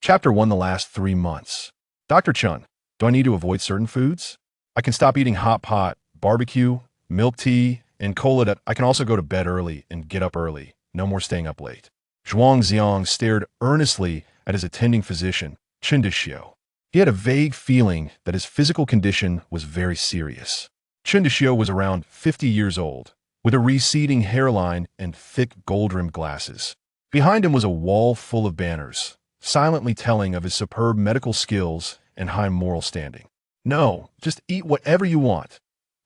Chapter 1: The Last 3 months. Dr. Chun, do I need to avoid certain foods? I can stop eating hot pot, barbecue, milk tea, and cola. I can also go to bed early and get up early. No more staying up late. Zhuang Zi'ang stared earnestly at his attending physician, Chen Dishio. He had a vague feeling that his physical condition was very serious. Chen Dishio was around 50 years old, with a receding hairline and thick gold-rimmed glasses. Behind him was a wall full of banners, silently telling of his superb medical skills and high moral standing. No, just eat whatever you want.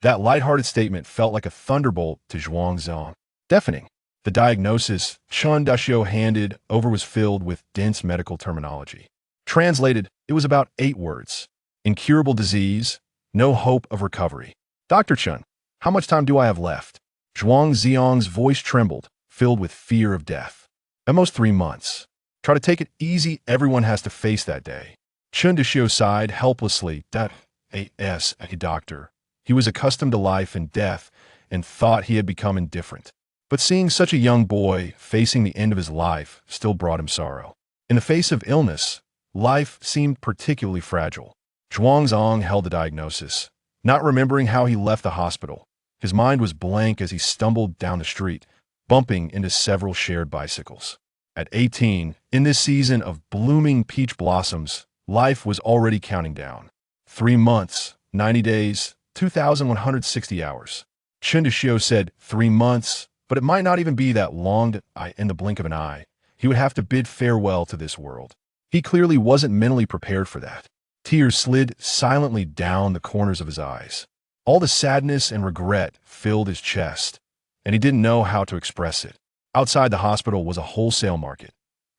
That lighthearted statement felt like a thunderbolt to Zhuang Zi'ang. Deafening. The diagnosis Chen Dashio handed over was filled with dense medical terminology. Translated, it was about 8 words. Incurable disease, no hope of recovery. Dr. Chen, how much time do I have left? Zhuang Zi'ang's voice trembled, filled with fear of death. At most 3 months. Try to take it easy, everyone has to face that day. Chen Dashio sighed helplessly. A doctor. He was accustomed to life and death and thought he had become indifferent. But seeing such a young boy facing the end of his life still brought him sorrow. In the face of illness, life seemed particularly fragile. Zhuang Zi'ang held the diagnosis, not remembering how he left the hospital. His mind was blank as he stumbled down the street, bumping into several shared bicycles. At 18, in this season of blooming peach blossoms, life was already counting down. 3 months, 90 days, 2,160 hours. Chen Dashio said 3 months, but it might not even be that long. In the blink of an eye, he would have to bid farewell to this world. He clearly wasn't mentally prepared for that. Tears slid silently down the corners of his eyes. All the sadness and regret filled his chest, and he didn't know how to express it. Outside the hospital was a wholesale market.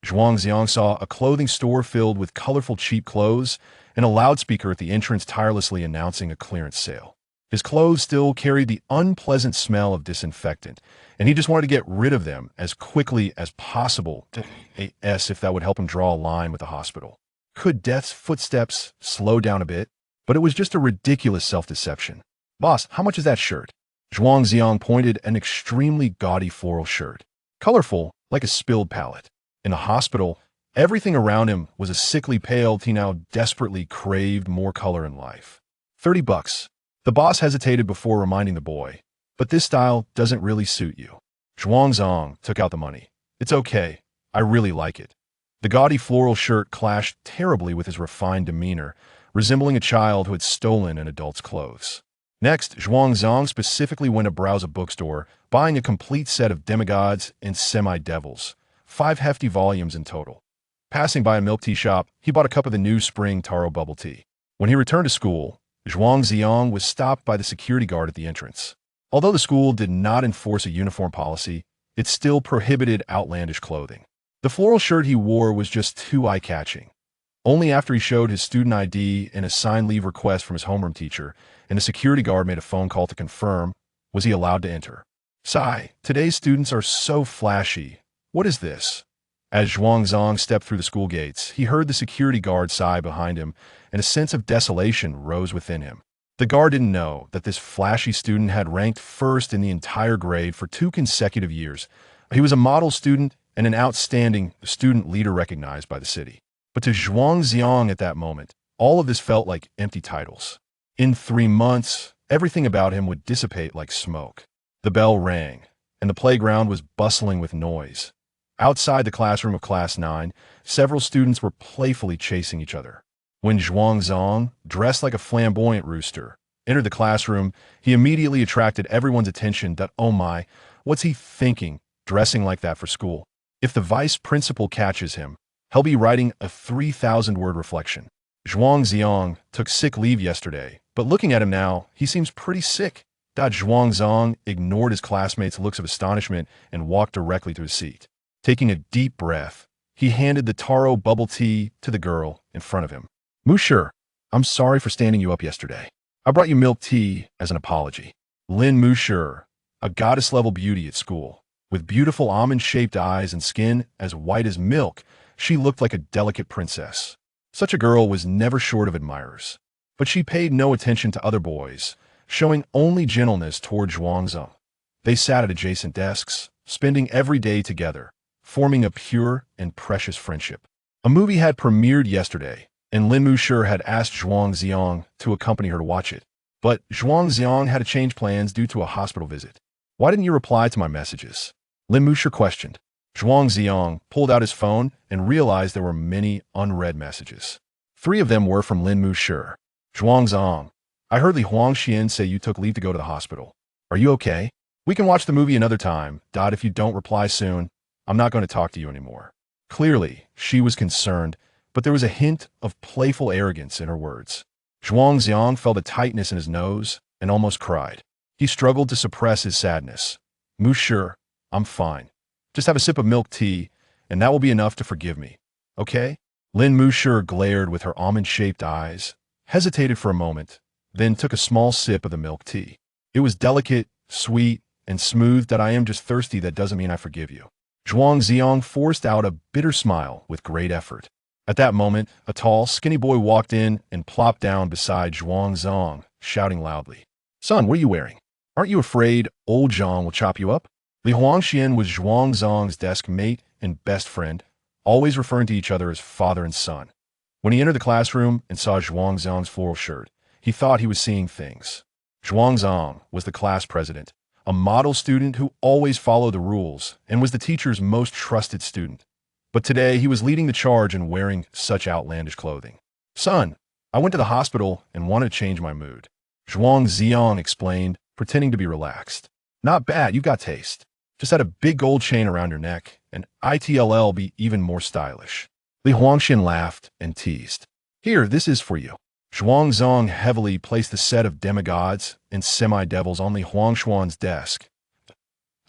Zhuang Zi'ang saw a clothing store filled with colorful cheap clothes and a loudspeaker at the entrance tirelessly announcing a clearance sale. His clothes still carried the unpleasant smell of disinfectant, and he just wanted to get rid of them as quickly as possible if that would help him draw a line with the hospital. Could death's footsteps slow down a bit? But it was just a ridiculous self-deception. Boss, how much is that shirt? Zhuang Zi'ang pointed an extremely gaudy floral shirt, colorful like a spilled palette. In the hospital, everything around him was a sickly pale. He now desperately craved more color in life. $30. The boss hesitated before reminding the boy, but this style doesn't really suit you. Zhuang Zi'ang took out the money. It's okay. I really like it. The gaudy floral shirt clashed terribly with his refined demeanor, resembling a child who had stolen an adult's clothes. Next, Zhuang Zi'ang specifically went to browse a bookstore, buying a complete set of demigods and semi-devils, 5 hefty volumes in total. Passing by a milk tea shop, he bought a cup of the new spring taro bubble tea. When he returned to school, Zhuang Zi'ang was stopped by the security guard at the entrance. Although the school did not enforce a uniform policy, it still prohibited outlandish clothing. The floral shirt he wore was just too eye-catching. Only after he showed his student ID and a signed leave request from his homeroom teacher, and the security guard made a phone call to confirm, was he allowed to enter. Sigh, today's students are so flashy. What is this? As Zhuang Zi'ang stepped through the school gates, he heard the security guard sigh behind him, and a sense of desolation rose within him. The guard didn't know that this flashy student had ranked first in the entire grade for 2 consecutive years. He was a model student and an outstanding student leader recognized by the city. But to Zhuang Zi'ang at that moment, all of this felt like empty titles. In 3 months, everything about him would dissipate like smoke. The bell rang, and the playground was bustling with noise. Outside the classroom of Class 9, several students were playfully chasing each other. When Zhuang Zi'ang, dressed like a flamboyant rooster, entered the classroom, he immediately attracted everyone's attention that, oh my, what's he thinking, dressing like that for school? If the vice principal catches him, he'll be writing a 3,000-word reflection. Zhuang Zi'ang took sick leave yesterday, but looking at him now, he seems pretty sick. Zhuang Zi'ang ignored his classmates' looks of astonishment and walked directly to his seat. Taking a deep breath, he handed the taro bubble tea to the girl in front of him. Musher, I'm sorry for standing you up yesterday. I brought you milk tea as an apology. Lin Musher, a goddess-level beauty at school, with beautiful almond-shaped eyes and skin as white as milk, she looked like a delicate princess. Such a girl was never short of admirers. But she paid no attention to other boys, showing only gentleness toward Zhuang Zi'ang. They sat at adjacent desks, spending every day together, forming a pure and precious friendship. A movie had premiered yesterday, and Lin Mushi had asked Zhuang Zi'ang to accompany her to watch it. But Zhuang Zi'ang had to change plans due to a hospital visit. Why didn't you reply to my messages? Lin Mushi questioned. Zhuang Zi'ang pulled out his phone and realized there were many unread messages. 3 of them were from Lin Mushi. Zhuang Zi'ang, I heard Li Huangxian say you took leave to go to the hospital. Are you okay? We can watch the movie another time. If you don't reply soon, I'm not going to talk to you anymore. Clearly, she was concerned, but there was a hint of playful arrogance in her words. Zhuang Zi'ang felt a tightness in his nose and almost cried. He struggled to suppress his sadness. Mushi, I'm fine. Just have a sip of milk tea, and that will be enough to forgive me. Okay? Lin Mushi glared with her almond-shaped eyes, hesitated for a moment, then took a small sip of the milk tea. It was delicate, sweet, and smooth. I am just thirsty. That doesn't mean I forgive you. Zhuang Zi'ang forced out a bitter smile with great effort. At that moment, a tall, skinny boy walked in and plopped down beside Zhuang Zi'ang, shouting loudly. Son, what are you wearing? Aren't you afraid old Zhang will chop you up? Li Huangxian was Zhuang Zi'ang's desk mate and best friend, always referring to each other as father and son. When he entered the classroom and saw Zhuang Zi'ang's floral shirt, he thought he was seeing things. Zhuang Zi'ang was the class president, a model student who always followed the rules and was the teacher's most trusted student. But today he was leading the charge and wearing such outlandish clothing. Son, I went to the hospital and wanted to change my mood. Zhuang Zi'ang explained, pretending to be relaxed. Not bad, you got taste. Just add a big gold chain around your neck, and it'll be even more stylish. Li Huangxian laughed and teased. Here, this is for you. Zhuang Zi'ang heavily placed the set of demigods and semi-devils on Li Huangxian's desk.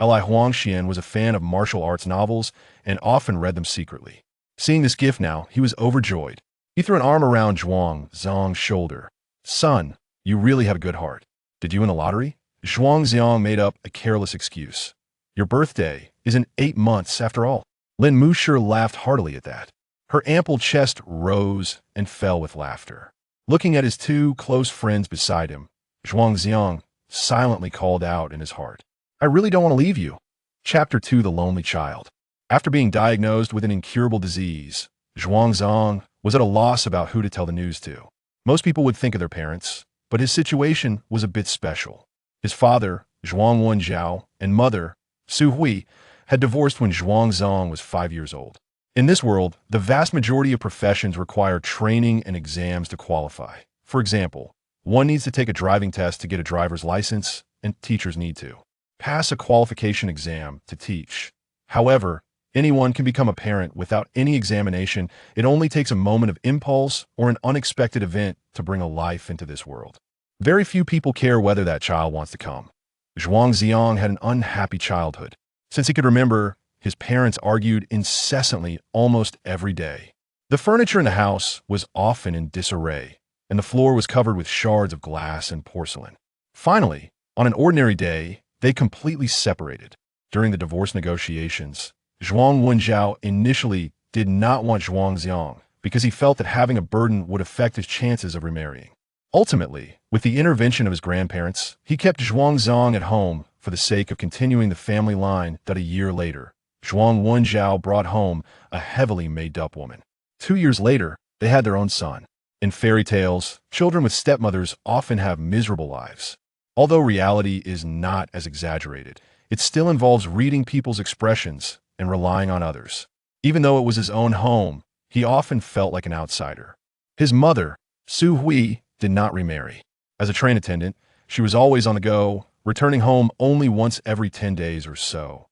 Li Huangxian was a fan of martial arts novels and often read them secretly. Seeing this gift now, he was overjoyed. He threw an arm around Zhuang Zi'ang's shoulder. Son, you really have a good heart. Did you win the lottery? Zhuang Zi'ang made up a careless excuse. Your birthday is in 8 months after all. Lin Mushi laughed heartily at that. Her ample chest rose and fell with laughter. Looking at his 2 close friends beside him, Zhuang Zi'ang silently called out in his heart. I really don't want to leave you. Chapter 2, The Lonely Child. After being diagnosed with an incurable disease, Zhuang Zi'ang was at a loss about who to tell the news to. Most people would think of their parents, but his situation was a bit special. His father, Zhuang Wenjiao, and mother, Su Yudie, had divorced when Zhuang Zi'ang was 5 years old. In this world, the vast majority of professions require training and exams to qualify. For example, one needs to take a driving test to get a driver's license, and teachers need to pass a qualification exam to teach. However, anyone can become a parent without any examination. It only takes a moment of impulse or an unexpected event to bring a life into this world. Very few people care whether that child wants to come. Zhuang Zi'ang had an unhappy childhood. Since he could remember, his parents argued incessantly almost every day. The furniture in the house was often in disarray, and the floor was covered with shards of glass and porcelain. Finally, on an ordinary day, they completely separated. During the divorce negotiations, Zhuang Wenjiao initially did not want Zhuang Zi'ang because he felt that having a burden would affect his chances of remarrying. Ultimately, with the intervention of his grandparents, he kept Zhuang Zi'ang at home for the sake of continuing the family line. A year later, Zhuang Wenjiao brought home a heavily made-up woman. 2 years later, they had their own son. In fairy tales, children with stepmothers often have miserable lives. Although reality is not as exaggerated, it still involves reading people's expressions and relying on others. Even though it was his own home, he often felt like an outsider. His mother, Su Yudie, did not remarry. As a train attendant, she was always on the go, returning home only once every 10 days or so.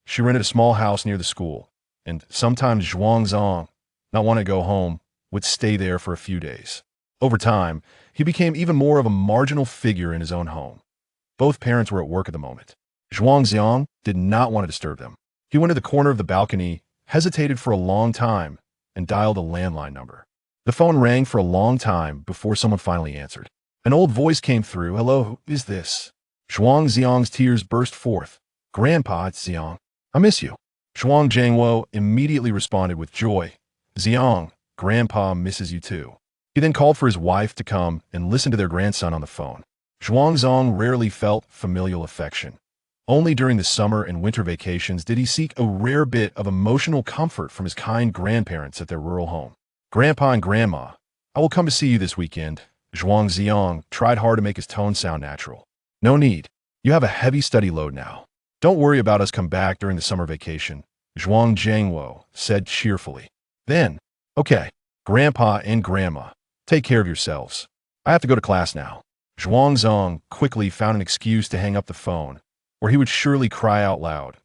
She rented a small house near the school, and sometimes Zhuang Zi'ang, not wanting to go home, would stay there for a few days. Over time, he became even more of a marginal figure in his own home. Both parents were at work at the moment. Zhuang Zi'ang did not want to disturb them. He went to the corner of the balcony, hesitated for a long time, and dialed a landline number. The phone rang for a long time before someone finally answered. An old voice came through. Hello, who is this? Zhuang Zi'ang's tears burst forth. Grandpa, it's Zi'ang. I miss you. Zhuang Jiangwo immediately responded with joy. Zi'ang, Grandpa misses you too. He then called for his wife to come and listen to their grandson on the phone. Zhuang Zi'ang rarely felt familial affection. Only during the summer and winter vacations did he seek a rare bit of emotional comfort from his kind grandparents at their rural home. Grandpa and Grandma, I will come to see you this weekend. Zhuang Zi'ang tried hard to make his tone sound natural. No need. You have a heavy study load now. Don't worry about us come back during the summer vacation, Zhuang Jiangwo said cheerfully. Then, okay, Grandpa and Grandma, take care of yourselves. I have to go to class now. Zhuang Zi'ang quickly found an excuse to hang up the phone, or he would surely cry out loud.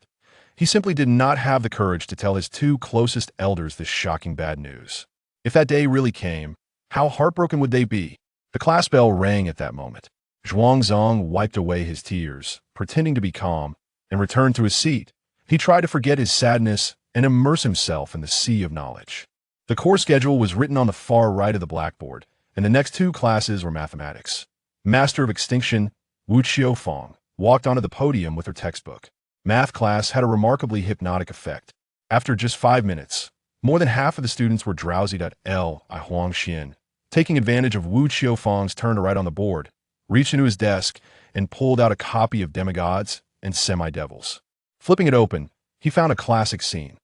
He simply did not have the courage to tell his two closest elders this shocking bad news. If that day really came, how heartbroken would they be? The class bell rang at that moment. Zhuang Zi'ang wiped away his tears, pretending to be calm, and returned to his seat. He tried to forget his sadness and immerse himself in the sea of knowledge. The course schedule was written on the far right of the blackboard, and the next two classes were mathematics. Master of Extinction, Wu Qiufang, walked onto the podium with her textbook. Math class had a remarkably hypnotic effect. After just 5 minutes, more than half of the students were drowsied at Huangxian. Taking advantage of Wu Qiufang's turn to write on the board, reached into his desk and pulled out a copy of Demigods and Semi-Devils. Flipping it open, he found a classic scene.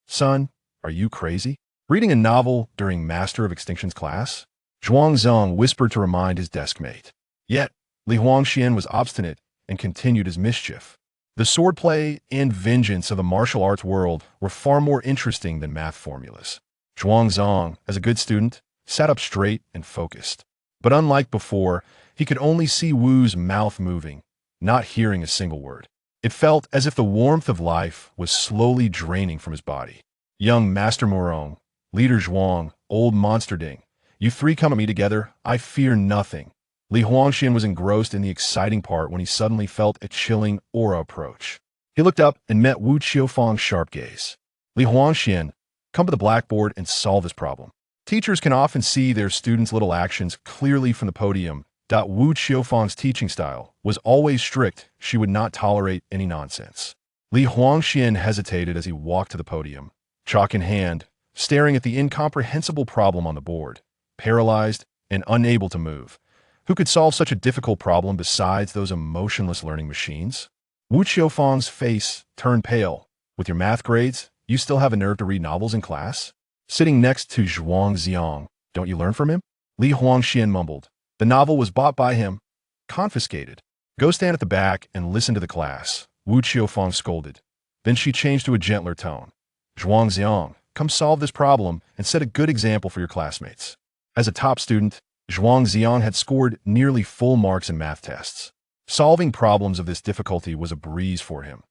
Son, are you crazy? Reading a novel during Master of Extinction's class? Zhuang Zi'ang whispered to remind his deskmate. Yet, Li Huangxian was obstinate and continued his mischief. The swordplay and vengeance of the martial arts world were far more interesting than math formulas. Zhuang Zi'ang, as a good student, sat up straight and focused. But unlike before, he could only see Wu's mouth moving, not hearing a single word. It felt as if the warmth of life was slowly draining from his body. Young Master Morong, Leader Zhuang, Old Monster Ding, you three come at me together, I fear nothing. Li Huangxian was engrossed in the exciting part when he suddenly felt a chilling aura approach. He looked up and met Wu Qiufang's sharp gaze. Li Huangxian, come to the blackboard and solve this problem. Teachers can often see their students' little actions clearly from the podium. Wu Qiufang's teaching style was always strict. She would not tolerate any nonsense. Li Huangxian hesitated as he walked to the podium, chalk in hand, staring at the incomprehensible problem on the board, paralyzed and unable to move. Who could solve such a difficult problem besides those emotionless learning machines? Wu Qiufang's face turned pale. With your math grades, you still have a nerve to read novels in class? Sitting next to Zhuang Zi'ang, don't you learn from him? Li Huangxian mumbled. The novel was bought by him, confiscated. Go stand at the back and listen to the class, Wu Qiufang scolded. Then she changed to a gentler tone. Zhuang Zi'ang, come solve this problem and set a good example for your classmates. As a top student, Zhuang Zi'ang had scored nearly full marks in math tests. Solving problems of this difficulty was a breeze for him.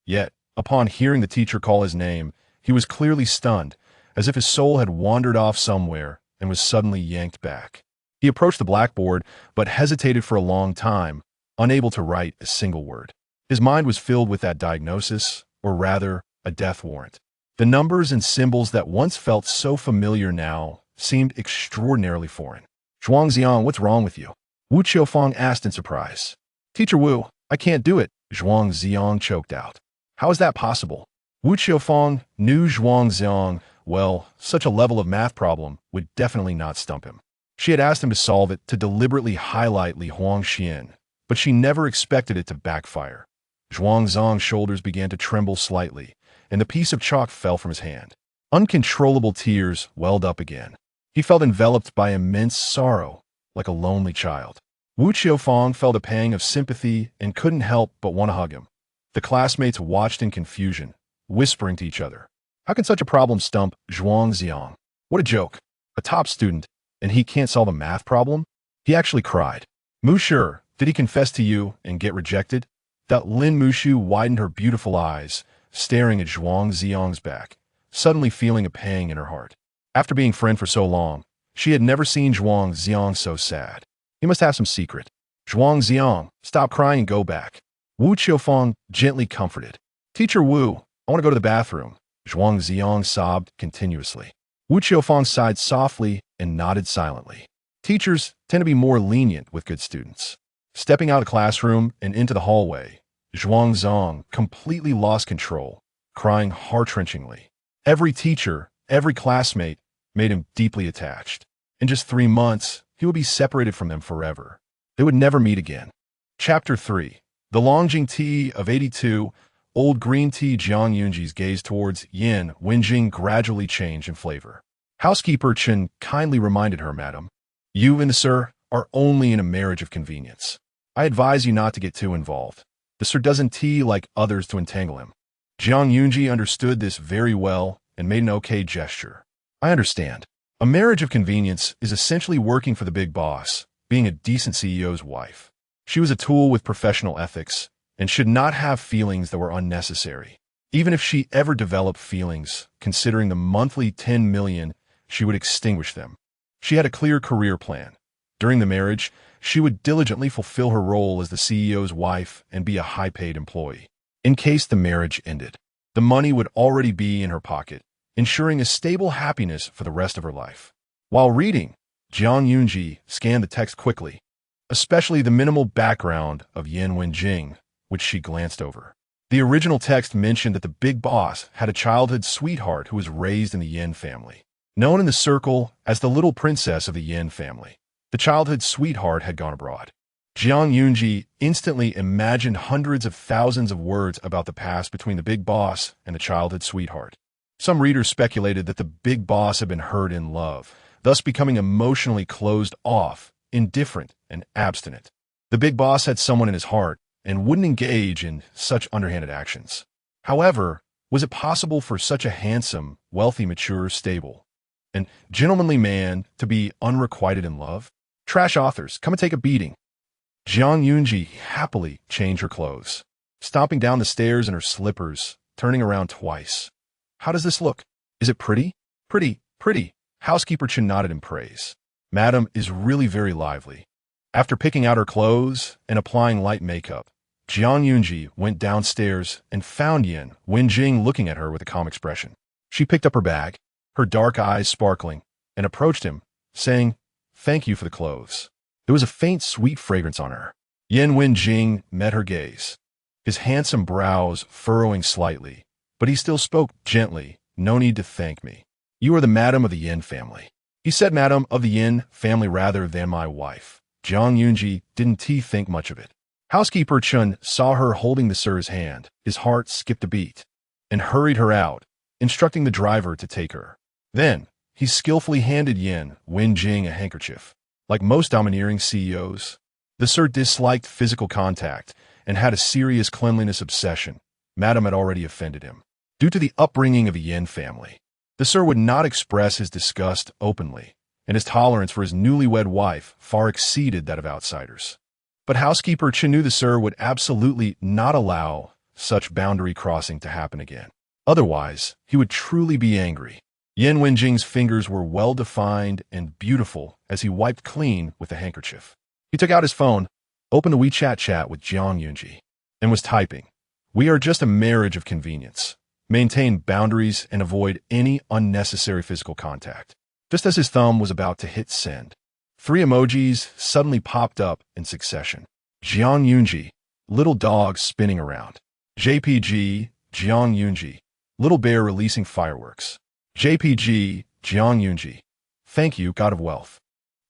Yet, upon hearing the teacher call his name, he was clearly stunned, as if his soul had wandered off somewhere and was suddenly yanked back. He approached the blackboard, but hesitated for a long time, unable to write a single word. His mind was filled with that diagnosis, or rather, a death warrant. The numbers and symbols that once felt so familiar now seemed extraordinarily foreign. Zhuang Zi'ang, what's wrong with you? Wu Qiufang asked in surprise. Teacher Wu, I can't do it, Zhuang Zi'ang choked out. How is that possible? Wu Qiufang knew Zhuang Zi'ang well. Such a level of math problem would definitely not stump him. She had asked him to solve it to deliberately highlight Li Huangxian, but she never expected it to backfire. Zhuang Zi'ang's shoulders began to tremble slightly, and the piece of chalk fell from his hand. Uncontrollable tears welled up again. He felt enveloped by immense sorrow, like a lonely child. Wu Qiufang felt a pang of sympathy and couldn't help but want to hug him. The classmates watched in confusion, whispering to each other. How can such a problem stump Zhuang Zi'ang? What a joke. A top student, and he can't solve a math problem? He actually cried. Mushu, did he confess to you and get rejected? Lin Mushu widened her beautiful eyes, staring at Zhuang Zi'ang's back, suddenly feeling a pang in her heart. After being friend for so long, she had never seen Zhuang Zi'ang so sad. He must have some secret. Zhuang Zi'ang, stop crying and go back. Wu Qiufang gently comforted. Teacher Wu, I want to go to the bathroom. Zhuang Zi'ang sobbed continuously. Wu Qiufang sighed softly and nodded silently. Teachers tend to be more lenient with good students. Stepping out of the classroom and into the hallway, Zhuang Zi'ang completely lost control, crying heart-wrenchingly. Every teacher, every classmate made him deeply attached. In just 3 months, he would be separated from them forever. They would never meet again. Chapter 3. The Longjing tea of 82, old green tea. Zhuang Yunji's gaze towards Yin Wenjing gradually changed in flavor. Housekeeper Chen kindly reminded her, Madam, you and the sir are only in a marriage of convenience. I advise you not to get too involved. The sir doesn't tea like others to entangle him. Zhuang Yunji understood this very well and made an okay gesture. I understand. A marriage of convenience is essentially working for the big boss, being a decent CEO's wife. She was a tool with professional ethics and should not have feelings that were unnecessary. Even if she ever developed feelings, considering the monthly 10 million, she would extinguish them. She had a clear career plan. During the marriage, she would diligently fulfill her role as the CEO's wife and be a high-paid employee. In case the marriage ended, the money would already be in her pocket, ensuring a stable happiness for the rest of her life. While reading, Zhuang Yunji scanned the text quickly, especially the minimal background of Yin Wenjing, which she glanced over. The original text mentioned that the big boss had a childhood sweetheart who was raised in the Yin family. Known in the circle as the little princess of the Yin family, the childhood sweetheart had gone abroad. Zhuang Yunji instantly imagined hundreds of thousands of words about the past between the big boss and the childhood sweetheart. Some readers speculated that the big boss had been hurt in love, thus becoming emotionally closed off, indifferent, and abstinent. The big boss had someone in his heart and wouldn't engage in such underhanded actions. However, was it possible for such a handsome, wealthy, mature, stable, and gentlemanly man to be unrequited in love? Trash authors, come and take a beating. Zhuang Yunji happily changed her clothes, stomping down the stairs in her slippers, turning around twice. How does this look? Is it pretty? Pretty, pretty. Housekeeper Chen nodded in praise. Madam is really very lively. After picking out her clothes and applying light makeup, Zhuang Yunji went downstairs and found Yin Wenjing looking at her with a calm expression. She picked up her bag, her dark eyes sparkling, and approached him, saying, "Thank you for the clothes." There was a faint, sweet fragrance on her. Yin Wenjing met her gaze, his handsome brows furrowing slightly, but he still spoke gently. "No need to thank me. You are the madam of the Yin family." He said madam of the Yin family rather than my wife. Zhuang Yunji didn't think much of it. Housekeeper Chen saw her holding the sir's hand. His heart skipped a beat and hurried her out, instructing the driver to take her. Then, he skillfully handed Yin Wenjing a handkerchief. Like most domineering CEOs, the sir disliked physical contact and had a serious cleanliness obsession. Madam had already offended him. Due to the upbringing of the Yin family, the sir would not express his disgust openly, and his tolerance for his newlywed wife far exceeded that of outsiders. But housekeeper Chen knew the sir would absolutely not allow such boundary crossing to happen again. Otherwise, he would truly be angry. Yin Wenjing's fingers were well-defined and beautiful as he wiped clean with the handkerchief. He took out his phone, opened a WeChat chat with Zhuang Yunji, and was typing. "We are just a marriage of convenience. Maintain boundaries and avoid any unnecessary physical contact." Just as his thumb was about to hit send, 3 emojis suddenly popped up in succession. Zhuang Yunji, little dog spinning around. JPG, Zhuang Yunji, little bear releasing fireworks. JPG, Zhuang Yunji, thank you, God of wealth.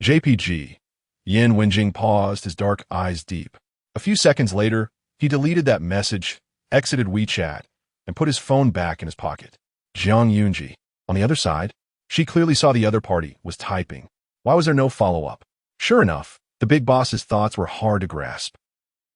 JPG, Yin Wenjing paused, his dark eyes deep. A few seconds later, he deleted that message, exited WeChat, and put his phone back in his pocket. Zhuang Yunji, on the other side, she clearly saw the other party was typing. Why was there no follow-up? Sure enough, the big boss's thoughts were hard to grasp.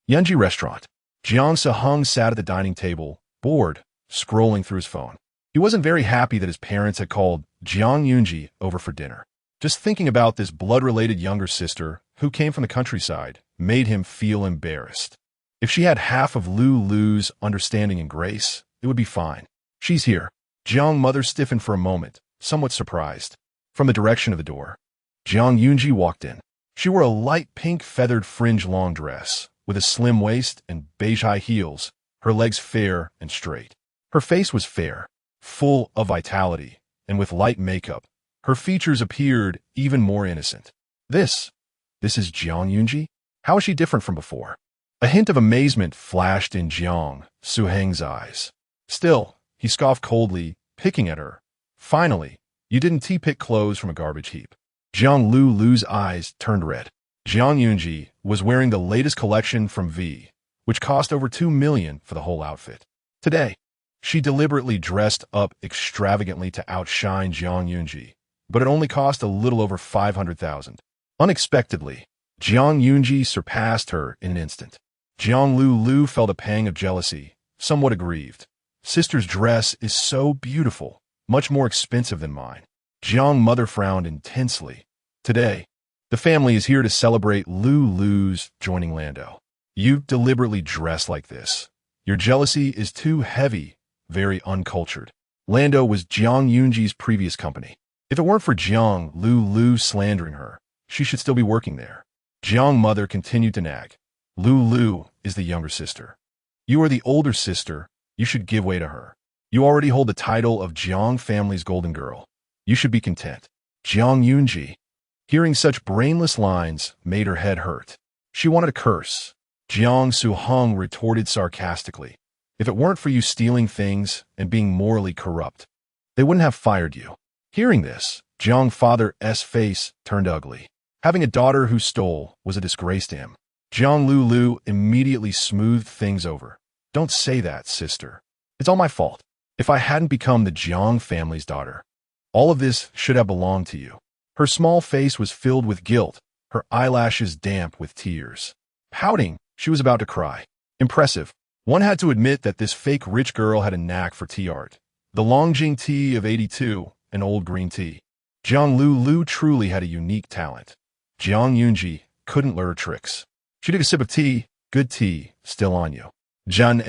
Yunji restaurant. Zhuang Zi'ang sat at the dining table, bored, scrolling through his phone. He wasn't very happy that his parents had called Zhuang Yunji over for dinner. Just thinking about this blood-related younger sister, who came from the countryside, made him feel embarrassed. If she had half of Lu's understanding and grace, it would be fine. She's here. Zhuang mother stiffened for a moment, somewhat surprised. From the direction of the door, Zhuang Yunji walked in. She wore a light pink feathered fringe long dress, with a slim waist and beige high heels, her legs fair and straight. Her face was fair, full of vitality, and with light makeup, her features appeared even more innocent. This is Zhuang Yunji? How is she different from before? A hint of amazement flashed in Zhuang Zi'ang's eyes. Still, he scoffed coldly, picking at her. Finally, you didn't pick clothes from a garbage heap. Zhuang Lu's eyes turned red. Zhuang Yunji was wearing the latest collection from V, which cost over $2 million for the whole outfit. Today, she deliberately dressed up extravagantly to outshine Zhuang Zi'ang, but it only cost a little over $500,000. Unexpectedly, Zhuang Zi'ang surpassed her in an instant. Zhang Lu felt a pang of jealousy, somewhat aggrieved. Sister's dress is so beautiful, much more expensive than mine. Zhang mother frowned intensely. Today, the family is here to celebrate Lu's joining Lando. You deliberately dress like this. Your jealousy is too heavy, very uncultured. Lando was Zhuang Zi'ang's previous company. If it weren't for Zhang Lu slandering her, she should still be working there. Zhang mother continued to nag. Lu is the younger sister. You are the older sister. You should give way to her. You already hold the title of Zhang family's golden girl. You should be content. Zhuang Zi'ang, hearing such brainless lines, made her head hurt. She wanted to curse. Zhang Zi'ang retorted sarcastically. If it weren't for you stealing things and being morally corrupt, they wouldn't have fired you. Hearing this, Zhang father's face turned ugly. Having a daughter who stole was a disgrace to him. Zhang Lu immediately smoothed things over. Don't say that, sister. It's all my fault. If I hadn't become the Zhang family's daughter, all of this should have belonged to you. Her small face was filled with guilt, her eyelashes damp with tears. Pouting, she was about to cry. Impressive. One had to admit that this fake rich girl had a knack for tea art. The Longjing tea of 82, an old green tea. Zhang Lu truly had a unique talent. Zhuang Zi'ang couldn't learn her tricks. She took a sip of tea. Good tea, still on you. Zhuang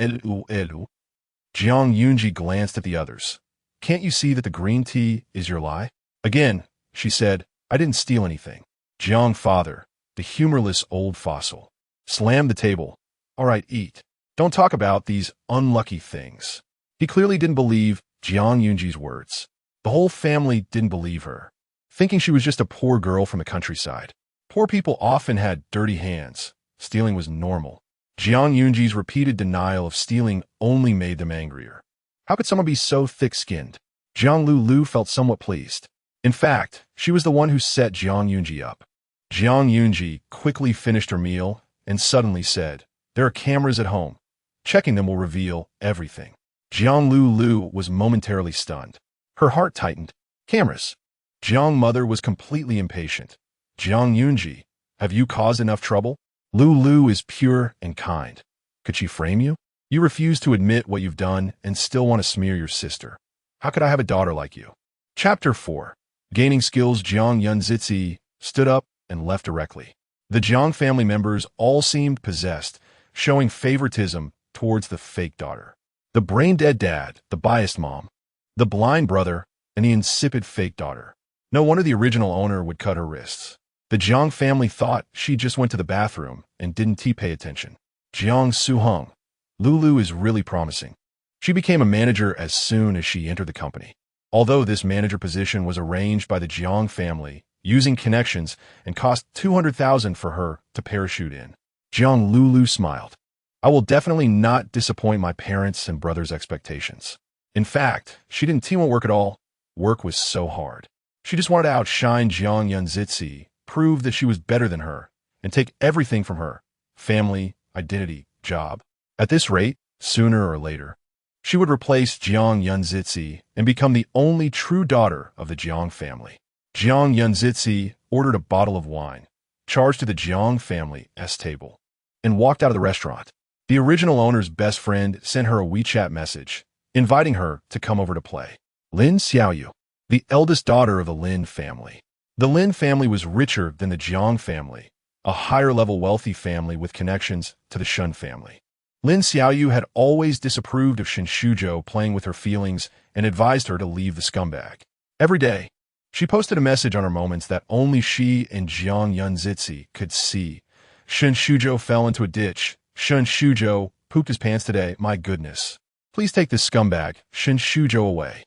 Zi'ang glanced at the others. Can't you see that the green tea is your lie? Again, she said, I didn't steal anything. Zhang father, the humorless old fossil, slammed the table. All right, eat. Don't talk about these unlucky things. He clearly didn't believe Zhuang Zi'ang's words. The whole family didn't believe her, thinking she was just a poor girl from the countryside. Poor people often had dirty hands. Stealing was normal. Zhuang Zi'ang's repeated denial of stealing only made them angrier. How could someone be so thick-skinned? Zhang Lu felt somewhat pleased. In fact, she was the one who set Zhuang Zi'ang up. Zhuang Zi'ang quickly finished her meal and suddenly said, There are cameras at home. Checking them will reveal everything. Zhang Lu was momentarily stunned. Her heart tightened. Cameras. Zhang mother was completely impatient. Zhuang Zi'ang, have you caused enough trouble? Lu is pure and kind. Could she frame you? You refuse to admit what you've done and still want to smear your sister. How could I have a daughter like you? Chapter 4. Gaining skills. Zhuang Zi'ang stood up and left directly. The Zhang family members all seemed possessed, showing favoritism towards the fake daughter. The brain-dead dad, the biased mom, the blind brother, and the insipid fake daughter. No wonder the original owner would cut her wrists. The Zhang family thought she just went to the bathroom and didn't pay attention. Zhang Zi'ang. Lu is really promising. She became a manager as soon as she entered the company. Although this manager position was arranged by the Zhang family, using connections, and cost $200,000 for her to parachute in. Zhang Lu smiled. I will definitely not disappoint my parents' and brother's expectations. In fact, she didn't team work at all. Work was so hard. She just wanted to outshine Zhuang Zi'ang, prove that she was better than her, and take everything from her. Family, identity, job. At this rate, sooner or later, she would replace Zhuang Zi'ang and become the only true daughter of the Zhang family. Zhuang Zi'ang ordered a bottle of wine, charged to the Zhang family's table, and walked out of the restaurant. The original owner's best friend sent her a WeChat message, inviting her to come over to play. Lin Xiaoyu, the eldest daughter of the Lin family. The Lin family was richer than the Zhang family, a higher-level wealthy family with connections to the Shun family. Lin Xiaoyu had always disapproved of Shen Shuzhou playing with her feelings and advised her to leave the scumbag. Every day, she posted a message on her moments that only she and Zhuang Zi'ang could see. Shen Shuzhou fell into a ditch. Shen Shuzhou pooped his pants today. My goodness. Please take this scumbag, Shen Shuzhou, away.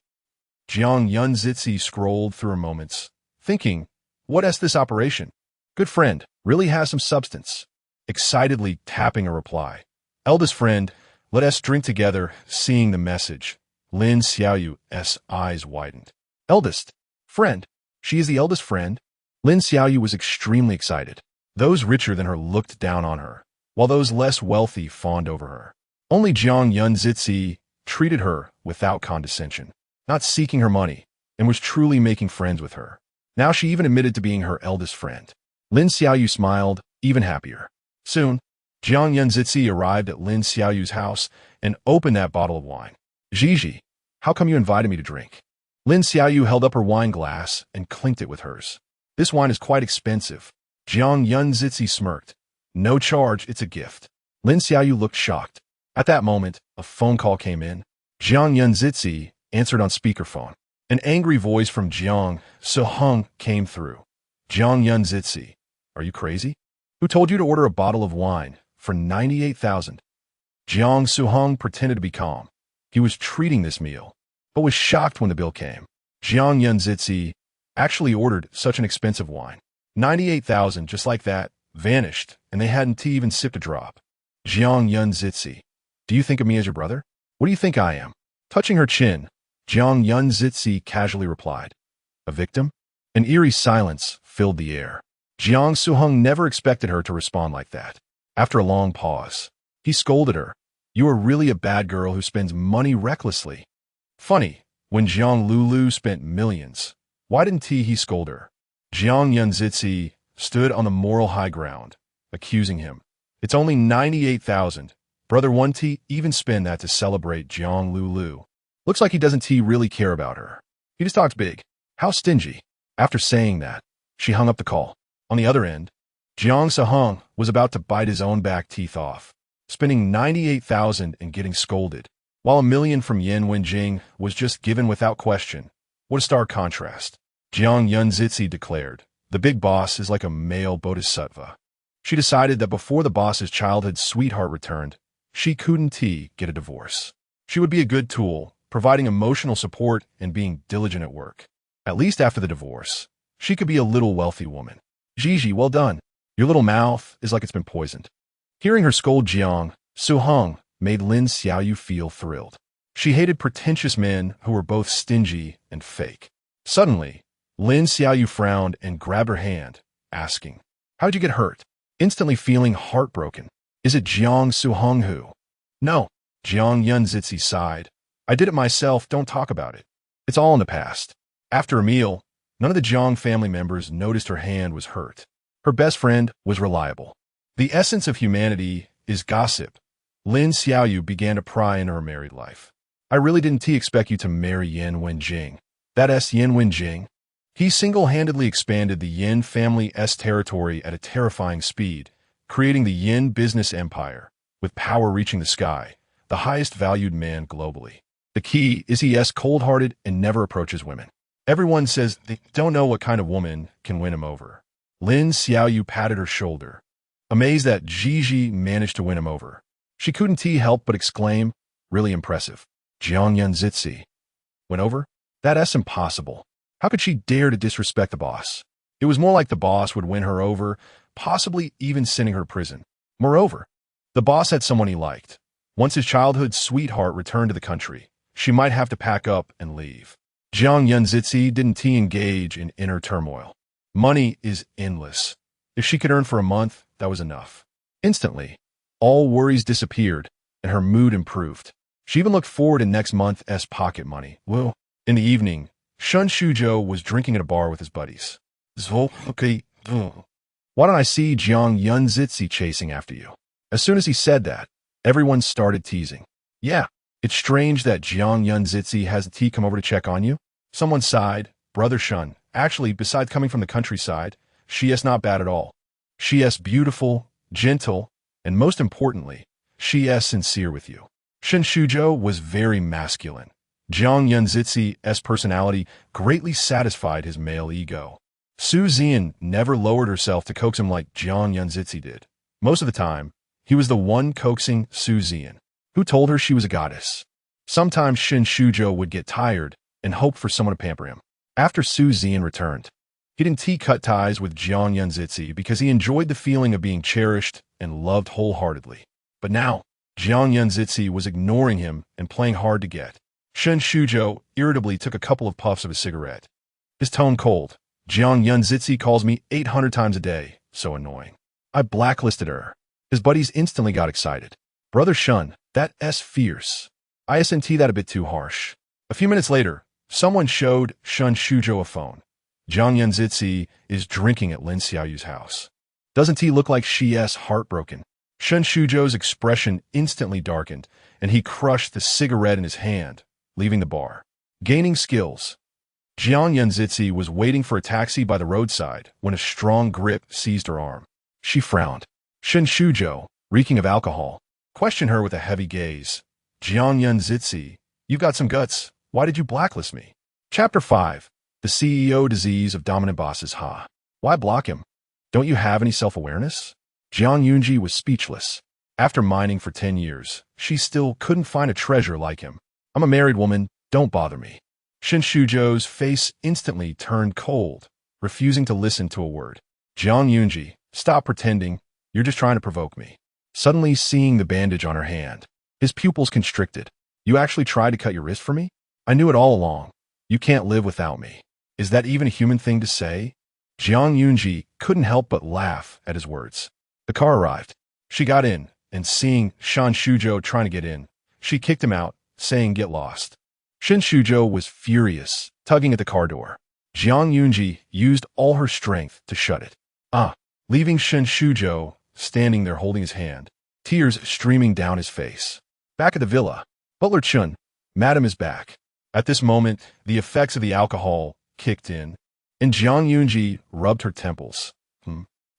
Zhuang Zi'ang scrolled through her moments, thinking, what's this operation? Good friend, really has some substance. Excitedly tapping a reply. Eldest friend, let us drink together. Seeing the message, Lin Xiaoyu's eyes widened. Eldest friend. She is the eldest friend. Lin Xiaoyu was extremely excited. Those richer than her looked down on her. while those less wealthy fawned over her. Only Zhuang Zi'ang treated her without condescension, not seeking her money, and was truly making friends with her. Now she even admitted to being her eldest friend. Lin Xiaoyu smiled, even happier. Soon, Zhuang Zi'ang arrived at Lin Xiaoyu's house and opened that bottle of wine. Gigi, how come you invited me to drink? Lin Xiaoyu held up her wine glass and clinked it with hers. This wine is quite expensive. Zhuang Zi'ang smirked. No charge, it's a gift. Lin Xiaoyu looked shocked. At that moment, a phone call came in. Zhuang Zi'ang answered on speakerphone. An angry voice from Zhuang Zi'ang came through. Zhuang Zi'ang, are you crazy? Who told you to order a bottle of wine for 98,000? Zhuang Zi'ang pretended to be calm. He was treating this meal, but was shocked when the bill came. Zhuang Zi'ang actually ordered such an expensive wine. 98,000, just like that, vanished, and they hadn't even sipped a drop. Zhuang Zi'ang, do you think of me as your brother? What do you think I am? Touching her chin, Zhuang Zi'ang casually replied. A victim? An eerie silence filled the air. Zhuang Zi'ang never expected her to respond like that. After a long pause, he scolded her. You are really a bad girl who spends money recklessly. Funny, when Zhang Lulu spent millions, why didn't he scold her? Zhuang Zi'ang stood on the moral high ground, accusing him. It's only 98,000. Brother won't even spend that to celebrate Zhang Lulu. Looks like he doesn't really care about her. He just talks big. How stingy. After saying that, she hung up the call. On the other end, Zhuang Zi'ang was about to bite his own back teeth off, spending 98,000 and getting scolded, while $1 million from Yan Wenjing was just given without question. What a stark contrast. Zhuang Zi'ang declared, the big boss is like a male bodhisattva. She decided that before the boss's childhood sweetheart returned, she couldn't get a divorce. She would be a good tool, providing emotional support and being diligent at work. At least after the divorce, she could be a little wealthy woman. Gigi, well done. Your little mouth is like it's been poisoned. Hearing her scold Zhuang Zi'ang made Lin Xiaoyu feel thrilled. She hated pretentious men who were both stingy and fake. Suddenly, Lin Xiaoyu frowned and grabbed her hand, asking, how'd you get hurt? Instantly feeling heartbroken. Is it Zhuang Zi'ang who? No, Zhuang Zi'ang sighed. I did it myself, don't talk about it. It's all in the past. After a meal, none of the Zhang family members noticed her hand was hurt. Her best friend was reliable. The essence of humanity is gossip. Lin Xiaoyu began to pry into her married life. I really didn't expect you to marry Yan Wenjing. That Yan Wenjing. He single-handedly expanded the Yin family's territory at a terrifying speed, creating the Yin business empire, with power reaching the sky, the highest valued man globally. The key is he's cold-hearted and never approaches women. Everyone says they don't know what kind of woman can win him over. Lin Xiaoyu patted her shoulder, amazed that Gigi managed to win him over. She couldn't help but exclaim, really impressive. Zhuang Zi'ang went over? That's impossible. How could she dare to disrespect the boss? It was more like the boss would win her over, possibly even sending her to prison. Moreover, the boss had someone he liked. Once his childhood sweetheart returned to the country, she might have to pack up and leave. Zhuang Zi'ang didn't engage in inner turmoil. Money is endless. If she could earn for a month, that was enough. Instantly, all worries disappeared, and her mood improved. She even looked forward to next month's pocket money. Well, in the evening, Shun Shuzhou was drinking at a bar with his buddies. Okay. Why don't I see Zhuang Zi'ang chasing after you? As soon as he said that, everyone started teasing. Yeah, it's strange that Zhuang Zi'ang hasn't come over to check on you. Someone sighed. Brother Shun. Actually, besides coming from the countryside, she is not bad at all. She is beautiful, gentle, and most importantly, she is sincere with you. Shun Shuzhou was very masculine. Zhuang Zi'ang's personality greatly satisfied his male ego. Su Yudie never lowered herself to coax him like Zhuang Zi'ang did. Most of the time, he was the one coaxing Su Yudie, who told her she was a goddess. Sometimes Shun Shuzhou would get tired and hope for someone to pamper him. After Su Yudie returned, he didn't cut ties with Zhuang Zi'ang because he enjoyed the feeling of being cherished and loved wholeheartedly. But now, Zhuang Zi'ang was ignoring him and playing hard to get. Shun Shuzhou irritably took a couple of puffs of his cigarette. His tone cold. Zhuang Zi'ang calls me 800 times a day. So annoying. I blacklisted her. His buddies instantly got excited. Brother Shun, that S fierce. ISNT that a bit too harsh. A few minutes later, someone showed Shun Shujo a phone. Zhuang Zi'ang is drinking at Lin Xiaoyu's house. Doesn't he look like she's heartbroken? Shun Shujo's expression instantly darkened, and he crushed the cigarette in his hand, leaving the bar. Gaining skills. Zhuang Zi'ang was waiting for a taxi by the roadside when a strong grip seized her arm. She frowned. Shun Shujo, reeking of alcohol, questioned her with a heavy gaze. Zhuang Zi'ang, you've got some guts. Why did you blacklist me? Chapter 5. The CEO disease of dominant bosses. Why block him? Don't you have any self-awareness? Jiang Yunji was speechless. After mining for 10 years, she still couldn't find a treasure like him. I'm a married woman, don't bother me. Shin Shujo's face instantly turned cold, refusing to listen to a word. Jiang Yunji, stop pretending, you're just trying to provoke me. Suddenly seeing the bandage on her hand, his pupils constricted. You actually tried to cut your wrist for me? I knew it all along. You can't live without me. Is that even a human thing to say? Jiang Yunji couldn't help but laugh at his words. The car arrived. She got in, and seeing Shan Shujo trying to get in, she kicked him out, saying get lost. Shin Shujo was furious, tugging at the car door. Jiang Yunji used all her strength to shut it. Leaving Shin Shujo standing there holding his hand, tears streaming down his face. Back at the villa, Butler Chun, Madam is back. At this moment, the effects of the alcohol kicked in, and Jiang Yunji rubbed her temples.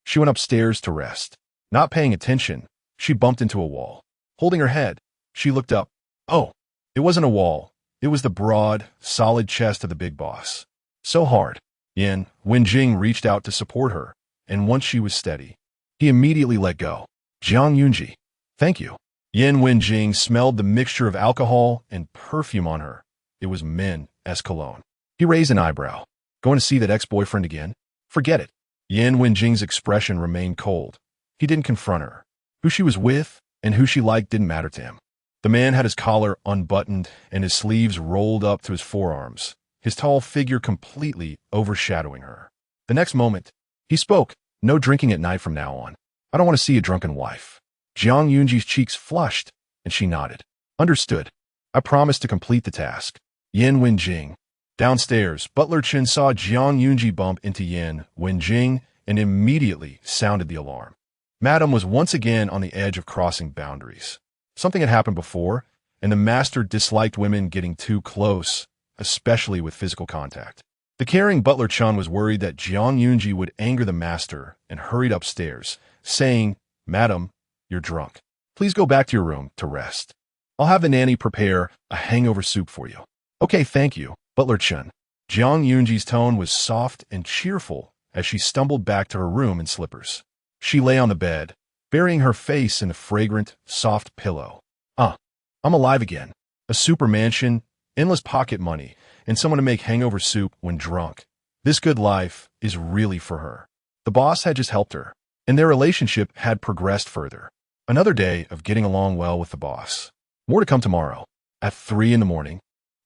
She went upstairs to rest. Not paying attention, she bumped into a wall. Holding her head, she looked up. Oh, it wasn't a wall. It was the broad, solid chest of the big boss. So hard. Yin Wenjing reached out to support her, and once she was steady, he immediately let go. Jiang Yunji, thank you. Yin Wenjing smelled the mixture of alcohol and perfume on her. It was men's cologne. He raised an eyebrow. Going to see that ex-boyfriend again? Forget it. Yin Wenjing's expression remained cold. He didn't confront her. Who she was with and who she liked didn't matter to him. The man had his collar unbuttoned and his sleeves rolled up to his forearms, his tall figure completely overshadowing her. The next moment, he spoke. No drinking at night from now on. I don't want to see a drunken wife. Jiang Yunji's cheeks flushed, and she nodded. Understood. I promised to complete the task. Yin Wenjing. Downstairs, Butler Chen saw Jiang Yunji bump into Yin Wenjing and immediately sounded the alarm. Madam was once again on the edge of crossing boundaries. Something had happened before, and the master disliked women getting too close, especially with physical contact. The caring Butler Chun was worried that Jiang Yunji would anger the master and hurried upstairs, saying, Madam, you're drunk. Please go back to your room to rest. I'll have the nanny prepare a hangover soup for you. Okay, thank you, Butler Chun. Jiang Yunji's tone was soft and cheerful as she stumbled back to her room in slippers. She lay on the bed, burying her face in a fragrant, soft pillow. I'm alive again. A super mansion, endless pocket money, and someone to make hangover soup when drunk. This good life is really for her. The boss had just helped her, and their relationship had progressed further. Another day of getting along well with the boss. More to come tomorrow. At 3 in the morning,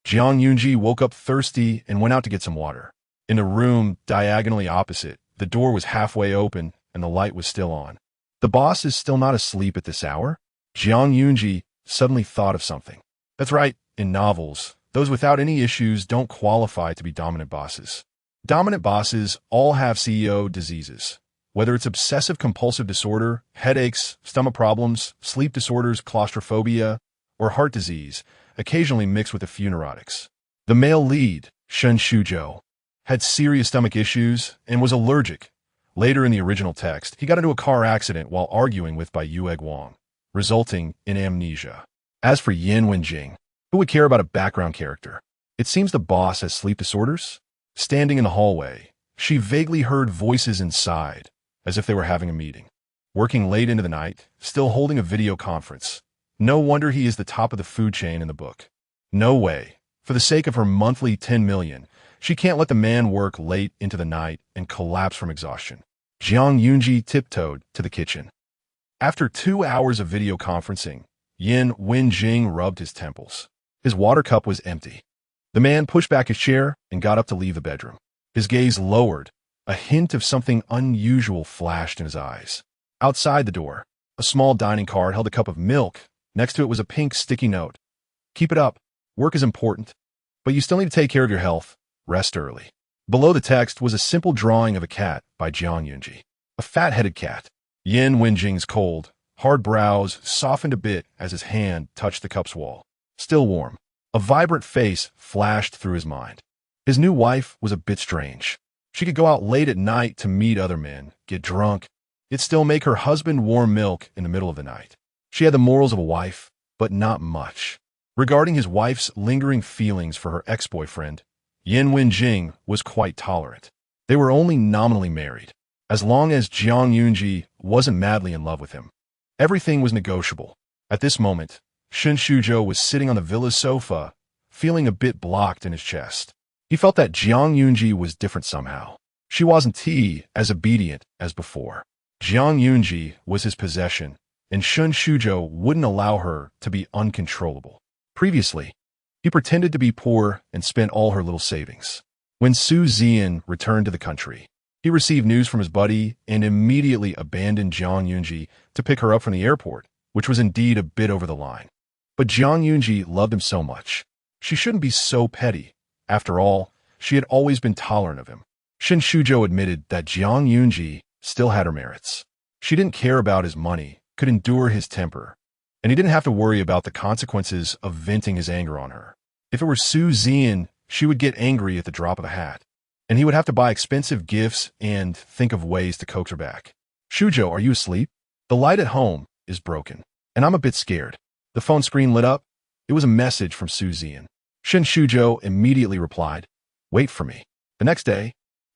Jiang Yunji woke up thirsty and went out to get some water. In the room diagonally opposite, the door was halfway open and the light was still on. The boss is still not asleep at this hour? Jiang Yunji suddenly thought of something. That's right, in novels, those without any issues don't qualify to be dominant bosses. Dominant bosses all have CEO diseases. Whether it's obsessive-compulsive disorder, headaches, stomach problems, sleep disorders, claustrophobia, or heart disease, occasionally mixed with a few neurotics. The male lead, Shen Shujo, had serious stomach issues and was allergic. Later in the original text, he got into a car accident while arguing with Bai Yue Wang, resulting in amnesia. As for Yin Wenjing, who would care about a background character? It seems the boss has sleep disorders. Standing in the hallway, she vaguely heard voices inside, as if they were having a meeting. Working late into the night, still holding a video conference. No wonder he is the top of the food chain in the book. No way. For the sake of her monthly 10 million, she can't let the man work late into the night and collapse from exhaustion. Jiang Yunji tiptoed to the kitchen. After 2 hours of video conferencing, Yin Wenjing rubbed his temples. His water cup was empty. The man pushed back his chair and got up to leave the bedroom. His gaze lowered. A hint of something unusual flashed in his eyes. Outside the door, A small dining card held a cup of milk. Next to it was a pink sticky note. Keep it up. Work is important. But you still need to take care of your health. Rest early. Below the text was a simple drawing of a cat by Zhuang Zi'ang. A fat-headed cat. Yin Wenjing's cold, hard brows softened a bit as his hand touched the cup's wall. Still warm. A vibrant face flashed through his mind. His new wife was a bit strange. She could go out late at night to meet other men, get drunk, yet still make her husband warm milk in the middle of the night. She had the morals of a wife, but not much. Regarding his wife's lingering feelings for her ex-boyfriend, Yin Wenjing was quite tolerant. They were only nominally married, as long as Zhuang Zi'ang wasn't madly in love with him. Everything was negotiable. At this moment, Shun Shuzhou was sitting on the villa's sofa, feeling a bit blocked in his chest. He felt that Zhuang Zi'ang was different somehow. She wasn't as obedient as before. Zhuang Zi'ang was his possession, and Shun Shuzhou wouldn't allow her to be uncontrollable. Previously, he pretended to be poor and spent all her little savings. When Su Yudie returned to the country, he received news from his buddy and immediately abandoned Zhuang Zi'ang to pick her up from the airport, which was indeed a bit over the line. But Zhuang Zi'ang loved him so much. She shouldn't be so petty. After all, she had always been tolerant of him. Shun Shuzhou admitted that Zhuang Zi'ang still had her merits. She didn't care about his money, could endure his temper, and he didn't have to worry about the consequences of venting his anger on her. If it were Su Yudie, she would get angry at the drop of a hat, and he would have to buy expensive gifts and think of ways to coax her back. Shuzhou, are you asleep? The light at home is broken, and I'm a bit scared. The phone screen lit up. It was a message from Su Yudie. Shun Shuzhou immediately replied, "Wait for me." The next day,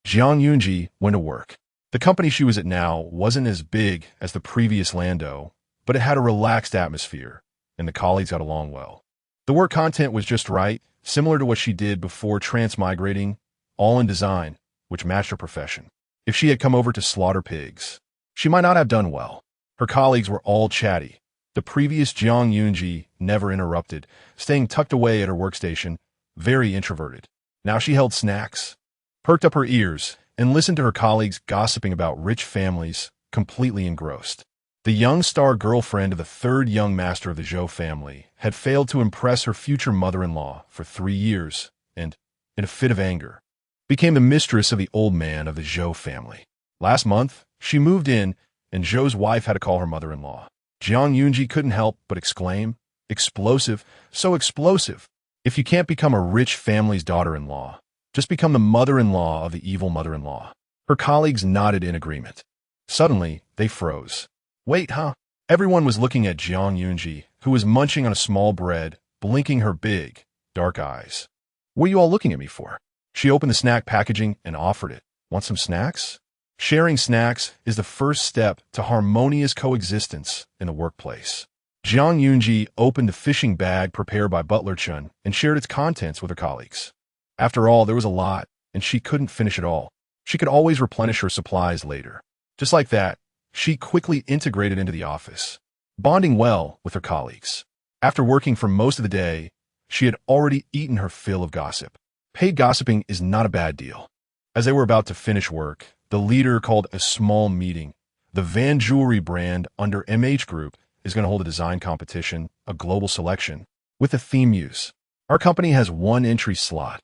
Zhuang Zi'ang went to work. The company she was at now wasn't as big as the previous Lando, but it had a relaxed atmosphere, and the colleagues got along well. The work content was just right, similar to what she did before transmigrating, all in design, which matched her profession. If she had come over to slaughter pigs, she might not have done well. Her colleagues were all chatty. The previous Zhuang Zi'ang never interrupted, staying tucked away at her workstation, very introverted. Now she held snacks, perked up her ears, and listened to her colleagues gossiping about rich families, completely engrossed. The young star girlfriend of the third young master of the Zhou family had failed to impress her future mother-in-law for 3 years, and, in a fit of anger, became the mistress of the old man of the Zhou family. Last month, she moved in, and Zhou's wife had to call her mother-in-law. Zhuang Zi'ang couldn't help but exclaim, "Explosive, so explosive! If you can't become a rich family's daughter-in-law, just become the mother-in-law of the evil mother-in-law." Her colleagues nodded in agreement. Suddenly, they froze. Wait, huh? Everyone was looking at Zhuang Zi'ang, who was munching on a small bread, blinking her big, dark eyes. "What are you all looking at me for?" She opened the snack packaging and offered it. "Want some snacks?" Sharing snacks is the first step to harmonious coexistence in the workplace. Zhuang Zi'ang opened the fishing bag prepared by Butler Chun and shared its contents with her colleagues. After all, there was a lot, and she couldn't finish it all. She could always replenish her supplies later. Just like that, she quickly integrated into the office, bonding well with her colleagues. After working for most of the day, she had already eaten her fill of gossip. Paid gossiping is not a bad deal. As they were about to finish work, the leader called a small meeting. The Van Jewelry brand under MH Group is going to hold a design competition, a global selection, with a theme use. Our company has 1 entry slot.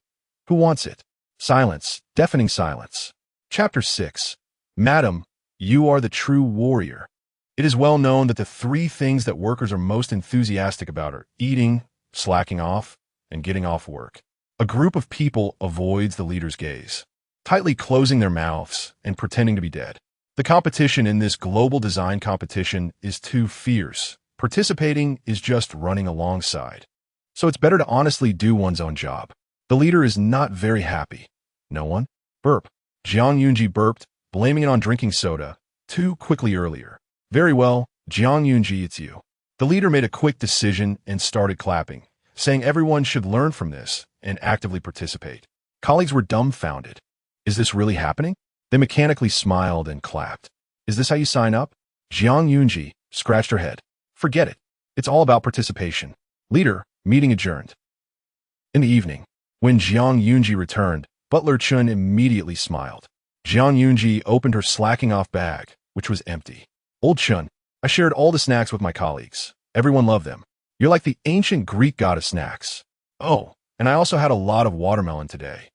Who wants it? Silence, deafening silence. Chapter 6. Madam, you are the true warrior. It is well known that the 3 things that workers are most enthusiastic about are eating, slacking off, and getting off work. A group of people avoids the leader's gaze, tightly closing their mouths and pretending to be dead. The competition in this global design competition is too fierce. Participating is just running alongside. So it's better to honestly do one's own job. The leader is not very happy. No one? Burp. Zhuang Zi'ang burped, blaming it on drinking soda too quickly earlier. Very well, Zhuang Zi'ang, it's you. The leader made a quick decision and started clapping, saying everyone should learn from this and actively participate. Colleagues were dumbfounded. Is this really happening? They mechanically smiled and clapped. Is this how you sign up? Zhuang Zi'ang scratched her head. Forget it. It's all about participation. Leader, meeting adjourned. In the evening, when Zhuang Zi'ang returned, Butler Chun immediately smiled. Zhuang Zi'ang opened her slacking off bag, which was empty. Old Chun, I shared all the snacks with my colleagues. Everyone loved them. You're like the ancient Greek god of snacks. Oh, and I also had a lot of watermelon today.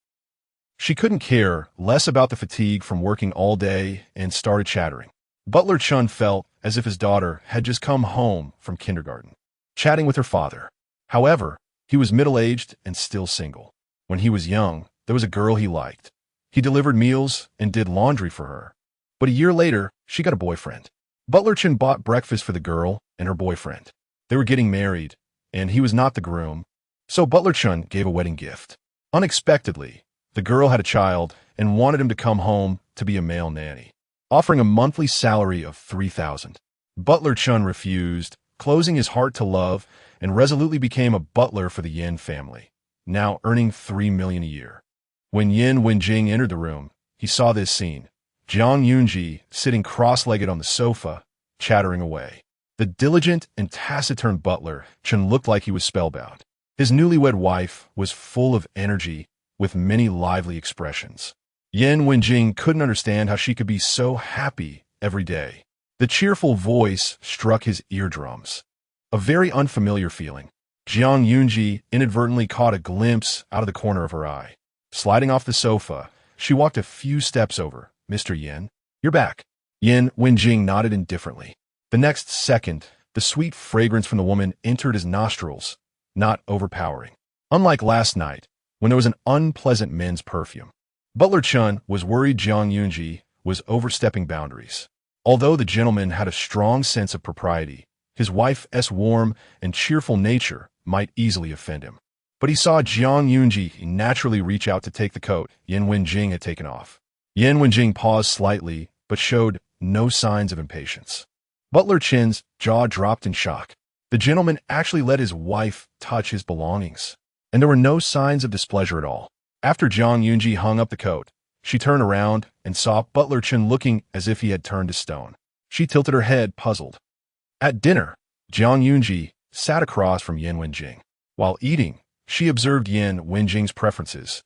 She couldn't care less about the fatigue from working all day and started chattering. Butler Chun felt as if his daughter had just come home from kindergarten, chatting with her father. However, he was middle-aged and still single. When he was young, there was a girl he liked. He delivered meals and did laundry for her. But a year later, she got a boyfriend. Butler Chun bought breakfast for the girl and her boyfriend. They were getting married, and he was not the groom, so Butler Chun gave a wedding gift. Unexpectedly, the girl had a child and wanted him to come home to be a male nanny, offering a monthly salary of $3,000. Butler Chun refused, closing his heart to love, and resolutely became a butler for the Yin family, now earning $3 million a year. When Yin Wenjing entered the room, he saw this scene. Zhang Yunji sitting cross-legged on the sofa, chattering away. The diligent and taciturn butler Chun looked like he was spellbound. His newlywed wife was full of energy, with many lively expressions. Yin Wenjing couldn't understand how she could be so happy every day. The cheerful voice struck his eardrums. A very unfamiliar feeling. Jiang Yunji inadvertently caught a glimpse out of the corner of her eye. Sliding off the sofa, she walked a few steps over. "Mr. Yin, you're back." Yin Wenjing nodded indifferently. The next second, the sweet fragrance from the woman entered his nostrils, not overpowering. Unlike last night, when there was an unpleasant men's perfume. Butler Chun was worried Jiang Yunji was overstepping boundaries. Although the gentleman had a strong sense of propriety, his wife's warm and cheerful nature might easily offend him. But he saw Jiang Yunji naturally reach out to take the coat Yin Wenjing had taken off. Yin Wenjing paused slightly, but showed no signs of impatience. Butler Chin's jaw dropped in shock. The gentleman actually let his wife touch his belongings, and there were no signs of displeasure at all. After Jiang Yunji hung up the coat, she turned around and saw Butler Chin looking as if he had turned to stone. She tilted her head, puzzled. At dinner, Jiang Yunji sat across from Yin Wenjing. While eating, she observed Yin Wenjing's preferences,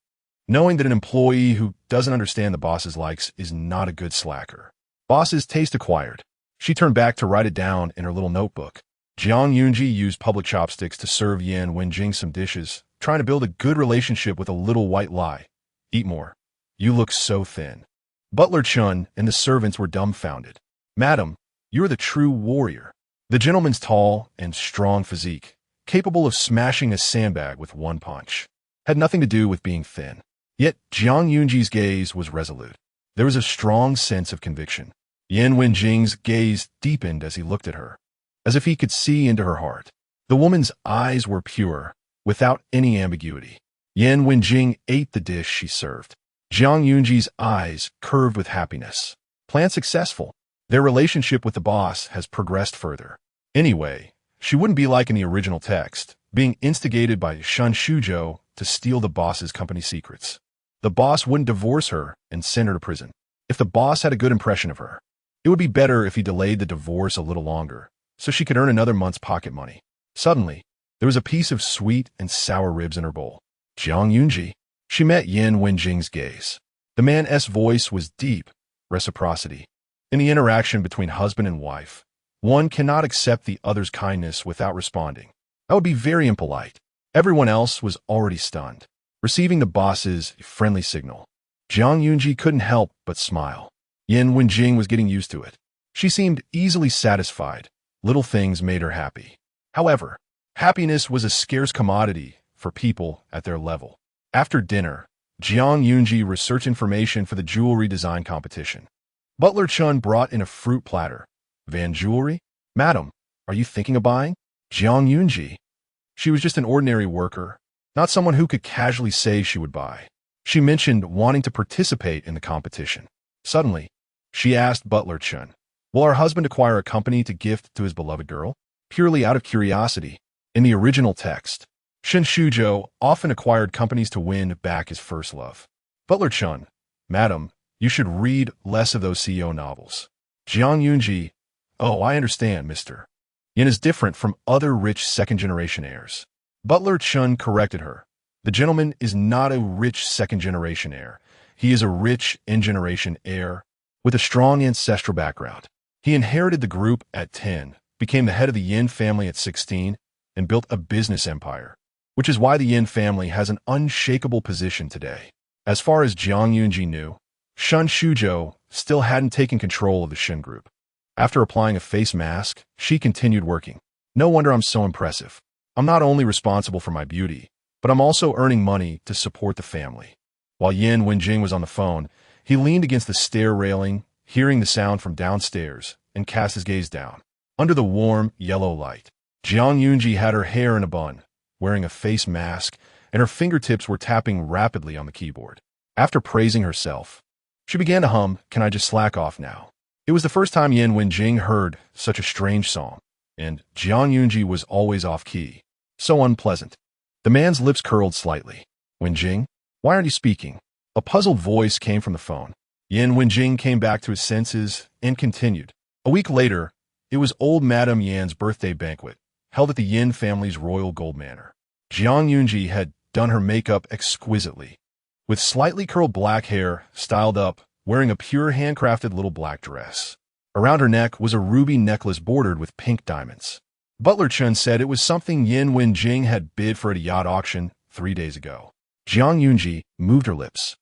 knowing that an employee who doesn't understand the boss's likes is not a good slacker. Boss's taste acquired. She turned back to write it down in her little notebook. Jiang Yunji used public chopsticks to serve Yin Wenjing some dishes, trying to build a good relationship with a little white lie. "Eat more. You look so thin." Butler Chun and the servants were dumbfounded. "Madam, you're the true warrior." The gentleman's tall and strong physique, capable of smashing a sandbag with one punch, had nothing to do with being thin. Yet Jiang Yunji's gaze was resolute. There was a strong sense of conviction. Yin Wenjing's gaze deepened as he looked at her, as if he could see into her heart. The woman's eyes were pure, without any ambiguity. Yin Wenjing ate the dish she served. Jiang Yunji's eyes curved with happiness. Plan successful. Their relationship with the boss has progressed further. Anyway, she wouldn't be like in the original text, being instigated by Shen Shuzhou to steal the boss's company secrets. The boss wouldn't divorce her and send her to prison. If the boss had a good impression of her, it would be better if he delayed the divorce a little longer, so she could earn another month's pocket money. Suddenly, there was a piece of sweet and sour ribs in her bowl. Jiang Yunji. She met Yin Wenjing's gaze. The man's voice was deep, reciprocity. In the interaction between husband and wife, one cannot accept the other's kindness without responding. That would be very impolite. Everyone else was already stunned, receiving the boss's friendly signal. Jiang Yunji couldn't help but smile. Yin Wenjing was getting used to it. She seemed easily satisfied. Little things made her happy. However, happiness was a scarce commodity for people at their level. After dinner, Jiang Yunji researched information for the jewelry design competition. Butler Chun brought in a fruit platter. "Van jewelry? Madam, are you thinking of buying?" Jiang Yunji. She was just an ordinary worker, not someone who could casually say she would buy. She mentioned wanting to participate in the competition. Suddenly, she asked Butler Chun, "Will our husband acquire a company to gift to his beloved girl?" Purely out of curiosity. In the original text, Shen Shuzhou often acquired companies to win back his first love. Butler Chun. "Madam, you should read less of those CEO novels." Jiang Yunji. "Oh, I understand, Mr. Yin is different from other rich second-generation heirs." Butler Chun corrected her. "The gentleman is not a rich second-generation heir. He is a rich in-generation heir with a strong ancestral background." He inherited the group at 10, became the head of the Yin family at 16, and built a business empire, which is why the Yin family has an unshakable position today. As far as Zhang Yunji knew, Shun Shuzhou still hadn't taken control of the Shin group. After applying a face mask, she continued working. No wonder I'm so impressive. I'm not only responsible for my beauty, but I'm also earning money to support the family. While Yin Wenjing was on the phone, he leaned against the stair railing, hearing the sound from downstairs, and cast his gaze down. Under the warm, yellow light, Zhang Yunji had her hair in a bun, wearing a face mask, and her fingertips were tapping rapidly on the keyboard. After praising herself, she began to hum, "Can I just slack off now?" It was the first time Yin Wenjing heard such a strange song, and Zhang Yunji was always off-key. So unpleasant. The man's lips curled slightly. "Wenjing, why aren't you speaking?" A puzzled voice came from the phone. Yin Wenjing came back to his senses and continued. A week later, it was old Madame Yan's birthday banquet, held at the Yin family's royal gold manor. Zhang Yunji had done her makeup exquisitely, with slightly curled black hair styled up, wearing a pure handcrafted little black dress. Around her neck was a ruby necklace bordered with pink diamonds. Butler Chun said it was something Yin Wenjing had bid for at a yacht auction 3 days ago. Zhang Yunji moved her lips.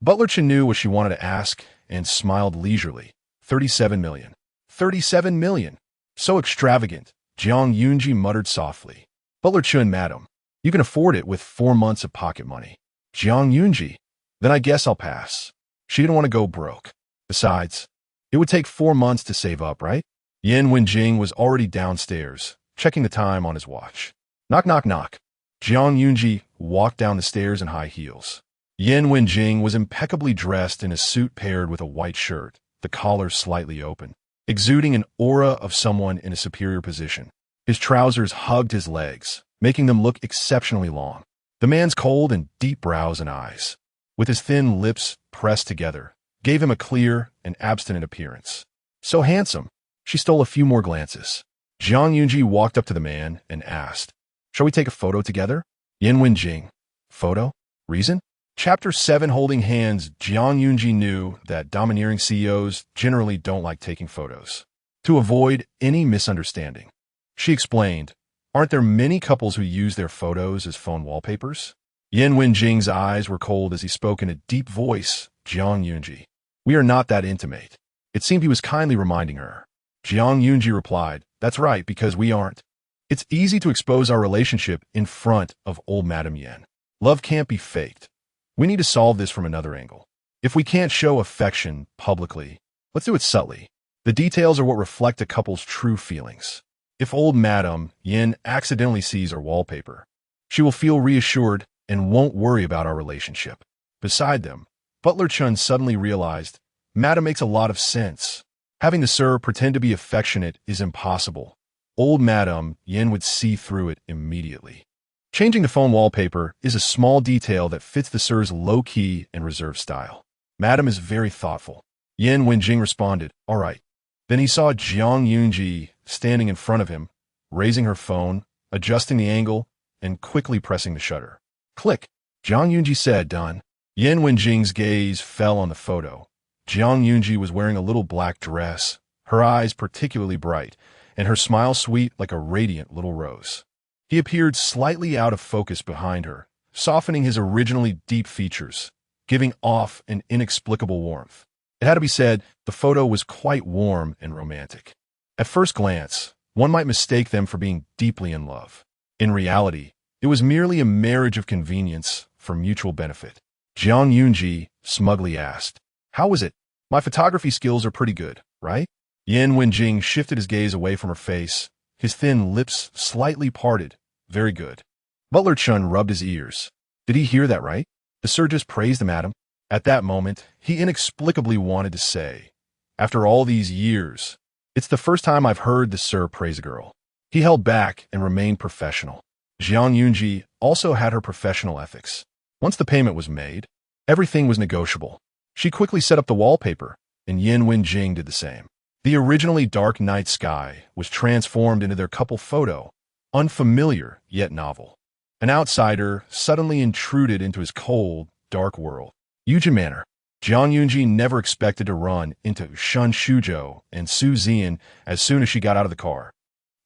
Butler Chun knew what she wanted to ask and smiled leisurely. 37 million. 37 million. So extravagant, Zhang Yunji muttered softly. Butler Chun, madam, you can afford it with 4 months of pocket money. Zhang Yunji, then I guess I'll pass. She didn't want to go broke. Besides, it would take 4 months to save up, right? Yin Wenjing was already downstairs, checking the time on his watch. Knock, knock, knock. Zhang Yunji walked down the stairs in high heels. Yin Wenjing was impeccably dressed in a suit paired with a white shirt, the collar slightly open, exuding an aura of someone in a superior position. His trousers hugged his legs, making them look exceptionally long. The man's cold and deep brows and eyes, with his thin lips pressed together, gave him a clear and abstinent appearance. So handsome. She stole a few more glances. Zhang Yunji walked up to the man and asked, "Shall we take a photo together?" Yin Wenjing. Photo? Reason? Chapter 7. Holding hands. Zhang Yunji knew that domineering CEOs generally don't like taking photos. To avoid any misunderstanding, she explained, "Aren't there many couples who use their photos as phone wallpapers?" Yin Wenjing's eyes were cold as he spoke in a deep voice. "Zhang Yunji, we are not that intimate." It seemed he was kindly reminding her. Zhang Yunji replied, "That's right, because we aren't. It's easy to expose our relationship in front of old Madame Yan. Love can't be faked. We need to solve this from another angle. If we can't show affection publicly, let's do it subtly. The details are what reflect a couple's true feelings. If old Madame Yin accidentally sees our wallpaper, she will feel reassured and won't worry about our relationship." Beside them, Butler Chun suddenly realized, Madame makes a lot of sense. Having the sir pretend to be affectionate is impossible. Old Madame Yin would see through it immediately. Changing the phone wallpaper is a small detail that fits the sir's low-key and reserved style. Madame is very thoughtful. Yin Wenjing responded, "All right." Then he saw Zhang Yunji standing in front of him, raising her phone, adjusting the angle, and quickly pressing the shutter. Click. Zhang Yunji said, "Done." Yin Wenjing's gaze fell on the photo. Zhang Yunji was wearing a little black dress, her eyes particularly bright, and her smile sweet like a radiant little rose. He appeared slightly out of focus behind her, softening his originally deep features, giving off an inexplicable warmth. It had to be said, the photo was quite warm and romantic. At first glance, one might mistake them for being deeply in love. In reality, it was merely a marriage of convenience for mutual benefit. Zhang Yunji smugly asked, "How was it? My photography skills are pretty good, right?" Yin Wenjing shifted his gaze away from her face, his thin lips slightly parted. "Very good." Butler Chun rubbed his ears. Did he hear that right? The sir just praised the madam. At that moment, he inexplicably wanted to say, "After all these years, it's the first time I've heard the sir praise a girl." He held back and remained professional. Zhang Yunji also had her professional ethics. Once the payment was made, everything was negotiable. She quickly set up the wallpaper, and Yin Wenjing did the same. The originally dark night sky was transformed into their couple photo, unfamiliar yet novel. An outsider suddenly intruded into his cold, dark world. Yujin Manor. Jiang Yunji never expected to run into Shen Shuzhou and Su Zian as soon as she got out of the car.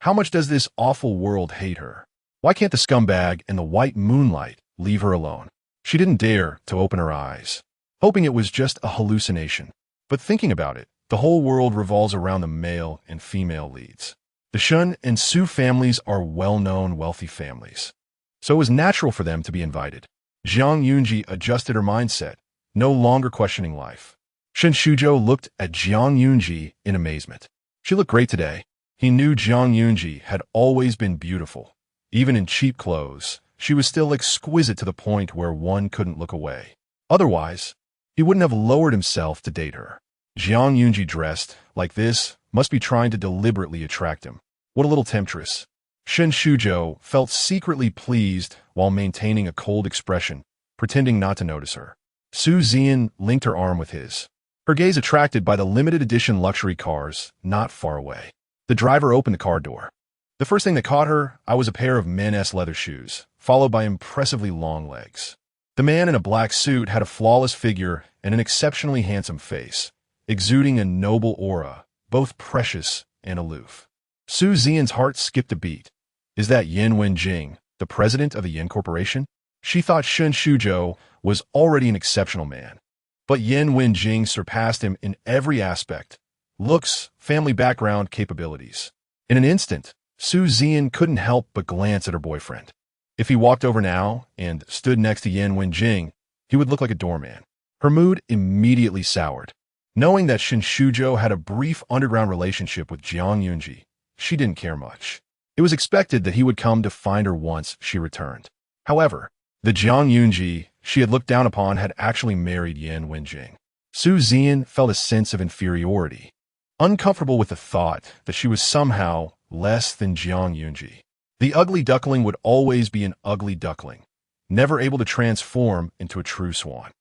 How much does this awful world hate her? Why can't the scumbag and the white moonlight leave her alone? She didn't dare to open her eyes, hoping it was just a hallucination. But thinking about it, the whole world revolves around the male and female leads. The Shen and Su families are well-known wealthy families, so it was natural for them to be invited. Jiang Yunji adjusted her mindset, no longer questioning life. Shen Shuzhou looked at Jiang Yunji in amazement. She looked great today. He knew Jiang Yunji had always been beautiful. Even in cheap clothes, she was still exquisite to the point where one couldn't look away. Otherwise, he wouldn't have lowered himself to date her. Jiang Yunji dressed like this must be trying to deliberately attract him. What a little temptress. Shen Shuzhou felt secretly pleased while maintaining a cold expression, pretending not to notice her. Su Zian linked her arm with his, her gaze attracted by the limited edition luxury cars not far away. The driver opened the car door. The first thing that caught her eye was a pair of men's leather shoes, followed by impressively long legs. The man in a black suit had a flawless figure and an exceptionally handsome face, exuding a noble aura, both precious and aloof. Su Zian's heart skipped a beat. Is that Yin Wenjing, the president of the Yin Corporation? She thought Shen Shuzhou was already an exceptional man, but Yin Wenjing surpassed him in every aspect: looks, family background, capabilities. In an instant, Su Zian couldn't help but glance at her boyfriend. If he walked over now and stood next to Yin Wenjing, he would look like a doorman. Her mood immediately soured. Knowing that Shen Shuzhou had a brief underground relationship with Jiang Yunji, she didn't care much. It was expected that he would come to find her once she returned. However, the Jiang Yunji she had looked down upon had actually married Yin Wenjing. Su Zian felt a sense of inferiority, uncomfortable with the thought that she was somehow less than Jiang Yunji. The ugly duckling would always be an ugly duckling, never able to transform into a true swan.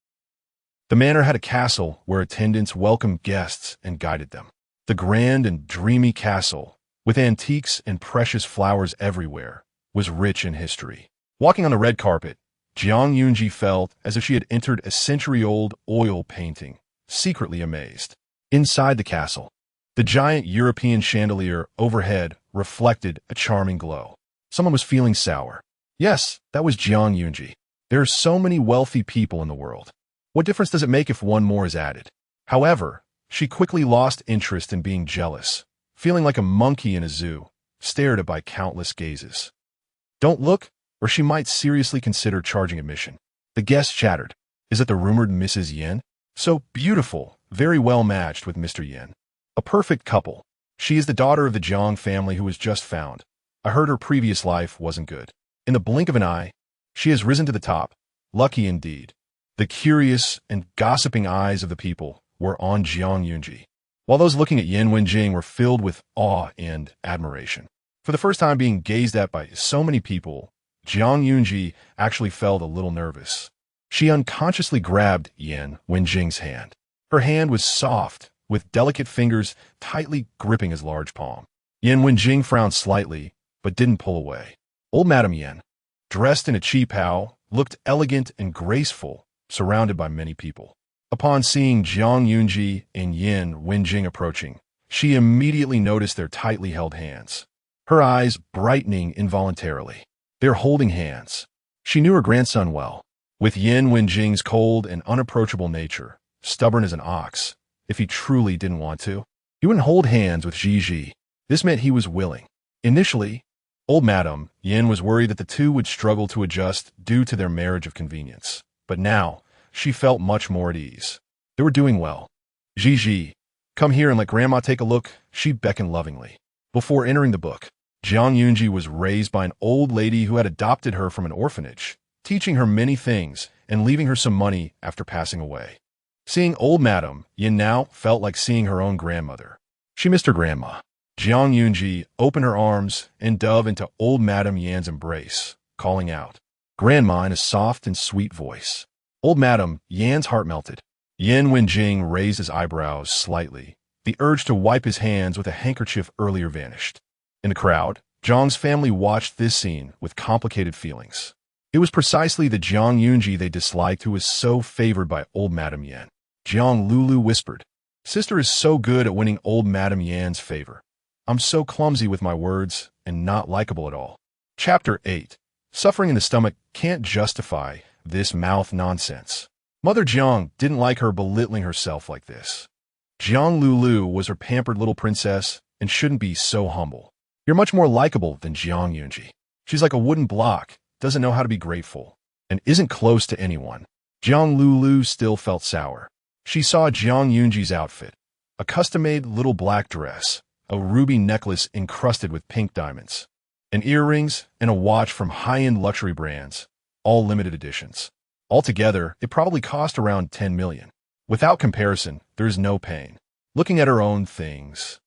The manor had a castle where attendants welcomed guests and guided them. The grand and dreamy castle, with antiques and precious flowers everywhere, was rich in history. Walking on the red carpet, Jiang Yunji felt as if she had entered a century-old oil painting, secretly amazed. Inside the castle, the giant European chandelier overhead reflected a charming glow. Someone was feeling sour. Yes, that was Jiang Yunji. There are so many wealthy people in the world. What difference does it make if one more is added? However, she quickly lost interest in being jealous, feeling like a monkey in a zoo, stared at by countless gazes. Don't look, or she might seriously consider charging admission. The guests chattered. Is it the rumored Mrs. Yin? So beautiful, very well matched with Mr. Yin. A perfect couple. She is the daughter of the Zhang family who was just found. I heard her previous life wasn't good. In the blink of an eye, she has risen to the top. Lucky indeed. The curious and gossiping eyes of the people were on Jiang Yunji, while those looking at Yin Wenjing were filled with awe and admiration. For the first time being gazed at by so many people, Jiang Yunji actually felt a little nervous. She unconsciously grabbed Yin Wenjing's hand. Her hand was soft, with delicate fingers tightly gripping his large palm. Yin Wenjing frowned slightly, but didn't pull away. Old Madame Yin, dressed in a cheap how, looked elegant and graceful, surrounded by many people. Upon seeing Jiang Yunji and Yin Wenjing approaching, she immediately noticed their tightly held hands, her eyes brightening involuntarily. They're holding hands. She knew her grandson well. With Yin Wenjing's cold and unapproachable nature, stubborn as an ox, if he truly didn't want to, he wouldn't hold hands with Ji. This meant he was willing. Initially, old Madame Yin was worried that the two would struggle to adjust due to their marriage of convenience. But now, she felt much more at ease. They were doing well. Ji, come here and let Grandma take a look, she beckoned lovingly. Before entering the book, Jiang Yunji was raised by an old lady who had adopted her from an orphanage, teaching her many things and leaving her some money after passing away. Seeing old Madame Yin now felt like seeing her own grandmother. She missed her grandma. Jiang Yunji opened her arms and dove into old Madame Yin's embrace, calling out, Grandma, in a soft and sweet voice. Old Madame Yin's heart melted. Yin Wenjing raised his eyebrows slightly. The urge to wipe his hands with a handkerchief earlier vanished. In the crowd, Zhang's family watched this scene with complicated feelings. It was precisely the Jiang Yunji they disliked who was so favored by old Madame Yin. Jiang Lulu whispered. Sister is so good at winning old Madame Yan's favor. I'm so clumsy with my words and not likable at all. Chapter 8. Suffering in the stomach can't justify this mouth nonsense. Mother Jiang didn't like her belittling herself like this. Jiang Lulu was her pampered little princess and shouldn't be so humble. You're much more likable than Jiang Yunji. She's like a wooden block, doesn't know how to be grateful, and isn't close to anyone. Jiang Lulu still felt sour. She saw Jiang Yunji's outfit, a custom-made little black dress, a ruby necklace encrusted with pink diamonds, and earrings and a watch from high-end luxury brands, all limited editions. Altogether, it probably cost around 10 million. Without comparison, there is no pain. Looking at her own things,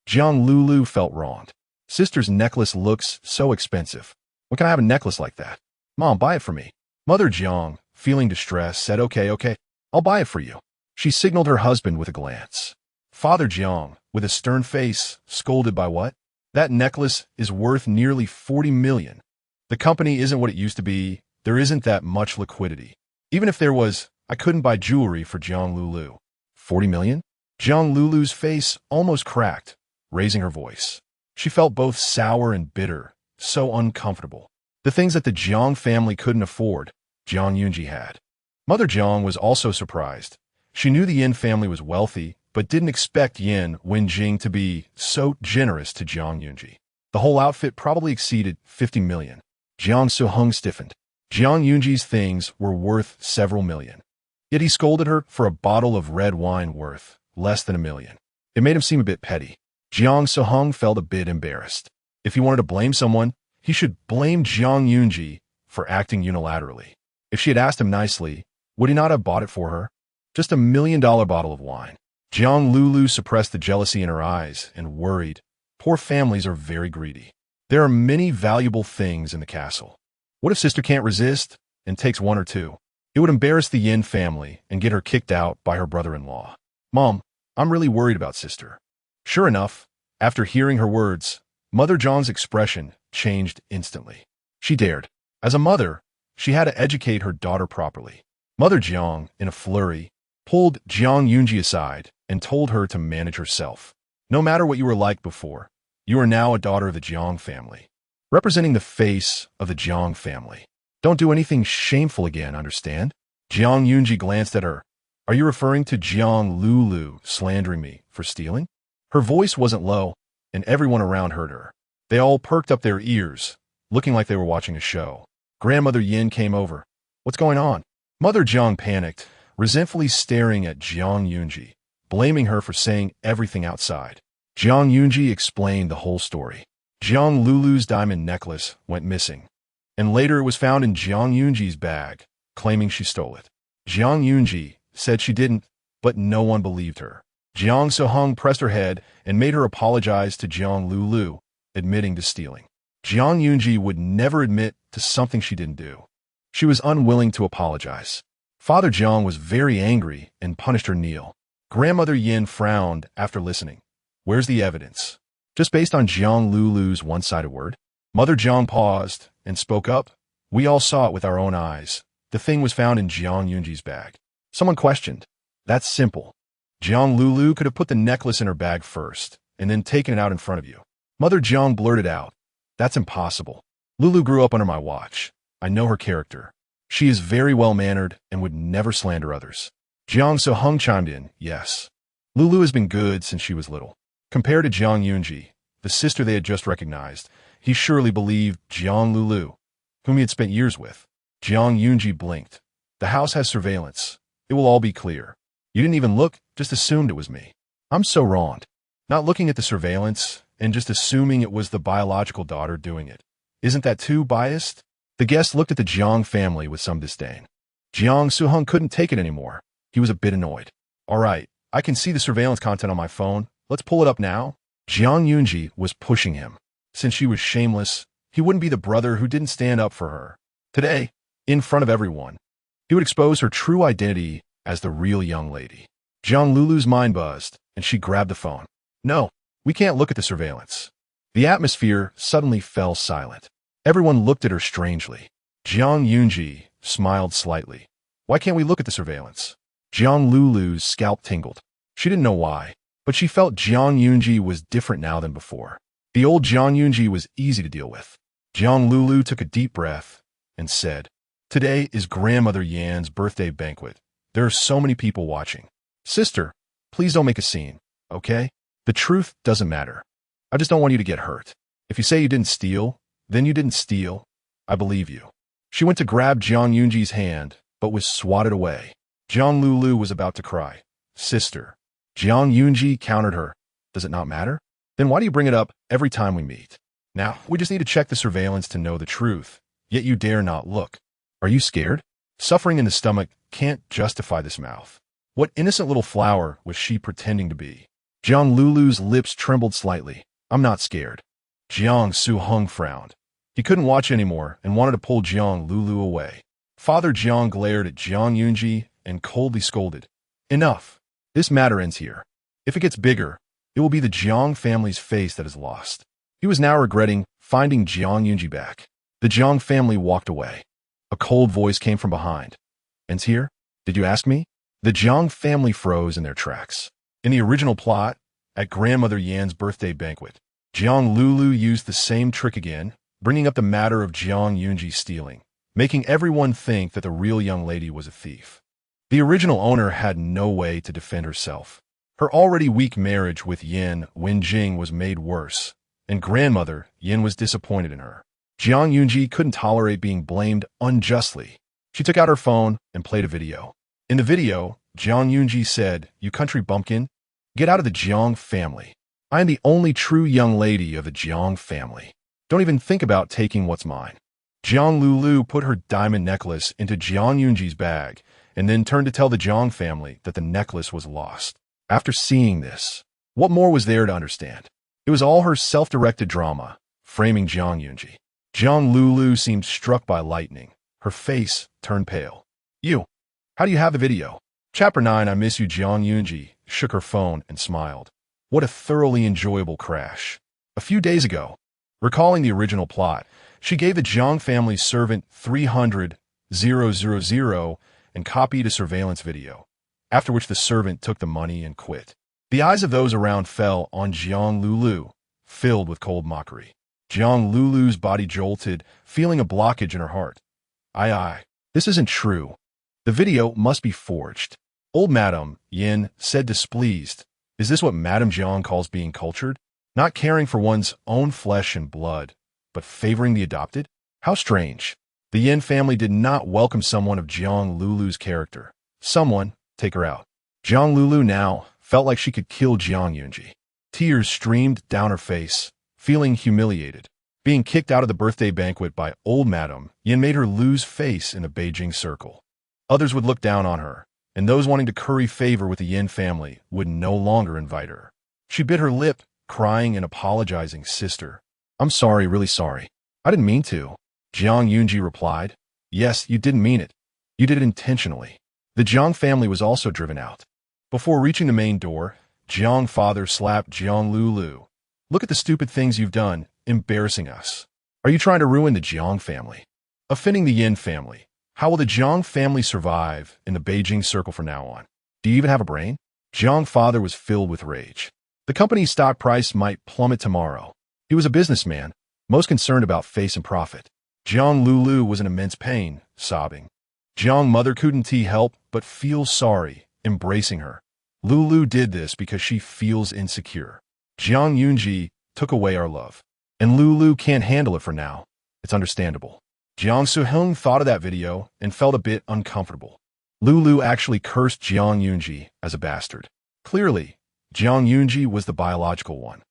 Jiang Lulu felt wronged. Sister's necklace looks so expensive. When can I have a necklace like that? Mom, buy it for me. Mother Jiang, feeling distressed, said, Okay, I'll buy it for you. She signaled her husband with a glance. Father Jiang, with a stern face, scolded by what? That necklace is worth nearly 40 million. The company isn't what it used to be. There isn't that much liquidity. Even if there was, I couldn't buy jewelry for Jiang Lulu. 40 million? Jiang Lulu's face almost cracked, raising her voice. She felt both sour and bitter, so uncomfortable. The things that the Jiang family couldn't afford, Jiang Yunji had. Mother Jiang was also surprised. She knew the Yin family was wealthy, but didn't expect Yin Wenjing to be so generous to Jiang Yunji. The whole outfit probably exceeded 50 million. Jiang Suheng stiffened. Jiang Yunji's things were worth several million. Yet he scolded her for a bottle of red wine worth less than 1 million. It made him seem a bit petty. Jiang Suheng felt a bit embarrassed. If he wanted to blame someone, he should blame Jiang Yunji for acting unilaterally. If she had asked him nicely, would he not have bought it for her? Just $1 million bottle of wine. Jiang Lulu suppressed the jealousy in her eyes and worried. Poor families are very greedy. There are many valuable things in the castle. What if sister can't resist and takes one or two? It would embarrass the Yin family and get her kicked out by her brother-in-law. Mom, I'm really worried about sister. Sure enough, after hearing her words, Mother Jiang's expression changed instantly. She dared. As a mother, she had to educate her daughter properly. Mother Jiang, in a flurry, pulled Jiang Yunji aside and told her to manage herself. No matter what you were like before, you are now a daughter of the Jiang family, representing the face of the Jiang family. Don't do anything shameful again, understand? Jiang Yunji glanced at her. Are you referring to Jiang Lulu slandering me for stealing? Her voice wasn't low, and everyone around heard her. They all perked up their ears, looking like they were watching a show. Grandmother Yin came over. What's going on? Mother Jiang panicked, resentfully staring at Jiang Yunji, blaming her for saying everything outside. Jiang Yunji explained the whole story. Jiang Lulu's diamond necklace went missing, and later it was found in Jiang Yunji's bag, claiming she stole it. Jiang Yunji said she didn't, but no one believed her. Jiang Suheng pressed her head and made her apologize to Jiang Lulu, admitting to stealing. Jiang Yunji would never admit to something she didn't do. She was unwilling to apologize. Father Jiang was very angry and punished her kneel. Grandmother Yin frowned after listening. Where's the evidence? Just based on Jiang Lulu's one-sided word? Mother Jiang paused and spoke up. We all saw it with our own eyes. The thing was found in Jiang Yunji's bag. Someone questioned. That's simple. Jiang Lulu could have put the necklace in her bag first and then taken it out in front of you. Mother Jiang blurted out. That's impossible. Lulu grew up under my watch. I know her character. She is very well-mannered and would never slander others. Jiang Suheng chimed in, yes. Lulu has been good since she was little. Compared to Jiang Yunji, the sister they had just recognized, he surely believed Jiang Lulu, whom he had spent years with. Jiang Yunji blinked. The house has surveillance. It will all be clear. You didn't even look, just assumed it was me. I'm so wronged. Not looking at the surveillance and just assuming it was the biological daughter doing it. Isn't that too biased? The guest looked at the Jiang family with some disdain. Jiang Suheng couldn't take it anymore. He was a bit annoyed. All right, I can see the surveillance content on my phone. Let's pull it up now. Jiang Yunji was pushing him. Since she was shameless, he wouldn't be the brother who didn't stand up for her. Today, in front of everyone, he would expose her true identity as the real young lady. Jiang Lulu's mind buzzed, and she grabbed the phone. No, we can't look at the surveillance. The atmosphere suddenly fell silent. Everyone looked at her strangely. Jiang Yunji smiled slightly. Why can't we look at the surveillance? Jiang Lulu's scalp tingled. She didn't know why, but she felt Jiang Yunji was different now than before. The old Jiang Yunji was easy to deal with. Jiang Lulu took a deep breath and said, "Today is Grandmother Yan's birthday banquet. There are so many people watching. Sister, please don't make a scene, okay? The truth doesn't matter. I just don't want you to get hurt. If you say you didn't steal, then you didn't steal. I believe you." She went to grab Jiang Yunji's hand, but was swatted away. Jiang Lulu was about to cry. "Sister." Jiang Yunji countered her. "Does it not matter? Then why do you bring it up every time we meet? Now, we just need to check the surveillance to know the truth, yet you dare not look. Are you scared? Suffering in the stomach can't justify this mouth. What innocent little flower was she pretending to be?" Jiang Lulu's lips trembled slightly. "I'm not scared." Jiang Su-hung frowned. He couldn't watch anymore and wanted to pull Jiang Lulu away. Father Jiang glared at Jiang Yunji and coldly scolded. "Enough. This matter ends here. If it gets bigger, it will be the Jiang family's face that is lost." He was now regretting finding Jiang Yunji back. The Jiang family walked away. A cold voice came from behind. "Ends here? Did you ask me?" The Jiang family froze in their tracks. In the original plot, at Grandmother Yan's birthday banquet, Jiang Lulu used the same trick again, bringing up the matter of Jiang Yunji stealing, making everyone think that the real young lady was a thief. The original owner had no way to defend herself. Her already weak marriage with Yin Wenjing was made worse, and grandmother Yin was disappointed in her. Jiang Yunji couldn't tolerate being blamed unjustly. She took out her phone and played a video. In the video, Jiang Yunji said, "You country bumpkin, get out of the Jiang family. I am the only true young lady of the Jiang family. Don't even think about taking what's mine." Jiang Lulu put her diamond necklace into Jiang Yunji's bag and then turned to tell the Jiang family that the necklace was lost. After seeing this, what more was there to understand? It was all her self-directed drama, framing Jiang Yunji. Jiang Lulu seemed struck by lightning. Her face turned pale. "You, how do you have the video?" Chapter 9, I Miss You. Jiang Yunji shook her phone and smiled. What a thoroughly enjoyable crash. A few days ago, recalling the original plot, she gave the Jiang family's servant 300,000 and copied a surveillance video, after which the servant took the money and quit. The eyes of those around fell on Jiang Lulu, filled with cold mockery. Jiang Lulu's body jolted, feeling a blockage in her heart. This isn't true. The video must be forged. Old Madame Yin said displeased. Is this what Madame Jiang calls being cultured? Not caring for one's own flesh and blood, but favoring the adopted? How strange. The Yin family did not welcome someone of Jiang Lulu's character. Someone, take her out. Jiang Lulu now felt like she could kill Jiang Yunji. Tears streamed down her face, feeling humiliated. Being kicked out of the birthday banquet by old Madame Yin made her lose face in the Beijing circle. Others would look down on her, and those wanting to curry favor with the Yin family would no longer invite her. She bit her lip, crying and apologizing. "Sister, I'm sorry, really sorry. I didn't mean to." Jiang Yunji replied, "Yes, you didn't mean it. You did it intentionally." The Jiang family was also driven out. Before reaching the main door, Jiang father slapped Jiang Lulu. "Look at the stupid things you've done, embarrassing us. Are you trying to ruin the Jiang family? Offending the Yin family? How will the Jiang family survive in the Beijing circle from now on? Do you even have a brain?" Jiang father was filled with rage. The company's stock price might plummet tomorrow. He was a businessman, most concerned about face and profit. Jiang Lulu was in immense pain, sobbing. Jiang mother couldn't help but feel sorry, embracing her. Lulu did this because she feels insecure. Jiang Yunji took away our love. And Lulu can't handle it for now. It's understandable. Jiang Su-hung thought of that video and felt a bit uncomfortable. Lulu actually cursed Jiang Yunji as a bastard. Clearly, Jiang Yunji was the biological one.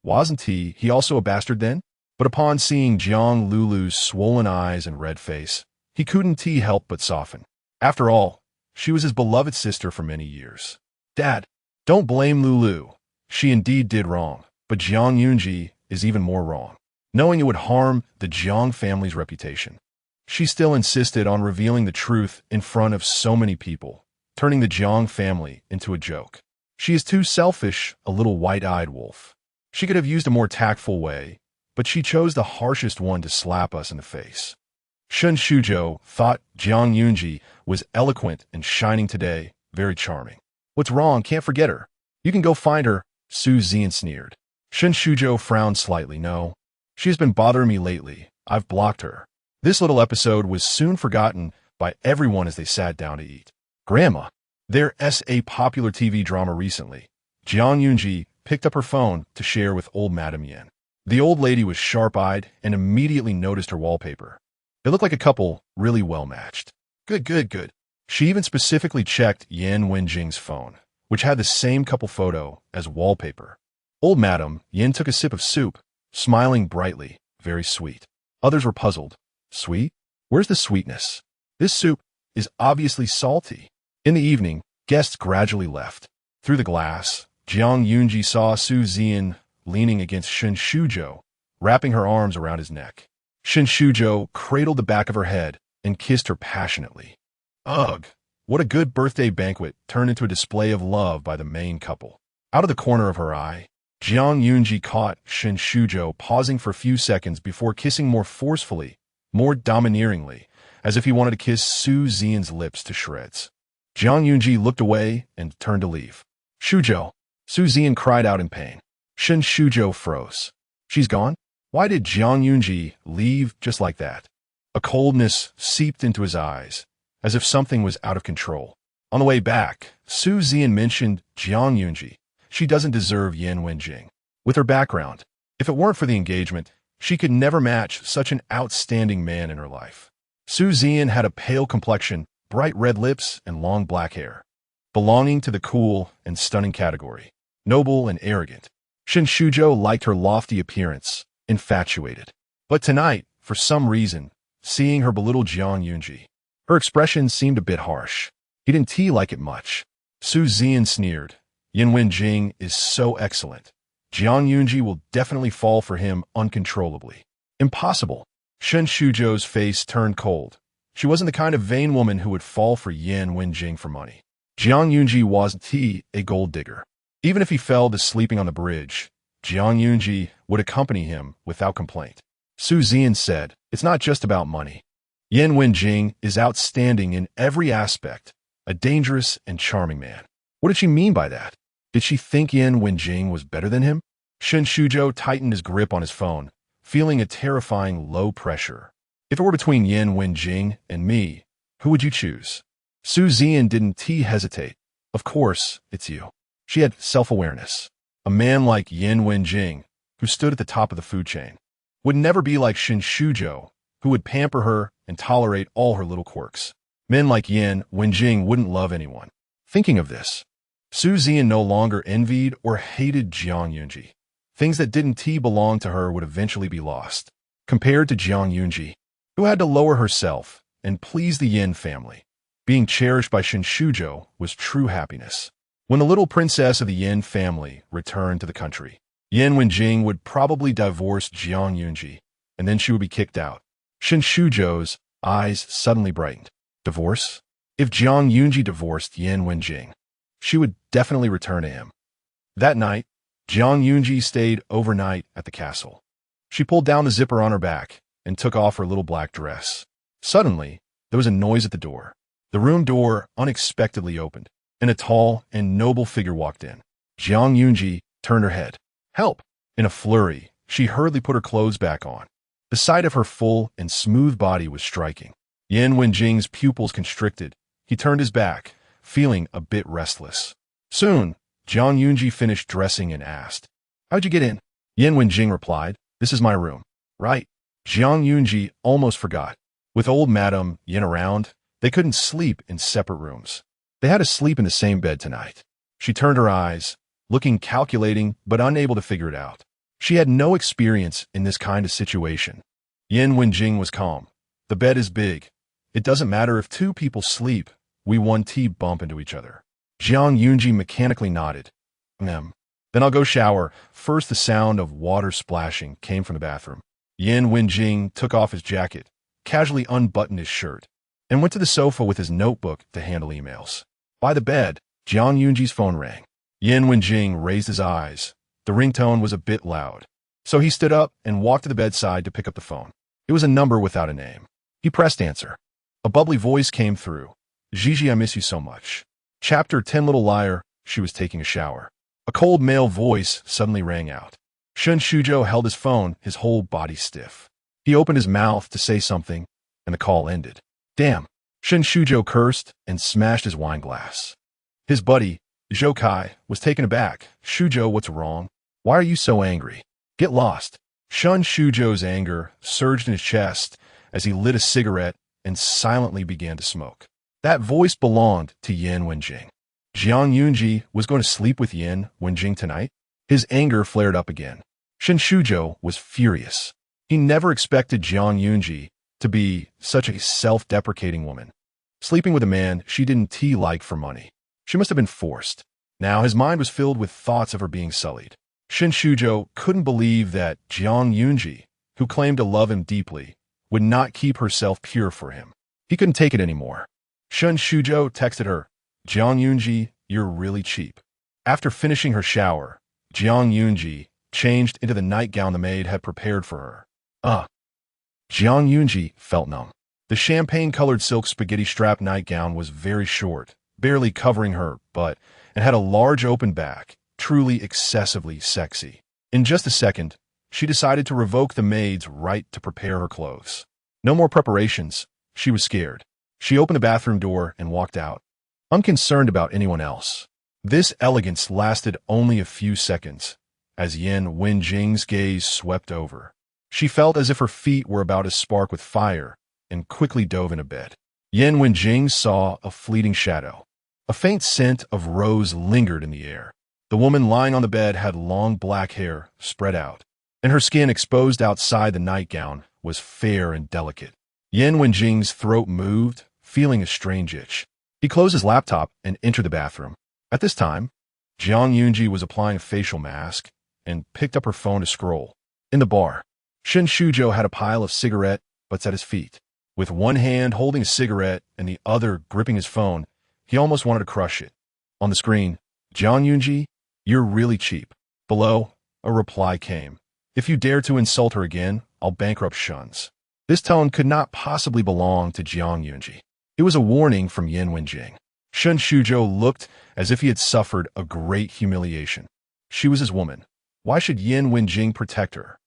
Wasn't he also a bastard then? But upon seeing Jiang Lulu's swollen eyes and red face, he couldn't help but soften. After all, she was his beloved sister for many years. "Dad, don't blame Lulu. She indeed did wrong, but Jiang Yunji is even more wrong, knowing it would harm the Jiang family's reputation." She still insisted on revealing the truth in front of so many people, turning the Jiang family into a joke. She is too selfish, a little white-eyed wolf. She could have used a more tactful way, but she chose the harshest one to slap us in the face. Shun Shuzhou thought Jiang Yunji was eloquent and shining today, very charming. What's wrong? Can't forget her. You can go find her, Su Zi'an sneered. Shen Shuzhou frowned slightly. No. She has been bothering me lately. I've blocked her. This little episode was soon forgotten by everyone as they sat down to eat. Grandma. There's a popular TV drama recently. Jiang Yunji picked up her phone to share with old Madame Yin. The old lady was sharp-eyed and immediately noticed her wallpaper. They looked like a couple really well-matched. Good. She even specifically checked Yan Wenjing's phone, which had the same couple photo as wallpaper. Old Madame Yin took a sip of soup, smiling brightly, very sweet. Others were puzzled. Sweet? Where's the sweetness? This soup is obviously salty. In the evening, guests gradually left. Through the glass, Jiang Yunji saw Su Zi'an leaning against Shen Shuzhou, wrapping her arms around his neck. Shen Shuzhou cradled the back of her head and kissed her passionately. Ugh! What a good birthday banquet turned into a display of love by the main couple. Out of the corner of her eye, Jiang Yunji caught Shen Shuzhou pausing for a few seconds before kissing more forcefully, more domineeringly, as if he wanted to kiss Su Zi'an's lips to shreds. Jiang Yunji looked away and turned to leave. Shuzhou! Su Zi'an cried out in pain. Shen Shuzhou froze. She's gone? Why did Jiang Yunji leave just like that? A coldness seeped into his eyes, as if something was out of control. On the way back, Su Zi'an mentioned Jiang Yunji. She doesn't deserve Yan Wenjing. With her background, if it weren't for the engagement, she could never match such an outstanding man in her life. Su Zi'an had a pale complexion, bright red lips, and long black hair, belonging to the cool and stunning category, noble and arrogant. Shen Shuzhou liked her lofty appearance, infatuated. But tonight, for some reason, seeing her belittle Jiang Yunji, her expression seemed a bit harsh. He didn't like it much. Su Zi'an sneered. Yan Wenjing is so excellent. Jiang Yunji will definitely fall for him uncontrollably. Impossible. Shen Shuzhou's face turned cold. She wasn't the kind of vain woman who would fall for Yan Wenjing for money. Jiang Yunji wasn't a gold digger. Even if he fell to sleeping on the bridge, Jiang Yunji would accompany him without complaint. Su Zi'an said, it's not just about money. Yan Wenjing is outstanding in every aspect, a dangerous and charming man. What did she mean by that? Did she think Yan Wenjing was better than him? Shen Shuzhou tightened his grip on his phone, feeling a terrifying low pressure. If it were between Yan Wenjing and me, who would you choose? Su Zi'an didn't hesitate. Of course, it's you. She had self-awareness. A man like Yan Wenjing, who stood at the top of the food chain, would never be like Shen Shuzhou, who would pamper her and tolerate all her little quirks. Men like Yan Wenjing wouldn't love anyone. Thinking of this, Su Zi'an no longer envied or hated Jiang Yunji. Things that didn't belong to her would eventually be lost. Compared to Jiang Yunji, who had to lower herself and please the Yin family, being cherished by Shen Shuzhou was true happiness. When the little princess of the Yin family returned to the country, Yan Wenjing would probably divorce Jiang Yunji, and then she would be kicked out. Shen Shuzhou's eyes suddenly brightened. Divorce? If Jiang Yunji divorced Yan Wenjing, she would definitely return to him. That night, Jiang Yunji stayed overnight at the castle. She pulled down the zipper on her back and took off her little black dress. Suddenly, there was a noise at the door. The room door unexpectedly opened, and a tall and noble figure walked in. Jiang Yunji turned her head. Help! In a flurry, she hurriedly put her clothes back on. The sight of her full and smooth body was striking. Yan Wenjing's pupils constricted. He turned his back, feeling a bit restless. Soon, Jiang Yunji finished dressing and asked, how'd you get in? Yan Wenjing replied, this is my room. Right. Jiang Yunji almost forgot. With old Madame Yin around, they couldn't sleep in separate rooms. They had to sleep in the same bed tonight. She turned her eyes, looking calculating but unable to figure it out. She had no experience in this kind of situation. Yan Wenjing was calm. The bed is big. It doesn't matter if two people sleep. We one bump into each other. Jiang Yunji mechanically nodded. Then I'll go shower. First, the sound of water splashing came from the bathroom. Yan Wenjing took off his jacket, casually unbuttoned his shirt, and went to the sofa with his notebook to handle emails. By the bed, Jiang Yunji's phone rang. Yan Wenjing raised his eyes. The ringtone was a bit loud, so he stood up and walked to the bedside to pick up the phone. It was a number without a name. He pressed answer. A bubbly voice came through. Gigi, I miss you so much. Chapter 10. Little liar. She was taking a shower. A cold male voice suddenly rang out. Shun Shujo held his phone, his whole body stiff. He opened his mouth to say something, and the call ended. Damn. Shun Shujo cursed and smashed his wine glass. His buddy, Zhou was taken aback. Shujo, what's wrong? Why are you so angry? Get lost. Shun Shujo's anger surged in his chest as he lit a cigarette and silently began to smoke. That voice belonged to Yan Wenjing. Jiang Yunji was going to sleep with Yan Wenjing tonight? His anger flared up again. Shun Shujo was furious. He never expected Jiang Yunji to be such a self-deprecating woman. Sleeping with a man she didn't like for money. She must have been forced. Now his mind was filled with thoughts of her being sullied. Shun Shujo couldn't believe that Jiang Yunji, who claimed to love him deeply, would not keep herself pure for him. He couldn't take it anymore. Shun Shujo texted her, Jiang Yunji, you're really cheap. After finishing her shower, Jiang Yunji changed into the nightgown the maid had prepared for her. Jiang Yunji felt numb. The champagne-colored silk spaghetti-strap nightgown was very short, barely covering her butt, and had a large open back, truly excessively sexy. In just a second, she decided to revoke the maid's right to prepare her clothes. No more preparations. She was scared. She opened the bathroom door and walked out, unconcerned about anyone else. This elegance lasted only a few seconds, as Yan Wenjing's gaze swept over. She felt as if her feet were about to spark with fire and quickly dove into bed. Yan Wenjing saw a fleeting shadow. A faint scent of rose lingered in the air. The woman lying on the bed had long black hair spread out, and her skin exposed outside the nightgown was fair and delicate. Yan Wenjing's throat moved, feeling a strange itch. He closed his laptop and entered the bathroom. At this time, Jiang Yunji was applying a facial mask and picked up her phone to scroll. In the bar, Shun Shujo had a pile of cigarette butts at his feet. With one hand holding a cigarette and the other gripping his phone, he almost wanted to crush it. On the screen, Jiang Yunji, you're really cheap. Below, a reply came. If you dare to insult her again, I'll bankrupt Shun's. This tone could not possibly belong to Jiang Yunji. It was a warning from Yan Wenjing. Shun Shujo looked as if he had suffered a great humiliation. She was his woman. Why should Yan Wenjing protect her?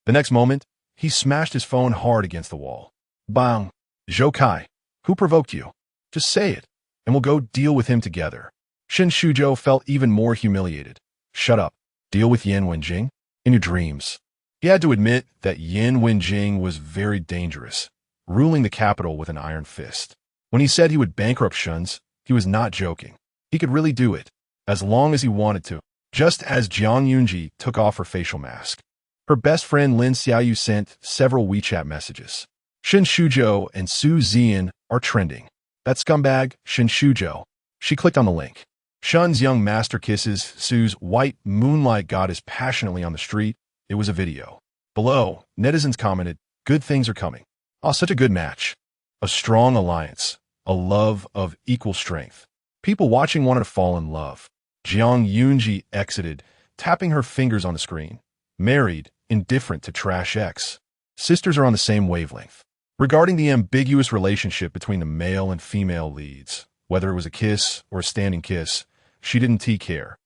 The next moment, he smashed his phone hard against the wall. Bang! Zhou, who provoked you? Just say it, and we'll go deal with him together. Shun Shujo felt even more humiliated. Shut up. Deal with Yan Wenjing? In your dreams. He had to admit that Yan Wenjing was very dangerous, ruling the capital with an iron fist. When he said he would bankrupt Shun's, he was not joking. He could really do it, as long as he wanted to. Just as Jiang Yunji took off her facial mask, her best friend Lin Xiaoyu sent several WeChat messages. Shun Shujo and Su Yudie are trending. That scumbag, Shun Shujo. She clicked on the link. Shun's young master kisses Su's white moonlight goddess passionately on the street. It was a video. Below, netizens commented, good things are coming. Oh, such a good match. A strong alliance. A love of equal strength. People watching wanted to fall in love. Jiang Yunji exited, tapping her fingers on the screen. Married, indifferent to trash X. Sisters are on the same wavelength. Regarding the ambiguous relationship between the male and female leads, whether it was a kiss or a standing kiss, she didn't care.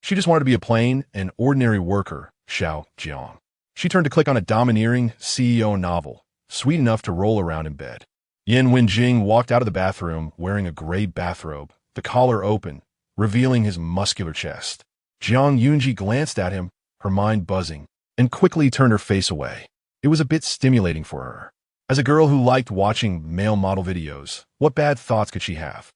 She just wanted to be a plain and ordinary worker, Xiao Jiang. She turned to click on a domineering CEO novel, sweet enough to roll around in bed. Yan Wenjing walked out of the bathroom wearing a gray bathrobe, the collar open, revealing his muscular chest. Jiang Yunji glanced at him, her mind buzzing, and quickly turned her face away. It was a bit stimulating for her. As a girl who liked watching male model videos, what bad thoughts could she have?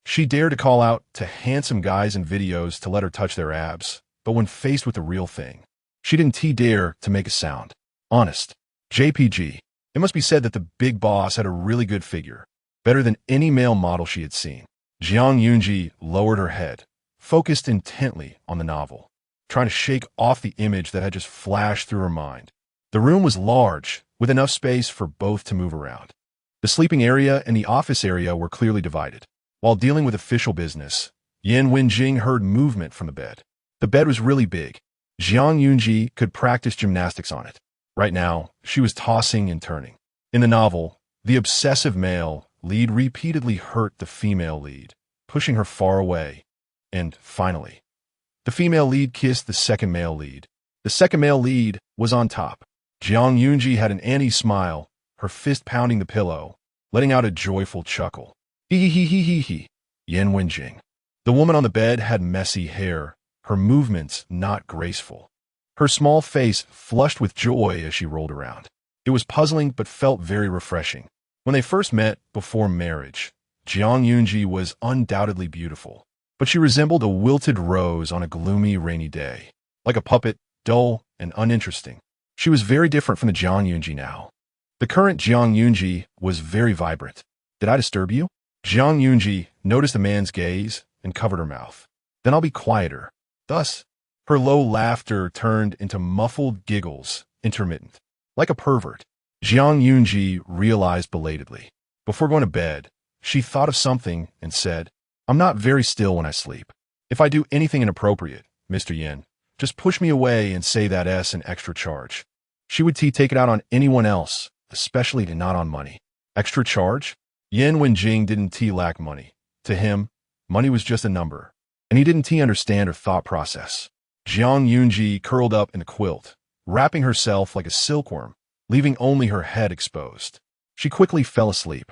She dared to call out to handsome guys in videos to let her touch their abs, but when faced with the real thing, she didn't dare to make a sound. Honest. JPG. It must be said that the big boss had a really good figure, better than any male model she had seen. Jiang Yunji lowered her head, focused intently on the novel, trying to shake off the image that had just flashed through her mind. The room was large, with enough space for both to move around. The sleeping area and the office area were clearly divided. While dealing with official business, Yan Wenjing heard movement from the bed. The bed was really big. Jiang Yunji could practice gymnastics on it. Right now, she was tossing and turning. In the novel, the obsessive male lead repeatedly hurt the female lead, pushing her far away. And, finally, the female lead kissed the second male lead. The second male lead was on top. Zhuang Zi'ang had an anti smile, her fist pounding the pillow, letting out a joyful chuckle. Hee hee hee hee hee. Yan Wenjing. The woman on the bed had messy hair, her movements not graceful. Her small face flushed with joy as she rolled around. It was puzzling but felt very refreshing. When they first met before marriage, Zhuang Zi'ang was undoubtedly beautiful, but she resembled a wilted rose on a gloomy, rainy day. Like a puppet, dull and uninteresting. She was very different from the Zhuang Zi'ang now. The current Zhuang Zi'ang was very vibrant. Did I disturb you? Zhuang Zi'ang noticed the man's gaze and covered her mouth. Then I'll be quieter. Thus, her low laughter turned into muffled giggles, intermittent. Like a pervert, Zhuang Zi'ang realized belatedly. Before going to bed, she thought of something and said, I'm not very still when I sleep. If I do anything inappropriate, Mr. Yin, just push me away and say that S an extra charge. She would take it out on anyone else, especially not on money. Extra charge? Yan Wenjing didn't lack money. To him, money was just a number, and he didn't understand her thought process. Zhuang Zi'ang curled up in a quilt, wrapping herself like a silkworm, leaving only her head exposed. She quickly fell asleep.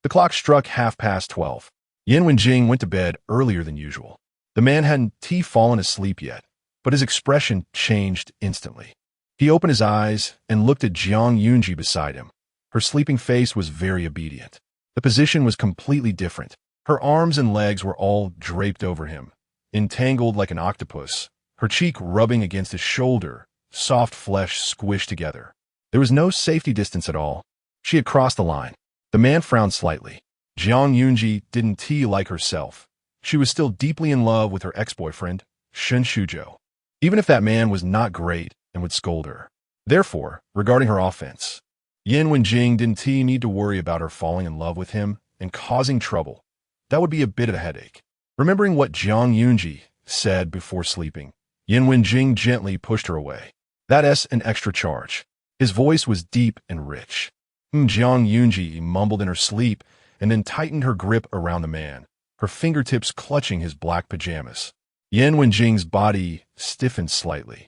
The clock struck 12:30. Yan Wenjing went to bed earlier than usual. The man hadn't fallen asleep yet, but his expression changed instantly. He opened his eyes and looked at Zhuang Zi'ang beside him. Her sleeping face was very obedient. The position was completely different. Her arms and legs were all draped over him, entangled like an octopus, her cheek rubbing against his shoulder, soft flesh squished together. There was no safety distance at all. She had crossed the line. The man frowned slightly. Zhuang Zi'ang didn't like herself. She was still deeply in love with her ex-boyfriend, Shen Shuzhou, even if that man was not great and would scold her. Therefore, regarding her offense, Yan Wenjing didn't need to worry about her falling in love with him and causing trouble. That would be a bit of a headache. Remembering what Zhuang Zi'ang said before sleeping, Yan Wenjing gently pushed her away. That's an extra charge. His voice was deep and rich. Zhuang Zi'ang mumbled in her sleep and then tightened her grip around the man, her fingertips clutching his black pajamas. Yan Wenjing's body stiffened slightly.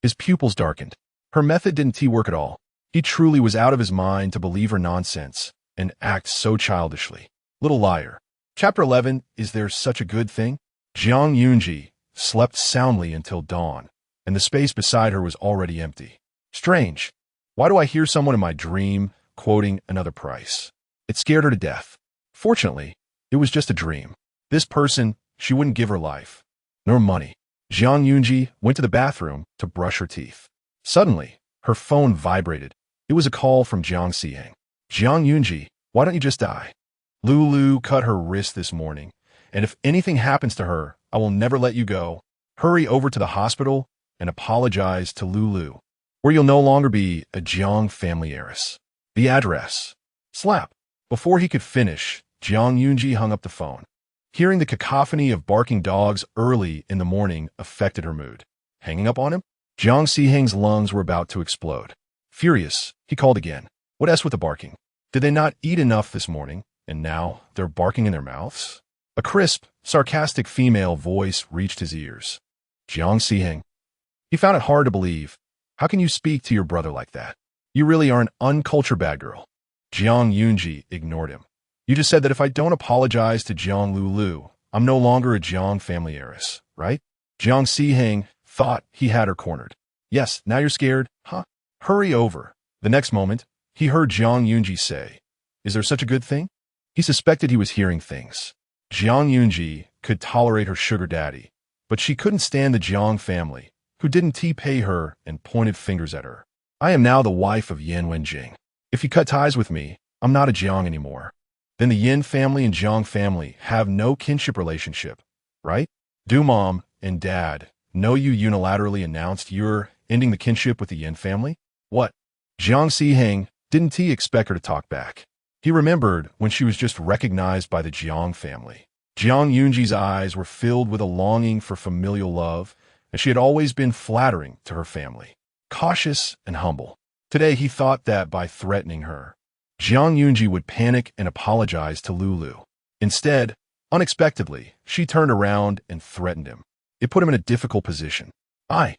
His pupils darkened. Her method didn't work at all. He truly was out of his mind to believe her nonsense and act so childishly. Little liar. Chapter 11, Is There Such a Good Thing? Zhuang Zi'ang slept soundly until dawn, and the space beside her was already empty. Strange. Why do I hear someone in my dream quoting another price? It scared her to death. Fortunately, it was just a dream. This person, she wouldn't give her life, nor money. Zhuang Zi'ang went to the bathroom to brush her teeth. Suddenly, her phone vibrated. It was a call from Zhuang Zi'ang. Zhuang Zi'ang, why don't you just die? Lulu cut her wrist this morning, and if anything happens to her, I will never let you go. Hurry over to the hospital and apologize to Lulu, where you'll no longer be a Zhang family heiress. The address. Slap. Before he could finish, Zhuang Zi'ang hung up the phone. Hearing the cacophony of barking dogs early in the morning affected her mood. Hanging up on him? Zhuang Zi'ang's lungs were about to explode. Furious, he called again. What else with the barking? Did they not eat enough this morning, and now they're barking in their mouths? A crisp, sarcastic female voice reached his ears. Zhuang Zi'ang. He found it hard to believe. How can you speak to your brother like that? You really are an uncultured bad girl. Zhuang Zi'ang ignored him. You just said that if I don't apologize to Zhang Lulu, I'm no longer a Zhang family heiress, right? Zhuang Zi'ang thought he had her cornered. Yes, now you're scared, huh? Hurry over. The next moment, he heard Zhuang Zi'ang say, Is there such a good thing? He suspected he was hearing things. Zhuang Zi'ang could tolerate her sugar daddy, but she couldn't stand the Zhang family, who didn't pay her and pointed fingers at her. I am now the wife of Yan Wenjing. If you cut ties with me, I'm not a Zhang anymore. Then the Yin family and Zhang family have no kinship relationship, right? Do mom and dad know you unilaterally announced you're ending the kinship with the Yin family? What? Zhuang Zi'ang didn't expect her to talk back. He remembered when she was just recognized by the Zhang family. Zhuang Yunji's eyes were filled with a longing for familial love, and she had always been flattering to her family, cautious and humble. Today he thought that by threatening her, Zhuang Yunji would panic and apologize to Lulu. Instead, Unexpectedly, she turned around and threatened him. It put him in a difficult position. Zhuang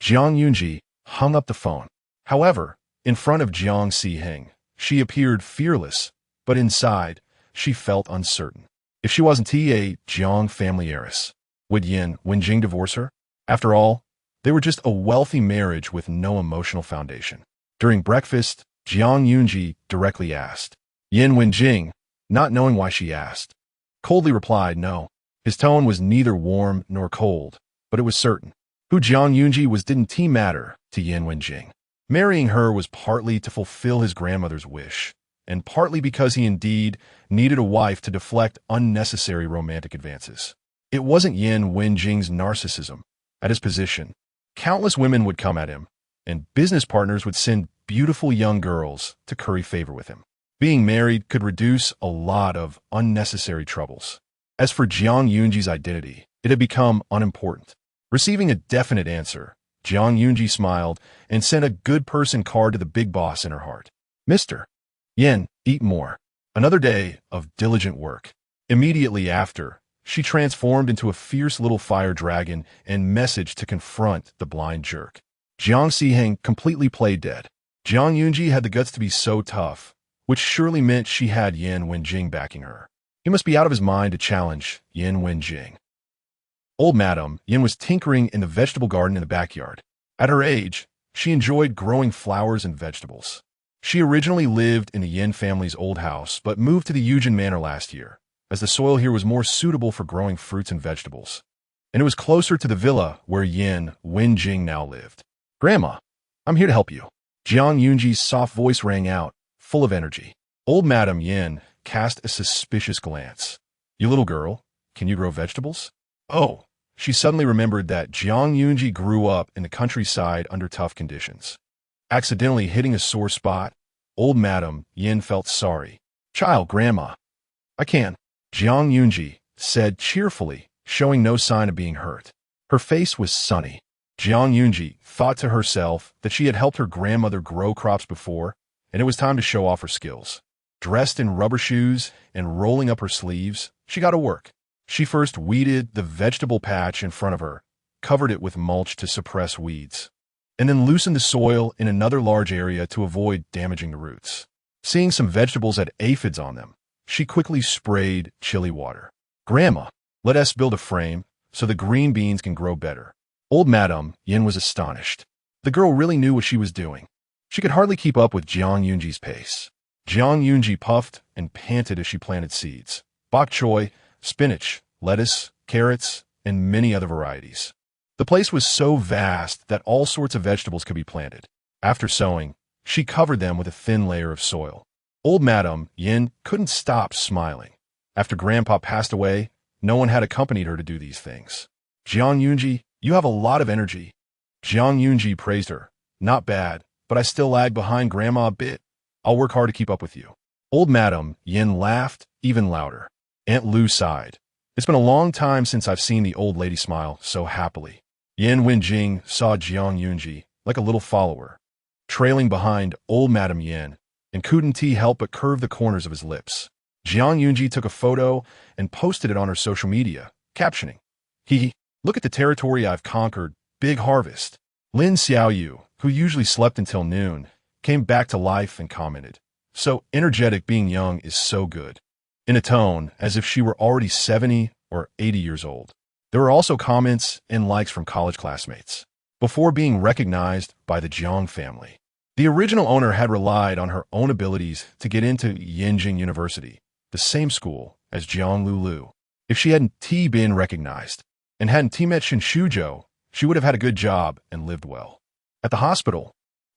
Yunji hung up the phone. However, in front of Zhuang Zi'ang, she appeared fearless, but inside, she felt uncertain. If she wasn't a Zhuang family heiress, would Yin Wenjing divorce her? After all, they were just a wealthy marriage with no emotional foundation. During breakfast, Zhuang Yunji directly asked. Yin Wenjing, not knowing why she asked, coldly replied no. His tone was neither warm nor cold, but it was certain. Who Zhuang Yunji was didn't matter to Yin Wenjing. Marrying her was partly to fulfill his grandmother's wish, and partly because he indeed needed a wife to deflect unnecessary romantic advances. It wasn't Yin Wenjing's narcissism. At his position, countless women would come at him, and business partners would send beautiful young girls to curry favor with him. Being married could reduce a lot of unnecessary troubles. As for Zhuang Yunji's identity, it had become unimportant. Receiving a definite answer, Zhuang Yunji smiled and sent a good person card to the big boss in her heart. Mr. Yin, eat more. Another day of diligent work. Immediately after, she transformed into a fierce little fire dragon and messaged to confront the blind jerk. Zhuang Zi'ang completely played dead. Zhuang Yunji had the guts to be so tough, which surely meant she had Yin Wenjing backing her. He must be out of his mind to challenge Yin Wenjing. Old Madam Yin was tinkering in the vegetable garden in the backyard. At her age, she enjoyed growing flowers and vegetables. She originally lived in the Yin family's old house, but moved to the Yujin Manor last year, as the soil here was more suitable for growing fruits and vegetables. And it was closer to the villa where Yin Wenjing now lived. Grandma, I'm here to help you. Zhuang Yunji's soft voice rang out, full of energy. Old Madam Yin cast a suspicious glance. You little girl, can you grow vegetables? Oh, she suddenly remembered that Zhuang Yunji grew up in the countryside under tough conditions. Accidentally hitting a sore spot, Old Madam Yin felt sorry. Child, Grandma. I can. Zhuang Yunji said cheerfully, showing no sign of being hurt. Her face was sunny. Zhuang Yunji thought to herself that she had helped her grandmother grow crops before, and it was time to show off her skills. Dressed in rubber shoes and rolling up her sleeves, she got to work. She first weeded the vegetable patch in front of her, covered it with mulch to suppress weeds, and then loosened the soil in another large area to avoid damaging the roots. Seeing some vegetables had aphids on them, she quickly sprayed chili water. Grandma, let us build a frame so the green beans can grow better. Old Madam Yin was astonished. The girl really knew what she was doing. She could hardly keep up with Zhuang Yunji's pace. Zhuang Yunji puffed and panted as she planted seeds. Bok choy, spinach, lettuce, carrots, and many other varieties. The place was so vast that all sorts of vegetables could be planted. After sowing, she covered them with a thin layer of soil. Old Madam Yin couldn't stop smiling. After Grandpa passed away, no one had accompanied her to do these things. Zhuang Yunji, you have a lot of energy. Zhuang Yunji praised her. Not bad, but I still lag behind Grandma a bit. I'll work hard to keep up with you. Old Madam Yin laughed even louder. Aunt Lu sighed. It's been a long time since I've seen the old lady smile so happily. Yin Wenjing saw Zhuang Yunji like a little follower, trailing behind Old Madam Yin, and couldn't help but curve the corners of his lips. Zhuang Yunji took a photo and posted it on her social media, captioning, look at the territory I've conquered, big harvest. Lin Xiaoyu, who usually slept until noon, came back to life and commented, so energetic being young is so good, in a tone as if she were already 70 or 80 years old. There were also comments and likes from college classmates. Before being recognized by the Zhang family, the original owner had relied on her own abilities to get into Yinjing University, the same school as Jiang Lulu. If she hadn't been recognized and hadn't met Shinshuzhou, she would have had a good job and lived well. At the hospital,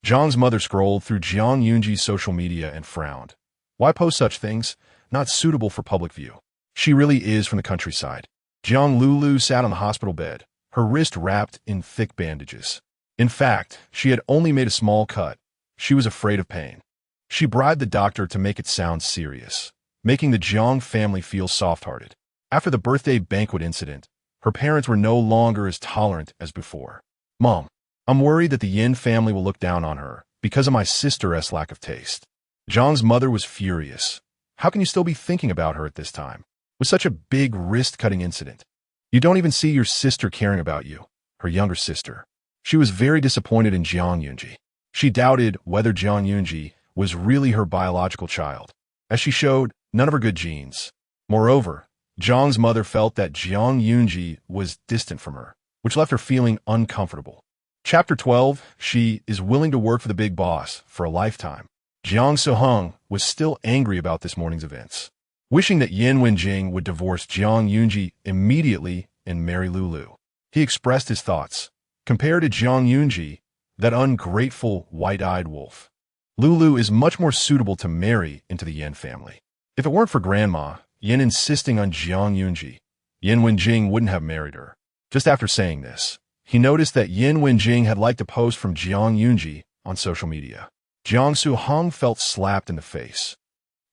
Zhang's mother scrolled through Zhuang Yunji's social media and frowned. Why post such things? Not suitable for public view. She really is from the countryside. Jiang Lulu sat on the hospital bed, her wrist wrapped in thick bandages. In fact, she had only made a small cut. She was afraid of pain. She bribed the doctor to make it sound serious, making the Zhang family feel soft-hearted. After the birthday banquet incident, her parents were no longer as tolerant as before. Mom, I'm worried that the Yin family will look down on her because of my sister's lack of taste. Zhang's mother was furious. How can you still be thinking about her at this time? with such a big wrist-cutting incident. You don't even see your sister caring about you, her younger sister. She was very disappointed in Zhuang Zi'ang. She doubted whether Zhuang Zi'ang was really her biological child, as she showed none of her good genes. Moreover, Zhang's mother felt that Zhuang Zi'ang was distant from her, which left her feeling uncomfortable. Chapter 12, she is willing to work for the big boss for a lifetime. Zhang Zi'ang was still angry about this morning's events, wishing that Yan Wenjing would divorce Zhuang Zi'ang immediately and marry Lulu. He expressed his thoughts. Compared to Zhuang Zi'ang, that ungrateful, white-eyed wolf, Lulu is much more suitable to marry into the Yan family. If it weren't for Grandma Yan insisting on Zhuang Zi'ang, Yan Wenjing wouldn't have married her. Just after saying this, he noticed that Yan Wenjing had liked a post from Zhuang Zi'ang on social media. Zhang Zi'ang felt slapped in the face.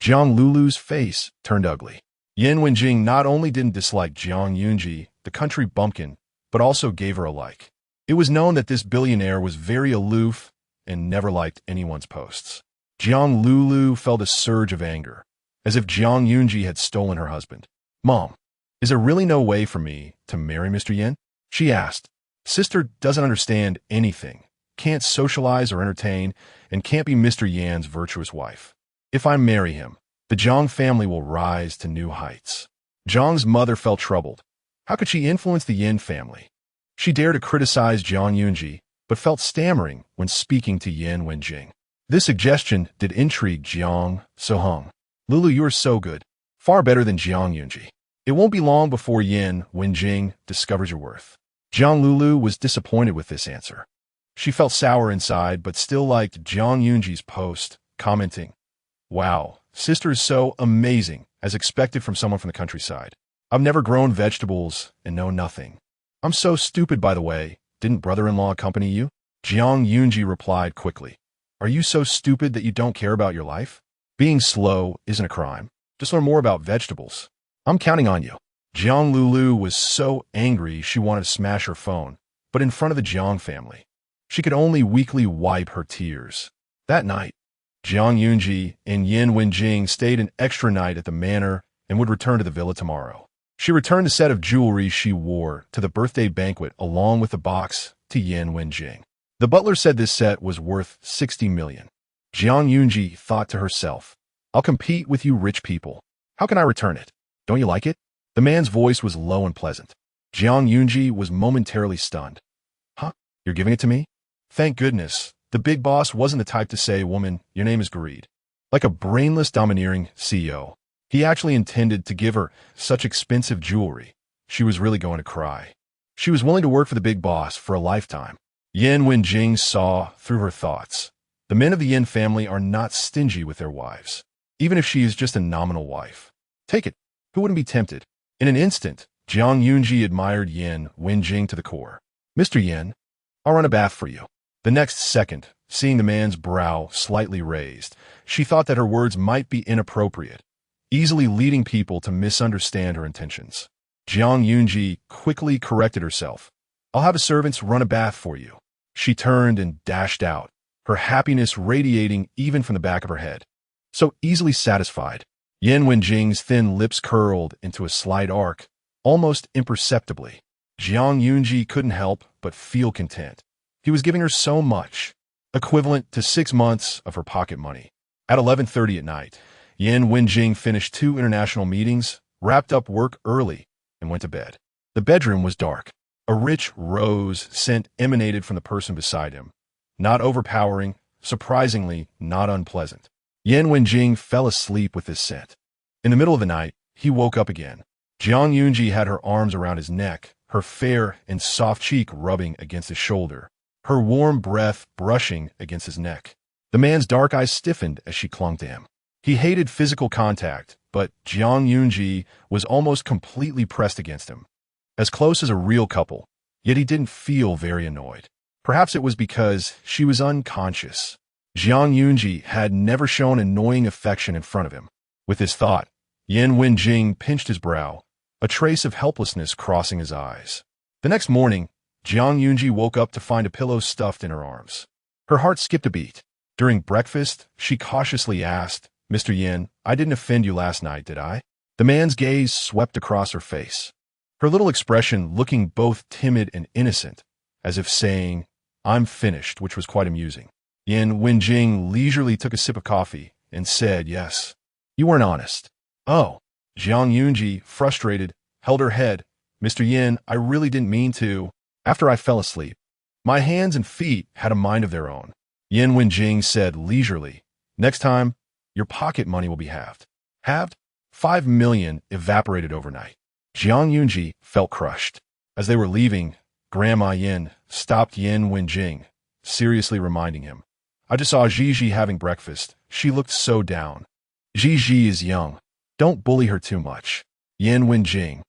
Zhang Lulu's face turned ugly. Yan Wenjing not only didn't dislike Zhuang Zi'ang, the country bumpkin, but also gave her a like. It was known that this billionaire was very aloof and never liked anyone's posts. Zhang Lulu felt a surge of anger, as if Zhuang Zi'ang had stolen her husband. "Mom, is there really no way for me to marry Mr. Yan?" she asked. Sister doesn't understand anything, can't socialize or entertain, and can't be Mr. Yan's virtuous wife. If I marry him, the Zhang family will rise to new heights. Zhang's mother felt troubled. How could she influence the Yan family? She dared to criticize Zhuang Zi'ang, but felt stammering when speaking to Yan Wenjing. This suggestion did intrigue Zhang Zi'ang. "Lulu, you are so good, far better than Zhuang Zi'ang. It won't be long before Yan Wenjing discovers your worth." Zhang Lulu was disappointed with this answer. She felt sour inside, but still liked Zhuang Zi'ang's post, commenting, "Wow, sister is so amazing, as expected from someone from the countryside. I've never grown vegetables and know nothing. I'm so stupid, by the way. Didn't brother-in-law accompany you?" Zhuang Zi'ang replied quickly, "Are you so stupid that you don't care about your life? Being slow isn't a crime. Just learn more about vegetables. I'm counting on you." Zhang Lulu was so angry she wanted to smash her phone, but in front of the Zhang family, she could only weakly wipe her tears. That night, Zhuang Zi'ang and Yan Wenjing stayed an extra night at the manor and would return to the villa tomorrow. She returned the set of jewelry she wore to the birthday banquet along with the box to Yan Wenjing. The butler said this set was worth 60 million. Zhuang Zi'ang thought to herself, "I'll compete with you rich people. How can I return it? Don't you like it?" The man's voice was low and pleasant. Zhuang Zi'ang was momentarily stunned. "Huh? You're giving it to me?" Thank goodness, the big boss wasn't the type to say, "Woman, your name is greed." Like a brainless, domineering CEO, he actually intended to give her such expensive jewelry. She was really going to cry. She was willing to work for the big boss for a lifetime. Yan Wenjing saw through her thoughts. The men of the Yan family are not stingy with their wives, even if she is just a nominal wife. Take it. Who wouldn't be tempted? In an instant, Zhuang Zi'ang admired Yan Wenjing to the core. "Mr. Yan, I'll run a bath for you." The next second, seeing the man's brow slightly raised, she thought that her words might be inappropriate, easily leading people to misunderstand her intentions. Zhuang Zi'ang quickly corrected herself. "I'll have the servants run a bath for you." She turned and dashed out, her happiness radiating even from the back of her head. So easily satisfied, Yan Wenjing's thin lips curled into a slight arc, almost imperceptibly. Zhuang Zi'ang couldn't help but feel content. He was giving her so much, equivalent to 6 months of her pocket money. At 11:30 at night, Yan Wenjing finished 2 international meetings, wrapped up work early, and went to bed. The bedroom was dark. A rich rose scent emanated from the person beside him. Not overpowering, surprisingly not unpleasant. Yan Wenjing fell asleep with this scent. In the middle of the night, he woke up again. Zhuang Zi'ang had her arms around his neck, her fair and soft cheek rubbing against his shoulder, her warm breath brushing against his neck. The man's dark eyes stiffened as she clung to him. He hated physical contact, but Zhuang Zi'ang was almost completely pressed against him. As close as a real couple, yet he didn't feel very annoyed. Perhaps it was because she was unconscious. Zhuang Zi'ang had never shown annoying affection in front of him. With this thought, Yan Wenjing pinched his brow, a trace of helplessness crossing his eyes. The next morning, Zhuang Zi'ang woke up to find a pillow stuffed in her arms. Her heart skipped a beat. During breakfast, she cautiously asked, "Mr. Yan, I didn't offend you last night, did I?" The man's gaze swept across her face, her little expression looking both timid and innocent, as if saying, "I'm finished," which was quite amusing. Yan Wenjing leisurely took a sip of coffee and said, "Yes, you weren't honest." "Oh." Zhang Yunji, frustrated, held her head. "Mr. Yin, I really didn't mean to. After I fell asleep, my hands and feet had a mind of their own." Yan Wenjing said leisurely, "Next time, your pocket money will be halved." Halved? 5 million evaporated overnight. Zhang Yunji felt crushed. As they were leaving, Grandma Yin stopped Yan Wenjing, seriously reminding him, "I just saw Gigi having breakfast. She looked so down. Gigi is young. Don't bully her too much." Yan Wenjing,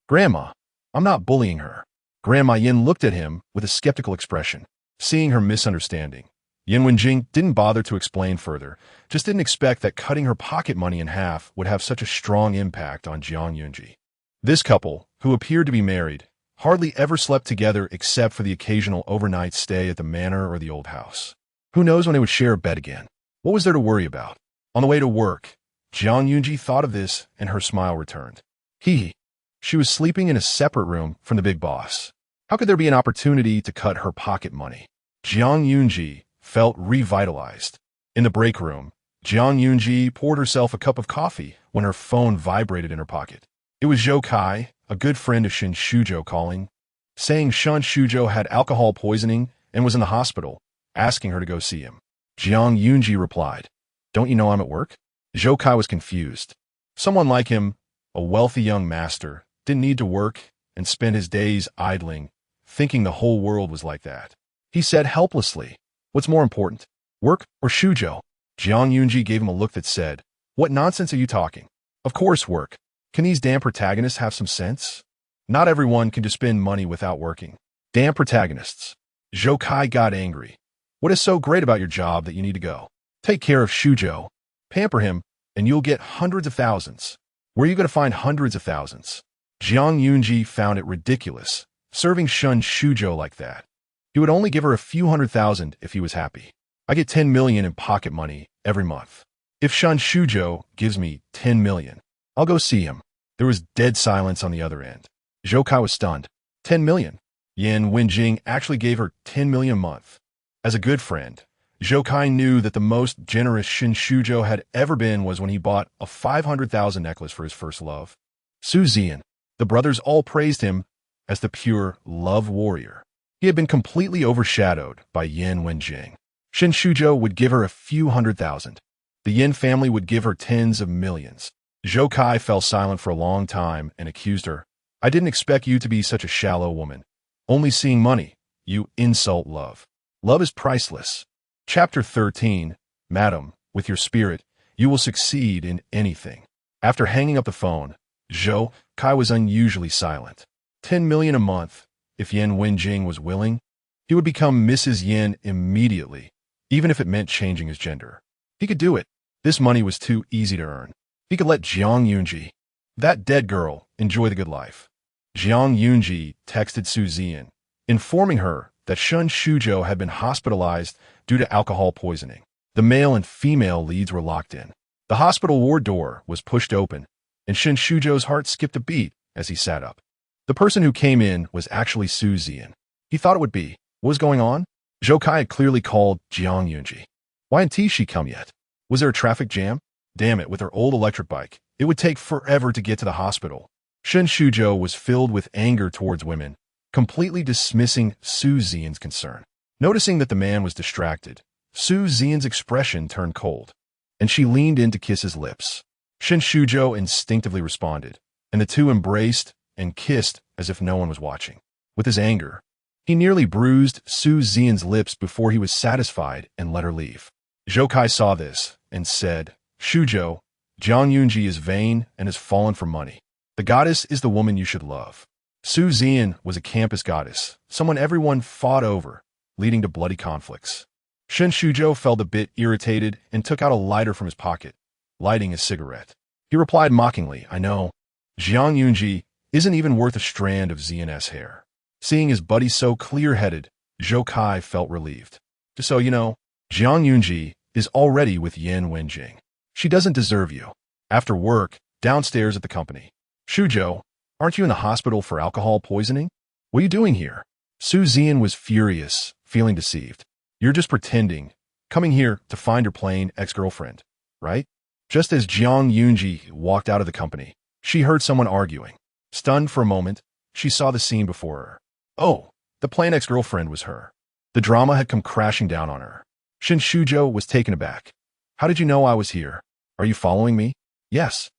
"Grandma, I'm not bullying her." Grandma Yin looked at him with a skeptical expression. Seeing her misunderstanding, Yan Wenjing didn't bother to explain further, just didn't expect that cutting her pocket money in half would have such a strong impact on Zhang Yunji. This couple, who appeared to be married, hardly ever slept together except for the occasional overnight stay at the manor or the old house. Who knows when they would share a bed again? What was there to worry about? On the way to work, Zhang Yunji thought of this and her smile returned. She was sleeping in a separate room from the big boss. How could there be an opportunity to cut her pocket money? Zhang Yunji felt revitalized. In the break room, Zhang Yunji poured herself a cup of coffee when her phone vibrated in her pocket. It was Zhou Kai, a good friend of Shen Shuzhou, calling, saying Shen Shuzhou had alcohol poisoning and was in the hospital, asking her to go see him. Zhang Yunji replied, "Don't you know I'm at work?" Zhou Kai was confused. Someone like him, a wealthy young master, didn't need to work and spend his days idling, thinking the whole world was like that. He said helplessly, "What's more important, work or Shuzhou?" Zhang Yunji gave him a look that said, "What nonsense are you talking? Of course work. Can these damn protagonists have some sense? Not everyone can just spend money without working. Damn protagonists." Zhou Kai got angry. "What is so great about your job that you need to go? Take care of Shuzhou, pamper him, and you'll get hundreds of thousands. Where are you going to find hundreds of thousands?" Zhang Yunji found it ridiculous, serving Shen Shuzhou like that. He would only give her a few 100,000 if he was happy. "I get 10 million in pocket money every month. If Shen Shuzhou gives me 10 million, I'll go see him." There was dead silence on the other end. Zhou Kai was stunned. 10 million? Yan Wenjing actually gave her 10 million a month. As a good friend, Zhou Kai knew that the most generous Shen Shuzhou had ever been was when he bought a 500,000 necklace for his first love. Su Zi'an, the brothers all praised him as the pure love warrior. He had been completely overshadowed by Yan Wenjing. Shen Shuzhou would give her a few 100,000. The Yin family would give her tens of millions. Zhou Kai fell silent for a long time and accused her. "I didn't expect you to be such a shallow woman. Only seeing money. You insult love. Love is priceless." Chapter 13, Madam, with your spirit, you will succeed in anything. After hanging up the phone, Zhou Kai was unusually silent. 10 million a month. If Yan Wenjing was willing, he would become Mrs. Yin immediately, even if it meant changing his gender. He could do it. This money was too easy to earn. He could let Zhang Yunji, that dead girl, enjoy the good life. Zhang Yunji texted Su Zi'an, informing her that Shen Shuzhou had been hospitalized due to alcohol poisoning. The male and female leads were locked in. The hospital ward door was pushed open, and Shen Shuzhou's heart skipped a beat as he sat up. The person who came in was actually Su Zi'an. He thought it would be. What was going on? Zhou Kai had clearly called Zhang Yunji. Why hadn't she come yet? Was there a traffic jam? Damn it, with her old electric bike, it would take forever to get to the hospital. Shen Shuzhou was filled with anger towards women, completely dismissing Su Zi'an's concern. Noticing that the man was distracted, Su Zi'an's expression turned cold, and she leaned in to kiss his lips. Shen Shuzhou instinctively responded, and the two embraced and kissed as if no one was watching. With his anger, he nearly bruised Su Zi'an's lips before he was satisfied and let her leave. Zhou Kai saw this and said, "Shuzhou, Zhang Yunji is vain and has fallen for money. The goddess is the woman you should love." Su Zi'an was a campus goddess, someone everyone fought over, leading to bloody conflicts. Shen Shuzhou felt a bit irritated and took out a lighter from his pocket, lighting a cigarette. He replied mockingly, "I know. Zhang Yunji isn't even worth a strand of Zi'an's hair." Seeing his buddy so clear-headed, Zhou Kai felt relieved. "Just so you know, Zhang Yunji is already with Yan Wenjing. She doesn't deserve you. After work, Downstairs at the company. Shujo, aren't you in the hospital for alcohol poisoning? What are you doing here? Su Zi'an was furious, feeling deceived. You're just pretending, coming here to find your plain ex-girlfriend, right? Just as Zhuang Zi'ang walked out of the company, she heard someone arguing. Stunned for a moment, she saw the scene before her. Oh, the plain ex-girlfriend was her. The drama had come crashing down on her. Shin Shujo was taken aback. How did you know I was here? Are you following me? Yes.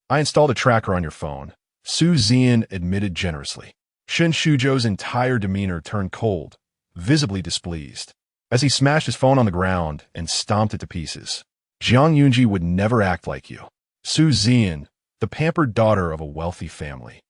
I installed a tracker on your phone, Su Zi'an admitted generously. Shin Shujo's entire demeanor turned cold, visibly displeased, as he smashed his phone on the ground and stomped it to pieces. Zhuang Zi'ang would never act like you. Su Zi'an, the pampered daughter of a wealthy family,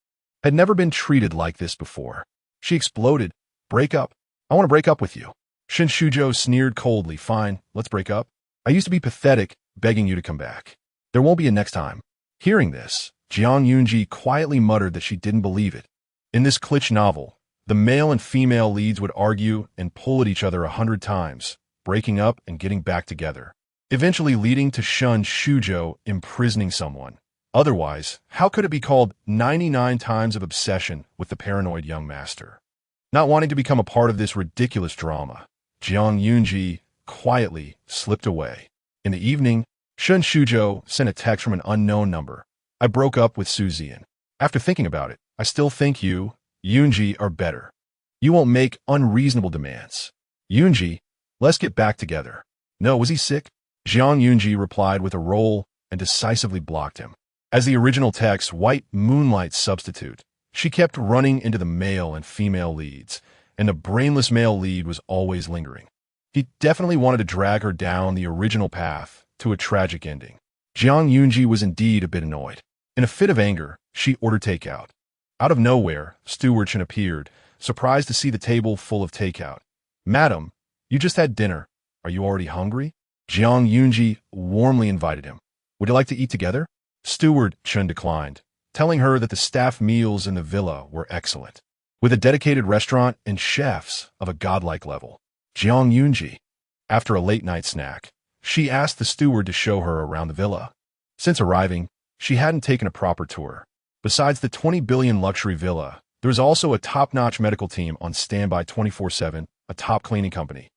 had never been treated like this before. She exploded. Break up. I want to break up with you. Shin Shujo sneered coldly. Fine, let's break up. I used to be pathetic, begging you to come back. There won't be a next time. Hearing this, Zhuang Zi'ang quietly muttered that she didn't believe it. In this Klitsch novel, the male and female leads would argue and pull at each other 100 times, breaking up and getting back together, eventually leading to Shin Shujo imprisoning someone. Otherwise, how could it be called 99 times of obsession with the paranoid young master? Not wanting to become a part of this ridiculous drama, Zhuang Zi'ang quietly slipped away. In the evening, Shin Shujo sent a text from an unknown number. I broke up with Su Zi'an. After thinking about it, I still think you, Yunji, are better. You won't make unreasonable demands. Yunji, let's get back together. No, was he sick? Zhuang Zi'ang replied with a roll and decisively blocked him. As the original text, White Moonlight substitute, she kept running into the male and female leads, and the brainless male lead was always lingering. He definitely wanted to drag her down the original path to a tragic ending. Zhuang Zi'ang was indeed a bit annoyed. In a fit of anger, she ordered takeout. Out of nowhere, Steward Chen appeared, surprised to see the table full of takeout. Madam, you just had dinner. Are you already hungry? Zhuang Zi'ang warmly invited him. Would you like to eat together? Steward Chen declined, telling her that the staff meals in the villa were excellent, with a dedicated restaurant and chefs of a godlike level. Zhuang Zi'ang, after a late-night snack, she asked the steward to show her around the villa. Since arriving, she hadn't taken a proper tour. Besides the 20 billion luxury villa, there was also a top-notch medical team on standby 24/7, a top cleaning company,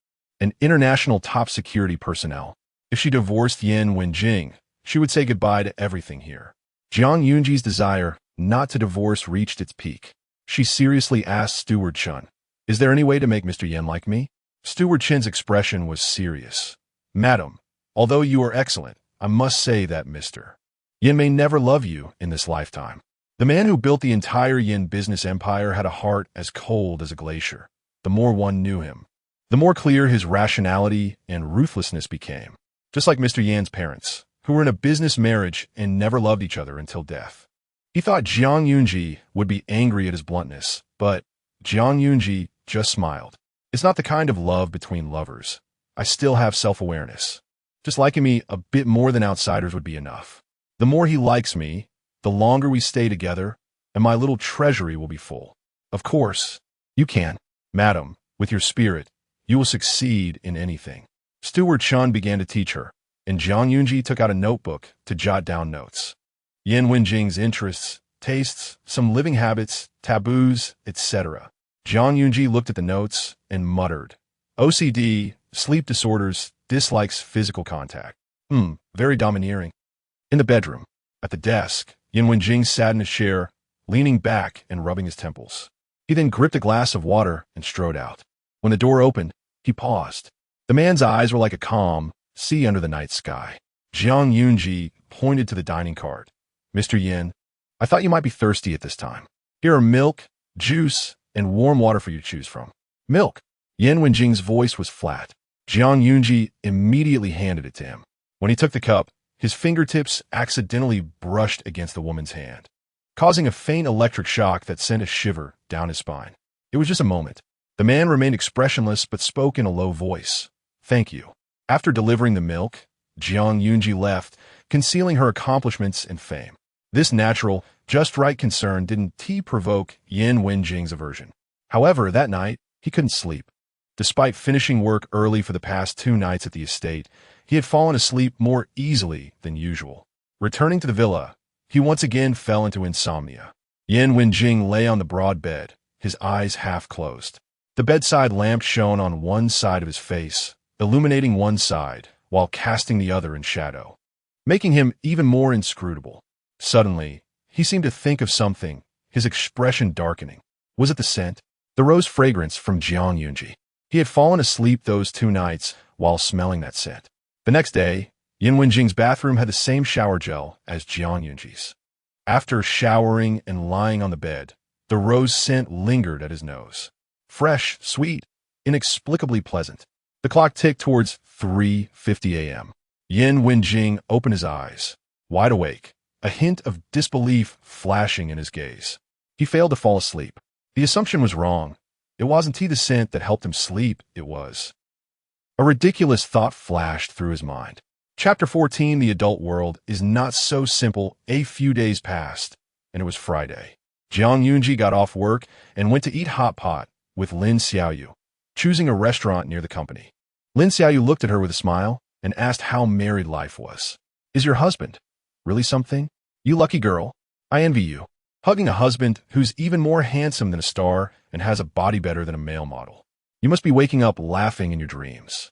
and international top security personnel. If she divorced Yan Wenjing, she would say goodbye to everything here. Zhuang Zi'ang's desire not to divorce reached its peak. She seriously asked Steward Chen, "Is there any way to make Mr. Yan like me?" Steward Chen's expression was serious. "Madam, although you are excellent, I must say that Mr. Yan may never love you in this lifetime." The man who built the entire Yin business empire had a heart as cold as a glacier. The more one knew him, the more clear his rationality and ruthlessness became. Just like Mr. Yan's parents, who were in a business marriage and never loved each other until death. He thought Zhuang Zi'ang would be angry at his bluntness, but Zhuang Zi'ang just smiled. It's not the kind of love between lovers. I still have self-awareness. Just liking me a bit more than outsiders would be enough. The more he likes me, the longer we stay together, and my little treasury will be full. Of course, you can. Madam, with your spirit, you will succeed in anything. Steward Chen began to teach her, and Zhuang Zi'ang took out a notebook to jot down notes. Yan Wenjing's interests, tastes, some living habits, taboos, etc. Zhuang Zi'ang looked at the notes and muttered. OCD, sleep disorders, dislikes physical contact. Very domineering. In the bedroom, at the desk, Yan Wenjing sat in a chair, leaning back and rubbing his temples. He then gripped a glass of water and strode out. When the door opened, he paused. The man's eyes were like a calm sea under the night sky. Zhuang Zi'ang pointed to the dining card. Mr. Yin, I thought you might be thirsty at this time. Here are milk, juice, and warm water for you to choose from. Milk. Yan Wenjing's voice was flat. Zhuang Zi'ang immediately handed it to him. When he took the cup, his fingertips accidentally brushed against the woman's hand, causing a faint electric shock that sent a shiver down his spine. It was just a moment. The man remained expressionless but spoke in a low voice. Thank you. After delivering the milk, Zhuang Zi'ang left, concealing her accomplishments and fame. This natural, just right concern didn't provoke Yan Wenjing's aversion. However, that night, he couldn't sleep. Despite finishing work early for the past 2 nights at the estate, he had fallen asleep more easily than usual. Returning to the villa, he once again fell into insomnia. Yan Wenjing lay on the broad bed, his eyes half closed. The bedside lamp shone on one side of his face, illuminating one side, while casting the other in shadow, making him even more inscrutable. Suddenly, he seemed to think of something, his expression darkening. Was it the scent? The rose fragrance from Zhuang Zi'ang. He had fallen asleep those 2 nights while smelling that scent. The next day, Yan Wenjing's bathroom had the same shower gel as Zhuang Zi'ang's. After showering and lying on the bed, the rose scent lingered at his nose. Fresh, sweet, inexplicably pleasant. The clock ticked towards 3:50 a.m. Yan Wenjing opened his eyes, wide awake, a hint of disbelief flashing in his gaze. He failed to fall asleep. The assumption was wrong. It wasn't the scent that helped him sleep, it was. A ridiculous thought flashed through his mind. Chapter 14, The Adult World, is not so simple. A few days passed, and it was Friday. Zhuang Zi'ang got off work and went to eat hot pot with Lin Xiaoyu, choosing a restaurant near the company. Lin Xiaoyu looked at her with a smile and asked how married life was. Is your husband really something? You lucky girl. I envy you. Hugging a husband who's even more handsome than a star and has a body better than a male model. You must be waking up laughing in your dreams.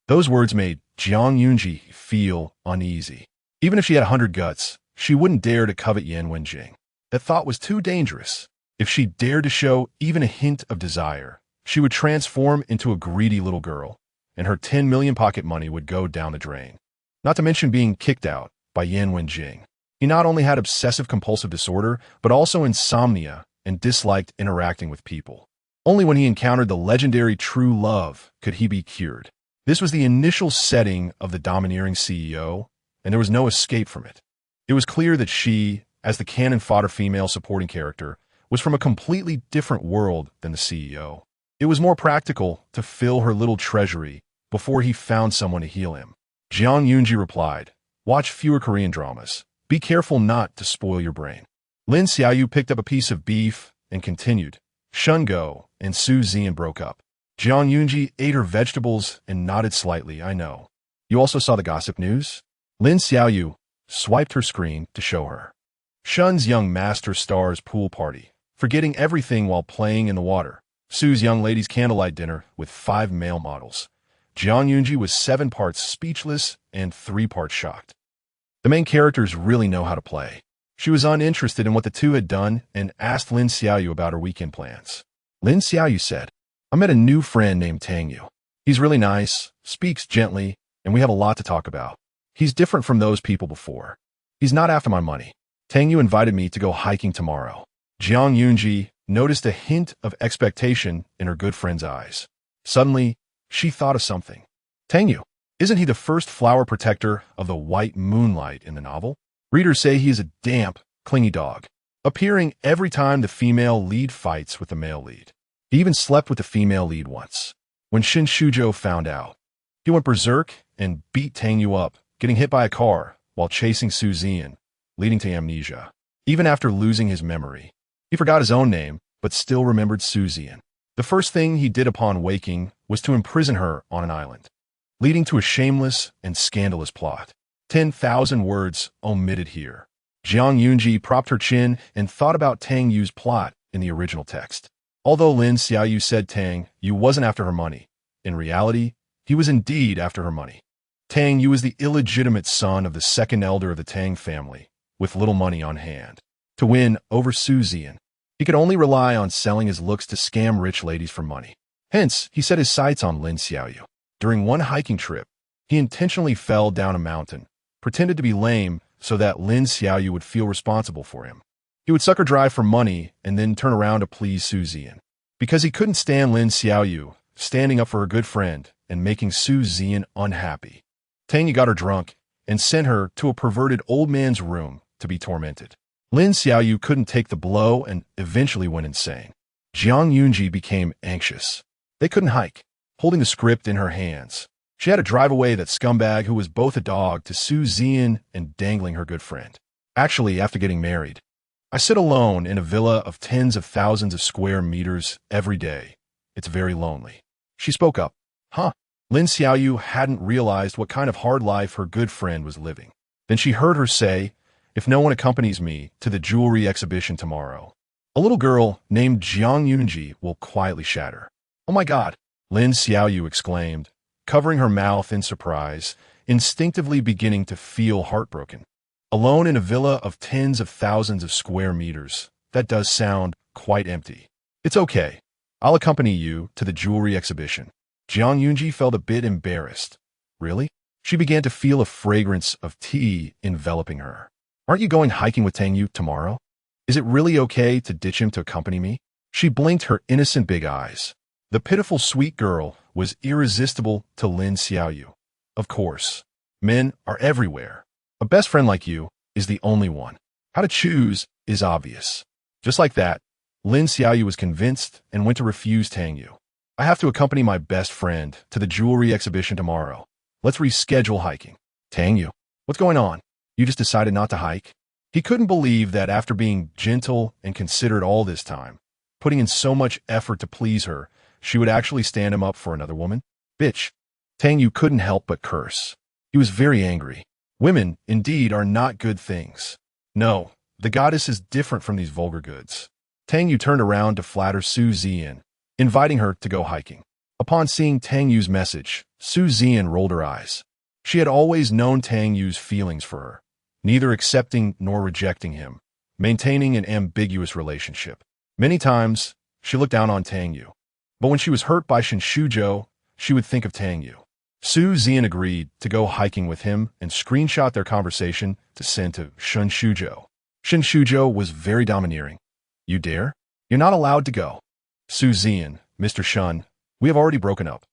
Those words made Zhuang Zi'ang feel uneasy. Even if she had 100 guts, she wouldn't dare to covet Yan Wenjing. That thought was too dangerous. If she dared to show even a hint of desire, she would transform into a greedy little girl, and her 10 million pocket money would go down the drain. Not to mention being kicked out by Yan Wenjing. He not only had obsessive-compulsive disorder, but also insomnia and disliked interacting with people. Only when he encountered the legendary true love could he be cured. This was the initial setting of the domineering CEO, and there was no escape from it. It was clear that she, as the cannon fodder female supporting character, was from a completely different world than the CEO. It was more practical to fill her little treasury before he found someone to heal him. Zhuang Zi'ang replied, "Watch fewer Korean dramas. Be careful not to spoil your brain." Lin Xiaoyu picked up a piece of beef and continued. Shungo and Su Yudie broke up. Zhuang Zi'ang ate her vegetables and nodded slightly. I know. You also saw the gossip news? Lin Xiaoyu swiped her screen to show her. Shun's young master star's pool party, forgetting everything while playing in the water. Su's young lady's candlelight dinner with 5 male models. Zhuang Zi'ang was 7 parts speechless and 3 parts shocked. The main characters really know how to play. She was uninterested in what the two had done and asked Lin Xiaoyu about her weekend plans. Lin Xiaoyu said, I met a new friend named Tang Yu. He's really nice, speaks gently, and we have a lot to talk about. He's different from those people before. He's not after my money. Tang Yu invited me to go hiking tomorrow. Zhuang Zi'ang noticed a hint of expectation in her good friend's eyes. Suddenly, she thought of something. Tang Yu, isn't he the first flower protector of the white moonlight in the novel? Readers say he is a damp, clingy dog, appearing every time the female lead fights with the male lead. He even slept with the female lead once. When Shin Shuzhou found out, he went berserk and beat Tang Yu up, getting hit by a car while chasing Su Yudie, leading to amnesia. Even after losing his memory, he forgot his own name, but still remembered Su Yudie. The first thing he did upon waking was to imprison her on an island, leading to a shameless and scandalous plot. 10,000 words omitted here. Zhuang Zi'ang propped her chin and thought about Tang Yu's plot in the original text. Although Lin Xiaoyu said Tang Yu wasn't after her money, in reality, he was indeed after her money. Tang Yu was the illegitimate son of the second elder of the Tang family, with little money on hand. To win over Su Yudie, he could only rely on selling his looks to scam rich ladies for money. Hence, he set his sights on Lin Xiaoyu. During one hiking trip, he intentionally fell down a mountain, pretended to be lame so that Lin Xiaoyu would feel responsible for him. He would suck her dry for money and then turn around to please Su Yudie. Because he couldn't stand Lin Xiaoyu standing up for her good friend and making Su Yudie unhappy, Tang Yu got her drunk and sent her to a perverted old man's room to be tormented. Lin Xiaoyu couldn't take the blow and eventually went insane. Zhuang Zi'ang became anxious. They couldn't hike, holding the script in her hands. She had to drive away that scumbag who was both a dog to Su Yudie and dangling her good friend. Actually, after getting married, I sit alone in a villa of tens of thousands of square meters every day. It's very lonely. She spoke up. Huh? Lin Xiaoyu hadn't realized what kind of hard life her good friend was living. Then she heard her say, if no one accompanies me to the jewelry exhibition tomorrow? A little girl named Zhuang Yunji will quietly shatter. Oh my God, Lin Xiaoyu exclaimed, covering her mouth in surprise, instinctively beginning to feel heartbroken. Alone in a villa of tens of thousands of square meters, that does sound quite empty. It's okay. I'll accompany you to the jewelry exhibition. Jiang Yunji felt a bit embarrassed. Really? She began to feel a fragrance of tea enveloping her. Aren't you going hiking with Tang Yu tomorrow? Is it really okay to ditch him to accompany me? She blinked her innocent big eyes. The pitiful sweet girl was irresistible to Lin Xiaoyu. Of course. Men are everywhere. A best friend like you is the only one. How to choose is obvious. Just like that, Lin Xiaoyu was convinced and went to refuse Tang Yu. I have to accompany my best friend to the jewelry exhibition tomorrow. Let's reschedule hiking. Tang Yu, what's going on? You just decided not to hike? He couldn't believe that after being gentle and considerate all this time, putting in so much effort to please her, she would actually stand him up for another woman? Bitch. Tang Yu couldn't help but curse. He was very angry. Women, indeed, are not good things. No, the goddess is different from these vulgar goods. Tang Yu turned around to flatter Su Zi'an, inviting her to go hiking. Upon seeing Tang Yu's message, Su Zi'an rolled her eyes. She had always known Tang Yu's feelings for her, neither accepting nor rejecting him, maintaining an ambiguous relationship. Many times, she looked down on Tang Yu. But when she was hurt by Shen Shuzhou, she would think of Tang Yu. Su Zi'an agreed to go hiking with him and screenshot their conversation to send to Shen Shuzhou. Shen Shuzhou was very domineering. You dare? You're not allowed to go. Su Zi'an, Mr. Shen, we have already broken up.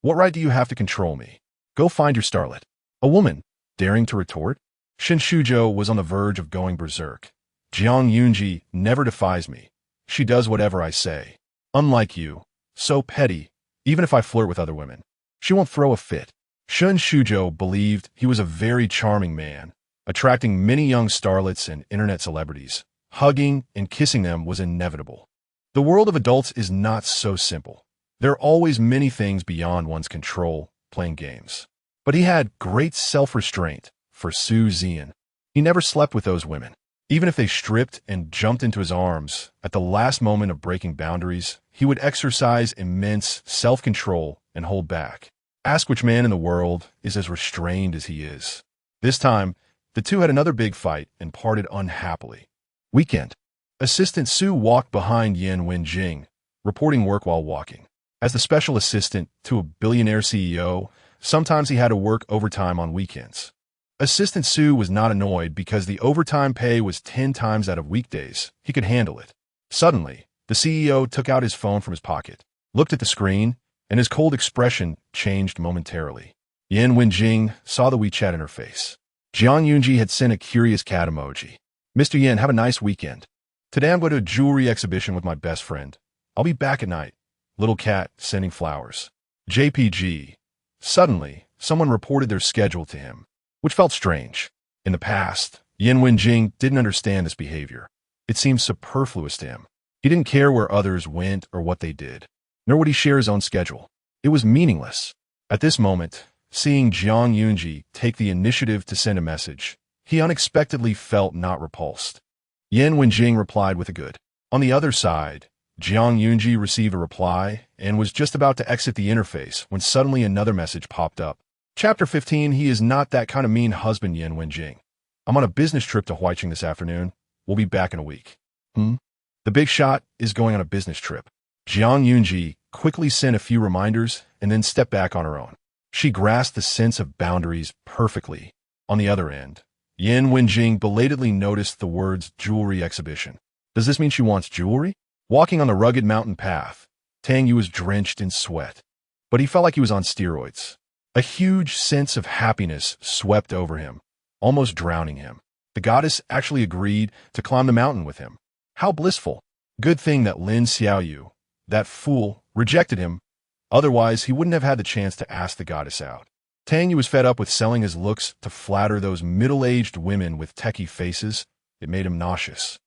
What right do you have to control me? Go find your starlet. A woman, daring to retort? Shen Shuzhou was on the verge of going berserk. Jiang Yunji never defies me. She does whatever I say. Unlike you, so petty, even if I flirt with other women. She won't throw a fit. Shen Shuzhou believed he was a very charming man, attracting many young starlets and internet celebrities. Hugging and kissing them was inevitable. The world of adults is not so simple. There are always many things beyond one's control, playing games. But he had great self-restraint for Su Zi'an. He never slept with those women. Even if they stripped and jumped into his arms, at the last moment of breaking boundaries, he would exercise immense self-control and hold back. Ask which man in the world is as restrained as he is. This time, the two had another big fight and parted unhappily. Weekend. Assistant Su walked behind Yan Wenjing, reporting work while walking. As the special assistant to a billionaire CEO, sometimes he had to work overtime on weekends. Assistant Su was not annoyed because the overtime pay was 10 times out of weekdays. He could handle it. Suddenly, the CEO took out his phone from his pocket, looked at the screen, and his cold expression changed momentarily. Yan Wenjing saw the WeChat interface. Jiang Yunji had sent a curious cat emoji. Mr. Yan, have a nice weekend. Today I'm going to a jewelry exhibition with my best friend. I'll be back at night. Little cat sending flowers. JPG. Suddenly, someone reported their schedule to him, which felt strange. In the past, Yan Wenjing didn't understand this behavior. It seemed superfluous to him. He didn't care where others went or what they did, nor would he share his own schedule. It was meaningless. At this moment, seeing Jiang Yunji take the initiative to send a message, he unexpectedly felt not repulsed. Yan Wenjing replied with a good. On the other side, Jiang Yunji received a reply and was just about to exit the interface when suddenly another message popped up. Chapter 15, he is not that kind of mean husband, Yan Wenjing. I'm on a business trip to Huiqing this afternoon. We'll be back in a week. The big shot is going on a business trip. Jiang Yunji quickly sent a few reminders and then stepped back on her own. She grasped the sense of boundaries perfectly. On the other end, Yan Wenjing belatedly noticed the words jewelry exhibition. Does this mean she wants jewelry? Walking on the rugged mountain path, Tang Yu was drenched in sweat, but he felt like he was on steroids. A huge sense of happiness swept over him, almost drowning him. The goddess actually agreed to climb the mountain with him. How blissful. Good thing that Lin Xiaoyu, that fool, rejected him. Otherwise, he wouldn't have had the chance to ask the goddess out. Tang Yu was fed up with selling his looks to flatter those middle-aged women with techie faces. It made him nauseous.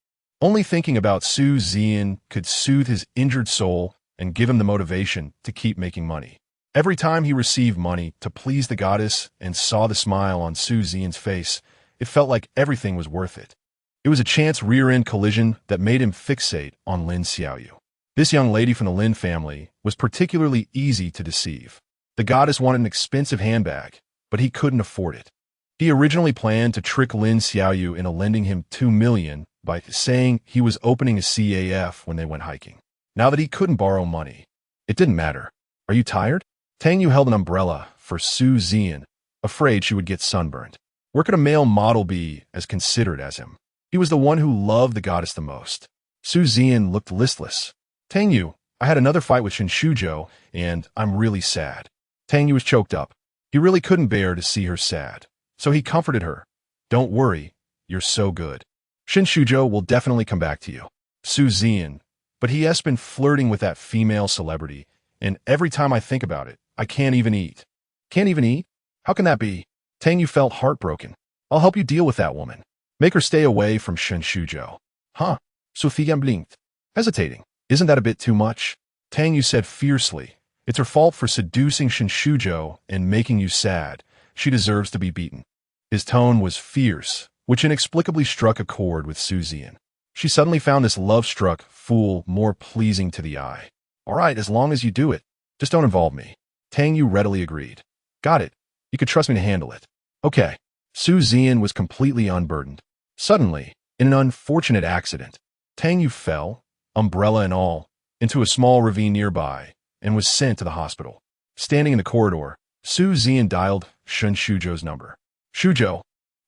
Only thinking about Su Zi'an could soothe his injured soul and give him the motivation to keep making money. Every time he received money to please the goddess and saw the smile on Su Zi'an's face, it felt like everything was worth it. It was a chance rear-end collision that made him fixate on Lin Xiaoyu. This young lady from the Lin family was particularly easy to deceive. The goddess wanted an expensive handbag, but he couldn't afford it. He originally planned to trick Lin Xiaoyu into lending him $2 million by saying he was opening a CAF when they went hiking. Now that he couldn't borrow money, it didn't matter. Are you tired? Tang Yu held an umbrella for Su Zi'an, afraid she would get sunburned. Where could a male model be as considerate as him? He was the one who loved the goddess the most. Su Zi'an looked listless. Tang Yu, I had another fight with Shen Shuzhou, and I'm really sad. Tang Yu was choked up. He really couldn't bear to see her sad. So he comforted her. Don't worry, you're so good. Shen Shuzhou will definitely come back to you. Su Zi'an, but he has been flirting with that female celebrity, and every time I think about it, I can't even eat. Can't even eat? How can that be? Tang Yu felt heartbroken. I'll help you deal with that woman. Make her stay away from Shen Shuzhou. Huh? Su Zi'an blinked, hesitating. Isn't that a bit too much? Tang Yu said fiercely. It's her fault for seducing Shen Shuzhou and making you sad. She deserves to be beaten. His tone was fierce, which inexplicably struck a chord with Su Zi'an. She suddenly found this love-struck fool more pleasing to the eye. All right, as long as you do it. Just don't involve me. Tang Yu readily agreed. Got it. You could trust me to handle it. Okay. Su Zi'an was completely unburdened. Suddenly, in an unfortunate accident, Tang Yu fell, umbrella and all, into a small ravine nearby and was sent to the hospital. Standing in the corridor, Su Zi'an dialed Shen Shuzhou's number. Shuzhou,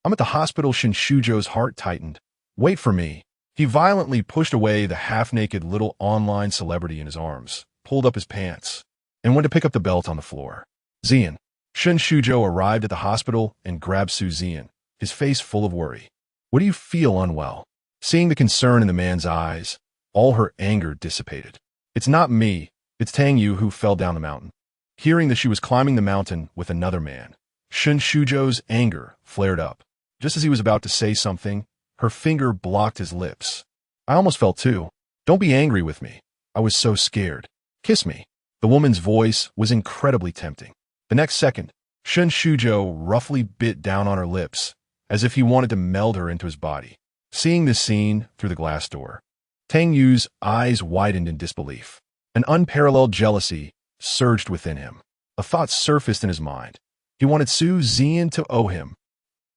I'm at the hospital. Shen Shuzhou's heart tightened. Wait for me. He violently pushed away the half-naked little online celebrity in his arms, pulled up his pants, and went to pick up the belt on the floor. Zi'an. Shen Shuzhou arrived at the hospital and grabbed Su Zi'an, his face full of worry. What do you feel unwell? Seeing the concern in the man's eyes, all her anger dissipated. It's not me. It's Tang Yu who fell down the mountain. Hearing that she was climbing the mountain with another man, Shen Shuzhou's anger flared up. Just as he was about to say something, her finger blocked his lips. I almost fell too. Don't be angry with me. I was so scared. Kiss me. The woman's voice was incredibly tempting. The next second, Shen Shuzhou roughly bit down on her lips, as if he wanted to meld her into his body. Seeing this scene through the glass door, Tang Yu's eyes widened in disbelief. An unparalleled jealousy surged within him. A thought surfaced in his mind. He wanted Su Zi'an to owe him.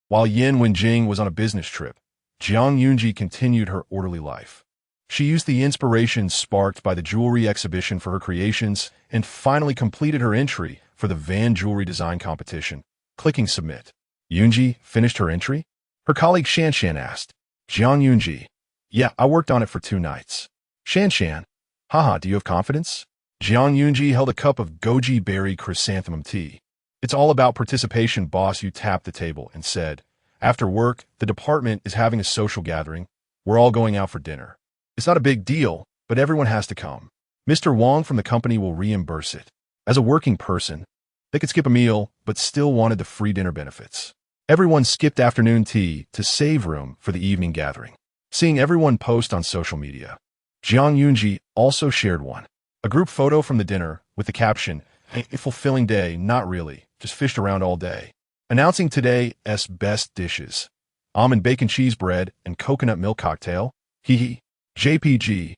While Yin Wenjing was on a business trip, Jiang Yunji continued her orderly life. She used the inspiration sparked by the jewelry exhibition for her creations and finally completed her entry for the Van Jewelry Design Competition, clicking Submit. Yunji finished her entry? Her colleague Shanshan asked. Jiang Yunji. Yeah, I worked on it for 2 nights. Shanshan. Haha, do you have confidence? Jiang Yunji held a cup of goji berry chrysanthemum tea. It's all about participation, boss. You tapped the table and said, after work, the department is having a social gathering. We're all going out for dinner. It's not a big deal, but everyone has to come. Mr. Wang from the company will reimburse it. As a working person, they could skip a meal, but still wanted the free dinner benefits. Everyone skipped afternoon tea to save room for the evening gathering. Seeing everyone post on social media, Jiang Yunji also shared one. A group photo from the dinner with the caption, a fulfilling day, not really, just fished around all day. Announcing today's best dishes, almond bacon cheese bread and coconut milk cocktail, hee. JPG.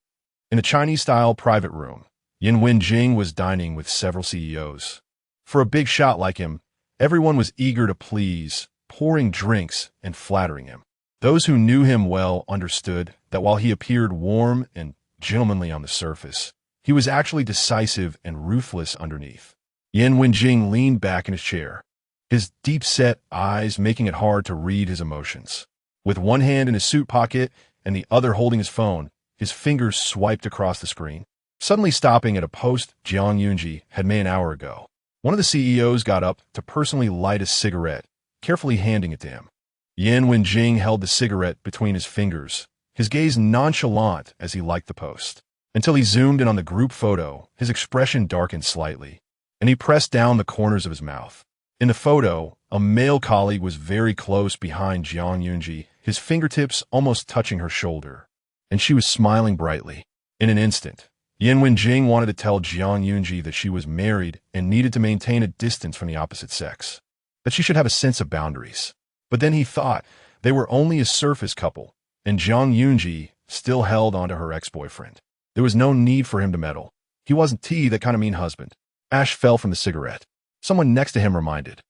In a Chinese-style private room, Yin Wenjing was dining with several CEOs. For a big shot like him, everyone was eager to please, pouring drinks and flattering him. Those who knew him well understood that while he appeared warm and gentlemanly on the surface, he was actually decisive and ruthless underneath. Yin Wenjing leaned back in his chair, his deep-set eyes making it hard to read his emotions. With one hand in his suit pocket and the other holding his phone, his fingers swiped across the screen, suddenly stopping at a post Jiang Yunji had made an hour ago. One of the CEOs got up to personally light a cigarette, carefully handing it to him. Yin Wenjing held the cigarette between his fingers, his gaze nonchalant as he liked the post. Until he zoomed in on the group photo, his expression darkened slightly, and he pressed down the corners of his mouth. In the photo, a male colleague was very close behind Jiang Yunji, his fingertips almost touching her shoulder, and she was smiling brightly. In an instant, Yin Wenjing wanted to tell Jiang Yunji that she was married and needed to maintain a distance from the opposite sex, that she should have a sense of boundaries. But then he thought They were only a surface couple, and Zhuang Zi'ang still held onto her ex-boyfriend. There was no need for him to meddle. He wasn't that kind of mean husband. Ash fell from the cigarette. Someone next to him reminded,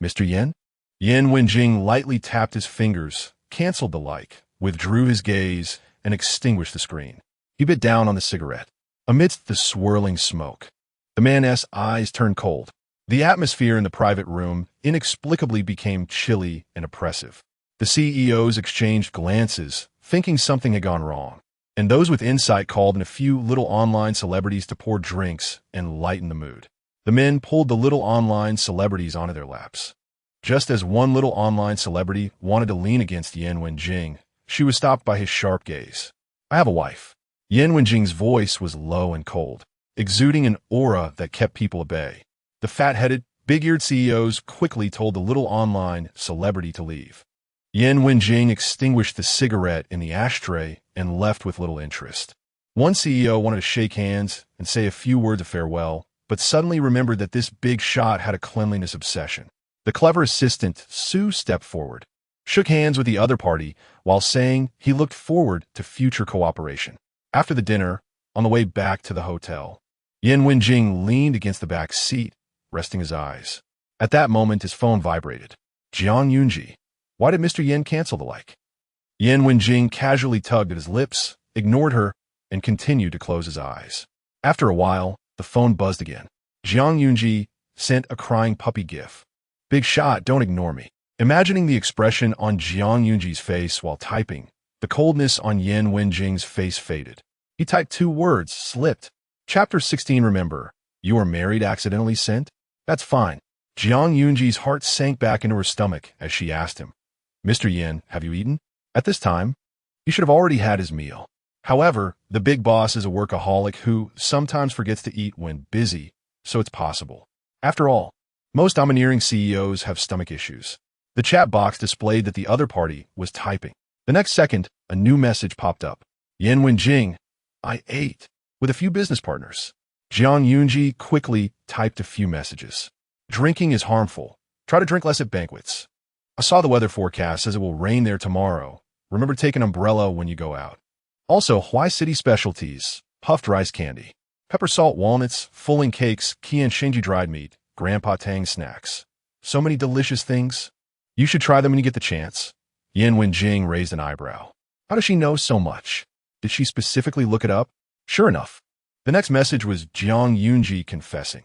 "Mr. Yen?" Yan Wenjing lightly tapped his fingers, canceled the like, withdrew his gaze, and extinguished the screen. He bit down on the cigarette. Amidst the swirling smoke, the man's eyes turned cold. The atmosphere in the private room inexplicably became chilly and oppressive. The CEOs exchanged glances, thinking something had gone wrong, and those with insight called in a few little online celebrities to pour drinks and lighten the mood. The men pulled the little online celebrities onto their laps. Just as one little online celebrity wanted to lean against Yan Wenjing, she was stopped by his sharp gaze. "I have a wife." Yan Wenjing's voice was low and cold, exuding an aura that kept people at bay. The fat-headed, big-eared CEOs quickly told the little online celebrity to leave. Yan Wenjing extinguished the cigarette in the ashtray and left with little interest. One CEO wanted to shake hands and say a few words of farewell, but suddenly remembered that this big shot had a cleanliness obsession. The clever assistant, Su, stepped forward, shook hands with the other party, while saying he looked forward to future cooperation. After the dinner, on the way back to the hotel, Yan Wenjing leaned against the back seat, resting his eyes. At that moment, his phone vibrated. "Zhuang Zi'ang, why did Mr. Yen cancel the like?" Yan Wenjing casually tugged at his lips, ignored her, and continued to close his eyes. After a while, the phone buzzed again. Zhuang Zi'ang sent a crying puppy gif. "Big shot, don't ignore me." Imagining the expression on Zhuang Zi'ang's face while typing, the coldness on Yan Wenjing's face faded. He typed 2 words, slipped. Chapter 16, remember, "You are married accidentally sent?" "That's fine." Zhuang Zi'ang's heart sank back into her stomach as she asked him, "Mr. Yen, have you eaten?" At this time, he should have already had his meal. However, the big boss is a workaholic who sometimes forgets to eat when busy, so it's possible. After all, most domineering CEOs have stomach issues. The chat box displayed that the other party was typing. The next second, a new message popped up. "Yan Wenjing, I ate with a few business partners." Zhuang Zi'ang quickly typed a few messages. "Drinking is harmful. Try to drink less at banquets. I saw the weather forecast says it will rain there tomorrow. Remember to take an umbrella when you go out. Also, Hawaii City specialties, puffed rice candy, pepper salt walnuts, fulling cakes, Kian Shinji dried meat, grandpa tang snacks. So many delicious things. You should try them when you get the chance." Yan Wenjing raised an eyebrow. How does she know so much? Did she specifically look it up? Sure enough, the next message was Zhuang Zi'ang confessing.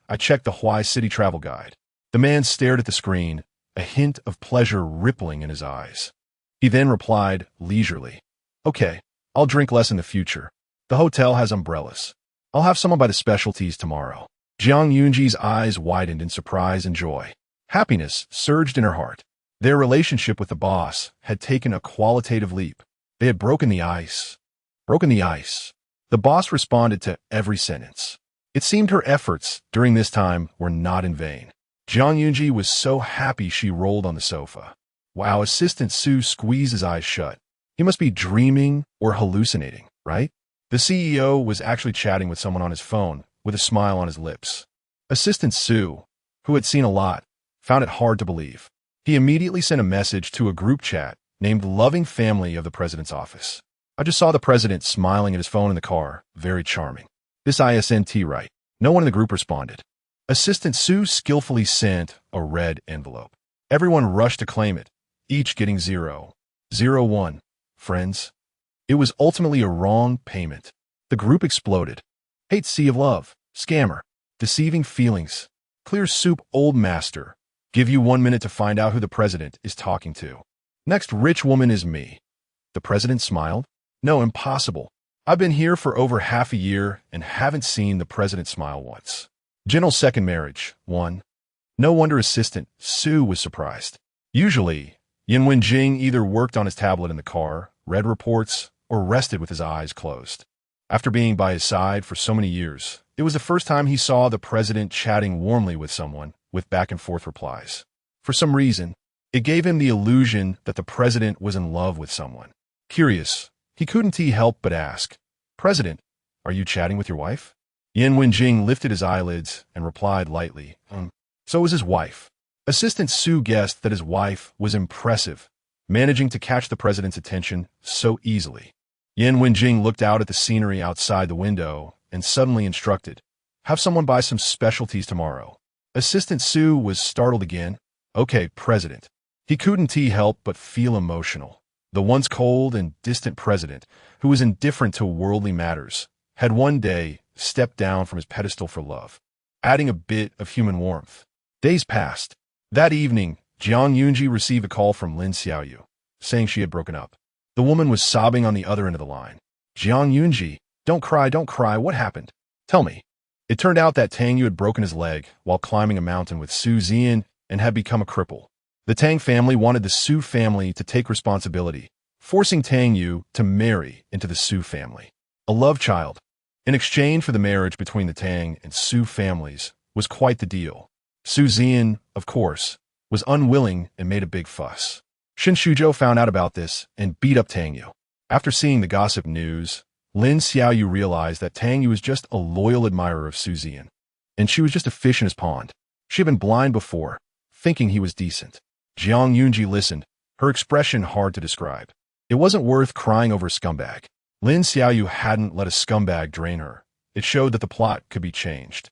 I checked the Hawaii City travel guide." The man stared at the screen, a hint of pleasure rippling in his eyes. He then replied leisurely, "Okay, I'll drink less in the future. The hotel has umbrellas. I'll have someone by the specialties tomorrow." Zhuang Zi'ang's eyes widened in surprise and joy. Happiness surged in her heart. Their relationship with the boss had taken a qualitative leap. They had broken the ice. Broken the ice. The boss responded to every sentence. It seemed her efforts during this time were not in vain. Zhuang Zi'ang was so happy she rolled on the sofa. Wow, Assistant Su squeezed his eyes shut. He must be dreaming or hallucinating, right? The CEO was actually chatting with someone on his phone, with a smile on his lips. Assistant Su, who had seen a lot, found it hard to believe. He immediately sent a message to a group chat named Loving Family of the President's Office. "I just saw the President smiling at his phone in the car. Very charming. This ISNT right." No one in the group responded. Assistant Su skillfully sent a red envelope. Everyone rushed to claim it, each getting 0.01. Friends. It was ultimately a wrong payment. The group exploded. Hate sea of love. Scammer. Deceiving feelings. Clear soup old master. Give you 1 minute to find out who the president is talking to. Next rich woman is me. The president smiled. No, impossible. I've been here for over half a year and haven't seen the president smile once. General's second marriage. 1. No wonder Assistant Su was surprised. Usually, Yan Wenjing either worked on his tablet in the car, read reports, or rested with his eyes closed. After being by his side for so many years, it was the first time he saw the president chatting warmly with someone, with back-and-forth replies. For some reason, it gave him the illusion that the president was in love with someone. Curious, he couldn't help but ask, "President, are you chatting with your wife?" Yan Wenjing lifted his eyelids and replied lightly, So was his wife. Assistant Su guessed that his wife was impressive managing to catch the president's attention so easily. Yan Wenjing looked out at the scenery outside the window and suddenly instructed, "Have someone buy some specialties tomorrow." Assistant Su was startled again. "Okay, President." He couldn't help but feel emotional. The once cold and distant president, who was indifferent to worldly matters, had one day stepped down from his pedestal for love, adding a bit of human warmth. Days passed. That evening, Jiang Yunji received a call from Lin Xiaoyu, saying she had broken up. The woman was sobbing on the other end of the line. "Jiang Yunji, don't cry, what happened? Tell me." It turned out that Tang Yu had broken his leg while climbing a mountain with Su Zi'an and had become a cripple. The Tang family wanted the Su family to take responsibility, forcing Tang Yu to marry into the Su family. A love child, in exchange for the marriage between the Tang and Su families, was quite the deal. Su Zi'an, of course, was unwilling and made a big fuss. Shen Shuzhou found out about this and beat up Tang Yu. After seeing the gossip news, Lin Xiaoyu realized that Tang Yu was just a loyal admirer of Su Zi'an, and she was just a fish in his pond. She had been blind before, thinking he was decent. Jiang Yunji listened, her expression hard to describe. It wasn't worth crying over a scumbag. Lin Xiaoyu hadn't let a scumbag drain her. It showed that the plot could be changed.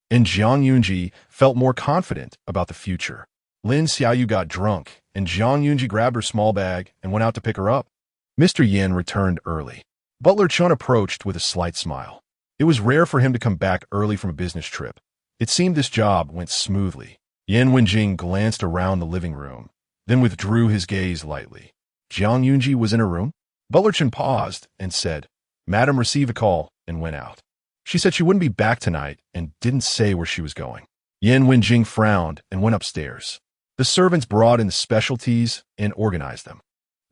And Jiang Yunji felt more confident about the future. Lin Xiaoyu got drunk, and Jiang Yunji grabbed her small bag and went out to pick her up. Mr. Yin returned early. Butler Chun approached with a slight smile. It was rare for him to come back early from a business trip. It seemed this job went smoothly. Yan Wenjing glanced around the living room, then withdrew his gaze lightly. Jiang Yunji was in her room. Butler Chun paused and said, "Madam received a call," and went out. She said she wouldn't be back tonight and didn't say where she was going. Yan Wenjing frowned and went upstairs. The servants brought in the specialties and organized them.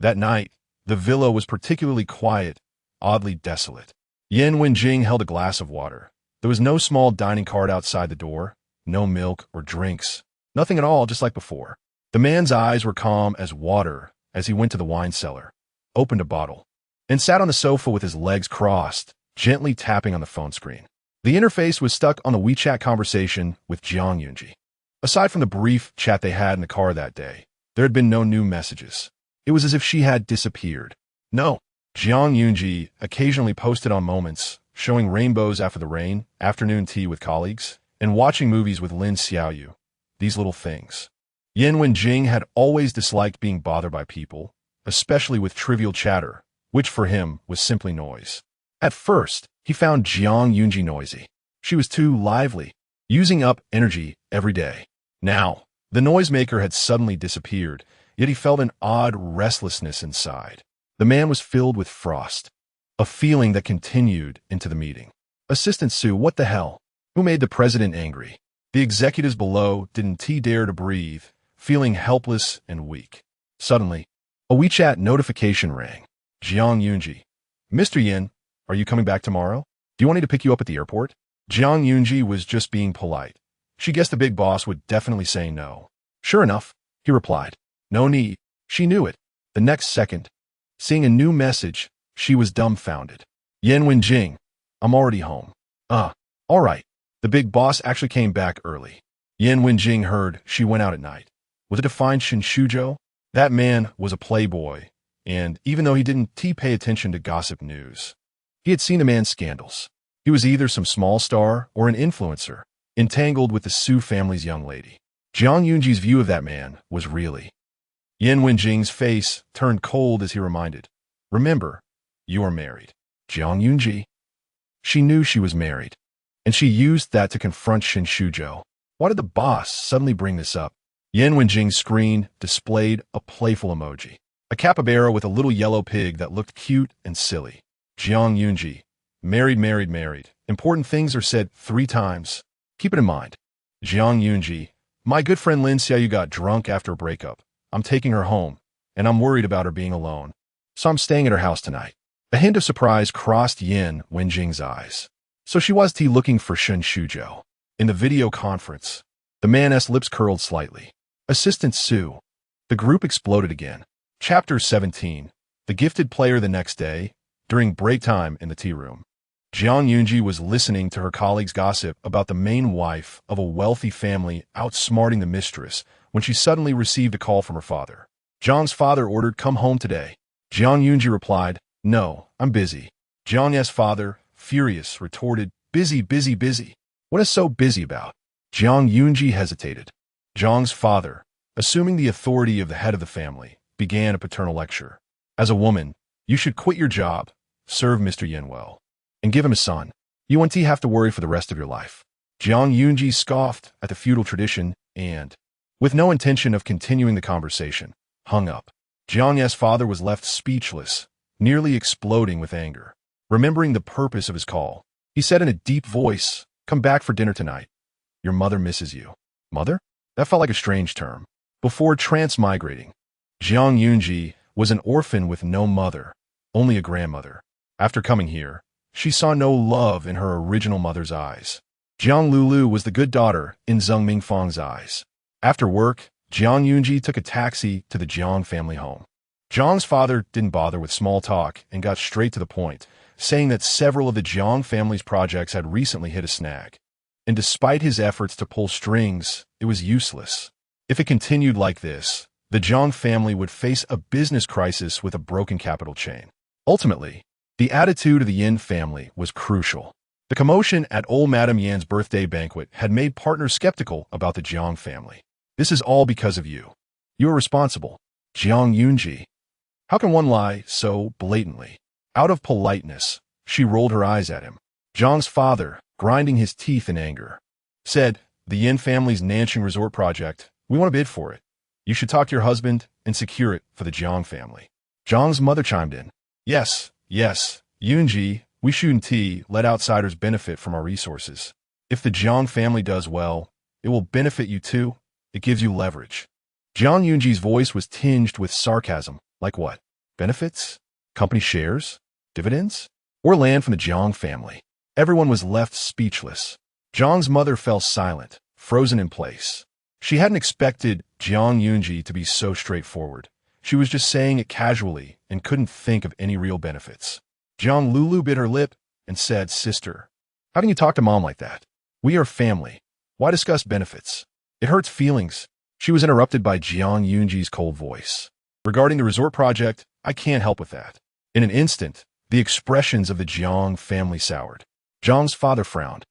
That night, the villa was particularly quiet, oddly desolate. Yan Wenjing held a glass of water. There was no small dining cart outside the door, no milk or drinks, nothing at all, just like before. The man's eyes were calm as water as he went to the wine cellar, opened a bottle, and sat on the sofa with his legs crossed, gently tapping on the phone screen. The interface was stuck on the WeChat conversation with Jiang Yunji. Aside from the brief chat they had in the car that day, there had been no new messages. It was as if she had disappeared. No. Jiang Yunji occasionally posted on Moments, showing rainbows after the rain, afternoon tea with colleagues, and watching movies with Lin Xiaoyu. These little things. Yan Wenjing had always disliked being bothered by people, especially with trivial chatter, which for him was simply noise. At first, he found Jiang Yunji noisy. She was too lively, using up energy every day. Now, the noisemaker had suddenly disappeared, yet he felt an odd restlessness inside. The man was filled with frost, a feeling that continued into the meeting. "Assistant Su, what the hell? Who made the president angry?" The executives below didn't dare to breathe, feeling helpless and weak. Suddenly, a WeChat notification rang. Jiang Yunji. "Mr. Yin, are you coming back tomorrow? Do you want me to pick you up at the airport?" Jiang Yunji was just being polite. She guessed the big boss would definitely say no. "Sure enough," he replied. "No need." She knew it. The next second, seeing a new message, she was dumbfounded. "Yan Wenjing, I'm already home." All right." The big boss actually came back early. Yan Wenjing heard she went out at night. With a defined Shen Shuzhou, that man was a playboy, and even though he didn't pay attention to gossip news, he had seen the man's scandals. He was either some small star or an influencer, entangled with the Su family's young lady. Jiang Yunji's view of that man was really. Yan Wenjing's face turned cold as he reminded, "Remember, you are married." Jiang Yunji. She knew she was married, and she used that to confront Shen Shuzhou. Why did the boss suddenly bring this up? Yan Wenjing's screen displayed a playful emoji, a capybara with a little yellow pig that looked cute and silly. Jiang Yunji. Married, married, married. Important things are said 3 times. Keep it in mind. Jiang Yunji. My good friend Lin Xiaoyu got drunk after a breakup. I'm taking her home, and I'm worried about her being alone. So I'm staying at her house tonight. A hint of surprise crossed Yan Wenjing's eyes. So she was looking for Shen Shuzhou. In the video conference, the man's lips curled slightly. Assistant Su. The group exploded again. Chapter 17. The gifted player. The next day, during break time in the tea room, Jiang Yunji was listening to her colleagues gossip about the main wife of a wealthy family outsmarting the mistress when she suddenly received a call from her father. Zhang's father ordered, "Come home today." Zhang Yunji replied, "No, I'm busy." Zhang's father, furious, retorted, "Busy, busy, busy. What is so busy about?" Zhang Yunji hesitated. Zhang's father, assuming the authority of the head of the family, began a paternal lecture. "As a woman, you should quit your job, serve Mr. Yin well, and give him a son. You won't have to worry for the rest of your life." Zhang Yunji scoffed at the feudal tradition and, with no intention of continuing the conversation, hung up. Zhang's father was left speechless, nearly exploding with anger. Remembering the purpose of his call, he said in a deep voice, "Come back for dinner tonight. Your mother misses you." Mother? That felt like a strange term. Before transmigrating, Zhang Yunji was an orphan with no mother, only a grandmother. After coming here, she saw no love in her original mother's eyes. Jiang Lulu was the good daughter in Zheng Mingfang's eyes. After work, Jiang Yunji took a taxi to the Jiang family home. Jiang's father didn't bother with small talk and got straight to the point, saying that several of the Jiang family's projects had recently hit a snag. And despite his efforts to pull strings, it was useless. If it continued like this, the Jiang family would face a business crisis with a broken capital chain. Ultimately, the attitude of the Yin family was crucial. The commotion at old Madame Yan's birthday banquet had made partners skeptical about the Jiang family. "This is all because of you. You are responsible, Jiang Yunji." How can one lie so blatantly? Out of politeness, she rolled her eyes at him. Zhang's father, grinding his teeth in anger, said, "The Yin family's Nanxing resort project, we want to bid for it. You should talk to your husband and secure it for the Jiang family." Zhang's mother chimed in, Yes, Yunji, we shouldn't let outsiders benefit from our resources. If the Jiang family does well, it will benefit you too. It gives you leverage." Jiang Yunji's voice was tinged with sarcasm. Like what? Benefits? Company shares? Dividends? Or land from the Jiang family? Everyone was left speechless. Zhang's mother fell silent, frozen in place. She hadn't expected Jiang Yunji to be so straightforward. She was just saying it casually and couldn't think of any real benefits. Jiang Lulu bit her lip and said, "Sister, how can you talk to mom like that? We are family. Why discuss benefits? It hurts feelings." She was interrupted by Jiang Yunji's cold voice. "Regarding the resort project, I can't help with that." In an instant, the expressions of the Jiang family soured. Zhang's father frowned.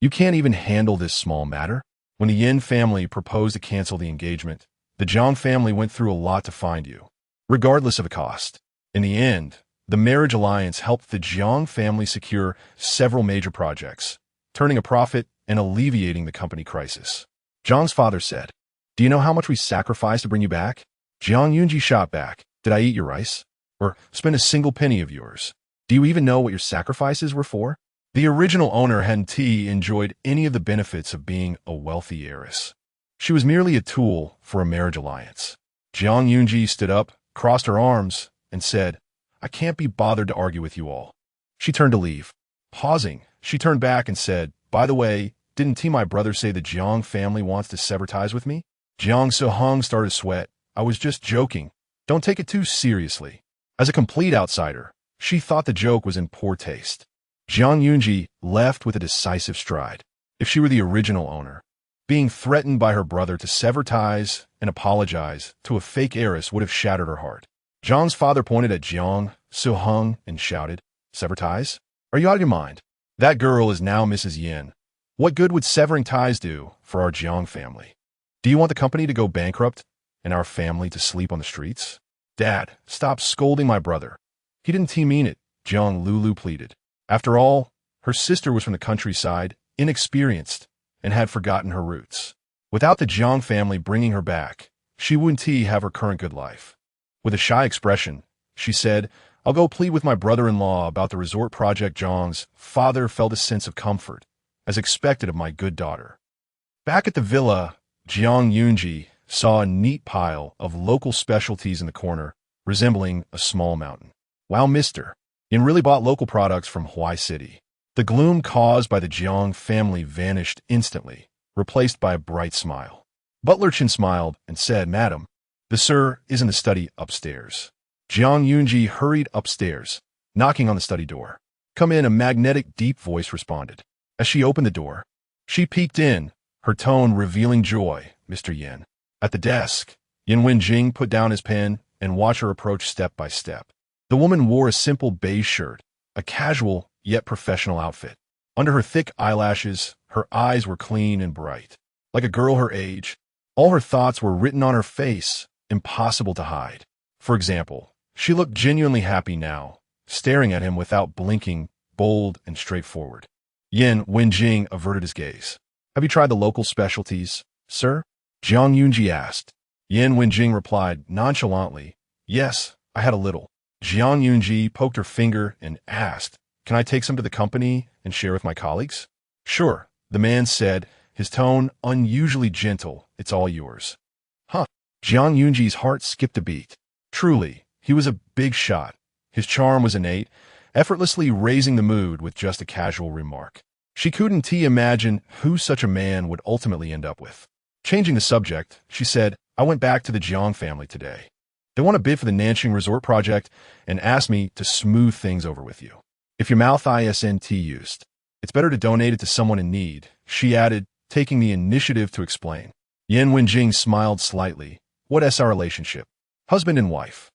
"You can't even handle this small matter?" When the Yin family proposed to cancel the engagement, the Jiang family went through a lot to find you, regardless of the cost. In the end, the marriage alliance helped the Jiang family secure several major projects, turning a profit and alleviating the company crisis. Zhang's father said, "Do you know how much we sacrificed to bring you back?" Jiang Yunji shot back, "Did I eat your rice? Or spend a single penny of yours? Do you even know what your sacrifices were for?" The original owner hadn't enjoyed any of the benefits of being a wealthy heiress. She was merely a tool for a marriage alliance. Jiang Yunji stood up, crossed her arms, and said, "I can't be bothered to argue with you all." She turned to leave. Pausing, she turned back and said, "By the way, didn't my brother say the Jiang family wants to sever ties with me?" Jiang Z'ang started to sweat. "I was just joking. Don't take it too seriously." As a complete outsider, she thought the joke was in poor taste. Jiang Yunji left with a decisive stride. If she were the original owner, being threatened by her brother to sever ties and apologize to a fake heiress would have shattered her heart. Zhang's father pointed at Zhuang Zi'ang and shouted, "Sever ties? Are you out of your mind? That girl is now Mrs. Yin. What good would severing ties do for our Jiang family? Do you want the company to go bankrupt and our family to sleep on the streets?" "Dad, stop scolding my brother. He didn't mean it," Jiang Lulu pleaded. After all, her sister was from the countryside, inexperienced, and had forgotten her roots. Without the Jiang family bringing her back, she wouldn't have her current good life. With a shy expression, she said, "I'll go plead with my brother-in-law about the resort project." Zhang's father felt a sense of comfort, as expected of my good daughter. Back at the villa, Jiang Yunji saw a neat pile of local specialties in the corner, resembling a small mountain. "Wow, mister. Yin really bought local products from Huai City." The gloom caused by the Jiang family vanished instantly, replaced by a bright smile. Butler Chen smiled and said, "Madam, the sir is in the study upstairs." Jiang Yunji hurried upstairs, knocking on the study door. "Come in," a magnetic, deep voice responded. As she opened the door, she peeked in, her tone revealing joy. "Mr. Yin." At the desk, Yin Wenjing put down his pen and watched her approach step by step. The woman wore a simple beige shirt, a casual yet professional outfit. Under her thick eyelashes, her eyes were clean and bright. Like a girl her age, all her thoughts were written on her face, impossible to hide. For example, she looked genuinely happy now, staring at him without blinking, bold and straightforward. Yin Wenjing averted his gaze. "Have you tried the local specialties, sir?" Zhang Yunji asked. Yin Wenjing replied nonchalantly, "Yes, I had a little." Zhang Yunji poked her finger and asked, "Can I take some to the company and share with my colleagues?" "Sure," the man said, his tone unusually gentle. "It's all yours." Huh. Zhang Yunji's heart skipped a beat. Truly, he was a big shot. His charm was innate, effortlessly raising the mood with just a casual remark. She couldn't imagine who such a man would ultimately end up with. Changing the subject, she said, "I went back to the Zhang family today. They want to bid for the Nanxing Resort project and asked me to smooth things over with you. If your mouth isn't used, it's better to donate it to someone in need," she added, taking the initiative to explain. Yin Wenjing smiled slightly. "What is our relationship? Husband and wife?"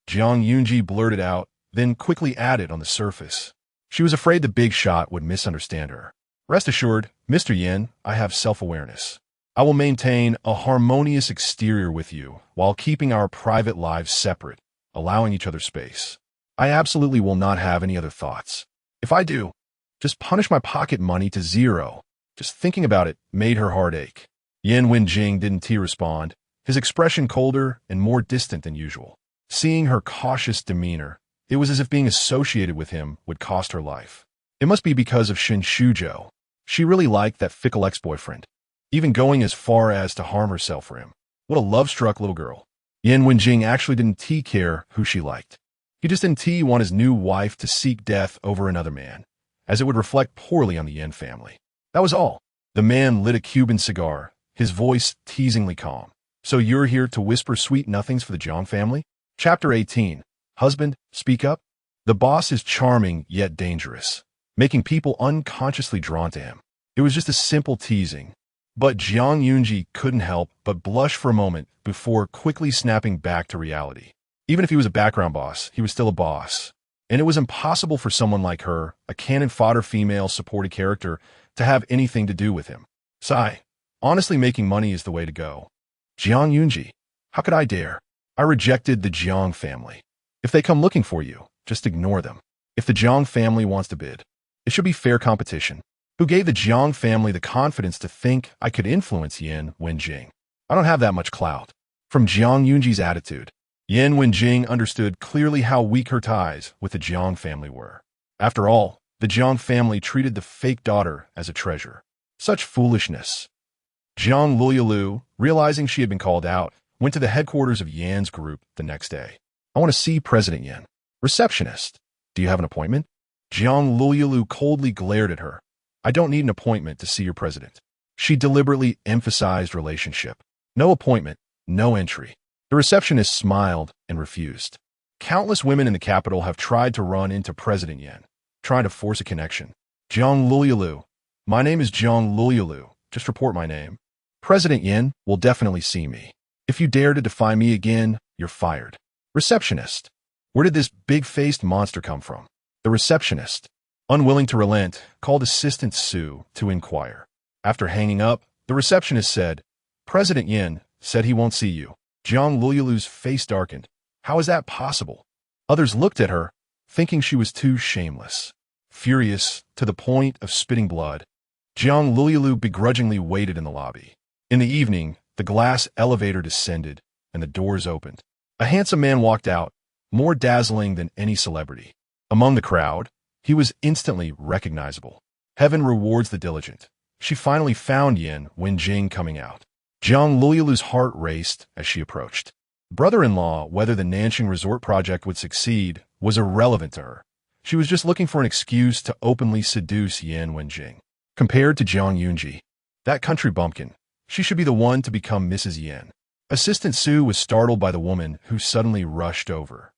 Zhang Yunji blurted out, then quickly added on the surface. She was afraid the big shot would misunderstand her. "Rest assured, Mr. Yin, I have self-awareness. I will maintain a harmonious exterior with you while keeping our private lives separate, allowing each other space. I absolutely will not have any other thoughts. If I do, just punish my pocket money to zero." Just thinking about it made her heart ache. Yin Wenjing didn't respond, his expression colder and more distant than usual. Seeing her cautious demeanor, it was as if being associated with him would cost her life. It must be because of Shin Shuzhou. She really liked that fickle ex-boyfriend, even going as far as to harm herself for him. What a love-struck little girl. Yin Wenjing actually didn't care who she liked. He just didn't want his new wife to seek death over another man, as it would reflect poorly on the Yin family. That was all. The man lit a Cuban cigar, his voice teasingly calm. "So you're here to whisper sweet nothings for the Zhang family?" Chapter 18. Husband, speak up. The boss is charming yet dangerous, making people unconsciously drawn to him. It was just a simple teasing, but Zhang Yunji couldn't help but blush for a moment before quickly snapping back to reality. Even if he was a background boss, he was still a boss. And it was impossible for someone like her, a cannon-fodder female supported character, to have anything to do with him. Sigh. Honestly, making money is the way to go. Zhang Yunji. How could I dare? I rejected the Zhang family. If they come looking for you, just ignore them. If the Zhang family wants to bid, it should be fair competition. Who gave the Zhang family the confidence to think I could influence Yin Wenjing? I don't have that much clout. From Zhang Yunji's attitude, Yin Wenjing understood clearly how weak her ties with the Zhang family were. After all, the Zhang family treated the fake daughter as a treasure. Such foolishness. Zhang Lulilu, realizing she had been called out, went to the headquarters of Yan's group the next day. "I want to see President Yan." "Receptionist. Do you have an appointment?" Zhang Lulilu coldly glared at her. "I don't need an appointment to see your president." She deliberately emphasized relationship. "No appointment, no entry." The receptionist smiled and refused. Countless women in the capital have tried to run into President Yan, trying to force a connection. "Zhang Lulilu. My name is Zhang Lulilu. Just report my name. President Yan will definitely see me. If you dare to defy me again, you're fired." Receptionist. Where did this big-faced monster come from? The receptionist, unwilling to relent, called Assistant Su to inquire. After hanging up, the receptionist said, "President Yan said he won't see you." Zhang Lulilu's face darkened. How is that possible? Others looked at her, thinking she was too shameless. Furious to the point of spitting blood, Zhang Lulilu begrudgingly waited in the lobby. In the evening, the glass elevator descended, and the doors opened. A handsome man walked out, more dazzling than any celebrity. Among the crowd, he was instantly recognizable. Heaven rewards the diligent. She finally found Yin Wenjing coming out. Zhang Lulilu's heart raced as she approached. Brother-in-law, whether the Nanxing Resort project would succeed, was irrelevant to her. She was just looking for an excuse to openly seduce Yin Wenjing. Compared to Zhang Yunji, that country bumpkin, she should be the one to become Mrs. Yin. Assistant Su was startled by the woman who suddenly rushed over.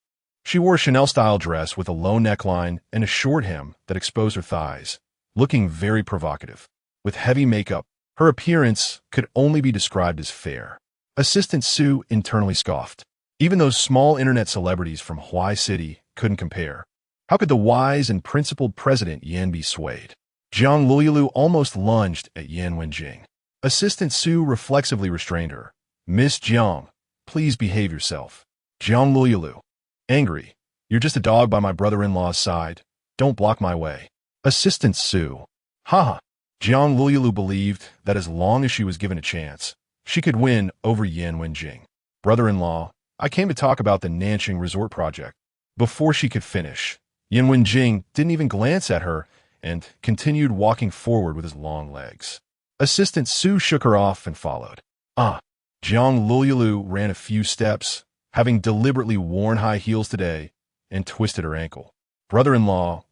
She wore a Chanel-style dress with a low neckline and a short hem that exposed her thighs, looking very provocative. With heavy makeup, her appearance could only be described as fair. Assistant Su internally scoffed. Even those small internet celebrities from Hawaii City couldn't compare. How could the wise and principled President Yan be swayed? Zhang Lulilu almost lunged at Yan Wenjing. Assistant Su reflexively restrained her. Miss Jiang, please behave yourself. Zhang Lulilu. Angry. You're just a dog by my brother-in-law's side. Don't block my way. Assistant Su. Haha. Zhang Lulilu believed that as long as she was given a chance, she could win over Yan Wenjing. Brother-in-law, I came to talk about the Nanxing Resort project. Before she could finish, Yan Wenjing didn't even glance at her and continued walking forward with his long legs. Assistant Su shook her off and followed. Zhang Lulilu ran a few steps, having deliberately worn high heels today, and twisted her ankle. Brother-in-law,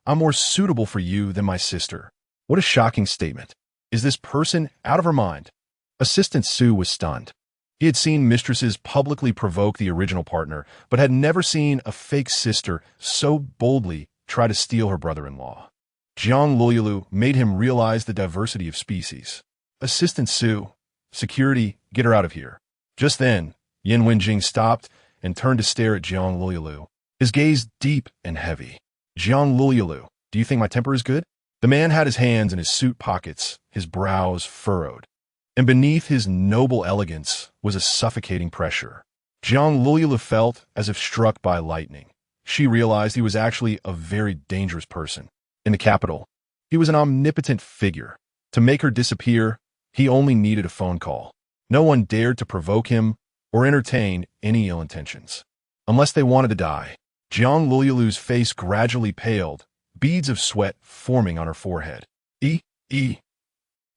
I'm more suitable for you than my sister. What a shocking statement. Is this person out of her mind? Assistant Su was stunned. He had seen mistresses publicly provoke the original partner, but had never seen a fake sister so boldly try to steal her brother-in-law. Zhang Lulilu made him realize the diversity of species. Assistant Su, security, get her out of here. Just then, Yan Wenjing stopped and turned to stare at Zhang Lulilu, his gaze deep and heavy. Zhang Lulilu, do you think my temper is good? The man had his hands in his suit pockets, his brows furrowed, and beneath his noble elegance was a suffocating pressure. Zhang Lulilu felt as if struck by lightning. She realized he was actually a very dangerous person. In the capital, he was an omnipotent figure. To make her disappear, he only needed a phone call. No one dared to provoke him or entertain any ill intentions. Unless they wanted to die. Zhang Lulilu's face gradually paled, beads of sweat forming on her forehead.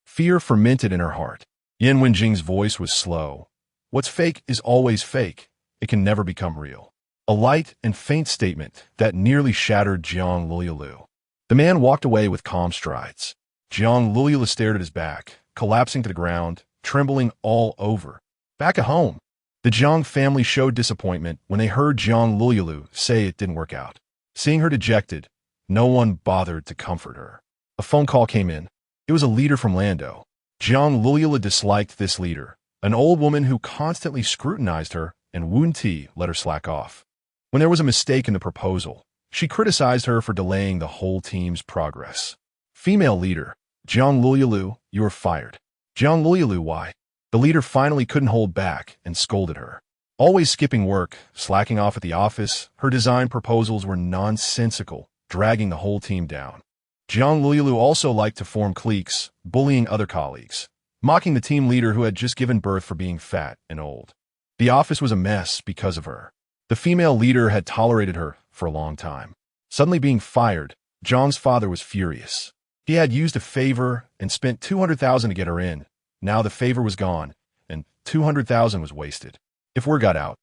Fear fermented in her heart. Yan Wenjing's voice was slow. What's fake is always fake. It can never become real. A light and faint statement that nearly shattered Zhang Lulilu. The man walked away with calm strides. Zhang Lulilu stared at his back, collapsing to the ground, trembling all over. Back at home, the Zhang family showed disappointment when they heard Zhang Lulilu say it didn't work out. Seeing her dejected, no one bothered to comfort her. A phone call came in. It was a leader from Lando. Zhang Lulilu disliked this leader, an old woman who constantly scrutinized her, and Wen Ti let her slack off. When there was a mistake in the proposal, she criticized her for delaying the whole team's progress. Female leader, Zhang Lulilu, you are fired. Zhang Lulilu, why? The leader finally couldn't hold back and scolded her. Always skipping work, slacking off at the office, her design proposals were nonsensical, dragging the whole team down. Zhang Lulilu also liked to form cliques, bullying other colleagues, mocking the team leader who had just given birth for being fat and old. The office was a mess because of her. The female leader had tolerated her for a long time. Suddenly being fired, Zhang's father was furious. He had used a favor and spent 200,000 to get her in. Now the favor was gone, and 200,000 was wasted. If word got out,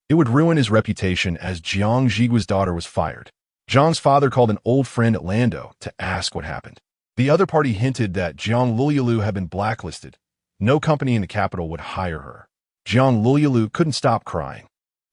it would ruin his reputation as Jiang Zhigui's daughter was fired. Zhang's father called an old friend at Lando to ask what happened. The other party hinted that Zhang Lulilu had been blacklisted. No company in the capital would hire her. Zhang Lulilu couldn't stop crying.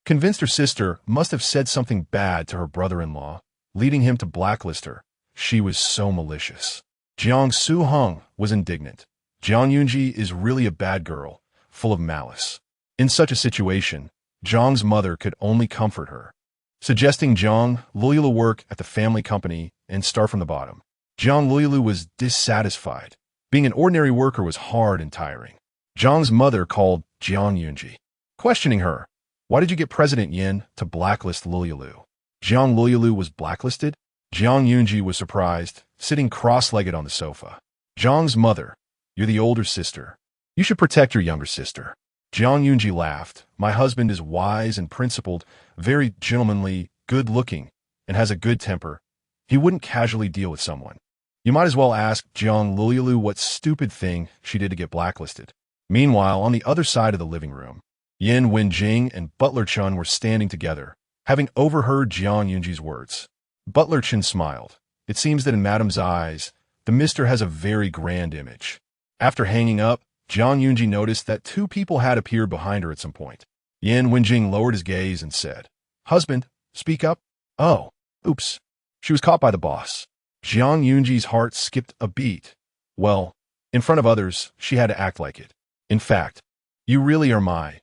Convinced her sister must have said something bad to her brother-in-law, leading him to blacklist her. She was so malicious. Jiang Su-hung was indignant. Jiang Yunji is really a bad girl, full of malice. In such a situation, Zhang's mother could only comfort her, suggesting Zhang Lulilu work at the family company and start from the bottom. Zhang Lulilu was dissatisfied. Being an ordinary worker was hard and tiring. Zhang's mother called Jiang Yunji, questioning her. Why did you get President Yin to blacklist Lulilu? Zhang Lulilu was blacklisted? Jiang Yunji was surprised, sitting cross-legged on the sofa. Zhang's mother, you're the older sister. You should protect your younger sister. Jiang Yunji laughed. My husband is wise and principled, very gentlemanly, good-looking, and has a good temper. He wouldn't casually deal with someone. You might as well ask Zhang Lulilu what stupid thing she did to get blacklisted. Meanwhile, on the other side of the living room, Yan Wenjing and Butler Chun were standing together, having overheard Jiang Yunji's words. Butler Chun smiled. It seems that in Madame's eyes, the mister has a very grand image. After hanging up, Jiang Yunji noticed that two people had appeared behind her at some point. Yan Wenjing lowered his gaze and said, Husband, speak up. Oh, oops. She was caught by the boss. Jiang Yunji's heart skipped a beat. Well, in front of others, she had to act like it. In fact, You really are my.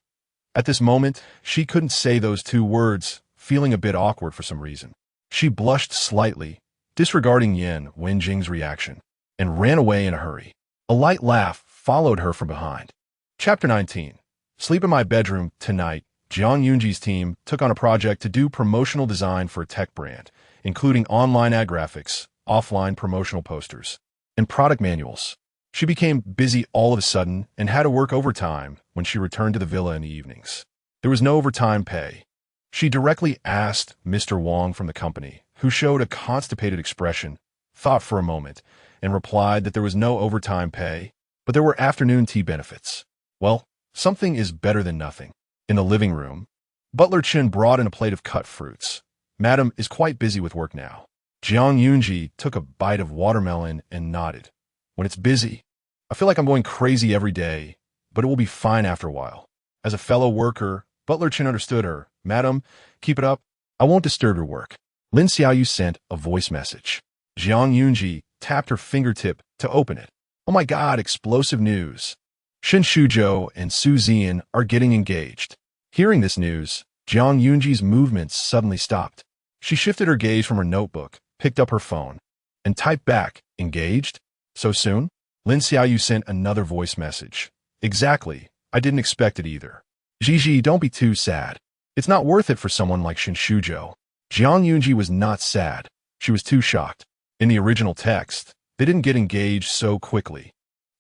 At this moment, she couldn't say those two words, feeling a bit awkward for some reason. She blushed slightly, disregarding Yan Wenjing's reaction, and ran away in a hurry. A light laugh followed her from behind. Chapter 19. Sleep in my bedroom tonight. Zhang Yunji's team took on a project to do promotional design for a tech brand, including online ad graphics, offline promotional posters, and product manuals. She became busy all of a sudden and had to work overtime when she returned to the villa in the evenings. There was no overtime pay. She directly asked Mr. Wang from the company, who showed a constipated expression, thought for a moment, and replied that there was no overtime pay, but there were afternoon tea benefits. Well, something is better than nothing. In the living room, Butler Chen brought in a plate of cut fruits. Madam is quite busy with work now. Zhang Yunji took a bite of watermelon and nodded. When it's busy, I feel like I'm going crazy every day, but it will be fine after a while. As a fellow worker, Butler Chen understood her. Madam, keep it up. I won't disturb your work. Lin Xiaoyu sent a voice message. Zhang Yunji tapped her fingertip to open it. Oh my God, explosive news. Shen Shuzhou and Su Zi'an are getting engaged. Hearing this news, Zhang Yunji's movements suddenly stopped. She shifted her gaze from her notebook, picked up her phone, and typed back, engaged? So soon? Lin Xiaoyu sent another voice message. Exactly. I didn't expect it either. Gigi, don't be too sad. It's not worth it for someone like Shen Shuzhou. Zhang Yunji was not sad. She was too shocked. In the original text, they didn't get engaged so quickly.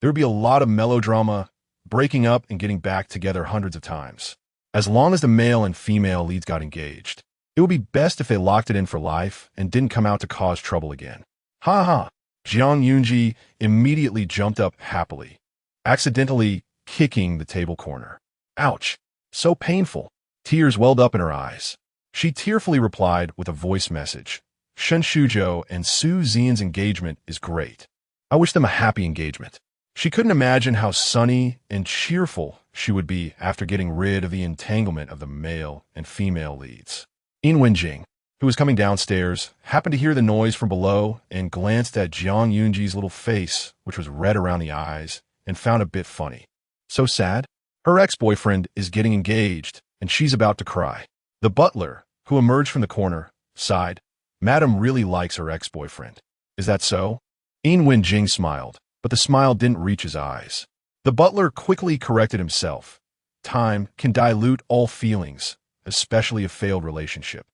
There would be a lot of melodrama, breaking up and getting back together hundreds of times. As long as the male and female leads got engaged, it would be best if they locked it in for life and didn't come out to cause trouble again. Ha ha! Zhang Yunji immediately jumped up happily, accidentally kicking the table corner. Ouch! So painful. Tears welled up in her eyes. She tearfully replied with a voice message. Shen Shuzhou and Su Zi'an's engagement is great. I wish them a happy engagement. She couldn't imagine how sunny and cheerful she would be after getting rid of the entanglement of the male and female leads. In Wenjing, who was coming downstairs, happened to hear the noise from below and glanced at Zhang Yunji's little face, which was red around the eyes, and found a bit funny. So sad? Her ex-boyfriend is getting engaged, and she's about to cry. The butler, who emerged from the corner, sighed. Madam really likes her ex-boyfriend. Is that so? In Wenjing smiled, but the smile didn't reach his eyes. The butler quickly corrected himself. Time can dilute all feelings, especially a failed relationship.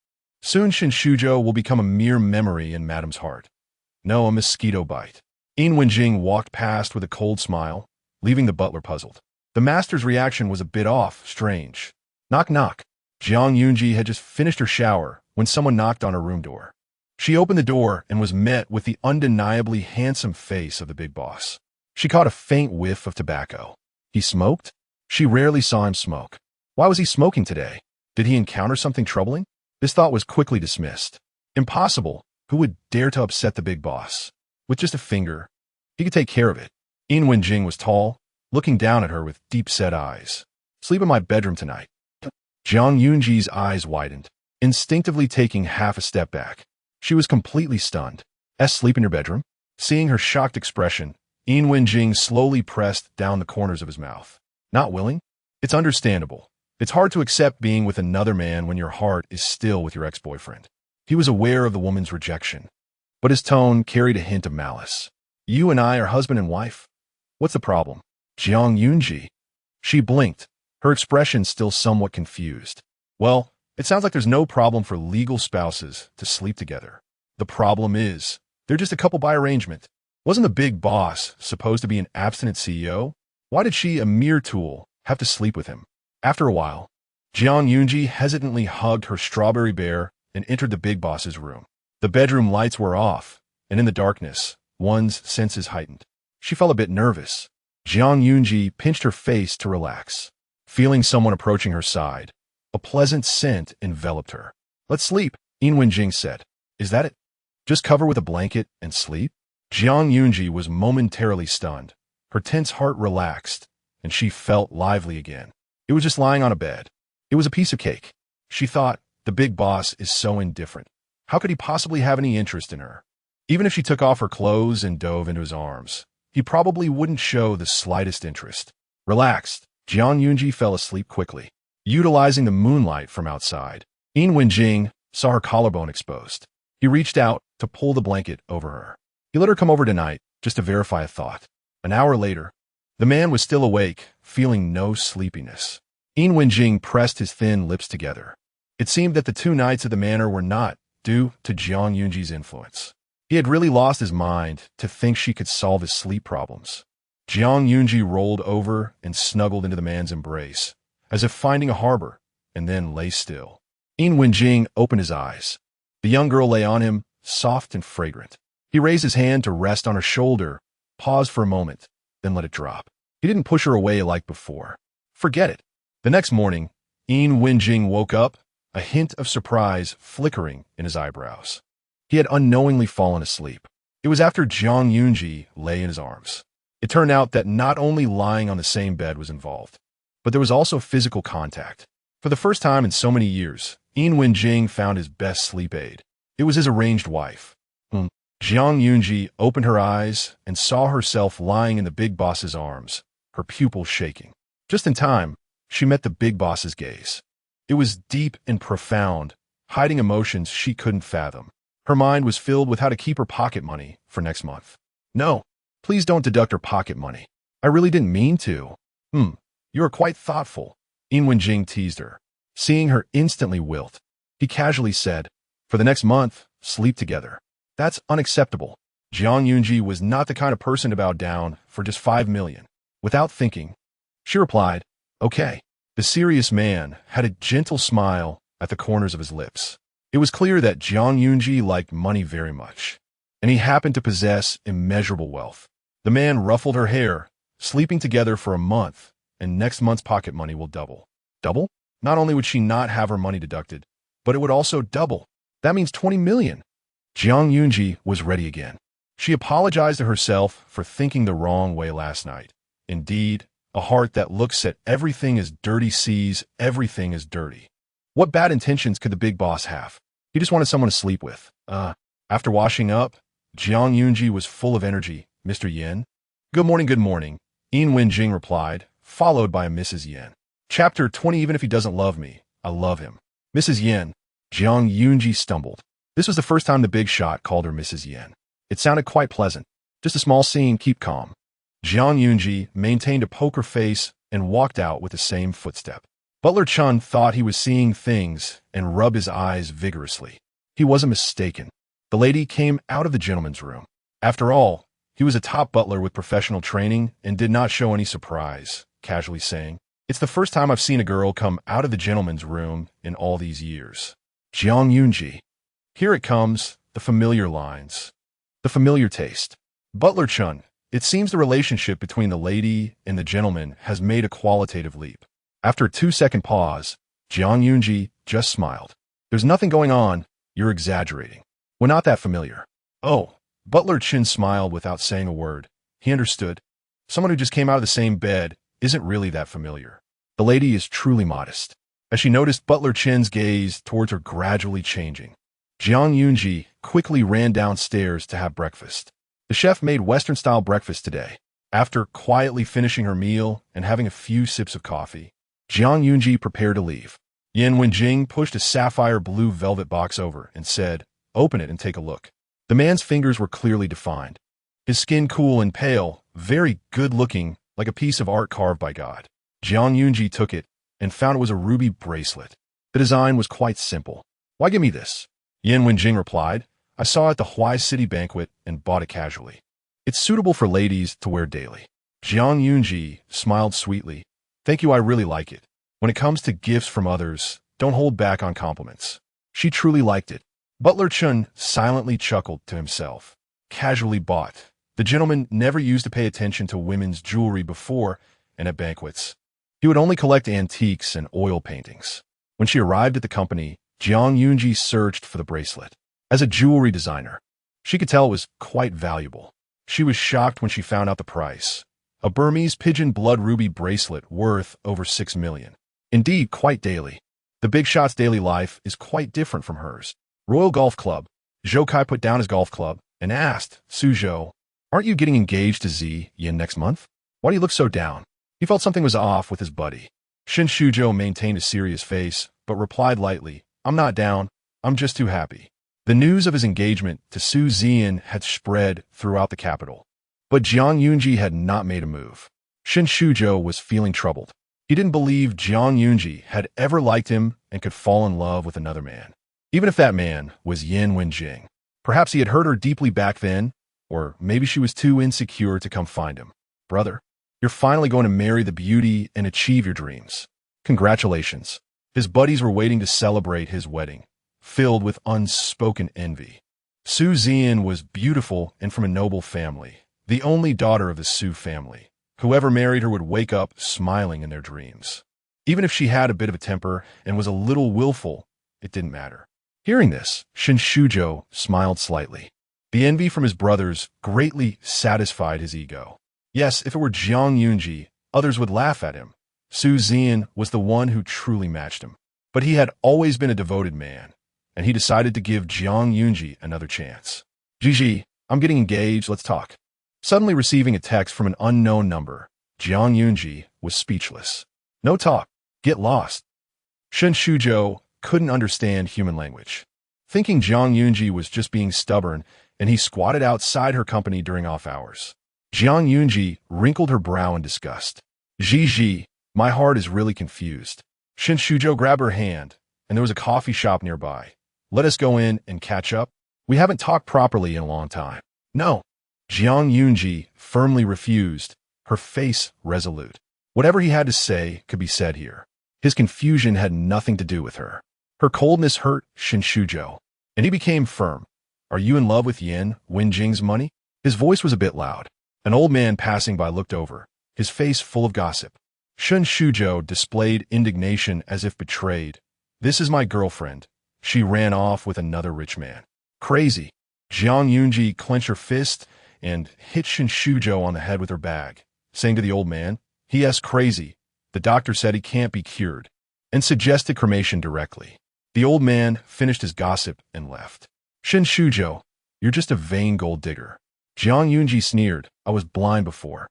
Soon Shen Shuzhou will become a mere memory in Madam's heart. No, a mosquito bite. In Wenjing walked past with a cold smile, leaving the butler puzzled. The master's reaction was a bit off, strange. Knock knock. Zhang Yunji had just finished her shower when someone knocked on her room door. She opened the door and was met with the undeniably handsome face of the big boss. She caught a faint whiff of tobacco. He smoked? She rarely saw him smoke. Why was he smoking today? Did he encounter something troubling? This thought was quickly dismissed. Impossible. Who would dare to upset the big boss? With just a finger, he could take care of it. In Wenjing was tall, looking down at her with deep-set eyes. Sleep in my bedroom tonight. Zhang Yunji's eyes widened, instinctively taking half a step back. She was completely stunned. Sleep in your bedroom? Seeing her shocked expression, In Wenjing slowly pressed down the corners of his mouth. Not willing? It's understandable. It's hard to accept being with another man when your heart is still with your ex-boyfriend. He was aware of the woman's rejection, but his tone carried a hint of malice. You and I are husband and wife? What's the problem? Zhang Yunji. She blinked, her expression still somewhat confused. Well, it sounds like there's no problem for legal spouses to sleep together. The problem is, they're just a couple by arrangement. Wasn't the big boss supposed to be an abstinent CEO? Why did she, a mere tool, have to sleep with him? After a while, Zhang Yunji hesitantly hugged her strawberry bear and entered the big boss's room. The bedroom lights were off, and in the darkness, one's senses heightened. She felt a bit nervous. Zhang Yunji pinched her face to relax. Feeling someone approaching her side, a pleasant scent enveloped her. Let's sleep, In Wenjing said. Is that it? Just cover with a blanket and sleep? Zhang Yunji was momentarily stunned. Her tense heart relaxed, and she felt lively again. It was just lying on a bed. It was a piece of cake. She thought, the big boss is so indifferent. How could he possibly have any interest in her? Even if she took off her clothes and dove into his arms, he probably wouldn't show the slightest interest. Relaxed, Jiang Yunji fell asleep quickly, utilizing the moonlight from outside. Yin Wenjing saw her collarbone exposed. He reached out to pull the blanket over her. He let her come over tonight just to verify a thought. An hour later, the man was still awake, feeling no sleepiness. Yin Wenjing pressed his thin lips together. It seemed that the 2 nights at the manor were not due to Jiang Yunji's influence. He had really lost his mind to think she could solve his sleep problems. Jiang Yunji rolled over and snuggled into the man's embrace, as if finding a harbor, and then lay still. Yin Wenjing opened his eyes. The young girl lay on him, soft and fragrant. He raised his hand to rest on her shoulder, paused for a moment, then let it drop. He didn't push her away like before. Forget it. The next morning, Yin Wenjing woke up, a hint of surprise flickering in his eyebrows. He had unknowingly fallen asleep. It was after Jiang Yunji lay in his arms. It turned out that not only lying on the same bed was involved, but there was also physical contact. For the first time in so many years, Yin Wenjing found his best sleep aid. It was his arranged wife. Jiang Yunji opened her eyes and saw herself lying in the big boss's arms, her pupils shaking. Just in time, she met the big boss's gaze. It was deep and profound, hiding emotions she couldn't fathom. Her mind was filled with how to keep her pocket money for next month. No, please don't deduct her pocket money. I really didn't mean to. You are quite thoughtful, Yin Wenjing teased her. Seeing her instantly wilt, he casually said, for the next month, sleep together. That's unacceptable. Jiang Yunji was not the kind of person to bow down for just 5 million. Without thinking, she replied, okay. The serious man had a gentle smile at the corners of his lips. It was clear that Jiang Yunji liked money very much, and he happened to possess immeasurable wealth. The man ruffled her hair, sleeping together for a month, and next month's pocket money will double. Double? Not only would she not have her money deducted, but it would also double. That means 20 million. Jiang Yunji was ready again. She apologized to herself for thinking the wrong way last night. Indeed, a heart that looks at everything as dirty sees everything as dirty. What bad intentions could the big boss have? He just wanted someone to sleep with. After washing up, Jiang Yunji was full of energy. Mr. Yin? Good morning, Yin Wenjing replied, followed by a Mrs. Yin. Chapter 20. Even if he doesn't love me, I love him. Mrs. Yin. Jiang Yunji stumbled. This was the first time the big shot called her Mrs. Yin. It sounded quite pleasant. Just a small scene, keep calm. Jiang Yunji maintained a poker face and walked out with the same footstep. Butler Chun thought he was seeing things and rubbed his eyes vigorously. He wasn't mistaken. The lady came out of the gentleman's room. After all, he was a top butler with professional training and did not show any surprise, casually saying, it's the first time I've seen a girl come out of the gentleman's room in all these years. Jiang Yunji. Here it comes, the familiar lines. The familiar taste. Butler Chun. It seems the relationship between the lady and the gentleman has made a qualitative leap. After a 2-second pause, Jiang Yunji just smiled. There's nothing going on, you're exaggerating. We're not that familiar. Oh, Butler Chin smiled without saying a word. He understood. Someone who just came out of the same bed isn't really that familiar. The lady is truly modest. As she noticed Butler Chin's gaze towards her gradually changing, Jiang Yunji quickly ran downstairs to have breakfast. The chef made Western-style breakfast today. After quietly finishing her meal and having a few sips of coffee, Jiang Yunji prepared to leave. Yin Wenjing pushed a sapphire blue velvet box over and said, open it and take a look. The man's fingers were clearly defined. His skin cool and pale, very good-looking, like a piece of art carved by God. Jiang Yunji took it and found it was a ruby bracelet. The design was quite simple. Why give me this? Yin Wenjing replied, I saw it at the Huai City banquet and bought it casually. It's suitable for ladies to wear daily. Jiang Yunji smiled sweetly. Thank you, I really like it. When it comes to gifts from others, don't hold back on compliments. She truly liked it. Butler Chun silently chuckled to himself. Casually bought. The gentleman never used to pay attention to women's jewelry before and at banquets. He would only collect antiques and oil paintings. When she arrived at the company, Jiang Yunji searched for the bracelet. As a jewelry designer, she could tell it was quite valuable. She was shocked when she found out the price. A Burmese pigeon blood ruby bracelet worth over 6 million. Indeed, quite daily. The big shot's daily life is quite different from hers. Royal Golf Club. Zhou Kai put down his golf club and asked, Suzhou, aren't you getting engaged to Zi Yin next month? Why do you look so down? He felt something was off with his buddy. Shin Shujo maintained a serious face, but replied lightly, "I'm not down. I'm just too happy." The news of his engagement to Su Zi'an had spread throughout the capital. But Zhang Yunji had not made a move. Shin Shujo was feeling troubled. He didn't believe Zhang Yunji had ever liked him and could fall in love with another man. Even if that man was Yin Wenjing. Perhaps he had hurt her deeply back then, or maybe she was too insecure to come find him. "Brother, you're finally going to marry the beauty and achieve your dreams. Congratulations." His buddies were waiting to celebrate his wedding, filled with unspoken envy. Su Zi'an was beautiful and from a noble family, the only daughter of the Su family. Whoever married her would wake up smiling in their dreams. Even if she had a bit of a temper and was a little willful, it didn't matter. Hearing this, Shin Shujo smiled slightly. The envy from his brothers greatly satisfied his ego. Yes, if it were Zhang Yunji, others would laugh at him. Su Zi'an was the one who truly matched him. But he had always been a devoted man, and he decided to give Zhang Yunji another chance. "Gigi, I'm getting engaged, let's talk." Suddenly receiving a text from an unknown number, Zhang Yunji was speechless. "No talk. Get lost." Shin Shujo couldn't understand human language. Thinking Zhang Yunji was just being stubborn, and he squatted outside her company during off hours. Zhang Yunji wrinkled her brow in disgust. "Gigi, my heart is really confused." Shin Shujo grabbed her hand, and there was a coffee shop nearby. "Let us go in and catch up. We haven't talked properly in a long time." "No." Zhang Yunji firmly refused, her face resolute. Whatever he had to say could be said here. His confusion had nothing to do with her. Her coldness hurt Shin Shujo, and he became firm. "Are you in love with Yin Wenjing's money?" His voice was a bit loud. An old man passing by looked over, his face full of gossip. Shin Shujo displayed indignation as if betrayed. "This is my girlfriend. She ran off with another rich man." "Crazy." Zhang Yunji clenched her fist and hit Shin Shujo on the head with her bag, saying to the old man, "He is crazy. The doctor said he can't be cured," and suggested cremation directly. The old man finished his gossip and left. "Shin Shujo, you're just a vain gold digger." Zhang Yunji sneered. "I was blind before.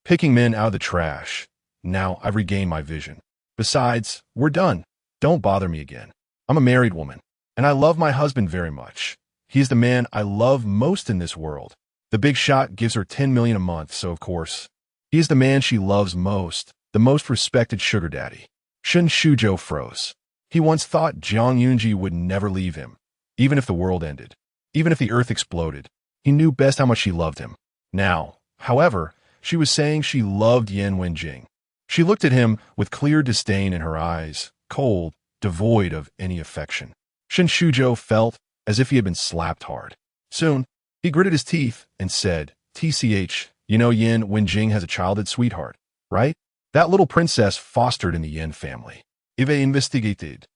Picking men out of the trash. Now I've regained my vision. Besides, we're done. Don't bother me again. I'm a married woman, and I love my husband very much. He is the man I love most in this world. The big shot gives her 10 million a month, so of course. He is the man she loves most, the most respected sugar daddy." Shin Shujo froze. He once thought Zhang Yunji would never leave him, even if the world ended, even if the earth exploded. He knew best how much she loved him. Now, however, she was saying she loved Yin Wenjing. She looked at him with clear disdain in her eyes, cold, devoid of any affection. Shin Shujo felt as if he had been slapped hard. Soon, he gritted his teeth and said, "TCH, you know Yin Wenjing has a childhood sweetheart, right? That little princess fostered in the Yin family. I've investigated.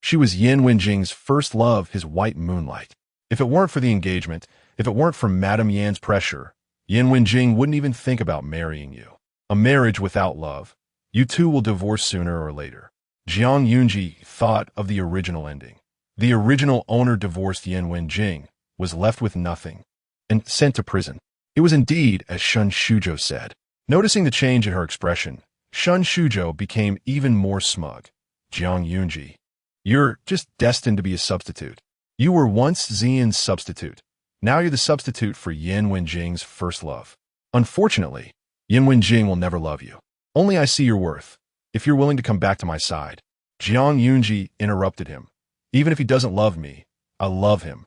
She was Yin Wenjing's first love, his white moonlight. If it weren't for the engagement, if it weren't for Madame Yan's pressure, Yin Wenjing wouldn't even think about marrying you. A marriage without love. You two will divorce sooner or later." Zhang Yunji thought of the original ending. The original owner divorced Yin Wenjing, was left with nothing, and sent to prison. It was indeed as Shin Shujo said. Noticing the change in her expression, Shin Shujo became even more smug. "Zhang Yunji, you're just destined to be a substitute. You were once Zian's substitute. Now you're the substitute for Yin Wenjing's first love. Unfortunately, Yin Wenjing will never love you. Only I see your worth, if you're willing to come back to my side." Zhang Yunji interrupted him. "Even if he doesn't love me, I love him."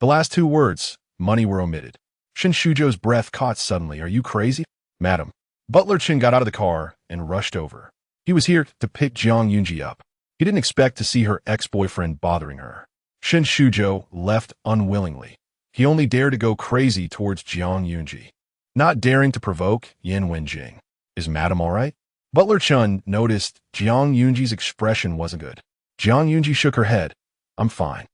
The last two words, money, were omitted. Shin Shujo's breath caught suddenly. "Are you crazy?" "Madam." Butler Chin got out of the car and rushed over. He was here to pick Zhang Yunji up. He didn't expect to see her ex-boyfriend bothering her. Shin Shujo left unwillingly. He only dared to go crazy towards Zhang Yunji, not daring to provoke Yin Wenjing. "Is Madam all right?" Butler Chun noticed Zhang Yunji's expression wasn't good. Zhang Yunji shook her head. "I'm fine."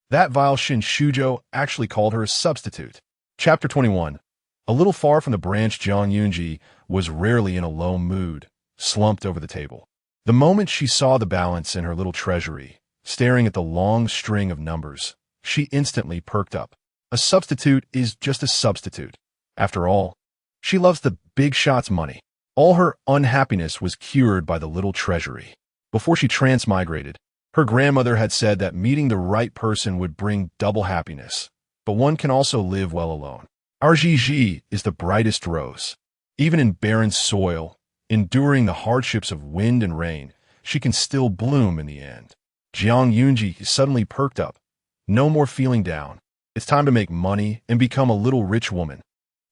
That vile Shin Shujo actually called her a substitute. Chapter 21. A little far from the branch, Zhang Yunji was rarely in a low mood, slumped over the table. The moment she saw the balance in her little treasury, staring at the long string of numbers, she instantly perked up. A substitute is just a substitute. After all, she loves the big shot's money. All her unhappiness was cured by the little treasury. Before she transmigrated, her grandmother had said that meeting the right person would bring double happiness, but one can also live well alone. Our Gigi is the brightest rose. Even in barren soil, enduring the hardships of wind and rain, she can still bloom in the end. Zhuang Zi'ang suddenly perked up. No more feeling down. It's time to make money and become a little rich woman.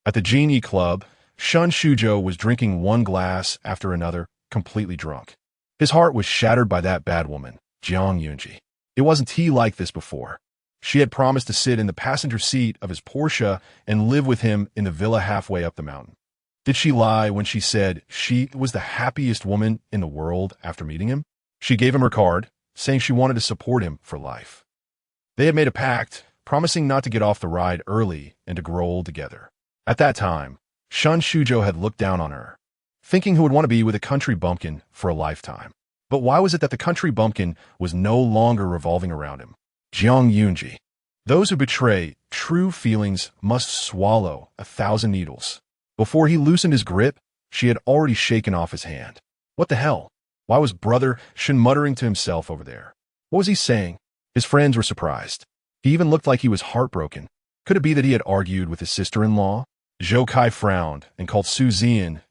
At the Genie Club, Sun Yudie was drinking one glass after another, completely drunk. His heart was shattered by that bad woman, Zhuang Zi'ang. It wasn't he like this before. She had promised to sit in the passenger seat of his Porsche and live with him in the villa halfway up the mountain. Did she lie when she said she was the happiest woman in the world after meeting him? She gave him her card, saying she wanted to support him for life. They had made a pact, promising not to get off the ride early and to grow old together. At that time, Sun Yudie had looked down on her, thinking he would want to be with a country bumpkin for a lifetime. But why was it that the country bumpkin was no longer revolving around him? Zhuang Zi'ang. Those who betray true feelings must swallow 1,000 needles. Before he loosened his grip, she had already shaken off his hand. What the hell? Why was Brother Shen muttering to himself over there? What was he saying? His friends were surprised. He even looked like he was heartbroken. Could it be that he had argued with his sister-in-law? Zhou Kai frowned and called Su Yudie.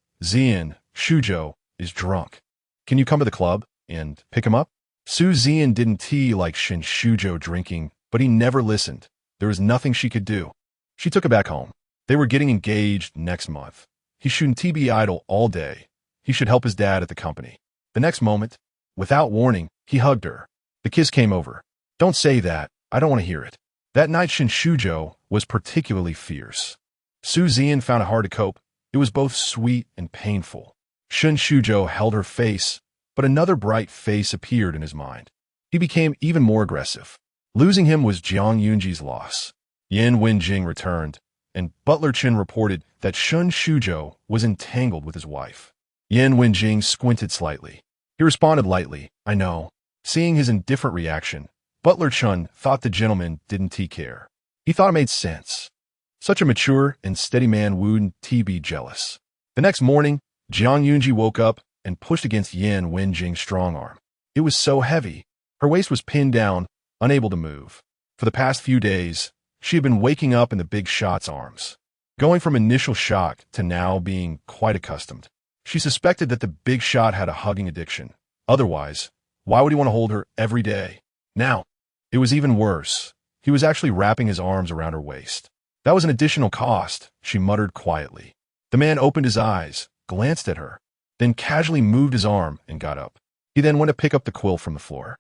Shuzhou is drunk. Can you come to the club and pick him up? Su Yudie didn't tea like Shen Shuzhou drinking, but he never listened. There was nothing she could do. She took it back home. They were getting engaged next month. He shouldn't be idle all day. He should help his dad at the company. The next moment, without warning, he hugged her. The kiss came over. Don't say that. I don't want to hear it. That night Shen Shuzhou was particularly fierce. Su Yudie found it hard to cope. It was both sweet and painful. Shen Shuzhou held her face, but another bright face appeared in his mind. He became even more aggressive. Losing him was Zhuang Zi'ang's loss. Yan Wenjing returned, and Butler Chen reported that Shen Shuzhou was entangled with his wife. Yan Wenjing squinted slightly. He responded lightly, I know. Seeing his indifferent reaction, Butler Chen thought the gentleman didn't care. He thought it made sense. Such a mature and steady man wouldn't be jealous. The next morning, Zhuang Zi'ang woke up and pushed against Yan Wenjing's strong arm. It was so heavy. Her waist was pinned down, unable to move. For the past few days, she had been waking up in the big shot's arms, going from initial shock to now being quite accustomed. She suspected that the big shot had a hugging addiction. Otherwise, why would he want to hold her every day? Now, it was even worse. He was actually wrapping his arms around her waist. That was an additional cost, she muttered quietly. The man opened his eyes, glanced at her, then casually moved his arm and got up. He then went to pick up the quilt from the floor.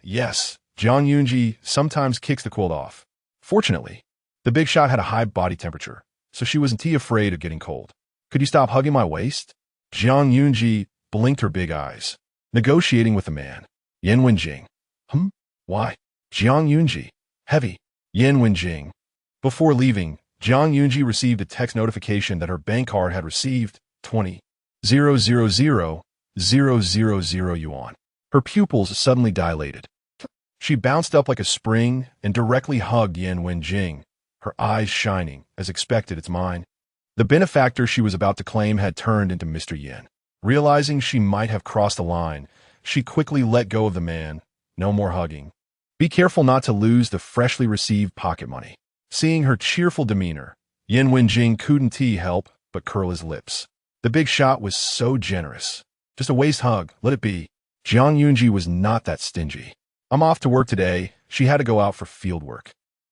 Yes, Zhuang Zi'ang sometimes kicks the quilt off. Fortunately, the big shot had a high body temperature, so she wasn't afraid of getting cold. Could you stop hugging my waist? Zhuang Zi'ang blinked her big eyes, negotiating with the man. Yan Wenjing. Why? Zhuang Zi'ang. Heavy. Yan Wenjing. Before leaving, Zhuang Zi'ang received a text notification that her bank card had received 20,000,000 yuan. Her pupils suddenly dilated. She bounced up like a spring and directly hugged Yan Wenjing, her eyes shining. As expected, it's mine. The benefactor she was about to claim had turned into Mr. Yan. Realizing she might have crossed the line, she quickly let go of the man. No more hugging. Be careful not to lose the freshly received pocket money. Seeing her cheerful demeanor, Yan Wenjing couldn't help but curl his lips. The big shot was so generous. Just a waist hug, let it be. Zhuang Zi'ang was not that stingy. I'm off to work today. She had to go out for field work.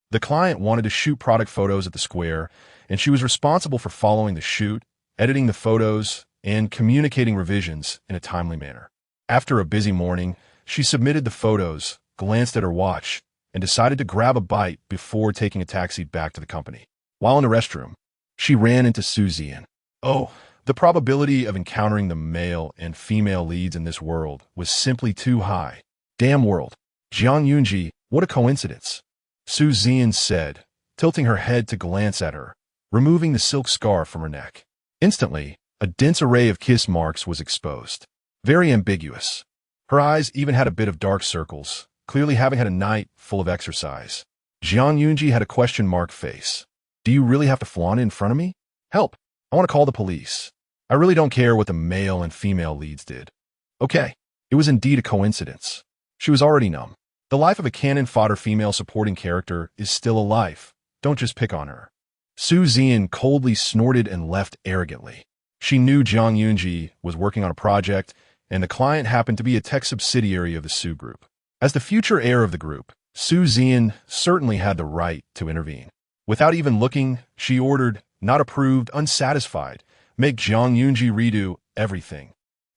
The client wanted to shoot product photos at the square, and she was responsible for following the shoot, editing the photos, and communicating revisions in a timely manner. After a busy morning, she submitted the photos, glanced at her watch, and decided to grab a bite before taking a taxi back to the company. While in the restroom, she ran into Su Yudie. Oh, the probability of encountering the male and female leads in this world was simply too high. Damn world. Zhuang Zi'ang, what a coincidence. Su Yudie said, tilting her head to glance at her, removing the silk scarf from her neck. Instantly, a dense array of kiss marks was exposed. Very ambiguous. Her eyes even had a bit of dark circles, clearly having had a night full of exercise. Zhuang Zi'ang had a question mark face. Do you really have to flaunt it in front of me? Help! I want to call the police. I really don't care what the male and female leads did. Okay, it was indeed a coincidence. She was already numb. The life of a cannon fodder female supporting character is still a life. Don't just pick on her. Su Zi'an coldly snorted and left arrogantly. She knew Zhuang Zi'ang was working on a project, and the client happened to be a tech subsidiary of the Su Group. As the future heir of the group, Su Zi'an certainly had the right to intervene. Without even looking, she ordered, not approved, unsatisfied, make Zhuang Zi'ang redo everything.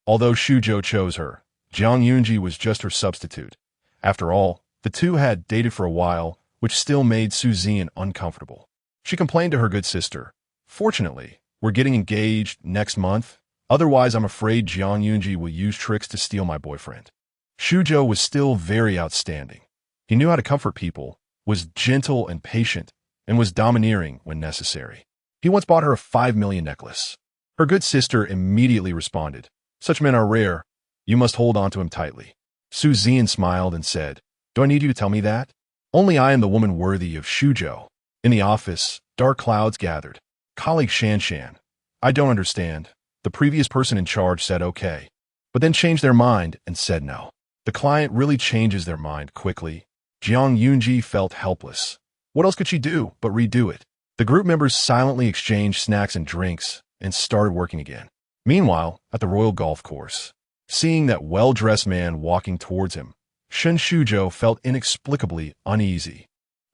Although Shuzhou chose her, Zhuang Zi'ang was just her substitute. After all, the two had dated for a while, which still made Su Zi'an uncomfortable. She complained to her good sister, "Fortunately, we're getting engaged next month. Otherwise, I'm afraid Zhuang Zi'ang will use tricks to steal my boyfriend." Shuzhou was still very outstanding. He knew how to comfort people, was gentle and patient, and was domineering when necessary. He once bought her a 5 million necklace. Her good sister immediately responded, "Such men are rare. You must hold on to him tightly." Su Zi'an smiled and said, "Do I need you to tell me that? Only I am the woman worthy of Shuzhou." In the office, dark clouds gathered. Colleague Shan, "I don't understand." The previous person in charge said okay, but then changed their mind and said no. The client really changes their mind quickly. Zhuang Zi'ang felt helpless. What else could she do but redo it? The group members silently exchanged snacks and drinks and started working again. Meanwhile, at the royal golf course, seeing that well-dressed man walking towards him, Shen Shuzhou felt inexplicably uneasy.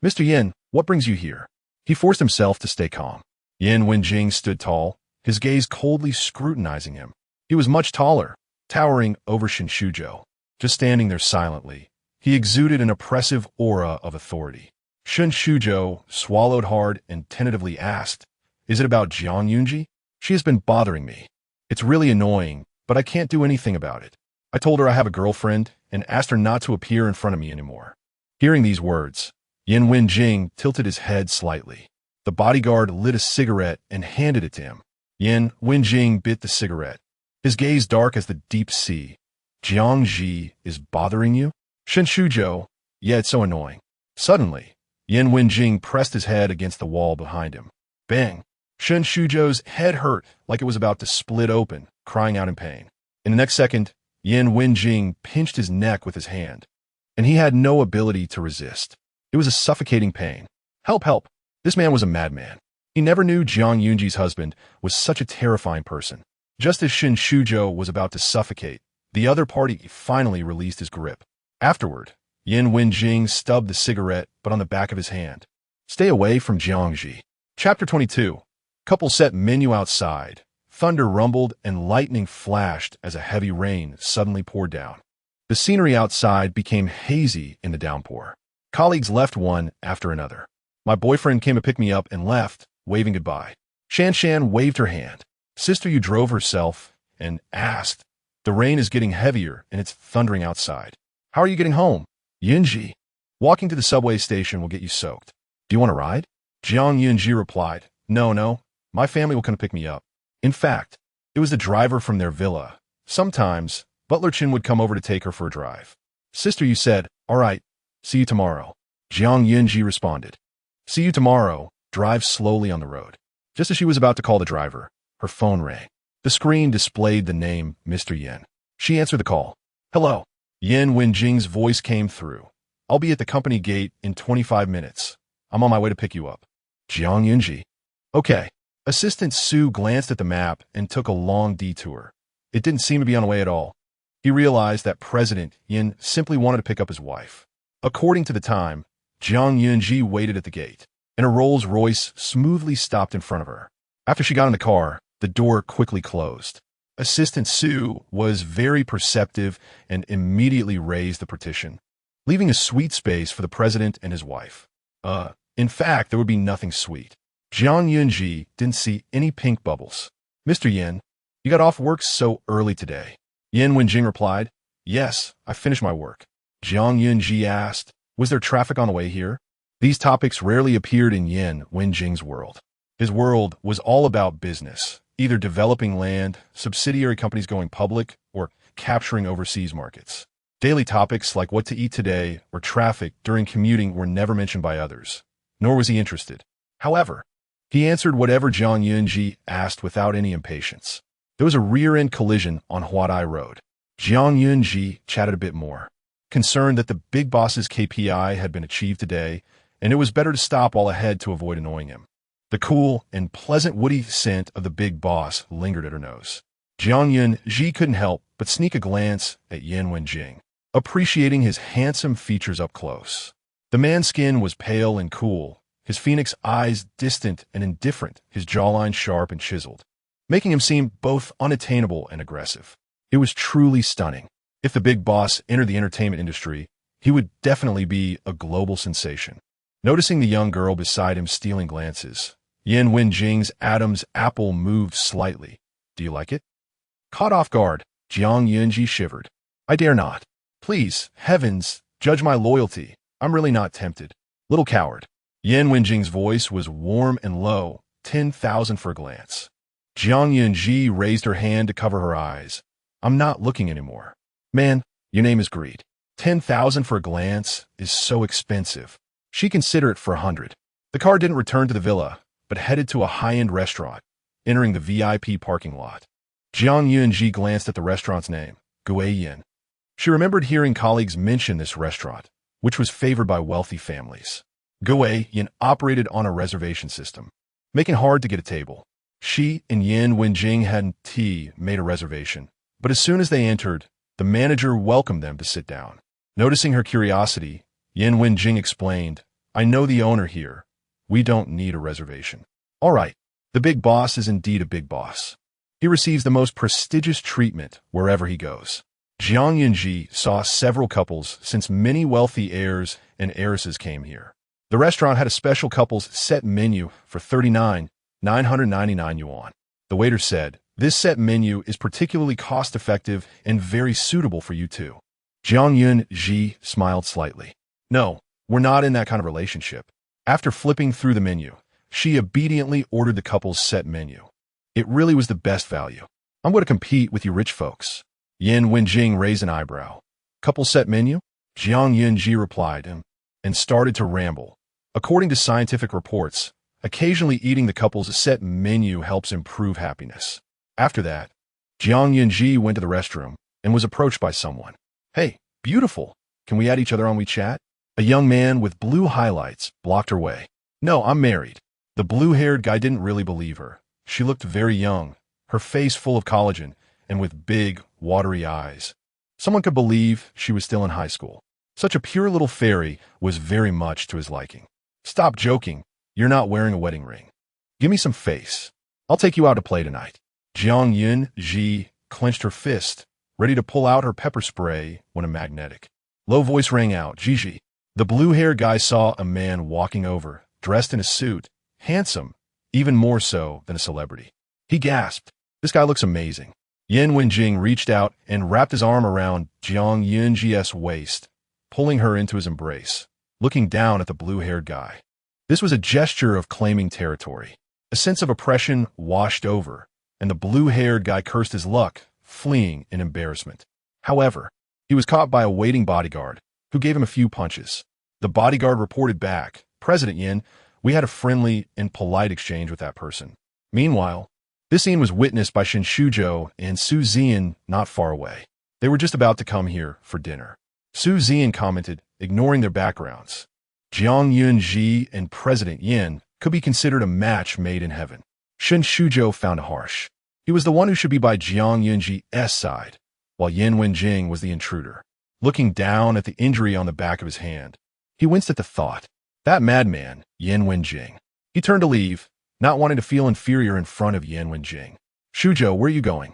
"Mr. Yin, what brings you here?" He forced himself to stay calm. Yin Wenjing stood tall, his gaze coldly scrutinizing him. He was much taller, towering over Shen Shuzhou. Just standing there silently, he exuded an oppressive aura of authority. Shen Shuzhou swallowed hard and tentatively asked, "Is it about Zhuang Zi'ang? She has been bothering me. It's really annoying, but I can't do anything about it. I told her I have a girlfriend and asked her not to appear in front of me anymore." Hearing these words, Yin Wenjing tilted his head slightly. The bodyguard lit a cigarette and handed it to him. Yin Wenjing bit the cigarette, his gaze dark as the deep sea. "Jiang Ji is bothering you?" Shen Shuzhou, "Yeah, it's so annoying." Suddenly, Yin Wenjing pressed his head against the wall behind him. Bang! Shen Shuzhou's head hurt like it was about to split open, crying out in pain. In the next second, Yin Wenjing pinched his neck with his hand, and he had no ability to resist. It was a suffocating pain. Help, help! This man was a madman. He never knew Zhuang Zi'ang's husband was such a terrifying person. Just as Shen Shuzhou was about to suffocate, the other party finally released his grip. Afterward, Yin Wenjing stubbed the cigarette but on the back of his hand. Stay away from Zhuang Ji. Chapter 22. Couple set menu outside. Thunder rumbled and lightning flashed as a heavy rain suddenly poured down. The scenery outside became hazy in the downpour. Colleagues left one after another. My boyfriend came to pick me up and left, waving goodbye. Shan waved her hand. Sister Yu drove herself and asked, "The rain is getting heavier and it's thundering outside. How are you getting home?" "Yunji, walking to the subway station will get you soaked. Do you want to ride?" Zhuang Yunji replied, No, my family will come to pick me up." In fact, it was the driver from their villa. Sometimes, Butler Chin would come over to take her for a drive. Sister Yu said, "All right, see you tomorrow." Zhuang Yunji responded, "See you tomorrow. Drive slowly on the road." Just as she was about to call the driver, her phone rang. The screen displayed the name Mr. Yin. She answered the call. "Hello." Yin Wenjing's voice came through. "I'll be at the company gate in 25 minutes. I'm on my way to pick you up." Zhuang Yunji. "Okay." Assistant Su glanced at the map and took a long detour. It didn't seem to be on the way at all. He realized that President Yin simply wanted to pick up his wife. According to the time, Zhuang Yunji waited at the gate, and a Rolls-Royce smoothly stopped in front of her. After she got in the car, the door quickly closed. Assistant Su was very perceptive and immediately raised the partition, leaving a sweet space for the president and his wife. In fact, there would be nothing sweet. Zhuang Yunji didn't see any pink bubbles. "Mr. Yin, you got off work so early today." Yin Wenjing replied, "Yes, I finished my work." Zhuang Yunji asked, "Was there traffic on the way here?" These topics rarely appeared in Yin Wenjing's world. His world was all about business, either developing land, subsidiary companies going public, or capturing overseas markets. Daily topics like what to eat today or traffic during commuting were never mentioned by others, nor was he interested. However, he answered whatever Zhuang Yunji asked without any impatience. There was a rear-end collision on Huadai Road. Zhang Yunji chatted a bit more, concerned that the big boss's KPI had been achieved today, and it was better to stop while ahead to avoid annoying him. The cool and pleasant woody scent of the big boss lingered at her nose. Jiang Yunji couldn't help but sneak a glance at Yan Wenjing, appreciating his handsome features up close. The man's skin was pale and cool, his phoenix eyes distant and indifferent, his jawline sharp and chiseled, making him seem both unattainable and aggressive. It was truly stunning. If the big boss entered the entertainment industry, he would definitely be a global sensation. Noticing the young girl beside him stealing glances, Yan Wenjing's Adam's apple moved slightly. Do you like it? Caught off guard, Jiang Yunji shivered. I dare not. Please, heavens, judge my loyalty. I'm really not tempted. Little coward. Yan Wenjing's voice was warm and low, 10,000 for a glance. Jiang Yunji raised her hand to cover her eyes. I'm not looking anymore. Man, your name is greed. 10,000 for a glance is so expensive. She considered it for 100. The car didn't return to the villa, but headed to a high-end restaurant, entering the VIP parking lot. Jiang Yunji glanced at the restaurant's name, Guiyin. She remembered hearing colleagues mention this restaurant, which was favored by wealthy families. Guiyin operated on a reservation system, making it hard to get a table. She and Yan Wenjing had made a reservation, but as soon as they entered, the manager welcomed them to sit down. Noticing her curiosity, Yan Wenjing explained, I know the owner here. We don't need a reservation. All right, the big boss is indeed a big boss. He receives the most prestigious treatment wherever he goes. Jiang Yunji saw several couples since many wealthy heirs and heiresses came here. The restaurant had a special couples set menu for 39,999 yuan. The waiter said, this set menu is particularly cost-effective and very suitable for you two. Jiang Yunji smiled slightly. No, we're not in that kind of relationship. After flipping through the menu, she obediently ordered the couple's set menu. It really was the best value. I'm going to compete with you rich folks. Yan Wenjing raised an eyebrow. Couple set menu? Jiang Yunji replied and started to ramble. According to scientific reports, occasionally eating the couple's set menu helps improve happiness. After that, Jiang Yunji went to the restroom and was approached by someone. Hey, beautiful. Can we add each other on WeChat? A young man with blue highlights blocked her way. No, I'm married. The blue-haired guy didn't really believe her. She looked very young, her face full of collagen, and with big, watery eyes. Someone could believe she was still in high school. Such a pure little fairy was very much to his liking. Stop joking. You're not wearing a wedding ring. Give me some face. I'll take you out to play tonight. Jiang Yunji clenched her fist, ready to pull out her pepper spray when a magnetic low voice rang out, Gigi. The blue-haired guy saw a man walking over, dressed in a suit, handsome, even more so than a celebrity. He gasped, this guy looks amazing. Yan Wenjing reached out and wrapped his arm around Jiang Yunji's waist, pulling her into his embrace, looking down at the blue-haired guy. This was a gesture of claiming territory. A sense of oppression washed over, and the blue-haired guy cursed his luck, fleeing in embarrassment. However, he was caught by a waiting bodyguard, who gave him a few punches. The bodyguard reported back, President Yin, we had a friendly and polite exchange with that person. Meanwhile, this scene was witnessed by Shen Shuzhou and Su Zi'an not far away. They were just about to come here for dinner. Su Zi'an commented, ignoring their backgrounds. Jiang Yunji and President Yin could be considered a match made in heaven. Shen Shuzhou found it harsh. He was the one who should be by Jiang Yunji's side, while Yan Wenjing was the intruder. Looking down at the injury on the back of his hand, he winced at the thought. That madman, Yan Wenjing. He turned to leave, not wanting to feel inferior in front of Yan Wenjing. Shuzhou, where are you going?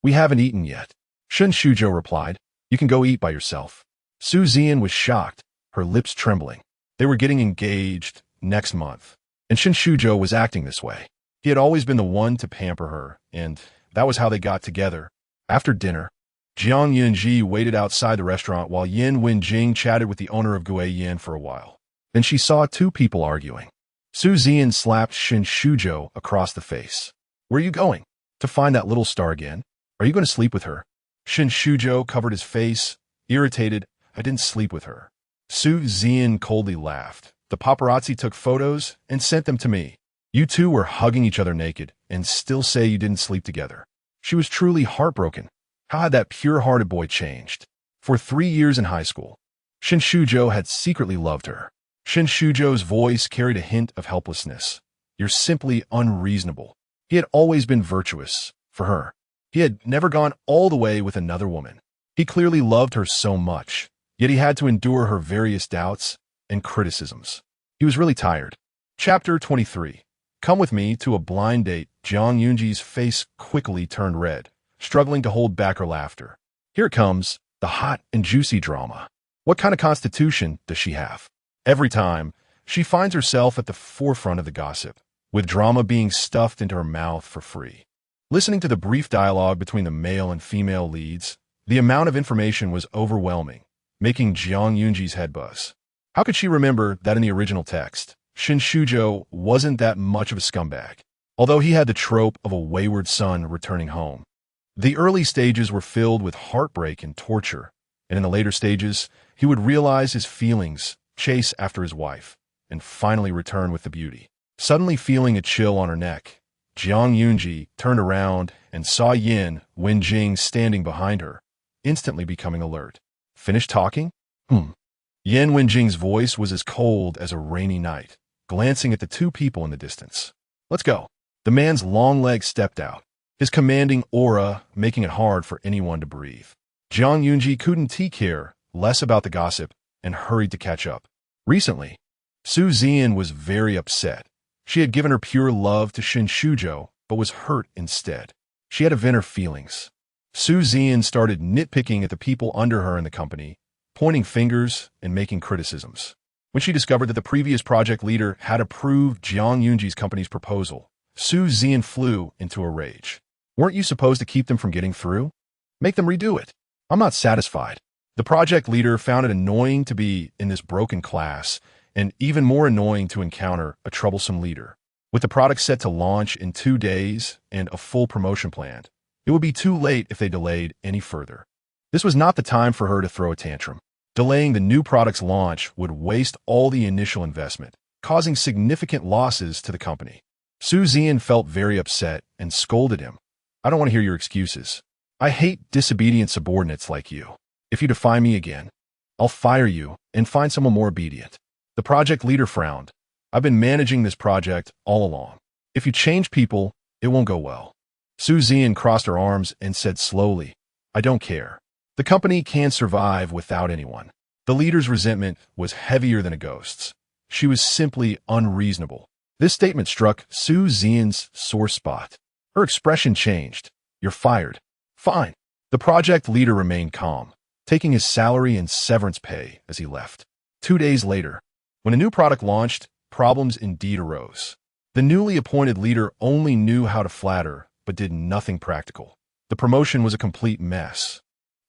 We haven't eaten yet. Shen Shuzhou replied. You can go eat by yourself. Su Zi'an was shocked, her lips trembling. They were getting engaged next month, and Shen Shuzhou was acting this way. He had always been the one to pamper her, and that was how they got together. After dinner, Jiang Yunji waited outside the restaurant while Yan Wenjing chatted with the owner of Guiyin for a while. Then she saw two people arguing. Su Zi'an slapped Shen Shuzhou across the face. Where are you going? To find that little star again? Are you going to sleep with her? Shen Shuzhou covered his face, irritated. I didn't sleep with her. Su Zi'an coldly laughed. The paparazzi took photos and sent them to me. You two were hugging each other naked and still say you didn't sleep together. She was truly heartbroken. How had that pure-hearted boy changed? For 3 years in high school, Shin Shujo had secretly loved her. Shin Shujo's voice carried a hint of helplessness. You're simply unreasonable. He had always been virtuous, for her. He had never gone all the way with another woman. He clearly loved her so much, yet he had to endure her various doubts and criticisms. He was really tired. Chapter 23. Come with me to a blind date. Zhang Yunji's face quickly turned red, struggling to hold back her laughter. Here it comes, the hot and juicy drama. What kind of constitution does she have? Every time, she finds herself at the forefront of the gossip, with drama being stuffed into her mouth for free. Listening to the brief dialogue between the male and female leads, the amount of information was overwhelming, making Zhang Yunji's head buzz. How could she remember that in the original text, Shin Shujo wasn't that much of a scumbag, although he had the trope of a wayward son returning home. The early stages were filled with heartbreak and torture, and in the later stages, he would realize his feelings, chase after his wife, and finally return with the beauty. Suddenly feeling a chill on her neck, Zhang Yunji turned around and saw Yin Wenjing standing behind her, instantly becoming alert. Finished talking? Yin Wenjing's voice was as cold as a rainy night, glancing at the two people in the distance. Let's go. The man's long legs stepped out, his commanding aura making it hard for anyone to breathe. Zhang Yunji couldn't care less about the gossip and hurried to catch up. Recently, Su Yudie was very upset. She had given her pure love to Shin Shujo, but was hurt instead. She had to vent her feelings. Su Yudie started nitpicking at the people under her in the company, pointing fingers and making criticisms. When she discovered that the previous project leader had approved Zhang Yunji's company's proposal, Su Yudie flew into a rage. Weren't you supposed to keep them from getting through? Make them redo it. I'm not satisfied. The project leader found it annoying to be in this broken class, and even more annoying to encounter a troublesome leader. With the product set to launch in 2 days and a full promotion planned, it would be too late if they delayed any further. This was not the time for her to throw a tantrum. Delaying the new product's launch would waste all the initial investment, causing significant losses to the company. Su Yudie felt very upset and scolded him. I don't want to hear your excuses. I hate disobedient subordinates like you. If you defy me again, I'll fire you and find someone more obedient. The project leader frowned. I've been managing this project all along. If you change people, it won't go well. Su Yudie crossed her arms and said slowly, I don't care. The company can't survive without anyone. The leader's resentment was heavier than a ghost's. She was simply unreasonable. This statement struck Su Yudie's sore spot. Her expression changed. You're fired. Fine. The project leader remained calm, taking his salary and severance pay as he left. 2 days later, when a new product launched, problems indeed arose. The newly appointed leader only knew how to flatter, but did nothing practical. The promotion was a complete mess.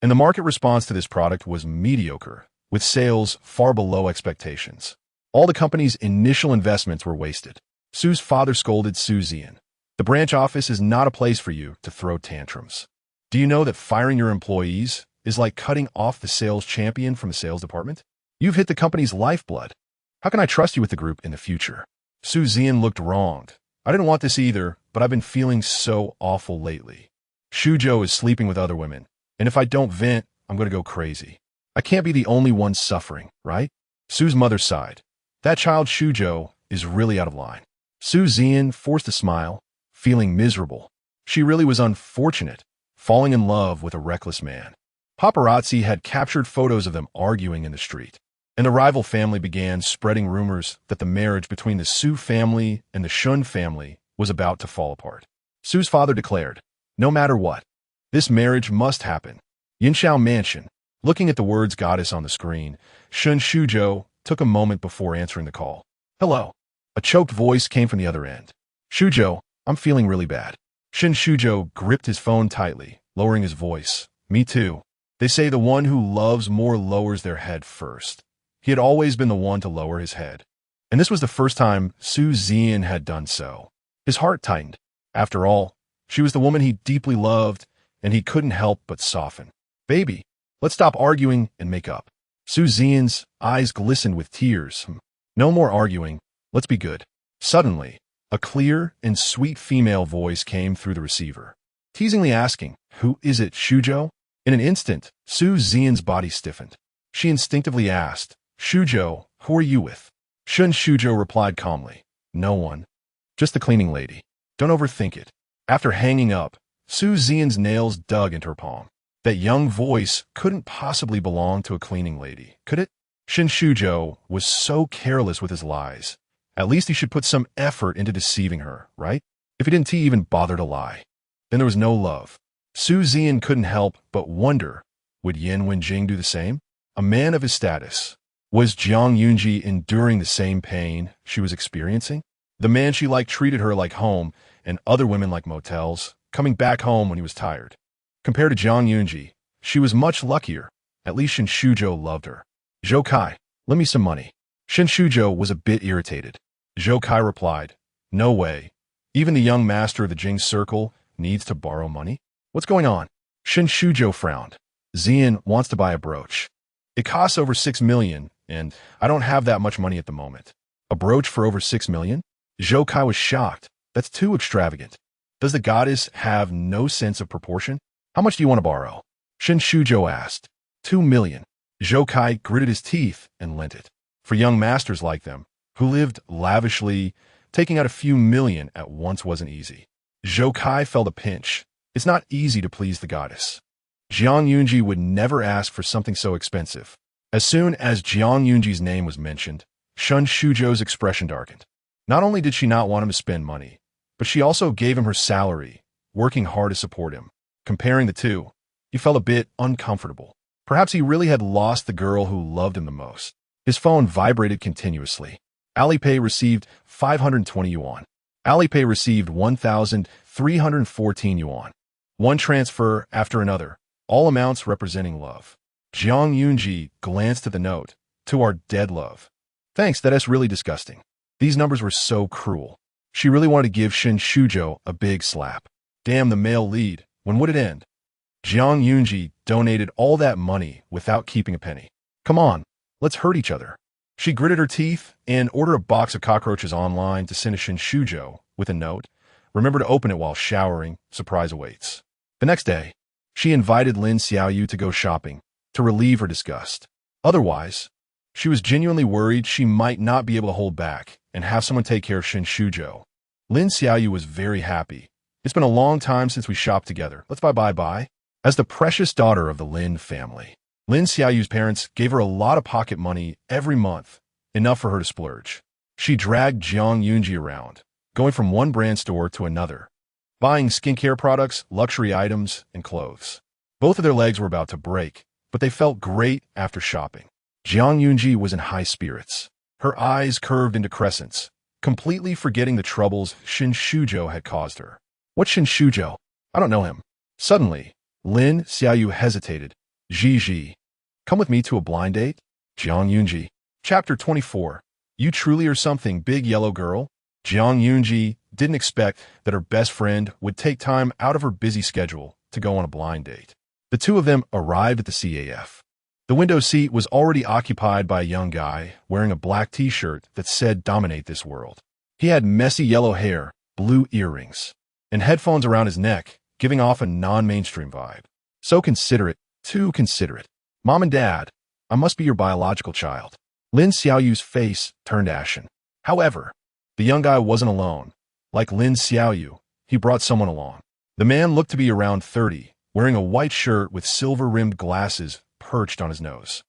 And the market response to this product was mediocre, with sales far below expectations. All the company's initial investments were wasted. Su's father scolded Su Yudie. The branch office is not a place for you to throw tantrums. Do you know that firing your employees is like cutting off the sales champion from the sales department? You've hit the company's lifeblood. How can I trust you with the group in the future? Su Yudie looked wronged. I didn't want this either, but I've been feeling so awful lately. Shujo is sleeping with other women, and if I don't vent, I'm going to go crazy. I can't be the only one suffering, right? Su's mother sighed. That child Shujo is really out of line. Su Yudie forced a smile, feeling miserable. She really was unfortunate, falling in love with a reckless man. Paparazzi had captured photos of them arguing in the street, and the rival family began spreading rumors that the marriage between the Su family and the Shun family was about to fall apart. Su's father declared, no matter what, this marriage must happen. Yinshao Mansion. Looking at the words goddess on the screen, Shun Shujo took a moment before answering the call. Hello. A choked voice came from the other end. Shujo, I'm feeling really bad. Shin Shujo gripped his phone tightly, lowering his voice. Me too. They say the one who loves more lowers their head first. He had always been the one to lower his head. And this was the first time Su Yudie had done so. His heart tightened. After all, she was the woman he deeply loved, and he couldn't help but soften. Baby, let's stop arguing and make up. Su Yudie's eyes glistened with tears. No more arguing. Let's be good. Suddenly, a clear and sweet female voice came through the receiver. teasingly asking, "Who is it, Shujo?" In an instant, Su Zian's body stiffened. She instinctively asked, "Shujo, who are you with?" Shun Shujo replied calmly, "No one. Just the cleaning lady. Don't overthink it." After hanging up, Su Zian's nails dug into her palm. That young voice couldn't possibly belong to a cleaning lady, could it? Shin Shujo was so careless with his lies. At least he should put some effort into deceiving her, right? If he didn't even bother to lie, then there was no love. Su Zian couldn't help but wonder, would Yin Wenjing do the same? A man of his status. Was Zhang Yunji enduring the same pain she was experiencing? The man she liked treated her like home and other women like motels, coming back home when he was tired. Compared to Zhang Yunji, she was much luckier. At least Shin Shujo loved her. "Zhou Kai, lend me some money." Shin Shujo was a bit irritated. Zhou Kai replied, "No way. Even the young master of the Jing Circle needs to borrow money? What's going on?" Shin Shujo frowned. "Zian wants to buy a brooch. It costs over 6 million, and I don't have that much money at the moment." "A brooch for over 6 million? Zhou Kai was shocked. That's too extravagant. Does the goddess have no sense of proportion? "How much do you want to borrow?" Shin Shujo asked. 2 million. Zhou Kai gritted his teeth and lent it. For young masters like them, who lived lavishly, taking out a few million at once wasn't easy. Zhou Kai felt a pinch. It's not easy to please the goddess. Jiang Yunji would never ask for something so expensive. As soon as Jiang Yunji's name was mentioned, Shun Shujo's expression darkened. Not only did she not want him to spend money, but she also gave him her salary, working hard to support him. Comparing the two, he felt a bit uncomfortable. Perhaps he really had lost the girl who loved him the most. His phone vibrated continuously. Alipay received 520 yuan. Alipay received 1,314 yuan. One transfer after another, all amounts representing love. Jiang Yunji glanced at the note. "To our dead love." "Thanks, that's really disgusting." These numbers were so cruel. She really wanted to give Shin Shujo a big slap. Damn the male lead. When would it end? Jiang Yunji donated all that money without keeping a penny. "Come on, let's hurt each other." She gritted her teeth and ordered a box of cockroaches online to send to Shin Shujo with a note. "Remember to open it while showering. Surprise awaits." The next day, she invited Lin Xiaoyu to go shopping to relieve her disgust. Otherwise, she was genuinely worried she might not be able to hold back and have someone take care of Shin Shujo. Lin Xiaoyu was very happy. "It's been a long time since we shopped together. Let's bye-bye." As the precious daughter of the Lin family, Lin Xiaoyu's parents gave her a lot of pocket money every month, enough for her to splurge. She dragged Jiang Yunji around, going from one brand store to another, buying skincare products, luxury items, and clothes. Both of their legs were about to break, but they felt great after shopping. Jiang Yunji was in high spirits. Her eyes curved into crescents, completely forgetting the troubles Shin Shujo had caused her. "What's Shin Shujo? I don't know him." Suddenly, Lin Xiaoyu hesitated. "Ji, come with me to a blind date?" Jiang Yunji. Chapter 24. "You truly are something, big yellow girl." Jiang Yunji didn't expect that her best friend would take time out of her busy schedule to go on a blind date. The two of them arrived at the CAF. The window seat was already occupied by a young guy wearing a black t-shirt that said "Dominate this world." He had messy yellow hair, blue earrings, and headphones around his neck, giving off a non-mainstream vibe. So considerate, too considerate. "Mom and Dad, I must be your biological child." Lin Xiaoyu's face turned ashen. However, the young guy wasn't alone. Like Lin Xiaoyu, he brought someone along. The man looked to be around 30, wearing a white shirt with silver-rimmed glasses perched on his nose.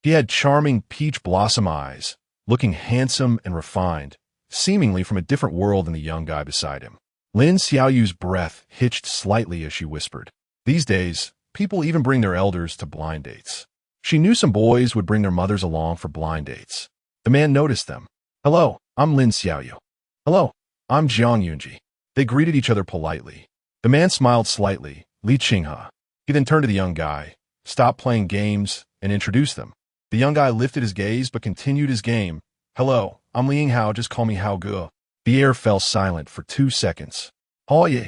He had charming peach blossom eyes, looking handsome and refined, seemingly from a different world than the young guy beside him. Lin Xiaoyu's breath hitched slightly as she whispered. These days, people even bring their elders to blind dates. She knew some boys would bring their mothers along for blind dates. The man noticed them. "Hello, I'm Lin Xiaoyu." "Hello, I'm Jiang Yunji." They greeted each other politely. The man smiled slightly. "Li Qinghe." He then turned to the young guy, stopped playing games, and introduced them. The young guy lifted his gaze but continued his game. "Hello, I'm Li Yinghao, just call me Hao Ge." The air fell silent for 2 seconds. "Oh yeah.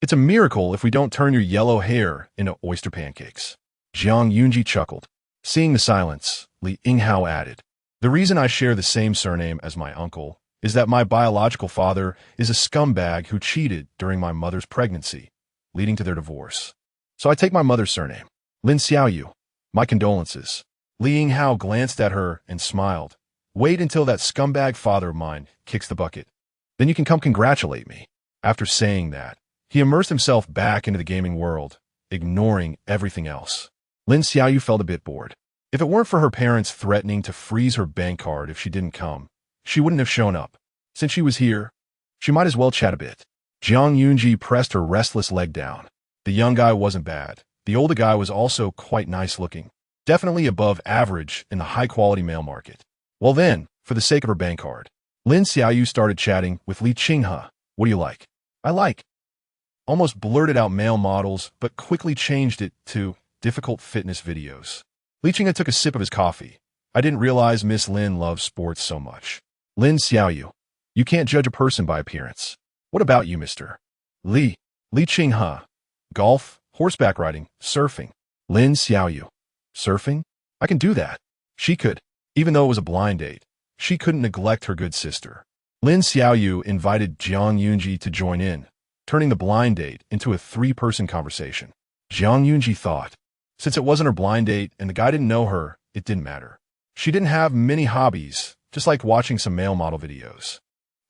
It's a miracle if we don't turn your yellow hair into oyster pancakes." Jiang Yunji chuckled. Seeing the silence, Li Yinghao added, "The reason I share the same surname as my uncle is that my biological father is a scumbag who cheated during my mother's pregnancy. leading to their divorce. So I take my mother's surname, Lin Xiaoyu. My condolences. Li Yinghao glanced at her and smiled. Wait until that scumbag father of mine kicks the bucket. Then you can come congratulate me. After saying that, he immersed himself back into the gaming world, ignoring everything else. Lin Xiaoyu felt a bit bored. If it weren't for her parents threatening to freeze her bank card if she didn't come, she wouldn't have shown up. Since she was here, she might as well chat a bit. Zhang Yunji pressed her restless leg down. The young guy wasn't bad. The older guy was also quite nice looking. Definitely above average in the high-quality male market. Well then, for the sake of her bank card, Lin Xiaoyu started chatting with Li Qinghe. What do you like? I like. Almost blurted out male models, but quickly changed it to difficult fitness videos. Li Qinghe took a sip of his coffee. I didn't realize Miss Lin loves sports so much. Lin Xiaoyu, you can't judge a person by appearance. What about you, Mr. Li Qinghe? Golf, horseback riding, surfing. Lin Xiaoyu. Surfing? I can do that. She could. Even though it was a blind date, she couldn't neglect her good sister. Lin Xiaoyu invited Zhang Yunji to join in, turning the blind date into a three-person conversation. Zhang Yunji thought, since it wasn't her blind date and the guy didn't know her, it didn't matter. She didn't have many hobbies, just like watching some male model videos,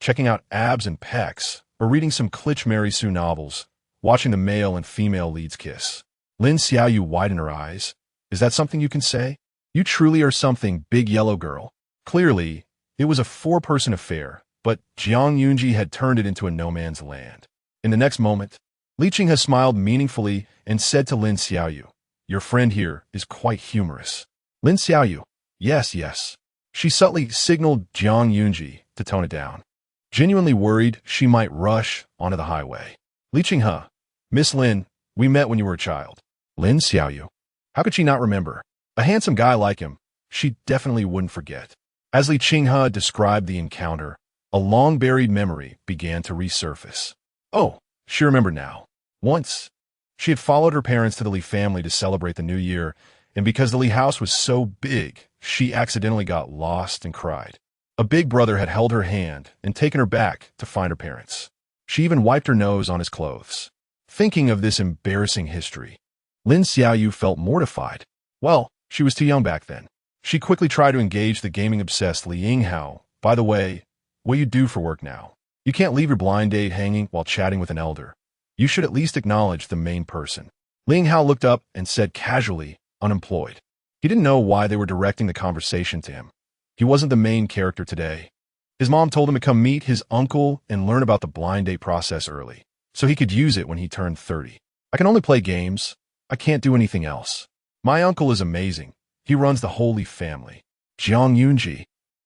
checking out abs and pecs, or reading some Klitsch Mary Sue novels, watching the male and female leads kiss. Lin Xiaoyu widened her eyes. Is that something you can say? You truly are something, big yellow girl. Clearly, it was a four-person affair, but Zhang Yunji had turned it into a no-man's land. In the next moment, Li Qinghe smiled meaningfully and said to Lin Xiaoyu, your friend here is quite humorous. Lin Xiaoyu, yes. She subtly signaled Zhang Yunji to tone it down, genuinely worried she might rush onto the highway. Li Qinghe, Miss Lin, we met when you were a child. Lin Xiaoyu. How could she not remember? A handsome guy like him, she definitely wouldn't forget. As Li Qinghe described the encounter, a long-buried memory began to resurface. Oh, she remembered now. Once, she had followed her parents to the Li family to celebrate the new year, and because the Li house was so big, she accidentally got lost and cried. A big brother had held her hand and taken her back to find her parents. She even wiped her nose on his clothes. Thinking of this embarrassing history, Lin Xiaoyu felt mortified. Well, she was too young back then. She quickly tried to engage the gaming-obsessed Li Yinghao. By the way, what you do for work now? You can't leave your blind date hanging while chatting with an elder. You should at least acknowledge the main person. Li Yinghao looked up and said casually, unemployed. He didn't know why they were directing the conversation to him. He wasn't the main character today. His mom told him to come meet his uncle and learn about the blind date process early, so he could use it when he turned 30. I can only play games. I can't do anything else. My uncle is amazing. He runs the Holy Family. Zhang Yunji.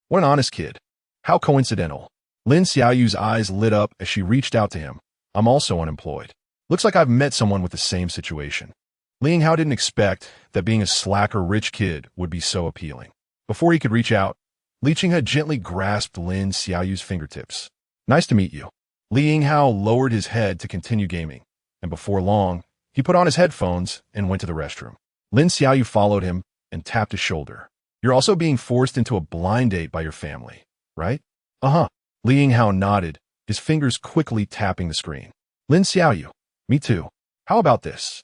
What an honest kid. How coincidental. Lin Xiaoyu's eyes lit up as she reached out to him. I'm also unemployed. Looks like I've met someone with the same situation. Li Yinghao didn't expect that being a slacker rich kid would be so appealing. Before he could reach out, Li Qinghe gently grasped Lin Xiaoyu's fingertips. Nice to meet you. Li Yinghao lowered his head to continue gaming, and before long, he put on his headphones and went to the restroom. Lin Xiaoyu followed him and tapped his shoulder. You're also being forced into a blind date by your family, right? Uh-huh. Li Yinghao nodded, his fingers quickly tapping the screen. Lin Xiaoyu. Me too. How about this?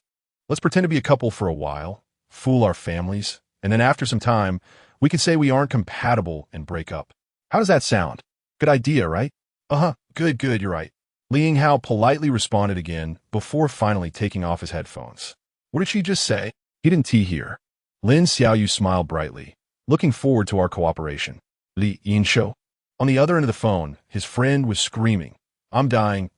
Let's pretend to be a couple for a while, fool our families, and then after some time, we can say we aren't compatible and break up. How does that sound? Good idea, right? Uh-huh. Good, you're right. Li Yinghao politely responded again before finally taking off his headphones. What did she just say? He didn't tea here. Lin Xiaoyu smiled brightly, looking forward to our cooperation. Li Yinshou. On the other end of the phone, his friend was screaming, I'm dying,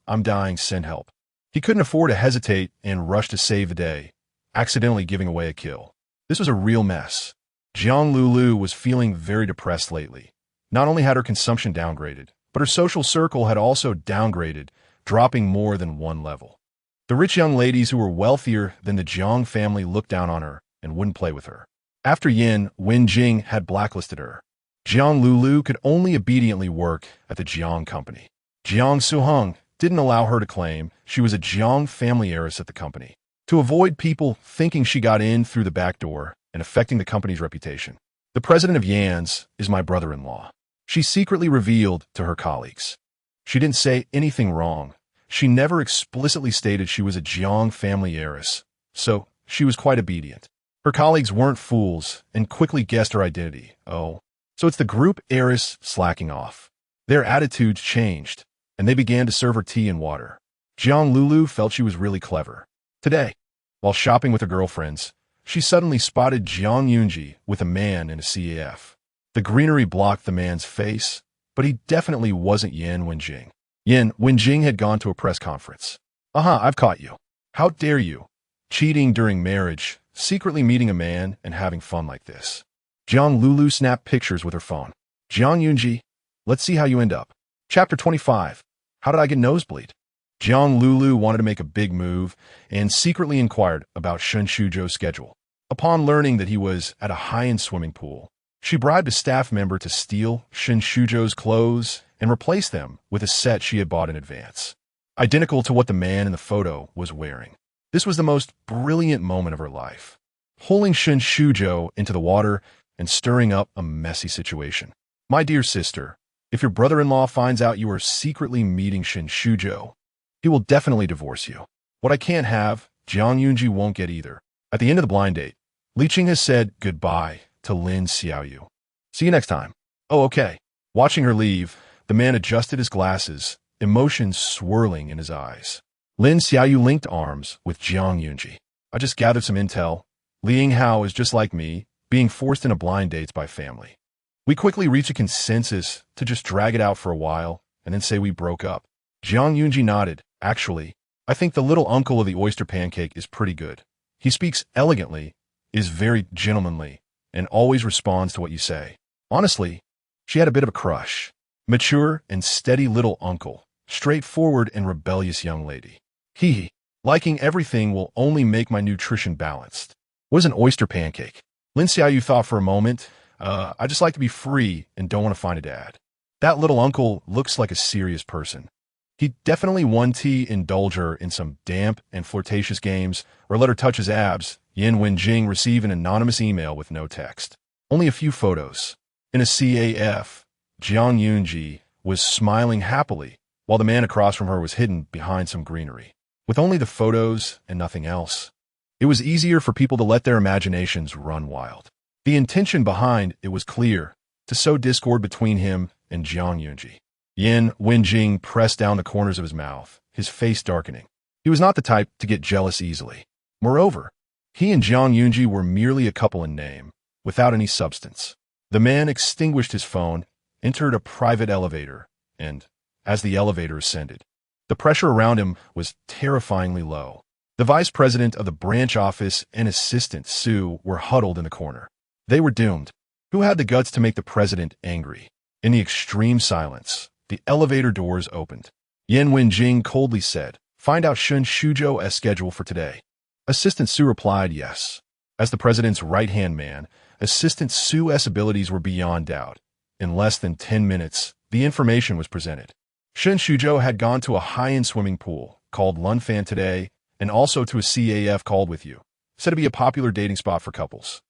send help. He couldn't afford to hesitate and rush to save the day, accidentally giving away a kill. This was a real mess. Jiang Lulu was feeling very depressed lately. Not only had her consumption downgraded, but her social circle had also downgraded, dropping more than one level. The rich young ladies who were wealthier than the Jiang family looked down on her and wouldn't play with her. After Yin Wenjing had blacklisted her, Jiang Lulu could only obediently work at the Jiang company. Jiang Suheng didn't allow her to claim she was a Jiang family heiress at the company, to avoid people thinking she got in through the back door and affecting the company's reputation. The president of Yan's is my brother-in-law. She secretly revealed to her colleagues. She didn't say anything wrong, She never explicitly stated she was a Zhuang family heiress, so she was quite obedient. Her colleagues weren't fools and quickly guessed her identity. Oh, so it's the group heiress slacking off. Their attitudes changed, and they began to serve her tea and water. Jiang Lulu felt she was really clever. Today, while shopping with her girlfriends, she suddenly spotted Jiang Yunji with a man in a CAF. The greenery blocked the man's face, but he definitely wasn't Yan Wenjing. Yan Wenjing had gone to a press conference. Aha, I've caught you. How dare you? Cheating during marriage, secretly meeting a man and having fun like this. Jiang Lulu snapped pictures with her phone. Jiang Yunji, let's see how you end up. Chapter 25. How did I get nosebleed? Jiang Lulu wanted to make a big move and secretly inquired about Shen Shuzhou's schedule. Upon learning that he was at a high-end swimming pool, she bribed a staff member to steal Shen Shuzhou's clothes and replace them with a set she had bought in advance, identical to what the man in the photo was wearing. This was the most brilliant moment of her life, pulling Shen Shuzhou into the water and stirring up a messy situation. My dear sister, if your brother-in-law finds out you are secretly meeting Shen Shuzhou, he will definitely divorce you. What I can't have, Jiang Yunji won't get either. At the end of the blind date, Li Qing has said goodbye to Lin Xiaoyu. See you next time. Oh, okay. Watching her leave, the man adjusted his glasses, emotions swirling in his eyes. Lin Xiaoyu linked arms with Jiang Yunji. I just gathered some intel. Li Yinghao is just like me, being forced into blind dates by family. We quickly reached a consensus to just drag it out for a while and then say we broke up. Jiang Yunji nodded. Actually, I think the little uncle of the oyster pancake is pretty good. He speaks elegantly, is very gentlemanly, and always responds to what you say. Honestly, she had a bit of a crush. Mature and steady little uncle, straightforward and rebellious young lady. Liking everything will only make my nutrition balanced. What is an oyster pancake? Lin Xiaoyu thought for a moment. I just like to be free and don't want to find a dad. That little uncle looks like a serious person. He definitely won't indulge her in some damp and flirtatious games or let her touch his abs. Yan Wenjing received an anonymous email with no text. Only a few photos. In a CAF, Jiang Yunji was smiling happily while the man across from her was hidden behind some greenery. With only the photos and nothing else, it was easier for people to let their imaginations run wild. The intention behind it was clear, to sow discord between him and Jiang Yunji. Yan Wenjing pressed down the corners of his mouth, his face darkening. He was not the type to get jealous easily. Moreover, he and Jiang Yunji were merely a couple in name, without any substance. The man extinguished his phone, entered a private elevator, and, as the elevator ascended, the pressure around him was terrifyingly low. The vice president of the branch office and assistant, Su, were huddled in the corner. They were doomed. Who had the guts to make the president angry? In the extreme silence, the elevator doors opened. Yan Wenjing coldly said, "Find out Shen Shuzhou's schedule for today." Assistant Su replied yes. As the president's right-hand man, Assistant Su's abilities were beyond doubt. In less than 10 minutes, the information was presented. Shen Shuzhou had gone to a high-end swimming pool called Lunfan today and also to a CAF called With You, said to be a popular dating spot for couples.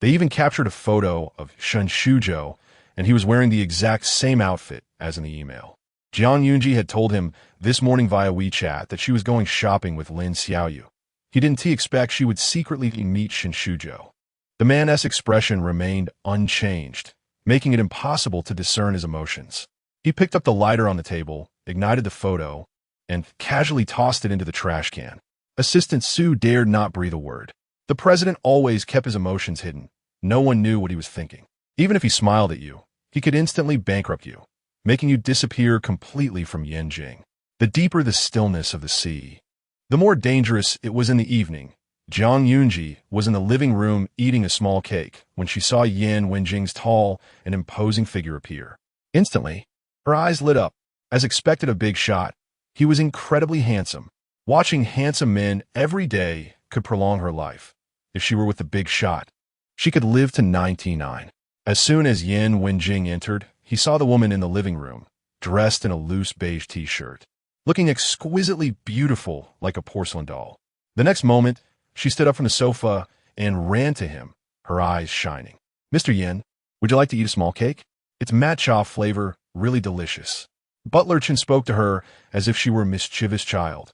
They even captured a photo of Shen Shuzhou, and he was wearing the exact same outfit as in the email. Jiang Yunji had told him this morning via WeChat that she was going shopping with Lin Xiaoyu. He didn't expect she would secretly meet Shen Shuzhou. The man's expression remained unchanged, making it impossible to discern his emotions. He picked up the lighter on the table, ignited the photo, and casually tossed it into the trash can. Assistant Su dared not breathe a word. The president always kept his emotions hidden. No one knew what he was thinking. Even if he smiled at you, he could instantly bankrupt you, making you disappear completely from Yanjing. The deeper the stillness of the sea, the more dangerous it was in the evening. Jiang Yunji was in the living room eating a small cake when she saw Yan Wenjing's tall and imposing figure appear. Instantly, her eyes lit up. As expected, a big shot. He was incredibly handsome. Watching handsome men every day could prolong her life. If she were with the big shot, she could live to 99. As soon as Yan Wenjing entered, he saw the woman in the living room, dressed in a loose beige t-shirt, looking exquisitely beautiful like a porcelain doll. The next moment, she stood up from the sofa and ran to him, her eyes shining. "Mr. Yan, would you like to eat a small cake? It's matcha flavor, really delicious." Butler Chen spoke to her as if she were a mischievous child.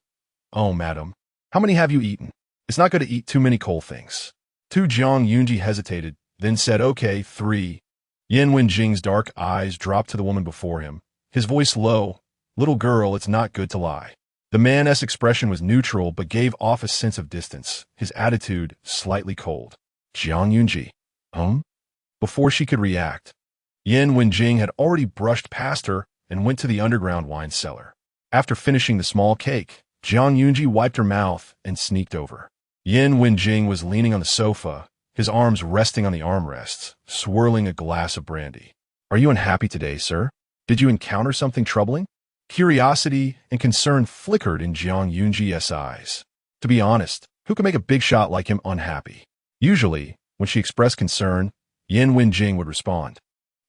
"Oh, madam, how many have you eaten? It's not good to eat too many cold things." Zhuang Zi'ang hesitated, then said, "Okay, 3. Yan Wenjing's dark eyes dropped to the woman before him, his voice low. "Little girl, it's not good to lie." The man's expression was neutral but gave off a sense of distance, his attitude slightly cold. Zhuang Zi'ang? Before she could react, Yan Wenjing had already brushed past her and went to the underground wine cellar. After finishing the small cake, Zhuang Zi'ang wiped her mouth and sneaked over. Yan Wenjing was leaning on the sofa, his arms resting on the armrests, swirling a glass of brandy. "Are you unhappy today, sir? Did you encounter something troubling?" Curiosity and concern flickered in Zhuang Zi'ang's eyes. To be honest, who could make a big shot like him unhappy? Usually, when she expressed concern, Yan Wenjing would respond.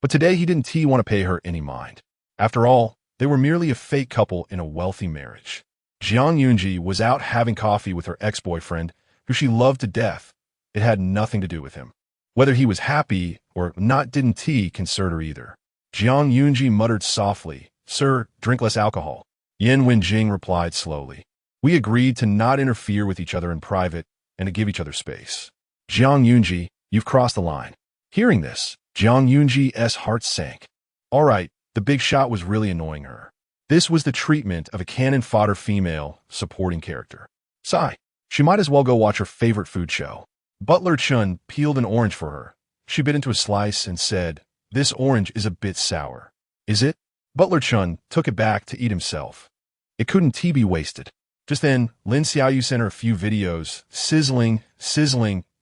But today he didn't want to pay her any mind. After all, they were merely a fake couple in a wealthy marriage. Zhuang Zi'ang was out having coffee with her ex-boyfriend, who she loved to death. It had nothing to do with him. Whether he was happy or not didn't concern her either. Zhuang Zi'ang muttered softly, "Sir, drink less alcohol." Yan Wenjing replied slowly. "We agreed to not interfere with each other in private and to give each other space." "Zhuang Zi'ang, you've crossed the line." Hearing this, Zhuang Zi'ang's heart sank. All right, the big shot was really annoying her. This was the treatment of a cannon fodder female supporting character. Sigh, she might as well go watch her favorite food show. Butler Chun peeled an orange for her. She bit into a slice and said, "This orange is a bit sour." "Is it?" Butler Chun took it back to eat himself. It couldn't be wasted. Just then, Lin Xiaoyu sent her a few videos. Sizzling,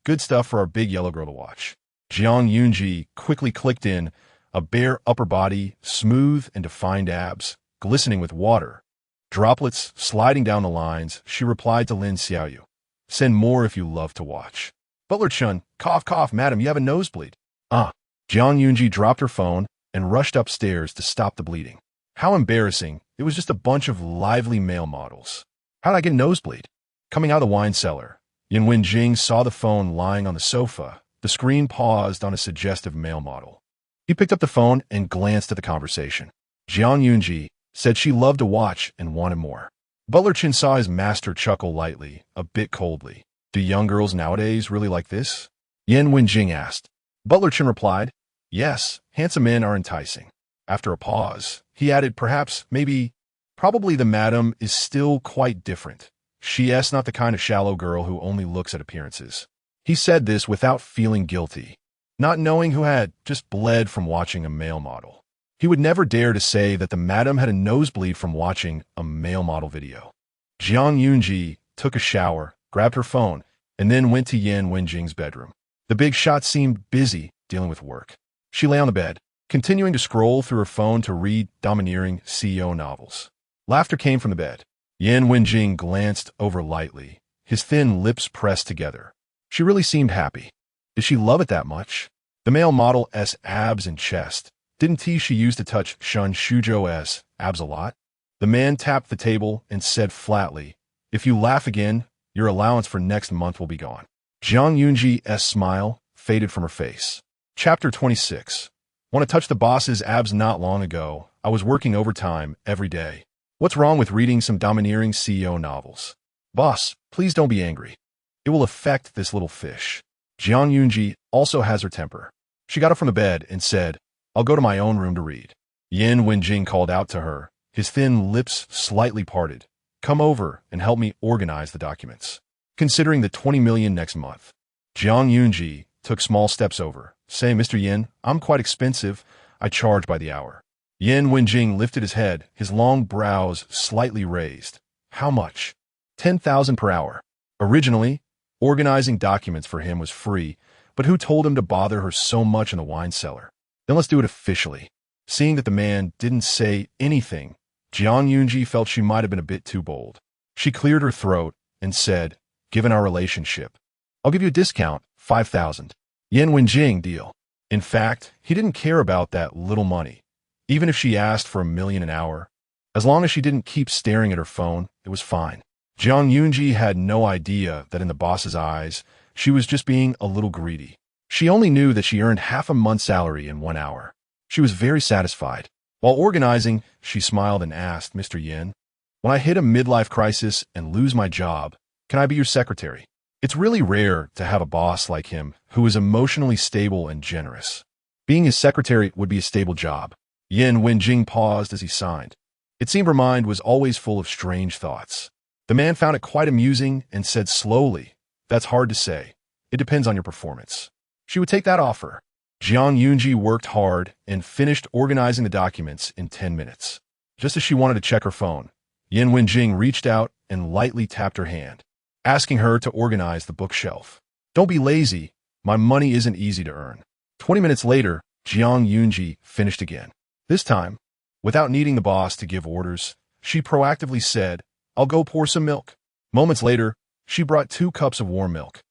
good stuff for our big yellow girl to watch. Zhuang Zi'ang quickly clicked in, a bare upper body, smooth and defined abs, glistening with water. Droplets sliding down the lines, she replied to Lin Xiaoyu. "Send more if you love to watch." Butler Chun, cough, madam, you have a nosebleed." Zhuang Zi'ang dropped her phone and rushed upstairs to stop the bleeding. How embarrassing, it was just a bunch of lively male models. How did I get a nosebleed? Coming out of the wine cellar, Yan Wenjing saw the phone lying on the sofa. The screen paused on a suggestive male model. He picked up the phone and glanced at the conversation. Zhuang Zi'ang said she loved to watch and wanted more. Butler Chin saw his master chuckle lightly, a bit coldly. "Do young girls nowadays really like this?" Yan Wenjing asked. Butler Chin replied, "Yes, handsome men are enticing." After a pause, he added, probably the madam is still quite different. She's not the kind of shallow girl who only looks at appearances." He said this without feeling guilty, not knowing who had just bled from watching a male model. He would never dare to say that the madam had a nosebleed from watching a male model video. Zhuang Zi'ang took a shower, grabbed her phone, and then went to Yan Wenjing's bedroom. The big shot seemed busy dealing with work. She lay on the bed, continuing to scroll through her phone to read domineering CEO novels. Laughter came from the bed. Yan Wenjing glanced over lightly, his thin lips pressed together. She really seemed happy. Did she love it that much? The male model's abs and chest. Didn't she used to touch Shun Shuzhou's abs a lot? The man tapped the table and said flatly, "If you laugh again, your allowance for next month will be gone." Zhuang Zi'ang's smile faded from her face. Chapter 26. Want to touch the boss's abs? Not long ago, I was working overtime every day. What's wrong with reading some domineering CEO novels? Boss, please don't be angry. It will affect this little fish. Zhuang Zi'ang also has her temper. She got up from the bed and said, "I'll go to my own room to read." Yan Wenjing called out to her, his thin lips slightly parted. "Come over and help me organize the documents. Considering the 20 million next month." Zhuang Zi'ang took small steps over, saying, "Mr. Yin, I'm quite expensive. I charge by the hour." Yan Wenjing lifted his head, his long brows slightly raised. "How much?" 10,000 per hour. Originally, organizing documents for him was free, but who told him to bother her so much in the wine cellar? Then let's do it officially. Seeing that the man didn't say anything, Zhuang Zi'ang felt she might have been a bit too bold. She cleared her throat and said, "Given our relationship, I'll give you a discount, 5,000. Yan Wenjing deal." In fact, he didn't care about that little money. Even if she asked for 1,000,000 an hour, as long as she didn't keep staring at her phone, it was fine. Zhuang Zi'ang had no idea that in the boss's eyes, she was just being a little greedy. She only knew that she earned half a month's salary in 1 hour. She was very satisfied. While organizing, she smiled and asked, Mr. Yin, when I hit a midlife crisis and lose my job, can I be your secretary? It's really rare to have a boss like him who is emotionally stable and generous. Being his secretary would be a stable job. Yin Wenjing paused as he signed. It seemed her mind was always full of strange thoughts. The man found it quite amusing and said slowly, that's hard to say. It depends on your performance. She would take that offer. Zhuang Zi'ang worked hard and finished organizing the documents in 10 minutes. Just as she wanted to check her phone, Yin Wenjing reached out and lightly tapped her hand, asking her to organize the bookshelf. Don't be lazy. My money isn't easy to earn. 20 minutes later, Zhuang Zi'ang finished again. This time, without needing the boss to give orders, she proactively said, I'll go pour some milk. Moments later, she brought 2 cups of warm milk,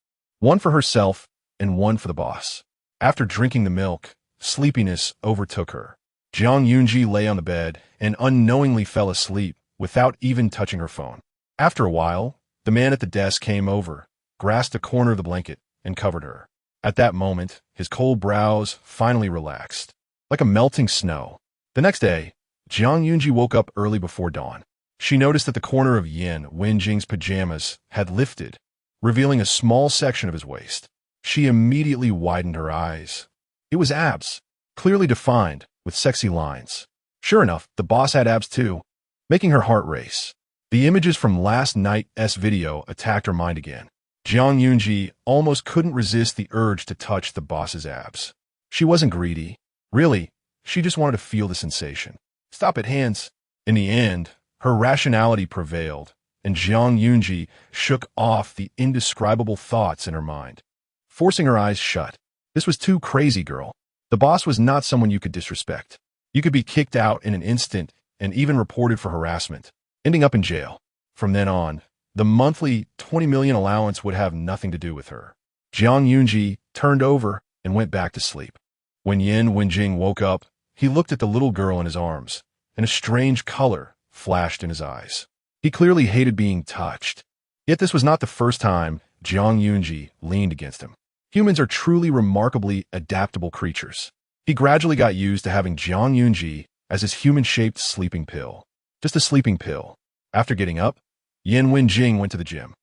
one for herself and one for the boss. After drinking the milk, sleepiness overtook her. Zhuang Zi'ang lay on the bed and unknowingly fell asleep without even touching her phone. After a while, the man at the desk came over, grasped a corner of the blanket, and covered her. At that moment, his cold brows finally relaxed, like a melting snow. The next day, Zhuang Zi'ang woke up early before dawn. She noticed that the corner of Yin Wenjing's pajamas had lifted, revealing a small section of his waist. She immediately widened her eyes. It was abs, clearly defined, with sexy lines. Sure enough, the boss had abs too, making her heart race. The images from last night's video attacked her mind again. Zhuang Zi'ang almost couldn't resist the urge to touch the boss's abs. She wasn't greedy. Really, she just wanted to feel the sensation. Stop it, hands. In the end, her rationality prevailed, and Zhuang Zi'ang shook off the indescribable thoughts in her mind, forcing her eyes shut. This was too crazy, girl. The boss was not someone you could disrespect. You could be kicked out in an instant and even reported for harassment, ending up in jail. From then on, the monthly 20 million allowance would have nothing to do with her. Zhuang Zi'ang turned over and went back to sleep. When Yin Wenjing woke up, he looked at the little girl in his arms, and a strange color flashed in his eyes. He clearly hated being touched. Yet this was not the first time Zhuang Zi'ang leaned against him. Humans are truly remarkably adaptable creatures. He gradually got used to having Zhuang Zi'ang as his human-shaped sleeping pill. Just a sleeping pill. After getting up, Yin Wenjing went to the gym.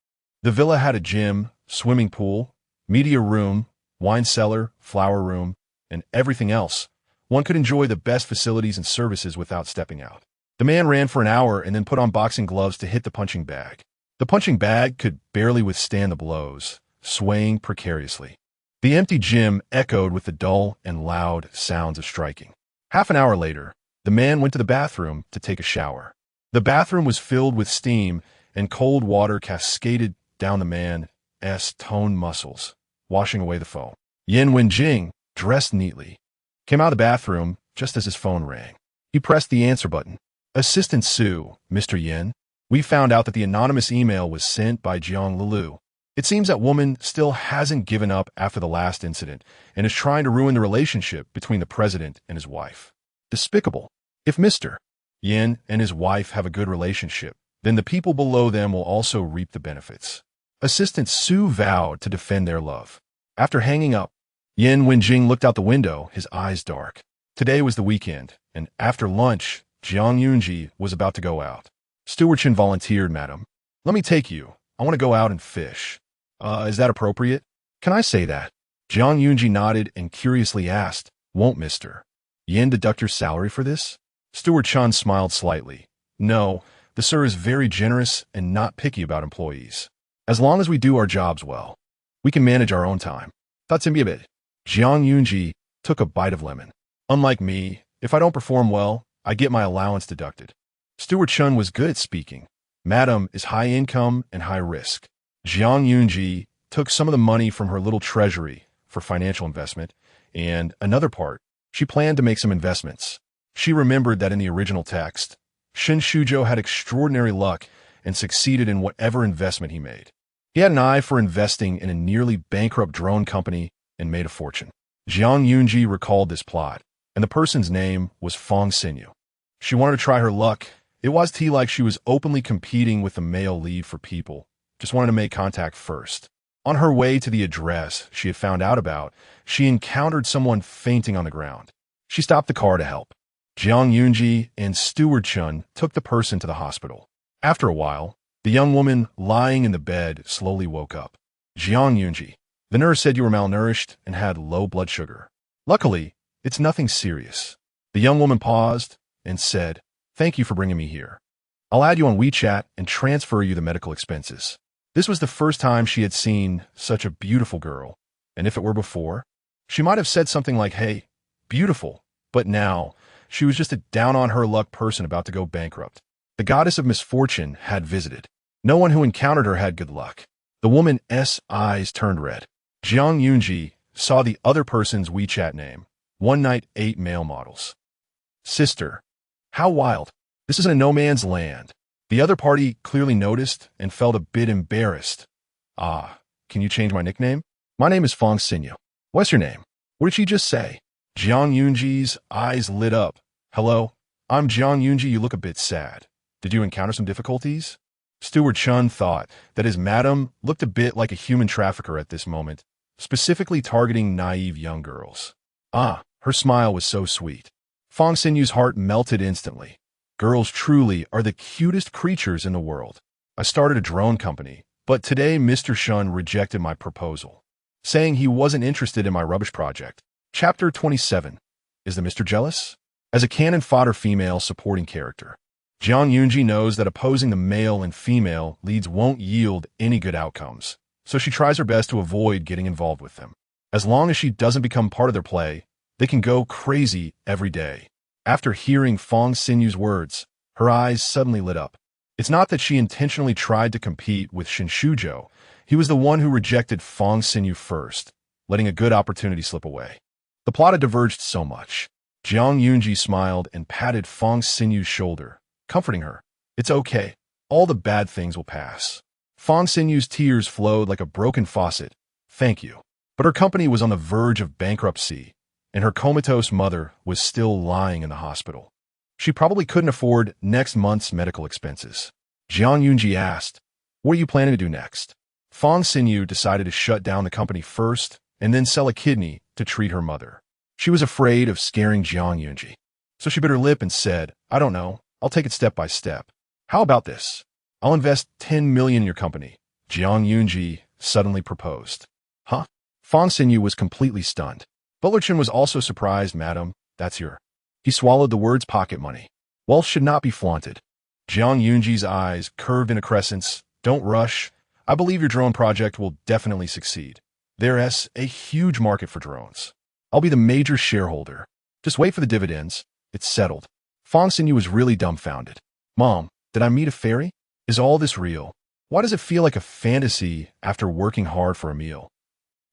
The villa had a gym, swimming pool, media room, wine cellar, flower room, and everything else. One could enjoy the best facilities and services without stepping out. The man ran for an hour and then put on boxing gloves to hit the punching bag. The punching bag could barely withstand the blows, swaying precariously. The empty gym echoed with the dull and loud sounds of striking. Half an hour later, the man went to the bathroom to take a shower. The bathroom was filled with steam, and cold water cascaded down the man's toned muscles, washing away the foam. Yin Wenjing, dressed neatly, came out of the bathroom just as his phone rang. He pressed the answer button. Assistant Su, Mr. Yin, we found out that the anonymous email was sent by Jiang Lilu. It seems that woman still hasn't given up after the last incident and is trying to ruin the relationship between the president and his wife. Despicable. If Mr. Yin and his wife have a good relationship, then the people below them will also reap the benefits. Assistant Su vowed to defend their love. After hanging up, Yin Wenjing looked out the window, his eyes dark. Today was the weekend, and after lunch, Zhuang Zi'ang was about to go out. Steward Chen volunteered, Madam. Let me take you. I want to go out and fish. Is that appropriate? Can I say that? Zhuang Zi'ang nodded and curiously asked, won't Mr. Yin deduct your salary for this? Steward Chen smiled slightly. No, the sir is very generous and not picky about employees. As long as we do our jobs well, we can manage our own time. That's him a bit. Zhuang Zi'ang took a bite of lemon. Unlike me, if I don't perform well, I get my allowance deducted. Steward Chen was good at speaking. Madam is high income and high risk. Zhuang Zi'ang took some of the money from her little treasury for financial investment, and another part, she planned to make some investments. She remembered that in the original text, Shen Shuzhou had extraordinary luck and succeeded in whatever investment he made. He had an eye for investing in a nearly bankrupt drone company and made a fortune. Zhuang Zi'ang recalled this plot, and the person's name was Fong Sinyu. She wanted to try her luck. It was like she was openly competing with the male lead for people, just wanted to make contact first. On her way to the address she had found out about, she encountered someone fainting on the ground. She stopped the car to help. Zhuang Yunji and Steward Chun took the person to the hospital. After a while, the young woman lying in the bed slowly woke up. Zhuang Yunji, the nurse said you were malnourished and had low blood sugar. Luckily, it's nothing serious. The young woman paused and said, "Thank you for bringing me here. I'll add you on WeChat and transfer you the medical expenses." This was the first time she had seen such a beautiful girl, and if it were before, she might have said something like, "Hey, beautiful," but now she was just a down-on-her-luck person about to go bankrupt. The goddess of misfortune had visited. No one who encountered her had good luck. The woman's eyes turned red. Zhuang Yunji saw the other person's WeChat name. One night, 8 male models. Sister. How wild. This is in a no man's land. The other party clearly noticed and felt a bit embarrassed. "Ah, can you change my nickname? My name is Fong Xinyu." "What's your name?" "What did she just say?" Zhuang Yunji's eyes lit up. "Hello, I'm Zhuang Yunji. You look a bit sad. Did you encounter some difficulties?" Steward Chun thought that his madam looked a bit like a human trafficker at this moment, specifically targeting naive young girls. Ah, her smile was so sweet. Fong Xinyu's heart melted instantly. Girls truly are the cutest creatures in the world. I started a drone company, but today Mr. Shun rejected my proposal, saying he wasn't interested in my rubbish project. Chapter 27. Is the Mr. jealous? As a cannon fodder female supporting character, Zhuang Yunji knows that opposing the male and female leads won't yield any good outcomes, so she tries her best to avoid getting involved with them. As long as she doesn't become part of their play, they can go crazy every day. After hearing Fong Xinyu's words, her eyes suddenly lit up. It's not that she intentionally tried to compete with Shin Shuzhou. He was the one who rejected Fong Xinyu first, letting a good opportunity slip away. The plot had diverged so much. Zhuang Yunji smiled and patted Fong Xinyu's shoulder, comforting her. "It's okay. All the bad things will pass." Fong Xinyu's tears flowed like a broken faucet. "Thank you." But her company was on the verge of bankruptcy, and her comatose mother was still lying in the hospital. She probably couldn't afford next month's medical expenses. Zhuang Yunji asked, "What are you planning to do next?" Fong Xinyu decided to shut down the company first and then sell a kidney to treat her mother. She was afraid of scaring Zhuang Yunji, so she bit her lip and said, "I don't know. I'll take it step by step. How about this? I'll invest 10 million in your company." Zhuang Yunji suddenly proposed. "Huh?" Fong Xinyu was completely stunned. Butler Chen was also surprised. "Madam, that's your..." He swallowed the words pocket money. Wealth should not be flaunted. Zhuang Yunji's eyes curved into crescents. "Don't rush. I believe your drone project will definitely succeed. There's a huge market for drones. I'll be the major shareholder. Just wait for the dividends. It's settled." Fong Xinyu was really dumbfounded. "Mom, did I meet a fairy? Is all this real? Why does it feel like a fantasy after working hard for a meal?"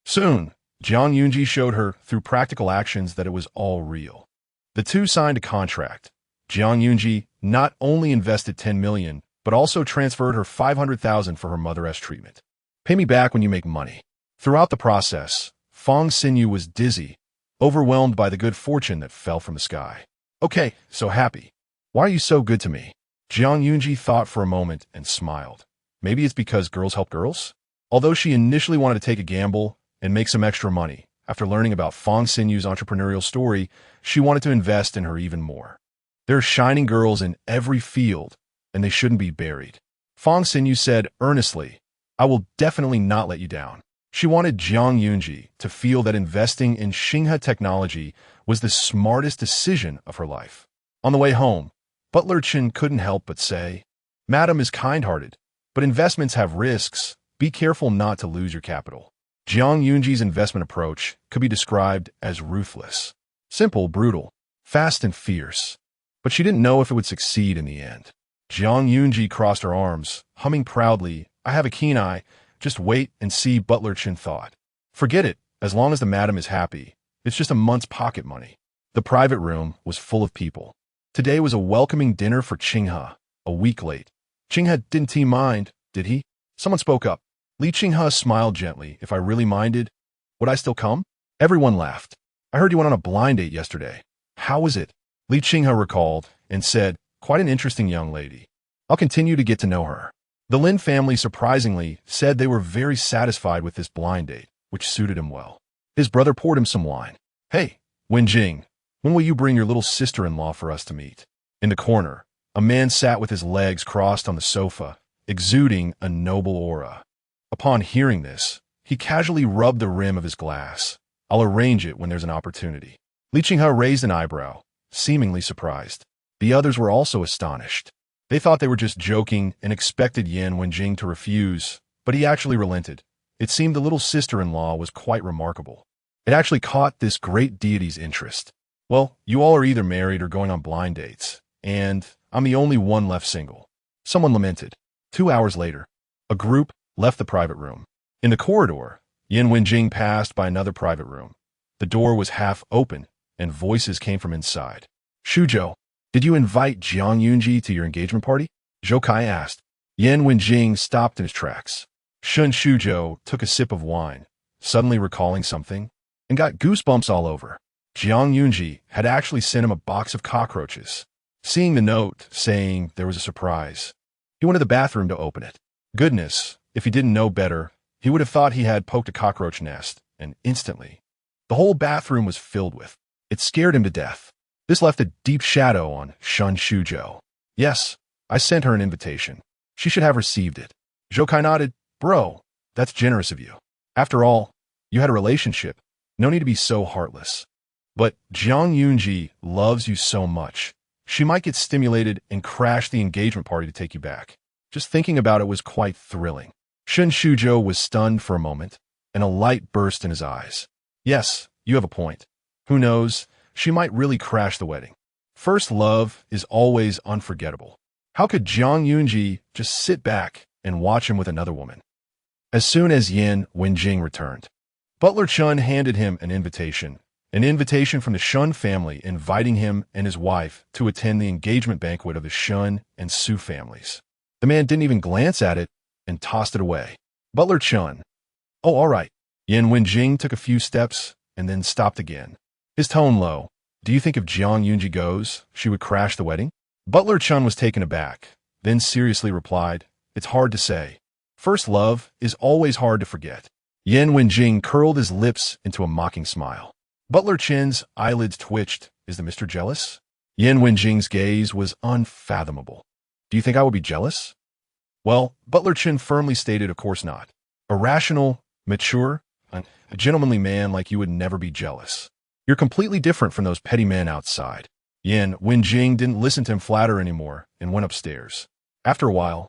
Soon, Zhuang Yunji showed her through practical actions that it was all real. The two signed a contract. Zhuang Yunji not only invested 10 million, but also transferred her 500,000 for her mother's treatment. "Pay me back when you make money." Throughout the process, Fong Xinyu was dizzy, overwhelmed by the good fortune that fell from the sky. "Okay, so happy. Why are you so good to me?" Zhuang Yunji thought for a moment and smiled. Maybe it's because girls help girls? Although she initially wanted to take a gamble and make some extra money, after learning about Fong Xinyu's entrepreneurial story, she wanted to invest in her even more. There are shining girls in every field, and they shouldn't be buried. Fong Xinyu said earnestly, "I will definitely not let you down." She wanted Zhuang Yunji to feel that investing in Xinghe technology was the smartest decision of her life. On the way home, Butler Chen couldn't help but say, "Madam is kind-hearted, but investments have risks. Be careful not to lose your capital." Zhuang Yunji's investment approach could be described as ruthless. Simple, brutal, fast, and fierce. But she didn't know if it would succeed in the end. Zhuang Yunji crossed her arms, humming proudly, "I have a keen eye. Just wait and see," Butler Chen thought. "Forget it. As long as the madam is happy, it's just a month's pocket money." The private room was full of people. Today was a welcoming dinner for Qinghe, a week late. Qinghe didn't he mind, did he? Someone spoke up. Li Qinghe smiled gently. "If I really minded, would I still come?" Everyone laughed. "I heard you went on a blind date yesterday. How was it?" Li Qinghe recalled and said, "Quite an interesting young lady. I'll continue to get to know her." The Lin family surprisingly said they were very satisfied with this blind date, which suited him well. His brother poured him some wine. "Hey, Wenjing, When will you bring your little sister-in-law for us to meet? In the corner, a man sat with his legs crossed on the sofa, exuding a noble aura. Upon hearing this, he casually rubbed the rim of his glass. I'll arrange it when there's an opportunity. Li Qinghe raised an eyebrow, seemingly surprised. The others were also astonished. They thought they were just joking and expected Yan Wenjing to refuse, but he actually relented. It seemed the little sister-in-law was quite remarkable. It actually caught this great deity's interest. Well, you all are either married or going on blind dates, and I'm the only one left single. Someone lamented. 2 hours later, a group left the private room. In the corridor, Yan Wenjing passed by another private room. The door was half open, and voices came from inside. Shuzhou, did you invite Jiang Yunji to your engagement party? Zhou Kai asked. Yan Wenjing stopped in his tracks. Shun Shuzhou took a sip of wine, suddenly recalling something, and got goosebumps all over. Jiang Yunji had actually sent him a box of cockroaches. Seeing the note saying there was a surprise, he went to the bathroom to open it. Goodness, if he didn't know better, he would have thought he had poked a cockroach nest, and instantly, the whole bathroom was filled with. It scared him to death. This left a deep shadow on Shun Shuzhou. Yes, I sent her an invitation. She should have received it. Zhou Kai nodded. Bro, that's generous of you. After all, you had a relationship. No need to be so heartless. But Jiang Yunji loves you so much. She might get stimulated and crash the engagement party to take you back. Just thinking about it was quite thrilling. Shun Shuzhou was stunned for a moment, and a light burst in his eyes. Yes, you have a point. Who knows, she might really crash the wedding. First love is always unforgettable. How could Jiang Yunji just sit back and watch him with another woman? As soon as Yan Wenjing returned, Butler Chun handed him an invitation from the Shun family inviting him and his wife to attend the engagement banquet of the Shun and Su families. The man didn't even glance at it and tossed it away. Butler Chun. Oh, all right. Yan Wenjing took a few steps and then stopped again. His tone low. Do you think if Jiang Yunji goes, she would crash the wedding? Butler Chun was taken aback, then seriously replied, It's hard to say. First love is always hard to forget. Yan Wenjing curled his lips into a mocking smile. Butler Chin's eyelids twitched. Is the mister jealous? Yan Wenjing's gaze was unfathomable. Do you think I would be jealous? Well, Butler Chin firmly stated, of course not. A rational, mature, a gentlemanly man like you would never be jealous. You're completely different from those petty men outside. Yan Wenjing didn't listen to him flatter anymore and went upstairs. After a while,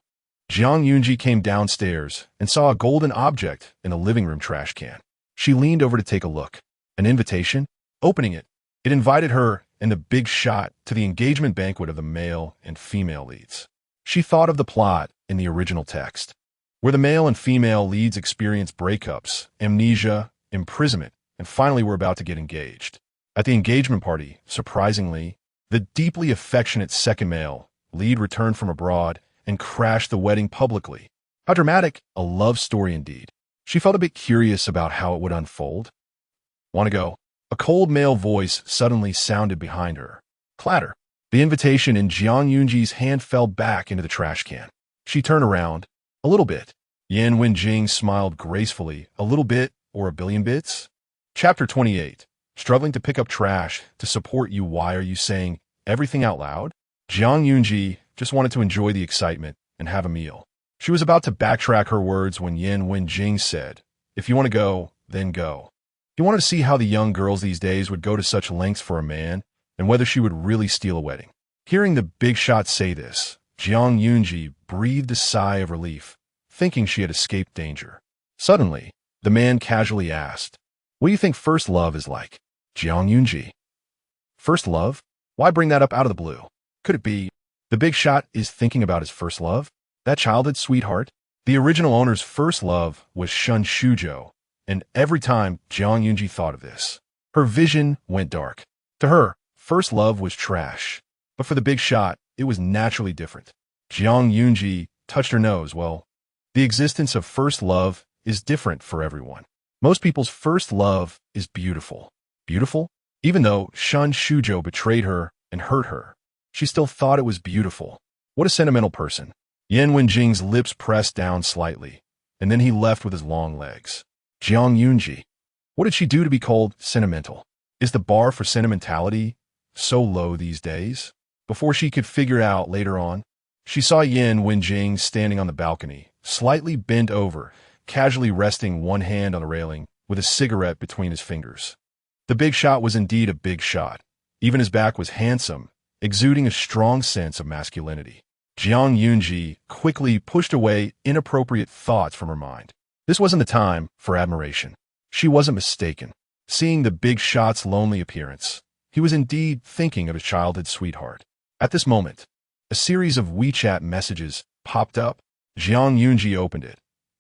Jiang Yunji came downstairs and saw a golden object in a living room trash can. She leaned over to take a look. An invitation? Opening it, it invited her and the big shot to the engagement banquet of the male and female leads. She thought of the plot in the original text, where the male and female leads experience breakups, amnesia, imprisonment, and finally were about to get engaged. At the engagement party, surprisingly, the deeply affectionate second male lead returned from abroad and crashed the wedding publicly. How dramatic, a love story indeed. She felt a bit curious about how it would unfold. Want to go? A cold male voice suddenly sounded behind her. Clatter. The invitation in Jiang Yunji's hand fell back into the trash can. She turned around. A little bit. Yan Wenjing smiled gracefully. A little bit or a billion bits? Chapter 28. Struggling to pick up trash to support you. Why are you saying everything out loud? Jiang Yunji just wanted to enjoy the excitement and have a meal. She was about to backtrack her words when Yan Wenjing said, If you want to go, then go. He wanted to see how the young girls these days would go to such lengths for a man and whether she would really steal a wedding. Hearing the big shot say this, Jiang Yunji breathed a sigh of relief, thinking she had escaped danger. Suddenly, the man casually asked, What do you think first love is like? Jiang Yunji. First love? Why bring that up out of the blue? Could it be the big shot is thinking about his first love? That childhood sweetheart? The original owner's first love was Shun Shuzhou, and every time Jiang Yunji thought of this, her vision went dark. To her, first love was trash. But for the big shot, it was naturally different. Jiang Yunji touched her nose. Well, the existence of first love is different for everyone. Most people's first love is beautiful. Beautiful? Even though Shun Shuzhou betrayed her and hurt her, she still thought it was beautiful. What a sentimental person. Yan Wenjing's lips pressed down slightly, and then he left with his long legs. Jiang Yunji. What did she do to be called sentimental? Is the bar for sentimentality so low these days. Before she could figure it out later on, she saw Yan Wenjing standing on the balcony, slightly bent over, casually resting one hand on the railing, with a cigarette between his fingers. The big shot was indeed a big shot. Even his back was handsome, exuding a strong sense of masculinity. Jiang Yunji quickly pushed away inappropriate thoughts from her mind. This wasn't the time for admiration. She wasn't mistaken. Seeing the big shot's lonely appearance, he was indeed thinking of his childhood sweetheart. At this moment, a series of WeChat messages popped up. Jiang Yunji opened it.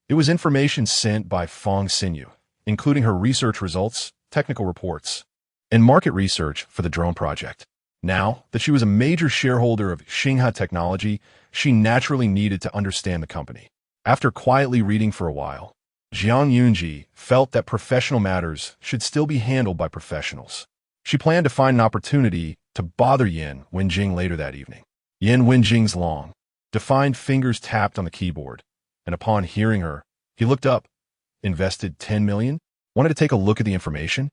It was information sent by Fong Xinyu, including her research results, technical reports, and market research for the drone project. Now that she was a major shareholder of Xingha Technology, she naturally needed to understand the company. After quietly reading for a while, Jiang Yunji felt that professional matters should still be handled by professionals. She planned to find an opportunity to bother Yan Wenjing later that evening. Yan Wenjing's long, defined fingers tapped on the keyboard, and upon hearing her, he looked up. Invested 10 million? Wanted to take a look at the information?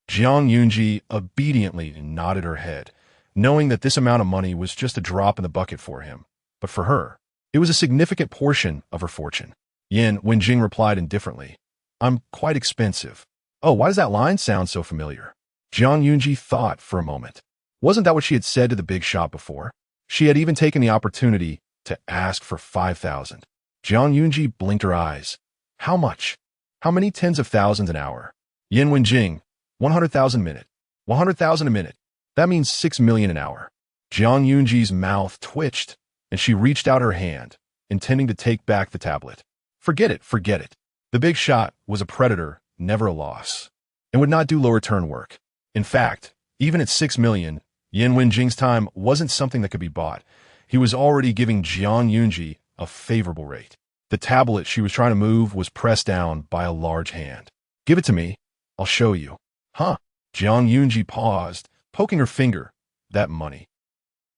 Jiang Yunji obediently nodded her head, knowing that this amount of money was just a drop in the bucket for him. But for her, it was a significant portion of her fortune. Yan Wenjing replied indifferently, "I'm quite expensive." "Oh, why does that line sound so familiar?" Jiang Yunji thought for a moment. Wasn't that what she had said to the big shot before? She had even taken the opportunity to ask for 5,000. Jiang Yunji blinked her eyes. How much? How many tens of thousands an hour? Yan Wenjing, 100,000 a minute. 100,000 a minute. That means 6 million an hour. Jiang Yunji's mouth twitched, and she reached out her hand, intending to take back the tablet. Forget it, forget it. The big shot was a predator, never a loss, and would not do low-return work. In fact, even at 6 million, Yan Wenjing's time wasn't something that could be bought. He was already giving Jiang Yunji a favorable rate. The tablet she was trying to move was pressed down by a large hand. "Give it to me. I'll show you." "Huh?" Jiang Yunji paused, poking her finger. "That money."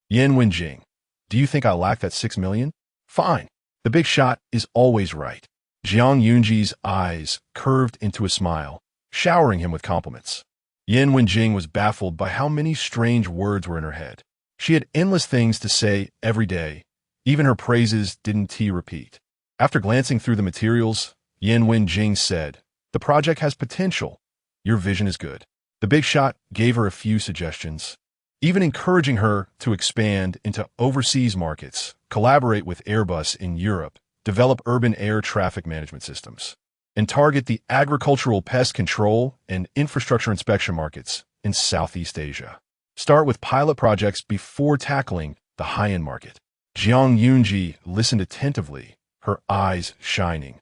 "Yan Wenjing, do you think I lack that 6 million? Fine. The big shot is always right." Jiang Yunji's eyes curved into a smile, showering him with compliments. Yan Wenjing was baffled by how many strange words were in her head. She had endless things to say every day. Even her praises didn't repeat. After glancing through the materials, Yan Wenjing said, "The project has potential. Your vision is good." The big shot gave her a few suggestions, even encouraging her to expand into overseas markets, collaborate with Airbus in Europe, develop urban air traffic management systems, and target the agricultural pest control and infrastructure inspection markets in Southeast Asia. Start with pilot projects before tackling the high-end market. Jiang Yunji listened attentively, her eyes shining.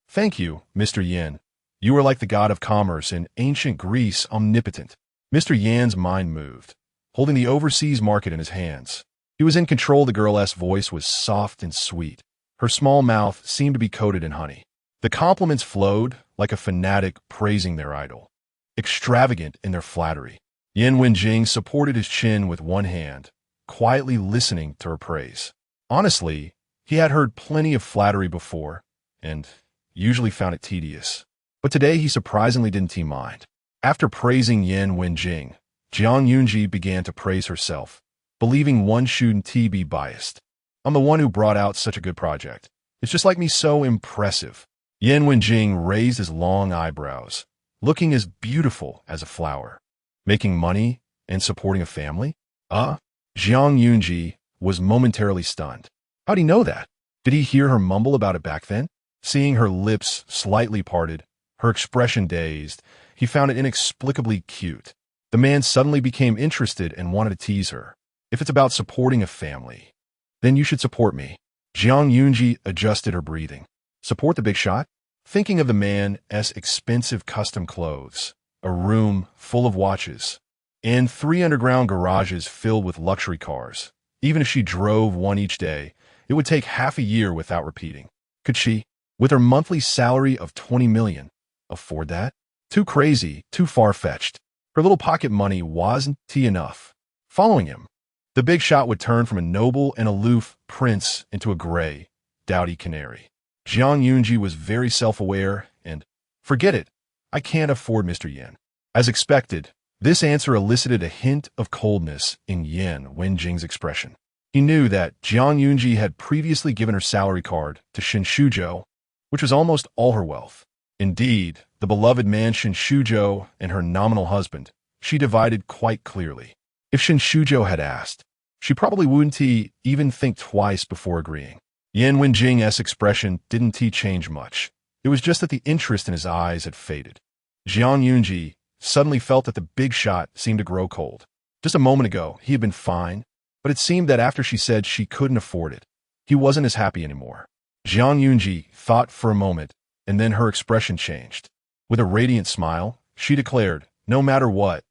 "Thank you, Mr. Yan. You are like the god of commerce in ancient Greece, omnipotent." Mr. Yan's mind moved, holding the overseas market in his hands. He was in control. The girl's voice was soft and sweet. Her small mouth seemed to be coated in honey. The compliments flowed like a fanatic praising their idol, extravagant in their flattery. Yan Wenjing supported his chin with one hand, quietly listening to her praise. Honestly, he had heard plenty of flattery before, and usually found it tedious. But today he surprisingly didn't mind. After praising Yan Wenjing, Jiang Yunji began to praise herself, believing one shouldn't be biased. "I'm the one who brought out such a good project. It's just like me, so impressive." Yan Wenjing raised his long eyebrows, looking as beautiful as a flower. "Making money and supporting a family? Jiang Yunji was momentarily stunned. How'd he know that? Did he hear her mumble about it back then? Seeing her lips slightly parted, her expression dazed, he found it inexplicably cute. The man suddenly became interested and wanted to tease her. "If it's about supporting a family, then you should support me." Jiang Yunji adjusted her breathing. Support the big shot? Thinking of the man's expensive custom clothes, a room full of watches, and 3 underground garages filled with luxury cars. Even if she drove one each day, it would take half a year without repeating. Could she, with her monthly salary of 20 million, afford that? Too crazy, too far-fetched. Her little pocket money wasn't enough. Following him, the big shot would turn from a noble and aloof prince into a gray, dowdy canary. Jiang Yunji was very self-aware and, "Forget it, I can't afford Mr. Yan." As expected, This answer elicited a hint of coldness in Yan Wenjing's expression. He knew that Jiang Yunji had previously given her salary card to Shin Shuzhou, which was almost all her wealth. Indeed, the beloved man Shin Shuzhou and her nominal husband, she divided quite clearly. If Shin Shuzhou had asked, she probably wouldn't even think twice before agreeing. Yan Wenjing's expression didn't change much. It was just that the interest in his eyes had faded. Jiang Yunji suddenly felt that the big shot seemed to grow cold. Just a moment ago, he had been fine, but it seemed that after she said she couldn't afford it, he wasn't as happy anymore. Jiang Yunji thought for a moment, and then her expression changed. With a radiant smile, she declared, "No matter what,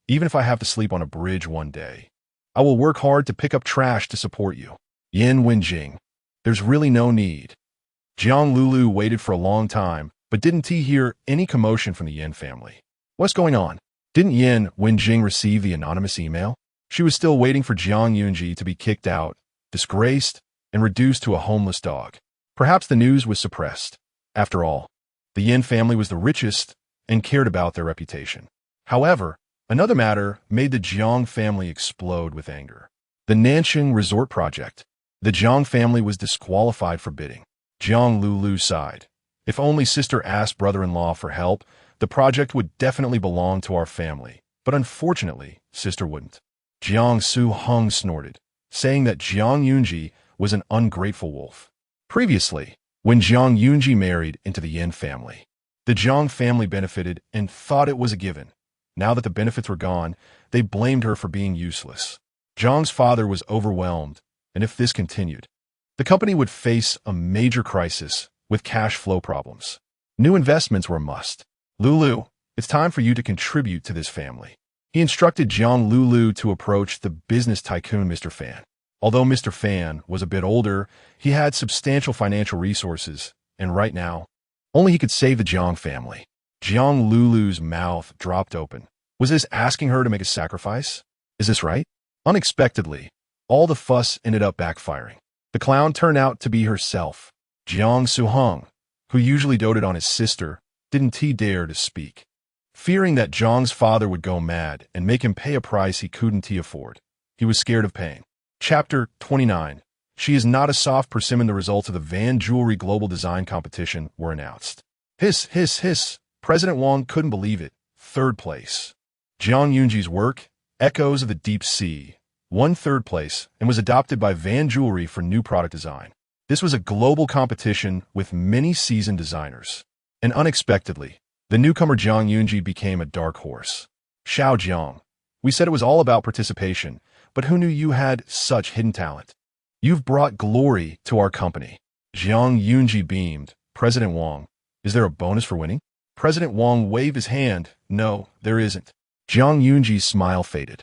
even if I have to sleep on a bridge one day, I will work hard to pick up trash to support you." Yan Wenjing, there's really no need. Jiang Lulu waited for a long time, but didn't hear any commotion from the Yan family. What's going on? Didn't Yan Wenjing receive the anonymous email? She was still waiting for Jiang Yunji to be kicked out, disgraced, and reduced to a homeless dog. Perhaps the news was suppressed. After all, the Yan family was the richest and cared about their reputation. However, another matter made the Jiang family explode with anger. The Nanxing Resort Project. The Jiang family was disqualified for bidding. Jiang Lulu sighed. If only sister asked brother-in-law for help, the project would definitely belong to our family. But unfortunately, sister wouldn't. Jiang Su-hung snorted, saying that Jiang Yunji was an ungrateful wolf. Previously, when Jiang Yunji married into the Yan family, the Jiang family benefited and thought it was a given. Now that the benefits were gone, they blamed her for being useless. Jiang's father was overwhelmed, and if this continued, the company would face a major crisis with cash flow problems. New investments were a must. Lulu, it's time for you to contribute to this family. He instructed Jiang Lulu to approach the business tycoon Mr. Fan. Although Mr. Fan was a bit older, he had substantial financial resources, and right now, only he could save the Jiang family. Jiang Lulu's mouth dropped open. Was this asking her to make a sacrifice? Is this right? Unexpectedly, all the fuss ended up backfiring. The clown turned out to be herself. Jiang Su-hung, who usually doted on his sister, didn't dare to speak. Fearing that Jiang's father would go mad and make him pay a price he couldn't afford, he was scared of paying. Chapter 29. She is not a soft persimmon. The results of the Van Jewelry Global Design Competition were announced. Hiss, hiss, hiss. President Wang couldn't believe it. Third place. Jiang Yunji's work, Echoes of the Deep Sea, won third place and was adopted by Van Jewelry for new product design. This was a global competition with many seasoned designers. And unexpectedly, the newcomer Jiang Yunji became a dark horse. Xiao Jiang, we said it was all about participation, but who knew you had such hidden talent? You've brought glory to our company. Jiang Yunji beamed. President Wang, is there a bonus for winning? President Wang waved his hand. No, there isn't. Jiang Yunji's smile faded.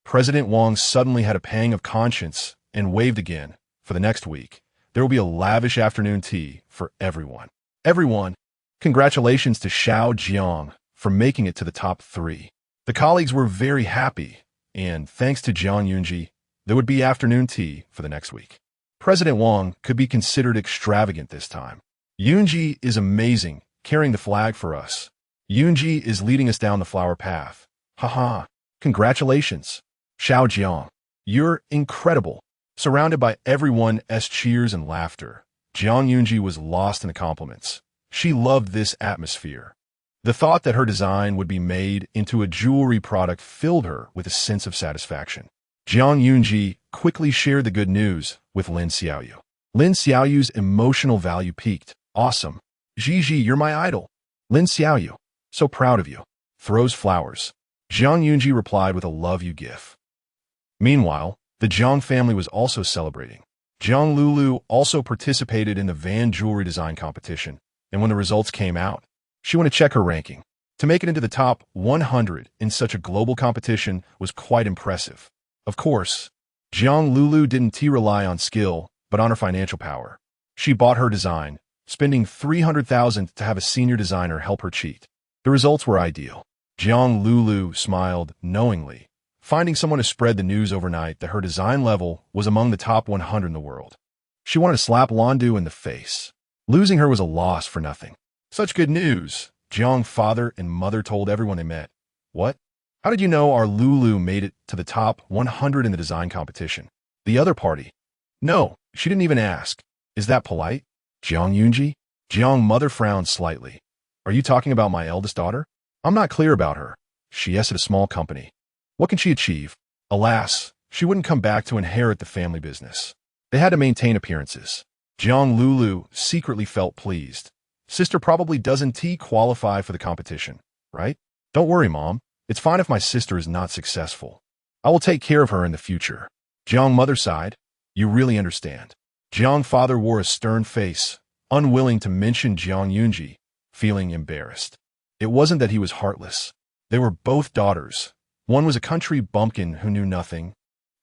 President Wang suddenly had a pang of conscience and waved again. For the next week, there will be a lavish afternoon tea for everyone. Everyone, congratulations to Xiao Jiang for making it to the top 3. The colleagues were very happy, and thanks to Jiang Yunji, there would be afternoon tea for the next week. President Wang could be considered extravagant this time. Yunji is amazing, carrying the flag for us. Yunji is leading us down the flower path. Haha, congratulations. Xiao Jiang, you're incredible. Surrounded by everyone's cheers and laughter, Jiang Yunji was lost in the compliments. She loved this atmosphere. The thought that her design would be made into a jewelry product filled her with a sense of satisfaction. Jiang Yunji quickly shared the good news with Lin Xiaoyu. Lin Xiaoyu's emotional value peaked. Awesome. Gigi, you're my idol. Lin Xiaoyu, so proud of you. Throws flowers. Jiang Yunji replied with a love you gif. Meanwhile, the Jiang family was also celebrating. Jiang Lulu also participated in the Van Jewelry Design Competition, and when the results came out, she wanted to check her ranking. To make it into the top 100 in such a global competition was quite impressive. Of course, Jiang Lulu didn't rely on skill, but on her financial power. She bought her design, spending $300,000 to have a senior designer help her cheat. The results were ideal. Jiang Lulu smiled knowingly, finding someone to spread the news overnight that her design level was among the top 100 in the world. She wanted to slap Landu in the face. Losing her was a loss for nothing. Such good news, Jiang's father and mother told everyone they met. What? How did you know our Lulu made it to the top 100 in the design competition? The other party. No, she didn't even ask. Is that polite? Zhuang Yunji? Zhuang mother frowned slightly. Are you talking about my eldest daughter? I'm not clear about her. She is at a small company. What can she achieve? Alas, she wouldn't come back to inherit the family business. They had to maintain appearances. Zhuang Lulu secretly felt pleased. Sister probably doesn't qualify for the competition, right? Don't worry, Mom. It's fine if my sister is not successful. I will take care of her in the future. Zhuang mother sighed. You really understand. Zhuang father wore a stern face, unwilling to mention Zhuang Yunji, feeling embarrassed. It wasn't that he was heartless. They were both daughters. One was a country bumpkin who knew nothing,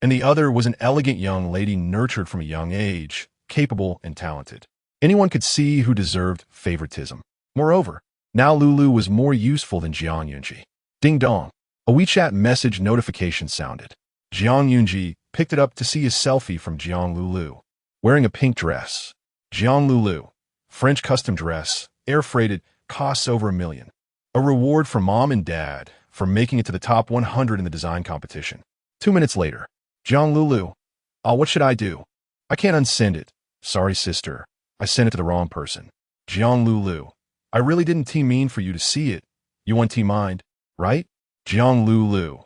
and the other was an elegant young lady nurtured from a young age, capable and talented. Anyone could see who deserved favoritism. Moreover, now Lulu was more useful than Zhuang Yunji. Ding dong. A WeChat message notification sounded. Zhuang Yunji picked it up to see a selfie from Zhuang Lulu, wearing a pink dress. Zhuang Lulu, French custom dress, air-freighted, costs over $1 million. A reward for Mom and Dad for making it to the top 100 in the design competition. 2 minutes later, Zhuang Lulu. What should I do? I can't unsend it. Sorry, sister. I sent it to the wrong person. Zhuang Lulu. I really didn't mean for you to see it. You won't mind, right? Zhuang Lulu.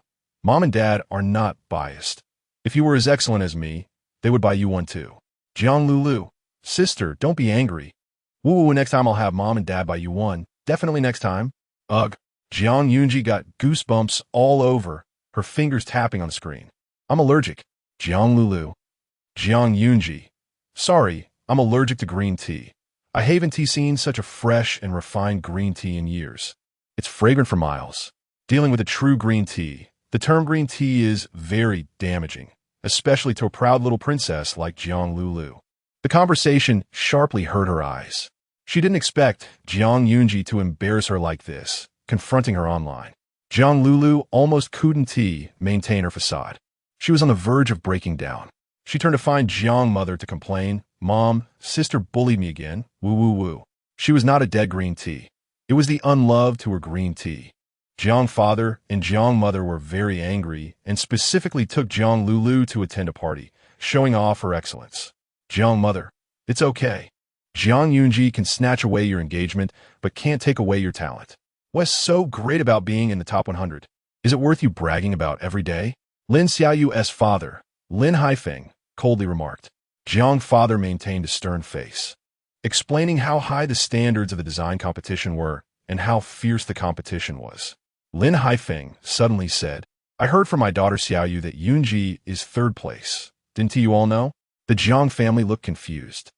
Mom and Dad are not biased. If you were as excellent as me, they would buy you one too. Zhuang Lulu. Sister, don't be angry. Woo, next time I'll have Mom and Dad buy you one. Definitely next time. Ugh. Zhuang Yunji got goosebumps all over, her fingers tapping on the screen. I'm allergic. Zhuang Lulu. Zhuang Yunji. Sorry, I'm allergic to green tea. I haven't seen such a fresh and refined green tea in years. It's fragrant for miles. Dealing with a true green tea, the term green tea is very damaging, especially to a proud little princess like Zhuang Lulu. The conversation sharply hurt her eyes. She didn't expect Zhuang Yunji to embarrass her like this, confronting her online. Zhuang Lulu almost couldn't maintain her facade. She was on the verge of breaking down. She turned to find Zhuang mother to complain, Mom, sister bullied me again, woo woo woo. She was not a dead green tea. It was the unloved who were green tea. Zhuang father and Zhuang mother were very angry and specifically took Zhuang Lulu to attend a party, showing off her excellence. Zhuang mother, it's okay. Zhuang Yunji can snatch away your engagement, but can't take away your talent. What's so great about being in the top 100? Is it worth you bragging about every day? Lin Xiaoyu's father, Lin Haifeng, coldly remarked. Zhuang father maintained a stern face, explaining how high the standards of the design competition were and how fierce the competition was. Lin Haifeng suddenly said, I heard from my daughter Xiaoyu that Yunji is third place. Didn't you all know? The Zhuang family looked confused.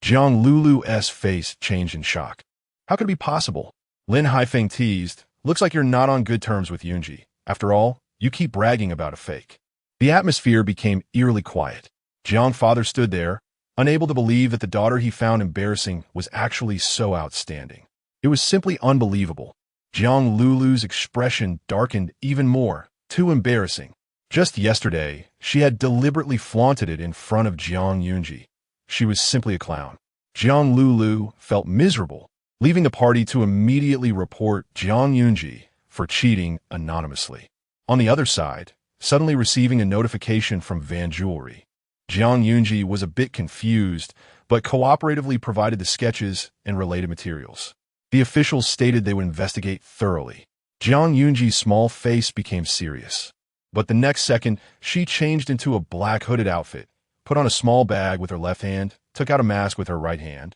Zhuang Lulu's face changed in shock. How could it be possible? Lin Haifeng teased, looks like you're not on good terms with Yunji. After all, you keep bragging about a fake. The atmosphere became eerily quiet. Zhuang father stood there, unable to believe that the daughter he found embarrassing was actually so outstanding. It was simply unbelievable. Zhuang Lulu's expression darkened even more. Too embarrassing. Just yesterday, she had deliberately flaunted it in front of Zhuang Yunji. She was simply a clown. Zhuang Lulu felt miserable, leaving the party to immediately report Zhuang Yunji for cheating anonymously. On the other side, suddenly receiving a notification from Van Jewelry. Zhuang Yunji was a bit confused, but cooperatively provided the sketches and related materials. The officials stated they would investigate thoroughly. Zhuang Yunji's small face became serious. But the next second, she changed into a black hooded outfit, put on a small bag with her left hand, took out a mask with her right hand,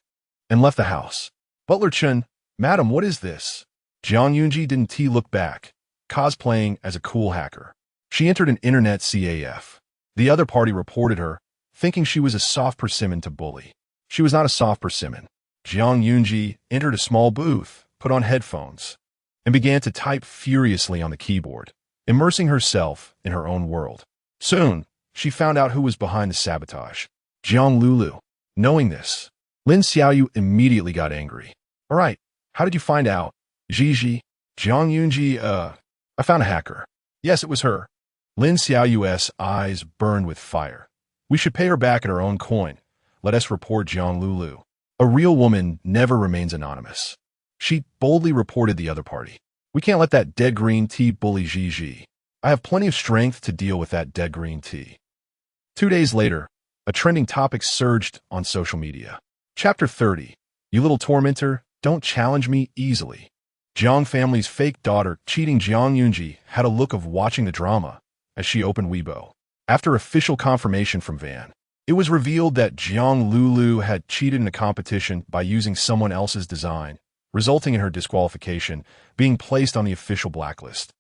and left the house. Butler Chen, Madam, what is this? Zhuang Yunji didn't look back, cosplaying as a cool hacker. She entered an internet CAF. The other party reported her, thinking she was a soft persimmon to bully. She was not a soft persimmon. Zhuang Yunji entered a small booth, put on headphones, and began to type furiously on the keyboard, immersing herself in her own world. Soon, she found out who was behind the sabotage. Zhuang Lulu. Knowing this, Lin Xiaoyu immediately got angry. All right, how did you find out? Zhuang Yunji, I found a hacker. Yes, it was her. Lin Xiaoyu's eyes burned with fire. We should pay her back in her own coin. Let us report Zhuang Lulu. A real woman never remains anonymous. She boldly reported the other party. We can't let that dead green tea bully Gigi. I have plenty of strength to deal with that dead green tea. 2 days later, a trending topic surged on social media. Chapter 30. You little tormentor, don't challenge me easily. Zhang family's fake daughter, cheating Zhang Yunji, had a look of watching the drama as she opened Weibo. After official confirmation from Van, it was revealed that Zhang Lulu had cheated in a competition by using someone else's design, resulting in her disqualification, being placed on the official blacklist,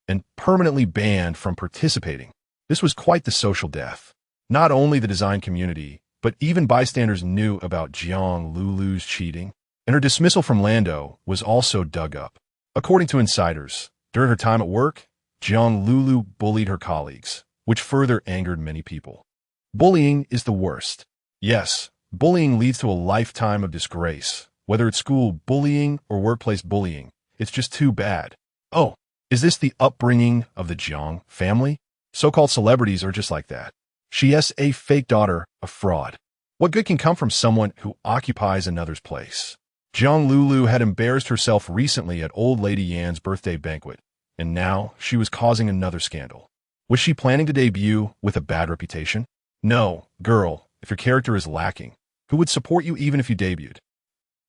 and permanently banned from participating. This was quite the social death. Not only the design community, but even bystanders knew about Zhang Lulu's cheating, and her dismissal from Lando was also dug up. According to insiders, during her time at work, Zhang Lulu bullied her colleagues, which further angered many people. Bullying is the worst. Yes, bullying leads to a lifetime of disgrace. Whether it's school bullying or workplace bullying, it's just too bad. Oh, is this the upbringing of the Zhang family? So-called celebrities are just like that. She is a fake daughter, a fraud. What good can come from someone who occupies another's place? Zhang Lulu had embarrassed herself recently at old lady Yan's birthday banquet, and now she was causing another scandal. Was she planning to debut with a bad reputation? No, girl, if your character is lacking, who would support you even if you debuted?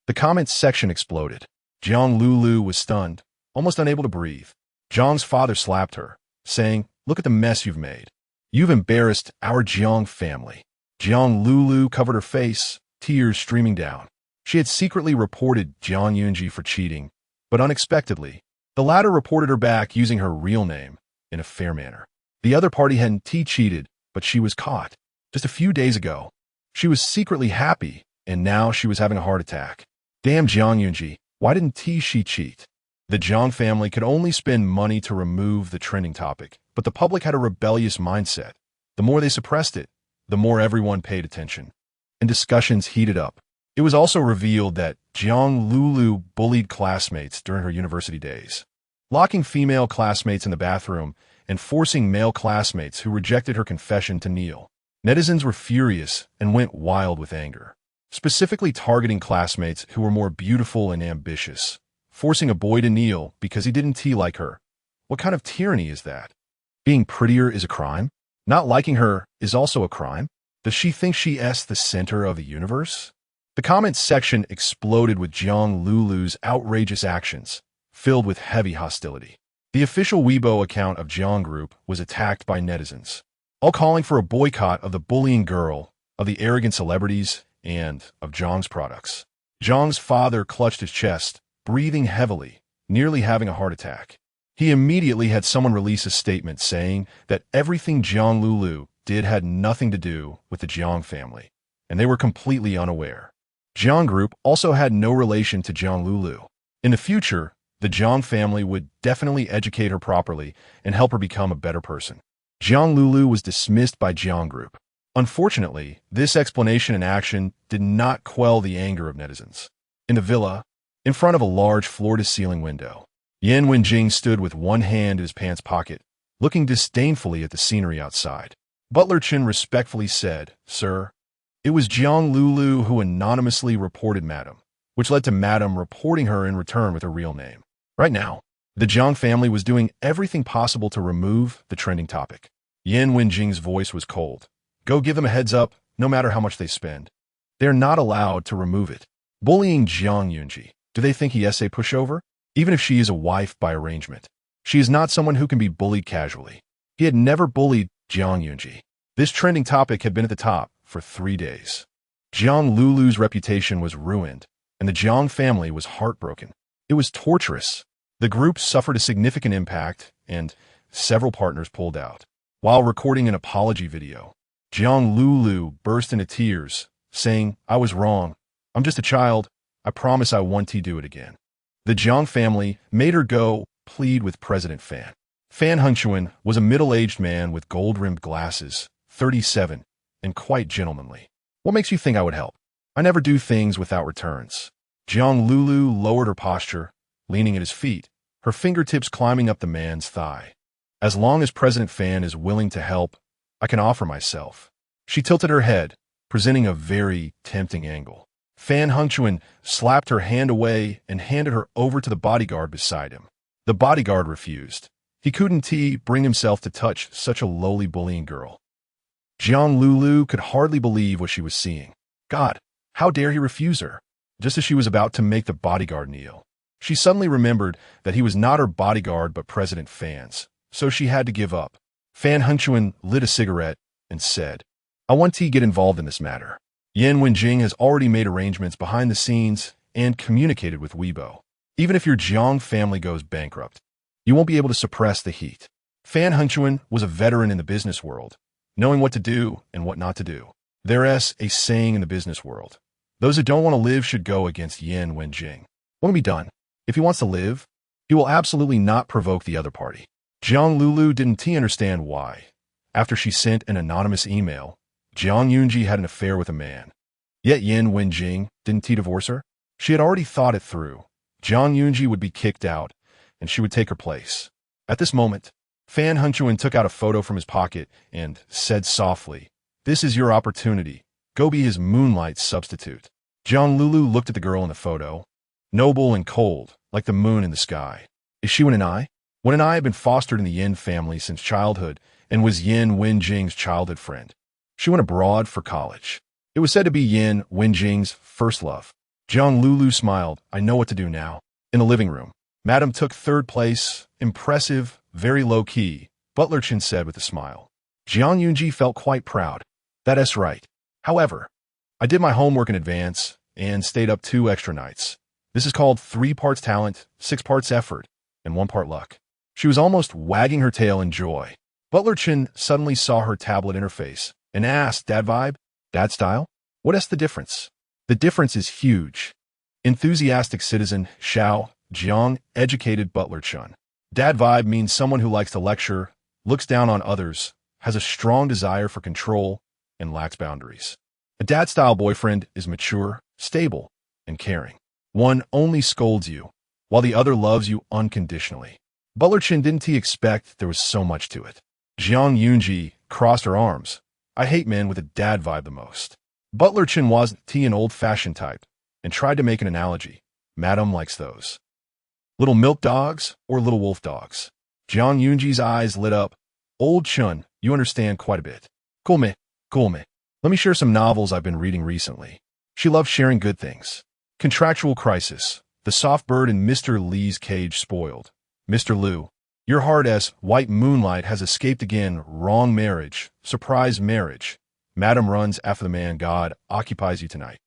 The comments section exploded. Zhang Lulu was stunned, almost unable to breathe. Zhang's father slapped her, saying, "Look at the mess you've made. You've embarrassed our Zhang family." Zhang Lulu covered her face, tears streaming down. She had secretly reported Zhang Yunji for cheating, but unexpectedly, the latter reported her back using her real name in a fair manner. The other party hadn't cheated, but she was caught. Just a few days ago, she was secretly happy, and now she was having a heart attack. Damn Zhang Yunji, why didn't she cheat? The Zhang family could only spend money to remove the trending topic, but the public had a rebellious mindset. The more they suppressed it, the more everyone paid attention, and discussions heated up. It was also revealed that Zhang Lulu bullied classmates during her university days, locking female classmates in the bathroom and forcing male classmates who rejected her confession to kneel. Netizens were furious and went wild with anger, specifically targeting classmates who were more beautiful and ambitious, forcing a boy to kneel because he didn't like her. What kind of tyranny is that? Being prettier is a crime? Not liking her is also a crime? Does she think she is the center of the universe? The comments section exploded with Zhang Lulu's outrageous actions, filled with heavy hostility. The official Weibo account of Zhang Group was attacked by netizens, all calling for a boycott of the bullying girl, of the arrogant celebrities, and of Zhang's products. Zhang's father clutched his chest, breathing heavily, nearly having a heart attack. He immediately had someone release a statement saying that everything Zhang Lulu did had nothing to do with the Zhang family, and they were completely unaware. Zhang Group also had no relation to Zhang Lulu. In the future, the Zhang family would definitely educate her properly and help her become a better person. Zhang Lulu was dismissed by Zhang Group. Unfortunately, this explanation and action did not quell the anger of netizens. In the villa, in front of a large floor-to-ceiling window, Yan Wenjing stood with one hand in his pants pocket, looking disdainfully at the scenery outside. Butler Chen respectfully said, "Sir, it was Zhang Lulu who anonymously reported Madam, which led to Madam reporting her in return with her real name. Right now, the Zhang family was doing everything possible to remove the trending topic." Yan Wenjing's voice was cold. "Go give them a heads up, no matter how much they spend. They're not allowed to remove it." Bullying Zhang Yunji. Do they think he is a pushover? Even if she is a wife by arrangement, she is not someone who can be bullied casually. He had never bullied Zhang Yunji. This trending topic had been at the top for 3 days. Zhang Lulu's reputation was ruined, and the Zhang family was heartbroken. It was torturous. The group suffered a significant impact, and several partners pulled out. While recording an apology video, Zhang Lulu burst into tears, saying, "I was wrong. I'm just a child. I promise I won't do it again." The Zhang family made her go plead with President Fan. Fan Hengchuan was a middle-aged man with gold-rimmed glasses, 37, and quite gentlemanly. "What makes you think I would help? I never do things without returns." Zhang Lulu lowered her posture, leaning at his feet, her fingertips climbing up the man's thigh. "As long as President Fan is willing to help, I can offer myself." She tilted her head, presenting a very tempting angle. Fan Hengchuan slapped her hand away and handed her over to the bodyguard beside him. The bodyguard refused. He couldn't bring himself to touch such a lowly bullying girl. Jiang Lulu could hardly believe what she was seeing. God, how dare he refuse her? Just as she was about to make the bodyguard kneel, she suddenly remembered that he was not her bodyguard but President Fan's, so she had to give up. Fan Hunchuan lit a cigarette and said, I want to get involved in this matter. Yan Wenjing has already made arrangements behind the scenes and communicated with Weibo. Even if your Jiang family goes bankrupt, you won't be able to suppress the heat. Fan Hunchuan was a veteran in the business world, knowing what to do and what not to do. There's a saying in the business world. Those who don't want to live should go against Yan Wenjing. What can be done? If he wants to live, he will absolutely not provoke the other party. Jiang Lulu didn't understand why. After she sent an anonymous email, Jiang Yunji had an affair with a man. Yet Yan Wenjing didn't divorce her. She had already thought it through. Jiang Yunji would be kicked out, and she would take her place. At this moment, Fan Hunchuan took out a photo from his pocket and said softly, This is your opportunity. Go be his moonlight substitute. Jiang Lulu looked at the girl in the photo, noble and cold, like the moon in the sky. Is she Wen and I? Wen and I have been fostered in the Yin family since childhood and was Yan Wenjing's childhood friend. She went abroad for college. It was said to be Yan Wenjing's first love. Jiang Lulu smiled. I know what to do now. In the living room, Madam took third place. Impressive, very low-key, Butler Chen said with a smile. Jiang Yunji felt quite proud. That's right. However, I did my homework in advance and stayed up 2 extra nights. This is called 3 parts talent, 6 parts effort, and 1 part luck. She was almost wagging her tail in joy. Butler Chen suddenly saw her tablet interface and asked, Dad vibe? Dad style? What is the difference? The difference is huge. Enthusiastic citizen, Xiao, Jiang, educated Butler Chen. Dad vibe means someone who likes to lecture, looks down on others, has a strong desire for control, and lacks boundaries. A dad-style boyfriend is mature, stable, and caring. One only scolds you, while the other loves you unconditionally. Butler Chen didn't expect there was so much to it. Jiang Yunji crossed her arms. I hate men with a dad vibe the most. Butler Chen wasn't an old-fashioned type, and tried to make an analogy. Madam likes those. Little milk dogs or little wolf dogs? Jiang Yunji's eyes lit up. Old Chun, you understand quite a bit. Cool me. Let me share some novels I've been reading recently. She loves sharing good things. Contractual Crisis, The Soft Bird in Mr. Li's Cage Spoiled. Mr. Liu, your hard as white moonlight has escaped again. Wrong marriage, surprise marriage. Madam runs after the man God occupies you tonight.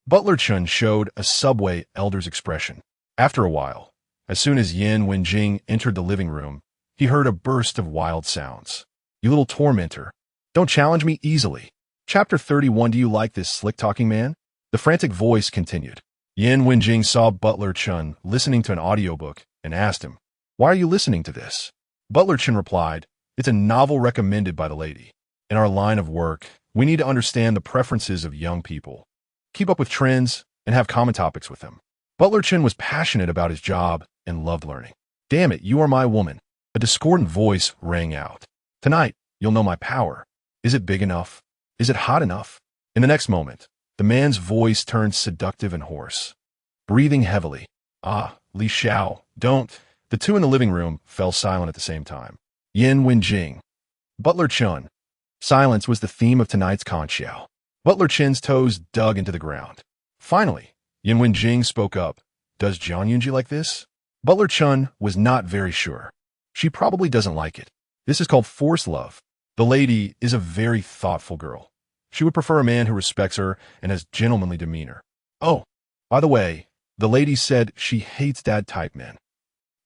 Butler Chun showed a subway elder's expression. After a while, as soon as Yan Wenjing entered the living room, he heard a burst of wild sounds. You little tormentor. Don't challenge me easily. Chapter 31. Do you like this slick-talking man? The frantic voice continued. Yan Wenjing saw Butler Chun listening to an audiobook and asked him, Why are you listening to this? Butler Chun replied, It's a novel recommended by the lady. In our line of work, we need to understand the preferences of young people, keep up with trends, and have common topics with them. Butler Chen was passionate about his job and loved learning. Damn it, you are my woman. A discordant voice rang out. Tonight, you'll know my power. Is it big enough? Is it hot enough? In the next moment, the man's voice turned seductive and hoarse. Breathing heavily. Li Xiao, don't. The two in the living room fell silent at the same time. Yan Wenjing. Butler Chen. Silence was the theme of tonight's conchiao. Butler Chen's toes dug into the ground. Finally, Yan Wenjing spoke up. Does Jiang Yunji like this? Butler Chen was not very sure. She probably doesn't like it. This is called forced love. The lady is a very thoughtful girl. She would prefer a man who respects her and has gentlemanly demeanor. Oh, by the way, the lady said she hates dad-type men.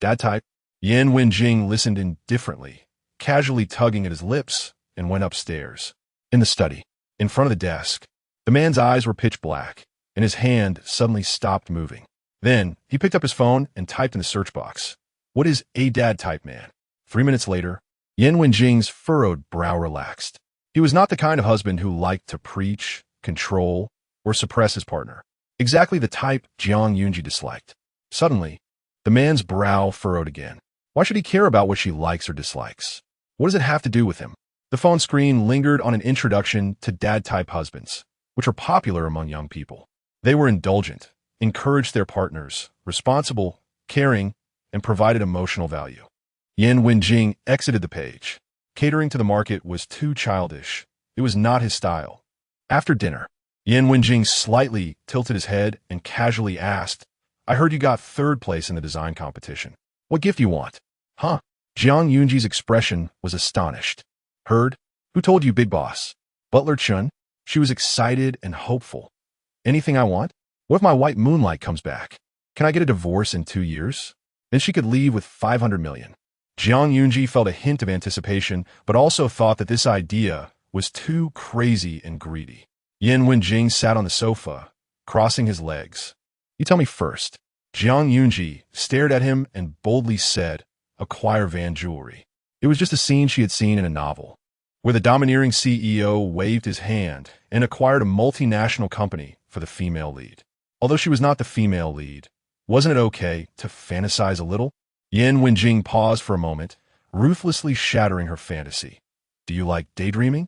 Dad-type? Yan Wenjing listened indifferently, casually tugging at his lips, and went upstairs. In the study, in front of the desk, the man's eyes were pitch black, and his hand suddenly stopped moving. Then, he picked up his phone and typed in the search box, What is a dad-type man? 3 minutes later, Yan Wenjing's furrowed brow relaxed. He was not the kind of husband who liked to preach, control, or suppress his partner. Exactly the type Jiang Yunji disliked. Suddenly, the man's brow furrowed again. Why should he care about what she likes or dislikes? What does it have to do with him? The phone screen lingered on an introduction to dad-type husbands, which are popular among young people. They were indulgent, encouraged their partners, responsible, caring, and provided emotional value. Yan Wenjing exited the page. Catering to the market was too childish. It was not his style. After dinner, Yan Wenjing slightly tilted his head and casually asked, I heard you got third place in the design competition. What gift you want? Huh? Zhang Yunji's expression was astonished. Heard? Who told you, big boss? Butler Chun? She was excited and hopeful. Anything I want? What if my white moonlight comes back? Can I get a divorce in 2 years? Then she could leave with 500 million. Zhang Yunji felt a hint of anticipation, but also thought that this idea was too crazy and greedy. Yan Wenjing sat on the sofa, crossing his legs. You tell me first. Zhang Yunji stared at him and boldly said, acquire Van jewelry. It was just a scene she had seen in a novel, where the domineering CEO waved his hand and acquired a multinational company for the female lead. Although she was not the female lead, wasn't it okay to fantasize a little? Yan Wenjing paused for a moment, ruthlessly shattering her fantasy. Do you like daydreaming?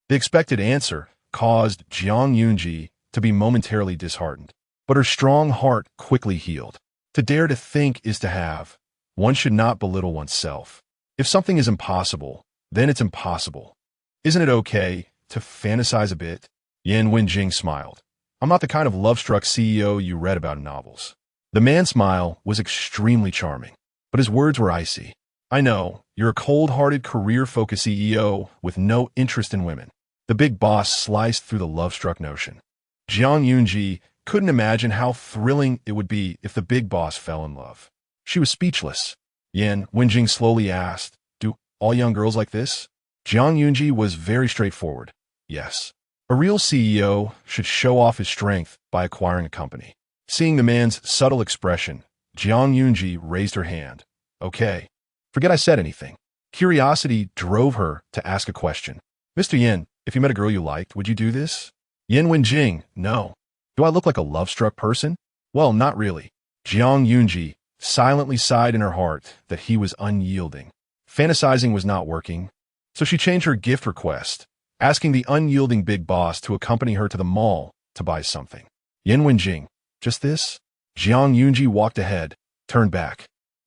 The expected answer caused Zhang Yunji to be momentarily disheartened, but her strong heart quickly healed. To dare to think is to have. One should not belittle oneself. If something is impossible, then it's impossible. Isn't it okay to fantasize a bit? Yan Wenjing smiled. I'm not the kind of love-struck CEO you read about in novels. The man's smile was extremely charming, but his words were icy. I know, you're a cold-hearted, career-focused CEO with no interest in women. The big boss sliced through the love-struck notion. Zhang Yunji couldn't imagine how thrilling it would be if the big boss fell in love. She was speechless. Yan Wenjing slowly asked, do all young girls like this? Zhang Yunji was very straightforward. Yes. A real CEO should show off his strength by acquiring a company. Seeing the man's subtle expression, Zhang Yunji raised her hand. Okay. Forget I said anything. Curiosity drove her to ask a question. Mr. Yin, if you met a girl you liked, would you do this? Yan Wenjing, no. Do I look like a love-struck person? Well, not really. Zhang Yunji silently sighed in her heart that he was unyielding. Fantasizing was not working, so she changed her gift request, asking the unyielding big boss to accompany her to the mall to buy something. Yan Wenjing, just this? Zhang Yunji walked ahead, turned back,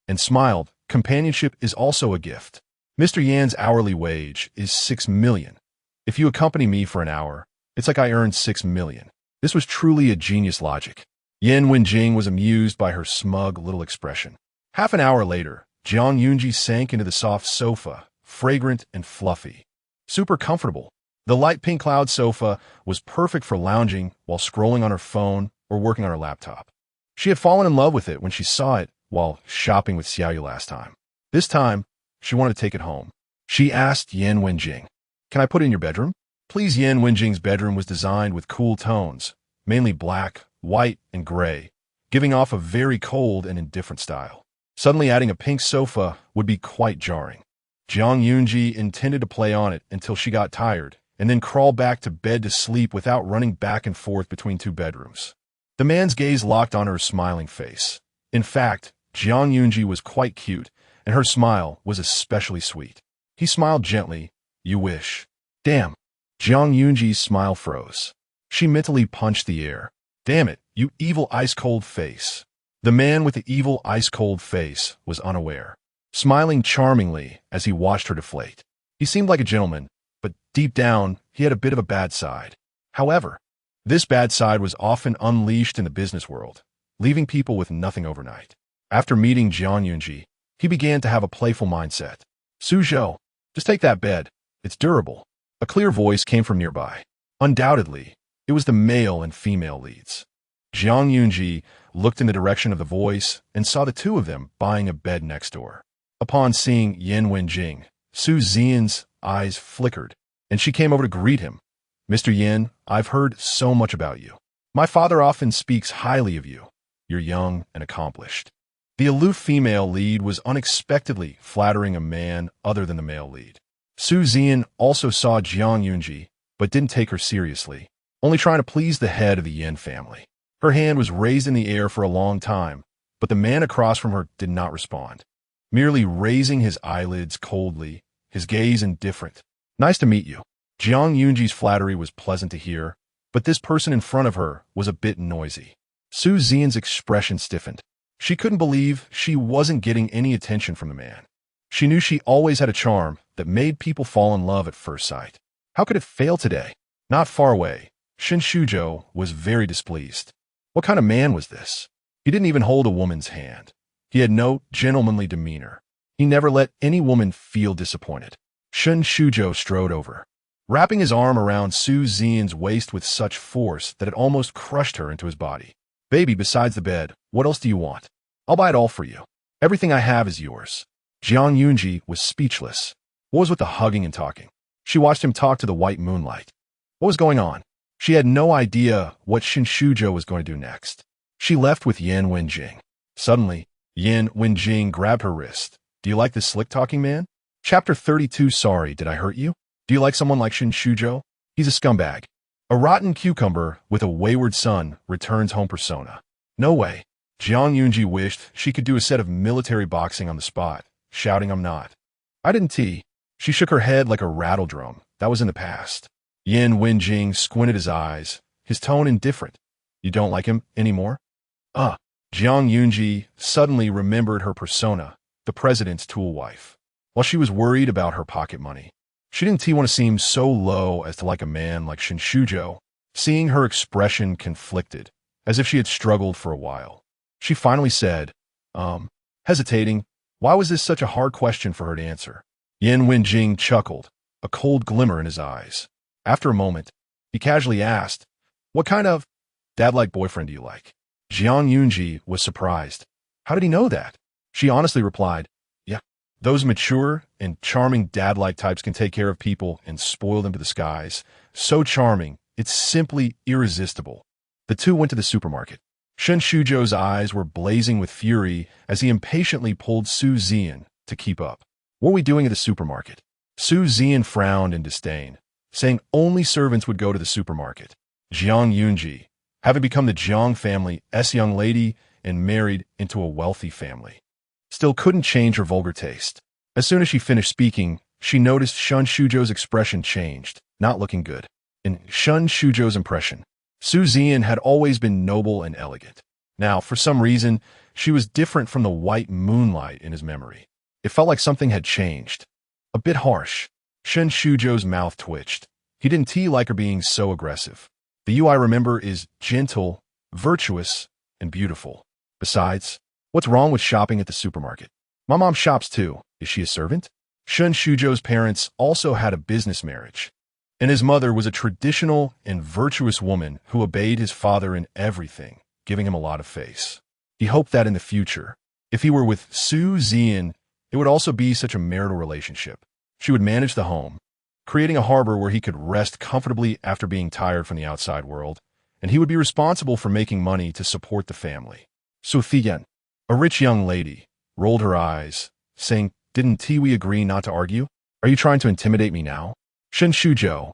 and smiled. Companionship is also a gift. Mr. Yan's hourly wage is 6 million. If you accompany me for an hour, it's like I earned 6 million. This was truly a genius logic. Yan Wenjing was amused by her smug little expression. Half an hour later, Zhang Yunji sank into the soft sofa, fragrant and fluffy. Super comfortable. The light pink cloud sofa was perfect for lounging while scrolling on her phone or working on her laptop. She had fallen in love with it when she saw it while shopping with Xiaoyu last time. This time, she wanted to take it home. She asked Yan Wenjing, can I put it in your bedroom? Please. Yan Wenjing's bedroom was designed with cool tones, mainly black, white, and gray, giving off a very cold and indifferent style. Suddenly adding a pink sofa would be quite jarring. Zhang Yunji intended to play on it until she got tired, and then crawl back to bed to sleep without running back and forth between 2 bedrooms. The man's gaze locked on her smiling face. In fact, Zhang Yunji was quite cute, and her smile was especially sweet. He smiled gently. You wish. Damn. Zhang Yunji's smile froze. She mentally punched the air. Damn it, you evil ice-cold face. The man with the evil ice-cold face was unaware, smiling charmingly as he watched her deflate. He seemed like a gentleman, but deep down, he had a bit of a bad side. However, this bad side was often unleashed in the business world, leaving people with nothing overnight. After meeting Zhang Yunji, he began to have a playful mindset. Suzhou, just take that bed. It's durable. A clear voice came from nearby. Undoubtedly, it was the male and female leads. Zhang Yunji looked in the direction of the voice and saw the two of them buying a bed next door. Upon seeing Yan Wenjing, Su Zian's eyes flickered, and she came over to greet him. Mr. Yan, I've heard so much about you. My father often speaks highly of you. You're young and accomplished. The aloof female lead was unexpectedly flattering a man other than the male lead. Su Zian also saw Zhang Yunji, but didn't take her seriously, only trying to please the head of the Yin family. Her hand was raised in the air for a long time, but the man across from her did not respond, merely raising his eyelids coldly, his gaze indifferent. Nice to meet you. Zhang Yunji's flattery was pleasant to hear, but this person in front of her was a bit noisy. Su Zian's expression stiffened. She couldn't believe she wasn't getting any attention from the man. She knew she always had a charm that made people fall in love at first sight. How could it fail today? Not far away, Shin Shuzhou was very displeased. What kind of man was this? He didn't even hold a woman's hand. He had no gentlemanly demeanor. He never let any woman feel disappointed. Shin Shuzhou strode over, wrapping his arm around Su Zi'an's waist with such force that it almost crushed her into his body. Baby, besides the bed, what else do you want? I'll buy it all for you. Everything I have is yours. Zhuang Zi'ang was speechless. What was with the hugging and talking? She watched him talk to the white moonlight. What was going on? She had no idea what Shin Shuzhou was going to do next. She left with Yan Wenjing. Suddenly, Yan Wenjing grabbed her wrist. Do you like this slick-talking man? Chapter 32. Sorry, did I hurt you? Do you like someone like Shin Shuzhou? He's a scumbag. A rotten cucumber with a wayward son returns home persona. No way. Zhuang Zi'ang wished she could do a set of military boxing on the spot, shouting, I'm not. I didn't tea. She shook her head like a rattle drum. That was in the past. Yan Wenjing squinted his eyes, his tone indifferent. You don't like him anymore? Zhuang Zi'ang suddenly remembered her persona, the president's tool wife. While she was worried about her pocket money, she didn't want to seem so low as to like a man like Shin Shuzhou. Seeing her expression conflicted, as if she had struggled for a while, she finally said, hesitating, why was this such a hard question for her to answer? Yan Wenjing chuckled, a cold glimmer in his eyes. After a moment, he casually asked, what kind of dad-like boyfriend do you like? Zhuang Zi'ang was surprised. How did he know that? She honestly replied, yeah, those mature and charming dad-like types can take care of people and spoil them to the skies. So charming, it's simply irresistible. The two went to the supermarket. Shin Shuzhou's eyes were blazing with fury as he impatiently pulled Su Zi'an to keep up. What are we doing at the supermarket? Su Zi'an frowned in disdain, saying only servants would go to the supermarket. Zhuang Zi'ang, having become the Zhang family's young lady and married into a wealthy family, still couldn't change her vulgar taste. As soon as she finished speaking, she noticed Shin Shuzhou's expression changed, not looking good. In Shin Shuzhou's impression, Su Zi'an had always been noble and elegant. Now, for some reason, she was different from the white moonlight in his memory. It felt like something had changed. A bit harsh. Shin Shuzhou's mouth twitched. He didn't like her being so aggressive. The you I remember is gentle, virtuous, and beautiful. Besides, what's wrong with shopping at the supermarket? My mom shops too. Is she a servant? Shin Shuzhou's parents also had a business marriage, and his mother was a traditional and virtuous woman who obeyed his father in everything, giving him a lot of face. He hoped that in the future, if he were with Su Zi'an, it would also be such a marital relationship. She would manage the home, creating a harbor where he could rest comfortably after being tired from the outside world, and he would be responsible for making money to support the family. Su Yudie, a rich young lady, rolled her eyes, saying, didn't we agree not to argue? Are you trying to intimidate me now? Shin Shuzhou.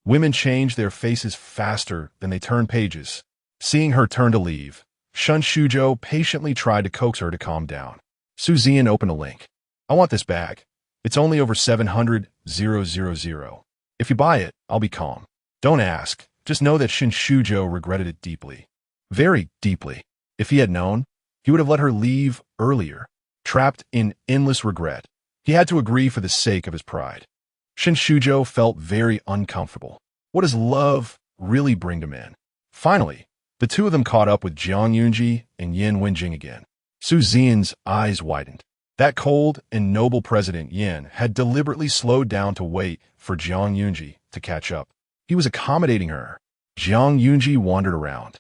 Women change their faces faster than they turn pages. Seeing her turn to leave, Shin Shuzhou patiently tried to coax her to calm down. Su Zi'an opened a link. I want this bag. It's only over 700,000. If you buy it, I'll be calm. Don't ask. Just know that Shin Shuzhou regretted it deeply. Very deeply. If he had known, he would have let her leave earlier. Trapped in endless regret, he had to agree for the sake of his pride. Shin Shuzhou felt very uncomfortable. What does love really bring to men? Finally, the two of them caught up with Zhuang Zi'ang and Yan Wenjing again. Su Zi'an's eyes widened. That cold and noble President Yan had deliberately slowed down to wait for Zhuang Zi'ang to catch up. He was accommodating her. Zhuang Zi'ang wandered around,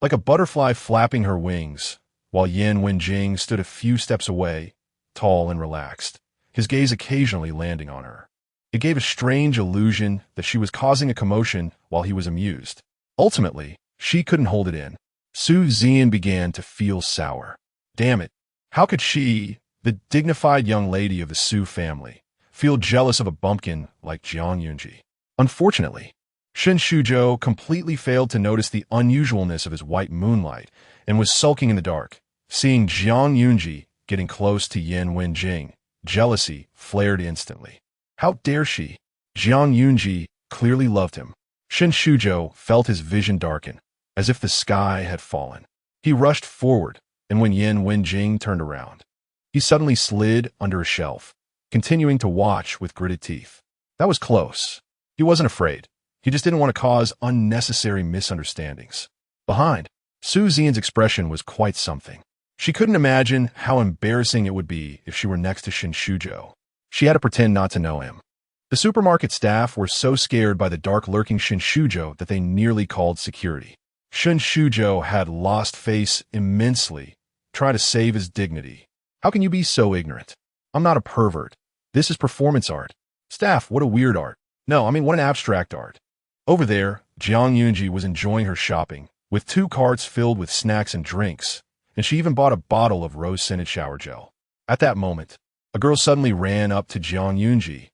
like a butterfly flapping her wings, while Yan Wenjing stood a few steps away, tall and relaxed, his gaze occasionally landing on her. It gave a strange illusion that she was causing a commotion while he was amused. Ultimately, she couldn't hold it in. Su Zi'an began to feel sour. Damn it, how could she, the dignified young lady of the Su family, feel jealous of a bumpkin like Zhuang Zi'ang? Unfortunately, Shin Shuzhou completely failed to notice the unusualness of his white moonlight and was sulking in the dark. Seeing Zhuang Zi'ang getting close to Yan Wenjing, jealousy flared instantly. How dare she? Zhuang Zi'ang clearly loved him. Shin Shuzhou felt his vision darken, as if the sky had fallen. He rushed forward, and when Yan Wenjing turned around, he suddenly slid under a shelf, continuing to watch with gritted teeth. That was close. He wasn't afraid. He just didn't want to cause unnecessary misunderstandings. Behind, Su Zian's expression was quite something. She couldn't imagine how embarrassing it would be if she were next to Shen Shuzhou. She had to pretend not to know him. The supermarket staff were so scared by the dark lurking Shen Shuzhou that they nearly called security. Shen Shuzhou had lost face immensely, trying to save his dignity. How can you be so ignorant? I'm not a pervert. This is performance art. Staff, what a weird art. No, I mean, what an abstract art. Over there, Jiang Yunji was enjoying her shopping, with 2 carts filled with snacks and drinks, and she even bought a bottle of rose-scented shower gel. At that moment, a girl suddenly ran up to Jiang Yunji.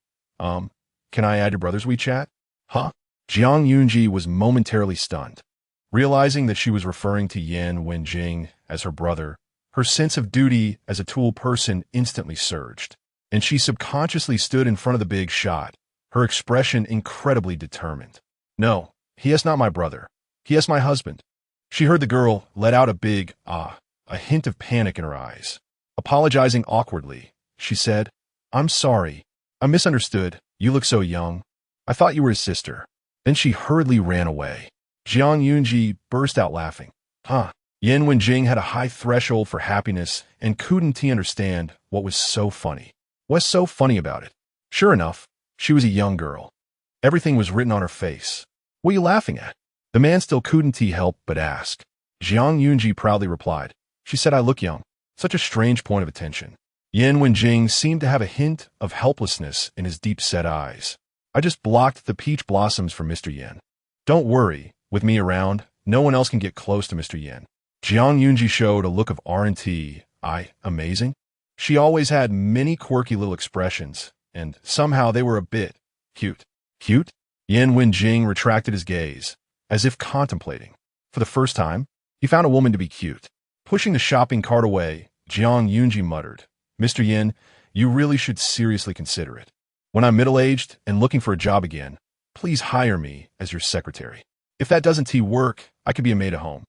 Can I add your brother's WeChat? Huh? Jiang Yunji was momentarily stunned. Realizing that she was referring to Yan Wenjing as her brother, her sense of duty as a tool person instantly surged, and she subconsciously stood in front of the big shot, her expression incredibly determined. No, he is not my brother. He is my husband. She heard the girl let out a big, a hint of panic in her eyes. Apologizing awkwardly, she said, I'm sorry. I misunderstood. You look so young. I thought you were his sister. Then she hurriedly ran away. Jiang Yunji burst out laughing. Yan Wenjing had a high threshold for happiness and couldn't he understand what was so funny. What's so funny about it? Sure enough, she was a young girl. Everything was written on her face. What are you laughing at? The man still couldn't he help but ask. Jiang Yunji proudly replied. She said I look young. Such a strange point of attention. Yan Wenjing seemed to have a hint of helplessness in his deep-set eyes. I just blocked the peach blossoms for Mr. Yan. Don't worry, with me around, no one else can get close to Mr. Yan. Jiang Yunji showed a look of R&T. Amazing? She always had many quirky little expressions, and somehow they were a bit cute. Cute? Yan Wenjing retracted his gaze, as if contemplating. For the first time, he found a woman to be cute. Pushing the shopping cart away, Jiang Yunji muttered, Mr. Yin, you really should seriously consider it. When I'm middle-aged and looking for a job again, please hire me as your secretary. If that doesn't work, I could be a maid-of-home.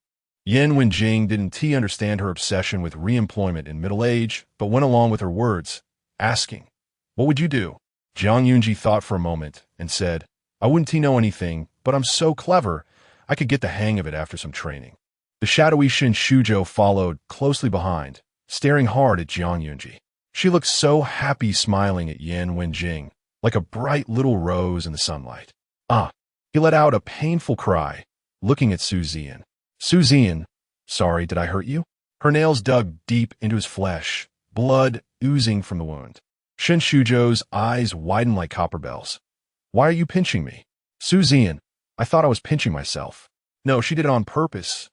Yan Wenjing didn't understand her obsession with re-employment in middle age, but went along with her words, asking, what would you do? Jiang Yunji thought for a moment and said, I wouldn't know anything, but I'm so clever, I could get the hang of it after some training. The shadowy Shen Shuzhou followed closely behind, staring hard at Jiang Yunji. She looked so happy smiling at Yan Wenjing, like a bright little rose in the sunlight. He let out a painful cry, looking at Su Zian. Su Zian, sorry, did I hurt you? Her nails dug deep into his flesh, blood oozing from the wound. Shen Shuzhou's eyes widened like copper bells. Why are you pinching me? Su Zian, I thought I was pinching myself. No, she did it on purpose.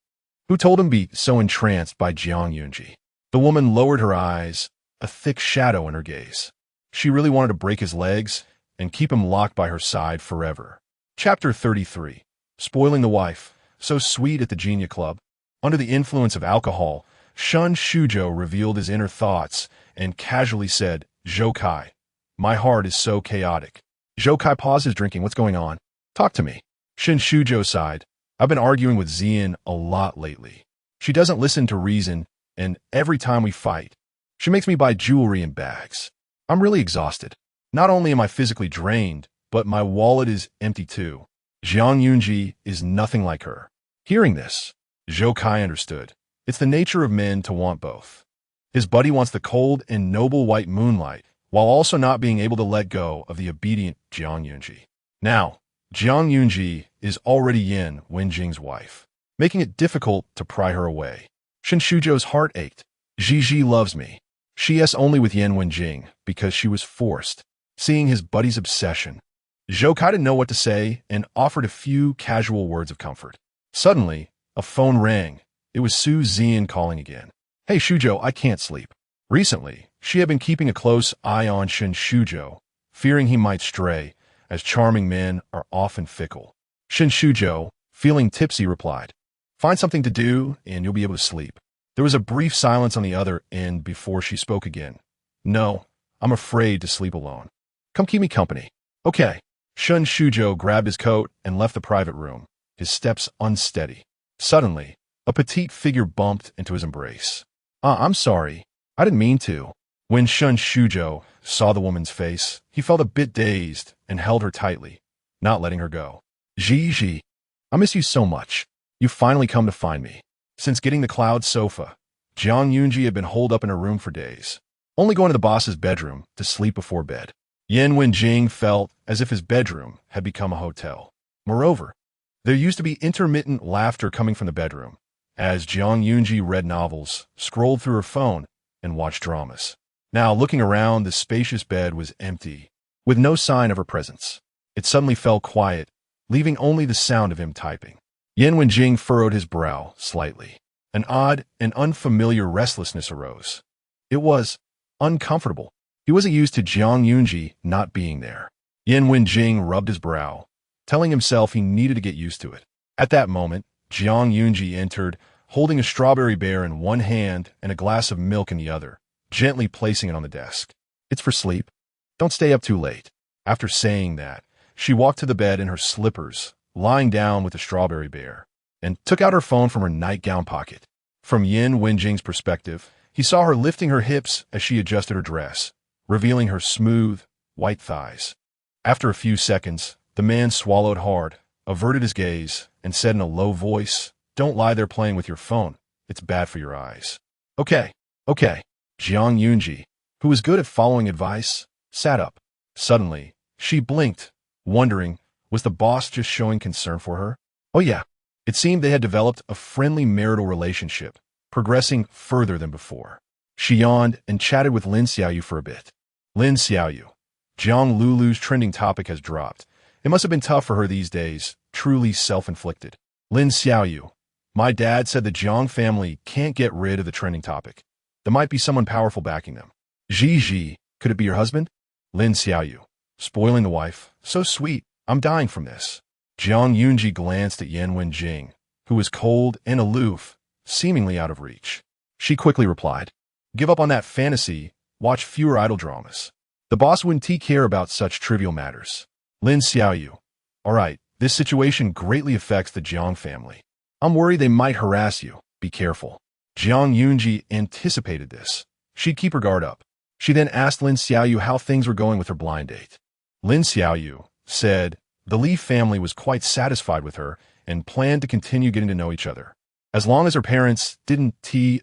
Who told him to be so entranced by Jiang Yunji? The woman lowered her eyes, a thick shadow in her gaze. She really wanted to break his legs and keep him locked by her side forever. Chapter 33. Spoiling the wife. So sweet at the Genia Club. Under the influence of alcohol, Shen Shuzhou revealed his inner thoughts and casually said, Zhou Kai, my heart is so chaotic. Zhou Kai paused his drinking. What's going on? Talk to me. Shen Shuzhou sighed. I've been arguing with Zian a lot lately. She doesn't listen to reason, and every time we fight, she makes me buy jewelry and bags. I'm really exhausted. Not only am I physically drained, but my wallet is empty too. Jiang Yunji is nothing like her. Hearing this, Zhou Kai understood. It's the nature of men to want both. His buddy wants the cold and noble white moonlight, while also not being able to let go of the obedient Jiang Yunji. Now, Jiang Yunji is already Yan Wenjing's wife, making it difficult to pry her away. Shen Shuzhou's heart ached. Zhi loves me. She is only with Yan Wenjing because she was forced, seeing his buddy's obsession. Zhou Kai didn't know what to say and offered a few casual words of comfort. Suddenly, a phone rang. It was Su Zian calling again. Hey Shuzhou, I can't sleep. Recently, she had been keeping a close eye on Shen Shuzhou, fearing he might stray, as charming men are often fickle. Shen Shuzhou, feeling tipsy, replied, Find something to do and you'll be able to sleep. There was a brief silence on the other end before she spoke again. No, I'm afraid to sleep alone. Come keep me company. Okay. Shen Shuzhou grabbed his coat and left the private room, his steps unsteady. Suddenly, a petite figure bumped into his embrace. I'm sorry. I didn't mean to. When Shun Shujo saw the woman's face, he felt a bit dazed and held her tightly, not letting her go. Ji, I miss you so much. You finally come to find me. Since getting the cloud sofa, Jiang Yunji had been holed up in her room for days, only going to the boss's bedroom to sleep before bed. Yan Wenjing felt as if his bedroom had become a hotel. Moreover, there used to be intermittent laughter coming from the bedroom, as Jiang Yunji read novels, scrolled through her phone, and watched dramas. Now, looking around, the spacious bed was empty, with no sign of her presence. It suddenly fell quiet, leaving only the sound of him typing. Yan Wenjing furrowed his brow slightly. An odd and unfamiliar restlessness arose. It was uncomfortable. He wasn't used to Jiang Yunji not being there. Yan Wenjing rubbed his brow, telling himself he needed to get used to it. At that moment, Jiang Yunji entered, holding a strawberry bear in one hand and a glass of milk in the other, gently placing it on the desk. It's for sleep. Don't stay up too late. After saying that, she walked to the bed in her slippers, lying down with the strawberry bear, and took out her phone from her nightgown pocket. From Yan Wenjing's perspective, he saw her lifting her hips as she adjusted her dress, revealing her smooth, white thighs. After a few seconds, the man swallowed hard, averted his gaze, and said in a low voice, "Don't lie there playing with your phone. It's bad for your eyes." Okay. Jiang Yunji, who was good at following advice, sat up. Suddenly, she blinked, wondering, was the boss just showing concern for her? Oh yeah. It seemed they had developed a friendly marital relationship, progressing further than before. She yawned and chatted with Lin Xiaoyu for a bit. Lin Xiaoyu. Jiang Lulu's trending topic has dropped. It must have been tough for her these days, truly self-inflicted. Lin Xiaoyu. My dad said the Jiang family can't get rid of the trending topic. There might be someone powerful backing them. Ji, could it be your husband? Lin Xiaoyu. Spoiling the wife. So sweet. I'm dying from this. Jiang Yunji glanced at Yan Wenjing, who was cold and aloof, seemingly out of reach. She quickly replied, "Give up on that fantasy. Watch fewer idol dramas. The boss wouldn't care about such trivial matters." Lin Xiaoyu. All right, this situation greatly affects the Jiang family. I'm worried they might harass you. Be careful. Jiang Yunji anticipated this. She'd keep her guard up. She then asked Lin Xiaoyu how things were going with her blind date. Lin Xiaoyu said the Li family was quite satisfied with her and planned to continue getting to know each other, as long as her parents didn't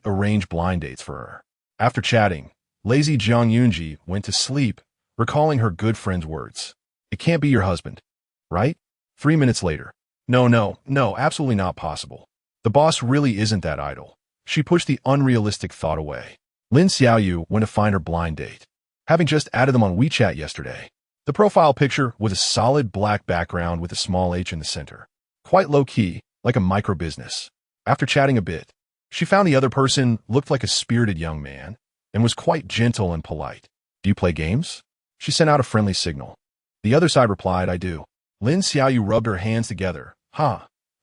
arrange blind dates for her. After chatting, lazy Jiang Yunji went to sleep, recalling her good friend's words. It can't be your husband, right? 3 minutes later. No, absolutely not possible. The boss really isn't that idle. She pushed the unrealistic thought away. Lin Xiaoyu went to find her blind date, having just added them on WeChat yesterday. The profile picture was a solid black background with a small H in the center. Quite low-key, like a micro-business. After chatting a bit, she found the other person looked like a spirited young man and was quite gentle and polite. Do you play games? She sent out a friendly signal. The other side replied, I do. Lin Xiaoyu rubbed her hands together.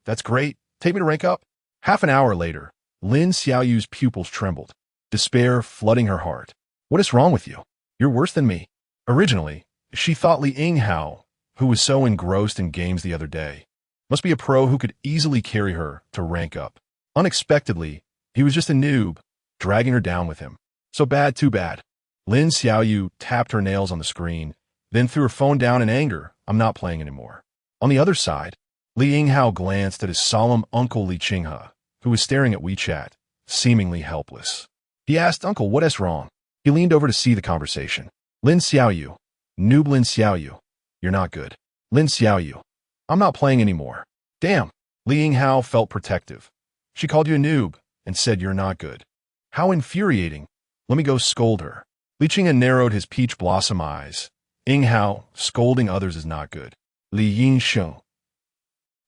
That's great. Take me to rank up? Half an hour later, Lin Xiaoyu's pupils trembled, despair flooding her heart. What is wrong with you? You're worse than me. Originally, she thought Li Yinghao, who was so engrossed in games the other day, must be a pro who could easily carry her to rank up. Unexpectedly, he was just a noob, dragging her down with him. So bad, too bad. Lin Xiaoyu tapped her nails on the screen, then threw her phone down in anger. I'm not playing anymore. On the other side, Li Yinghao glanced at his solemn uncle Li Qinghe, who was staring at WeChat, seemingly helpless. He asked, Uncle, what is wrong? He leaned over to see the conversation. Lin Xiaoyu. Noob Lin Xiaoyu. You're not good. Lin Xiaoyu. I'm not playing anymore. Damn. Li Yinghao felt protective. She called you a noob and said you're not good. How infuriating. Let me go scold her. Li Qinghe narrowed his peach blossom eyes. Yinghao, scolding others is not good. Li Yinsheng.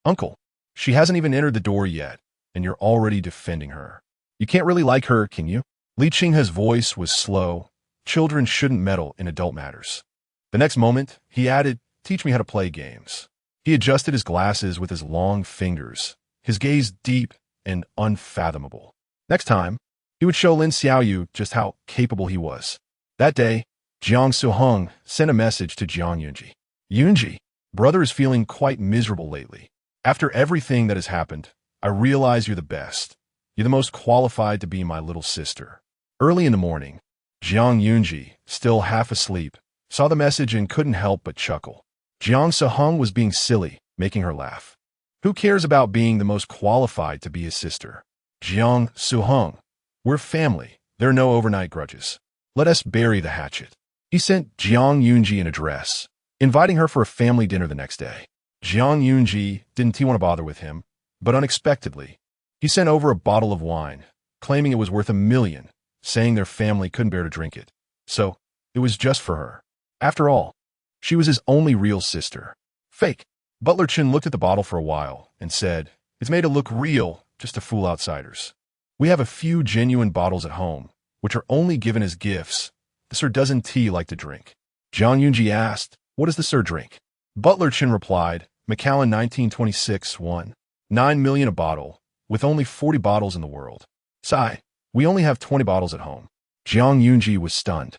Uncle, she hasn't even entered the door yet, and you're already defending her. You can't really like her, can you? Li Qinghe's voice was slow. Children shouldn't meddle in adult matters. The next moment, he added, teach me how to play games. He adjusted his glasses with his long fingers, his gaze deep and unfathomable. Next time, he would show Lin Xiaoyu just how capable he was. That day, Jiang Suheng sent a message to Jiang Yunji. Yunji, brother is feeling quite miserable lately. After everything that has happened, I realize you're the best. You're the most qualified to be my little sister. Early in the morning, Zhuang Zi'ang, still half asleep, saw the message and couldn't help but chuckle. Zhuang Zi'ang was being silly, making her laugh. Who cares about being the most qualified to be his sister? Zhuang Zi'ang, we're family. There are no overnight grudges. Let us bury the hatchet. He sent Zhuang Zi'ang an address, inviting her for a family dinner the next day. Zhuang Zi'ang didn't want to bother with him, but unexpectedly, he sent over a bottle of wine, claiming it was worth $1 million, saying their family couldn't bear to drink it. So, it was just for her. After all, she was his only real sister. Fake. Butler Chen looked at the bottle for a while and said, "It's made to look real, just to fool outsiders. We have a few genuine bottles at home, which are only given as gifts. The Sir doesn't tea like to drink." Zhuang Zi'ang asked, "What does the Sir drink?" Butler Chen replied, "Macallan 1926 1. 9 million a bottle, with only 40 bottles in the world. Sigh, we only have 20 bottles at home." Zhuang Zi'ang was stunned.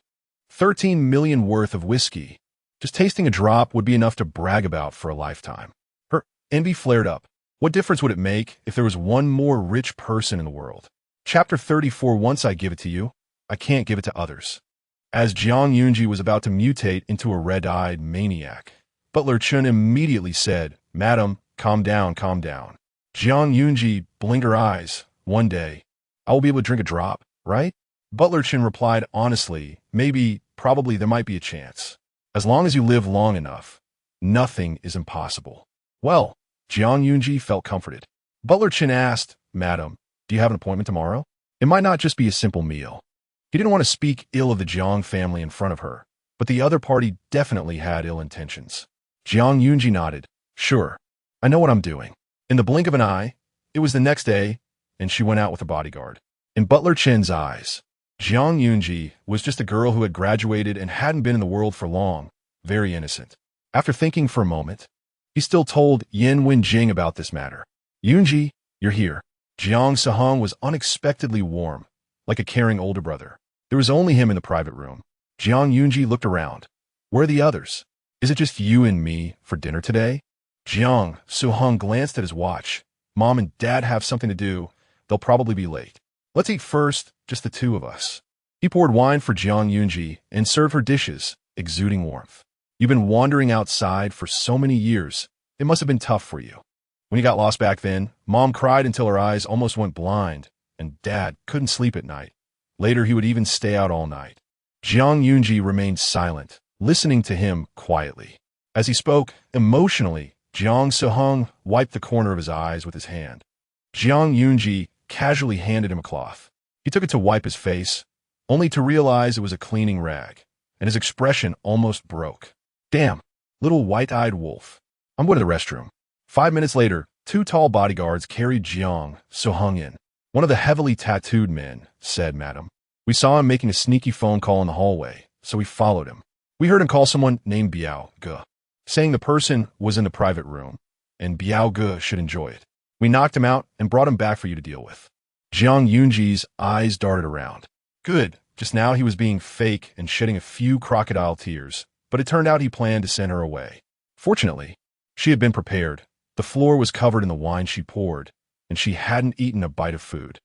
13 million worth of whiskey. Just tasting a drop would be enough to brag about for a lifetime. Her envy flared up. What difference would it make if there was one more rich person in the world? Chapter 34. Once I give it to you, I can't give it to others. As Zhuang Zi'ang was about to mutate into a red-eyed maniac, Butler Chen immediately said, "Madam, calm down, calm down." Zhuang Zi'ang blinked her eyes. "One day, I will be able to drink a drop, right?" Butler Chen replied honestly, "Maybe, probably there might be a chance. As long as you live long enough, nothing is impossible." Well, Zhuang Zi'ang felt comforted. Butler Chen asked, "Madam, do you have an appointment tomorrow?" It might not just be a simple meal. He didn't want to speak ill of the Zhang family in front of her, but the other party definitely had ill intentions. Zhuang Zi'ang nodded. "Sure, I know what I'm doing." In the blink of an eye, it was the next day, and she went out with a bodyguard. In Butler Chen's eyes, Zhuang Zi'ang was just a girl who had graduated and hadn't been in the world for long, very innocent. After thinking for a moment, he still told Yan Wenjing about this matter. "Yunji, you're here." Zhuang Zi'ang was unexpectedly warm, like a caring older brother. There was only him in the private room. Zhuang Zi'ang looked around. "Where are the others? Is it just you and me for dinner today?" Zhuang Zi'ang glanced at his watch. "Mom and Dad have something to do. They'll probably be late. Let's eat first, just the two of us." He poured wine for Zhuang Zi'ang and served her dishes, exuding warmth. "You've been wandering outside for so many years. It must have been tough for you. When you got lost back then, Mom cried until her eyes almost went blind, and Dad couldn't sleep at night. Later, he would even stay out all night." Zhuang Zi'ang remained silent, listening to him quietly. As he spoke, emotionally, Zhuang Zi'ang wiped the corner of his eyes with his hand. Zhuang Zi'ang casually handed him a cloth. He took it to wipe his face, only to realize it was a cleaning rag, and his expression almost broke. "Damn, little white-eyed wolf. I'm going to the restroom." 5 minutes later, 2 tall bodyguards carried Zhuang Zi'ang in. One of the heavily tattooed men said, "Madam, we saw him making a sneaky phone call in the hallway, so we followed him. We heard him call someone named Biao Ge, saying the person was in the private room, and Biao Ge should enjoy it. We knocked him out and brought him back for you to deal with." Zhuang Zi'ang's eyes darted around. Good. Just now he was being fake and shedding a few crocodile tears, but it turned out he planned to send her away. Fortunately, she had been prepared. The floor was covered in the wine she poured, and she hadn't eaten a bite of food.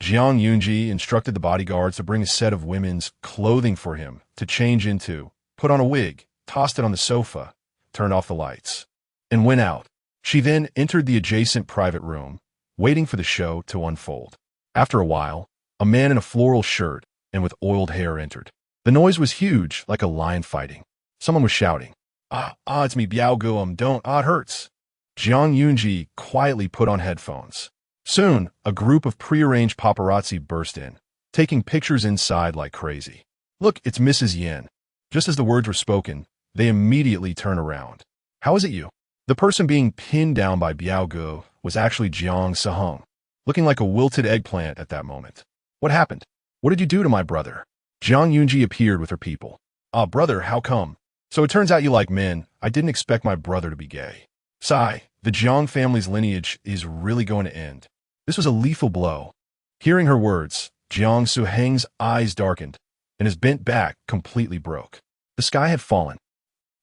Zhuang Zi'ang instructed the bodyguards to bring a set of women's clothing for him to change into, put on a wig, tossed it on the sofa, turned off the lights, and went out. She then entered the adjacent private room, waiting for the show to unfold. After a while, a man in a floral shirt and with oiled hair entered. The noise was huge, like a lion fighting. Someone was shouting, It's me, Biao Ge, don't, it hurts." Zhuang Zi'ang quietly put on headphones. Soon, a group of prearranged paparazzi burst in, taking pictures inside like crazy. "Look, it's Mrs. Yan." Just as the words were spoken, they immediately turned around. "How is it you?" The person being pinned down by Biao Ge was actually Zhuang Zi'ang, looking like a wilted eggplant at that moment. "What happened? What did you do to my brother?" Zhuang Zi'ang appeared with her people. Brother, how come?" "So it turns out you like men. I didn't expect my brother to be gay." Sigh, the Zhang family's lineage is really going to end. This was a lethal blow. Hearing her words, Zhuang Zi'ang's eyes darkened, and his bent back completely broke. The sky had fallen.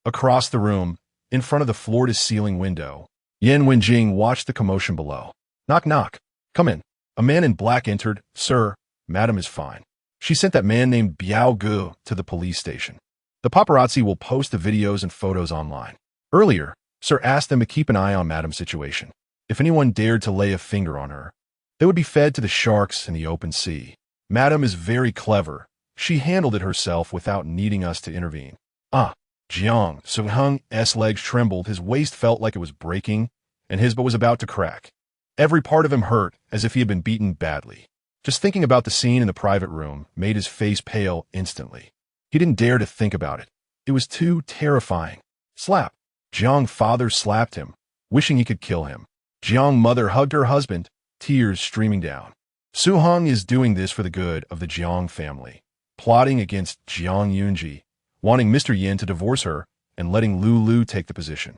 Across the room, in front of the floor-to-ceiling window, Yan Wenjing watched the commotion below. "Knock, knock. Come in." A man in black entered. Sir, madam is fine. She sent that man named Biao Gu to the police station. The paparazzi will post the videos and photos online. Earlier, Sir asked them to keep an eye on madam's situation. If anyone dared to lay a finger on her, they would be fed to the sharks in the open sea. Madam is very clever. She handled it herself without needing us to intervene. Zhuang Zi'ang's legs trembled, his waist felt like it was breaking, and his butt was about to crack. Every part of him hurt, as if he had been beaten badly. Just thinking about the scene in the private room made his face pale instantly. He didn't dare to think about it. It was too terrifying. Slap. Zhuang father slapped him, wishing he could kill him. Zhuang mother hugged her husband, tears streaming down. Su Hong is doing this for the good of the Zhuang family, plotting against Zhuang Yunji, wanting Mr. Yin to divorce her and letting Lulu take the position.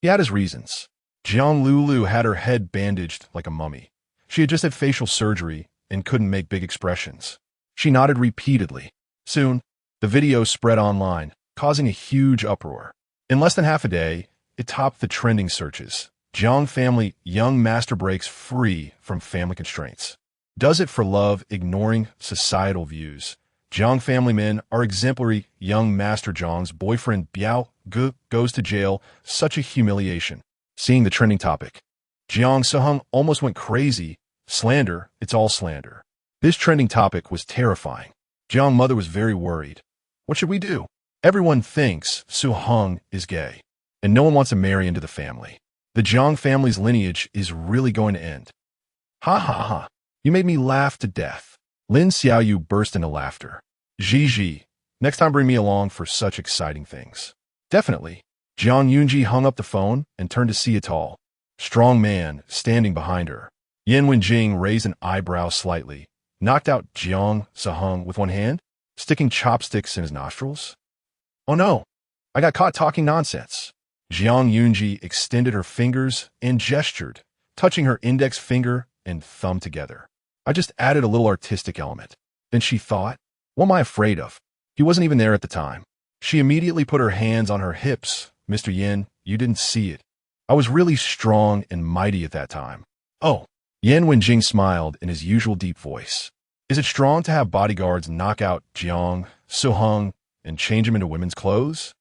He had his reasons. Zhuang Lulu had her head bandaged like a mummy. She had just had facial surgery and couldn't make big expressions. She nodded repeatedly. Soon, the video spread online, causing a huge uproar. In less than half a day, it topped the trending searches. Zhuang family young master breaks free from family constraints. Does it for love, ignoring societal views. Zhuang family men are exemplary. Young master Zhuang's boyfriend Biao Gu goes to jail. Such a humiliation. Seeing the trending topic, Zhuang Zihang almost went crazy. Slander, it's all slander. This trending topic was terrifying. Zhuang mother was very worried. What should we do? Everyone thinks Su Hong is gay, and no one wants to marry into the family. The Zhuang family's lineage is really going to end. Ha ha ha. You made me laugh to death. Lin Xiaoyu burst into laughter. Ji, next time bring me along for such exciting things. Definitely. Zhuang Yunji hung up the phone and turned to see a tall, strong man standing behind her. Yan Wenjing raised an eyebrow slightly, knocked out Zhuang Zihang with one hand, sticking chopsticks in his nostrils. Oh no, I got caught talking nonsense. Zhuang Yunji extended her fingers and gestured, touching her index finger and thumb together. I just added a little artistic element. Then she thought, what am I afraid of? He wasn't even there at the time. She immediately put her hands on her hips. Mr. Yin, you didn't see it. I was really strong and mighty at that time. Oh, Yan Wenjing smiled in his usual deep voice. Is it strong to have bodyguards knock out Zhuang Zihang and change him into women's clothes?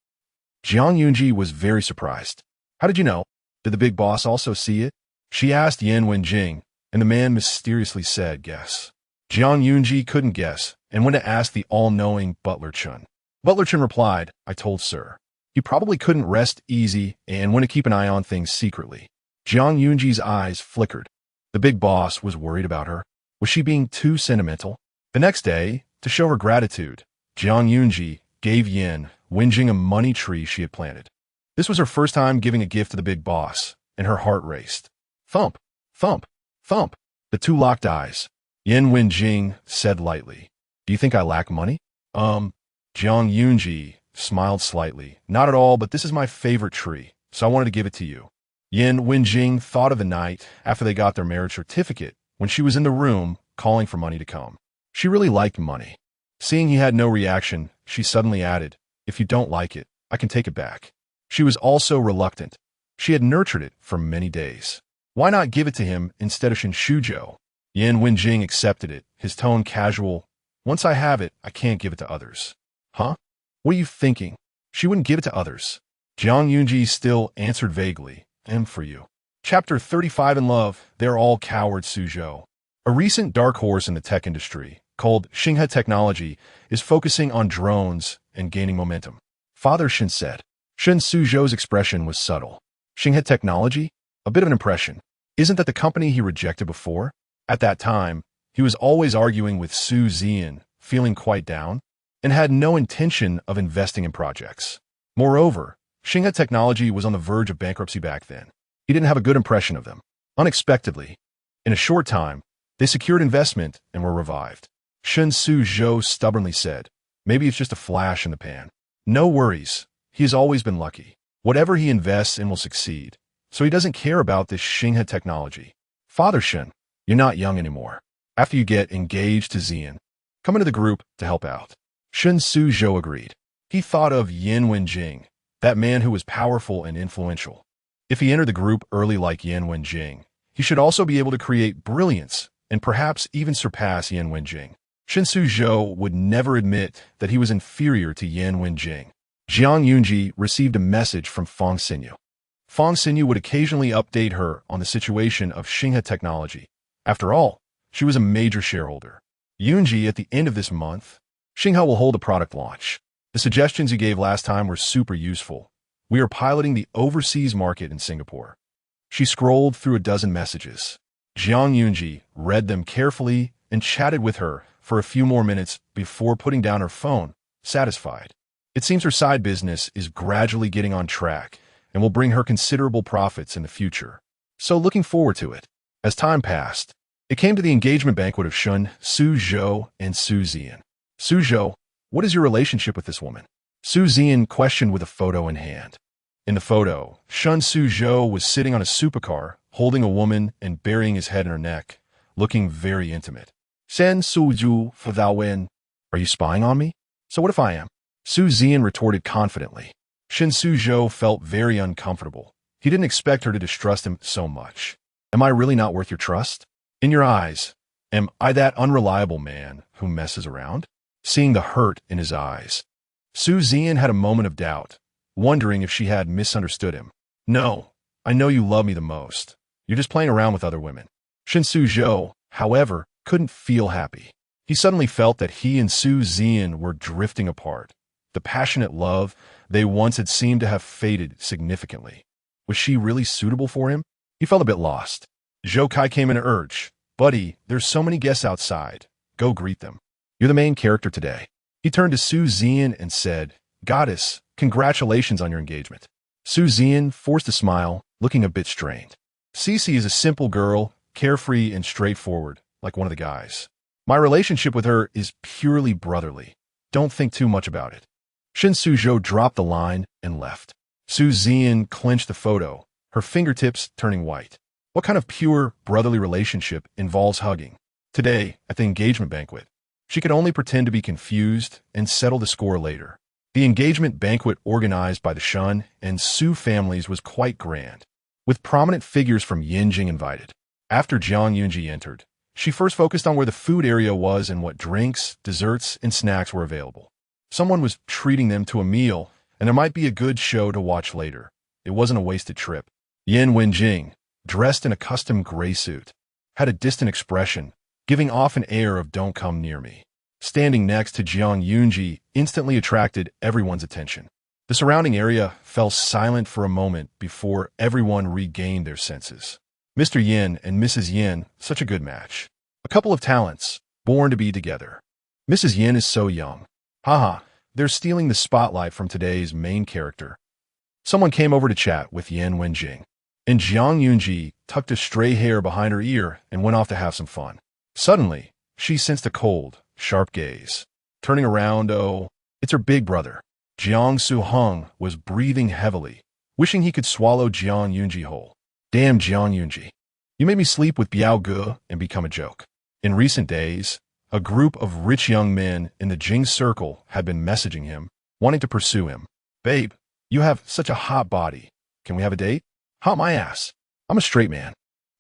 Zhuang Yunji was very surprised. How did you know? Did the big boss also see it? She asked Yan Wenjing, and the man mysteriously said, guess. Zhuang Yunji couldn't guess and went to ask the all-knowing Butler Chun. Butler Chun replied, I told sir. He probably couldn't rest easy and want to keep an eye on things secretly. Zhuang Yunji's eyes flickered. The big boss was worried about her. Was she being too sentimental? The next day, to show her gratitude, Zhuang Yunji gave Yan Wenjing a money tree she had planted. This was her first time giving a gift to the big boss, and her heart raced. Thump, thump, thump. The two locked eyes. Yan Wenjing said lightly, do you think I lack money? Zhuang Yunji smiled slightly. Not at all, but this is my favorite tree, so I wanted to give it to you. Yan Wenjing thought of the night after they got their marriage certificate when she was in the room calling for money to come. She really liked money. Seeing he had no reaction, she suddenly added, if you don't like it, I can take it back. She was also reluctant. She had nurtured it for many days. Why not give it to him instead of Shinshuzhou? Yan Wenjing accepted it, his tone casual. Once I have it, I can't give it to others. Huh? What are you thinking? She wouldn't give it to others. Zhuang Yunji still answered vaguely. M for you. Chapter 35 in Love, They're All Cowards Suzhou. A recent dark horse in the tech industry, called Xinghe Technology, is focusing on drones and gaining momentum. Father Shin said. Shen Suzhou's expression was subtle. Xinghe Technology? A bit of an impression. Isn't that the company he rejected before? At that time, he was always arguing with Su Yudie, feeling quite down, and had no intention of investing in projects. Moreover, Xinghe Technology was on the verge of bankruptcy back then. He didn't have a good impression of them. Unexpectedly, in a short time, they secured investment and were revived. Shen Suzhou stubbornly said, maybe it's just a flash in the pan. No worries. He has always been lucky. Whatever he invests in will succeed. So he doesn't care about this Xinghe Technology. Father Shen, you're not young anymore. After you get engaged to Zian, come into the group to help out. Shen Suzhou agreed. He thought of Yan Wenjing, that man who was powerful and influential. If he entered the group early like Yan Wenjing, he should also be able to create brilliance and perhaps even surpass Yan Wenjing. Shen Suzhou would never admit that he was inferior to Yan Wenjing. Zhang Yunji received a message from Fang Xinyu. Fang Xinyu would occasionally update her on the situation of Xinghe Technology. After all, she was a major shareholder. Yunji, at the end of this month, Xinghe will hold a product launch. The suggestions you gave last time were super useful. We are piloting the overseas market in Singapore. She scrolled through a dozen messages. Zhang Yunji read them carefully and chatted with her for a few more minutes before putting down her phone, satisfied. It seems her side business is gradually getting on track and will bring her considerable profits in the future. So looking forward to it. As time passed, it came to the engagement banquet of Shen Suzhou and Su Zi'an. Suzhou, what is your relationship with this woman? Su Zi'an questioned with a photo in hand. In the photo, Shen Suzhou was sitting on a supercar, holding a woman and burying his head in her neck, looking very intimate. Shen Suzhou for thou win. Are you spying on me? So what if I am? Su Zi'an retorted confidently. Shen Suzhou felt very uncomfortable. He didn't expect her to distrust him so much. Am I really not worth your trust? In your eyes, am I that unreliable man who messes around? Seeing the hurt in his eyes, Su Zi'an had a moment of doubt, wondering if she had misunderstood him. No, I know you love me the most. You're just playing around with other women. Shen Suzhou, however, couldn't feel happy. He suddenly felt that he and Su Zi'an were drifting apart. The passionate love they once had seemed to have faded significantly. Was she really suitable for him? He felt a bit lost. Zhou Kai came in to urge, "Buddy, there's so many guests outside. Go greet them. You're the main character today." He turned to Su Zi'an and said, "Goddess, congratulations on your engagement." Su Zi'an forced a smile, looking a bit strained. Cece is a simple girl, carefree and straightforward, like one of the guys. My relationship with her is purely brotherly. Don't think too much about it. Shen Suzhou dropped the line and left. Su Zi'an clenched the photo, her fingertips turning white. What kind of pure, brotherly relationship involves hugging? Today, at the engagement banquet, she could only pretend to be confused and settle the score later. The engagement banquet organized by the Shen and Su families was quite grand, with prominent figures from Yinjing invited. After Zhang Yunji entered, she first focused on where the food area was and what drinks, desserts, and snacks were available. Someone was treating them to a meal, and there might be a good show to watch later. It wasn't a wasted trip. Yan Wenjing, dressed in a custom gray suit, had a distant expression, giving off an air of "don't come near me." Standing next to Zhang Yunji instantly attracted everyone's attention. The surrounding area fell silent for a moment before everyone regained their senses. Mr. Yin and Mrs. Yin, such a good match. A couple of talents, born to be together. Mrs. Yin is so young. Haha, they're stealing the spotlight from today's main character. Someone came over to chat with Yan Wenjing, and Zhang Yunji tucked a stray hair behind her ear and went off to have some fun. Suddenly, she sensed a cold, sharp gaze. Turning around, oh, it's her big brother. Jiang Suheng was breathing heavily, wishing he could swallow Jiang Yunji whole. Damn Jiang Yunji. You made me sleep with Biao Ge and become a joke. In recent days, a group of rich young men in the Jing circle had been messaging him, wanting to pursue him. Babe, you have such a hot body. Can we have a date? Hot my ass. I'm a straight man.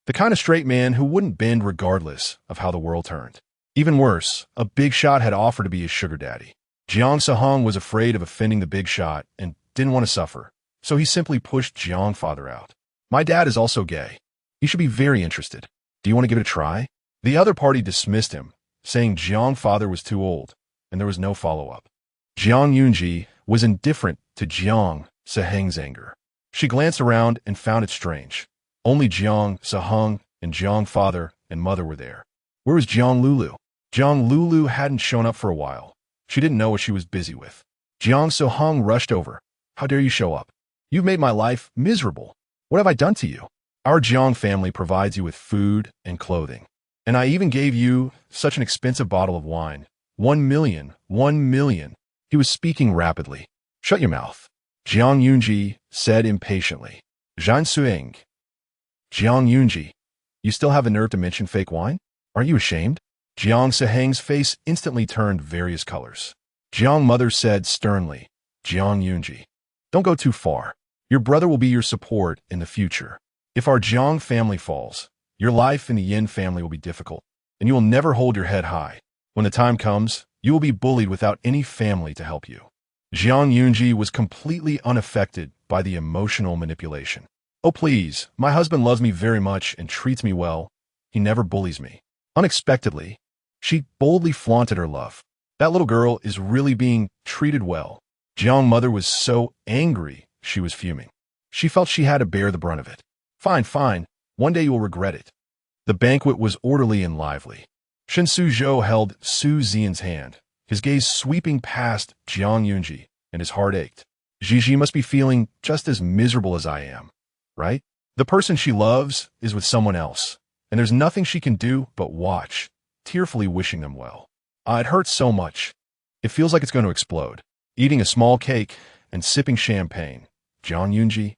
The kind of straight man who wouldn't bend regardless of how the world turned. Even worse, a big shot had offered to be his sugar daddy. Jiang Sehong was afraid of offending the big shot and didn't want to suffer, so he simply pushed Jiang father out. My dad is also gay. He should be very interested. Do you want to give it a try? The other party dismissed him, saying Jiang father was too old, and there was no follow-up. Jiang Yunji was indifferent to Jiang Seheng's anger. She glanced around and found it strange. Only Jiang Seheng and Jiang father and mother were there. Where was Jiang Lulu? Jiang Lulu hadn't shown up for a while. She didn't know what she was busy with. Jiang Seheng rushed over. How dare you show up? You've made my life miserable. What have I done to you? Our Jiang family provides you with food and clothing. And I even gave you such an expensive bottle of wine. 1 million, 1 million. He was speaking rapidly. Shut your mouth. Jiang Yunji said impatiently. Zhan Suing. Jiang Yunji, you still have the nerve to mention fake wine? Are you ashamed? Jiang Seheng's face instantly turned various colors. Jiang mother said sternly, Jiang Yunji, don't go too far. Your brother will be your support in the future. If our Jiang family falls, your life in the Yin family will be difficult. and you will never hold your head high. When the time comes, you will be bullied without any family to help you. Zhuang Zi'ang was completely unaffected by the emotional manipulation. Oh please, my husband loves me very much and treats me well. He never bullies me. Unexpectedly, she boldly flaunted her love. That little girl is really being treated well. Zhang's mother was so angry, she was fuming. She felt she had to bear the brunt of it. Fine, fine, one day you will regret it. The banquet was orderly and lively. Shen Suzhou held Su Yudie's hand, his gaze sweeping past Zhuang Zi'ang, and his heart ached. Gigi must be feeling just as miserable as I am, right? The person she loves is with someone else, and there's nothing she can do but watch, tearfully wishing them well. It hurts so much. It feels like it's going to explode. Eating a small cake and sipping champagne. Zhuang Zi'ang.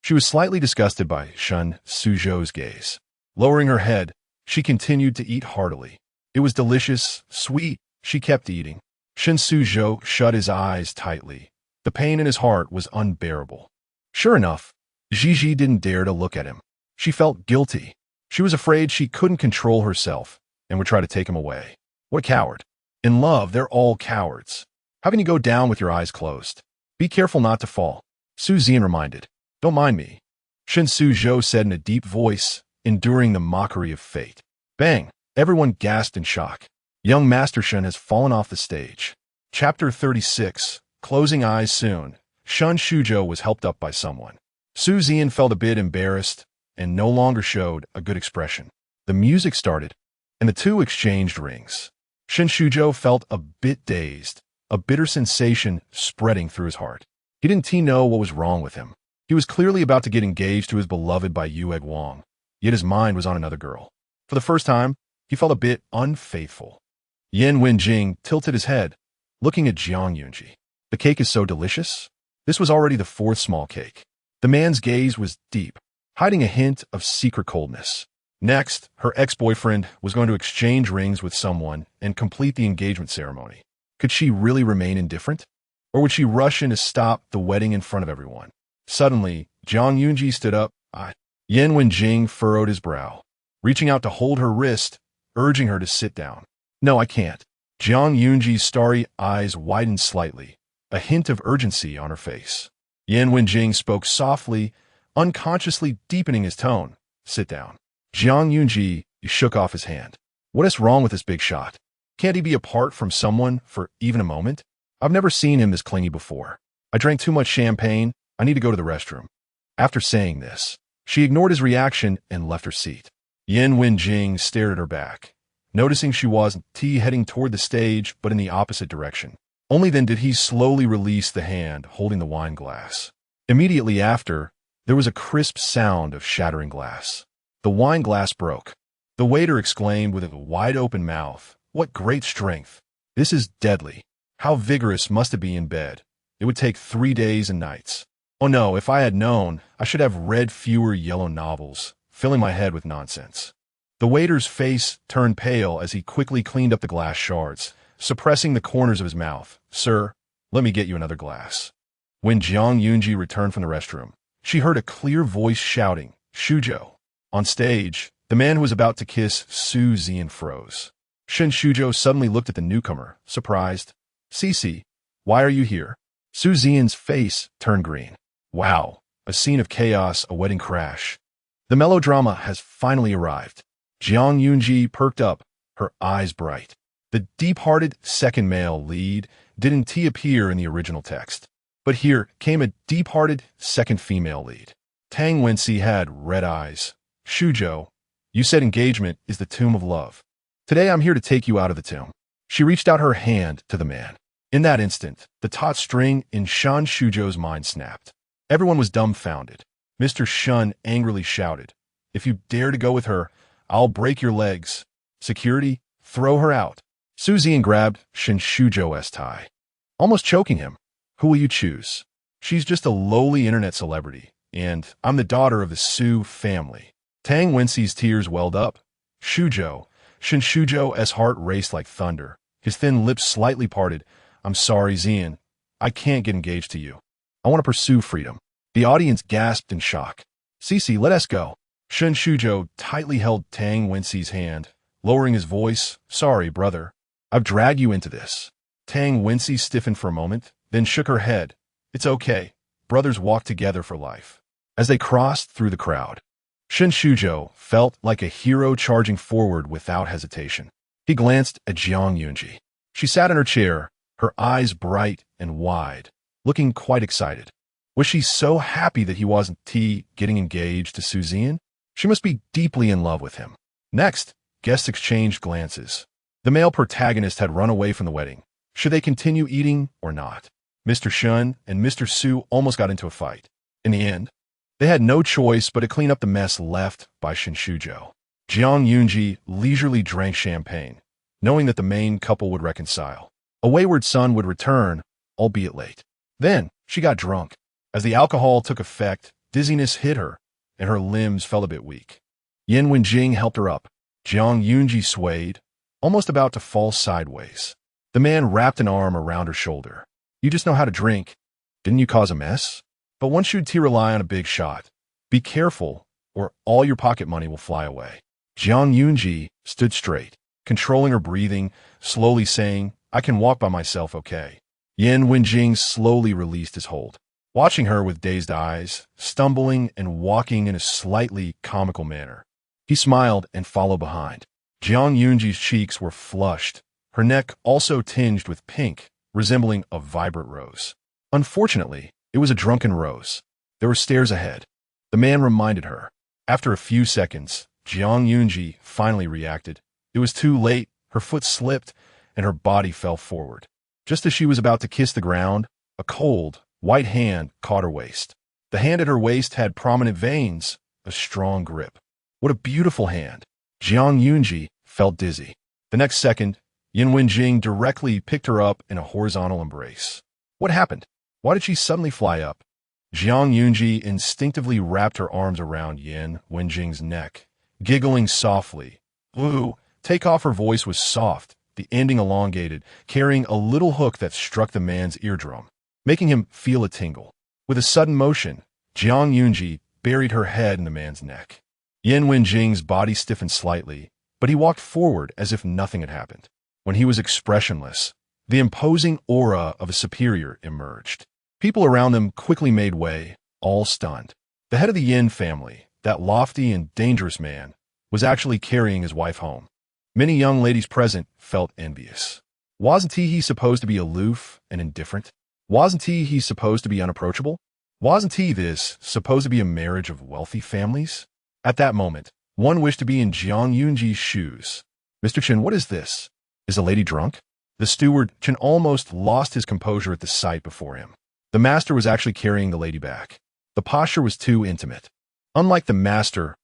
She was slightly disgusted by Shen Suzhou's gaze. Lowering her head, she continued to eat heartily. It was delicious, sweet. She kept eating. Shen Suzhou shut his eyes tightly. The pain in his heart was unbearable. Sure enough, Gigi didn't dare to look at him. She felt guilty. She was afraid she couldn't control herself and would try to take him away. What a coward. In love, they're all cowards. How can you go down with your eyes closed? Be careful not to fall. Su Yudie reminded. Don't mind me. Shen Suzhou said in a deep voice, enduring the mockery of fate. Bang! Everyone gasped in shock. Young Master Shen has fallen off the stage. Chapter 36. Closing eyes soon. Shen Suzhou was helped up by someone. Su Yudie felt a bit embarrassed and no longer showed a good expression. The music started, and the two exchanged rings. Shen Suzhou felt a bit dazed, a bitter sensation spreading through his heart. He didn't know what was wrong with him. He was clearly about to get engaged to his beloved by Yue Guang, yet his mind was on another girl. For the first time, he felt a bit unfaithful. Yan Wenjing tilted his head, looking at Zhuang Zi'ang. The cake is so delicious. This was already the fourth small cake. The man's gaze was deep, hiding a hint of secret coldness. Next, her ex-boyfriend was going to exchange rings with someone and complete the engagement ceremony. Could she really remain indifferent? Or would she rush in to stop the wedding in front of everyone? Suddenly, Zhuang Zi'ang stood up. Yan Wenjing furrowed his brow, reaching out to hold her wrist, urging her to sit down. No, I can't. Zhuang Zi'ang's starry eyes widened slightly, a hint of urgency on her face. Yan Wenjing spoke softly, unconsciously deepening his tone. Sit down. Zhuang Zi'ang shook off his hand. What is wrong with this big shot? Can't he be apart from someone for even a moment? I've never seen him this clingy before. I drank too much champagne. I need to go to the restroom. After saying this, she ignored his reaction and left her seat. Yan Wenjing stared at her back, noticing she wasn't heading toward the stage but in the opposite direction. Only then did he slowly release the hand holding the wine glass. Immediately after, there was a crisp sound of shattering glass. The wine glass broke. The waiter exclaimed with a wide-open mouth, "What great strength! This is deadly. How vigorous must it be in bed? It would take 3 days and nights. Oh no, if I had known, I should have read fewer yellow novels, filling my head with nonsense." The waiter's face turned pale as he quickly cleaned up the glass shards, suppressing the corners of his mouth. Sir, let me get you another glass. When Zhuang Zi'ang returned from the restroom, she heard a clear voice shouting, Suzhou. On stage, the man who was about to kiss Su Yudie froze. Shen Suzhou suddenly looked at the newcomer, surprised. Cici, why are you here? Su Yudie's face turned green. Wow, a scene of chaos, a wedding crash. The melodrama has finally arrived. Zhuang Zi'ang perked up, her eyes bright. The deep-hearted second male lead didn't appear in the original text. But here came a deep-hearted second female lead. Tang Wenci had red eyes. Suzhou, you said engagement is the tomb of love. Today I'm here to take you out of the tomb. She reached out her hand to the man. In that instant, the taut string in Shen Suzhou's mind snapped. Everyone was dumbfounded. Mr. Shen angrily shouted, If you dare to go with her, I'll break your legs. Security, throw her out. Su Yudie grabbed Shen Suzhou's tie, almost choking him. Who will you choose? She's just a lowly internet celebrity, and I'm the daughter of the Su family. Tang Wenci's tears welled up. Suzhou, Shen Suzhou's heart raced like thunder. His thin lips slightly parted. I'm sorry, Zian. I can't get engaged to you. I want to pursue freedom. The audience gasped in shock. Cici, let us go. Shen Suzhou tightly held Tang Wenci's hand, lowering his voice. Sorry, brother. I've dragged you into this. Tang Wenxi stiffened for a moment, then shook her head. It's okay. Brothers walk together for life. As they crossed through the crowd, Shen Shuzhou felt like a hero charging forward without hesitation. He glanced at Zhuang Zi'ang. She sat in her chair, her eyes bright and wide, looking quite excited. Was she so happy that he wasn't getting engaged to Su Yudie? She must be deeply in love with him. Next, guests exchanged glances. The male protagonist had run away from the wedding. Should they continue eating or not? Mr. Shen and Mr. Su almost got into a fight. In the end, they had no choice but to clean up the mess left by Shen Shuzhou. Zhuang Zi'ang leisurely drank champagne, knowing that the main couple would reconcile. A wayward son would return, albeit late. Then, she got drunk. As the alcohol took effect, dizziness hit her, and her limbs felt a bit weak. Yan Wenjing helped her up. Zhuang Zi'ang swayed, almost about to fall sideways. The man wrapped an arm around her shoulder. You just know how to drink. Didn't you cause a mess? But once you'd rely on a big shot. Be careful, or all your pocket money will fly away. Zhuang Zi'ang stood straight, controlling her breathing, slowly saying, I can walk by myself, okay. Yan Wenjing slowly released his hold, watching her with dazed eyes, stumbling and walking in a slightly comical manner. He smiled and followed behind. Zhuang Zi'ang's cheeks were flushed, her neck also tinged with pink, resembling a vibrant rose. Unfortunately, it was a drunken rose. There were stairs ahead. The man reminded her. After a few seconds, Zhuang Zi'ang finally reacted. It was too late, her foot slipped, and her body fell forward. Just as she was about to kiss the ground, a cold, white hand caught her waist. The hand at her waist had prominent veins, a strong grip. What a beautiful hand. Zhuang Zi'ang felt dizzy. The next second, Yan Wenjing directly picked her up in a horizontal embrace. What happened? Why did she suddenly fly up? Zhuang Zi'ang instinctively wrapped her arms around Yan Wenjing's neck, giggling softly. Blue, take off. Her voice was soft, the ending elongated, carrying a little hook that struck the man's eardrum, making him feel a tingle. With a sudden motion, Zhuang Zi'ang buried her head in the man's neck. Yan Wenjing's body stiffened slightly, but he walked forward as if nothing had happened. When he was expressionless, the imposing aura of a superior emerged. People around them quickly made way, all stunned. The head of the Yin family, that lofty and dangerous man, was actually carrying his wife home. Many young ladies present felt envious. Wasn't he supposed to be aloof and indifferent? Wasn't he supposed to be unapproachable? Wasn't this supposed to be a marriage of wealthy families? At that moment, one wished to be in Zhuang Zi'ang's shoes. Mr. Chen, what is this? Is the lady drunk? The steward, Chen, almost lost his composure at the sight before him. The master was actually carrying the lady back. The posture was too intimate. Unlike the master's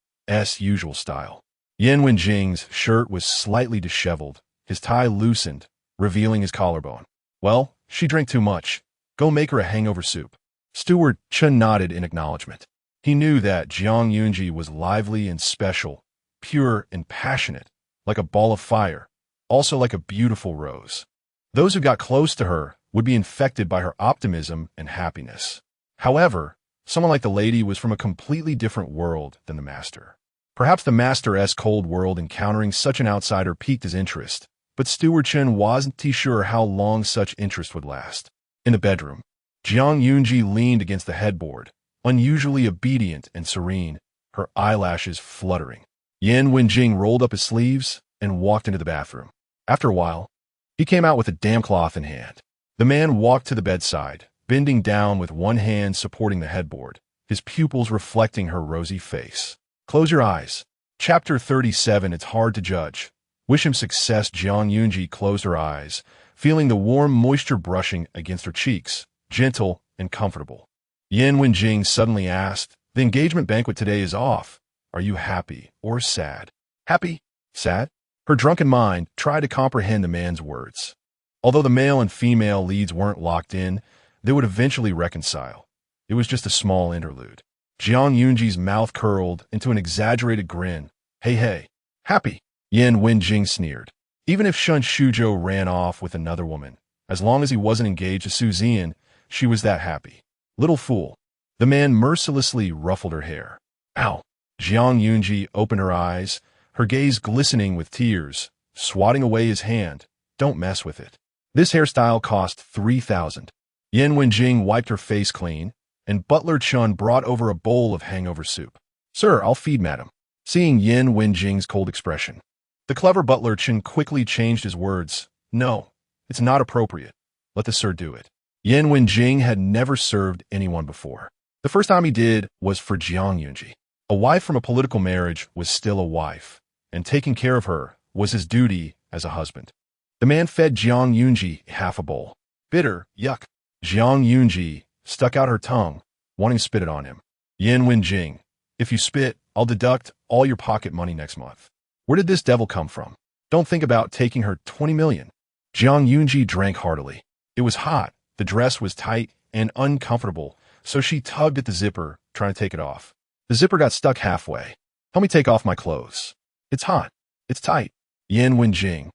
usual style, Yan Wenjing's shirt was slightly disheveled, his tie loosened, revealing his collarbone. Well, she drank too much. Go make her a hangover soup. Steward Chen nodded in acknowledgement. He knew that Zhuang Zi'ang was lively and special, pure and passionate, like a ball of fire, also like a beautiful rose. Those who got close to her would be infected by her optimism and happiness. However, someone like the lady was from a completely different world than the master. Perhaps the master's cold world encountering such an outsider piqued his interest, but Steward Chen wasn't sure how long such interest would last. In the bedroom, Zhuang Zi'ang leaned against the headboard, unusually obedient and serene, her eyelashes fluttering. Yan Wenjing rolled up his sleeves and walked into the bathroom. After a while, he came out with a damp cloth in hand. The man walked to the bedside, bending down with one hand supporting the headboard, his pupils reflecting her rosy face. Close your eyes. Chapter 37. It's hard to judge. Wish him success. Zhuang Zi'ang closed her eyes, feeling the warm moisture brushing against her cheeks, gentle and comfortable. Yan Wenjing suddenly asked, the engagement banquet today is off. Are you happy or sad? Happy? Sad? Her drunken mind tried to comprehend the man's words. Although the male and female leads weren't locked in, they would eventually reconcile. It was just a small interlude. Zhuang Zi'ang's mouth curled into an exaggerated grin. Hey, happy? Yan Wenjing sneered. Even if Shen Shuzhou ran off with another woman, as long as he wasn't engaged to Su Yudie, she was that happy. Little fool. The man mercilessly ruffled her hair. Ow! Zhuang Zi'ang opened her eyes, her gaze glistening with tears, swatting away his hand. Don't mess with it. This hairstyle cost 3,000. Yan Wenjing wiped her face clean, and Butler Chun brought over a bowl of hangover soup. Sir, I'll feed madam. Seeing Yan Wenjing's cold expression, the clever Butler Chun quickly changed his words. No, it's not appropriate. Let the sir do it. Yan Wenjing had never served anyone before. The first time he did was for Zhuang Zi'ang. A wife from a political marriage was still a wife, and taking care of her was his duty as a husband. The man fed Zhuang Zi'ang half a bowl. Bitter, yuck. Zhuang Zi'ang stuck out her tongue, wanting to spit it on him. Yan Wenjing, if you spit, I'll deduct all your pocket money next month. Where did this devil come from? Don't think about taking her 20 million. Zhuang Zi'ang drank heartily. It was hot, the dress was tight and uncomfortable, so she tugged at the zipper, trying to take it off. The zipper got stuck halfway. Help me take off my clothes. It's hot. It's tight. Yan Wenjing.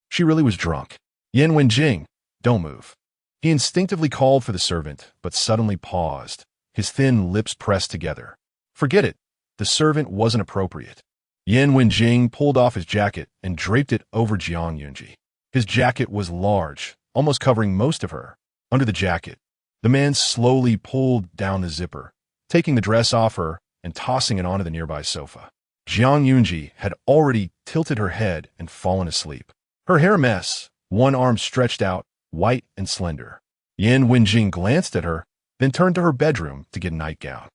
She really was drunk. Yan Wenjing, don't move. He instinctively called for the servant, but suddenly paused, his thin lips pressed together. Forget it. The servant wasn't appropriate. Yan Wenjing pulled off his jacket and draped it over Zhuang Zi'ang. His jacket was large, almost covering most of her. Under the jacket, the man slowly pulled down the zipper, taking the dress off her and tossing it onto the nearby sofa. Zhuang Zi'ang had already tilted her head and fallen asleep. Her hair a mess, one arm stretched out, white and slender. Yan Wenjing glanced at her, then turned to her bedroom to get a nightgown.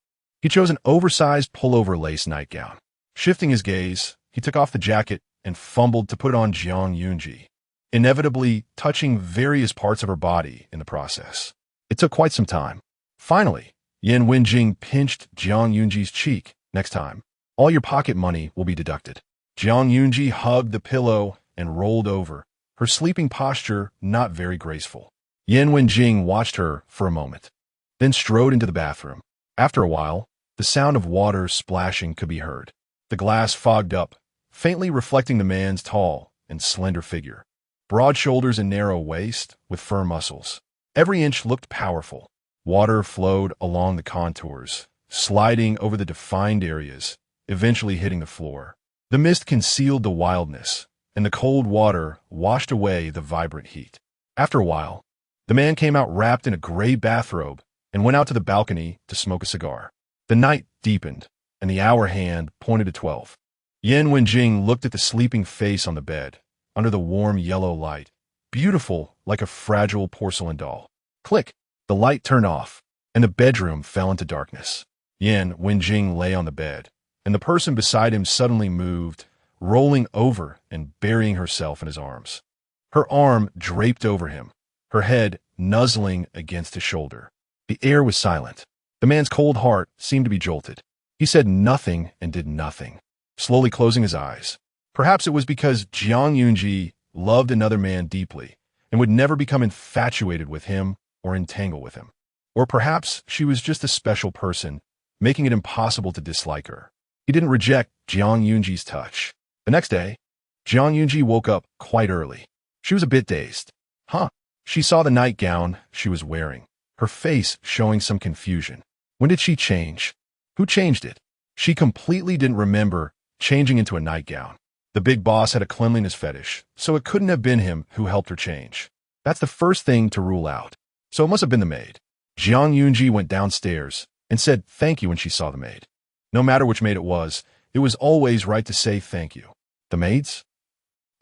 He chose an oversized pullover lace nightgown. Shifting his gaze, he took off the jacket and fumbled to put it on Zhuang Zi'ang, inevitably touching various parts of her body in the process. It took quite some time. Finally, Yan Wenjing pinched Zhuang Zi'ang's cheek. Next time, all your pocket money will be deducted. Zhuang Zi'ang hugged the pillow and rolled over, her sleeping posture not very graceful. Yan Wenjing watched her for a moment, then strode into the bathroom. After a while, the sound of water splashing could be heard. The glass fogged up, faintly reflecting the man's tall and slender figure. Broad shoulders and narrow waist with firm muscles. Every inch looked powerful. Water flowed along the contours, sliding over the defined areas, eventually hitting the floor. The mist concealed the wildness, and the cold water washed away the vibrant heat. After a while, the man came out wrapped in a gray bathrobe and went out to the balcony to smoke a cigar. The night deepened, and the hour hand pointed to 12. Yan Wenjing looked at the sleeping face on the bed, under the warm yellow light, beautiful like a fragile porcelain doll. Click! The light turned off, and the bedroom fell into darkness. Yan Wenjing lay on the bed, and the person beside him suddenly moved, rolling over and burying herself in his arms. Her arm draped over him, her head nuzzling against his shoulder. The air was silent. The man's cold heart seemed to be jolted. He said nothing and did nothing, slowly closing his eyes. Perhaps it was because Zhuang Zi'ang loved another man deeply and would never become infatuated with him or entangle with him. Or perhaps she was just a special person, making it impossible to dislike her. He didn't reject Zhuang Zi'ang's touch. The next day, Zhuang Zi'ang woke up quite early. She was a bit dazed. She saw the nightgown she was wearing, her face showing some confusion. When did she change? Who changed it? She completely didn't remember changing into a nightgown. The big boss had a cleanliness fetish, so it couldn't have been him who helped her change. That's the first thing to rule out. So it must have been the maid. Zhuang Zi'ang went downstairs and said thank you when she saw the maid. No matter which maid it was always right to say thank you. The maids?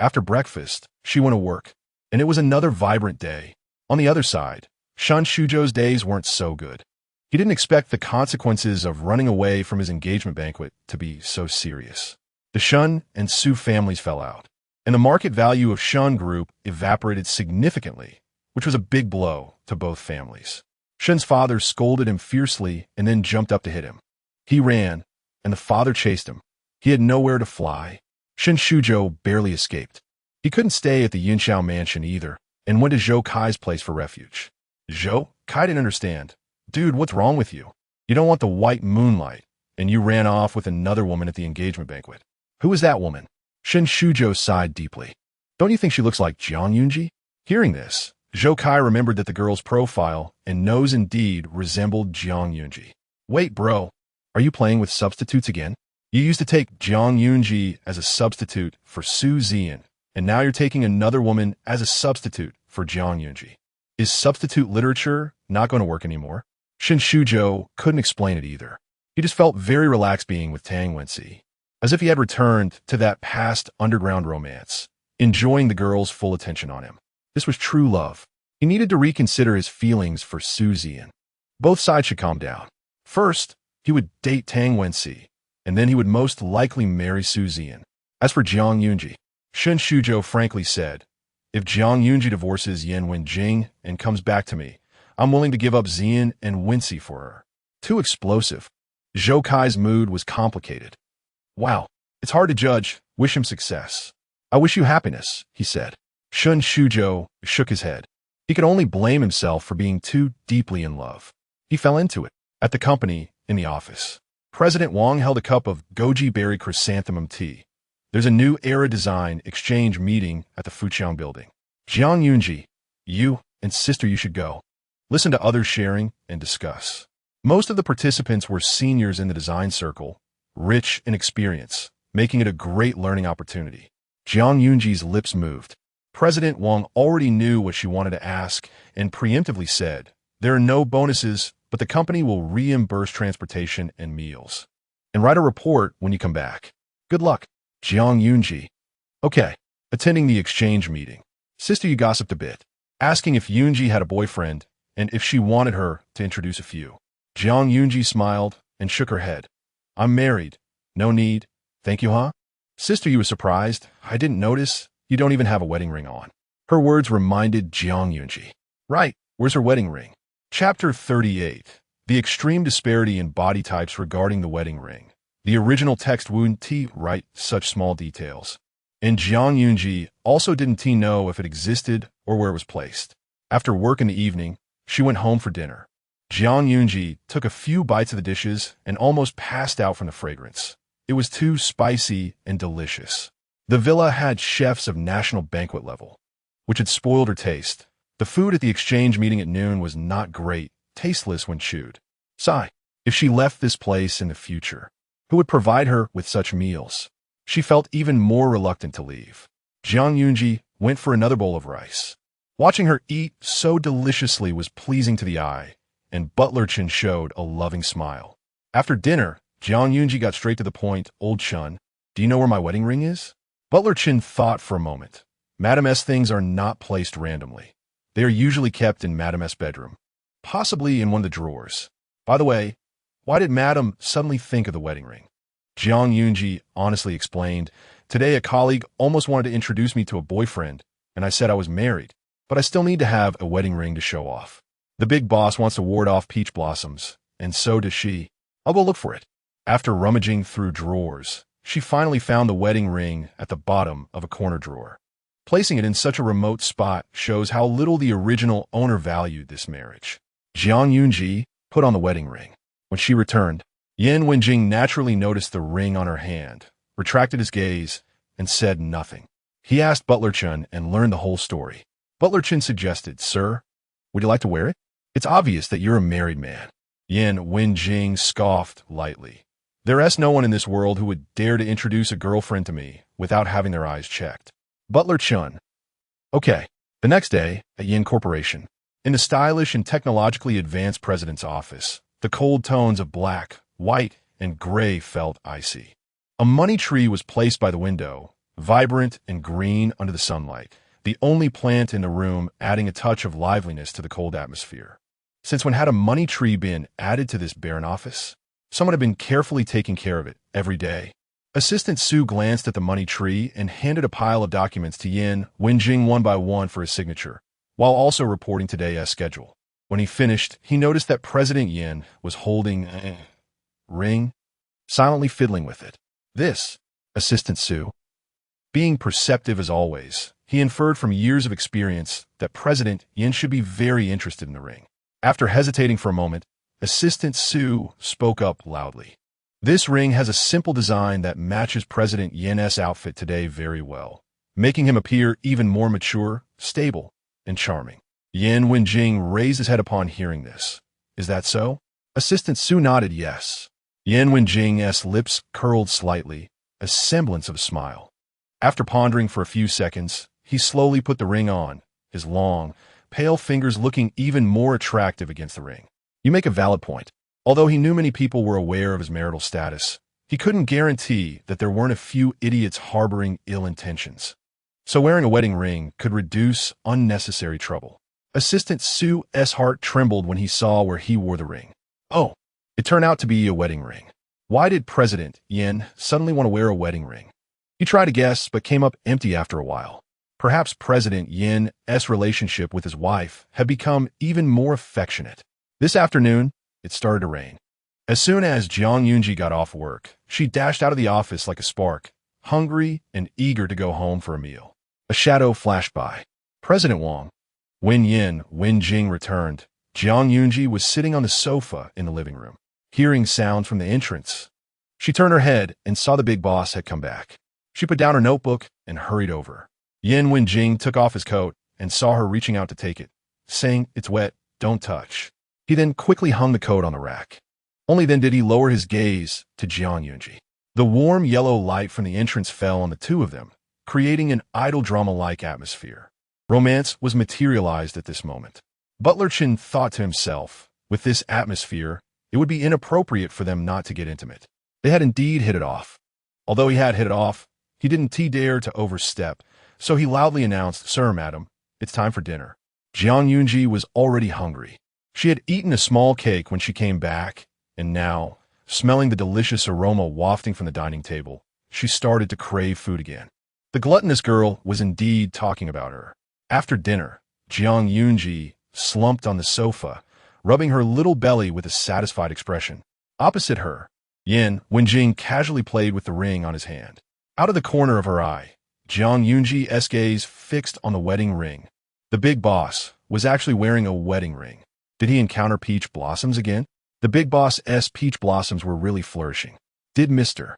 After breakfast, she went to work, and it was another vibrant day. On the other side, Shan Shuzhou's days weren't so good. He didn't expect the consequences of running away from his engagement banquet to be so serious. The Shun and Su families fell out, and the market value of Shun Group evaporated significantly, which was a big blow to both families. Shun's father scolded him fiercely and then jumped up to hit him. He ran, and the father chased him. He had nowhere to fly. Shan Shuzhou barely escaped. He couldn't stay at the Yinxiao mansion either, and went to Zhou Kai's place for refuge. Zhou Kai didn't understand. Dude, what's wrong with you? You don't want the white moonlight, and you ran off with another woman at the engagement banquet. Who is that woman? Shan Shuzhou sighed deeply. Don't you think she looks like Zhuang Zi'ang? Hearing this, Zhou Kai remembered that the girl's profile and nose indeed resembled Zhuang Zi'ang. Wait, bro. Are you playing with substitutes again? You used to take Zhuang Zi'ang as a substitute for Su Yudie, and now you're taking another woman as a substitute for Zhuang Zi'ang. Is substitute literature not going to work anymore? Shen Shuzhou couldn't explain it either. He just felt very relaxed being with Tang Wenxi, as if he had returned to that past underground romance, enjoying the girl's full attention on him. This was true love. He needed to reconsider his feelings for Su Yudie. Both sides should calm down. First, he would date Tang Wenxi, and then he would most likely marry Su Yudie. As for Zhuang Zi'ang, Shen Shuzhou frankly said, if Zhuang Zi'ang divorces Yan Wenjing and comes back to me, I'm willing to give up Zian and Wenxi for her. Too explosive. Zhou Kai's mood was complicated. Wow, it's hard to judge. Wish him success. I wish you happiness, he said. Shen Shuzhou shook his head. He could only blame himself for being too deeply in love. He fell into it. At the company, in the office, President Wang held a cup of goji berry chrysanthemum tea. There's a new era design exchange meeting at the Fuqiang building. Zhuang Zi'ang, you and sister, you should go. Listen to others sharing and discuss. Most of the participants were seniors in the design circle, rich in experience, making it a great learning opportunity. Zhuang Zi'ang's lips moved. President Wang already knew what she wanted to ask and preemptively said, there are no bonuses, but the company will reimburse transportation and meals. And write a report when you come back. Good luck. Zhuang Zi'ang. Okay. Attending the exchange meeting. Sister, you gossiped a bit, asking if Yunji had a boyfriend and if she wanted her to introduce a few. Zhuang Zi'ang smiled and shook her head. I'm married. No need. Thank you, huh? Sister, you were surprised. I didn't notice. You don't even have a wedding ring on. Her words reminded Zhuang Zi'ang. Right. Where's her wedding ring? Chapter 38. The extreme disparity in body types regarding the wedding ring. The original text wouldn't write such small details. And Zhuang Zi'ang also didn't know if it existed or where it was placed. After work in the evening, she went home for dinner. Zhuang Zi'ang took a few bites of the dishes and almost passed out from the fragrance. It was too spicy and delicious. The villa had chefs of national banquet level, which had spoiled her taste. The food at the exchange meeting at noon was not great, tasteless when chewed. Sigh, if she left this place in the future, who would provide her with such meals? She felt even more reluctant to leave. Zhuang Zi'ang went for another bowl of rice. Watching her eat so deliciously was pleasing to the eye, and Butler Chen showed a loving smile. After dinner, Zhuang Zi'ang got straight to the point. Old Chun, do you know where my wedding ring is? Butler Chen thought for a moment. Madame S things are not placed randomly. They are usually kept in Madame S bedroom, possibly in one of the drawers. By the way, why did Madame suddenly think of the wedding ring? Zhuang Zi'ang honestly explained, today a colleague almost wanted to introduce me to a boyfriend, and I said I was married, but I still need to have a wedding ring to show off. The big boss wants to ward off peach blossoms, and so does she. I'll go look for it. After rummaging through drawers, she finally found the wedding ring at the bottom of a corner drawer. Placing it in such a remote spot shows how little the original owner valued this marriage. Zhuang Zi'ang put on the wedding ring. When she returned, Yan Wenjing naturally noticed the ring on her hand, retracted his gaze, and said nothing. He asked Butler Chen and learned the whole story. Butler Chen suggested, Sir, would you like to wear it? It's obvious that you're a married man. Yan Wenjing scoffed lightly. There's no one in this world who would dare to introduce a girlfriend to me without having their eyes checked. Butler Chen. Okay. The next day, at Yin Corporation, in the stylish and technologically advanced president's office, the cold tones of black, white, and gray felt icy. A money tree was placed by the window, vibrant and green under the sunlight, the only plant in the room adding a touch of liveliness to the cold atmosphere. Since when had a money tree been added to this barren office? Someone had been carefully taking care of it every day. Assistant Su glanced at the money tree and handed a pile of documents to Yan Wenjing one by one for his signature, while also reporting today's schedule. When he finished, he noticed that President Yan was holding a ring, silently fiddling with it. This, Assistant Su. Being perceptive as always, he inferred from years of experience that President Yan should be very interested in the ring. After hesitating for a moment, Assistant Su spoke up loudly. This ring has a simple design that matches President Yan's outfit today very well, making him appear even more mature, stable, and charming. Yan Wenjing raised his head upon hearing this. Is that so? Assistant Su nodded yes. Yan Wenjing's lips curled slightly, a semblance of a smile. After pondering for a few seconds, he slowly put the ring on, his long, pale fingers looking even more attractive against the ring. You make a valid point. Although he knew many people were aware of his marital status, he couldn't guarantee that there weren't a few idiots harboring ill intentions. So wearing a wedding ring could reduce unnecessary trouble. Assistant Su's heart trembled when he saw where he wore the ring. Oh, it turned out to be a wedding ring. Why did President Yin suddenly want to wear a wedding ring? He tried to guess, but came up empty after a while. Perhaps President Yin's relationship with his wife had become even more affectionate. This afternoon, it started to rain. As soon as Zhuang Zi'ang got off work, she dashed out of the office like a spark, hungry and eager to go home for a meal. A shadow flashed by. President Wang. When Wenjing returned, Zhuang Zi'ang was sitting on the sofa in the living room, hearing sounds from the entrance. She turned her head and saw the big boss had come back. She put down her notebook and hurried over. Wenjing took off his coat and saw her reaching out to take it, saying, "It's wet, don't touch." He then quickly hung the coat on the rack. Only then did he lower his gaze to Zhuang Zi'ang. The warm yellow light from the entrance fell on the two of them, creating an idol drama-like atmosphere. Romance was materialized at this moment. Butler Chen thought to himself, with this atmosphere, it would be inappropriate for them not to get intimate. They had indeed hit it off. Although he had hit it off, he didn't dare to overstep, so he loudly announced, "Sir, madam, it's time for dinner." Zhuang Zi'ang was already hungry. She had eaten a small cake when she came back, and now, smelling the delicious aroma wafting from the dining table, she started to crave food again. The gluttonous girl was indeed talking about her. After dinner, Zhuang Zi'ang slumped on the sofa, rubbing her little belly with a satisfied expression. Opposite her, Wenjing casually played with the ring on his hand. Out of the corner of her eye, Zhuang Zi'ang's gaze fixed on the wedding ring. The big boss was actually wearing a wedding ring. Did he encounter peach blossoms again? The big boss's peach blossoms were really flourishing. Did Mr.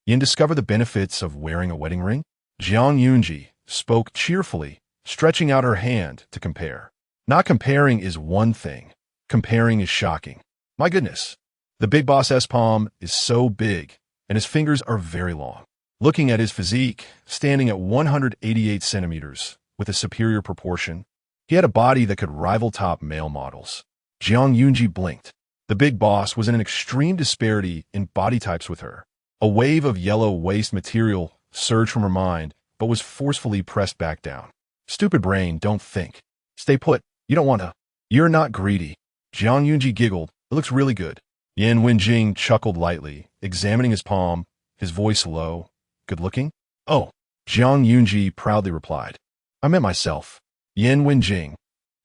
Yin discover the benefits of wearing a wedding ring? Zhuang Zi'ang spoke cheerfully, stretching out her hand to compare. Not comparing is one thing. Comparing is shocking. My goodness, the big boss's palm is so big, and his fingers are very long. Looking at his physique, standing at 188 centimeters, with a superior proportion, he had a body that could rival top male models. Zhuang Zi'ang blinked. The big boss was in an extreme disparity in body types with her. A wave of yellow waste material surged from her mind, but was forcefully pressed back down. Stupid brain, don't think. Stay put. You don't want to. You're not greedy. Zhuang Zi'ang giggled. It looks really good. Wenjing chuckled lightly, examining his palm, his voice low. Good looking? Oh, Zhuang Zi'ang proudly replied. I meant myself. Wenjing.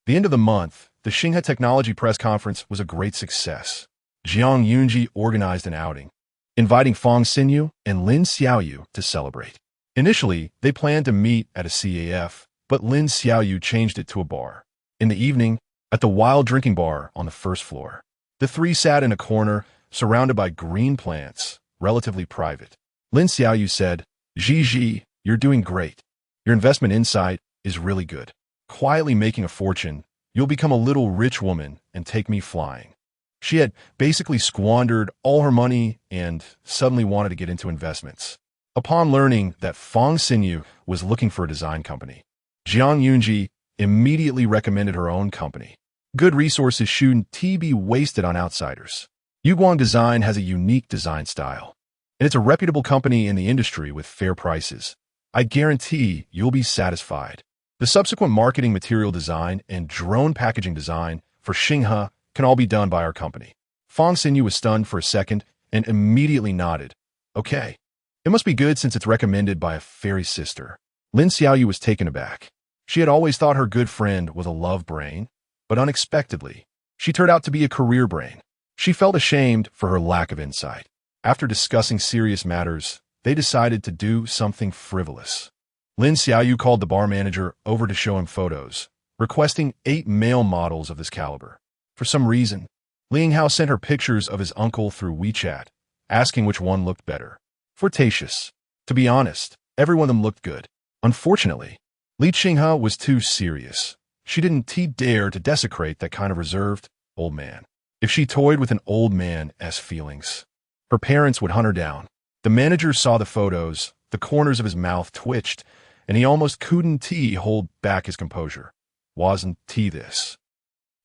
The end of the month, the Xinghe Technology Press Conference was a great success. Zhuang Zi'ang organized an outing, inviting Fang Xinyu and Lin Xiaoyu to celebrate. Initially, they planned to meet at a CAF, but Lin Xiaoyu changed it to a bar. In the evening, at the Wild Drinking Bar on the first floor, the three sat in a corner, surrounded by green plants, relatively private. Lin Xiaoyu said, "Ji, you're doing great. Your investment insight is really good. Quietly making a fortune, you'll become a little rich woman and take me flying." She had basically squandered all her money and suddenly wanted to get into investments. Upon learning that Fang Xinyu was looking for a design company, Zhuang Zi'ang immediately recommended her own company. Good resources shouldn't be wasted on outsiders. Yuguang Design has a unique design style, and it's a reputable company in the industry with fair prices. I guarantee you'll be satisfied. The subsequent marketing material design and drone packaging design for Xinghe can all be done by our company. Fang Xinyu was stunned for a second and immediately nodded. Okay. It must be good since it's recommended by a fairy sister. Lin Xiaoyu was taken aback. She had always thought her good friend was a love brain, but unexpectedly, she turned out to be a career brain. She felt ashamed for her lack of insight. After discussing serious matters, they decided to do something frivolous. Lin Xiaoyu called the bar manager over to show him photos, requesting 8 male models of this caliber. For some reason, Ling Hao sent her pictures of his uncle through WeChat, asking which one looked better. Flirtatious. To be honest, every one of them looked good. Unfortunately, Li Xinghe was too serious. She didn't dare to desecrate that kind of reserved old man. If she toyed with an old man's feelings, Her parents would hunt her down. The manager saw the photos, the corners of his mouth twitched, and he almost couldn't hold back his composure. Wasn't this?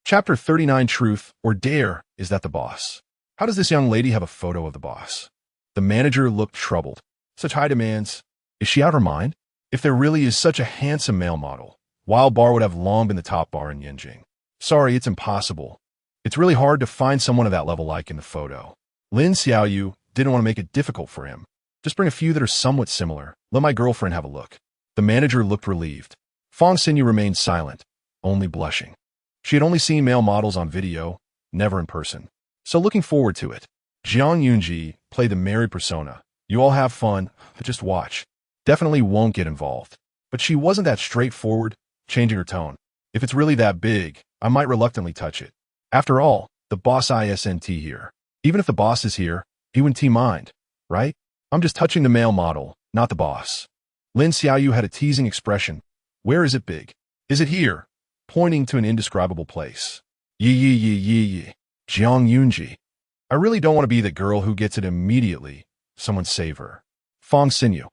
Chapter 39 Truth or Dare, is that the boss? How does this young lady have a photo of the boss? The manager looked troubled. Such high demands. Is she out of her mind? If there really is such a handsome male model, Wild Bar would have long been the top bar in Yanjing. Sorry, it's impossible. It's really hard to find someone of that level like in the photo. Lin Xiaoyu didn't want to make it difficult for him. Just bring a few that are somewhat similar. Let my girlfriend have a look. The manager looked relieved. Fong Xinyu remained silent, only blushing. She had only seen male models on video, never in person. So looking forward to it. Zhang Yunji played the married persona. You all have fun, just watch. Definitely won't get involved. But she wasn't that straightforward, changing her tone. If it's really that big, I might reluctantly touch it. After all, the boss isn't here. Even if the boss is here, he wouldn't mind, right? I'm just touching the male model, not the boss. Lin Xiaoyu had a teasing expression. Where is it big? Is it here? Pointing to an indescribable place. Yi. Zhang Yunji. I really don't want to be the girl who gets it immediately. Someone save her. Fong Xinyu.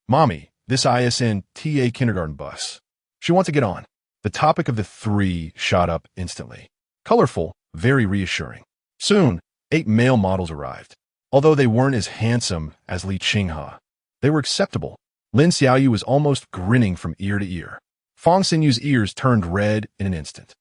Mommy, this ISNTA kindergarten bus. She wants to get on. The topic of the three shot up instantly. Colorful, very reassuring. Soon, 8 male models arrived. Although they weren't as handsome as Li Qinghe, they were acceptable. Lin Xiaoyu was almost grinning from ear to ear. Fong Xinyu's ears turned red in an instant.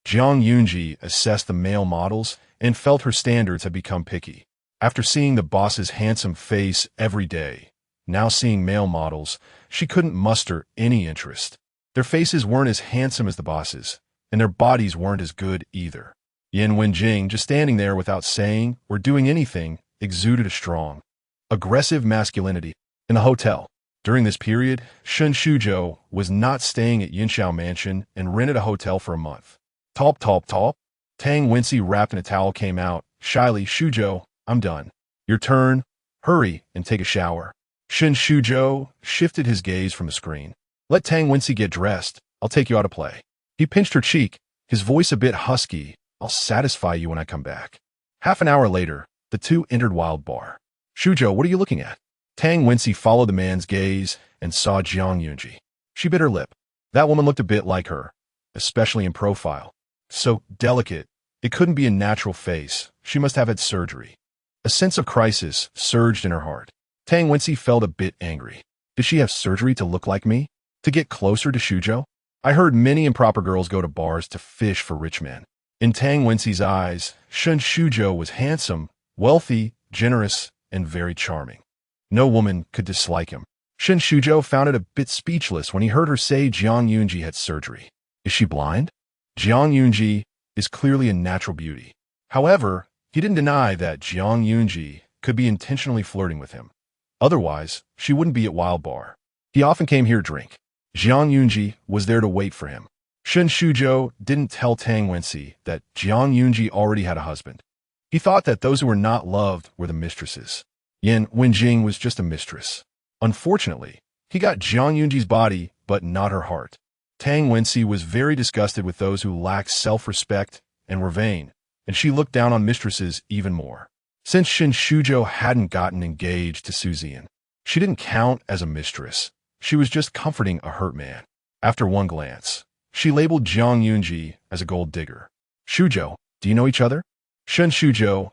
Zhang Yunji assessed the male models and felt her standards had become picky. After seeing the boss's handsome face every day, now seeing male models, she couldn't muster any interest. Their faces weren't as handsome as the boss's, and their bodies weren't as good either. Yan Wenjing, just standing there without saying or doing anything, exuded a strong, aggressive masculinity. In the hotel, during this period, Shen Shuzhou was not staying at Yinxiao Mansion and rented a hotel for a month. Talp. Tang Wenci, wrapped in a towel, came out. Shyly, Shuzhou, I'm done. Your turn. Hurry and take a shower. Shen Shuzhou shifted his gaze from the screen. Let Tang Wenci get dressed. I'll take you out to play. He pinched her cheek, his voice a bit husky. I'll satisfy you when I come back. Half an hour later, the two entered Wild Bar. Shuzhou, what are you looking at? Tang Wenci followed the man's gaze and saw Zhang Yunji. She bit her lip. That woman looked a bit like her, especially in profile. So delicate, it couldn't be a natural face. She must have had surgery. A sense of crisis surged in her heart. Tang Wenci felt a bit angry. Did she have surgery to look like me? To get closer to Shuzhou? I heard many improper girls go to bars to fish for rich men. In Tang Wenci's eyes, Shen Shuzhou was handsome, wealthy, generous, and very charming. No woman could dislike him. Shen Shuzhou found it a bit speechless when he heard her say Zhang Yunji had surgery. Is she blind? Zhang Yunji is clearly a natural beauty. However, he didn't deny that Zhang Yunji could be intentionally flirting with him. Otherwise, she wouldn't be at Wild Bar. He often came here to drink. Zhang Yunji was there to wait for him. Shen Shuzhou didn't tell Tang Wenci that Zhang Yunji already had a husband. He thought that those who were not loved were the mistresses. Yan Wenjing was just a mistress. Unfortunately, he got Zhang Yunji's body, but not her heart. Tang Wenci was very disgusted with those who lacked self-respect and were vain, and she looked down on mistresses even more. Since Shen Shuzhou hadn't gotten engaged to Su Yudie, she didn't count as a mistress. She was just comforting a hurt man. After one glance, she labeled Zhang Yunji as a gold digger. Shuzhou, do you know each other? Shen Shuzhou,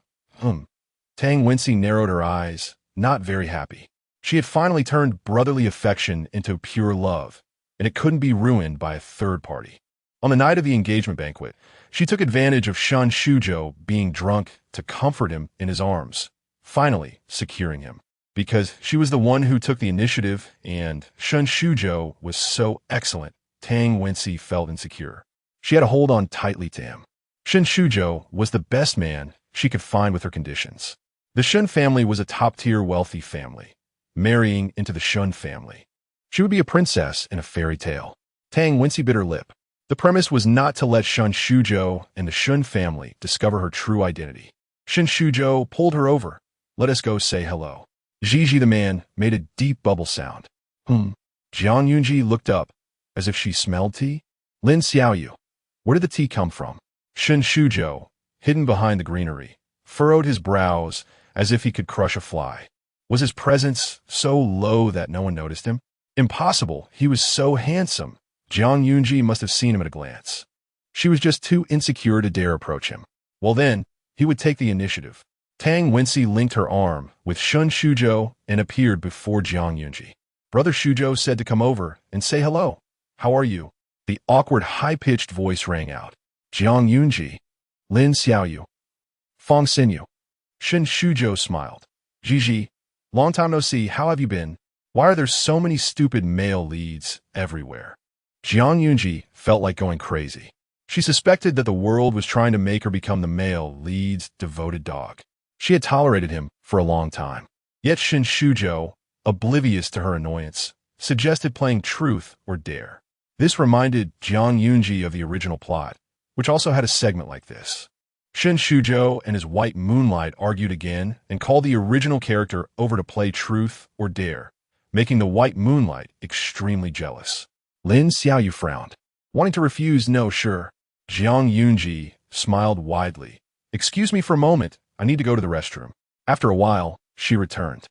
Tang Wenci narrowed her eyes, not very happy. She had finally turned brotherly affection into pure love, and it couldn't be ruined by a third party. On the night of the engagement banquet, she took advantage of Shen Shuzhou being drunk to comfort him in his arms, finally securing him. Because she was the one who took the initiative and Shen Shuzhou was so excellent, Tang Wenci felt insecure. She had to hold on tightly to him. Shen Shuzhou was the best man she could find with her conditions. The Shen family was a top-tier wealthy family, marrying into the Shen family. She would be a princess in a fairy tale. Tang Wenci bit her lip. The premise was not to let Shen Shuzhou and the Shen family discover her true identity. Shen Shuzhou pulled her over. Let us go say hello. Gigi the man made a deep bubble sound. Zhang Yunji looked up, as if she smelled tea. Lin Xiaoyu, where did the tea come from? Shen Shuzhou, hidden behind the greenery, furrowed his brows as if he could crush a fly. Was his presence so low that no one noticed him? Impossible. He was so handsome. Zhang Yunji must have seen him at a glance. She was just too insecure to dare approach him. Well then, he would take the initiative. Tang Wenxi linked her arm with Shun Shuzhou and appeared before Zhang Yunji. Brother Shuzhou said to come over and say hello. How are you? The awkward, high-pitched voice rang out. Zhang Yunji. Lin Xiaoyu. Fong Xinyu. Shun Shuzhou smiled. Gigi, long time no see, how have you been? Why are there so many stupid male leads everywhere? Zhang Yunji felt like going crazy. She suspected that the world was trying to make her become the male lead's devoted dog. She had tolerated him for a long time. Yet Shun Shuzhou, oblivious to her annoyance, suggested playing truth or dare. This reminded Zhang Yunji of the original plot, which also had a segment like this. Shun Shuzhou and his white moonlight argued again and called the original character over to play truth or dare, making the white moonlight extremely jealous. Lin Xiaoyu frowned. Wanting to refuse, no, sure. Zhang Yunji smiled widely. Excuse me for a moment, I need to go to the restroom. After a while, she returned.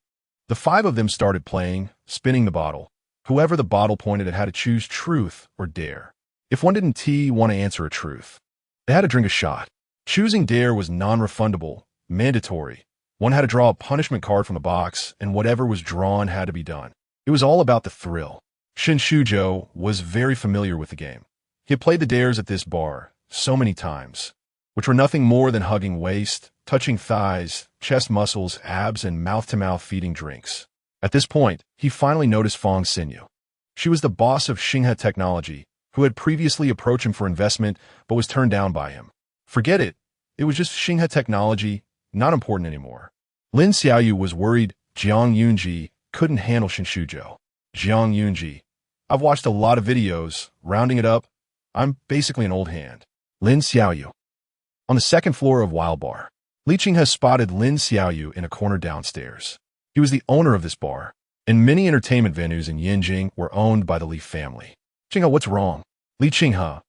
The five of them started playing, spinning the bottle. Whoever the bottle pointed at had to choose truth or dare. If one didn't want to answer a truth, they had to drink a shot. Choosing dare was non-refundable, mandatory. One had to draw a punishment card from the box, and whatever was drawn had to be done. It was all about the thrill. Shun Shuzhou was very familiar with the game. He had played the dares at this bar so many times, which were nothing more than hugging waist, touching thighs, chest muscles, abs, and mouth-to-mouth feeding drinks. At this point, he finally noticed Fong Xinyu. She was the boss of Xinghe Technology, who had previously approached him for investment but was turned down by him. Forget it. It was just Xinghe Technology, not important anymore. Lin Xiaoyu was worried Zhang Yunji couldn't handle Shun Shuzhou. Zhang Yunji. I've watched a lot of videos. Rounding it up, I'm basically an old hand. Lin Xiaoyu. On the second floor of Wild Bar, Li Qinghe spotted Lin Xiaoyu in a corner downstairs. He was the owner of this bar, and many entertainment venues in Yinjing were owned by the Li family. Qinghe, what's wrong? Li Qinghe.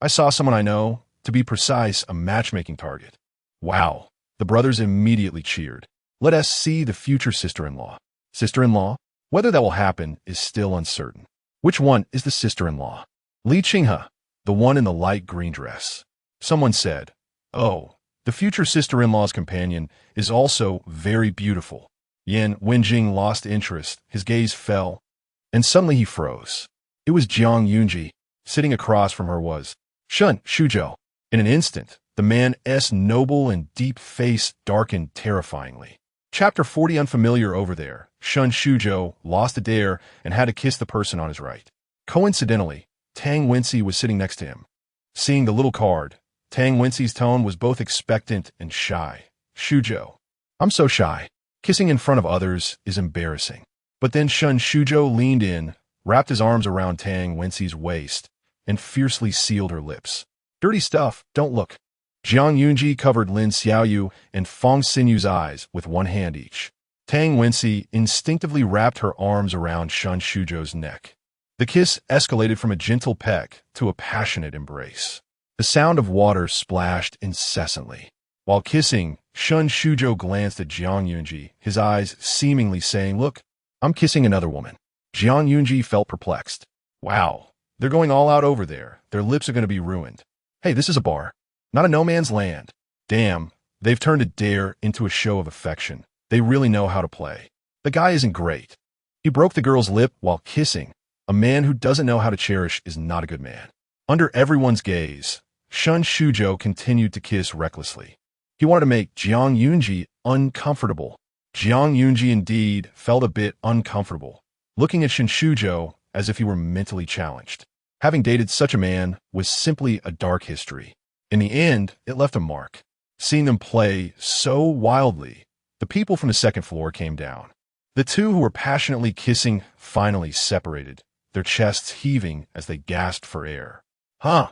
I saw someone I know, to be precise, a matchmaking target. Wow. The brothers immediately cheered. Let us see the future sister-in-law. Sister-in-law? Whether that will happen is still uncertain. Which one is the sister-in-law? Li Qinghe, the one in the light green dress. Someone said, oh, the future sister-in-law's companion is also very beautiful. Yan Wenjing lost interest, his gaze fell, and suddenly he froze. It was Zhang Yunji. Sitting across from her was Shun Shuzhou. In an instant, the man's noble and deep face darkened terrifyingly. Chapter 40 Unfamiliar over there. Shun Shuzhou lost a dare and had to kiss the person on his right. Coincidentally, Tang Wenxi was sitting next to him. Seeing the little card, Tang Wenxi's tone was both expectant and shy. Shuzhou. I'm so shy. Kissing in front of others is embarrassing. But then Shun Shuzhou leaned in, wrapped his arms around Tang Wenxi's waist, and fiercely sealed her lips. Dirty stuff, don't look. Zhang Yunji covered Lin Xiaoyu and Fong Xinyu's eyes with one hand each. Tang Wenxi instinctively wrapped her arms around Shun Shuzhou's neck. The kiss escalated from a gentle peck to a passionate embrace. The sound of water splashed incessantly. While kissing, Shun Shuzhou glanced at Zhang Yunji, his eyes seemingly saying, look, I'm kissing another woman. Zhang Yunji felt perplexed. Wow, they're going all out over there. Their lips are going to be ruined. Hey, this is a bar, not a no man's land. Damn, they've turned a dare into a show of affection. They really know how to play. The guy isn't great. He broke the girl's lip while kissing. A man who doesn't know how to cherish is not a good man. Under everyone's gaze, Shun Shuzhou continued to kiss recklessly. He wanted to make Zhang Yunji uncomfortable. Zhang Yunji indeed felt a bit uncomfortable, looking at Shun Shuzhou as if he were mentally challenged. Having dated such a man was simply a dark history. In the end, it left a mark. Seeing them play so wildly, the people from the second floor came down. The two who were passionately kissing finally separated, their chests heaving as they gasped for air. Huh?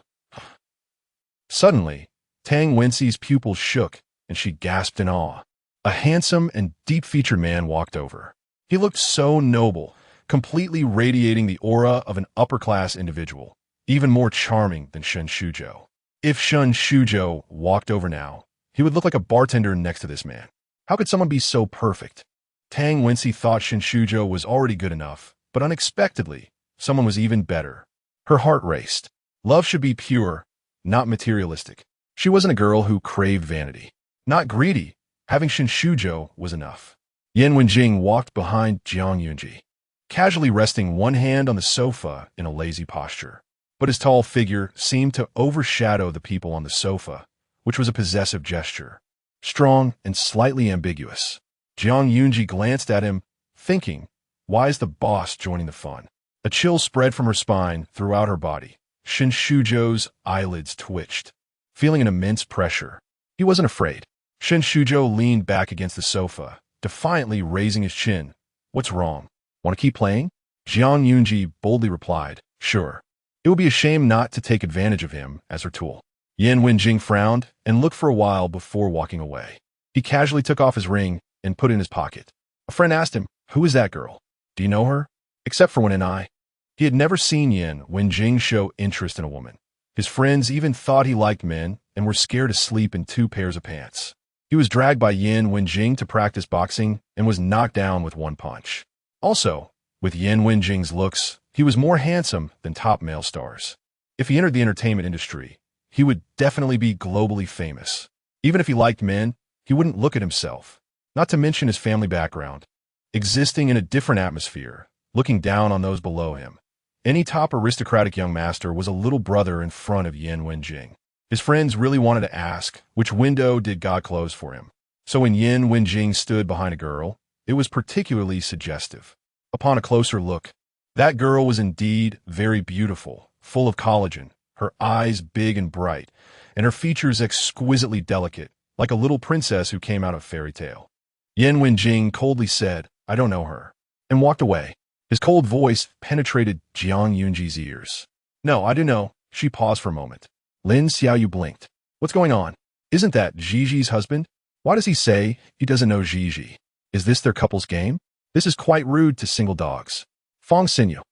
Suddenly, Tang Wenxi's pupils shook, and she gasped in awe. A handsome and deep-featured man walked over. He looked so noble, completely radiating the aura of an upper-class individual, even more charming than Shun Shuzhou. If Shun Shuzhou walked over now, he would look like a bartender next to this man. How could someone be so perfect? Tang Wensi thought Shin Shuzhou was already good enough, but unexpectedly, someone was even better. Her heart raced. Love should be pure, not materialistic. She wasn't a girl who craved vanity. Not greedy. Having Shin Shuzhou was enough. Yan Wenjing walked behind Zhuang Zi'ang, casually resting one hand on the sofa in a lazy posture. But his tall figure seemed to overshadow the people on the sofa, which was a possessive gesture. Strong and slightly ambiguous. Zhuang Zi'ang glanced at him, thinking, why is the boss joining the fun? A chill spread from her spine throughout her body. Shin Shuzhou's eyelids twitched, feeling an immense pressure. He wasn't afraid. Shin Shuzhou leaned back against the sofa, defiantly raising his chin. What's wrong? Want to keep playing? Zhuang Zi'ang boldly replied, sure. It would be a shame not to take advantage of him as her tool. Yan Wenjing frowned and looked for a while before walking away. He casually took off his ring and put it in his pocket. A friend asked him, who is that girl? Do you know her? Except for Wen and I. He had never seen Yan Wenjing show interest in a woman. His friends even thought he liked men and were scared to sleep in 2 pairs of pants. He was dragged by Yan Wenjing to practice boxing and was knocked down with 1 punch. Also, with Yan Wenjing's looks, he was more handsome than top male stars. If he entered the entertainment industry, he would definitely be globally famous. Even if he liked men, he wouldn't look at himself. Not to mention his family background. Existing in a different atmosphere, looking down on those below him. Any top aristocratic young master was a little brother in front of Yan Wenjing. His friends really wanted to ask, which window did God close for him? So when Yan Wenjing stood behind a girl, it was particularly suggestive. Upon a closer look, that girl was indeed very beautiful, full of collagen, her eyes big and bright, and her features exquisitely delicate, like a little princess who came out of fairy tale. Yan Wenjing coldly said, I don't know her, and walked away. His cold voice penetrated Zhuang Zi'ang's ears. No, I do know. She paused for a moment. Lin Xiaoyu blinked. What's going on? Isn't that Gigi's husband? Why does he say he doesn't know Gigi? Is this their couple's game? This is quite rude to single dogs. Fong Xinyu,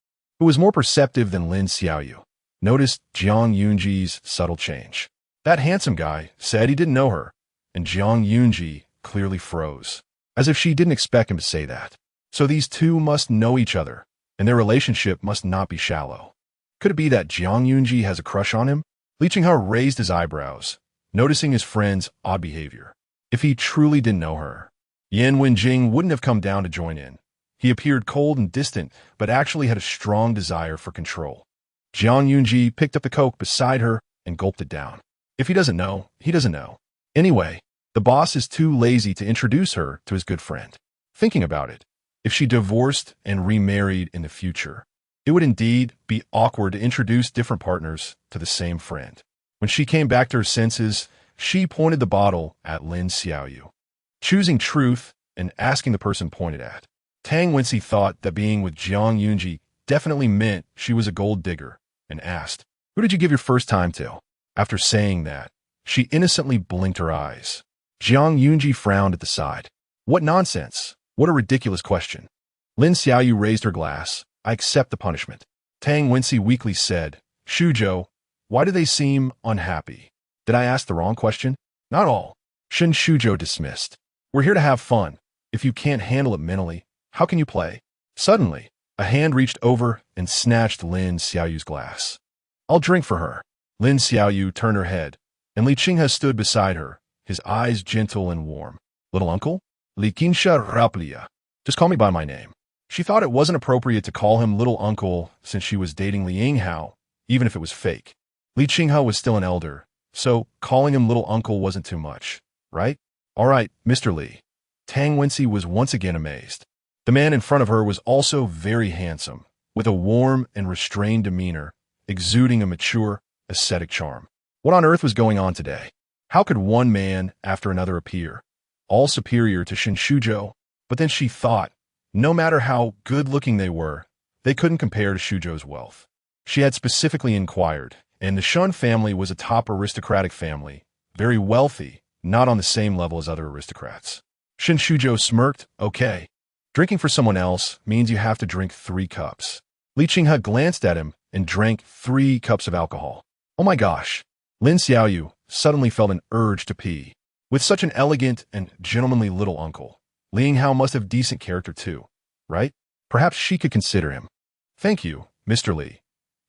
who was more perceptive than Lin Xiaoyu, noticed Zhuang Zi'ang's subtle change. That handsome guy said he didn't know her, and Zhuang Zi'ang clearly froze, as if she didn't expect him to say that. So these two must know each other, and their relationship must not be shallow. Could it be that Zhuang Zi'ang has a crush on him? Li Qinghao raised his eyebrows, noticing his friend's odd behavior. If he truly didn't know her, Yan Wenjing wouldn't have come down to join in. He appeared cold and distant, but actually had a strong desire for control. Zhuang Zi'ang picked up the Coke beside her and gulped it down. If he doesn't know, he doesn't know. Anyway, the boss is too lazy to introduce her to his good friend. Thinking about it, if she divorced and remarried in the future, it would indeed be awkward to introduce different partners to the same friend. When she came back to her senses, she pointed the bottle at Lin Xiaoyu, choosing truth and asking the person pointed at. Tang Wensi thought that being with Zhuang Zi'ang definitely meant she was a gold digger and asked, who did you give your first time to? After saying that, she innocently blinked her eyes. Zhuang Zi'ang frowned at the side. What nonsense! What a ridiculous question. Lin Xiaoyu raised her glass. I accept the punishment. Tang Wensi weakly said, Shuzhou, why do they seem unhappy? Did I ask the wrong question? Not all. Shin Shuzhou dismissed. We're here to have fun. If you can't handle it mentally, how can you play? Suddenly, a hand reached over and snatched Lin Xiaoyu's glass. I'll drink for her. Lin Xiaoyu turned her head, and Li Qinghe stood beside her, his eyes gentle and warm. Little uncle? Li Qingsha Raplia. Just call me by my name. She thought it wasn't appropriate to call him little uncle since she was dating Li Yinghao, even if it was fake. Li Qinghe was still an elder, so calling him little uncle wasn't too much, right? All right, Mr. Li. Tang Wensi was once again amazed. The man in front of her was also very handsome, with a warm and restrained demeanor, exuding a mature, ascetic charm. What on earth was going on today? How could one man after another appear, all superior to Shin Shuzhou? But then she thought, no matter how good-looking they were, they couldn't compare to Shuzhou's wealth. She had specifically inquired, and the Shun family was a top aristocratic family, very wealthy, not on the same level as other aristocrats. Shin Shuzhou smirked, okay. Drinking for someone else means you have to drink 3 cups. Li Qinghe glanced at him and drank 3 cups of alcohol. Oh my gosh. Lin Xiaoyu suddenly felt an urge to pee. With such an elegant and gentlemanly little uncle, Li Yinghao must have decent character too, right? Perhaps she could consider him. Thank you, Mr. Li.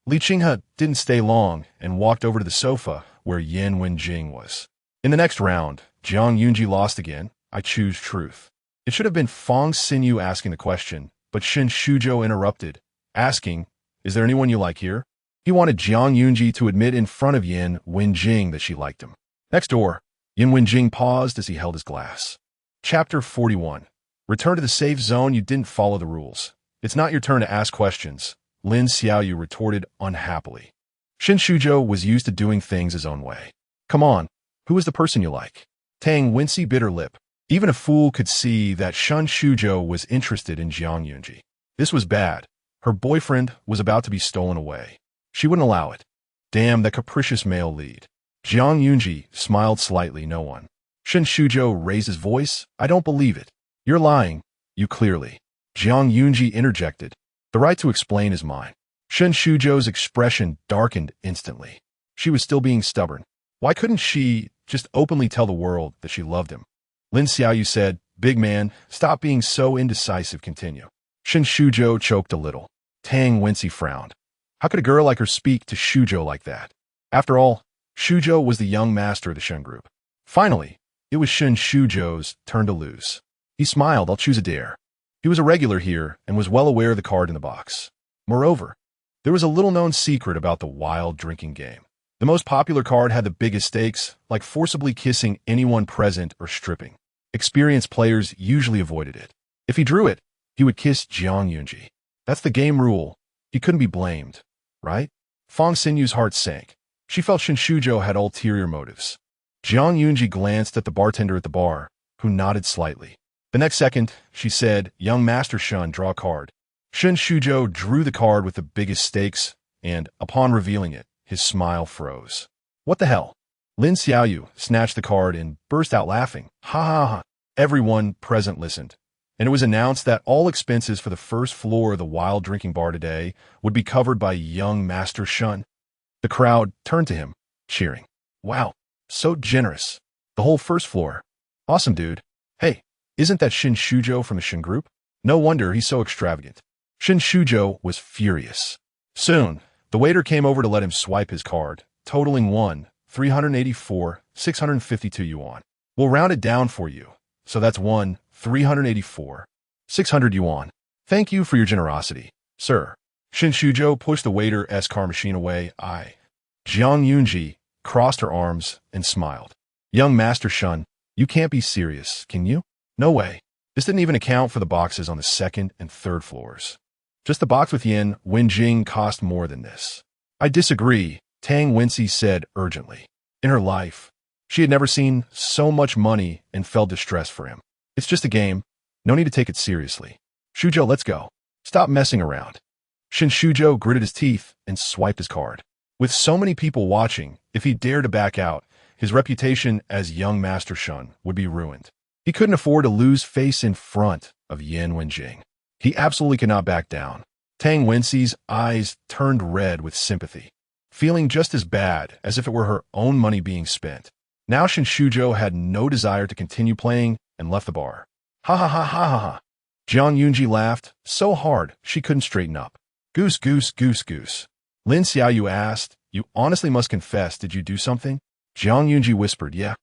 Li Qinghe didn't stay long and walked over to the sofa where Yan Wenjing was. In the next round, Jiang Yunji lost again. I choose truth. It should have been Fang Xinyu asking the question, but Shen Shuzhou interrupted, asking, "Is there anyone you like here?" He wanted Jiang Yunji to admit in front of Yan Wenjing that she liked him. Next door, Yan Wenjing paused as he held his glass. Chapter 41. Return to the safe zone. You didn't follow the rules. It's not your turn to ask questions, Lin Xiaoyu retorted unhappily. Shen Shuzhou was used to doing things his own way. Come on, who is the person you like? Tang Wincy bit her lip. Even a fool could see that Shen Shuzhou was interested in Jiang Yunji. This was bad. Her boyfriend was about to be stolen away. She wouldn't allow it. Damn, that capricious male lead. Jiang Yunji smiled slightly. No one. Shen Shuzhou raised his voice. I don't believe it. You're lying. You clearly. Jiang Yunji interjected. The right to explain is mine. Shen Shuzhou's expression darkened instantly. She was still being stubborn. Why couldn't she just openly tell the world that she loved him? Lin Xiaoyu said, Big man, stop being so indecisive. Continue. Shen Shuzhou choked a little. Tang Wincy frowned. How could a girl like her speak to Shuzhou like that? After all, Shuzhou was the young master of the Shen group. Finally, it was Shen Shuzhou's turn to lose. He smiled. I'll choose a dare. He was a regular here and was well aware of the card in the box. Moreover, there was a little-known secret about the wild drinking game. The most popular card had the biggest stakes, like forcibly kissing anyone present or stripping. Experienced players usually avoided it. If he drew it, he would kiss Jiang Yunji. That's the game rule. He couldn't be blamed, right? Fang Xinyu's heart sank. She felt Shen Shuzhou had ulterior motives. Jiang Yunji glanced at the bartender at the bar, who nodded slightly. The next second, she said, Young Master Shen, draw a card. Shen Shuzhou drew the card with the biggest stakes, and, upon revealing it, his smile froze. What the hell? Lin Xiaoyu snatched the card and burst out laughing. Ha ha ha. Everyone present listened, and it was announced that all expenses for the first floor of the wild drinking bar today would be covered by young Master Shen. The crowd turned to him, cheering. Wow, so generous. The whole first floor. Awesome, dude. Hey, isn't that Shen Shuzhou from the Shen group? No wonder he's so extravagant. Shen Shuzhou was furious. Soon, the waiter came over to let him swipe his card, totaling 1,384,652 yuan. We'll round it down for you, so that's 1,384,600 yuan. Thank you for your generosity, sir. Shen Shuzhou pushed the waiter's car machine away. Jiang Yunji crossed her arms and smiled. Young Master Shen, you can't be serious, can you? No way. This didn't even account for the boxes on the second and third floors. Just the box with Yan Wenjing cost more than this. I disagree, Tang Wincy said urgently. In her life, she had never seen so much money and felt distressed for him. It's just a game. No need to take it seriously. Shuzhou, let's go. Stop messing around. Shen Shuzhou gritted his teeth and swiped his card. With so many people watching, if he dared to back out, his reputation as young Master Shen would be ruined. He couldn't afford to lose face in front of Yan Wenjing. He absolutely could not back down. Tang Wincy's eyes turned red with sympathy, feeling just as bad as if it were her own money being spent. Now Shen Shuzhou had no desire to continue playing and left the bar. Ha ha ha ha ha ha. Jiang Yunji laughed so hard she couldn't straighten up. Goose, goose, goose, goose. Lin Xiaoyu asked, You honestly must confess, did you do something? Jiang Yunji whispered, Yeah.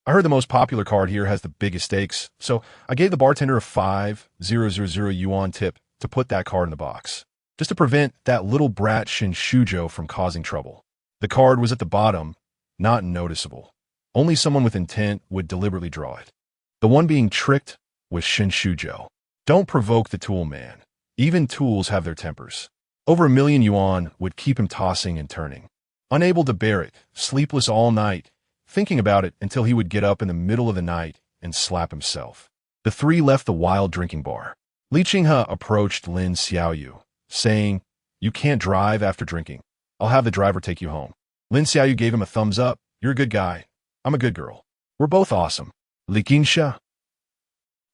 I heard the most popular card here has the biggest stakes, so I gave the bartender a 5,000 yuan tip to put that card in the box, just to prevent that little brat Shen Shuzhou from causing trouble. The card was at the bottom, not noticeable. Only someone with intent would deliberately draw it. The one being tricked was Shen Shuzhou. Don't provoke the tool man. Even tools have their tempers. Over 1 million yuan would keep him tossing and turning. Unable to bear it, sleepless all night, thinking about it until he would get up in the middle of the night and slap himself. The three left the wild drinking bar. Li Qinghe approached Lin Xiaoyu, saying, You can't drive after drinking. I'll have the driver take you home. Lin Xiaoyu gave him a thumbs up. You're a good guy. I'm a good girl. We're both awesome. Li Qingsha.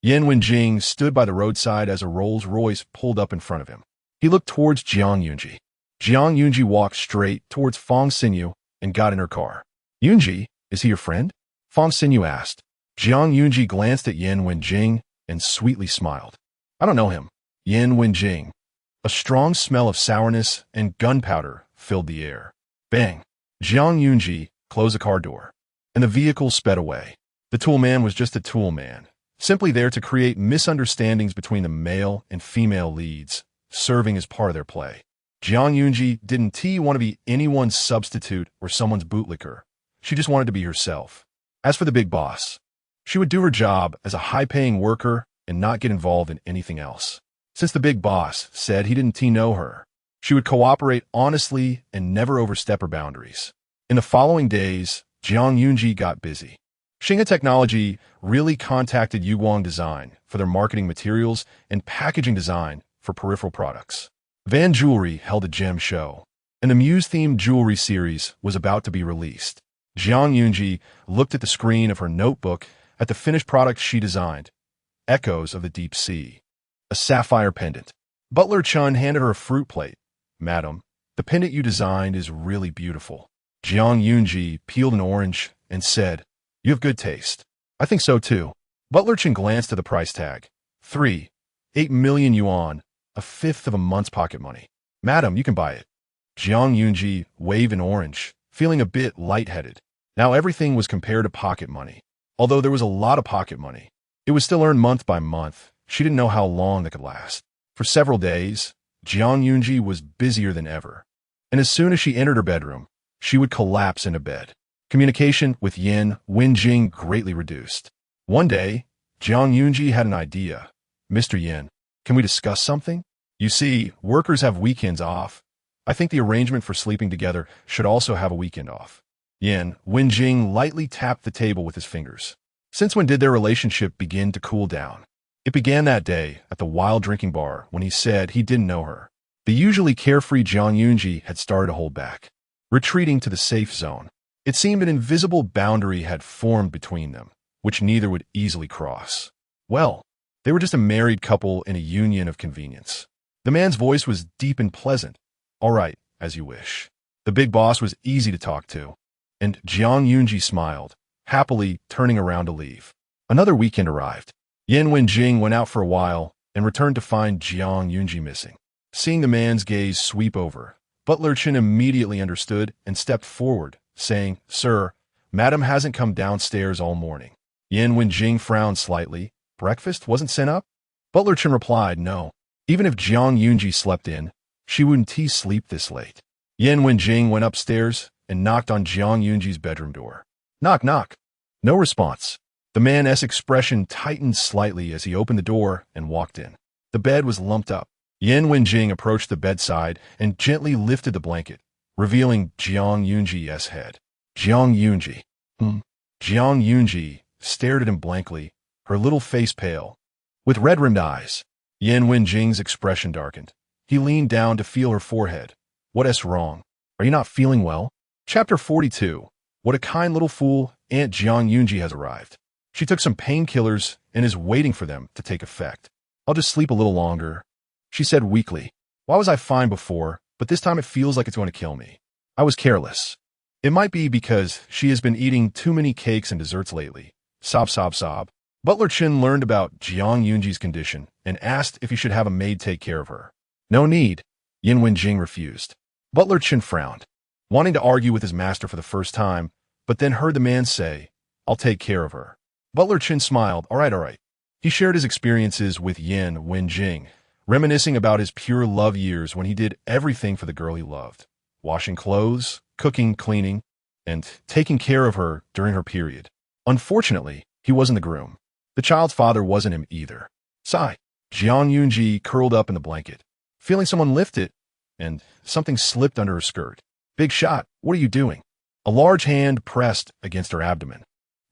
Yan Wenjing stood by the roadside as a Rolls-Royce pulled up in front of him. He looked towards Jiang Yunji. Jiang Yunji walked straight towards Fang Xinyu and got in her car. Yunji, is he your friend? Fong Xinyu asked. Jiang Yunji glanced at Yin Wenjing and sweetly smiled. I don't know him. Yin Wenjing. A strong smell of sourness and gunpowder filled the air. Bang! Jiang Yunji closed the car door, and the vehicle sped away. The tool man was just a tool man, simply there to create misunderstandings between the male and female leads, serving as part of their play. Jiang Yunji didn't want to be anyone's substitute or someone's bootlicker. She just wanted to be herself. As for the big boss, she would do her job as a high-paying worker and not get involved in anything else. Since the big boss said he didn't know her, she would cooperate honestly and never overstep her boundaries. In the following days, Jiang Yunji got busy. Xingha Technology really contacted Yuguang Design for their marketing materials and packaging design for peripheral products. Van Jewelry held a gem show, and the Muse-themed jewelry series was about to be released. Jiang Yunji looked at the screen of her notebook at the finished product she designed, Echoes of the Deep Sea, a sapphire pendant. Butler Chun handed her a fruit plate. Madam, the pendant you designed is really beautiful. Jiang Yunji peeled an orange and said, You have good taste. I think so too. Butler Chun glanced at the price tag. 8 million yuan, a fifth of a month's pocket money. Madam, you can buy it. Jiang Yunji waved an orange, feeling a bit lightheaded. Now everything was compared to pocket money. Although there was a lot of pocket money, it was still earned month by month. She didn't know how long that could last. For several days, Jiang Yunji was busier than ever. And as soon as she entered her bedroom, she would collapse into bed. Communication with Yin Wenjing greatly reduced. One day, Jiang Yunji had an idea. Mr. Yin, can we discuss something? You see, workers have weekends off. I think the arrangement for sleeping together should also have a weekend off. Yin Wenjing lightly tapped the table with his fingers. Since when did their relationship begin to cool down? It began that day at the wild drinking bar when he said he didn't know her. The usually carefree Jiang Yunji had started to hold back, retreating to the safe zone. It seemed an invisible boundary had formed between them, which neither would easily cross. Well, they were just a married couple in a union of convenience. The man's voice was deep and pleasant. All right, as you wish. The big boss was easy to talk to, and Jiang Yunji smiled, happily turning around to leave. Another weekend arrived. Yin Wenjing went out for a while and returned to find Jiang Yunji missing. Seeing the man's gaze sweep over, Butler Chen immediately understood and stepped forward, saying, Sir, Madam hasn't come downstairs all morning. Yin Wenjing frowned slightly. Breakfast wasn't sent up? Butler Chen replied, No. Even if Jiang Yunji slept in, she wouldn't sleep this late. Yin Wenjing went upstairs and knocked on Jiang Yunji's bedroom door. Knock, knock. No response. The man's expression tightened slightly as he opened the door and walked in. The bed was lumped up. Yin Wenjing approached the bedside and gently lifted the blanket, revealing Jiang Yunji's head. Jiang Yunji. Jiang Yunji stared at him blankly, her little face pale. With red-rimmed eyes, Yin Wenjing's expression darkened. He leaned down to feel her forehead. What's wrong? Are you not feeling well? Chapter 42. What a kind little fool, Aunt Jiang Yunji has arrived. She took some painkillers and is waiting for them to take effect. I'll just sleep a little longer, she said weakly. Why was I fine before, but this time it feels like it's going to kill me? I was careless. It might be because she has been eating too many cakes and desserts lately. Sob, sob, sob. Butler Chen learned about Jiang Yunji's condition and asked if he should have a maid take care of her. No need. Yin Wenjing refused. Butler Chen frowned, wanting to argue with his master for the first time, but then heard the man say, I'll take care of her. Butler Chen smiled. All right. He shared his experiences with Yin Wenjing, reminiscing about his pure love years when he did everything for the girl he loved. Washing clothes, cooking, cleaning, and taking care of her during her period. Unfortunately, he wasn't the groom. The child's father wasn't him either. Sigh. Jiang Yunji curled up in the blanket, feeling someone lift it, and something slipped under her skirt. Big shot, what are you doing? A large hand pressed against her abdomen,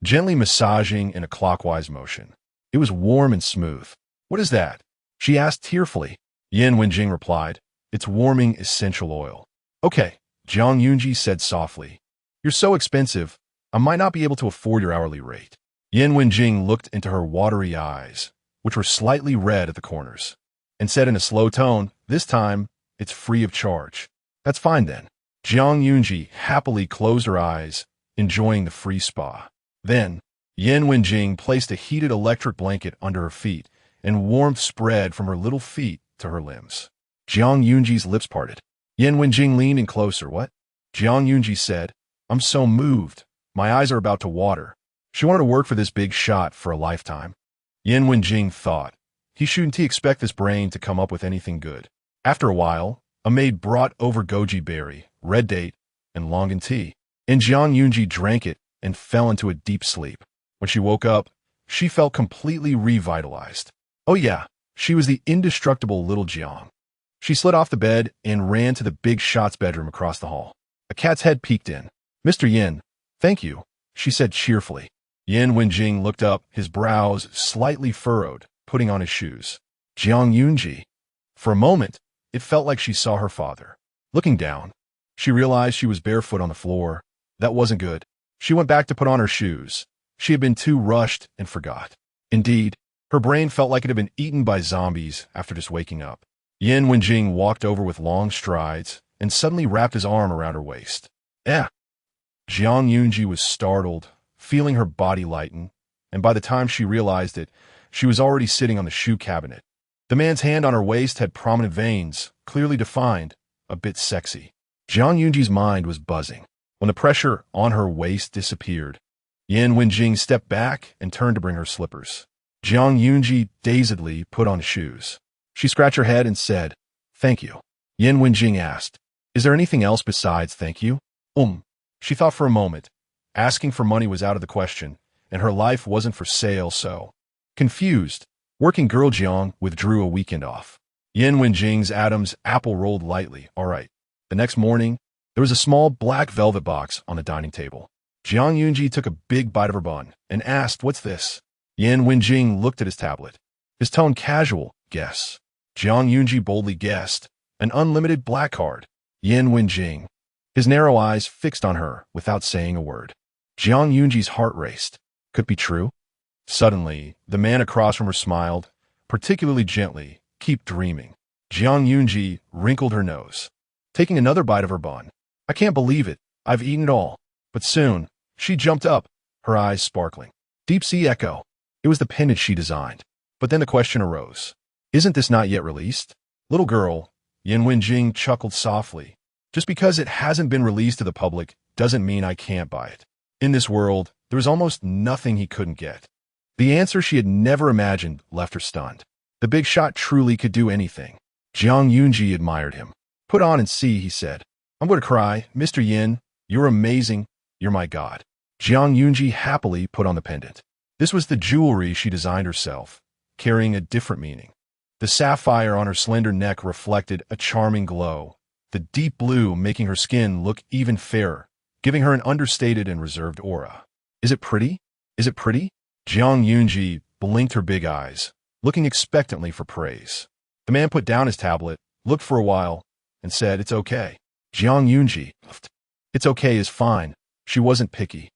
gently massaging in a clockwise motion. It was warm and smooth. What is that? She asked tearfully. Yin Wenjing replied, It's warming essential oil. Okay, Jiang Yunji said softly. You're so expensive, I might not be able to afford your hourly rate. Yin Wenjing looked into her watery eyes, which were slightly red at the corners, and said in a slow tone, This time, it's free of charge. That's fine then. Jiang Yunji happily closed her eyes, enjoying the free spa. Then, Yan Wenjing placed a heated electric blanket under her feet, and warmth spread from her little feet to her limbs. Zhang Yunji's lips parted. Yan Wenjing leaned in closer. What? Zhang Yunji said, I'm so moved. My eyes are about to water. She wanted to work for this big shot for a lifetime. Yan Wenjing thought, he shouldn't expect this brain to come up with anything good. After a while, a maid brought over goji berry, red date, and longan tea, and Zhang Yunji drank it and fell into a deep sleep. When she woke up, she felt completely revitalized. Oh yeah, she was the indestructible little Jiang. She slid off the bed and ran to the big shot's bedroom across the hall. A cat's head peeked in. Mr. Yin, thank you, she said cheerfully. Yan Wenjing looked up, his brows slightly furrowed, putting on his shoes. Zhang Yunji. For a moment, it felt like she saw her father. Looking down, she realized she was barefoot on the floor. That wasn't good. She went back to put on her shoes. She had been too rushed and forgot. Indeed, her brain felt like it had been eaten by zombies after just waking up. Yan Wenjing walked over with long strides and suddenly wrapped his arm around her waist. Eh. Zhang Yunji was startled, feeling her body lighten, and by the time she realized it, she was already sitting on the shoe cabinet. The man's hand on her waist had prominent veins, clearly defined, a bit sexy. Zhang Yunji's mind was buzzing. When the pressure on her waist disappeared, Yan Wenjing stepped back and turned to bring her slippers. Zhang Yunji dazedly put on shoes. She scratched her head and said, Thank you. Yan Wenjing asked, Is there anything else besides thank you? She thought for a moment. Asking for money was out of the question, and her life wasn't for sale, so. Confused, working girl Jiang withdrew a weekend off. Yan Wenjing's Adam's apple rolled lightly. All right. The next morning, there was a small black velvet box on the dining table. Zhang Yunji took a big bite of her bun and asked, What's this? Yan Wenjing looked at his tablet. His tone casual, guess. Zhang Yunji boldly guessed, an unlimited black card. Yan Wenjing. His narrow eyes fixed on her without saying a word. Zhang Yunji's heart raced. Could it be true? Suddenly, the man across from her smiled, particularly gently. Keep dreaming. Zhang Yunji wrinkled her nose, taking another bite of her bun. I can't believe it. I've eaten it all. But soon, she jumped up, her eyes sparkling. Deep sea echo. It was the pendant she designed. But then the question arose. Isn't this not yet released? Little girl, Yan Wenjing chuckled softly. Just because it hasn't been released to the public doesn't mean I can't buy it. In this world, there was almost nothing he couldn't get. The answer she had never imagined left her stunned. The big shot truly could do anything. Zhang Yunji admired him. Put on and see, he said. I'm going to cry. Mr. Yin, you're amazing. You're my god. Zhang Yunji happily put on the pendant. This was the jewelry she designed herself, carrying a different meaning. The sapphire on her slender neck reflected a charming glow, the deep blue making her skin look even fairer, giving her an understated and reserved aura. Is it pretty? Is it pretty? Zhang Yunji blinked her big eyes, looking expectantly for praise. The man put down his tablet, looked for a while, and said, It's okay. Zhang Yunji, It's okay is fine. She wasn't picky.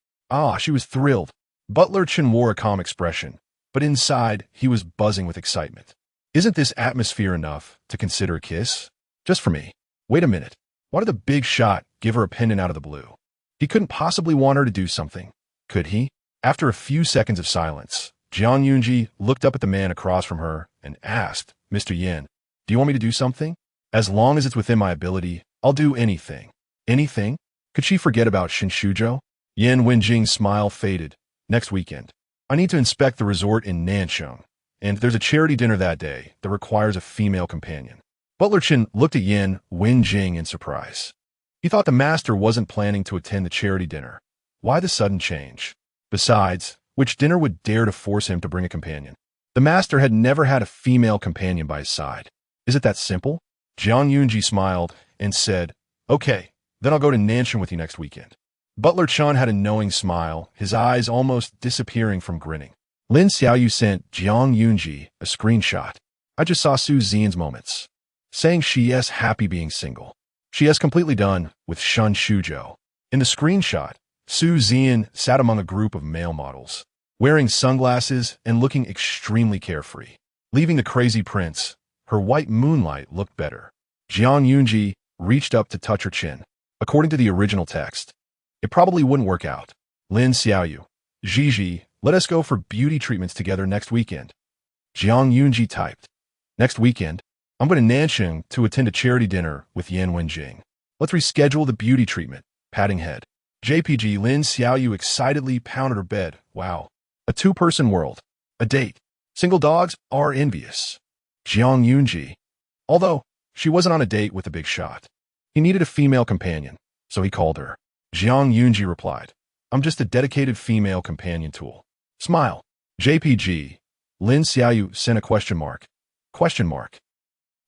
She was thrilled. Butler Chen wore a calm expression, but inside he was buzzing with excitement. Isn't this atmosphere enough to consider a kiss? Just for me. Wait a minute. Why did the big shot give her a pendant out of the blue? He couldn't possibly want her to do something, could he? After a few seconds of silence, Zhang Yunji looked up at the man across from her and asked, Mr. Yin, do you want me to do something? As long as it's within my ability, I'll do anything. Anything? Could she forget about Shinshuzhou? Yan Wenjing's smile faded. Next weekend. I need to inspect the resort in Nansheng, and there's a charity dinner that day that requires a female companion. Butler Chen looked at Yan Wenjing in surprise. He thought the master wasn't planning to attend the charity dinner. Why the sudden change? Besides, which dinner would dare to force him to bring a companion? The master had never had a female companion by his side. Is it that simple? Zhang Yunji smiled and said, Okay, then I'll go to Nansheng with you next weekend. Butler Chen had a knowing smile, his eyes almost disappearing from grinning. Lin Xiaoyu sent Zhang Yunji a screenshot. I just saw Su Zian's moments, saying she is happy being single. She is completely done with Shun Shuzhou. In the screenshot, Su Zian sat among a group of male models, wearing sunglasses and looking extremely carefree. Leaving the crazy prince, her white moonlight looked better. Zhang Yunji reached up to touch her chin. According to the original text, it probably wouldn't work out. Lin Xiaoyu, Gigi, let us go for beauty treatments together next weekend. Zhuang Zi'ang typed. Next weekend, I'm going to Nanxing to attend a charity dinner with Yan Wenjing. Let's reschedule the beauty treatment. Patting head. JPG Lin Xiaoyu excitedly pounded her bed. Wow. A two-person world. A date. Single dogs are envious. Zhuang Zi'ang. Although, she wasn't on a date with a big shot. He needed a female companion, so he called her. Zhuang Zi'ang replied, I'm just a dedicated female companion tool. Smile. JPG. Lin Xiaoyu sent a question mark. Question mark.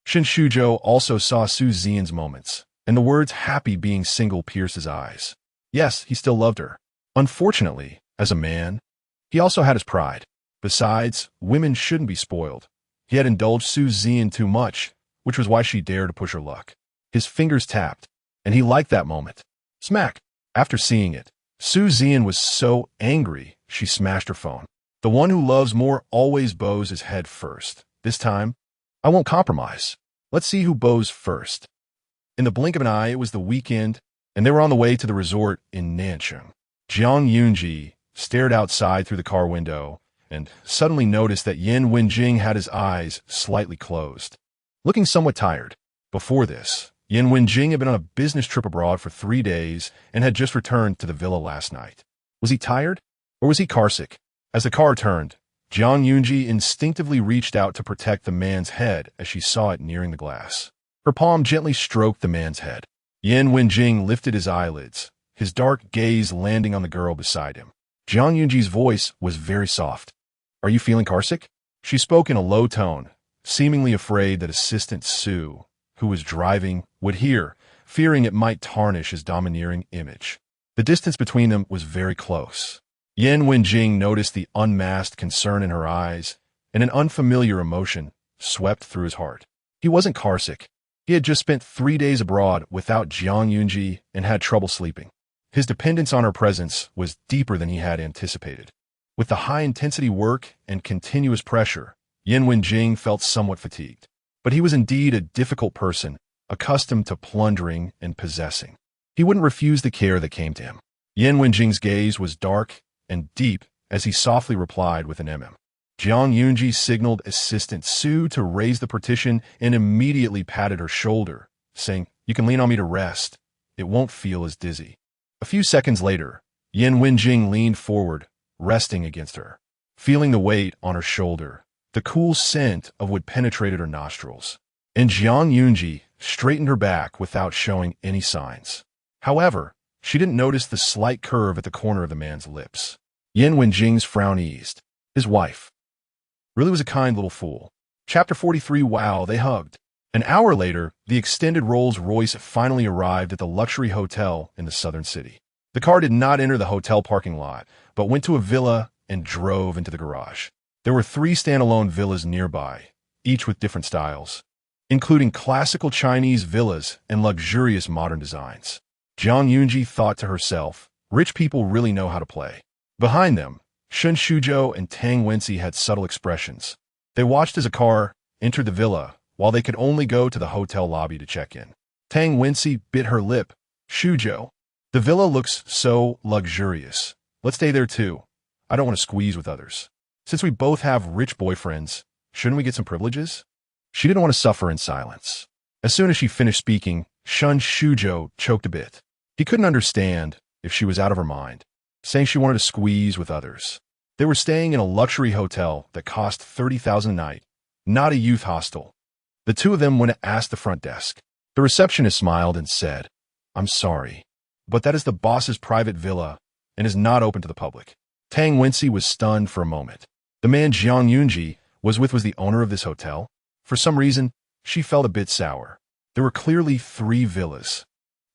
Shen Shuzhou also saw Su Zi'an's moments, and the words happy being single pierced his eyes. Yes, he still loved her. Unfortunately, as a man, he also had his pride. Besides, women shouldn't be spoiled. He had indulged Su Zi'an too much, which was why she dared to push her luck. His fingers tapped, and he liked that moment. Smack. After seeing it, Su Zi'an was so angry, she smashed her phone. The one who loves more always bows his head first. This time, I won't compromise. Let's see who bows first. In the blink of an eye, it was the weekend, and they were on the way to the resort in Nanxing. Zhuang Zi'ang stared outside through the car window and suddenly noticed that Yan Wenjing had his eyes slightly closed, looking somewhat tired. Before this, Yan Wenjing had been on a business trip abroad for 3 days and had just returned to the villa last night. Was he tired? Or was he carsick? As the car turned, Zhuang Zi'ang instinctively reached out to protect the man's head as she saw it nearing the glass. Her palm gently stroked the man's head. Yan Wenjing lifted his eyelids, his dark gaze landing on the girl beside him. Zhuang Zi'ang's voice was very soft. Are you feeling carsick? She spoke in a low tone, seemingly afraid that Assistant Su, who was driving, would hear, fearing it might tarnish his domineering image. The distance between them was very close. Yan Wenjing noticed the unmasked concern in her eyes, and an unfamiliar emotion swept through his heart. He wasn't carsick. He had just spent 3 days abroad without Zhuang Zi'ang and had trouble sleeping. His dependence on her presence was deeper than he had anticipated. With the high-intensity work and continuous pressure, Yan Wenjing felt somewhat fatigued. But he was indeed a difficult person, accustomed to plundering and possessing. He wouldn't refuse the care that came to him. Yan Wenjing's gaze was dark and deep as he softly replied with an Zhuang Zi'ang signaled Assistant Su to raise the partition and immediately patted her shoulder, saying, You can lean on me to rest. It won't feel as dizzy. A few seconds later, Yan Wenjing leaned forward, resting against her. Feeling the weight on her shoulder, the cool scent of wood penetrated her nostrils, and Zhuang Zi'ang straightened her back without showing any signs. However, she didn't notice the slight curve at the corner of the man's lips. Yan Wenjing's frown eased. His wife really was a kind little fool. Chapter 43. Wow, they hugged. An hour later, the extended Rolls-Royce finally arrived at the luxury hotel in the southern city. The car did not enter the hotel parking lot, but went to a villa and drove into the garage. There were 3 standalone villas nearby, each with different styles, including classical Chinese villas and luxurious modern designs. Zhuang Zi'ang thought to herself, rich people really know how to play. Behind them, Shen Shuzhou and Tang Wenci had subtle expressions. They watched as a car entered the villa, while they could only go to the hotel lobby to check in. Tang Wenci bit her lip. Shuzhou, the villa looks so luxurious. Let's stay there too. I don't want to squeeze with others. Since we both have rich boyfriends, shouldn't we get some privileges? She didn't want to suffer in silence. As soon as she finished speaking, Shen Shuzhou choked a bit. He couldn't understand if she was out of her mind, saying she wanted to squeeze with others. They were staying in a luxury hotel that cost $30,000 a night, not a youth hostel. The two of them went to ask the front desk. The receptionist smiled and said, I'm sorry, but that is the boss's private villa and is not open to the public. Tang Wenci was stunned for a moment. The man Zhuang Zi'ang was with was the owner of this hotel. For some reason, she felt a bit sour. There were clearly 3 villas.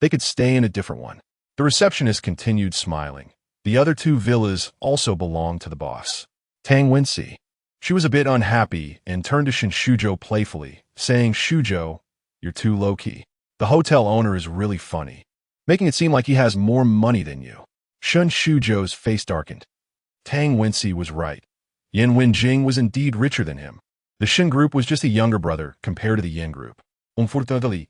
They could stay in a different one. The receptionist continued smiling. The other 2 villas also belonged to the boss, Tang Wenci. She was a bit unhappy and turned to Shen Shuzhou playfully, saying, Shuzhou, you're too low-key. The hotel owner is really funny, making it seem like he has more money than you. Shen Shuzhou's face darkened. Tang Wenci was right. Yan Wenjing was indeed richer than him. The Shen group was just a younger brother compared to the Yan group. Unfortunately,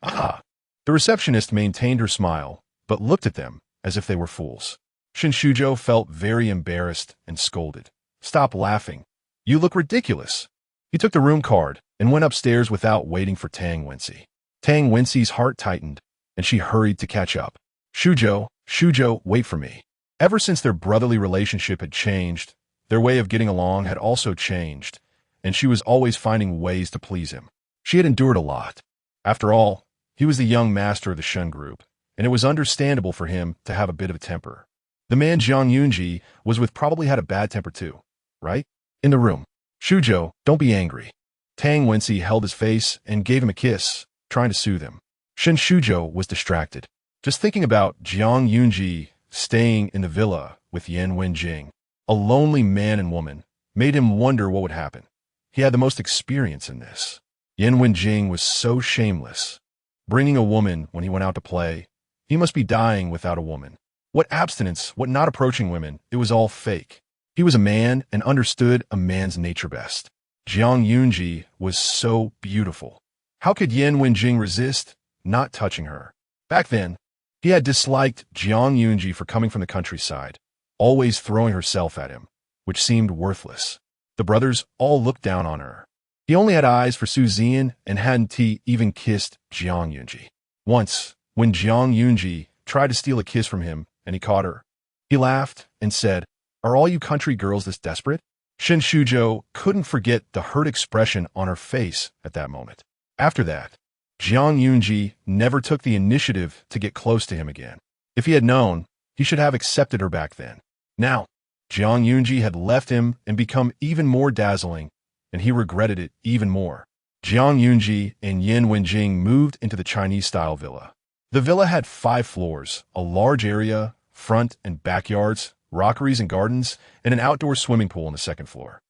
ah. The receptionist maintained her smile, but looked at them as if they were fools. Shin Shuzhou felt very embarrassed and scolded. Stop laughing. You look ridiculous. He took the room card and went upstairs without waiting for Tang Wensi. Tang Wensi's heart tightened, and she hurried to catch up. Shuzhou, wait for me. Ever since their brotherly relationship had changed, their way of getting along had also changed, and she was always finding ways to please him. She had endured a lot. After all, he was the young master of the Shun group, and it was understandable for him to have a bit of a temper. The man Zhang Yunji was with probably had a bad temper too, right? In the room. Shuzhou, don't be angry. Tang Wensi held his face and gave him a kiss, trying to soothe him. Shin Shuzhou was distracted. Just thinking about Zhang Yunji staying in the villa with Yan Wenjing, a lonely man and woman, made him wonder what would happen. He had the most experience in this. Yan Wenjing was so shameless. Bringing a woman when he went out to play, he must be dying without a woman. What abstinence, what not approaching women, it was all fake. He was a man and understood a man's nature best. Zhang Yunji was so beautiful. How could Yan Wenjing resist not touching her? Back then, he had disliked Zhang Yunji for coming from the countryside, always throwing herself at him, which seemed worthless. The brothers all looked down on her. He only had eyes for Su Zi'an and hadn't he even kissed Zhang Yunji. Once, when Zhang Yunji tried to steal a kiss from him and he caught her, he laughed and said, "Are all you country girls this desperate?" Shin Shuzhou couldn't forget the hurt expression on her face at that moment. After that, Zhang Yunji never took the initiative to get close to him again. If he had known, he should have accepted her back then. Now, Zhang Yunji had left him and become even more dazzling, and he regretted it even more. Zhang Yunji and Yan Wenjing moved into the Chinese-style villa. The villa had 5 floors, a large area, front and backyards, rockeries and gardens, and an outdoor swimming pool on the second floor.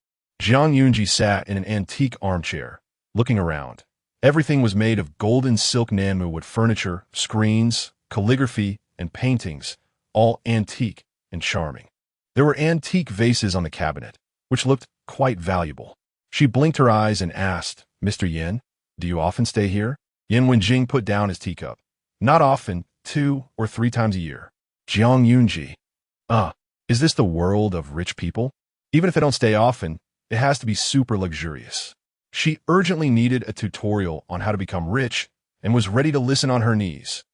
Zhang Yunji sat in an antique armchair, looking around. Everything was made of golden silk Nanmu wood furniture, screens, calligraphy, and paintings, all antique and charming. There were antique vases on the cabinet, which looked quite valuable. She blinked her eyes and asked, "Mr. Yan, do you often stay here?" Yan Wenjing put down his teacup. "Not often, 2 or 3 times a year." Zhang Yunji. Is this the world of rich people? Even if they don't stay often, it has to be super luxurious. She urgently needed a tutorial on how to become rich and was ready to listen on her knees.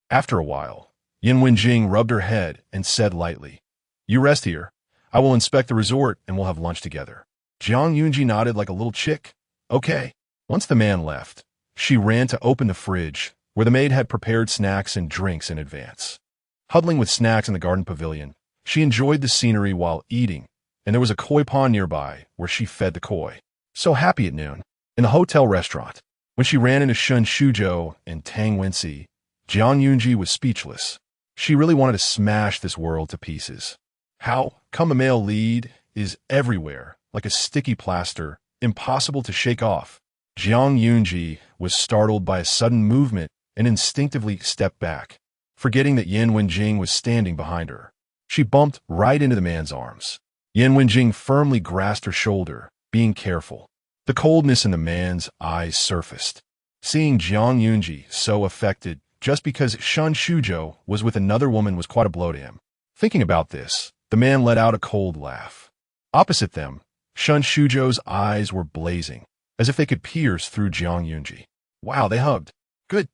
After a while, Yan Wenjing rubbed her head and said lightly, "You rest here. I will inspect the resort and we'll have lunch together." Zhang Yunji nodded like a little chick. Okay. Once the man left, she ran to open the fridge, where the maid had prepared snacks and drinks in advance. Huddling with snacks in the garden pavilion, she enjoyed the scenery while eating, and there was a koi pond nearby where she fed the koi. So happy at noon, in the hotel restaurant, when she ran into Shin Shuzhou and Tang Wensi, Zhang Yunji was speechless. She really wanted to smash this world to pieces. How come a male lead is everywhere, like a sticky plaster, impossible to shake off? Zhang Yunji was startled by a sudden movement and instinctively stepped back, forgetting that Yan Wenjing was standing behind her. She bumped right into the man's arms. Yan Wenjing firmly grasped her shoulder, being careful. The coldness in the man's eyes surfaced. Seeing Zhang Yunji so affected just because Shin Shuzhou was with another woman was quite a blow to him. Thinking about this, the man let out a cold laugh. Opposite them, Shin Shuzhou's eyes were blazing, as if they could pierce through Zhang Yunji. Wow, they hugged. Good.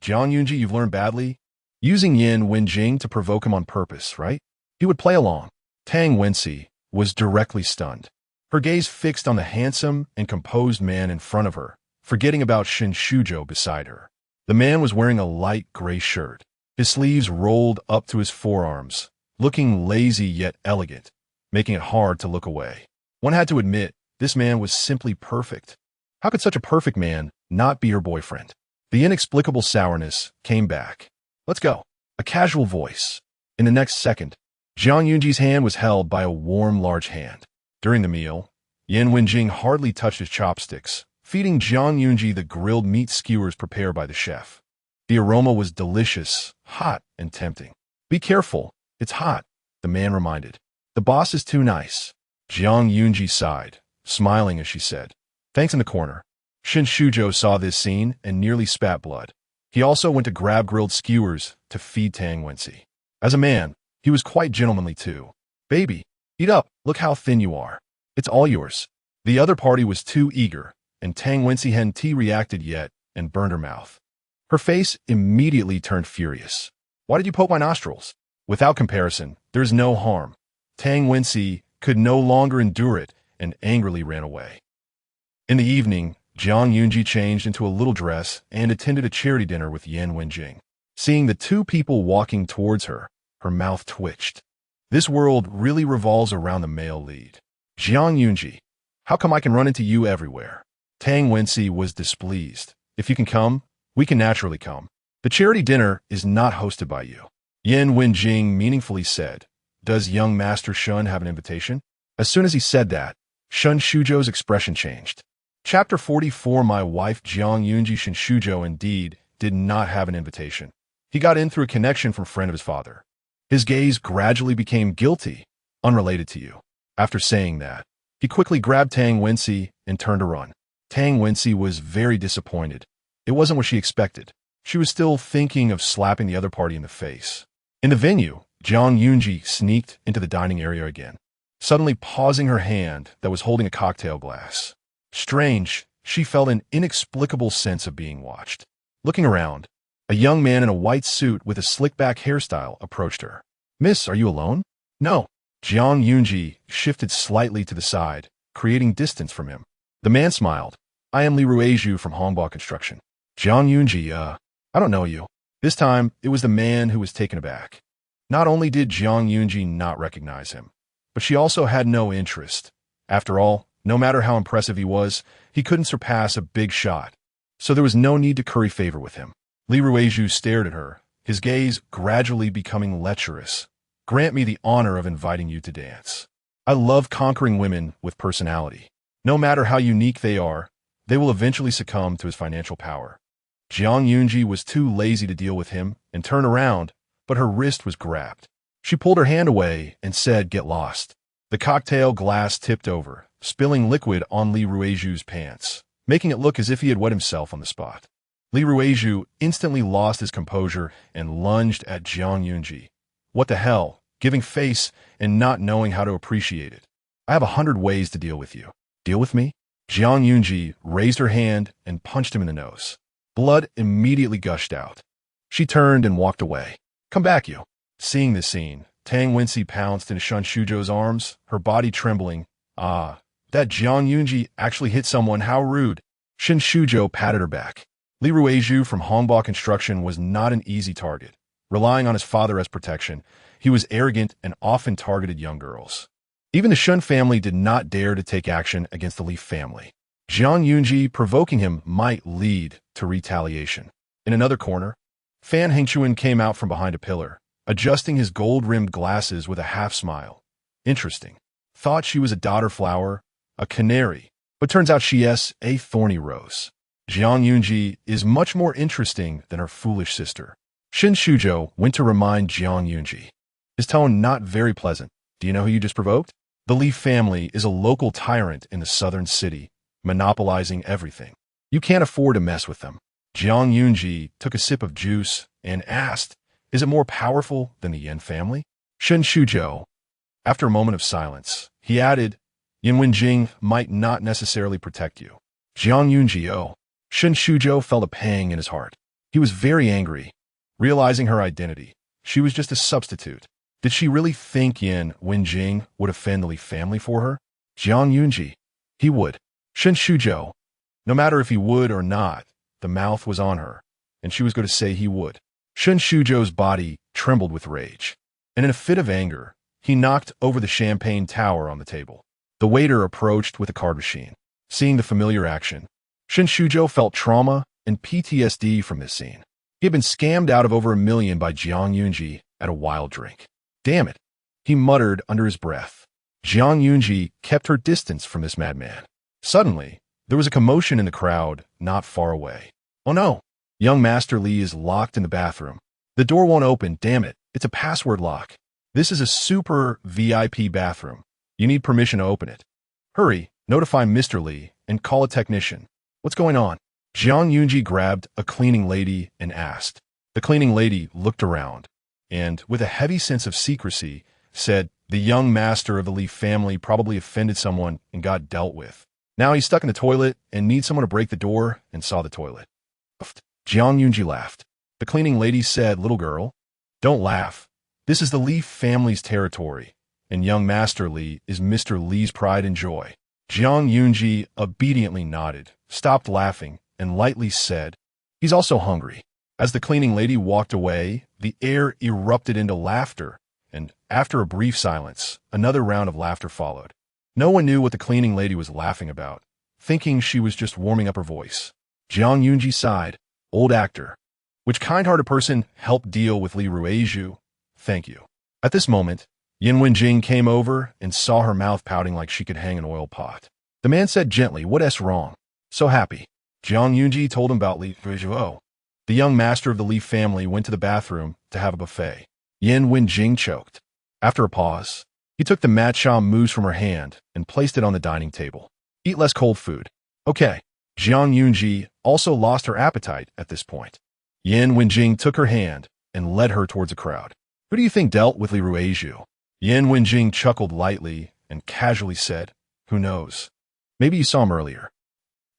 Zhang Yunji, you've learned badly. Using Yan Wenjing to provoke him on purpose, right? He would play along. Tang Wensi was directly stunned. Her gaze fixed on the handsome and composed man in front of her, forgetting about Shin Shuzhou beside her. The man was wearing a light gray shirt, his sleeves rolled up to his forearms, looking lazy yet elegant, making it hard to look away. One had to admit, this man was simply perfect. How could such a perfect man not be her boyfriend? The inexplicable sourness came back. "Let's go." A casual voice. In the next second, Zhang Yunji's hand was held by a warm, large hand. During the meal, Yan Wenjing hardly touched his chopsticks, feeding Zhang Yunji the grilled meat skewers prepared by the chef. The aroma was delicious, hot, and tempting. "Be careful, it's hot," the man reminded. "The boss is too nice." Zhang Yunji sighed, smiling as she said, "Thanks." In the corner, Shin Shuzhou saw this scene and nearly spat blood. He also went to grab grilled skewers to feed Tang Wensi. As a man, He was quite gentlemanly too. Baby, eat up, look how thin you are. It's all yours. The other party was too eager, and Tang Wensi T reacted yet and burned her mouth. Her face immediately turned furious. Why did you poke my nostrils? Without comparison, there's no harm. Tang Wensi could no longer endure it and angrily ran away. In the evening, Zhang Yunji changed into a little dress and attended a charity dinner with Yan Wenjing. Seeing the two people walking towards her, her mouth twitched. This world really revolves around the male lead. Zhang Yunji, how come I can run into you everywhere? Tang Wensi was displeased. If you can come, we can naturally come. The charity dinner is not hosted by you. Yan Wenjing meaningfully said, Does young Master Shun have an invitation? As soon as he said that, Shun Shuzhou's expression changed. Chapter 44 My wife Zhang Yunji Shun Shuzhou indeed did not have an invitation. He got in through a connection from a friend of his father. His gaze gradually became guilty, unrelated to you. After saying that, he quickly grabbed Tang Wensi and turned to run. Tang Wensi was very disappointed. It wasn't what she expected. She was still thinking of slapping the other party in the face. In the venue, Zhang Yunji sneaked into the dining area again, suddenly pausing her hand that was holding a cocktail glass. Strange, she felt an inexplicable sense of being watched. Looking around, a young man in a white suit with a slick-back hairstyle approached her. Miss, are you alone? No. Zhang Yunji shifted slightly to the side, creating distance from him. The man smiled. I am Li Ruizhu from Hongbao Construction. Zhang Yunji, I don't know you. This time, it was the man who was taken aback. Not only did Zhang Yunji not recognize him, but she also had no interest. After all, no matter how impressive he was, he couldn't surpass a big shot, so there was no need to curry favor with him. Li Ruizhu stared at her, his gaze gradually becoming lecherous. Grant me the honor of inviting you to dance. I love conquering women with personality. No matter how unique they are, they will eventually succumb to his financial power. Zhang Yunji was too lazy to deal with him and turn around, but her wrist was grabbed. She pulled her hand away and said, Get lost. The cocktail glass tipped over, spilling liquid on Li Ruizhu's pants, making it look as if he had wet himself on the spot. Li Ruizhu instantly lost his composure and lunged at Zhang Yunji. What the hell? Giving face and not knowing how to appreciate it. I have 100 ways to deal with you. Deal with me? Zhang Yunji raised her hand and punched him in the nose. Blood immediately gushed out. She turned and walked away. Come back, you. Seeing this scene, Tang Wensi pounced into Shun Shuzhou's arms, her body trembling. Ah, that Zhang Yunji actually hit someone, how rude. Shun Shuzhou patted her back. Li Ruizhu from Hongbao Construction was not an easy target. Relying on his father as protection, he was arrogant and often targeted young girls. Even the Shun family did not dare to take action against the Li family. Zhang Yunji provoking him might lead to retaliation. In another corner, Fan Hengchuan came out from behind a pillar, adjusting his gold-rimmed glasses with a half-smile. Interesting. Thought she was a dodder flower, a canary, but turns out she is a thorny rose. Zhang Yunji is much more interesting than her foolish sister. Shin Shuzhou went to remind Zhang Yunji. His tone not very pleasant. Do you know who you just provoked? The Li family is a local tyrant in the southern city, monopolizing everything. You can't afford to mess with them. Zhang Yunji took a sip of juice and asked, Is it more powerful than the Yan family? Shin Shuzhou. After a moment of silence, he added, Yan Wenjing might not necessarily protect you. Zhang Yunji, oh. Shin Shuzhou felt a pang in his heart. He was very angry. Realizing her identity, she was just a substitute. Did she really think Yan Wenjing would offend the Li family for her? Zhang Yunji. He would. Shin Shuzhou. No matter if he would or not, the mouth was on her, and she was going to say he would. Shin Shuzhou's body trembled with rage, and in a fit of anger, he knocked over the champagne tower on the table. The waiter approached with a card machine. Seeing the familiar action, Shin Shuzhou felt trauma and PTSD from this scene. He had been scammed out of over $1 million by Zhang Yunji at a wild drink. Damn it, he muttered under his breath. Zhang Yunji kept her distance from this madman. Suddenly, there was a commotion in the crowd not far away. Oh no, young Master Li is locked in the bathroom. The door won't open, damn it, it's a password lock. This is a super VIP bathroom. You need permission to open it. Hurry, notify Mr. Li and call a technician. What's going on? Zhang Yunji grabbed a cleaning lady and asked. The cleaning lady looked around. and, with a heavy sense of secrecy, said, "The young master of the Li family probably offended someone and got dealt with. Now he's stuck in the toilet and needs someone to break the door," and saw the toilet. Zhang Yunji laughed. The cleaning lady said, "Little girl, don't laugh. This is the Li family's territory, and young Master Li is Mr. Li's pride and joy." Zhang Yunji obediently nodded, stopped laughing, and lightly said, "He's also hungry." As the cleaning lady walked away, the air erupted into laughter, and after a brief silence, another round of laughter followed. No one knew what the cleaning lady was laughing about, thinking she was just warming up her voice. Zhang Yunji sighed. "Old actor. Which kind-hearted person helped deal with Li Ruizhu? Thank you." At this moment, Yin Wenjing came over and saw her mouth pouting like she could hang an oil pot. The man said gently, "What's wrong? So happy." Zhang Yunji told him about Li Ruizhu. "Oh." The young master of the Li family went to the bathroom to have a buffet. Yin Wenjing choked. After a pause, he took the matcha mousse from her hand and placed it on the dining table. "Eat less cold food." "Okay." Zhang Yunji also lost her appetite at this point. Yin Wenjing took her hand and led her towards a crowd. "Who do you think dealt with Li Ruizhu?" Yin Wenjing chuckled lightly and casually said, "Who knows? Maybe you saw him earlier."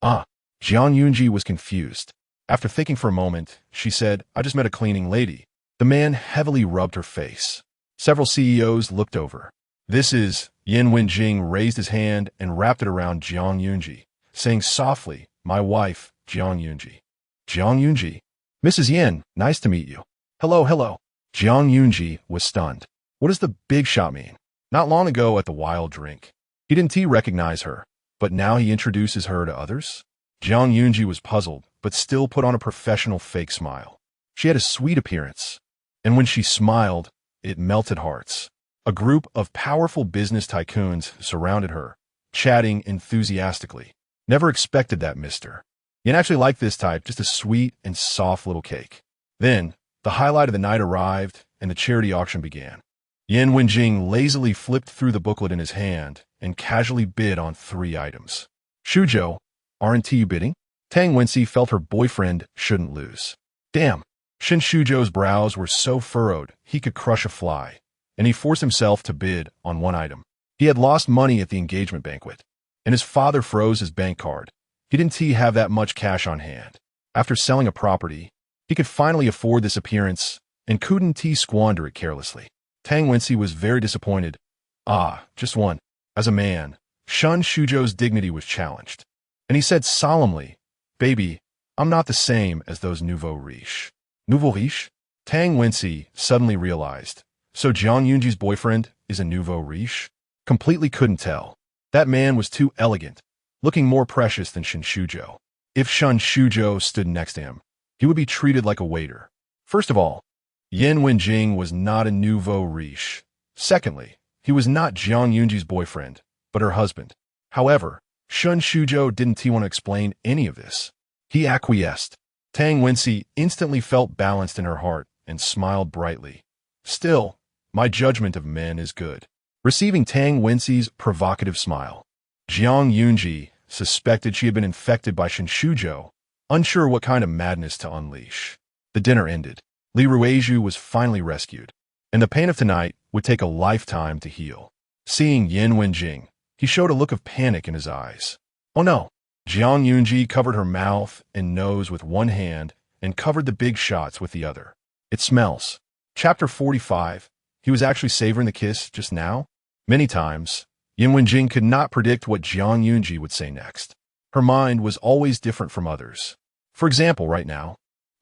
"Ah." Zhang Yunji was confused. After thinking for a moment, she said, "I just met a cleaning lady." The man heavily rubbed her face. Several CEOs looked over. "This is..." Yin Wenjing raised his hand and wrapped it around Zhang Yunji, saying softly, "My wife, Zhang Yunji." "Zhang Yunji?" "Mrs. Yin, nice to meet you." "Hello, hello." Zhang Yunji was stunned. What does the big shot mean? Not long ago at the Wild Drink, he didn't recognize her, but now he introduces her to others? Zhang Yunji was puzzled, but still put on a professional fake smile. She had a sweet appearance, and when she smiled, it melted hearts. A group of powerful business tycoons surrounded her, chatting enthusiastically. "Never expected that, mister. You'd actually like this type, just a sweet and soft little cake." Then, the highlight of the night arrived, and the charity auction began. Yin Wenjing lazily flipped through the booklet in his hand and casually bid on 3 items. "Shuzhou, aren't you bidding?" Tang Wenxi felt her boyfriend shouldn't lose. Damn, Shen Shuzhou's brows were so furrowed he could crush a fly, and he forced himself to bid on 1 item. He had lost money at the engagement banquet, and his father froze his bank card. He didn't have that much cash on hand. After selling a property, he could finally afford this appearance and couldn't squander it carelessly. Tang Wenxi was very disappointed. "Ah, just 1. As a man, Shen Shuzhou's dignity was challenged, and he said solemnly, "Baby, I'm not the same as those nouveau riches." Nouveau riche? Tang Wenxi suddenly realized. So Zhang Yunji's boyfriend is a nouveau riche? Completely couldn't tell. That man was too elegant, looking more precious than Shen Shuzhou. If Shen Shuzhou stood next to him, he would be treated like a waiter. First of all, Yin Wenjing was not a nouveau riche. Secondly, he was not Zhang Yunji's boyfriend, but her husband. However, Shen Shuzhou didn't want to explain any of this. He acquiesced. Tang Wenxi instantly felt balanced in her heart and smiled brightly. "Still, my judgment of men is good." Receiving Tang Wenxi's provocative smile, Zhang Yunji suspected she had been infected by Shen Shuzhou, unsure what kind of madness to unleash. The dinner ended. Li Ruizhu was finally rescued, and the pain of tonight would take a lifetime to heal. Seeing Yin Wenjing, he showed a look of panic in his eyes. "Oh no." Zhang Yunji covered her mouth and nose with 1 hand and covered the big shots with the other. "It smells." Chapter 45. He was actually savoring the kiss just now? Many times, Yin Wenjing could not predict what Zhang Yunji would say next. Her mind was always different from others. For example, right now,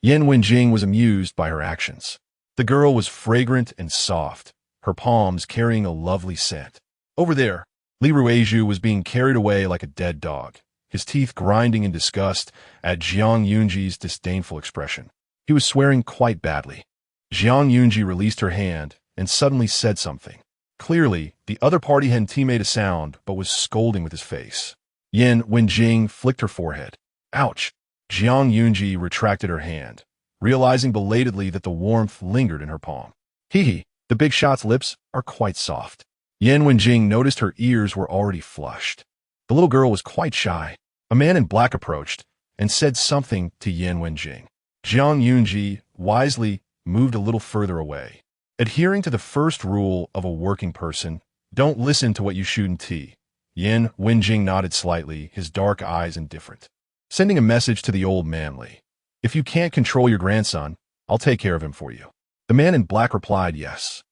Yin Wenjing was amused by her actions. The girl was fragrant and soft, her palms carrying a lovely scent. Over there, Li Ruizhu was being carried away like a dead dog, his teeth grinding in disgust at Zhang Yunji's disdainful expression. He was swearing quite badly. Zhang Yunji released her hand and suddenly said something. Clearly, the other party hadn't made a sound but was scolding with his face. Yin Wenjing flicked her forehead. "Ouch!" Zhang Yunji retracted her hand, realizing belatedly that the warmth lingered in her palm. "Hee, the big shot's lips are quite soft." Yin Wenjing noticed her ears were already flushed. The little girl was quite shy. A man in black approached and said something to Yin Wenjing. Zhang Yunji wisely moved a little further away. Adhering to the first rule of a working person, don't listen to what you shoot in tea. Yan Wenjing nodded slightly, his dark eyes indifferent. Sending a message to the old man Li. If you can't control your grandson, I'll take care of him for you. The man in black replied yes.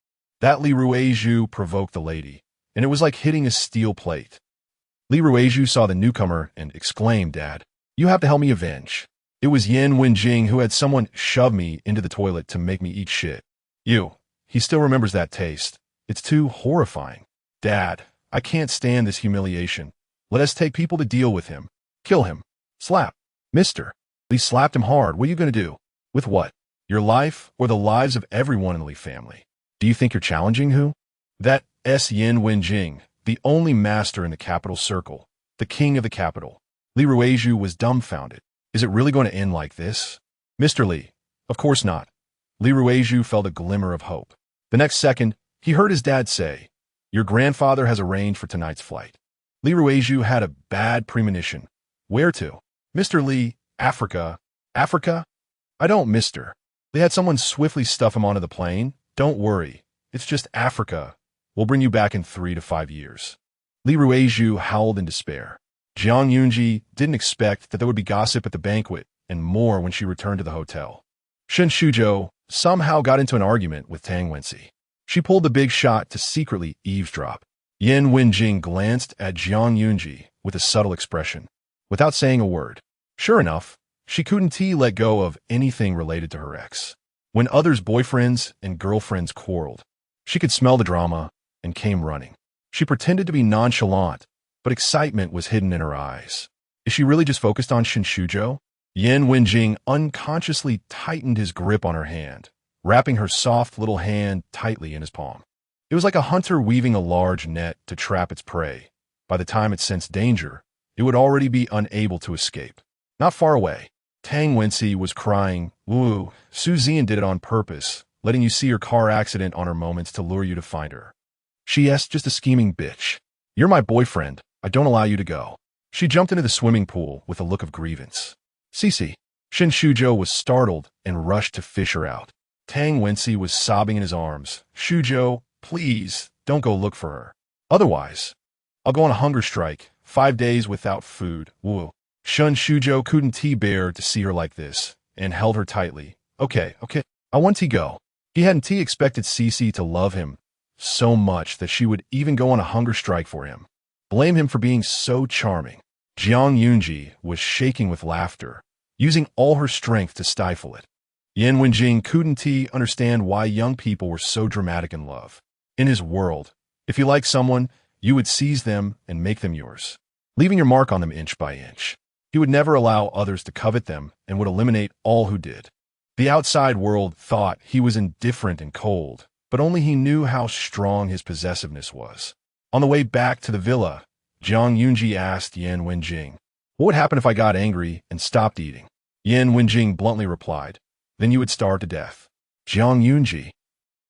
That Li Ruizhu provoked the lady, and it was like hitting a steel plate. Li Ruizhu saw the newcomer and exclaimed, Dad, you have to help me avenge. It was Yan Wenjing who had someone shove me into the toilet to make me eat shit. He still remembers that taste. It's too horrifying. Dad, I can't stand this humiliation. Let us take people to deal with him. Kill him. Slap. Mister. Li slapped him hard. What are you going to do? With what? Your life or the lives of everyone in the Li family? Do you think you're challenging who? That Yan Wenjing, the only master in the capital circle, the king of the capital. Li Ruizhu was dumbfounded. Is it really going to end like this? Mr. Li. Of course not. Li Ruizhu felt a glimmer of hope. The next second, he heard his dad say, your grandfather has arranged for tonight's flight. Li Ruizhu had a bad premonition. Where to? Mr. Li, Africa. Africa? I don't, mister. They had someone swiftly stuff him onto the plane. Don't worry. It's just Africa. We'll bring you back in 3 to 5 years. Li Ruizhu howled in despair. Zhang Yunji didn't expect that there would be gossip at the banquet and more when she returned to the hotel. Shen Shuzhou somehow got into an argument with Tang Wensi. She pulled the big shot to secretly eavesdrop. Yan Wenjing glanced at Zhang Yunji with a subtle expression, without saying a word. Sure enough, she couldn't let go of anything related to her ex. When others' boyfriends and girlfriends quarreled, she could smell the drama and came running. She pretended to be nonchalant, but excitement was hidden in her eyes. Is she really just focused on Shen Shuzhou? Yan Wenjing unconsciously tightened his grip on her hand, wrapping her soft little hand tightly in his palm. It was like a hunter weaving a large net to trap its prey. By the time it sensed danger, it would already be unable to escape. Not far away, Tang Wensi was crying, Woo, Su Yudie did it on purpose, letting you see her car accident on her moments to lure you to find her. She's just a scheming bitch. You're my boyfriend. I don't allow you to go. She jumped into the swimming pool with a look of grievance. Sisi. Shen Shuzhou was startled and rushed to fish her out. Tang Wensi was sobbing in his arms. Shuzhou, please, don't go look for her. Otherwise, I'll go on a hunger strike, 5 days without food. Woo. Shen Shuzhou couldn't bear to see her like this, and held her tightly. Okay, I want to go. He hadn't expected Sisi to love him so much that she would even go on a hunger strike for him. Blame him for being so charming. Zhang Yunji was shaking with laughter, using all her strength to stifle it. Yan Wenjing couldn't understand why young people were so dramatic in love. In his world, if you like someone, you would seize them and make them yours, leaving your mark on them inch by inch. He would never allow others to covet them and would eliminate all who did. The outside world thought he was indifferent and cold, but only he knew how strong his possessiveness was. On the way back to the villa, Zhang Yunji asked Yan Wenjing, what would happen if I got angry and stopped eating? Yan Wenjing bluntly replied, then you would starve to death. Zhang Yunji.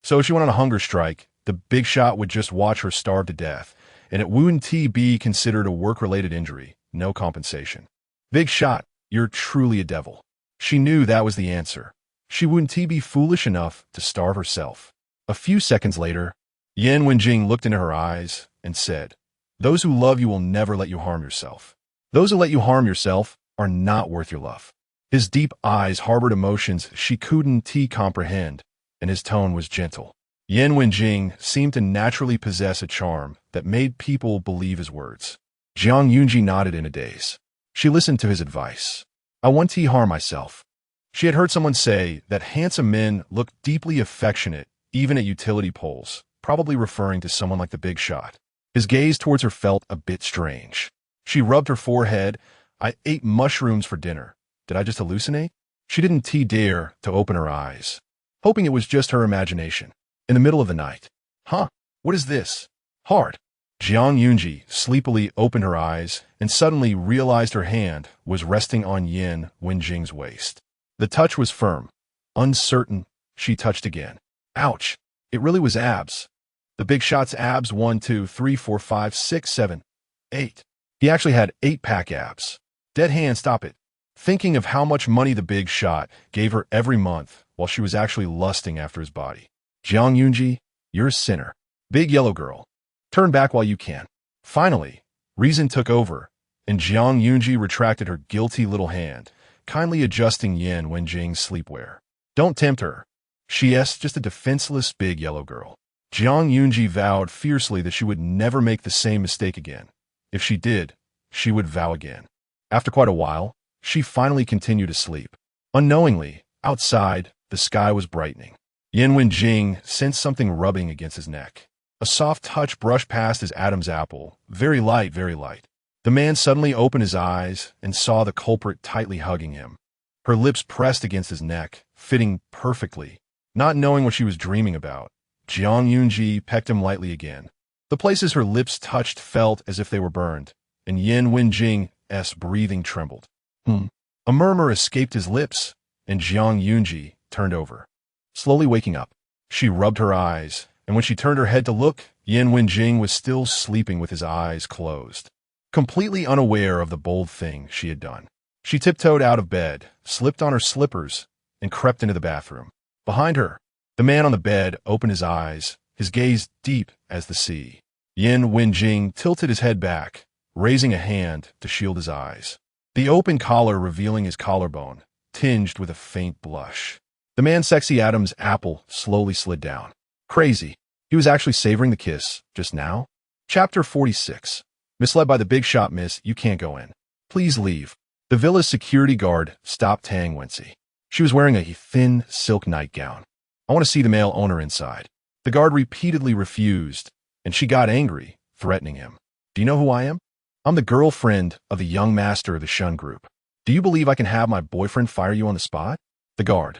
So if she went on a hunger strike, the big shot would just watch her starve to death, and it wouldn't be considered a work-related injury, no compensation. Big shot, you're truly a devil. She knew that was the answer. She wouldn't be foolish enough to starve herself. A few seconds later, Yan Wenjing looked into her eyes and said, those who love you will never let you harm yourself. Those who let you harm yourself are not worth your love. His deep eyes harbored emotions she couldn't comprehend, and his tone was gentle. Yan Wenjing seemed to naturally possess a charm that made people believe his words. Zhang Yunji nodded in a daze. She listened to his advice. I want to harm myself. She had heard someone say that handsome men look deeply affectionate even at utility poles, probably referring to someone like the big shot. His gaze towards her felt a bit strange. She rubbed her forehead. I ate mushrooms for dinner. Did I just hallucinate? She didn't dare to open her eyes, hoping it was just her imagination. In the middle of the night. Huh? What is this? Hard. Zhang Yunji sleepily opened her eyes and suddenly realized her hand was resting on Yan Wenjing's waist. The touch was firm. Uncertain, she touched again. Ouch. It really was abs. The big shot's abs 1, 2, 3, 4, 5, 6, 7, 8. He actually had 8-pack abs. Dead hand, stop it. Thinking of how much money the big shot gave her every month while she was actually lusting after his body. Zhuang Yunji, you're a sinner. Big yellow girl. Turn back while you can. Finally, reason took over, and Zhuang Yunji retracted her guilty little hand, kindly adjusting Yan Wenjing's sleepwear. Don't tempt her. She's just a defenseless big yellow girl. Zhuang Yunji vowed fiercely that she would never make the same mistake again. If she did, she would vow again. After quite a while, she finally continued to sleep. Unknowingly, outside, the sky was brightening. Yan Wenjing sensed something rubbing against his neck. A soft touch brushed past his Adam's apple, very light, very light. The man suddenly opened his eyes and saw the culprit tightly hugging him. Her lips pressed against his neck, fitting perfectly. Not knowing what she was dreaming about, Zhuang Yunji pecked him lightly again. The places her lips touched felt as if they were burned, and Yan Wenjing's breathing trembled. A murmur escaped his lips, and Zhuang Yunji turned over. Slowly waking up, she rubbed her eyes, and when she turned her head to look, Yan Wenjing was still sleeping with his eyes closed. Completely unaware of the bold thing she had done, she tiptoed out of bed, slipped on her slippers, and crept into the bathroom. Behind her, the man on the bed opened his eyes, his gaze deep as the sea. Yan Wenjing tilted his head back, raising a hand to shield his eyes. The open collar revealing his collarbone, tinged with a faint blush. The man's sexy Adam's apple slowly slid down. Crazy. He was actually savoring the kiss, just now? Chapter 46. Misled by the big shot, miss, you can't go in. Please leave. The villa's security guard stopped Tang Wensi. She was wearing a thin silk nightgown. I want to see the male owner inside. The guard repeatedly refused, and she got angry, threatening him. Do you know who I am? I'm the girlfriend of the young master of the Shun group. Do you believe I can have my boyfriend fire you on the spot? The guard.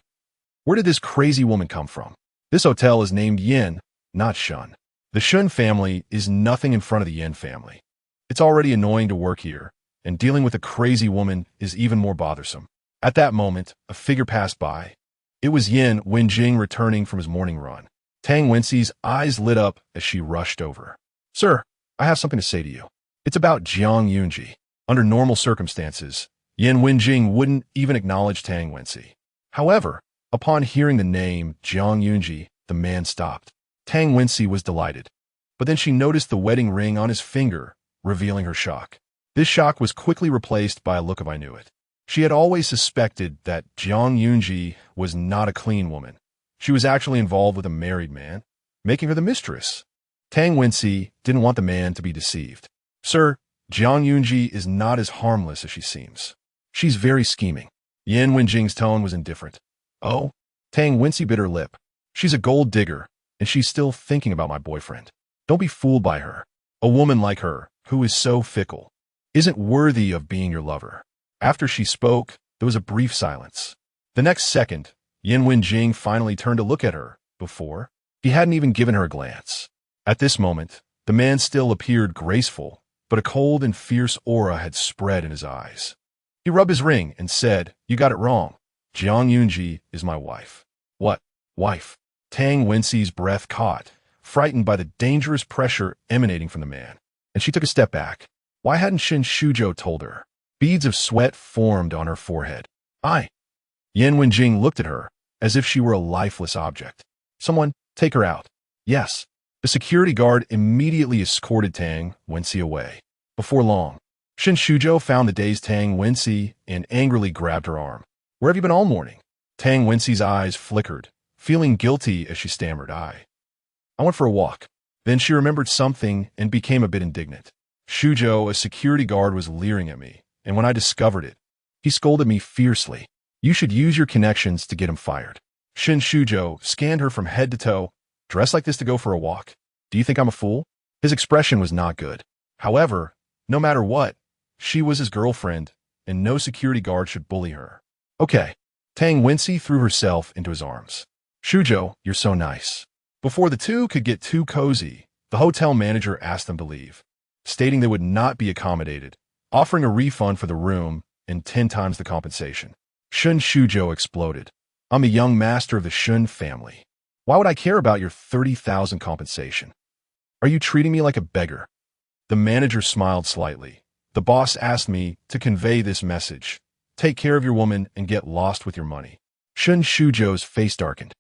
Where did this crazy woman come from? This hotel is named Yin, not Shun. The Shun family is nothing in front of the Yin family. It's already annoying to work here, and dealing with a crazy woman is even more bothersome. At that moment, a figure passed by. It was Yan Wenjing returning from his morning run. Tang Wensi's eyes lit up as she rushed over. Sir, I have something to say to you. It's about Zhuang Yunji. Under normal circumstances, Yan Wenjing wouldn't even acknowledge Tang Wensi. However, upon hearing the name Zhuang Yunji, the man stopped. Tang Wensi was delighted, but then she noticed the wedding ring on his finger, revealing her shock. This shock was quickly replaced by a look of I knew it. She had always suspected that Zhuang Yunji was not a clean woman. She was actually involved with a married man, making her the mistress. Tang Wensi didn't want the man to be deceived. Sir, Zhuang Yunji is not as harmless as she seems. She's very scheming. Yan Wenjing's tone was indifferent. Oh? Tang Wensi bit her lip. She's a gold digger, and she's still thinking about my boyfriend. Don't be fooled by her. A woman like her, who is so fickle, isn't worthy of being your lover. After she spoke, there was a brief silence. The next second, Yan Wenjing finally turned to look at her. Before, he hadn't even given her a glance. At this moment, the man still appeared graceful, but a cold and fierce aura had spread in his eyes. He rubbed his ring and said, You got it wrong. Zhuang Yunji is my wife. What? Wife? Tang Wensi's breath caught, frightened by the dangerous pressure emanating from the man, and she took a step back. Why hadn't Shin Shujo told her? Beads of sweat formed on her forehead. Yan Wenjing looked at her, as if she were a lifeless object. Someone, take her out. Yes. The security guard immediately escorted Tang Wensi away. Before long, Shin Shujo found the dazed Tang Wensi and angrily grabbed her arm. Where have you been all morning? Tang Wensi's eyes flickered, feeling guilty as she stammered, I went for a walk. Then she remembered something and became a bit indignant. Shujo, a security guard, was leering at me, and when I discovered it, he scolded me fiercely. You should use your connections to get him fired. Shin Shujo scanned her from head to toe. Dressed like this to go for a walk? Do you think I'm a fool? His expression was not good. However, no matter what, she was his girlfriend, and no security guard should bully her. Okay. Tang Wensi threw herself into his arms. Shujo, you're so nice. Before the two could get too cozy, the hotel manager asked them to leave, stating they would not be accommodated, offering a refund for the room and 10 times the compensation. Shun Shujo exploded. I'm a young master of the Shun family. Why would I care about your 30,000 compensation? Are you treating me like a beggar? The manager smiled slightly. The boss asked me to convey this message. Take care of your woman and get lost with your money. Shun Shujo's face darkened.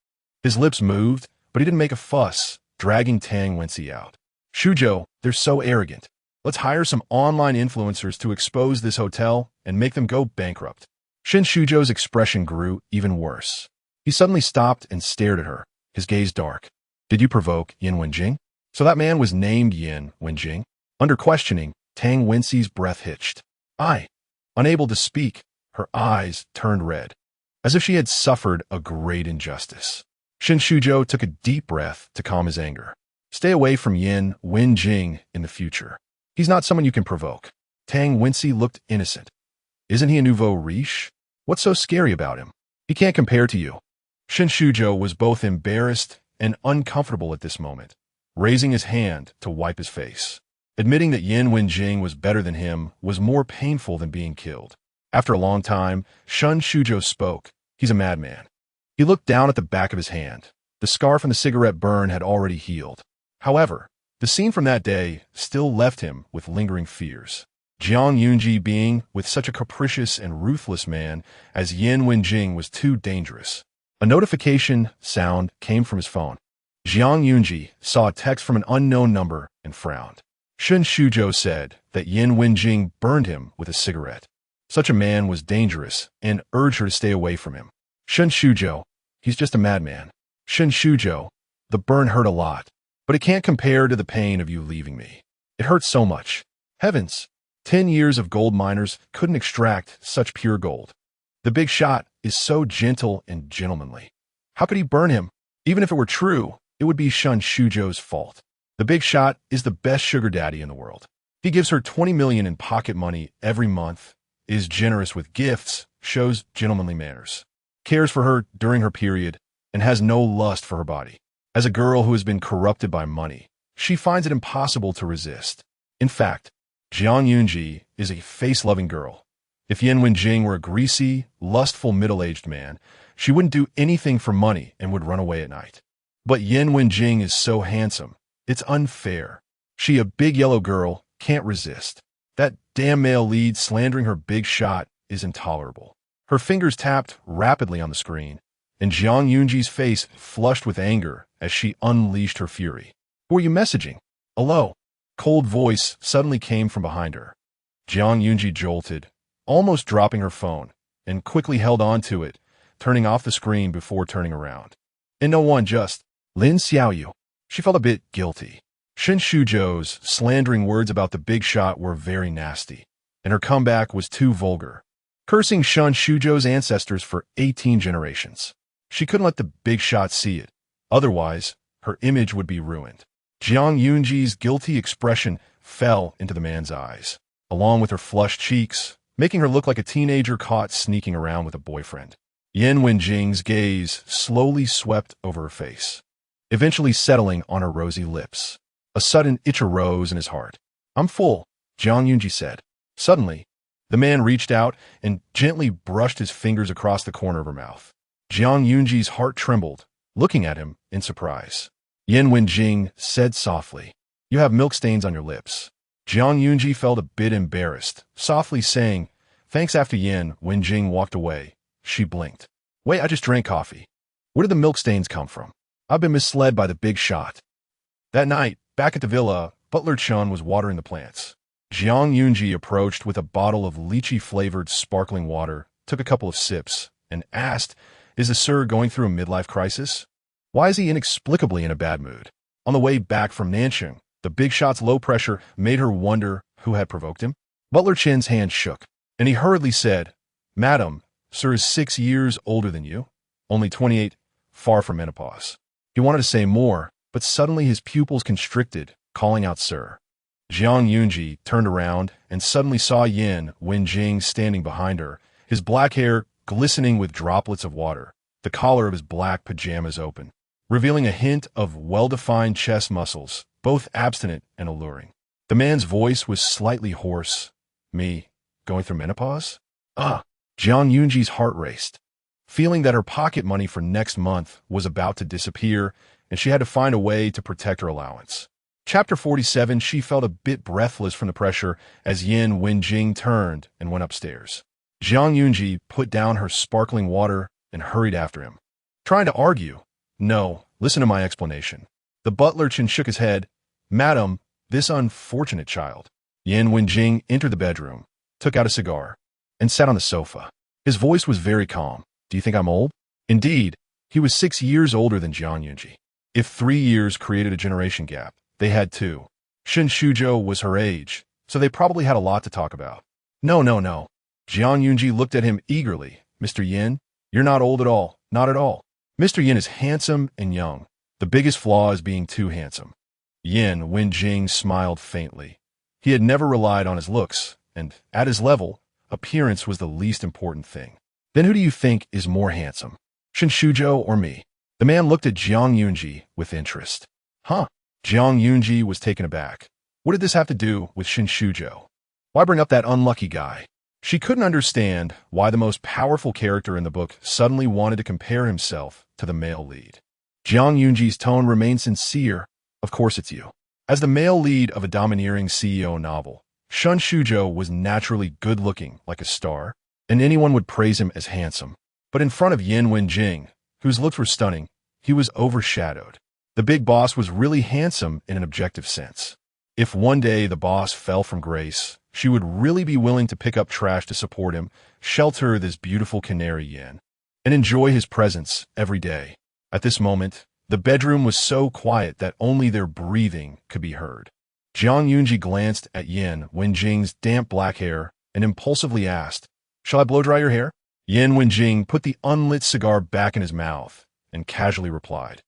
His lips moved, but but he didn't make a fuss, dragging Tang Wensi out. Shuzhou, they're so arrogant. Let's hire some online influencers to expose this hotel and make them go bankrupt. Shin Shuzhou's expression grew even worse. He suddenly stopped and stared at her, his gaze dark. Did you provoke Yin Wenjing? So that man was named Yin Wenjing? Under questioning, Tang Wensi's breath hitched. Unable to speak, her eyes turned red, as if she had suffered a great injustice. Shin Shuzhou took a deep breath to calm his anger. Stay away from Yin Wenjing in the future. He's not someone you can provoke. Tang Wensi looked innocent. Isn't he a nouveau riche? What's so scary about him? He can't compare to you. Shin Shuzhou was both embarrassed and uncomfortable at this moment, raising his hand to wipe his face. Admitting that Yin Wenjing was better than him was more painful than being killed. After a long time, Shin Shuzhou spoke. He's a madman. He looked down at the back of his hand. The scar from the cigarette burn had already healed. However, the scene from that day still left him with lingering fears. Zhang Yunji being with such a capricious and ruthless man as Yin Wenjing was too dangerous. A notification sound came from his phone. Zhang Yunji saw a text from an unknown number and frowned. Shin Shuzhou said that Yin Wenjing burned him with a cigarette. Such a man was dangerous and urged her to stay away from him. Shin Shuzhou, he's just a madman. Shin Shuzhou, the burn hurt a lot, but it can't compare to the pain of you leaving me. It hurts so much. Heavens, 10 years of gold miners couldn't extract such pure gold. The big shot is so gentle and gentlemanly. How could he burn him? Even if it were true, it would be Shin Shuzhou's fault. The big shot is the best sugar daddy in the world. He gives her 20 million in pocket money every month, is generous with gifts, shows gentlemanly manners, cares for her during her period, and has no lust for her body. As a girl who has been corrupted by money, she finds it impossible to resist. In fact, Zhang Yunji is a face-loving girl. If Yin Wenjing were a greasy, lustful middle-aged man, she wouldn't do anything for money and would run away at night. But Yin Wenjing is so handsome, it's unfair. She, a big yellow girl, can't resist. That damn male lead slandering her big shot is intolerable. Her fingers tapped rapidly on the screen, and Zhang Yunji's face flushed with anger as she unleashed her fury. Who are you messaging? A low, cold voice suddenly came from behind her. Zhang Yunji jolted, almost dropping her phone, and quickly held on to it, turning off the screen before turning around. And no one, just Lin Xiaoyu. She felt a bit guilty. Shin Shuzhou's slandering words about the big shot were very nasty, and her comeback was too vulgar, cursing Shin Shuzhou's ancestors for 18 generations. She couldn't let the big shot see it, otherwise her image would be ruined. Zhang Yunji's guilty expression fell into the man's eyes, along with her flushed cheeks, making her look like a teenager caught sneaking around with a boyfriend. Yin Wenjing's gaze slowly swept over her face, eventually settling on her rosy lips. A sudden itch arose in his heart. I'm full, Zhang Yunji said. Suddenly, the man reached out and gently brushed his fingers across the corner of her mouth. Zhang Yunji's heart trembled, looking at him in surprise. Yin Wenjing said softly, You have milk stains on your lips. Zhang Yunji felt a bit embarrassed, softly saying, Thanks. After Yin Wenjing walked away, she blinked. Wait, I just drank coffee. Where did the milk stains come from? I've been misled by the big shot. That night, back at the villa, Butler Chun was watering the plants. Zhang Yunji approached with a bottle of lychee-flavored sparkling water, took a couple of sips, and asked, Is the sir going through a midlife crisis? Why is he inexplicably in a bad mood? On the way back from Nanchang, the big shot's low pressure made her wonder who had provoked him. Butler Chin's hand shook, and he hurriedly said, Madam, sir is 6 years older than you, only 28, far from menopause. He wanted to say more, but suddenly his pupils constricted, calling out sir. Zhang Yunji turned around and suddenly saw Yin Wenjing standing behind her, his black hair glistening with droplets of water, the collar of his black pajamas open, revealing a hint of well-defined chest muscles, both abstinent and alluring. The man's voice was slightly hoarse. Me, going through menopause? Zhang Yunji's heart raced, feeling that her pocket money for next month was about to disappear, and she had to find a way to protect her allowance. Chapter 47, she felt a bit breathless from the pressure as Yin Wenjing turned and went upstairs. Zhang Yunji put down her sparkling water and hurried after him. Trying to argue? No, listen to my explanation. The butler shook his head. Madam, this unfortunate child. Yan Wenjing entered the bedroom, took out a cigar, and sat on the sofa. His voice was very calm. Do you think I'm old? Indeed, he was 6 years older than Jiang Yunji. If 3 years created a generation gap, they had 2. Shen Shuzhou was her age, so they probably had a lot to talk about. No. Jiang Yunji looked at him eagerly. Mr. Yin, you're not old at all, not at all. Mr. Yin is handsome and young. The biggest flaw is being too handsome. Yan Wenjing smiled faintly. He had never relied on his looks, and at his level, appearance was the least important thing. Then who do you think is more handsome? Shen Shuzhou or me? The man looked at Jiang Yunji with interest. Huh? Jiang Yunji was taken aback. What did this have to do with Shen Shuzhou? Why bring up that unlucky guy? She couldn't understand why the most powerful character in the book suddenly wanted to compare himself to the male lead. Jiang Yunji's tone remained sincere. Of course it's you. As the male lead of a domineering CEO novel, Shen Shuzhou was naturally good-looking like a star, and anyone would praise him as handsome. But in front of Yan Wenjing, whose looks were stunning, he was overshadowed. The big boss was really handsome in an objective sense. If one day the boss fell from grace, she would really be willing to pick up trash to support him, shelter this beautiful canary Yan, and enjoy his presence every day. At this moment, the bedroom was so quiet that only their breathing could be heard. Jiang Yunji glanced at Yan Wenjing's damp black hair and impulsively asked, "Shall I blow-dry your hair?" Yan Wenjing put the unlit cigar back in his mouth and casually replied,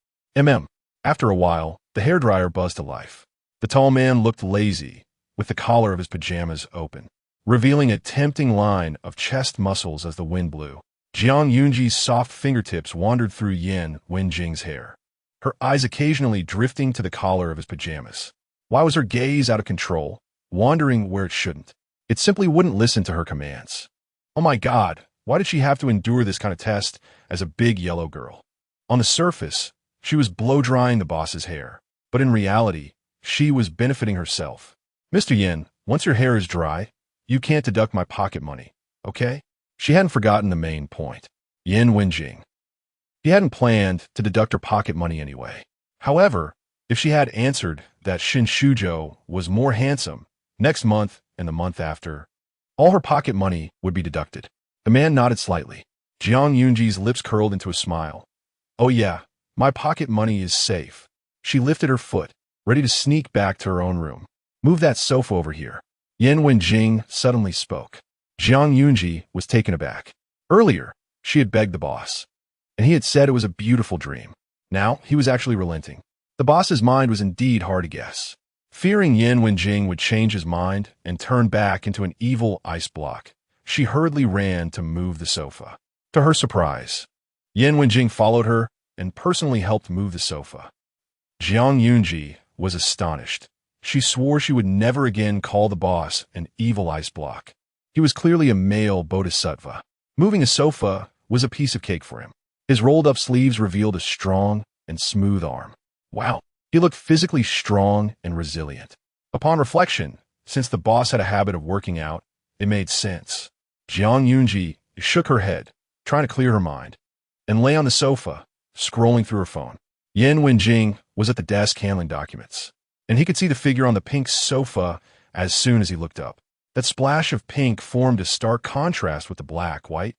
After a while, the hairdryer buzzed to life. The tall man looked lazy, with the collar of his pajamas open, revealing a tempting line of chest muscles as the wind blew. Jiang Yunji's soft fingertips wandered through Yan Wenjing's hair, her eyes occasionally drifting to the collar of his pajamas. Why was her gaze out of control, wandering where it shouldn't? It simply wouldn't listen to her commands. Oh my God, why did she have to endure this kind of test as a big yellow girl? On the surface, she was blow-drying the boss's hair, but in reality, she was benefiting herself. Mr. Yin, once your hair is dry, you can't deduct my pocket money, okay? She hadn't forgotten the main point. Yan Wenjing. She hadn't planned to deduct her pocket money anyway. However, if she had answered that Shen Shuzhou was more handsome next month and the month after, all her pocket money would be deducted. The man nodded slightly. Jiang Yunji's lips curled into a smile. Oh yeah, my pocket money is safe. She lifted her foot, ready to sneak back to her own room. Move that sofa over here. Yan Wenjing suddenly spoke. Jiang Yunji was taken aback. Earlier, she had begged the boss, and he had said it was a beautiful dream. Now, he was actually relenting. The boss's mind was indeed hard to guess. Fearing Yan Wenjing would change his mind and turn back into an evil ice block, she hurriedly ran to move the sofa. To her surprise, Yan Wenjing followed her and personally helped move the sofa. Jiang Yunji was astonished. She swore she would never again call the boss an evil ice block. He was clearly a male bodhisattva. Moving a sofa was a piece of cake for him. His rolled-up sleeves revealed a strong and smooth arm. Wow, he looked physically strong and resilient. Upon reflection, since the boss had a habit of working out, it made sense. Jiang Yunji shook her head, trying to clear her mind, and lay on the sofa, scrolling through her phone. Yan Wenjing was at the desk handling documents, and he could see the figure on the pink sofa as soon as he looked up. That splash of pink formed a stark contrast with the black, white,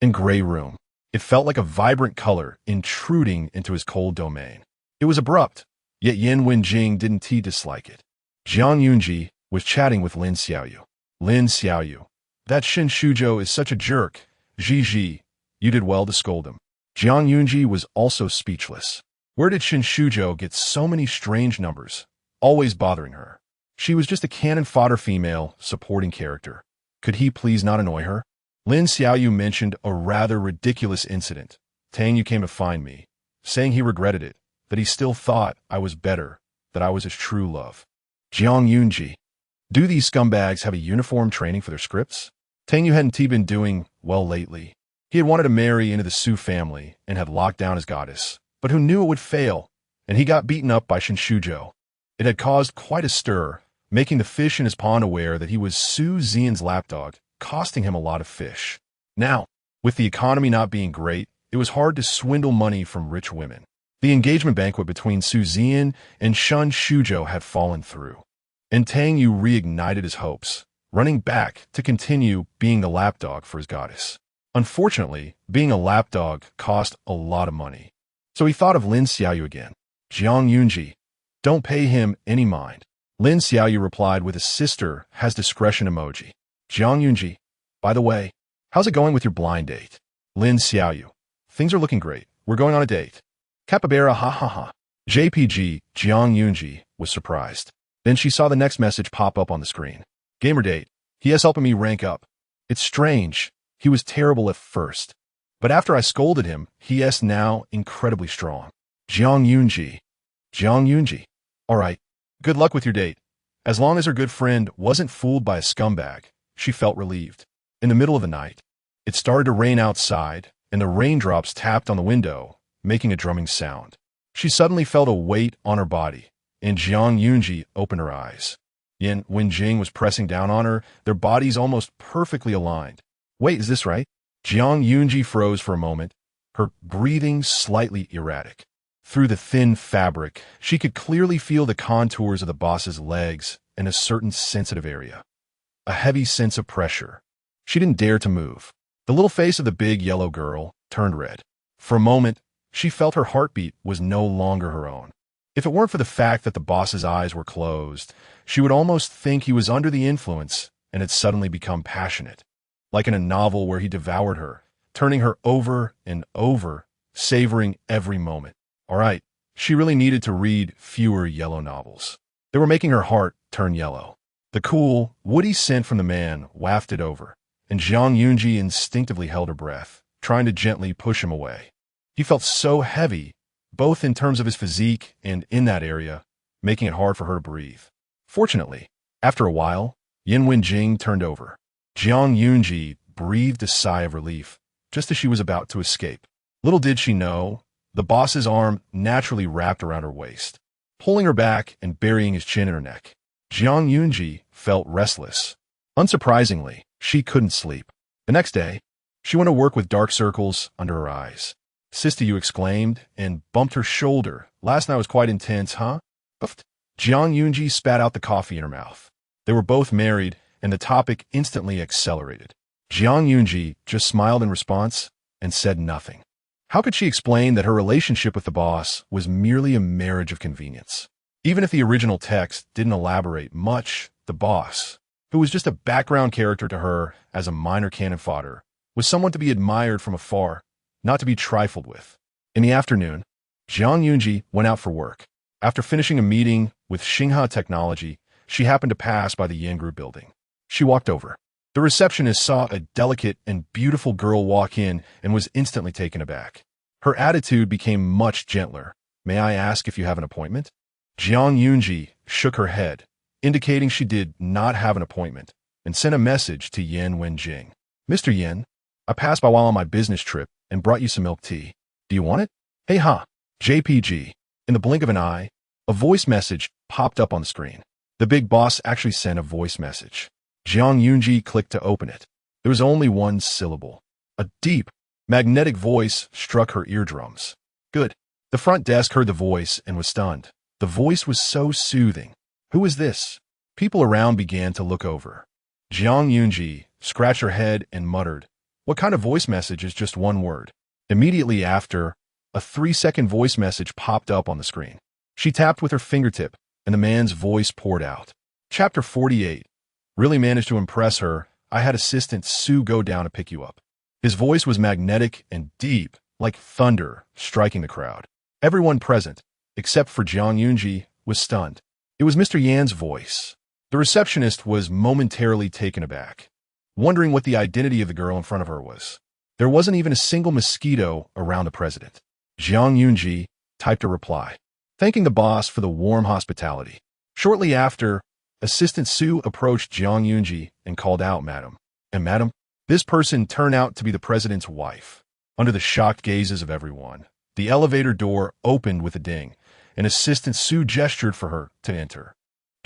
and gray room. It felt like a vibrant color intruding into his cold domain. It was abrupt, yet Yan Wenjing didn't dislike it. Jiang Yunji was chatting with Lin Xiaoyu. Lin Xiaoyu. That Shen Shuzhou is such a jerk. Ji, you did well to scold him. Jiang Yunji was also speechless. Where did Shen Shuzhou get so many strange numbers, always bothering her? She was just a cannon fodder female supporting character. Could he please not annoy her? Lin Xiaoyu mentioned a rather ridiculous incident. Tang Yu came to find me, saying he regretted it, that he still thought I was better, that I was his true love. Jiang Yunji. Do these scumbags have a uniform training for their scripts? Tang Yu hadn't been doing well lately. He had wanted to marry into the Su family and had locked down his goddess, but who knew it would fail, and he got beaten up by Shen Shuzhou. It had caused quite a stir, making the fish in his pond aware that he was Su Zi'an's lapdog, costing him a lot of fish. Now, with the economy not being great, it was hard to swindle money from rich women. The engagement banquet between Su Zi'an and Shun Shuzhou had fallen through, and Tang Yu reignited his hopes, running back to continue being the lapdog for his goddess. Unfortunately, being a lapdog cost a lot of money, so he thought of Lin Xiaoyu again. Jiang Yunji, don't pay him any mind. Lin Xiaoyu replied with a sister has discretion emoji. Jiang Yunji, by the way, how's it going with your blind date? Lin Xiaoyu, things are looking great. We're going on a date. Capybara ha ha ha. JPG, Jiang Yunji, was surprised. Then she saw the next message pop up on the screen. Gamer date. He is helping me rank up. It's strange. He was terrible at first, but after I scolded him, he is now incredibly strong. Jiang Yunji. Jiang Yunji. All right. Good luck with your date. As long as her good friend wasn't fooled by a scumbag, she felt relieved. In the middle of the night, it started to rain outside, and the raindrops tapped on the window, making a drumming sound. She suddenly felt a weight on her body, and Jiang Yunji opened her eyes. Yin Wenjing was pressing down on her, their bodies almost perfectly aligned. Wait, is this right? Jiang Yunji froze for a moment, her breathing slightly erratic. Through the thin fabric, she could clearly feel the contours of the boss's legs in a certain sensitive area. A heavy sense of pressure. She didn't dare to move. The little face of the big yellow girl turned red. For a moment, she felt her heartbeat was no longer her own. If it weren't for the fact that the boss's eyes were closed, she would almost think he was under the influence and had suddenly become passionate. Like in a novel where he devoured her, turning her over and over, savoring every moment. All right, she really needed to read fewer yellow novels. They were making her heart turn yellow. The cool, woody scent from the man wafted over, and Jiang Yunji instinctively held her breath, trying to gently push him away. He felt so heavy, both in terms of his physique and in that area, making it hard for her to breathe. Fortunately, after a while, Yin Wenjing turned over. Jiang Yunji breathed a sigh of relief, just as she was about to escape. Little did she know, the boss's arm naturally wrapped around her waist, pulling her back and burying his chin in her neck. Jiang Yunji felt restless. Unsurprisingly, she couldn't sleep. The next day, she went to work with dark circles under her eyes. Sister Yu exclaimed and bumped her shoulder. Last night was quite intense, huh? Puffed. Jiang Yunji spat out the coffee in her mouth. They were both married, and the topic instantly accelerated. Jiang Yunji just smiled in response and said nothing. How could she explain that her relationship with the boss was merely a marriage of convenience? Even if the original text didn't elaborate much, the boss, who was just a background character to her as a minor cannon fodder, was someone to be admired from afar, not to be trifled with. In the afternoon, Jiang Yunji went out for work. After finishing a meeting with Xingha Technology, she happened to pass by the Yin Group building. She walked over. The receptionist saw a delicate and beautiful girl walk in and was instantly taken aback. Her attitude became much gentler. May I ask if you have an appointment? Jiang Yunji shook her head, indicating she did not have an appointment, and sent a message to Yin Wenjing. Mr. Yin, I passed by while on my business trip and brought you some milk tea. Do you want it? Hey ha, JPG. In the blink of an eye, a voice message popped up on the screen. The big boss actually sent a voice message. Jiang Yunji clicked to open it. There was only one syllable. A deep, magnetic voice struck her eardrums. Good. The front desk heard the voice and was stunned. The voice was so soothing. Who is this? People around began to look over. Jiang Yunji scratched her head and muttered, "What kind of voice message is just one word?" Immediately after, a 3-second voice message popped up on the screen. She tapped with her fingertip, and the man's voice poured out. Chapter 48. Really managed to impress her. I had assistant Su go down to pick you up. His voice was magnetic and deep, like thunder striking the crowd. Everyone present, except for Jiang Yunji, was stunned. It was Mr. Yan's voice. The receptionist was momentarily taken aback, wondering what the identity of the girl in front of her was. There wasn't even a single mosquito around the president. Jiang Yunji typed a reply, thanking the boss for the warm hospitality. Shortly after, Assistant Su approached Jiang Yunji and called out, "Madam." And madam, this person turned out to be the president's wife. Under the shocked gazes of everyone, the elevator door opened with a ding, and Assistant Su gestured for her to enter.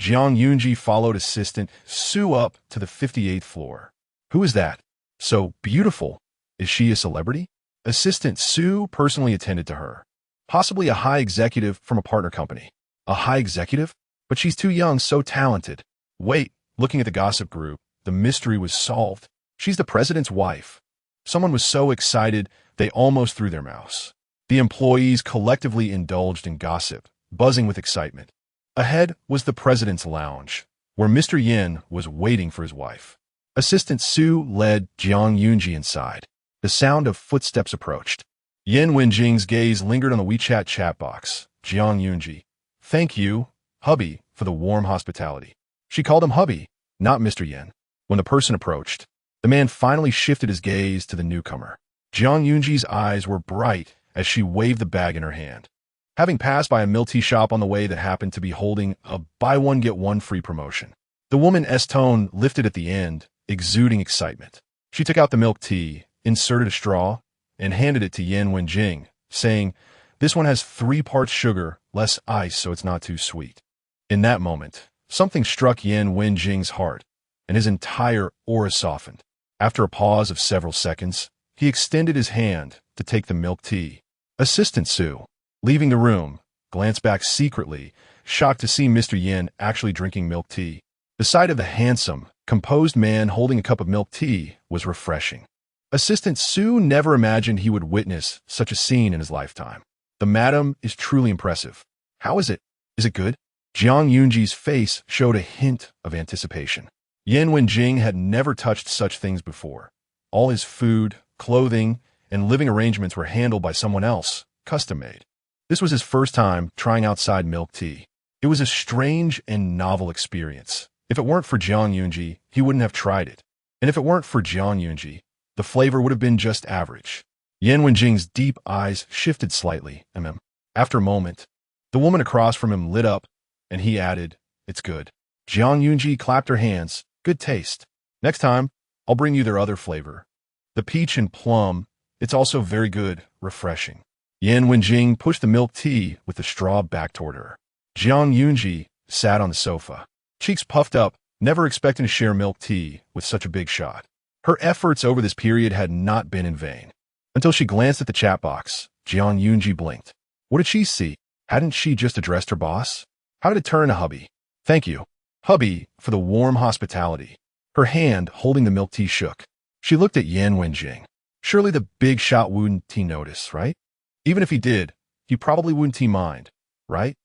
Jiang Yunji followed Assistant Su up to the 58th floor. Who is that? So beautiful. Is she a celebrity? Assistant Su personally attended to her. Possibly a high executive from a partner company. A high executive? But she's too young, so talented. Wait, looking at the gossip group, the mystery was solved. She's the president's wife. Someone was so excited, they almost threw their mouse. The employees collectively indulged in gossip, buzzing with excitement. Ahead was the president's lounge, where Mr. Yin was waiting for his wife. Assistant Su led Zhuang Zi'ang inside. The sound of footsteps approached. Yin Wenjing's gaze lingered on the WeChat chat box. Zhuang Zi'ang. Thank you, hubby, for the warm hospitality. She called him hubby, not Mr. Yin. When the person approached, the man finally shifted his gaze to the newcomer. Zhuang Zi'ang's eyes were bright as she waved the bag in her hand. Having passed by a milk tea shop on the way that happened to be holding a buy one get one free promotion, the woman's tone lifted at the end, exuding excitement. She took out the milk tea, inserted a straw, and handed it to Yin Wenjing, saying, "This one has 3 parts sugar, less ice so it's not too sweet." In that moment, something struck Yin Wenjing's heart, and his entire aura softened. After a pause of several seconds, he extended his hand to take the milk tea. Assistant Su, leaving the room, glanced back secretly, shocked to see Mr. Yin actually drinking milk tea. The sight of the handsome, composed man holding a cup of milk tea was refreshing. Assistant Su never imagined he would witness such a scene in his lifetime. The madam is truly impressive. How is it? Is it good? Zhuang Zi'ang's face showed a hint of anticipation. Yin Wenjing had never touched such things before. All his food, clothing, and living arrangements were handled by someone else, custom-made. This was his first time trying outside milk tea. It was a strange and novel experience. If it weren't for Zhuang Zi'ang, he wouldn't have tried it. And if it weren't for Zhuang Zi'ang, the flavor would have been just average. Yin Wenjing's deep eyes shifted slightly. After a moment, the woman across from him lit up, and he added, "It's good." Zhuang Zi'ang clapped her hands. "Good taste. Next time, I'll bring you their other flavor. The peach and plum, it's also very good, refreshing." Yin Wenjing pushed the milk tea with the straw back toward her. Zhuang Zi'ang sat on the sofa, cheeks puffed up, never expecting to share milk tea with such a big shot. Her efforts over this period had not been in vain. Until she glanced at the chat box, Zhuang Zi'ang blinked. What did she see? Hadn't she just addressed her boss? How did it turn to hubby? "Thank you, hubby, for the warm hospitality." Her hand holding the milk tea shook. She looked at Yin Wenjing. Surely the big shot wouldn't he notice, right? Even if he did, he probably wouldn't he mind, right?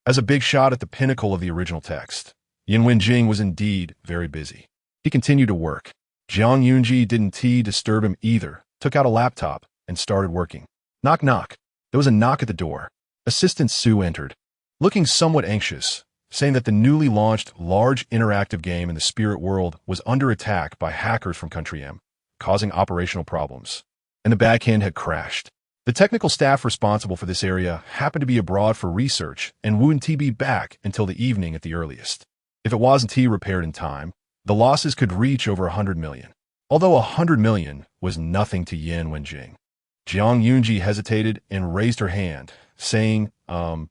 As a big shot at the pinnacle of the original text, Yin Wenjing was indeed very busy. He continued to work. Zhuang Zi'ang didn't disturb him either, took out a laptop, and started working. Knock knock. There was a knock at the door. Assistant Su entered, looking somewhat anxious, saying that the newly launched large interactive game in the spirit world was under attack by hackers from Country M, causing operational problems, and the backend had crashed. The technical staff responsible for this area happened to be abroad for research and wouldn't be back until the evening at the earliest. If it wasn't repaired in time, the losses could reach over 100 million. Although 100 million was nothing to Yin Wenjing. Zhuang Zi'ang hesitated and raised her hand, saying, can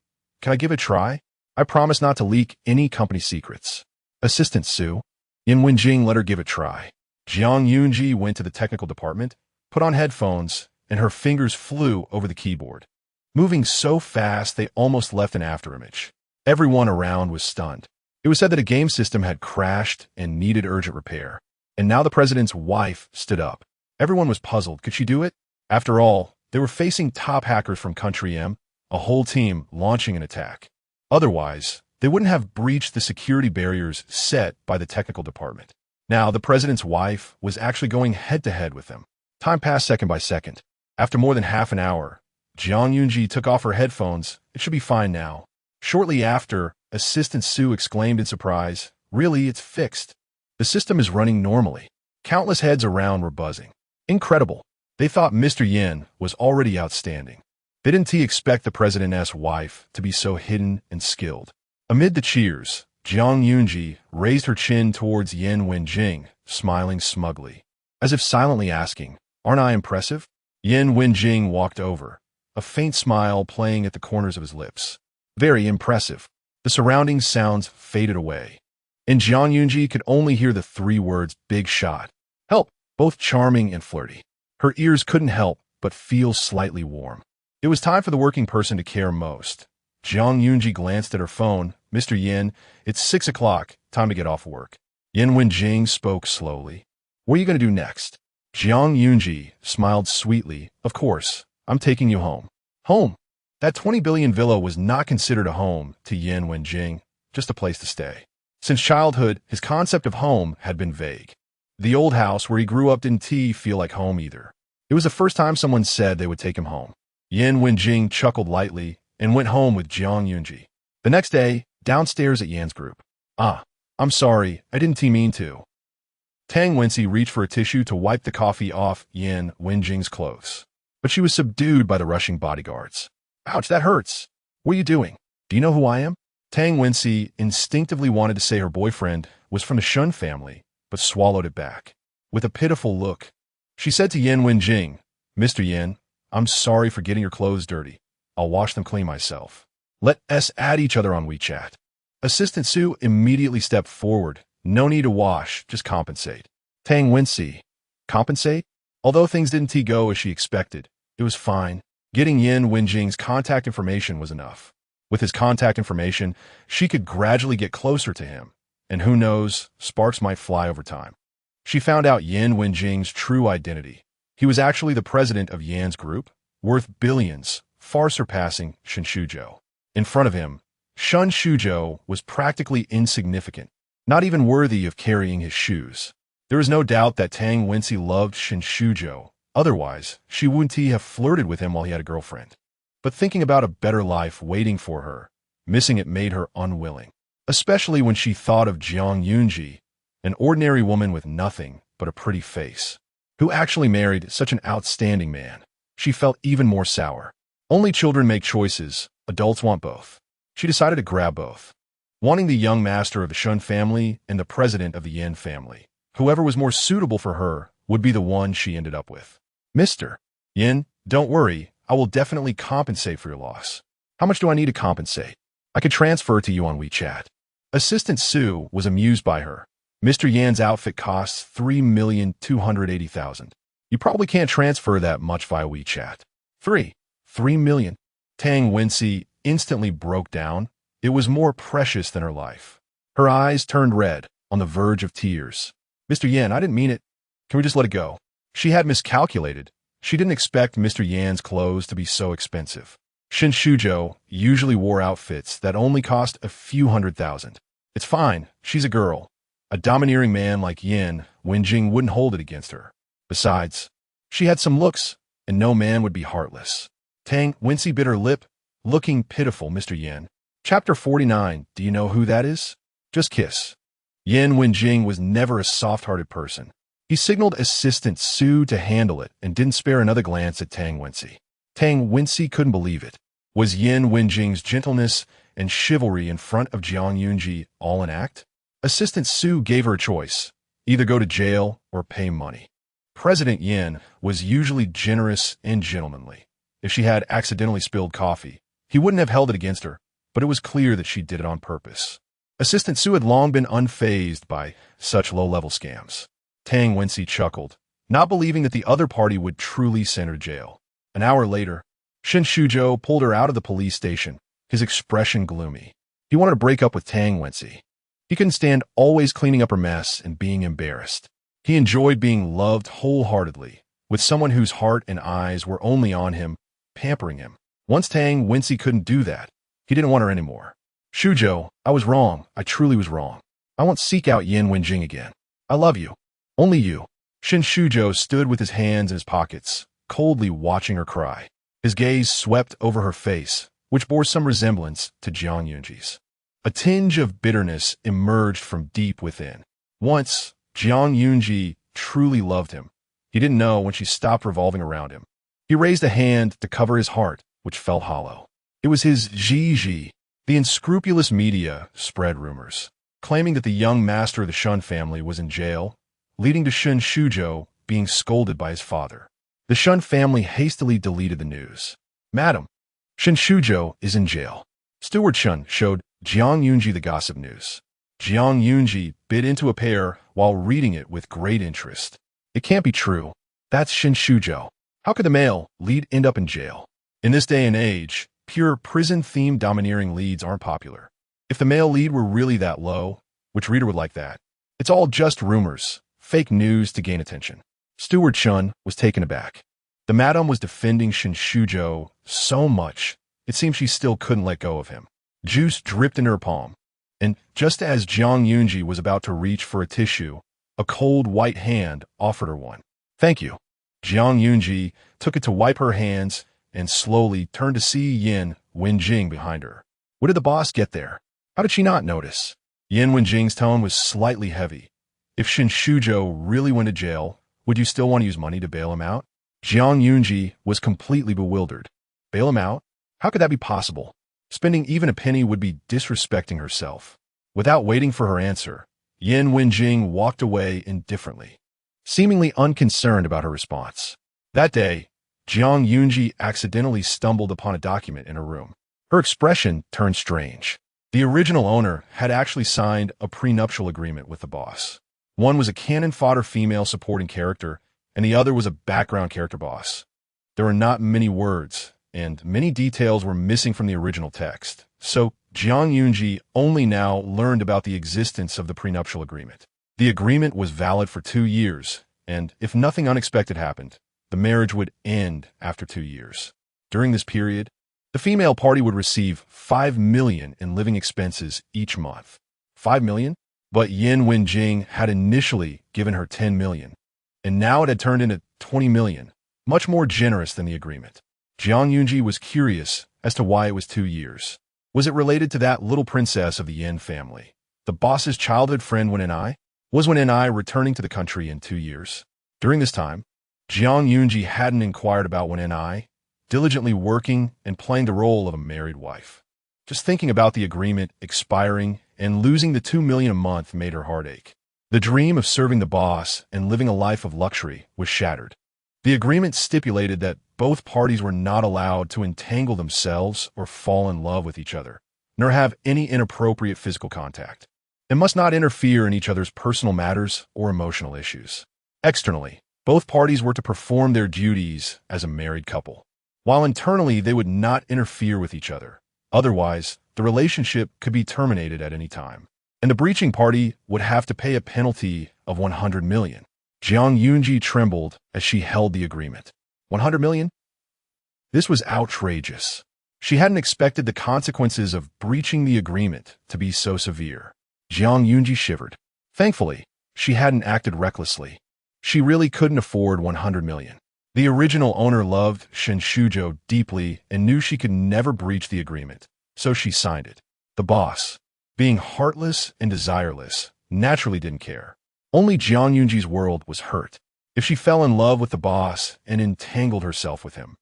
I give it a try? I promise not to leak any company secrets." Assistant Su. Yin Wenjing let her give it a try. Zhuang Zi'ang went to the technical department, put on headphones, and her fingers flew over the keyboard, moving so fast they almost left an afterimage. Everyone around was stunned. It was said that a game system had crashed and needed urgent repair. And now the president's wife stood up. Everyone was puzzled. Could she do it? After all, they were facing top hackers from Country M, a whole team launching an attack. Otherwise, they wouldn't have breached the security barriers set by the technical department. Now, the president's wife was actually going head-to-head with them. Time passed second by second. After more than half an hour, Zhuang Zi'ang took off her headphones. It should be fine now. Shortly after, Assistant Su exclaimed in surprise, "Really, it's fixed. The system is running normally." Countless heads around were buzzing. Incredible. They thought Mr. Yin was already outstanding. They didn't expect the president's wife to be so hidden and skilled. Amid the cheers, Zhuang Zi'ang raised her chin towards Yin Wenjing, smiling smugly, as if silently asking, "Aren't I impressive?" Yin Wenjing walked over, a faint smile playing at the corners of his lips. "Very impressive." The surrounding sounds faded away, and Zhuang Zi'ang could only hear the 3 words, "Big shot." Help, both charming and flirty. Her ears couldn't help but feel slightly warm. It was time for the working person to care most. Zhuang Zi'ang glanced at her phone. Mr. Yin, it's 6 o'clock. Time to get off work. Yin Wenjing spoke slowly. What are you going to do next? Zhuang Zi'ang smiled sweetly. Of course, I'm taking you home. Home? That 20 billion villa was not considered a home to Yin Wenjing, just a place to stay. Since childhood, his concept of home had been vague. The old house where he grew up didn't feel like home either. It was the first time someone said they would take him home. Yin Wenjing chuckled lightly and went home with Zhuang Zi'ang. The next day, downstairs at Yan's group. I'm sorry, I didn't mean to. Tang Wensi reached for a tissue to wipe the coffee off Yin Wenjing's clothes. But she was subdued by the rushing bodyguards. Ouch, that hurts. What are you doing? Do you know who I am? Tang Wensi instinctively wanted to say her boyfriend was from the Shun family, but swallowed it back. With a pitiful look, she said to Yin Wenjing, Mr. Yin, I'm sorry for getting your clothes dirty. I'll wash them clean myself. Let us add each other on WeChat. Assistant Su immediately stepped forward. No need to wash, just compensate. Tang Wensi. Compensate? Although things didn't go as she expected, it was fine. Getting Yin Wenjing's contact information was enough. With his contact information, she could gradually get closer to him. And who knows, sparks might fly over time. She found out Yin Wenjing's true identity. He was actually the president of Yan's group, worth billions, far surpassing Shen Shuzhou. In front of him, Shen Shuzhou was practically insignificant, not even worthy of carrying his shoes. There is no doubt that Tang Wensi loved Shen Shuzhou. Otherwise, she wouldn't have flirted with him while he had a girlfriend. But thinking about a better life waiting for her, missing it made her unwilling. Especially when she thought of Zhuang Zi'ang, an ordinary woman with nothing but a pretty face, who actually married such an outstanding man. She felt even more sour. Only children make choices, adults want both. She decided to grab both, wanting the young master of the Shun family and the president of the Yin family. Whoever was more suitable for her would be the one she ended up with. Mr. Yin, don't worry, I will definitely compensate for your loss. How much do I need to compensate? I could transfer to you on WeChat. Assistant Su was amused by her. Mr. Yan's outfit costs 3,280,000. You probably can't transfer that much via WeChat. 3 million. Tang Wensi instantly broke down. It was more precious than her life. Her eyes turned red, on the verge of tears. Mr. Yan, I didn't mean it. Can we just let it go? She had miscalculated. She didn't expect Mr. Yan's clothes to be so expensive. Shen Shuzhou usually wore outfits that only cost a few $100,000. It's fine, she's a girl. A domineering man like Yin Wenjing wouldn't hold it against her. Besides, she had some looks, and no man would be heartless. Tang Wensi bit her lip, looking pitiful. Mr. Yin. Chapter 49. Do you know who that is? Just kiss. Yin Wenjing was never a soft-hearted person. He signaled Assistant Su to handle it and didn't spare another glance at Tang Wensi. Tang Wensi couldn't believe it. Was Yin Wenjing's gentleness and chivalry in front of Zhuang Zi'ang all an act? Assistant Su gave her a choice, either go to jail or pay money. President Yin was usually generous and gentlemanly. If she had accidentally spilled coffee, he wouldn't have held it against her, but it was clear that she did it on purpose. Assistant Su had long been unfazed by such low-level scams. Tang Wensi chuckled, not believing that the other party would truly send her to jail. An hour later, Shen Shuzhou pulled her out of the police station, his expression gloomy. He wanted to break up with Tang Wensi. He couldn't stand always cleaning up her mess and being embarrassed. He enjoyed being loved wholeheartedly, with someone whose heart and eyes were only on him, pampering him. Once Tang Wensi couldn't do that, he didn't want her anymore. Shuzhou, I was wrong. I truly was wrong. I won't seek out Yin Wenjing again. I love you. Only you. Shen Shuzhou stood with his hands in his pockets, coldly watching her cry. His gaze swept over her face, which bore some resemblance to Zhuang Zi'ang's. A tinge of bitterness emerged from deep within. Once, Zhuang Zi'ang truly loved him. He didn't know when she stopped revolving around him. He raised a hand to cover his heart, which felt hollow. It was his Ji. The unscrupulous media spread rumors, claiming that the young master of the Shun family was in jail, leading to Shen Shuzhou being scolded by his father. The Shun family hastily deleted the news. Madam, Shen Shuzhou is in jail. Steward Shun showed Zhuang Zi'ang the gossip news. Zhuang Zi'ang bit into a pear while reading it with great interest. It can't be true. That's Shen Shuzhou. How could the male lead end up in jail? In this day and age, pure prison-themed domineering leads aren't popular. If the male lead were really that low, which reader would like that? It's all just rumors, fake news to gain attention. Steward Chun was taken aback. The madam was defending Shin Shujo so much, it seemed she still couldn't let go of him. Juice dripped in her palm, and just as Zhang Yunji was about to reach for a tissue, a cold white hand offered her one. Thank you. Zhang Yunji took it to wipe her hands and slowly turned to see Yin Wenjing behind her. What did the boss get there? How did she not notice? Yin Wenjing's tone was slightly heavy. If Shin Shujo really went to jail, would you still want to use money to bail him out? Zhang Yunji was completely bewildered. Bail him out? How could that be possible? Spending even a penny would be disrespecting herself. Without waiting for her answer, Yin Wenjing walked away indifferently, seemingly unconcerned about her response. That day, Zhang Yunji accidentally stumbled upon a document in her room. Her expression turned strange. The original owner had actually signed a prenuptial agreement with the boss. One was a cannon fodder female supporting character, and the other was a background character boss. There were not many words, and many details were missing from the original text, so Zhang Yunji only now learned about the existence of the prenuptial agreement. The agreement was valid for 2 years, and if nothing unexpected happened, the marriage would end after 2 years. During this period, the female party would receive 5 million in living expenses each month. 5 million? But Yin Wenjing had initially given her 10 million, and now it had turned into 20 million, much more generous than the agreement. Zhang Yunji was curious as to why it was 2 years. Was it related to that little princess of the Yin family, the boss's childhood friend Wen? Was Wen returning to the country in 2 years? During this time, Zhang Yunji hadn't inquired about Wen, diligently working and playing the role of a married wife. Just thinking about the agreement expiring and losing the 2 million a month made her heart ache. The dream of serving the boss and living a life of luxury was shattered. The agreement stipulated that both parties were not allowed to entangle themselves or fall in love with each other, nor have any inappropriate physical contact, and must not interfere in each other's personal matters or emotional issues. Externally, both parties were to perform their duties as a married couple, while internally they would not interfere with each other. Otherwise, the relationship could be terminated at any time, and the breaching party would have to pay a penalty of 100 million. Zhang Yunji trembled as she held the agreement. 100 million? This was outrageous. She hadn't expected the consequences of breaching the agreement to be so severe. Zhang Yunji shivered. Thankfully, she hadn't acted recklessly. She really couldn't afford 100 million. The original owner loved Shin Shujo deeply and knew she could never breach the agreement, so she signed it. The boss, being heartless and desireless, naturally didn't care. Only Zhang Yunji's world was hurt. If she fell in love with the boss and entangled herself with him,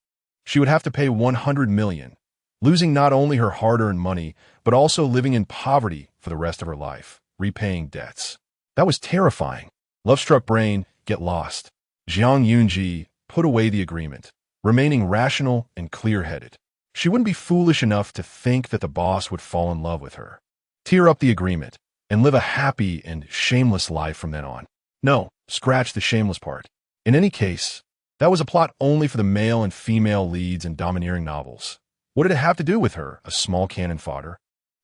she would have to pay 100 million, losing not only her hard-earned money, but also living in poverty for the rest of her life, repaying debts. That was terrifying. Love-struck brain, get lost. Zhang Yunji put away the agreement, remaining rational and clear-headed. She wouldn't be foolish enough to think that the boss would fall in love with her, tear up the agreement, and live a happy and shameless life from then on. No, scratch the shameless part. In any case, that was a plot only for the male and female leads in domineering novels. What did it have to do with her, a small cannon fodder?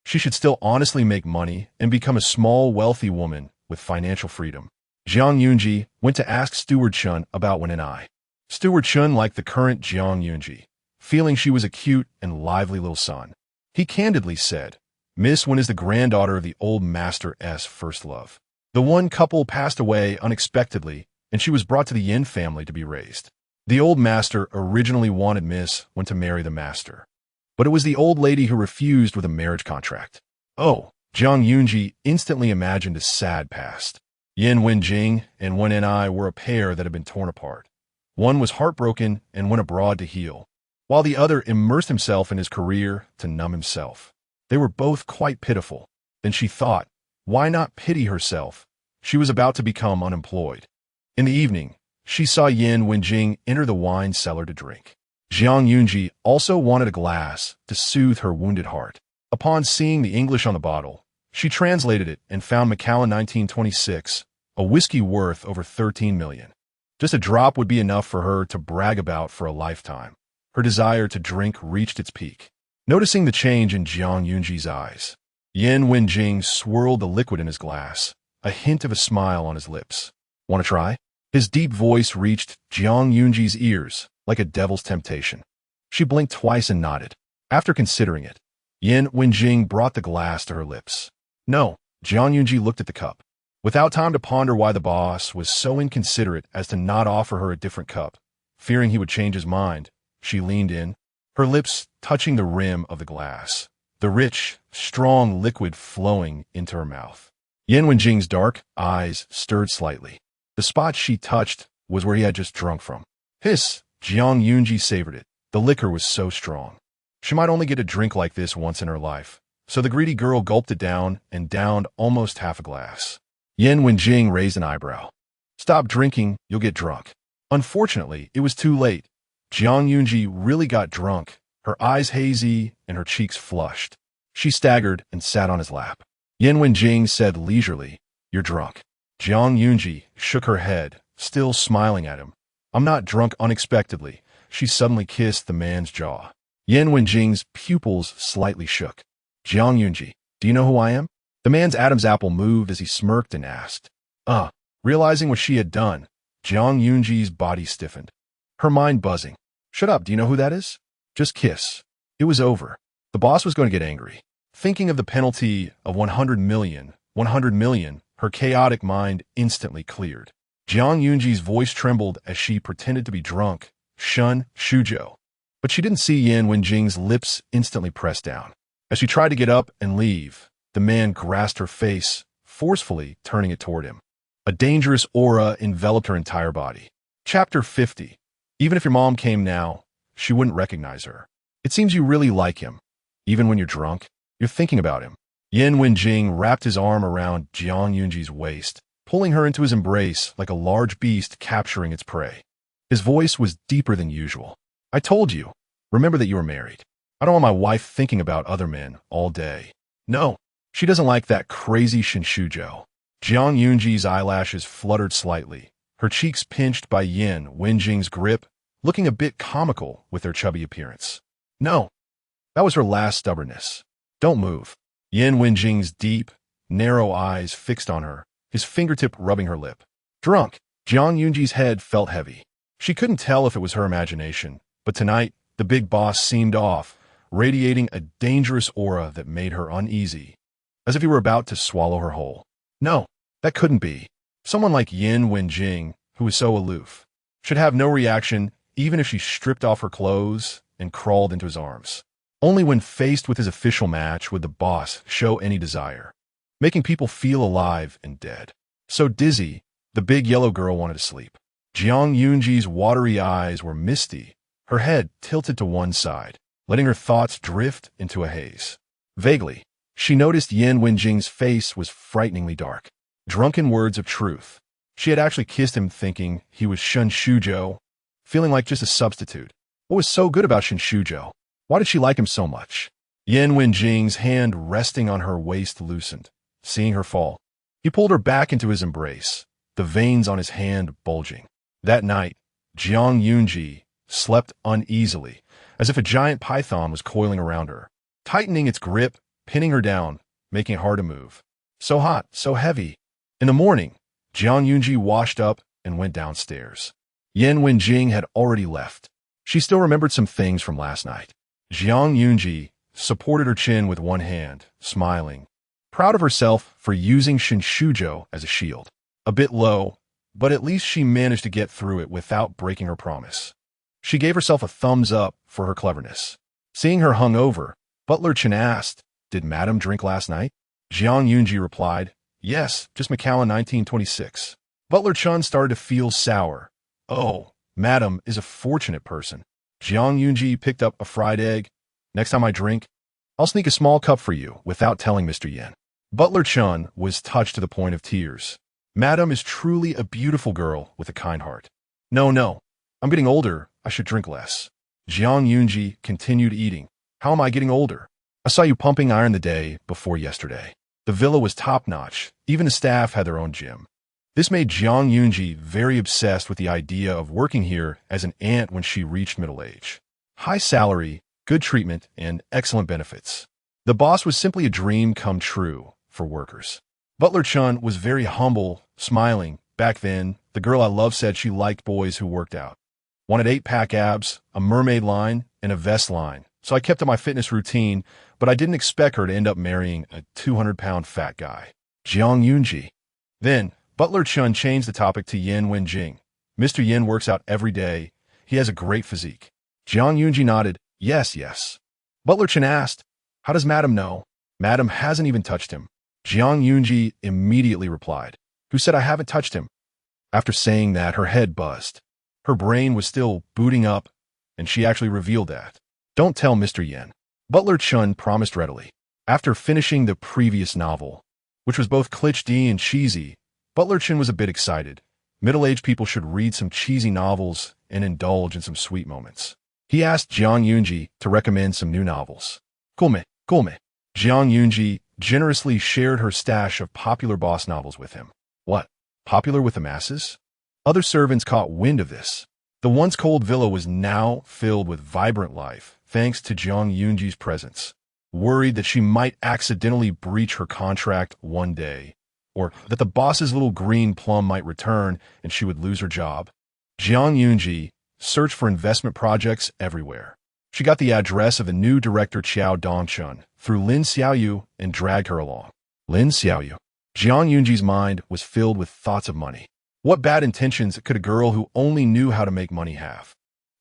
She should still honestly make money and become a small, wealthy woman with financial freedom. Zhang Yunji went to ask Steward Chun about Wen. Steward Chun liked the current Zhang Yunji, feeling she was a cute and lively little son. He candidly said, Miss Wen is the granddaughter of the old master's first love. The one couple passed away unexpectedly, and she was brought to the Yin family to be raised. The old master originally wanted Miss Wen to marry the master, but it was the old lady who refused with a marriage contract. Oh, Zhang Yunji instantly imagined a sad past. Yin Wenjing and Wen were a pair that had been torn apart. One was heartbroken and went abroad to heal, while the other immersed himself in his career to numb himself. They were both quite pitiful. Then she thought, why not pity herself? She was about to become unemployed. In the evening, she saw Yin Wenjing enter the wine cellar to drink. Zhang Yunji also wanted a glass to soothe her wounded heart. Upon seeing the English on the bottle, she translated it and found Macallan 1926, a whiskey worth over 13 million. Just a drop would be enough for her to brag about for a lifetime. Her desire to drink reached its peak. Noticing the change in Zhuang Yunji's eyes, Yan Wenjing swirled the liquid in his glass, a hint of a smile on his lips. Want to try? His deep voice reached Zhuang Yunji's ears like a devil's temptation. She blinked twice and nodded. After considering it, Yan Wenjing brought the glass to her lips. No, Zhuang Yunji looked at the cup. Without time to ponder why the boss was so inconsiderate as to not offer her a different cup, fearing he would change his mind, she leaned in, her lips touching the rim of the glass, the rich, strong liquid flowing into her mouth. Yan Wenjing's dark eyes stirred slightly. The spot she touched was where he had just drunk from. Hiss! Zhuang Yunji savored it. The liquor was so strong. She might only get a drink like this once in her life, so the greedy girl gulped it down and downed almost half a glass. Yan Wenjing raised an eyebrow. Stop drinking, you'll get drunk. Unfortunately, it was too late. Zhuang Yunji really got drunk, her eyes hazy and her cheeks flushed. She staggered and sat on his lap. Yan Wenjing said leisurely, "You're drunk." Zhuang Yunji shook her head, still smiling at him. "I'm not drunk unexpectedly." She suddenly kissed the man's jaw. Yan Wenjing's pupils slightly shook. "Zhuang Yunji, do you know who I am?" The man's Adam's apple moved as he smirked and asked. Realizing what she had done, Zhuang Yunji's body stiffened. Her mind buzzing. "Shut up, do you know who that is? Just kiss." It was over. The boss was going to get angry. Thinking of the penalty of 100 million, her chaotic mind instantly cleared. Zhuang Yunji's voice trembled as she pretended to be drunk. "Shun Shuzhou." But she didn't see Yan Wenjing's lips instantly pressed down. As she tried to get up and leave, the man grasped her face, forcefully turning it toward him. A dangerous aura enveloped her entire body. Chapter 50. Even if your mom came now, she wouldn't recognize her. It seems you really like him. Even when you're drunk, you're thinking about him. Yan Wenjing wrapped his arm around Zhuang Yunji's waist, pulling her into his embrace like a large beast capturing its prey. His voice was deeper than usual. "I told you. Remember that you were married. I don't want my wife thinking about other men all day." "No. She doesn't like that crazy Shuzhou." Zhuang Yunji's eyelashes fluttered slightly, her cheeks pinched by Yan Wenjing's grip, looking a bit comical with their chubby appearance. "No." That was her last stubbornness. "Don't move." Yan Wenjing's deep, narrow eyes fixed on her, his fingertip rubbing her lip. Drunk, Zhuang Yunji's head felt heavy. She couldn't tell if it was her imagination, but tonight, the big boss seemed off, radiating a dangerous aura that made her uneasy, as if he were about to swallow her whole. No, that couldn't be. Someone like Yan Wenjing, who was so aloof, should have no reaction even if she stripped off her clothes and crawled into his arms. Only when faced with his official match would the boss show any desire, making people feel alive and dead. So dizzy, the big yellow girl wanted to sleep. Zhuang Yunji's watery eyes were misty, her head tilted to one side, letting her thoughts drift into a haze. Vaguely, she noticed Yan Wenjing's face was frighteningly dark. Drunken words of truth. She had actually kissed him thinking he was Shun Shuzhou, feeling like just a substitute. What was so good about Shun Shuzhou? Why did she like him so much? Yan Wenjing's hand resting on her waist loosened, seeing her fall. He pulled her back into his embrace, the veins on his hand bulging. That night, Zhuang Yunji slept uneasily, as if a giant python was coiling around her, tightening its grip, pinning her down, making it hard to move. So hot, so heavy. In the morning, Zhuang Yunji washed up and went downstairs. Yan Wenjing had already left. She still remembered some things from last night. Zhuang Yunji supported her chin with one hand, smiling, proud of herself for using Shun Shuzhou as a shield. A bit low, but at least she managed to get through it without breaking her promise. She gave herself a thumbs up for her cleverness. Seeing her hungover, Butler Chen asked, "Did Madam drink last night?" Zhuang Yunji replied, "Yes, just Macallan 1926. Butler Chen started to feel sour. "Oh, Madam is a fortunate person." Zhuang Yunji picked up a fried egg. "Next time I drink, I'll sneak a small cup for you without telling Mr. Yan." Butler Chen was touched to the point of tears. Madam is truly a beautiful girl with a kind heart. No, I'm getting older. I should drink less." Zhuang Yunji continued eating. "How am I getting older? I saw you pumping iron the day before yesterday. The villa was top-notch. Even the staff had their own gym." This made Zhuang Yunji very obsessed with the idea of working here as an aunt when she reached middle age. high salary, good treatment, and excellent benefits. The boss was simply a dream come true for workers. Butler Chun was very humble, smiling. Back then, the girl I loved said she liked boys who worked out. Wanted 8-pack abs, a mermaid line, and a vest line. So I kept to my fitness routine, but I didn't expect her to end up marrying a 200-pound fat guy. Zhuang Zi'ang. Then, Butler Chun changed the topic to Yan Wenjing. Mr. Yin works out every day. He has a great physique. Zhuang Zi'ang nodded, yes, yes. Butler Chun asked, how does Madam know? Madam hasn't even touched him. Zhuang Zi'ang immediately replied, who said I haven't touched him? After saying that, her head buzzed. Her brain was still booting up, and she actually revealed that. Don't tell Mr. Yin. Butler Chun promised readily. After finishing the previous novel, which was both cliché and cheesy, Butler Chun was a bit excited. Middle-aged people should read some cheesy novels and indulge in some sweet moments. He asked Zhuang Zi'ang to recommend some new novels. Cool me. Zhuang Zi'ang generously shared her stash of popular boss novels with him. What? Popular with the masses? Other servants caught wind of this. The once cold villa was now filled with vibrant life, thanks to Zhuang Zi'ang's presence. Worried that she might accidentally breach her contract one day, or that the boss's little green plum might return and she would lose her job, Zhuang Zi'ang searched for investment projects everywhere. She got the address of the new director Qiao Dongchun through Lin Xiaoyu and dragged her along. Lin Xiaoyu. Zhuang Zi'ang's mind was filled with thoughts of money. What bad intentions could a girl who only knew how to make money have?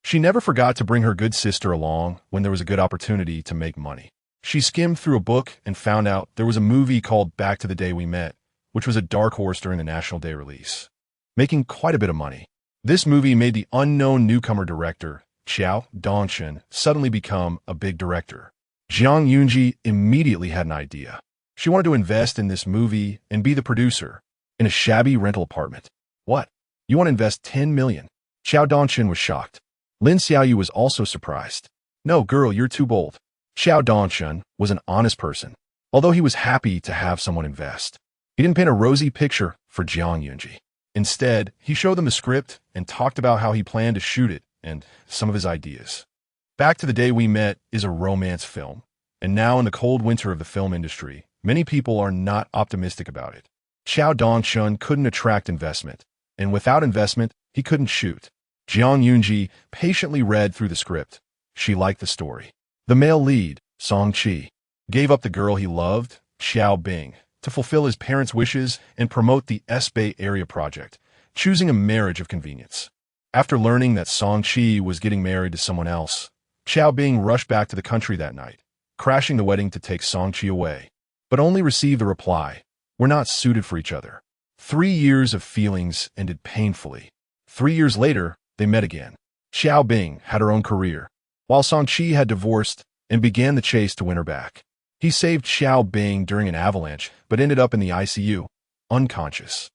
She never forgot to bring her good sister along when there was a good opportunity to make money. She skimmed through a book and found out there was a movie called Back to the Day We Met, which was a dark horse during the National Day release, making quite a bit of money. This movie made the unknown newcomer director, Qiao Dongchun, suddenly become a big director. Zhuang Zi'ang immediately had an idea. She wanted to invest in this movie and be the producer in a shabby rental apartment. What? You want to invest 10 million? Qiao Dongchun was shocked. Lin Xiaoyu was also surprised. No, girl, you're too bold. Qiao Dongchun was an honest person, although he was happy to have someone invest. He didn't paint a rosy picture for Zhuang Zi'ang. Instead, he showed them the script and talked about how he planned to shoot it and some of his ideas. Back to the Day We Met is a romance film, and now in the cold winter of the film industry, many people are not optimistic about it. Qiao Dongchun couldn't attract investment, and without investment, he couldn't shoot. Zhuang Zi'ang patiently read through the script. She liked the story. The male lead, Song Chi, gave up the girl he loved, Xiao Bing, to fulfill his parents' wishes and promote the S-Bay Area project, choosing a marriage of convenience. After learning that Song Chi was getting married to someone else, Xiao Bing rushed back to the country that night, crashing the wedding to take Song Chi away, but only received the reply, "We're not suited for each other." 3 years of feelings ended painfully. 3 years later, they met again. Xiao Bing had her own career, while Song Chi had divorced and began the chase to win her back. He saved Xiao Bing during an avalanche, but ended up in the ICU, unconscious.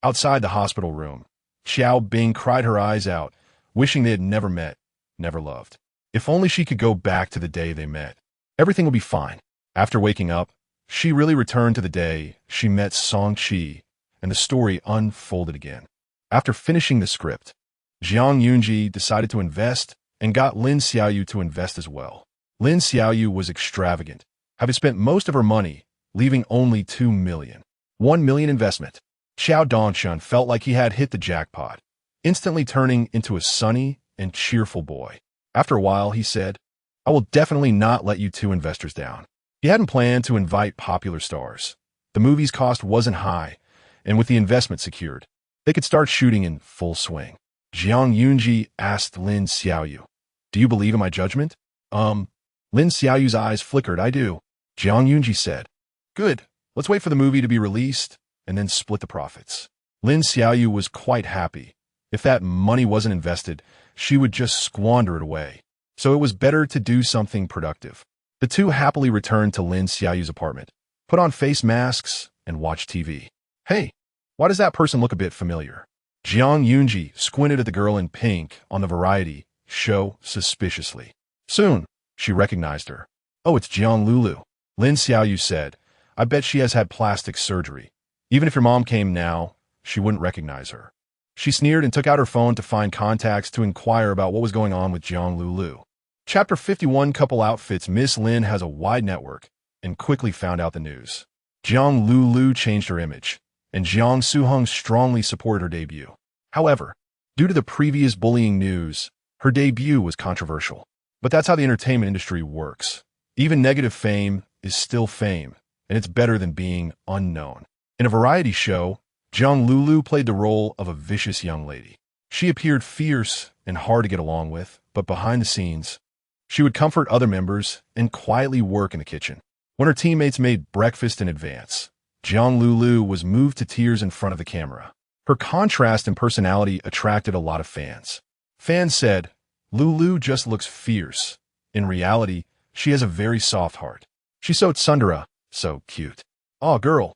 Outside the hospital room, Xiao Bing cried her eyes out, wishing they had never met, never loved. If only she could go back to the day they met. Everything would be fine. After waking up, she really returned to the day she met Song Chi, and the story unfolded again. After finishing the script, Zhuang Zi'ang decided to invest and got Lin Xiaoyu to invest as well. Lin Xiaoyu was extravagant, having spent most of her money, leaving only 2 million. 1 million investment. Qiao Dongchun felt like he had hit the jackpot, instantly turning into a sunny and cheerful boy. After a while, he said, "I will definitely not let you two investors down." He hadn't planned to invite popular stars. The movie's cost wasn't high, and with the investment secured, they could start shooting in full swing. Zhuang Zi'ang asked Lin Xiaoyu, "Do you believe in my judgment?" Lin Xiaoyu's eyes flickered. "I do." Zhuang Zi'ang said, "Good, let's wait for the movie to be released and then split the profits." Lin Xiaoyu was quite happy. If that money wasn't invested, she would just squander it away. So it was better to do something productive. The two happily returned to Lin Xiaoyu's apartment, put on face masks, and watched TV. "Hey, why does that person look a bit familiar?" Zhuang Zi'ang squinted at the girl in pink on the variety show suspiciously. Soon, she recognized her. "Oh, it's Jiang Lulu." Lin Xiaoyu said, "I bet she has had plastic surgery. Even if your mom came now, she wouldn't recognize her." She sneered and took out her phone to find contacts to inquire about what was going on with Jiang Lulu. Chapter 51 Couple Outfits. Miss Lin has a wide network and quickly found out the news. Jiang Lulu changed her image, and Jiang Suheng strongly supported her debut. However, due to the previous bullying news, her debut was controversial. But that's how the entertainment industry works. Even negative fame is still fame, and it's better than being unknown. In a variety show, Jiang Lulu played the role of a vicious young lady. She appeared fierce and hard to get along with, but behind the scenes, she would comfort other members and quietly work in the kitchen. When her teammates made breakfast in advance, Jiang Lulu was moved to tears in front of the camera. Her contrast and personality attracted a lot of fans. Fans said, "Lulu just looks fierce. In reality, she has a very soft heart. She's so tsundere, so cute. Aw, girl,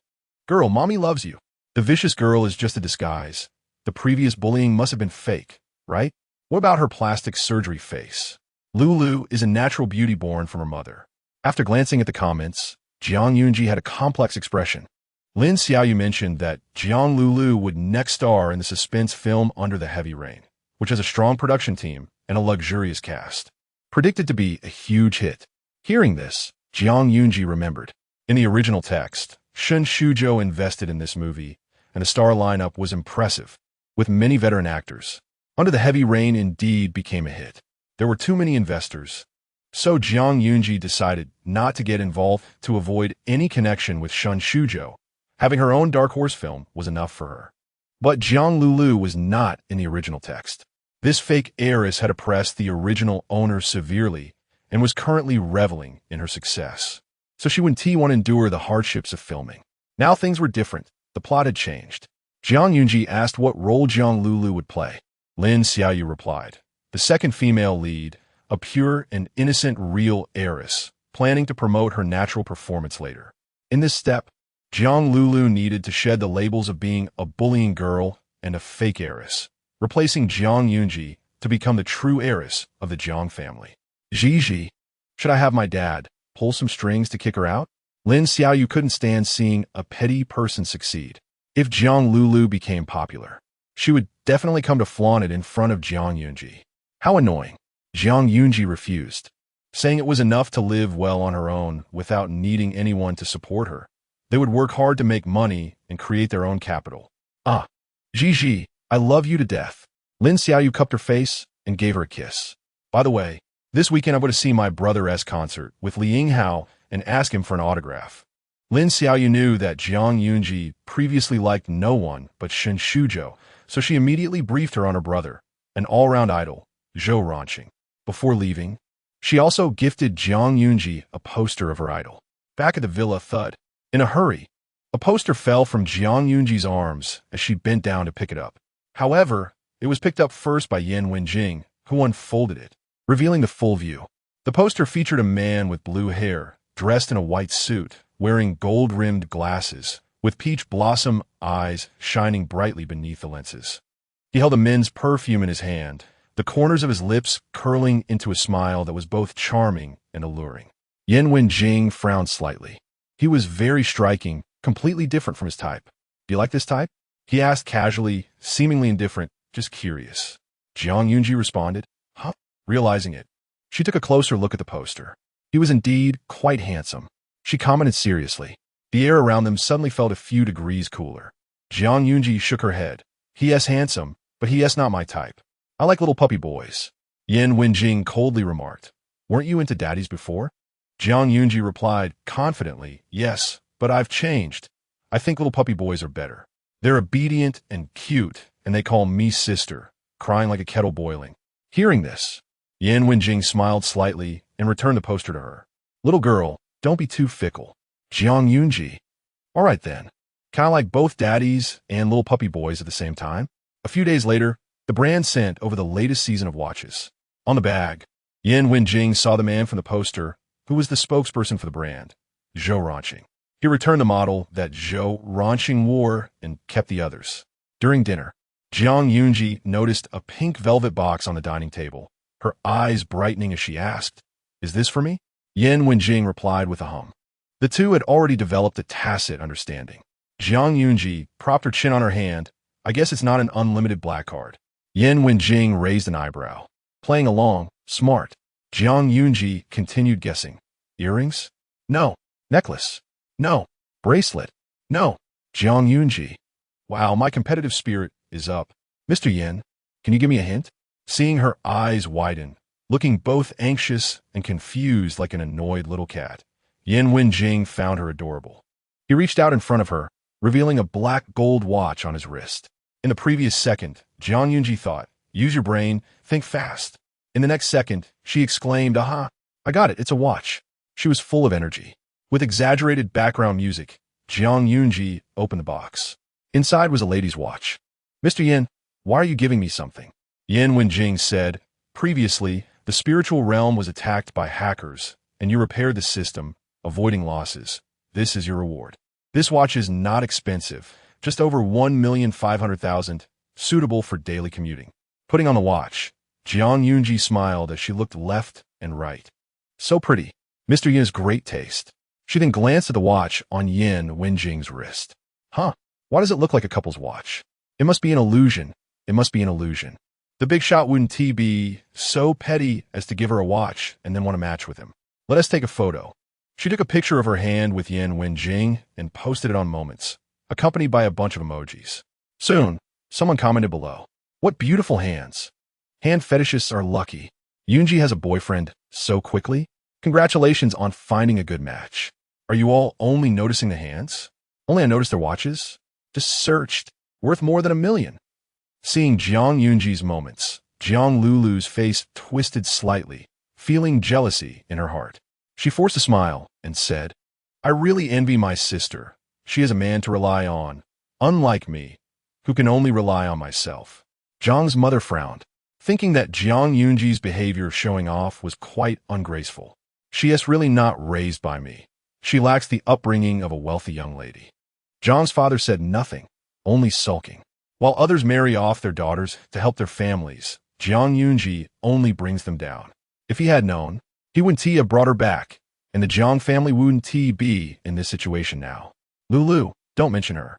mommy loves you." The vicious girl is just a disguise. The previous bullying must have been fake, right? What about her plastic surgery face? Lulu is a natural beauty born from her mother. After glancing at the comments, Jiang Yunji had a complex expression. Lin Xiaoyu mentioned that Jiang Lulu would next star in the suspense film Under the Heavy Rain, which has a strong production team and a luxurious cast. Predicted to be a huge hit. Hearing this, Jiang Yunji remembered. In the original text, Shen Shuzhou invested in this movie, and the star lineup was impressive, with many veteran actors. Under the Heavy Rain indeed became a hit. There were too many investors, so Jiang Yunji decided not to get involved to avoid any connection with Shen Shuzhou. Having her own Dark Horse film was enough for her. But Jiang Lulu was not in the original text. This fake heiress had oppressed the original owner severely and was currently reveling in her success. So she wouldn't endure the hardships of filming. Now things were different. The plot had changed. Jiang Yunji asked what role Jiang Lulu would play. Lin Xiaoyu replied, the second female lead, a pure and innocent real heiress, planning to promote her natural performance later. In this step, Jiang Lulu needed to shed the labels of being a bullying girl and a fake heiress, replacing Jiang Yunji to become the true heiress of the Jiang family. Gigi, should I have my dad pull some strings to kick her out? Lin Xiaoyu couldn't stand seeing a petty person succeed. If Jiang Lulu became popular, she would definitely come to flaunt it in front of Jiang Yunji. How annoying. Jiang Yunji refused, saying it was enough to live well on her own without needing anyone to support her. They would work hard to make money and create their own capital. Ah, Gigi, I love you to death. Lin Xiaoyu cupped her face and gave her a kiss. By the way, this weekend I'm going to see my brother's concert with Li Yinghao and ask him for an autograph. Lin Xiaoyu knew that Jiang Yunji previously liked no one but Shen Shuzhou, so she immediately briefed her on her brother, an all-round idol, Zhou Ranqing. Before leaving, she also gifted Jiang Yunji a poster of her idol. Back at the villa, thud. In a hurry, a poster fell from Jiang Yunji's arms as she bent down to pick it up. However, it was picked up first by Yan Wenjing, who unfolded it, revealing the full view. The poster featured a man with blue hair, dressed in a white suit, wearing gold-rimmed glasses, with peach blossom eyes shining brightly beneath the lenses. He held a men's perfume in his hand, the corners of his lips curling into a smile that was both charming and alluring. Yan Wenjing frowned slightly. He was very striking, completely different from his type. Do you like this type? He asked casually, seemingly indifferent, just curious. Jiang Yunji responded, huh? Realizing it, she took a closer look at the poster. He was indeed quite handsome. She commented seriously. The air around them suddenly felt a few degrees cooler. Jiang Yunji shook her head. He is handsome, but he is not my type. I like little puppy boys. Yan Wenjing coldly remarked. Weren't you into daddies before? Jiang Yunji replied confidently, yes, but I've changed. I think little puppy boys are better. They're obedient and cute, and they call me sister, crying like a kettle boiling. Hearing this, Yan Wenjing smiled slightly and returned the poster to her. Little girl, don't be too fickle. Jiang Yunji. All right then. Kinda like both daddies and little puppy boys at the same time. A few days later, the brand sent over the latest season of watches. On the bag, Yan Wenjing saw the man from the poster, who was the spokesperson for the brand, Zhou Ranqing. He returned the model that Zhou Ranqing wore and kept the others. During dinner, Jiang Yunji noticed a pink velvet box on the dining table, her eyes brightening as she asked, Is this for me? Yan Wenjing replied with a hum. The two had already developed a tacit understanding. Jiang Yunji propped her chin on her hand. I guess it's not an unlimited black card. Yan Wenjing raised an eyebrow. Playing along, smart. Zhang Yunji continued guessing. Earrings? No. Necklace? No. Bracelet? No. Zhang Yunji. Wow, my competitive spirit is up. Mr. Yin, can you give me a hint? Seeing her eyes widen, looking both anxious and confused like an annoyed little cat, Yin Wenjing found her adorable. He reached out in front of her, revealing a black gold watch on his wrist. In the previous second, Zhang Yunji thought, use your brain, think fast. In the next second, she exclaimed, aha, I got it, it's a watch. She was full of energy. With exaggerated background music, Zhang Yunji opened the box. Inside was a lady's watch. Mr. Yin, why are you giving me something? Yin Wenjing said, previously, the spiritual realm was attacked by hackers, and you repaired the system, avoiding losses. This is your reward. This watch is not expensive, just over 1,500,000, suitable for daily commuting. Putting on the watch, Zhang Yunji smiled as she looked left and right. So pretty. Mr. Yin has great taste. She then glanced at the watch on Yin Wenjing's wrist. Huh, why does it look like a couple's watch? It must be an illusion. It must be an illusion. The big shot wouldn't be so petty as to give her a watch and then want to match with him. Let us take a photo. She took a picture of her hand with Yin Wenjing and posted it on Moments, accompanied by a bunch of emojis. Soon, someone commented below, what beautiful hands. Hand fetishists are lucky. Yunji has a boyfriend so quickly? Congratulations on finding a good match. Are you all only noticing the hands? Only I noticed their watches? Just searched. Worth more than $1 million. Seeing Zhang Yunji's Moments, Zhang Lulu's face twisted slightly, feeling jealousy in her heart. She forced a smile and said, I really envy my sister. She has a man to rely on, unlike me, who can only rely on myself. Zhang's mother frowned, thinking that Zhang Yunji's behavior showing off was quite ungraceful. She is really not raised by me. She lacks the upbringing of a wealthy young lady. Zhang's father said nothing, only sulking. While others marry off their daughters to help their families, Zhang Yunji only brings them down. If he had known, he wouldn't have brought her back, and the Zhang family wouldn't be in this situation now. Lulu, don't mention her.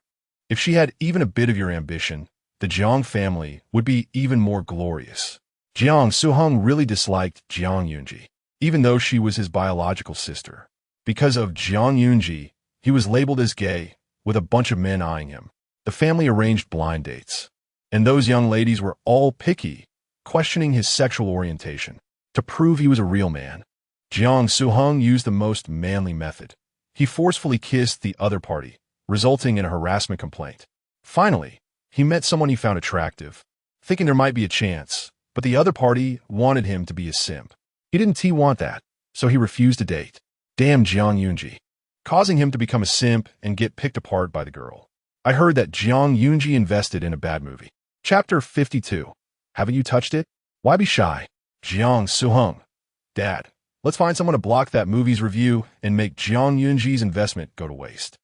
If she had even a bit of your ambition, the Zhang family would be even more glorious. Jiang Suheng really disliked Zhang Yunji, even though she was his biological sister. Because of Zhang Yunji, he was labeled as gay, with a bunch of men eyeing him. The family arranged blind dates, and those young ladies were all picky, questioning his sexual orientation. To prove he was a real man, Jiang Suheng used the most manly method. He forcefully kissed the other party, resulting in a harassment complaint. Finally, he met someone he found attractive, thinking there might be a chance, but the other party wanted him to be a simp. He didn't want that, so he refused to date. Damn Zhang Yunji, causing him to become a simp and get picked apart by the girl. I heard that Zhang Yunji invested in a bad movie. Chapter 52. Haven't you touched it? Why be shy? Jiang Suheng. Dad, let's find someone to block that movie's review and make Zhang Yunji's investment go to waste.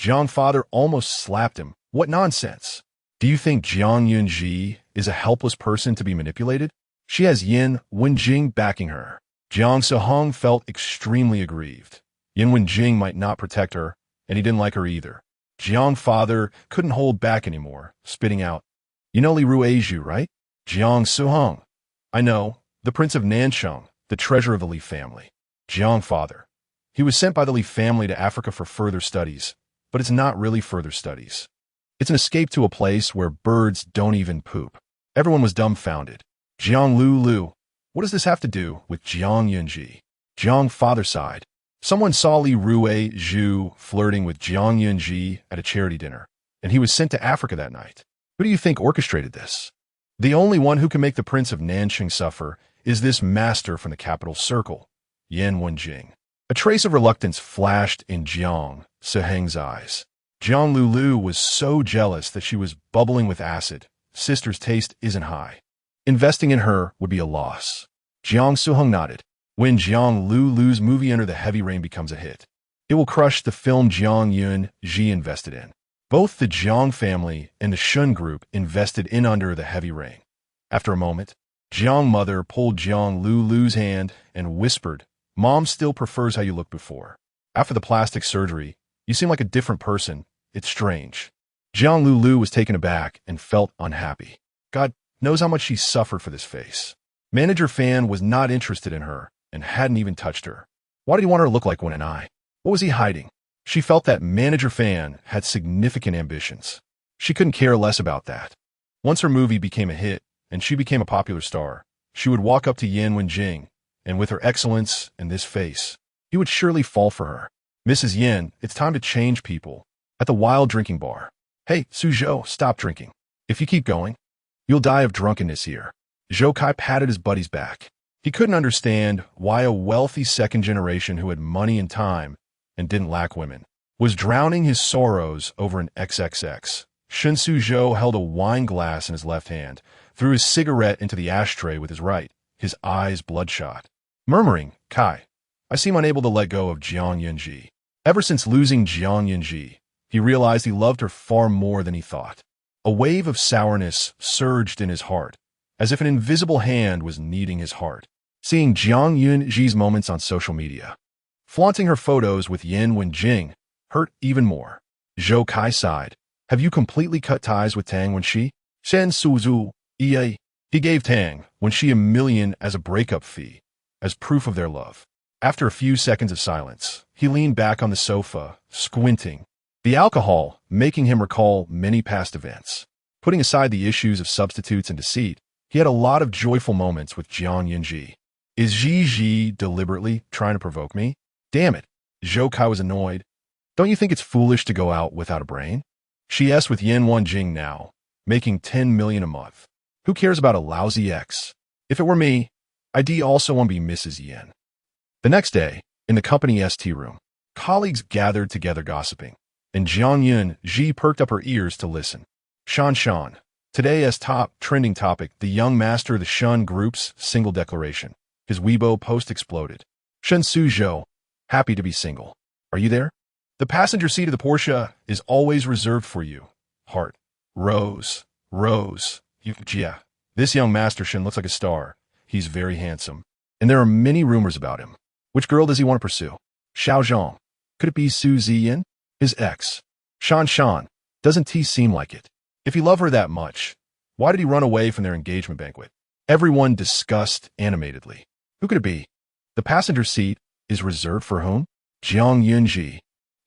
Zhang father almost slapped him. What nonsense. Do you think Zhang Yunji is a helpless person to be manipulated? She has Yin Wenjing backing her. Jiang Suheng felt extremely aggrieved. Yin Wenjing might not protect her, and he didn't like her either. Jiang father couldn't hold back anymore, spitting out, You know Li Ruizhu, right? Jiang Suheng. I know, the Prince of Nansheng, the treasure of the Li family. Jiang father. He was sent by the Li family to Africa for further studies, but it's not really further studies. It's an escape to a place where birds don't even poop. Everyone was dumbfounded. Jiang Lulu. What does this have to do with Zhang Yunji? Jiang father sighed. Someone saw Li Ruizhu flirting with Zhang Yunji at a charity dinner, and he was sent to Africa that night. Who do you think orchestrated this? The only one who can make the Prince of Nansheng suffer is this master from the capital circle, Yin Wenjing. A trace of reluctance flashed in Jiang Suheng's eyes. Jiang Lulu was so jealous that she was bubbling with acid. Sister's taste isn't high. Investing in her would be a loss. Jiang Suheng nodded. When Jiang Lulu's movie Enter the Heavy Rain becomes a hit, it will crush the film Zhang Yunji invested in. Both the Zhang family and the Shun group invested in Under the Heavy Rain. After a moment, Jiang mother pulled Jiang Lulu's hand and whispered, Mom still prefers how you looked before. After the plastic surgery, you seem like a different person. It's strange. Jiang Lulu was taken aback and felt unhappy. God knows how much she suffered for this face. Manager Fan was not interested in her, and hadn't even touched her. Why did he want her to look like one and I? What was he hiding? She felt that manager Fan had significant ambitions. She couldn't care less about that. Once her movie became a hit and she became a popular star, she would walk up to Yan Wenjing, and with her excellence and this face, he would surely fall for her. Mrs. Yin, it's time to change people. At the wild drinking bar. Hey, Su Zhou, stop drinking. If you keep going, you'll die of drunkenness here. Zhou Kai patted his buddy's back. He couldn't understand why a wealthy second generation who had money and time and didn't lack women was drowning his sorrows over an XXX. Shen Su Zhou held a wine glass in his left hand, threw his cigarette into the ashtray with his right, his eyes bloodshot. Murmuring, Kai, I seem unable to let go of Jiang Yunji. Ever since losing Jiang Yunji, he realized he loved her far more than he thought. A wave of sourness surged in his heart, as if an invisible hand was kneading his heart. Seeing Jiang Yunji's moments on social media, flaunting her photos with Yan Wenjing, hurt even more. Zhou Kai sighed. Have you completely cut ties with Tang Wenxi? Shen Suzu, EA. He gave Tang Wenxi $1 million as a breakup fee, as proof of their love. After a few seconds of silence, he leaned back on the sofa, squinting, the alcohol making him recall many past events. Putting aside the issues of substitutes and deceit, he had a lot of joyful moments with Jiang Yunji. Is Ji deliberately trying to provoke me? Damn it. Zhou Kai was annoyed. Don't you think it's foolish to go out without a brain? She S with Yan Wenjing now, making $10 million a month. Who cares about a lousy ex? If it were me, I'd also want to be Mrs. Yan. The next day, in the company ST room, colleagues gathered together gossiping, and Jiang Yunji perked up her ears to listen. Shan, today's top trending topic, the young master of the Shun group's single declaration. His Weibo post exploded. Shen Su Zhou, happy to be single. Are you there? The passenger seat of the Porsche is always reserved for you. Heart. Rose. Yeah. This young master Shen looks like a star. He's very handsome. And there are many rumors about him. Which girl does he want to pursue? Xiao Zhang. Could it be Su Ziyan? His ex. Shan. Doesn't he seem like it? If he loved her that much, why did he run away from their engagement banquet? Everyone discussed animatedly. Who could it be? The passenger seat is reserved for whom? Jiang Yunji.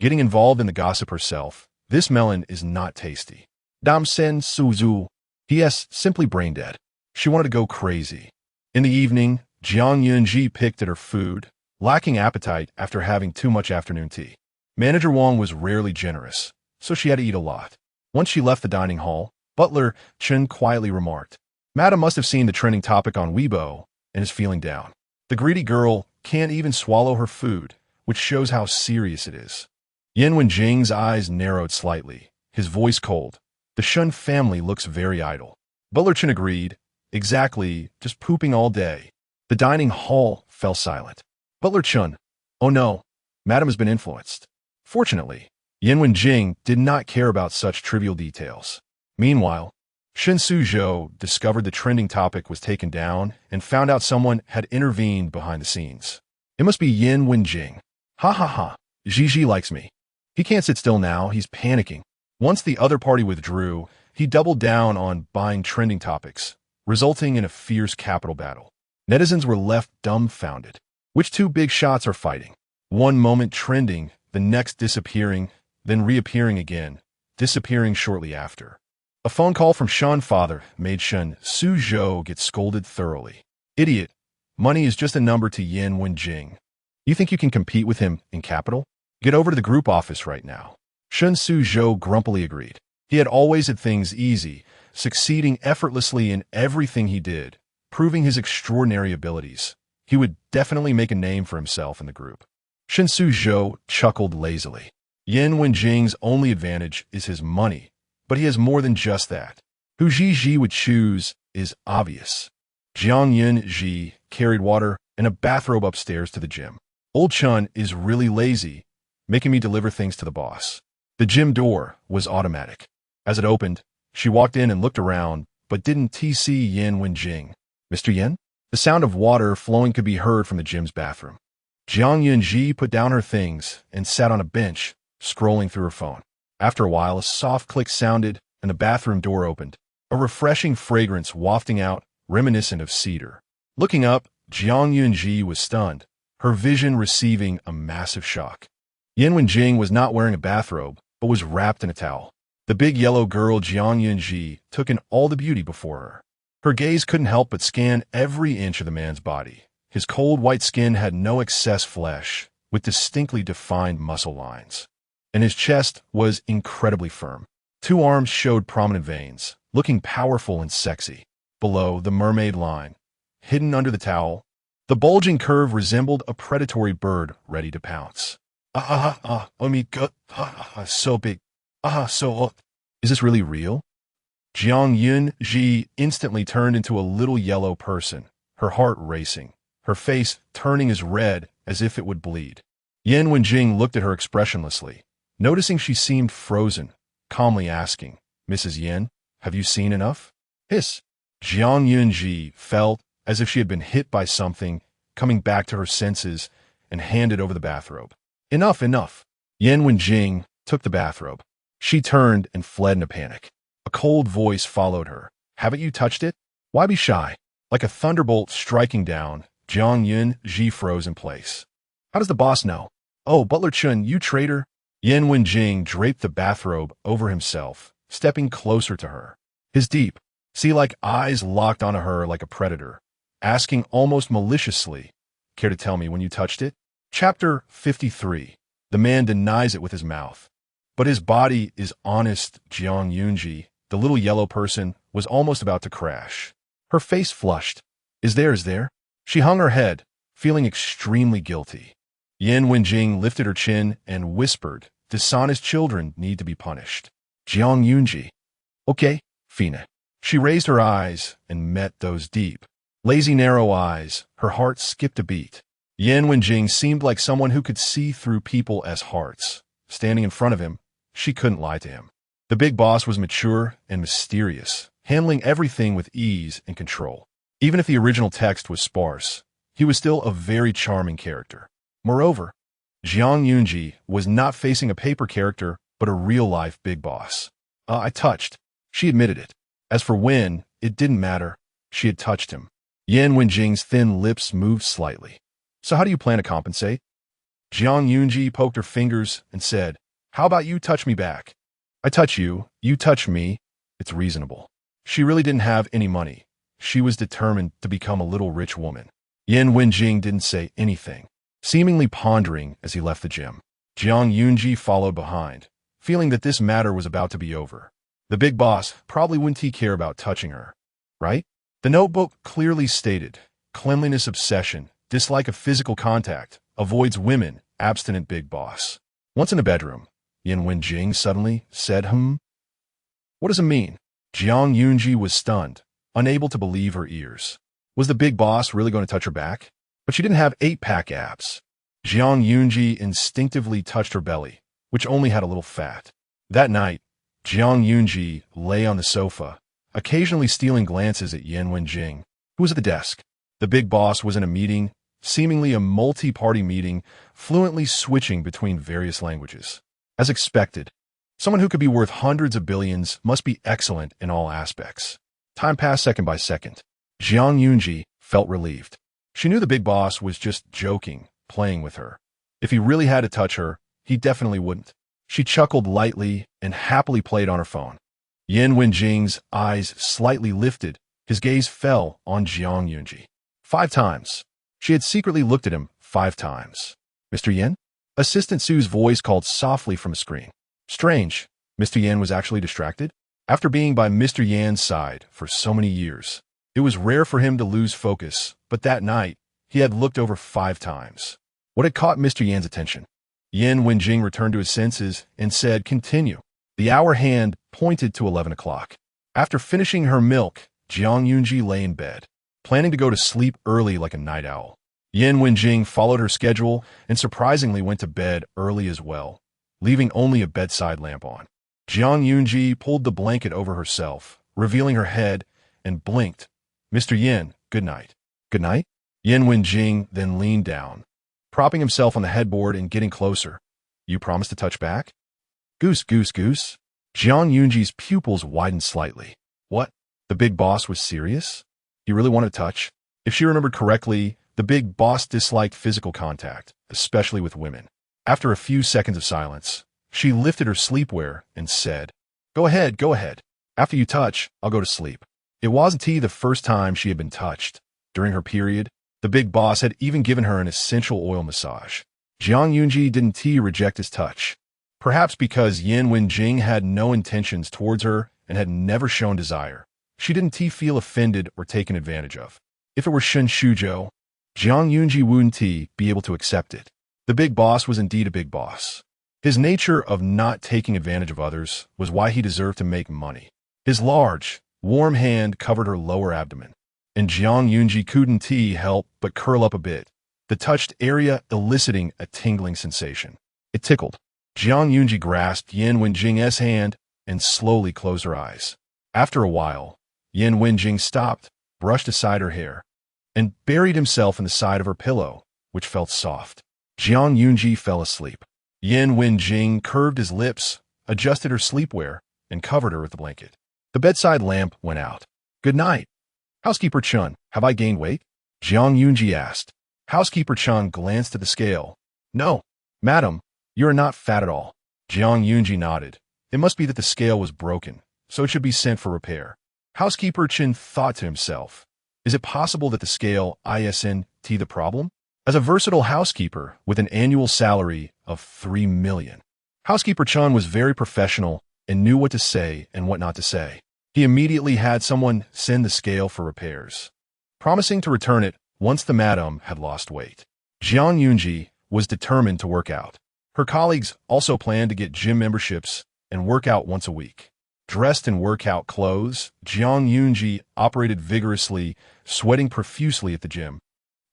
Getting involved in the gossip herself, this melon is not tasty. Dam Sen Suzu. P.S. Simply brain dead. She wanted to go crazy. In the evening, Jiang Yunji picked at her food, lacking appetite after having too much afternoon tea. Manager Wang was rarely generous, so she had to eat a lot. Once she left the dining hall, butler Chen quietly remarked, Madam must have seen the trending topic on Weibo and is feeling down. The greedy girl can't even swallow her food, which shows how serious it is. Yan Wenjing's eyes narrowed slightly, his voice cold. The Shun family looks very idle. Butler Chen agreed. Exactly, just pooping all day. The dining hall fell silent. Butler Chen, oh no, Madam has been influenced. Fortunately, Yan Wenjing did not care about such trivial details. Meanwhile, Shen Su Zhou discovered the trending topic was taken down and found out someone had intervened behind the scenes. It must be Yan Wenjing. Ha. Ji likes me. He can't sit still now, he's panicking. Once the other party withdrew, he doubled down on buying trending topics, resulting in a fierce capital battle. Netizens were left dumbfounded. Which two big shots are fighting? One moment trending, the next disappearing, then reappearing again, disappearing shortly after. A phone call from Shan father made Shen Su Zhou get scolded thoroughly. Idiot, money is just a number to Yan Wenjing. You think you can compete with him in capital? Get over to the group office right now. Shen Su Zhou grumpily agreed. He had always had things easy, succeeding effortlessly in everything he did, proving his extraordinary abilities. He would definitely make a name for himself in the group. Shen Su Zhou chuckled lazily. Yan Wenjing's only advantage is his money, but he has more than just that. Who Ji would choose is obvious. Jiang Yunji carried water and a bathrobe upstairs to the gym. Old Chun is really lazy, making me deliver things to the boss. The gym door was automatic. As it opened, she walked in and looked around, but didn't see Yan Wenjing. Mr. Yan? The sound of water flowing could be heard from the gym's bathroom. Jiang Yunji put down her things and sat on a bench, scrolling through her phone. After a while, a soft click sounded and the bathroom door opened, a refreshing fragrance wafting out, reminiscent of cedar. Looking up, Zhang Yunji was stunned, her vision receiving a massive shock. Yan Wenjing was not wearing a bathrobe, but was wrapped in a towel. The big yellow girl Zhang Yunji took in all the beauty before her. Her gaze couldn't help but scan every inch of the man's body. His cold white skin had no excess flesh, with distinctly defined muscle lines. And his chest was incredibly firm. 2 arms showed prominent veins, looking powerful and sexy. Below, the mermaid line, hidden under the towel, the bulging curve resembled a predatory bird ready to pounce. Oh my god, so big, so hot. Is this really real? Zhang Yunji instantly turned into a little yellow person, her heart racing, her face turning as red as if it would bleed. Yan Wenjing looked at her expressionlessly, noticing she seemed frozen, calmly asking, "Mrs. Yan, have you seen enough?" Hiss. Zhang Yunji felt as if she had been hit by something, coming back to her senses, and handed over the bathrobe. Enough, enough. Yan Wenjing took the bathrobe. She turned and fled in a panic. A cold voice followed her. "Haven't you touched it? Why be shy?" Like a thunderbolt striking down, Zhang Yunji froze in place. "How does the boss know?" "Oh, Butler Chun, you traitor." Yan Wenjing draped the bathrobe over himself, stepping closer to her. His deep, sea-like eyes locked onto her like a predator, asking almost maliciously, "Care to tell me when you touched it?" Chapter 53. The man denies it with his mouth, but his body is honest. Zhang Yunji, the little yellow person, was almost about to crash. Her face flushed. Is there? She hung her head, feeling extremely guilty. Yan Wenjing lifted her chin and whispered, "Dishonest children need to be punished." Zhang Yunji. "Okay, Fina." She raised her eyes and met those deep, lazy narrow eyes. Her heart skipped a beat. Yan Wenjing seemed like someone who could see through people as hearts. Standing in front of him, she couldn't lie to him. The big boss was mature and mysterious, handling everything with ease and control. Even if the original text was sparse, he was still a very charming character. Moreover, Zhang Yunji was not facing a paper character, but a real-life big boss. I touched. She admitted it. As for when, it didn't matter. She had touched him. Yan Wenjing's thin lips moved slightly. "So how do you plan to compensate?" Zhang Yunji poked her fingers and said, "How about you touch me back? I touch you, you touch me. It's reasonable." She really didn't have any money. She was determined to become a little rich woman. Yan Wenjing didn't say anything, seemingly pondering as he left the gym. Zhang Yunji followed behind, feeling that this matter was about to be over. The big boss probably wouldn't he care about touching her, right? The notebook clearly stated, cleanliness obsession, dislike of physical contact, avoids women, abstinent big boss. Once in the bedroom, Yan Wenjing suddenly said, What does it mean?" Zhang Yunji was stunned, unable to believe her ears. Was the big boss really going to touch her back? But she didn't have 8-pack abs. Zhang Yunji instinctively touched her belly, which only had a little fat. That night, Zhang Yunji lay on the sofa, occasionally stealing glances at Yan Wenjing, who was at the desk. The big boss was in a meeting, seemingly a multi-party meeting, fluently switching between various languages. As expected, someone who could be worth hundreds of billions must be excellent in all aspects. Time passed second by second. Zhang Yunji felt relieved. She knew the big boss was just joking, playing with her. If he really had to touch her, he definitely wouldn't. She chuckled lightly and happily played on her phone. Yan Wenjing's eyes slightly lifted. His gaze fell on Zhang Yunji. 5 times. She had secretly looked at him 5 times. "Mr. Yan?" Assistant Su's voice called softly from a screen. Strange. Mr. Yan was actually distracted. After being by Mr. Yan's side for so many years, it was rare for him to lose focus, but that night, he had looked over 5 times. What had caught Mr. Yan's attention? Yan Wenjing returned to his senses and said, "Continue." The hour hand pointed to 11 o'clock. After finishing her milk, Zhang Yunji lay in bed, planning to go to sleep early like a night owl. Yan Wenjing followed her schedule and surprisingly went to bed early as well, leaving only a bedside lamp on. Zhang Yunji pulled the blanket over herself, revealing her head, and blinked. "Mr. Yan, good night." "Good night?" Yan Wenjing then leaned down, propping himself on the headboard and getting closer. "You promise to touch back?" Goose, goose, goose. Zhang Yunji's pupils widened slightly. What? The big boss was serious? He really wanted to touch? If she remembered correctly, the big boss disliked physical contact, especially with women. After a few seconds of silence, she lifted her sleepwear and said, Go ahead, go ahead. After you touch, I'll go to sleep. It wasn't the first time she had been touched. During her period, the big boss had even given her an essential oil massage. Zhuang Yunji didn't reject his touch. Perhaps because Yan Wenjing had no intentions towards her and had never shown desire. She didn't feel offended or taken advantage of. If it were Shen Shuzhou, Zhuang Yunji wouldn't be able to accept it. The big boss was indeed a big boss. His nature of not taking advantage of others was why he deserved to make money. His large, warm hand covered her lower abdomen, and Zhuang Yunji couldn't help but curl up a bit, the touched area eliciting a tingling sensation. It tickled. Zhuang Yunji grasped Yan Wenjing's hand and slowly closed her eyes. After a while, Yan Wenjing stopped, brushed aside her hair, and buried himself in the side of her pillow, which felt soft. Zhuang Yunji fell asleep. Yan Wenjing curved his lips, adjusted her sleepwear, and covered her with the blanket. The bedside lamp went out. Good night. Housekeeper Chun, have I gained weight? Zhuang Yunji asked. Housekeeper Chun glanced at the scale. No, madam, you are not fat at all. Zhuang Yunji nodded. It must be that the scale was broken, so it should be sent for repair. Housekeeper Chun thought to himself, is it possible that the scale isn't the problem? As a versatile housekeeper with an annual salary of 3 million, Housekeeper Chun was very professional and knew what to say and what not to say. He immediately had someone send the scale for repairs, promising to return it once the madam had lost weight. Zhuang Yunji was determined to work out. Her colleagues also planned to get gym memberships and work out once a week. Dressed in workout clothes, Zhuang Yunji operated vigorously, sweating profusely at the gym.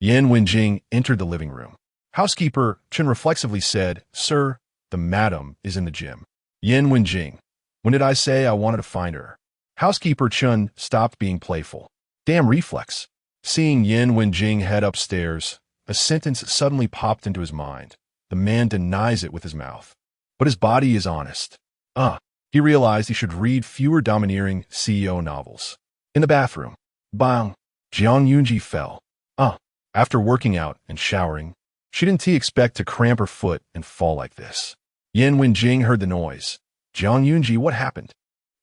Yan Wenjing entered the living room. Housekeeper Chun reflexively said, Sir, the madam is in the gym. Yan Wenjing, when did I say I wanted to find her? Housekeeper Chun stopped being playful. Damn reflex. Seeing Yan Wenjing head upstairs, a sentence suddenly popped into his mind. The man denies it with his mouth, but his body is honest. He realized he should read fewer domineering CEO novels. In the bathroom, bang, Zhuang Yunji fell. After working out and showering, she didn't expect to cramp her foot and fall like this. Yan Wenjing heard the noise. Zhuang Yunji, what happened?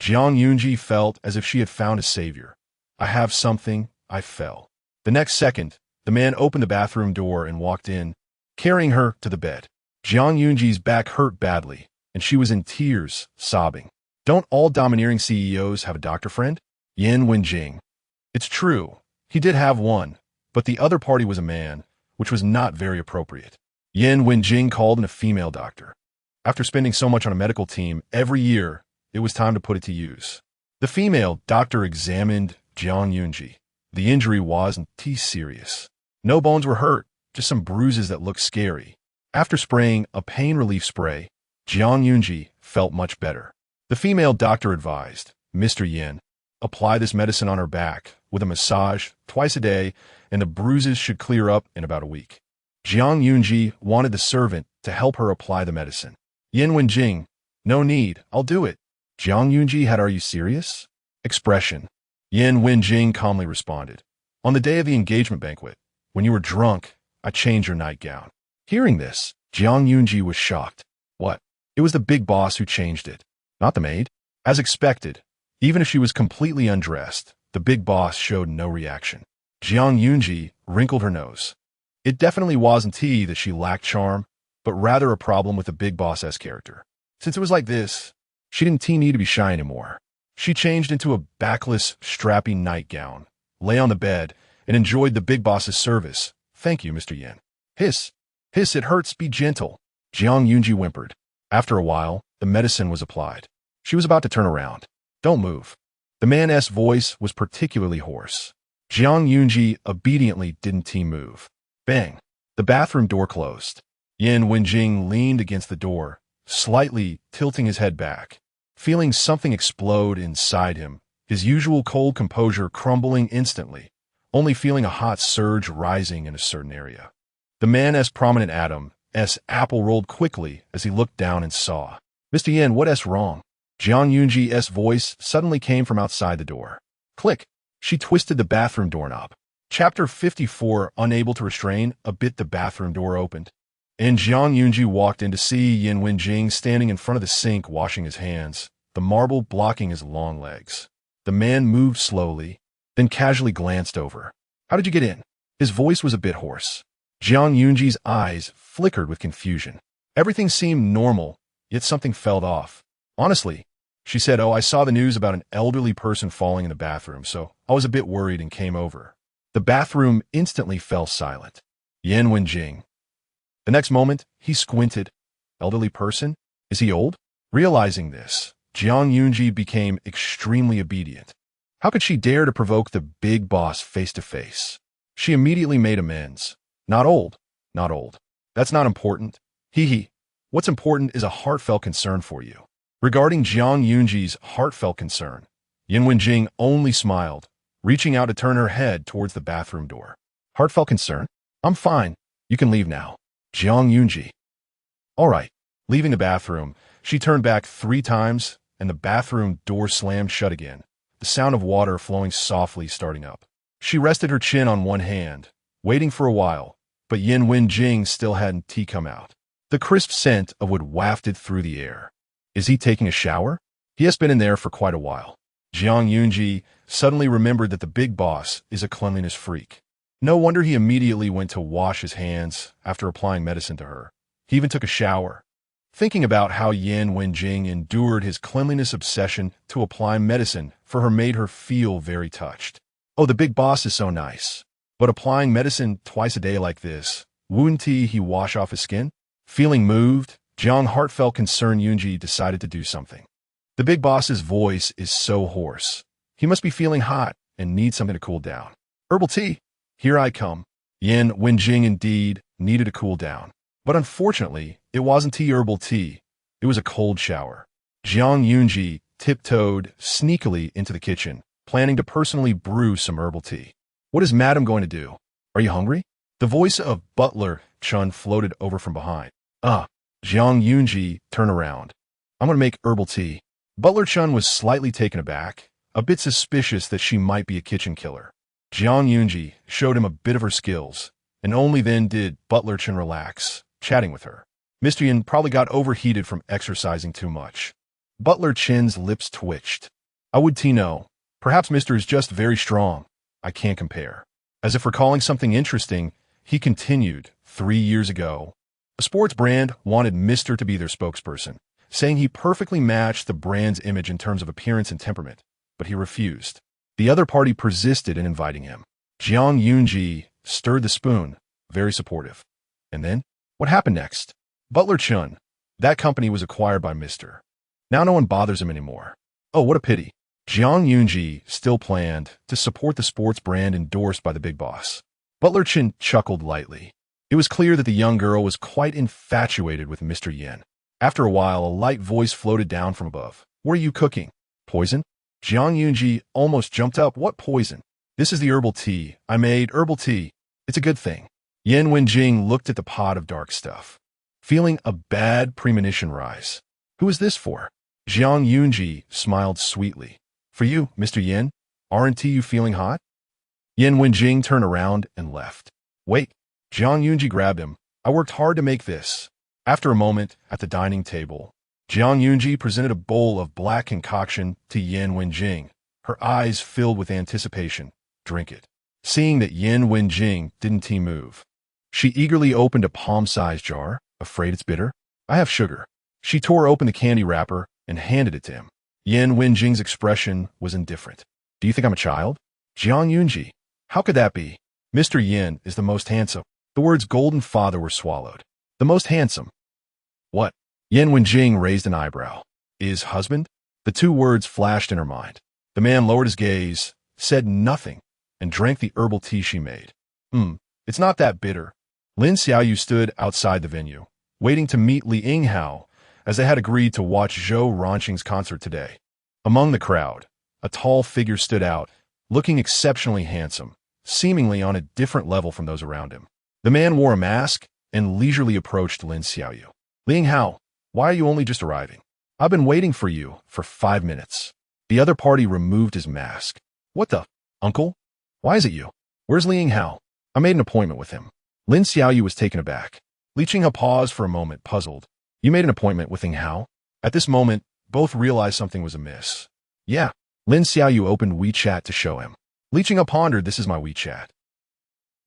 Zhuang Yunji felt as if she had found a savior. I have something, I fell. The next second, the man opened the bathroom door and walked in, carrying her to the bed. Zhuang Yunji's back hurt badly, and she was in tears, sobbing. Don't all domineering CEOs have a doctor friend? Yan Wenjing. It's true, he did have one, but the other party was a man, which was not very appropriate. Yan Wenjing called in a female doctor. After spending so much on a medical team every year, it was time to put it to use. The female doctor examined Zhuang Yunji. The injury wasn't serious. No bones were hurt, just some bruises that looked scary. After spraying a pain relief spray, Zhuang Yunji felt much better. The female doctor advised, Mr. Yin, apply this medicine on her back with a massage twice a day, and the bruises should clear up in about a week. Zhuang Yunji wanted the servant to help her apply the medicine. Yan Wenjing, no need, I'll do it. Zhuang Yunji had, are you serious? Expression. Yan Wenjing calmly responded. On the day of the engagement banquet, when you were drunk, I changed your nightgown. Hearing this, Zhuang Yunji was shocked. What? It was the big boss who changed it, not the maid. As expected, even if she was completely undressed, the big boss showed no reaction. Zhuang Yunji wrinkled her nose. It definitely wasn't that she lacked charm, but rather a problem with the big boss's character. Since it was like this, she didn't need to be shy anymore. She changed into a backless, strappy nightgown, lay on the bed, and enjoyed the big boss's service. Thank you, Mr. Yin. Hiss. Hiss, it hurts, be gentle. Zhuang Yunji whimpered. After a while, the medicine was applied. She was about to turn around. Don't move. The man's voice was particularly hoarse. Zhuang Yunji obediently didn't move. Bang. The bathroom door closed. Yan Wenjing leaned against the door, slightly tilting his head back, feeling something explode inside him, his usual cold composure crumbling instantly, only feeling a hot surge rising in a certain area. The man's prominent atom's apple rolled quickly as he looked down and saw. Mr. Yin, what's wrong? Zhuang Yunji's voice suddenly came from outside the door. Click. She twisted the bathroom doorknob. Chapter 54, unable to restrain, a bit the bathroom door opened, and Zhang Yunji walked in to see Yin Wenjing standing in front of the sink washing his hands, the marble blocking his long legs. The man moved slowly, then casually glanced over. How did you get in? His voice was a bit hoarse. Zhang Yunji's eyes flickered with confusion. Everything seemed normal, yet something felt off. Honestly, she said, I saw the news about an elderly person falling in the bathroom, so I was a bit worried and came over. The bathroom instantly fell silent. Yin Wenjing. The next moment, he squinted. Elderly person? Is he old? Realizing this, Zhang Yunji became extremely obedient. How could she dare to provoke the big boss face to face? She immediately made amends. Not old. Not old. That's not important. Hee. What's important is a heartfelt concern for you. Regarding Zhang Yunji's heartfelt concern, Yin Wenjing only smiled, reaching out to turn her head towards the bathroom door. Heartfelt concern? I'm fine. You can leave now. Zhang Yunji. All right. Leaving the bathroom, she turned back 3 times, and the bathroom door slammed shut again, the sound of water flowing softly starting up. She rested her chin on one hand, waiting for a while, but Yin Wenjing still hadn't come out. The crisp scent of wood wafted through the air. Is he taking a shower? He has been in there for quite a while. Zhang Yunji suddenly remembered that the big boss is a cleanliness freak. No wonder he immediately went to wash his hands after applying medicine to her. He even took a shower. Thinking about how Yin Wenjing endured his cleanliness obsession to apply medicine for her made her feel very touched. Oh, the big boss is so nice. But applying medicine twice a day like this, wouldn't he wash off his skin? Feeling moved, Zhang heartfelt concern Yunji decided to do something. The big boss's voice is so hoarse. He must be feeling hot and needs something to cool down. Herbal tea. Here I come. Yin Wenjing indeed needed to cool down. But unfortunately, it wasn't herbal tea. It was a cold shower. Zhang Yunji tiptoed sneakily into the kitchen, planning to personally brew some herbal tea. What is Madam going to do? Are you hungry? The voice of Butler Chun floated over from behind. Zhang Yunji turned around. I'm going to make herbal tea. Butler Chun was slightly taken aback, a bit suspicious that she might be a kitchen killer. Zhang Yunji showed him a bit of her skills, and only then did Butler Chun relax, chatting with her. Mr. Yin probably got overheated from exercising too much. Butler Chin's lips twitched. I would know. Perhaps Mr. is just very strong. I can't compare. As if recalling something interesting, he continued, 3 years ago. A sports brand wanted Mr. to be their spokesperson, saying he perfectly matched the brand's image in terms of appearance and temperament, but he refused. The other party persisted in inviting him. Zhang Yunji stirred the spoon, very supportive. And then, what happened next? Butler Chun. That company was acquired by Mr. Now no one bothers him anymore. Oh, what a pity. Zhang Yunji still planned to support the sports brand endorsed by the big boss. Butler Chun chuckled lightly. It was clear that the young girl was quite infatuated with Mr. Yin. After a while, a light voice floated down from above. What are you cooking? Poison? Zhang Yunji almost jumped up. What poison? This is the herbal tea. I made herbal tea. It's a good thing. Yin Wenjing looked at the pot of dark stuff, feeling a bad premonition rise. Who is this for? Zhang Yunji smiled sweetly. For you, Mr. Yin. Aren't you feeling hot? Yin Wenjing turned around and left. Wait. Zhang Yunji grabbed him. I worked hard to make this. After a moment, at the dining table, Zhang Yunji presented a bowl of black concoction to Yin Wenjing, her eyes filled with anticipation. Drink it. Seeing that Yin Wenjing didn't move, she eagerly opened a palm-sized jar. Afraid it's bitter? I have sugar. She tore open the candy wrapper and handed it to him. Yin Wenjing's expression was indifferent. Do you think I'm a child? Zhang Yunji. How could that be? Mr. Yin is the most handsome. The words golden father were swallowed. The most handsome. What? Yin Wenjing raised an eyebrow. Is husband? The 2 words flashed in her mind. The man lowered his gaze, said nothing, and drank the herbal tea she made. It's not that bitter. Lin Xiaoyu stood outside the venue, waiting to meet Li Yinghao, as they had agreed to watch Zhou Ronqing's concert today. Among the crowd, a tall figure stood out, looking exceptionally handsome, seemingly on a different level from those around him. The man wore a mask and leisurely approached Lin Xiaoyu. Li Yinghao, why are you only just arriving? I've been waiting for you for 5 minutes. The other party removed his mask. What the? Uncle? Why is it you? Where's Li Yinghao? I made an appointment with him. Lin Xiaoyu was taken aback. Li Qinghe paused for a moment, puzzled. You made an appointment with Yinghao? At this moment, both realized something was amiss. Yeah. Lin Xiaoyu opened WeChat to show him. Li Qinghe pondered, this is my WeChat.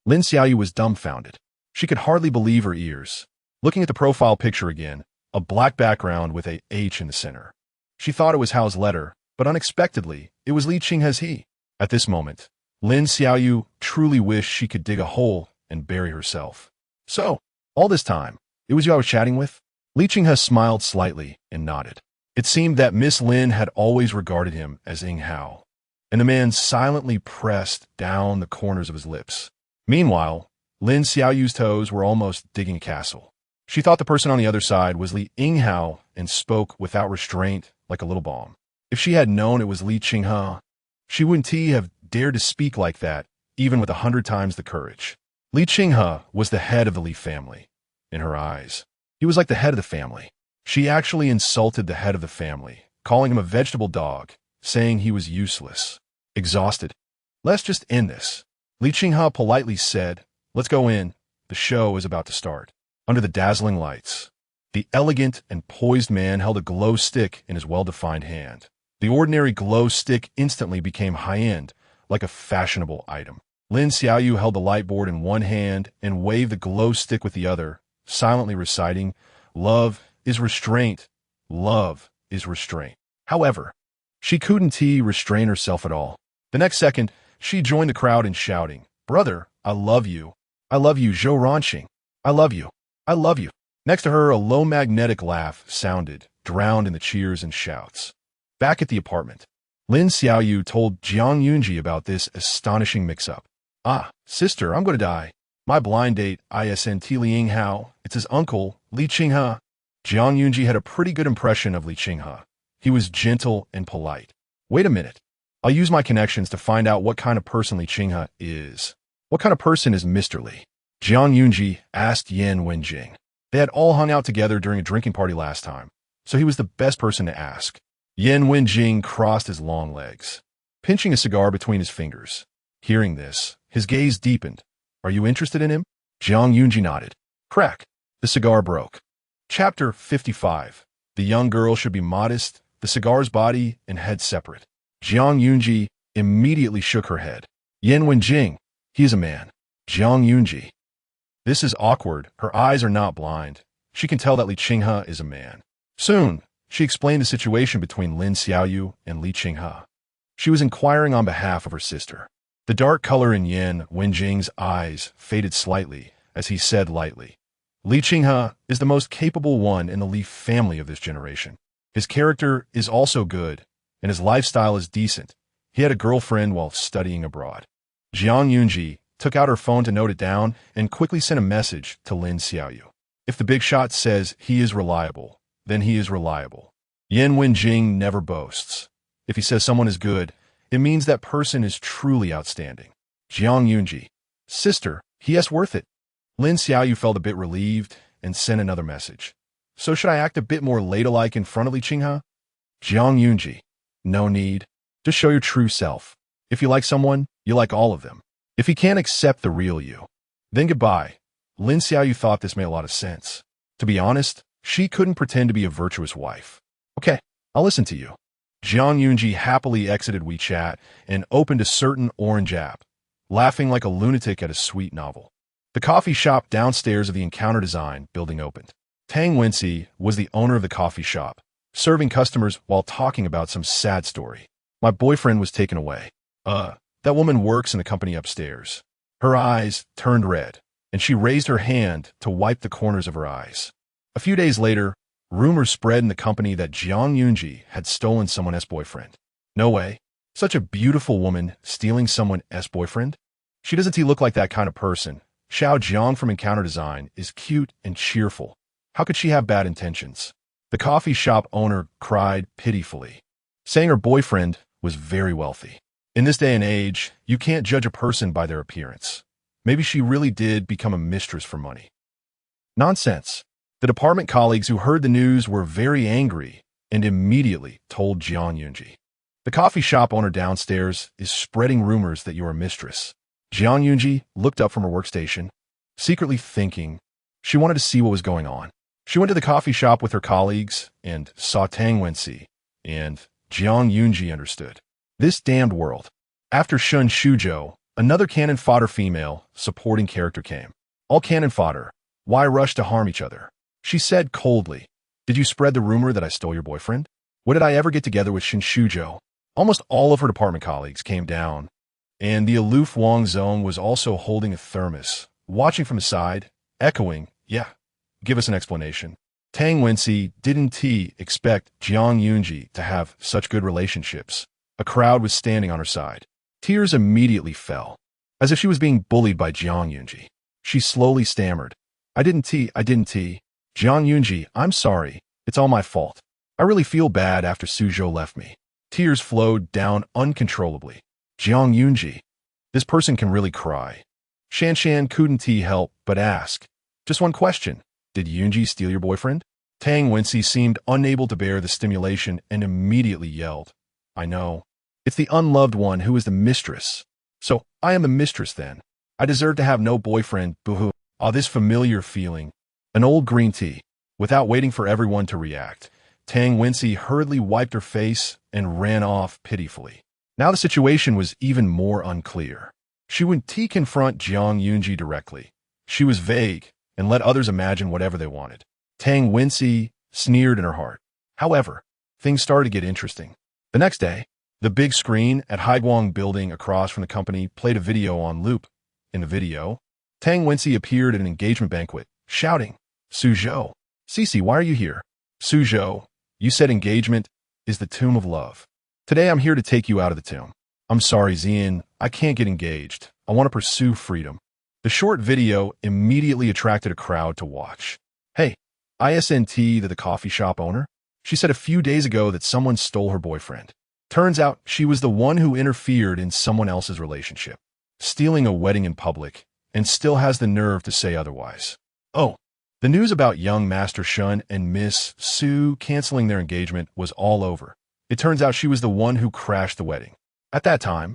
Lin Xiaoyu was dumbfounded. She could hardly believe her ears. Looking at the profile picture again, a black background with a H in the center. She thought it was Hao's letter, but unexpectedly, it was Li Qinghe's he. At this moment, Lin Xiaoyu truly wished she could dig a hole and bury herself. So, all this time, it was you I was chatting with? Li Qinghe smiled slightly and nodded. It seemed that Miss Lin had always regarded him as Yinghao, and the man silently pressed down the corners of his lips. Meanwhile, Lin Xiaoyu's toes were almost digging a castle. She thought the person on the other side was Li Yinghao and spoke without restraint like a little bomb. If she had known it was Li Qinghe, she wouldn't have dared to speak like that, even with 100 times the courage. Li Qinghe was the head of the Li family. In her eyes, he was like the head of the family. She actually insulted the head of the family, calling him a vegetable dog, saying he was useless. Exhausted. Let's just end this. Li Qinghe politely said, let's go in. The show is about to start. Under the dazzling lights, the elegant and poised man held a glow stick in his well-defined hand. The ordinary glow stick instantly became high-end, like a fashionable item. Lin Xiaoyu held the light board in one hand and waved the glow stick with the other, silently reciting, love is restraint. Love is restraint. However, she couldn't restrain herself at all. The next second, she joined the crowd in shouting, brother, I love you. I love you, Zhou Ranqing. I love you. I love you. Next to her, a low magnetic laugh sounded, drowned in the cheers and shouts. Back at the apartment, Lin Xiaoyu told Jiang Yunji about this astonishing mix-up. Ah, sister, I'm going to die. My blind date, isn't Li Yinghao. It's his uncle, Li Qinghe. Jiang Yunji had a pretty good impression of Li Qinghe. He was gentle and polite. Wait a minute. I'll use my connections to find out what kind of person Li Qinghe is. What kind of person is Mr. Li? Jiang Yunji asked Yan Wenjing. They had all hung out together during a drinking party last time, so he was the best person to ask. Yan Wenjing crossed his long legs, pinching a cigar between his fingers. Hearing this, his gaze deepened. Are you interested in him? Jiang Yunji nodded. Crack. The cigar broke. Chapter 55. The young girl should be modest, the cigar's body and head separate. Jiang Yunji immediately shook her head. Yan Wenjing, he is a man. Jiang Yunji. This is awkward. Her eyes are not blind. She can tell that Li Qinghe is a man. Soon, she explained the situation between Lin Xiaoyu and Li Qinghe. She was inquiring on behalf of her sister. The dark color in Yan Wenjing's eyes faded slightly as he said lightly, Li Qinghe is the most capable one in the Li family of this generation. His character is also good, and his lifestyle is decent. He had a girlfriend while studying abroad. Jiang Yunji took out her phone to note it down and quickly sent a message to Lin Xiaoyu. If the big shot says he is reliable, then he is reliable. Yan Wenjing never boasts. If he says someone is good, it means that person is truly outstanding. Jiang Yunji. Sister, he is worth it. Lin Xiaoyu felt a bit relieved and sent another message. So should I act a bit more ladylike in front of Li Qinghe? Jiang Yunji. No need. Just show your true self. If you like someone, you like all of them. If he can't accept the real you, then goodbye. Lin Xiaoyu thought this made a lot of sense. To be honest, she couldn't pretend to be a virtuous wife. Okay, I'll listen to you. Jiang Yunji happily exited WeChat and opened a certain orange app, laughing like a lunatic at a sweet novel. The coffee shop downstairs of the Encounter Design building opened. Tang Wenxi was the owner of the coffee shop, serving customers while talking about some sad story. My boyfriend was taken away. That woman works in the company upstairs. Her eyes turned red, and she raised her hand to wipe the corners of her eyes. A few days later, rumors spread in the company that Jiang Yunji had stolen someone's boyfriend. No way. Such a beautiful woman stealing someone's boyfriend? She doesn't look like that kind of person. Xiao Jiang from Encounter Design is cute and cheerful. How could she have bad intentions? The coffee shop owner cried pitifully, saying her boyfriend was very wealthy. In this day and age, you can't judge a person by their appearance. Maybe she really did become a mistress for money. Nonsense. The department colleagues who heard the news were very angry and immediately told Jiang Yunji. The coffee shop owner downstairs is spreading rumors that you're a mistress. Zhang Yunji looked up from her workstation, secretly thinking she wanted to see what was going on. She went to the coffee shop with her colleagues and saw Tang Wenxi, and Zhang Yunji understood. This damned world. After Shun Shuzhou, another cannon fodder female supporting character came. All cannon fodder. Why rush to harm each other? She said coldly. Did you spread the rumor that I stole your boyfriend? When did I ever get together with Shin Shuzhou? Almost all of her department colleagues came down, and the aloof Wang Zong was also holding a thermos, watching from the side, echoing, yeah, give us an explanation. Tang Wenxi didn't expect Zhang Yunji to have such good relationships. A crowd was standing on her side. Tears immediately fell, as if she was being bullied by Zhang Yunji. She slowly stammered, I didn't. Zhang Yunji, I'm sorry. It's all my fault. I really feel bad after Suzhou left me. Tears flowed down uncontrollably. Zhang Yunji. This person can really cry. Shan couldn't help but ask. Just one question. Did Yunji steal your boyfriend? Tang Wenxi seemed unable to bear the stimulation and immediately yelled. I know. It's the unloved one who is the mistress. So, I am the mistress then. I deserve to have no boyfriend, boo-hoo. Ah, this familiar feeling. An old green tea. Without waiting for everyone to react, Tang Wenxi hurriedly wiped her face and ran off pitifully. Now the situation was even more unclear. She wouldn't confront Zhang Yunji directly. She was vague and let others imagine whatever they wanted. Tang Wenxi sneered in her heart. However, things started to get interesting. The next day, the big screen at Haiguang building across from the company played a video on loop. In the video, Tang Wenxi appeared at an engagement banquet, shouting, Suzhou, Cici, why are you here? Suzhou, you said engagement is the tomb of love. Today I'm here to take you out of the tomb. I'm sorry, Zian, I can't get engaged. I want to pursue freedom. The short video immediately attracted a crowd to watch. Hey, isn't the coffee shop owner? She said a few days ago that someone stole her boyfriend. Turns out she was the one who interfered in someone else's relationship, stealing a wedding in public, and still has the nerve to say otherwise. Oh, the news about young Master Shun and Miss Su canceling their engagement was all over. It turns out she was the one who crashed the wedding. At that time,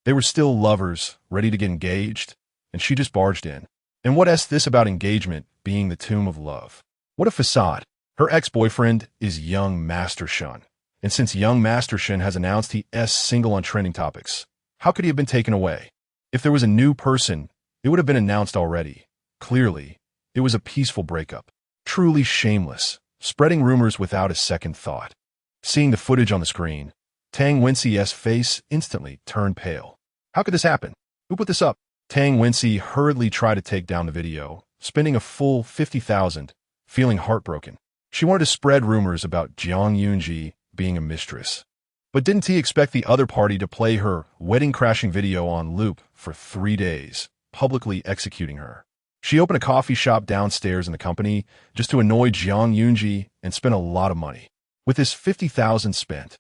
they were still lovers, ready to get engaged, and she just barged in. And what is this about engagement being the tomb of love? What a facade. Her ex-boyfriend is young Master Shun. And since young Master Shun has announced he is single on trending topics, how could he have been taken away? If there was a new person, it would have been announced already. Clearly, it was a peaceful breakup. Truly shameless, spreading rumors without a second thought. Seeing the footage on the screen, Tang Wenxi's face instantly turned pale. How could this happen? Who put this up? Tang Wenxi hurriedly tried to take down the video, spending a full 50,000, feeling heartbroken. She wanted to spread rumors about Zhang Yunji being a mistress. But didn't he expect the other party to play her wedding-crashing video on loop for 3 days, publicly executing her? She opened a coffee shop downstairs in the company just to annoy Zhang Yunji and spent a lot of money. With this 50,000 spent,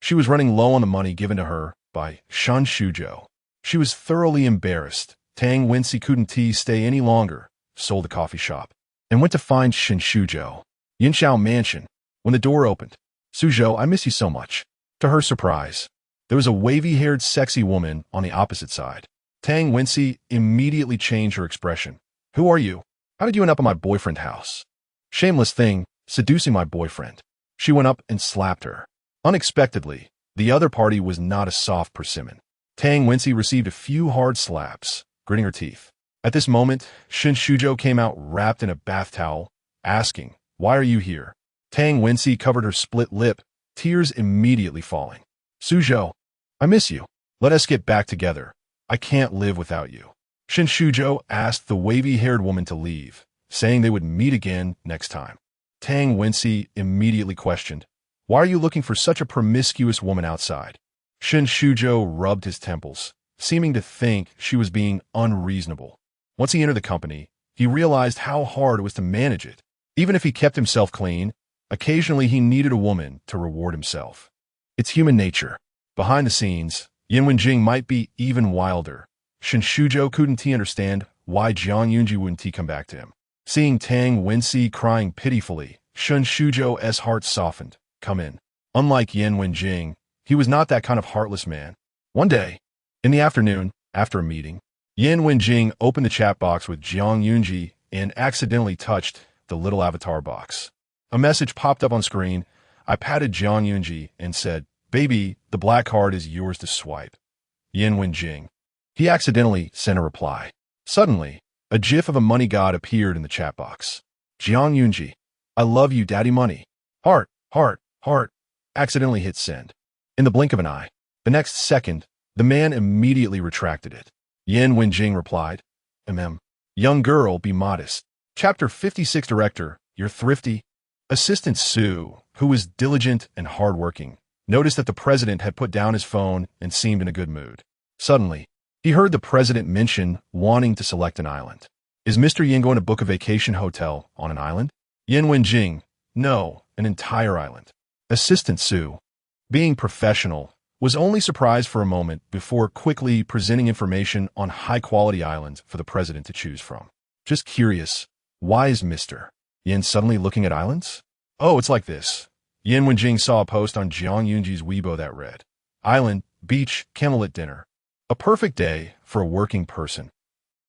she was running low on the money given to her by Shan Shuzhou. She was thoroughly embarrassed. Tang Wenxi couldn't stay any longer, sold the coffee shop, and went to find Shin Shuzhou. Yinshao Mansion. When the door opened, Suzhou, I miss you so much. To her surprise, there was a wavy-haired sexy woman on the opposite side. Tang Wenxi immediately changed her expression. Who are you? How did you end up in my boyfriend's house? Shameless thing, seducing my boyfriend. She went up and slapped her. Unexpectedly, the other party was not a soft persimmon. Tang Wenxi received a few hard slaps, gritting her teeth. At this moment, Shin Shuzhou came out wrapped in a bath towel, asking, Why are you here? Tang Wenxi covered her split lip, tears immediately falling. Suzhou, I miss you. Let us get back together. I can't live without you. Shin Shuzhou asked the wavy-haired woman to leave, saying they would meet again next time. Tang Wenxi immediately questioned, Why are you looking for such a promiscuous woman outside? Shin Shuzhou rubbed his temples, seeming to think she was being unreasonable. Once he entered the company, he realized how hard it was to manage it. Even if he kept himself clean, occasionally he needed a woman to reward himself. It's human nature. Behind the scenes, Yin Wenjing might be even wilder. Shin Shuzhou couldn't understand why Zhang Yunji wouldn't come back to him. Seeing Tang Wenxi crying pitifully, Shin Shuzhou's heart softened. Come in. Unlike Yin Wenjing, he was not that kind of heartless man. One day, in the afternoon, after a meeting, Yin Wenjing opened the chat box with Zhuang Zi'ang and accidentally touched the little avatar box. A message popped up on screen. I patted Zhuang Zi'ang and said, "Baby, the black card is yours to swipe." Yin Wenjing. He accidentally sent a reply. Suddenly, a gif of a money god appeared in the chat box. Zhuang Zi'ang. I love you, Daddy Money. Heart, heart, heart. Accidentally hit send. In the blink of an eye. The next second, the man immediately retracted it. Yin Wenjing replied, Young girl, be modest. Chapter 56 Director, you're thrifty. Assistant Su, who was diligent and hardworking, noticed that the president had put down his phone and seemed in a good mood. Suddenly, he heard the president mention wanting to select an island. Is Mr. Yin going to book a vacation hotel on an island? Yin Wenjing, no, an entire island. Assistant Su, being professional, was only surprised for a moment before quickly presenting information on high-quality islands for the president to choose from. Just curious, why is Mr. Yin suddenly looking at islands? Oh, it's like this. Yin Wenjing saw a post on Zhuang Zi'ang's Weibo that read, Island, beach, candlelit dinner. A perfect day for a working person.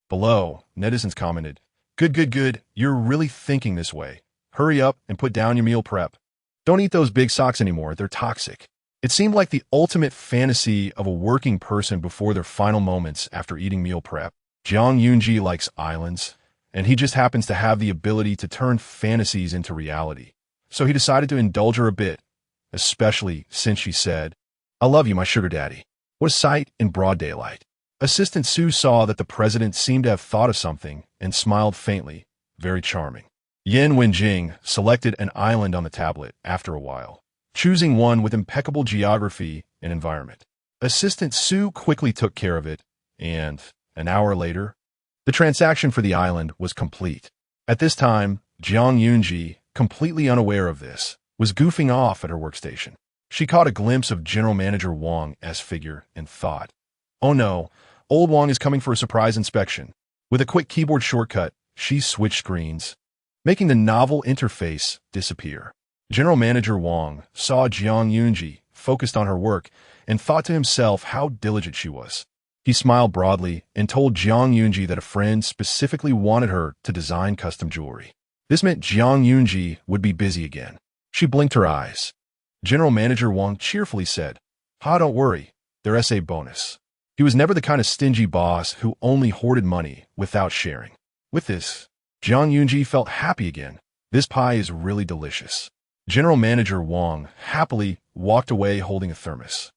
Below, netizens commented, Good, good, good, you're really thinking this way. Hurry up and put down your meal prep. Don't eat those big socks anymore, they're toxic. It seemed like the ultimate fantasy of a working person before their final moments after eating meal prep. Zhuang Zi'ang likes islands, and he just happens to have the ability to turn fantasies into reality. So he decided to indulge her a bit, especially since she said, I love you, my sugar daddy. What a sight in broad daylight. Assistant Su saw that the president seemed to have thought of something and smiled faintly, very charming. Yin Wenjing selected an island on the tablet after a while, choosing one with impeccable geography and environment. Assistant Su quickly took care of it, and, an hour later, the transaction for the island was complete. At this time, Zhuang Zi'ang, completely unaware of this, was goofing off at her workstation. She caught a glimpse of General Manager Wang's figure and thought, oh no, old Wang is coming for a surprise inspection. With a quick keyboard shortcut, she switched screens, making the novel interface disappear. General Manager Wang saw Zhuang Zi'ang focused on her work and thought to himself how diligent she was. He smiled broadly and told Zhuang Zi'ang that a friend specifically wanted her to design custom jewelry. This meant Zhuang Zi'ang would be busy again. She blinked her eyes. General Manager Wang cheerfully said, don't worry, they're essay bonus. He was never the kind of stingy boss who only hoarded money without sharing. With this, Zhuang Zi'ang felt happy again. This pie is really delicious. General Manager Wang happily walked away holding a thermos.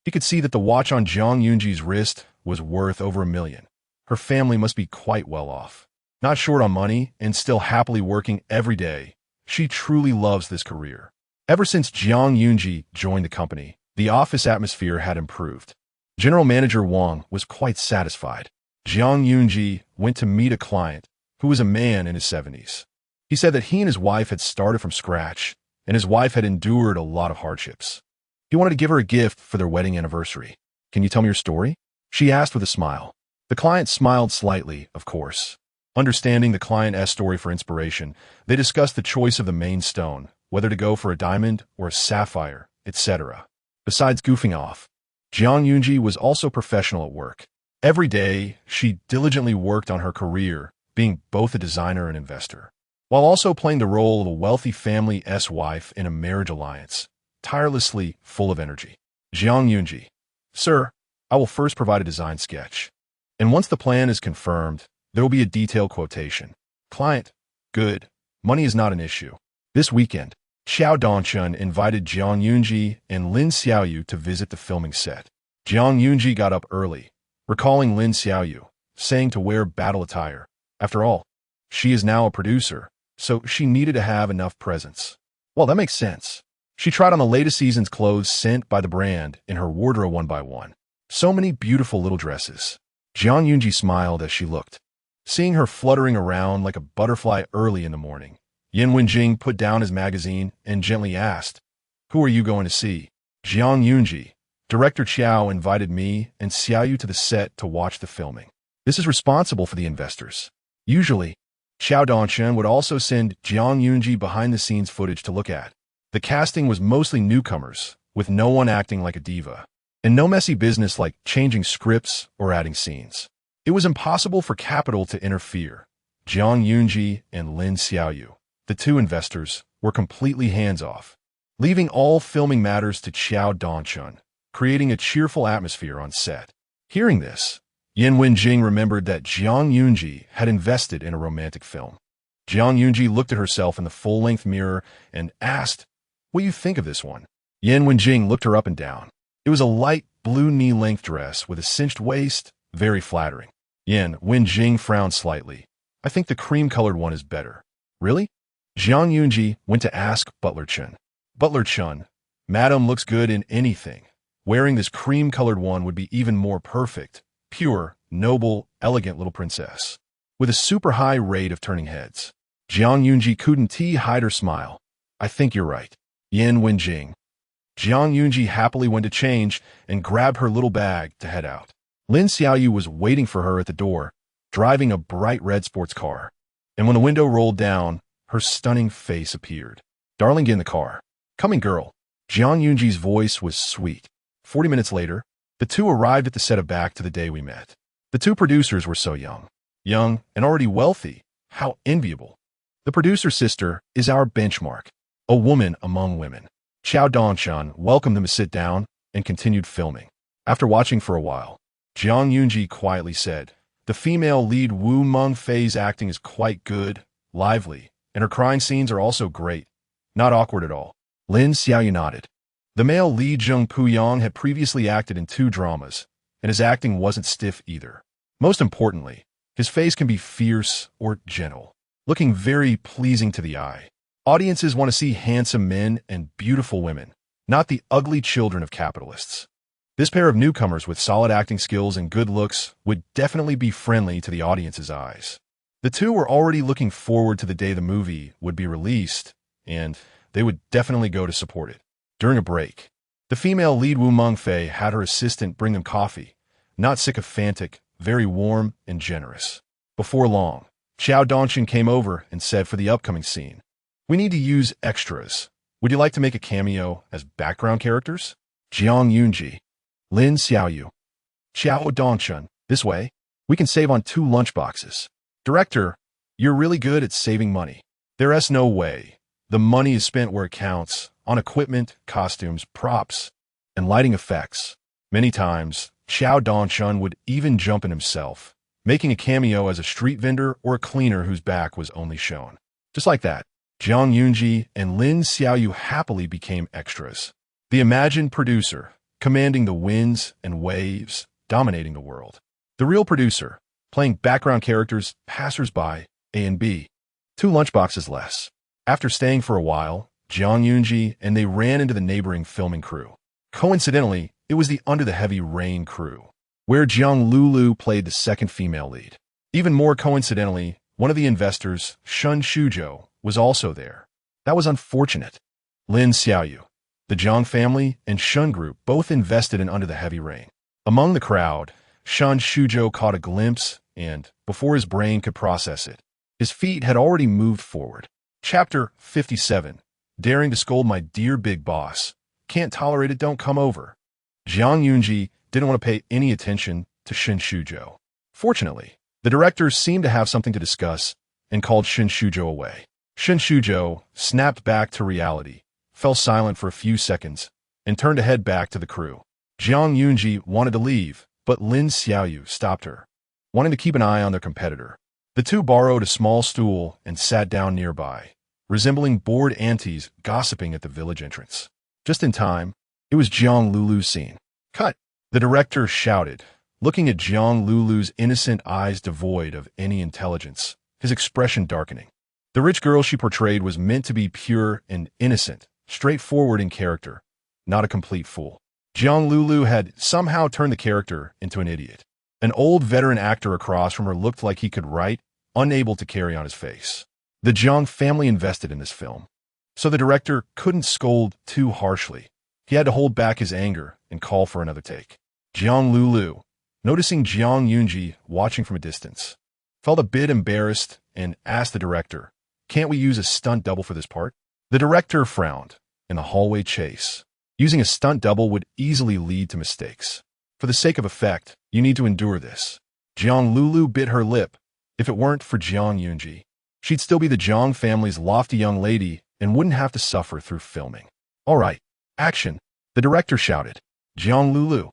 He could see that the watch on Zhuang Zi'ang's wrist was worth over $1 million. Her family must be quite well off. Not short on money and still happily working every day. She truly loves this career. Ever since Zhuang Zi'ang joined the company, the office atmosphere had improved. General Manager Wang was quite satisfied. Zhuang Zi'ang went to meet a client who was a man in his 70s. He said that he and his wife had started from scratch, and his wife had endured a lot of hardships. He wanted to give her a gift for their wedding anniversary. Can you tell me your story? She asked with a smile. The client smiled slightly, of course. Understanding the client's story for inspiration, they discussed the choice of the main stone, whether to go for a diamond or a sapphire, etc. Besides goofing off, Zhuang Zi'ang was also professional at work. Every day, she diligently worked on her career, being both a designer and investor, while also playing the role of a wealthy family's wife in a marriage alliance, tirelessly full of energy. Zhuang Zi'ang, Sir, I will first provide a design sketch, and once the plan is confirmed, there will be a detailed quotation. Client, good. Money is not an issue. This weekend, Xiao Dongchun invited Zhuang Zi'ang and Lin Xiaoyu to visit the filming set. Zhuang Zi'ang got up early, recalling Lin Xiaoyu, saying to wear battle attire. After all, she is now a producer, so she needed to have enough presence. Well, that makes sense. She tried on the latest season's clothes sent by the brand in her wardrobe one by one. So many beautiful little dresses. Zhuang Zi'ang smiled as she looked, seeing her fluttering around like a butterfly early in the morning. Yin Wenjing put down his magazine and gently asked, Who are you going to see? Zhuang Zi'ang, Director Qiao invited me and Xiaoyu to the set to watch the filming. This is responsible for the investors. Usually, Xiao Dongchun would also send Zhuang Zi'ang behind-the-scenes footage to look at. The casting was mostly newcomers, with no one acting like a diva, and no messy business like changing scripts or adding scenes. It was impossible for capital to interfere. Zhuang Zi'ang and Lin Xiaoyu, the two investors, were completely hands-off, leaving all filming matters to Qiao Dongchun, creating a cheerful atmosphere on set. Hearing this, Yan Wenjing remembered that Zhuang Zi'ang had invested in a romantic film. Zhuang Zi'ang looked at herself in the full-length mirror and asked, "What do you think of this one?" Yan Wenjing looked her up and down. It was a light blue knee-length dress with a cinched waist, very flattering. Yan Wenjing frowned slightly. "I think the cream-colored one is better." "Really?" Zhuang Zi'ang went to ask Butler Chen. "Butler Chen, Madam looks good in anything. Wearing this cream-colored one would be even more perfect. Pure, noble, elegant little princess." With a super high rate of turning heads, Zhuang Zi'ang couldn't hide her smile. "I think you're right." Yan Wenjing. Zhuang Zi'ang happily went to change and grabbed her little bag to head out. Lin Xiaoyu was waiting for her at the door, driving a bright red sports car. And when the window rolled down, her stunning face appeared. "Darling, get in the car." "Coming, girl." Zhuang Zi'ang's voice was sweet. 40 minutes later, the two arrived at the set of Back to the Day We Met. The two producers were so young. Young and already wealthy. How enviable. The producer's sister is our benchmark. A woman among women. Qiao Dongchun welcomed them to sit down and continued filming. After watching for a while, Zhuang Zi'ang quietly said, "The female lead Wu Mengfei's acting is quite good, lively, and her crying scenes are also great. Not awkward at all." Lin Xiaoyu nodded. The male lead Zheng Puyang had previously acted in 2 dramas, and his acting wasn't stiff either. Most importantly, his face can be fierce or gentle, looking very pleasing to the eye. Audiences want to see handsome men and beautiful women, not the ugly children of capitalists. This pair of newcomers with solid acting skills and good looks would definitely be friendly to the audience's eyes. The two were already looking forward to the day the movie would be released, and they would definitely go to support it. During a break, the female lead Wu Mengfei had her assistant bring them coffee, not sycophantic, very warm and generous. Before long, Qiao Dongchun came over and said for the upcoming scene, "We need to use extras. Would you like to make a cameo as background characters?" Zhuang Zi'ang. Lin Xiaoyu. Qiao Dongchun. "This way, we can save on 2 lunchboxes." "Director, you're really good at saving money." "There's no way. The money is spent where it counts, on equipment, costumes, props, and lighting effects." Many times, Qiao Dongchun would even jump in himself, making a cameo as a street vendor or a cleaner whose back was only shown. Just like that, Zhuang Zi'ang and Lin Xiaoyu happily became extras. The imagined producer, commanding the winds and waves, dominating the world. The real producer, playing background characters, passers-by, A and B. 2 lunchboxes less. After staying for a while, Zhuang Zi'ang and they ran into the neighboring filming crew. Coincidentally, it was the Under the Heavy Rain crew, where Jiang Lulu played the second female lead. Even more coincidentally, one of the investors, Shun Shuzhou, was also there. That was unfortunate. Lin Xiaoyu, the Zhang family, and Shun Group both invested in Under the Heavy Rain. Among the crowd, Shun Shuzhou caught a glimpse, and, before his brain could process it, his feet had already moved forward. Chapter 57. Daring to scold my dear big boss. Can't tolerate it, don't come over. Zhuang Zi'ang didn't want to pay any attention to Shun Shuzhou. Fortunately, the directors seemed to have something to discuss and called Shun Shuzhou away. Shun Shuzhou snapped back to reality, fell silent for a few seconds, and turned to head back to the crew. Zhuang Zi'ang wanted to leave, but Lin Xiaoyu stopped her, wanting to keep an eye on their competitor. The two borrowed a small stool and sat down nearby, resembling bored aunties gossiping at the village entrance. Just in time, it was Jiang Lulu's scene. "Cut!" The director shouted, looking at Jiang Lulu's innocent eyes devoid of any intelligence, his expression darkening. The rich girl she portrayed was meant to be pure and innocent, straightforward in character, not a complete fool. Jiang Lulu had somehow turned the character into an idiot. An old veteran actor across from her looked like he could write, unable to carry on his face. The Zhang family invested in this film, so the director couldn't scold too harshly. He had to hold back his anger and call for another take. Jiang Lulu, noticing Zhuang Zi'ang watching from a distance, felt a bit embarrassed and asked the director, "Can't we use a stunt double for this part?" The director frowned. In the hallway chase, using a stunt double would easily lead to mistakes. For the sake of effect, you need to endure this. Jiang Lulu bit her lip. If it weren't for Jiang Yunji, she'd still be the Zhang family's lofty young lady and wouldn't have to suffer through filming. All right, action, the director shouted. Jiang Lulu,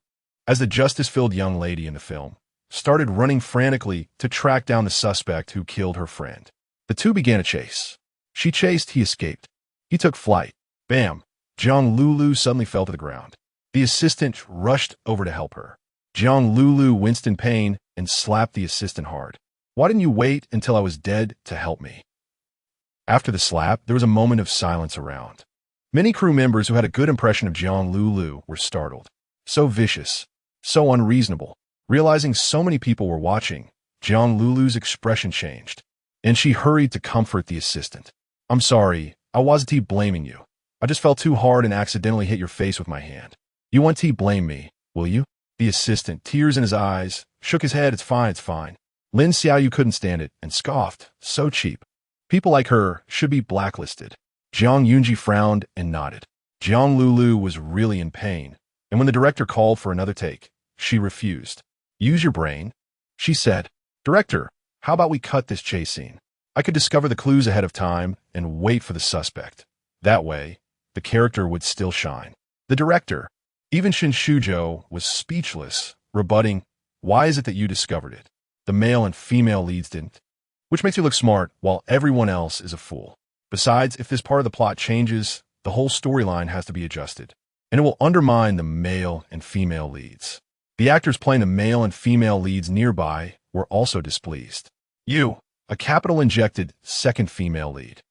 as the justice-filled young lady in the film, started running frantically to track down the suspect who killed her friend. The two began a chase. She chased, he escaped. He took flight. Bam! Jiang Lulu suddenly fell to the ground. The assistant rushed over to help her. Jiang Lulu winced in pain and slapped the assistant hard. Why didn't you wait until I was dead to help me? After the slap, there was a moment of silence around. Many crew members who had a good impression of Jiang Lulu were startled. So vicious, so unreasonable. Realizing so many people were watching, Jiang Lulu's expression changed, and she hurried to comfort the assistant. I'm sorry, I wasn't blaming you. I just fell too hard and accidentally hit your face with my hand. You won't blame me, will you? The assistant, tears in his eyes, shook his head. It's fine, it's fine. Lin Xiaoyu couldn't stand it and scoffed. So cheap. People like her should be blacklisted. Jiang Yunji frowned and nodded. Jiang Lulu was really in pain, and when the director called for another take, she refused. Use your brain, she said. Director, how about we cut this chase scene? I could discover the clues ahead of time and wait for the suspect. That way, the character would still shine. The director, even Shin Shuzhou, was speechless, rebutting, why is it that you discovered it? The male and female leads didn't. Which makes you look smart while everyone else is a fool. Besides, if this part of the plot changes, the whole storyline has to be adjusted, and it will undermine the male and female leads. The actors playing the male and female leads nearby were also displeased. You, a capital-injected second female lead.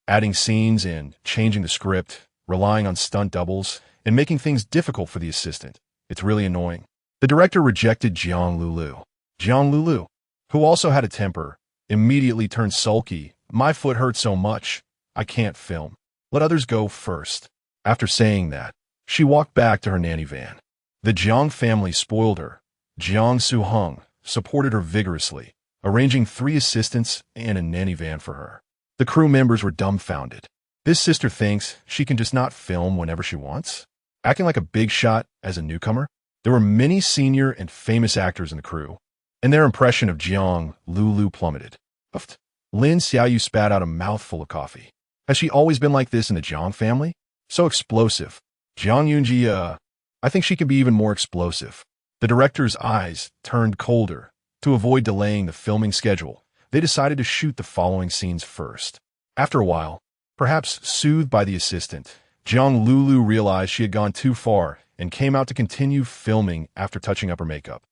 Adding scenes and changing the script, relying on stunt doubles, and making things difficult for the assistant. It's really annoying. The director rejected Jiang Lulu. Jiang Lulu, who also had a temper, immediately turned sulky. My foot hurts so much, I can't film. Let others go first. After saying that, she walked back to her nanny van. The Jiang family spoiled her. Jiang Su-hung supported her vigorously, arranging 3 assistants and a nanny van for her. The crew members were dumbfounded. This sister thinks she can just not film whenever she wants? Acting like a big shot as a newcomer? There were many senior and famous actors in the crew, and their impression of Jiang Lulu plummeted. Puffed. Lin Xiaoyu spat out a mouthful of coffee. Has she always been like this in the Jiang family? So explosive. Jiang Yunji, I think she can be even more explosive. The director's eyes turned colder. To avoid delaying the filming schedule, they decided to shoot the following scenes first. After a while, perhaps soothed by the assistant, Jiang Lulu realized she had gone too far and came out to continue filming after touching up her makeup.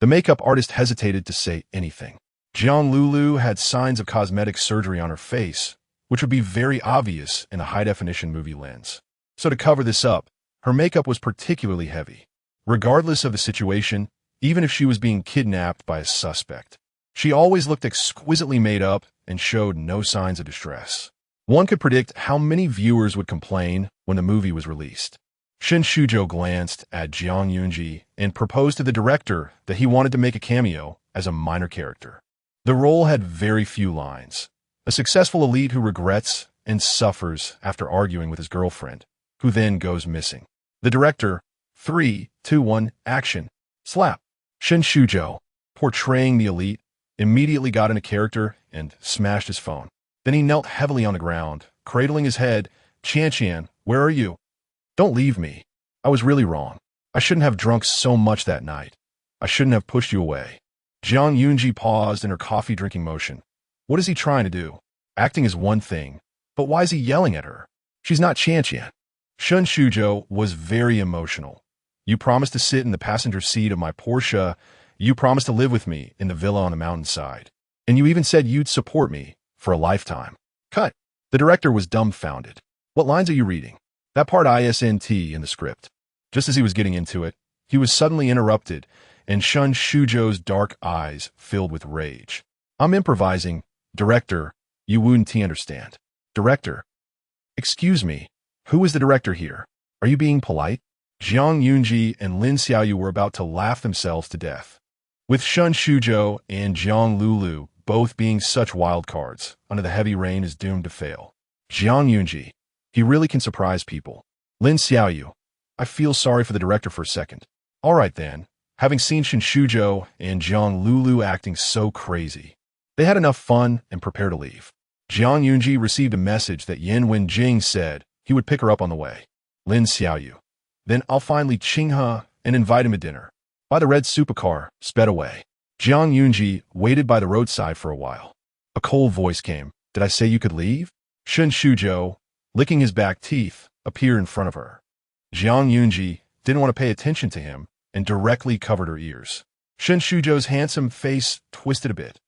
The makeup artist hesitated to say anything. Jiang Lulu had signs of cosmetic surgery on her face, which would be very obvious in a high-definition movie lens. So to cover this up, her makeup was particularly heavy. Regardless of the situation, even if she was being kidnapped by a suspect, she always looked exquisitely made up and showed no signs of distress. One could predict how many viewers would complain when the movie was released. Shin Shuzhou glanced at Jiang Yunji and proposed to the director that he wanted to make a cameo as a minor character. The role had very few lines. A successful elite who regrets and suffers after arguing with his girlfriend, who then goes missing. The director, 3, 2, 1, action, slap. Shin Shuzhou, portraying the elite, immediately got into character and smashed his phone. Then he knelt heavily on the ground, cradling his head. Qian, where are you? Don't leave me. I was really wrong. I shouldn't have drunk so much that night. I shouldn't have pushed you away. Jiang Yunji paused in her coffee-drinking motion. What is he trying to do? Acting is one thing, but why is he yelling at her? She's not Qian. Shin Shuzhou was very emotional. You promised to sit in the passenger seat of my Porsche. You promised to live with me in the villa on the mountainside. And you even said you'd support me for a lifetime. Cut. The director was dumbfounded. What lines are you reading? That part isn't in the script. Just as he was getting into it, he was suddenly interrupted, and Shin Shuzhou's dark eyes filled with rage. I'm improvising. Director, you wouldn't understand. Director. Excuse me. Who is the director here? Are you being polite? Jiang Yunji and Lin Xiaoyu were about to laugh themselves to death. With Shin Shuzhou and Jiang Lulu both being such wild cards, under the heavy rain is doomed to fail. Jiang Yunji, he really can surprise people. Lin Xiaoyu, I feel sorry for the director for a second. All right then, having seen Shin Shuzhou and Jiang Lulu acting so crazy. They had enough fun and prepared to leave. Jiang Yunji received a message that Yan Wenjing said he would pick her up on the way. Lin Xiaoyu. Then I'll find Li Qinghe and invite him to dinner. By the red supercar, sped away. Jiang Yunji waited by the roadside for a while. A cold voice came. Did I say you could leave? Shin Shuzhou, licking his back teeth, appeared in front of her. Jiang Yunji didn't want to pay attention to him and directly covered her ears. Shin Shuzhou's handsome face twisted a bit.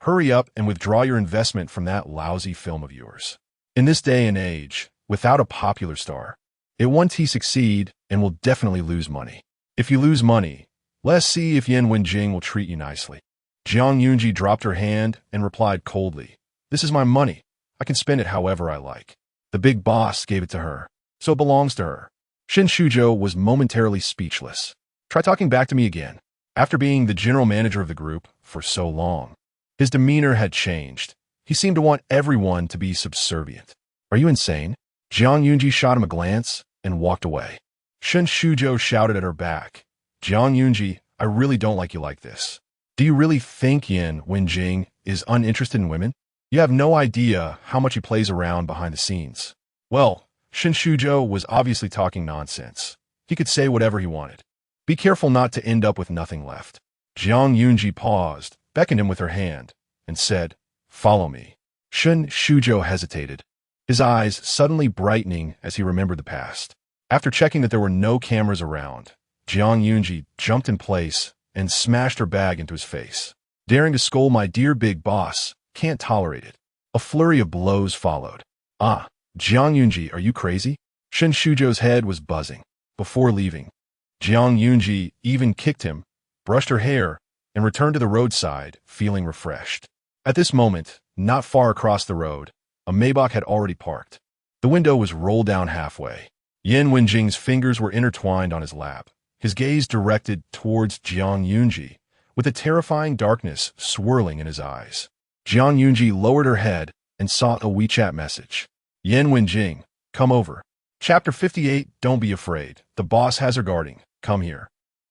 Hurry up and withdraw your investment from that lousy film of yours. In this day and age, without a popular star, it won't succeed and will definitely lose money. If you lose money, let's see if Yan Wenjing will treat you nicely. Jiang Yunji dropped her hand and replied coldly, This is my money. I can spend it however I like. The big boss gave it to her, so it belongs to her. Shin Shuzhou was momentarily speechless. Try talking back to me again. After being the general manager of the group for so long, his demeanor had changed. He seemed to want everyone to be subservient. Are you insane? Jiang Yunji shot him a glance and walked away. Shin Shuzhou shouted at her back, Jiang Yunji, I really don't like you like this. Do you really think Yan Wenjing is uninterested in women? You have no idea how much he plays around behind the scenes. Well, Shin Shuzhou was obviously talking nonsense. He could say whatever he wanted. Be careful not to end up with nothing left. Jiang Yunji paused, beckoned him with her hand, and said, Follow me. Shin Shuzhou hesitated, his eyes suddenly brightening as he remembered the past. After checking that there were no cameras around, Jiang Yunji jumped in place and smashed her bag into his face. Daring to scold my dear big boss, can't tolerate it. A flurry of blows followed. Ah, Jiang Yunji, are you crazy? Shin Shuzhou's head was buzzing. Before leaving, Jiang Yunji even kicked him, brushed her hair, and returned to the roadside, feeling refreshed. At this moment, not far across the road, a Maybach had already parked. The window was rolled down halfway. Yan Wenjing's fingers were intertwined on his lap, his gaze directed towards Jiang Yunji, with a terrifying darkness swirling in his eyes. Jiang Yunji lowered her head and saw a WeChat message. Yan Wenjing, come over. Chapter 58, Don't be afraid. The boss has her guarding. Come here.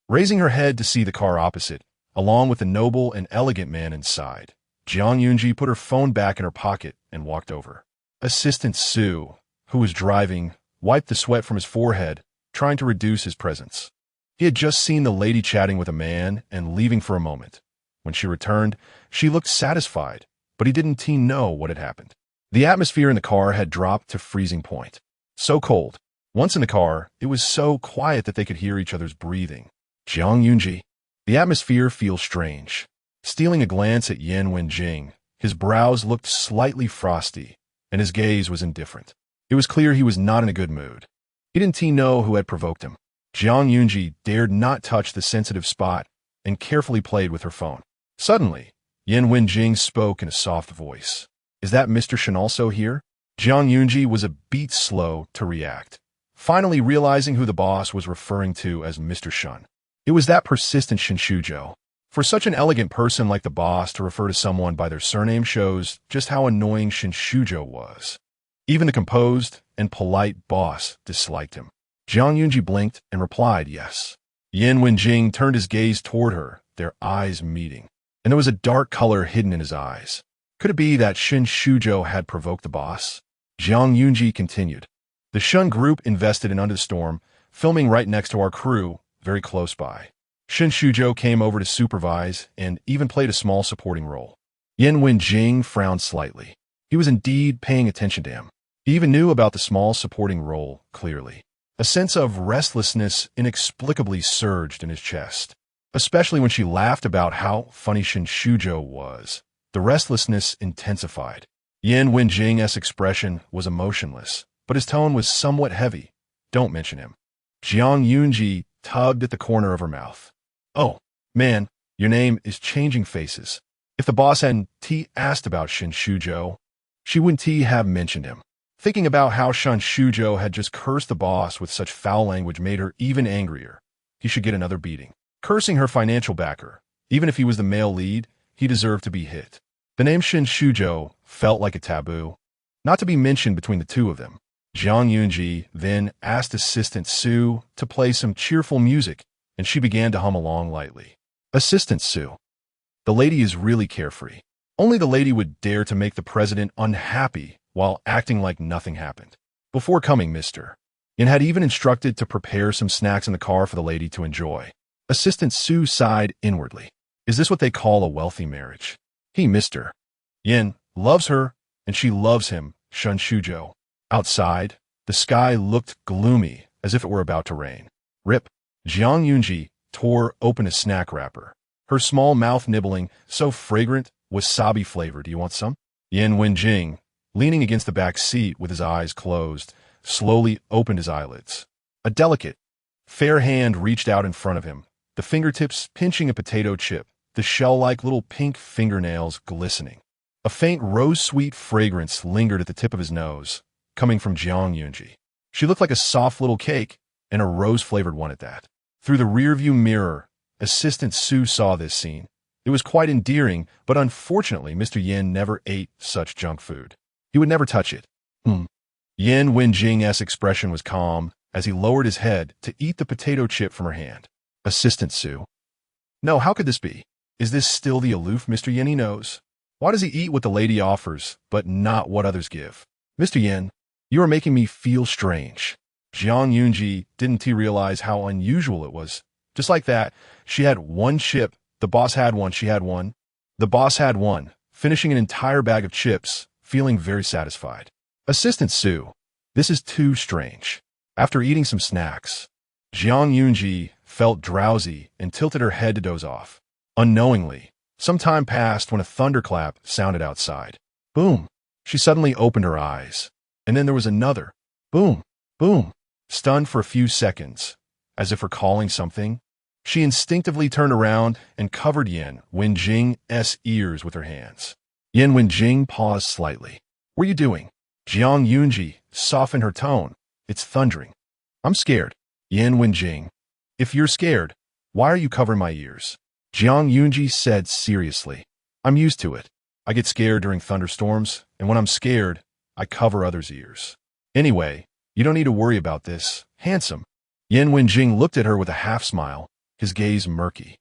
Raising her head to see the car opposite, along with the noble and elegant man inside, Jiang Yunji put her phone back in her pocket and walked over. Assistant Su, who was driving, wiped the sweat from his forehead, trying to reduce his presence. He had just seen the lady chatting with a man and leaving for a moment. When she returned, she looked satisfied, but he didn't know what had happened. The atmosphere in the car had dropped to freezing point. So cold. Once in the car, it was so quiet that they could hear each other's breathing. Jiang Yunji. The atmosphere feels strange. Stealing a glance at Yan Wenjing, his brows looked slightly frosty, and his gaze was indifferent. It was clear he was not in a good mood. He didn't know who had provoked him. Jiang Yunji dared not touch the sensitive spot and carefully played with her phone. Suddenly, Yan Wenjing spoke in a soft voice. Is that Mr. Shen also here? Jiang Yunji was a beat slow to react, finally realizing who the boss was referring to as Mr. Shen. It was that persistent Shin Shuzhou. For such an elegant person like the boss to refer to someone by their surname shows just how annoying Shin Shuzhou was. Even the composed and polite boss disliked him. Jiang Yunji blinked and replied yes. Yan Wenjing turned his gaze toward her, their eyes meeting, and there was a dark color hidden in his eyes. Could it be that Shin Shuzhou had provoked the boss? Jiang Yunji continued. The Shun group invested in Under the Storm, filming right next to our crew, very close by. Shin Shuzhou came over to supervise and even played a small supporting role. Yan Wenjing frowned slightly. He was indeed paying attention to him. He even knew about the small supporting role clearly. A sense of restlessness inexplicably surged in his chest, especially when she laughed about how funny Shin Shuzhou was. The restlessness intensified. Yan Wenjing's expression was emotionless, but his tone was somewhat heavy. Don't mention him. Jiang Yunji tugged at the corner of her mouth. Oh, man, your name is changing faces. If the boss hadn't asked about Shin Shuzhou, she wouldn't have mentioned him. Thinking about how Shin Shuzhou had just cursed the boss with such foul language made her even angrier. He should get another beating. Cursing her financial backer, even if he was the male lead, he deserved to be hit. The name Shin Shuzhou felt like a taboo, not to be mentioned between the two of them. Jiang Yunji then asked Assistant Su to play some cheerful music and she began to hum along lightly. Assistant Su. The lady is really carefree. Only the lady would dare to make the president unhappy while acting like nothing happened. Before coming, Mr. Yin had even instructed to prepare some snacks in the car for the lady to enjoy. Assistant Su sighed inwardly. Is this what they call a wealthy marriage? He, Mr. Yin, loves her, and she loves him, Shun Shuzhou. Outside, the sky looked gloomy, as if it were about to rain. Rip. Zhuang Zi'ang tore open a snack wrapper. Her small mouth nibbling, so fragrant, wasabi flavor. Do you want some? Yin Wenjing, leaning against the back seat with his eyes closed, slowly opened his eyelids. A delicate, fair hand reached out in front of him, the fingertips pinching a potato chip, the shell-like little pink fingernails glistening. A faint rose-sweet fragrance lingered at the tip of his nose, coming from Zhuang Zi'ang. She looked like a soft little cake, and a rose-flavored one at that. Through the rearview mirror, Assistant Su saw this scene. It was quite endearing, but unfortunately Mr. Yin never ate such junk food. He would never touch it. Yin Wenjing's expression was calm as he lowered his head to eat the potato chip from her hand. Assistant Su. No, how could this be? Is this still the aloof Mr. Yin he knows? Why does he eat what the lady offers, but not what others give? Mr. Yin, you are making me feel strange. Zhuang Zi'ang didn't realize how unusual it was. Just like that, she had one chip, the boss had one, she had one. The boss had one, finishing an entire bag of chips, feeling very satisfied. Assistant Su, this is too strange. After eating some snacks, Zhuang Zi'ang felt drowsy and tilted her head to doze off. Unknowingly, some time passed when a thunderclap sounded outside. Boom! She suddenly opened her eyes, and then there was another. Boom! Boom! Stunned for a few seconds, as if recalling something, she instinctively turned around and covered Yin Wenjing's ears with her hands. Yin Wenjing paused slightly. What are you doing? Zhuang Zi'ang softened her tone. It's thundering. I'm scared. Yin Wenjing. If you're scared, why are you covering my ears? Zhuang Zi'ang said seriously. I'm used to it. I get scared during thunderstorms, and when I'm scared, I cover others' ears. Anyway, you don't need to worry about this, handsome. Yin Wenjing looked at her with a half-smile, his gaze murky.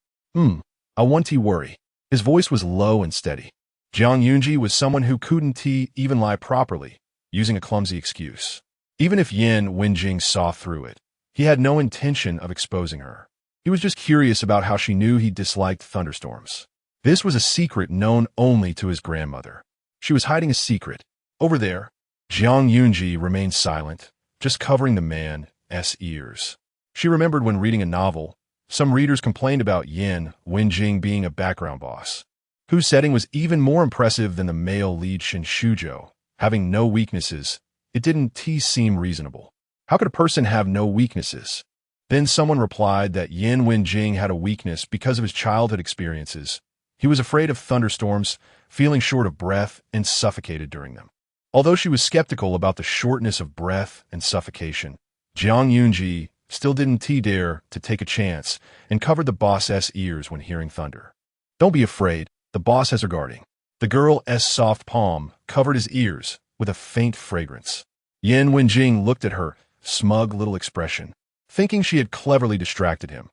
I won't worry. His voice was low and steady. Zhuang Zi'ang was someone who couldn't even lie properly, using a clumsy excuse. Even if Yin Wenjing saw through it, he had no intention of exposing her. He was just curious about how she knew he disliked thunderstorms. This was a secret known only to his grandmother. She was hiding a secret. Over there, Zhuang Zi'ang remained silent, just covering the man's ears. She remembered when reading a novel, some readers complained about Yin Wenjing being a background boss, whose setting was even more impressive than the male lead Shun Shuzhou. Having no weaknesses, it didn't seem reasonable. How could a person have no weaknesses? Then someone replied that Yin Wenjing had a weakness because of his childhood experiences. He was afraid of thunderstorms, feeling short of breath, and suffocated during them. Although she was skeptical about the shortness of breath and suffocation, Zhuang Zi'ang still didn't dare to take a chance and covered the boss's ears when hearing thunder. Don't be afraid, the boss has her guarding. The girl's soft palm covered his ears with a faint fragrance. Yin Wenjing looked at her smug little expression, thinking she had cleverly distracted him.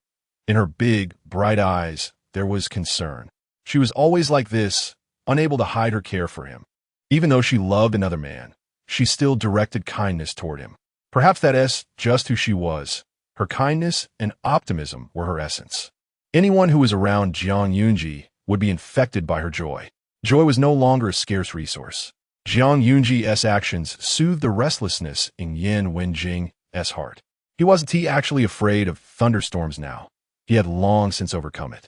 In her big, bright eyes, there was concern. She was always like this, unable to hide her care for him. Even though she loved another man, she still directed kindness toward him. Perhaps that's just who she was. Her kindness and optimism were her essence. Anyone who was around Zhuang Zi'ang would be infected by her joy. Joy was no longer a scarce resource. Zhuang Zi'ang's actions soothed the restlessness in Yin Wenjing's heart. He wasn't actually afraid of thunderstorms now. He had long since overcome it.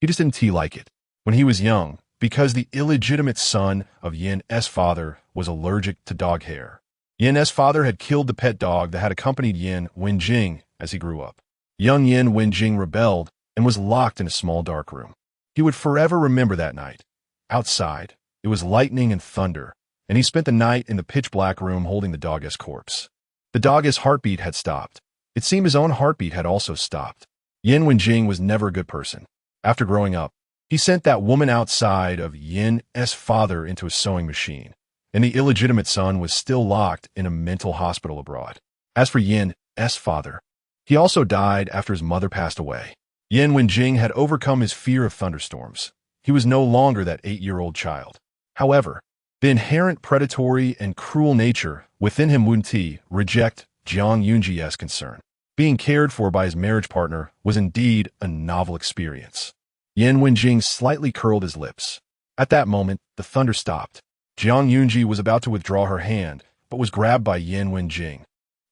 He just didn't like it. When he was young, because the illegitimate son of Yin's father was allergic to dog hair. Yin's father had killed the pet dog that had accompanied Yin Wenjing as he grew up. Young Yin Wenjing rebelled and was locked in a small dark room. He would forever remember that night. Outside, it was lightning and thunder, and he spent the night in the pitch-black room holding the dog's corpse. The dog's heartbeat had stopped. It seemed his own heartbeat had also stopped. Yin Wenjing was never a good person. After growing up, he sent that woman outside of Yin's father into a sewing machine, and the illegitimate son was still locked in a mental hospital abroad. As for Yin's father, He also died after his mother passed away. Yan Wenjing had overcome his fear of thunderstorms. He was no longer that 8-year-old child. However, the inherent predatory and cruel nature within him wouldn't reject Zhuang Zi'ang's concern. Being cared for by his marriage partner was indeed a novel experience. Yan Wenjing slightly curled his lips. At that moment, the thunder stopped. Zhuang Zi'ang was about to withdraw her hand, but was grabbed by Yan Wenjing.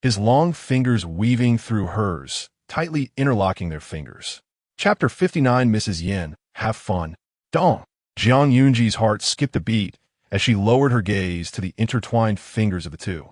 His long fingers weaving through hers, tightly interlocking their fingers. Chapter 59. Mrs. Yin, have fun. Dong. Zhuang Zi'ang's heart skipped a beat as she lowered her gaze to the intertwined fingers of the two.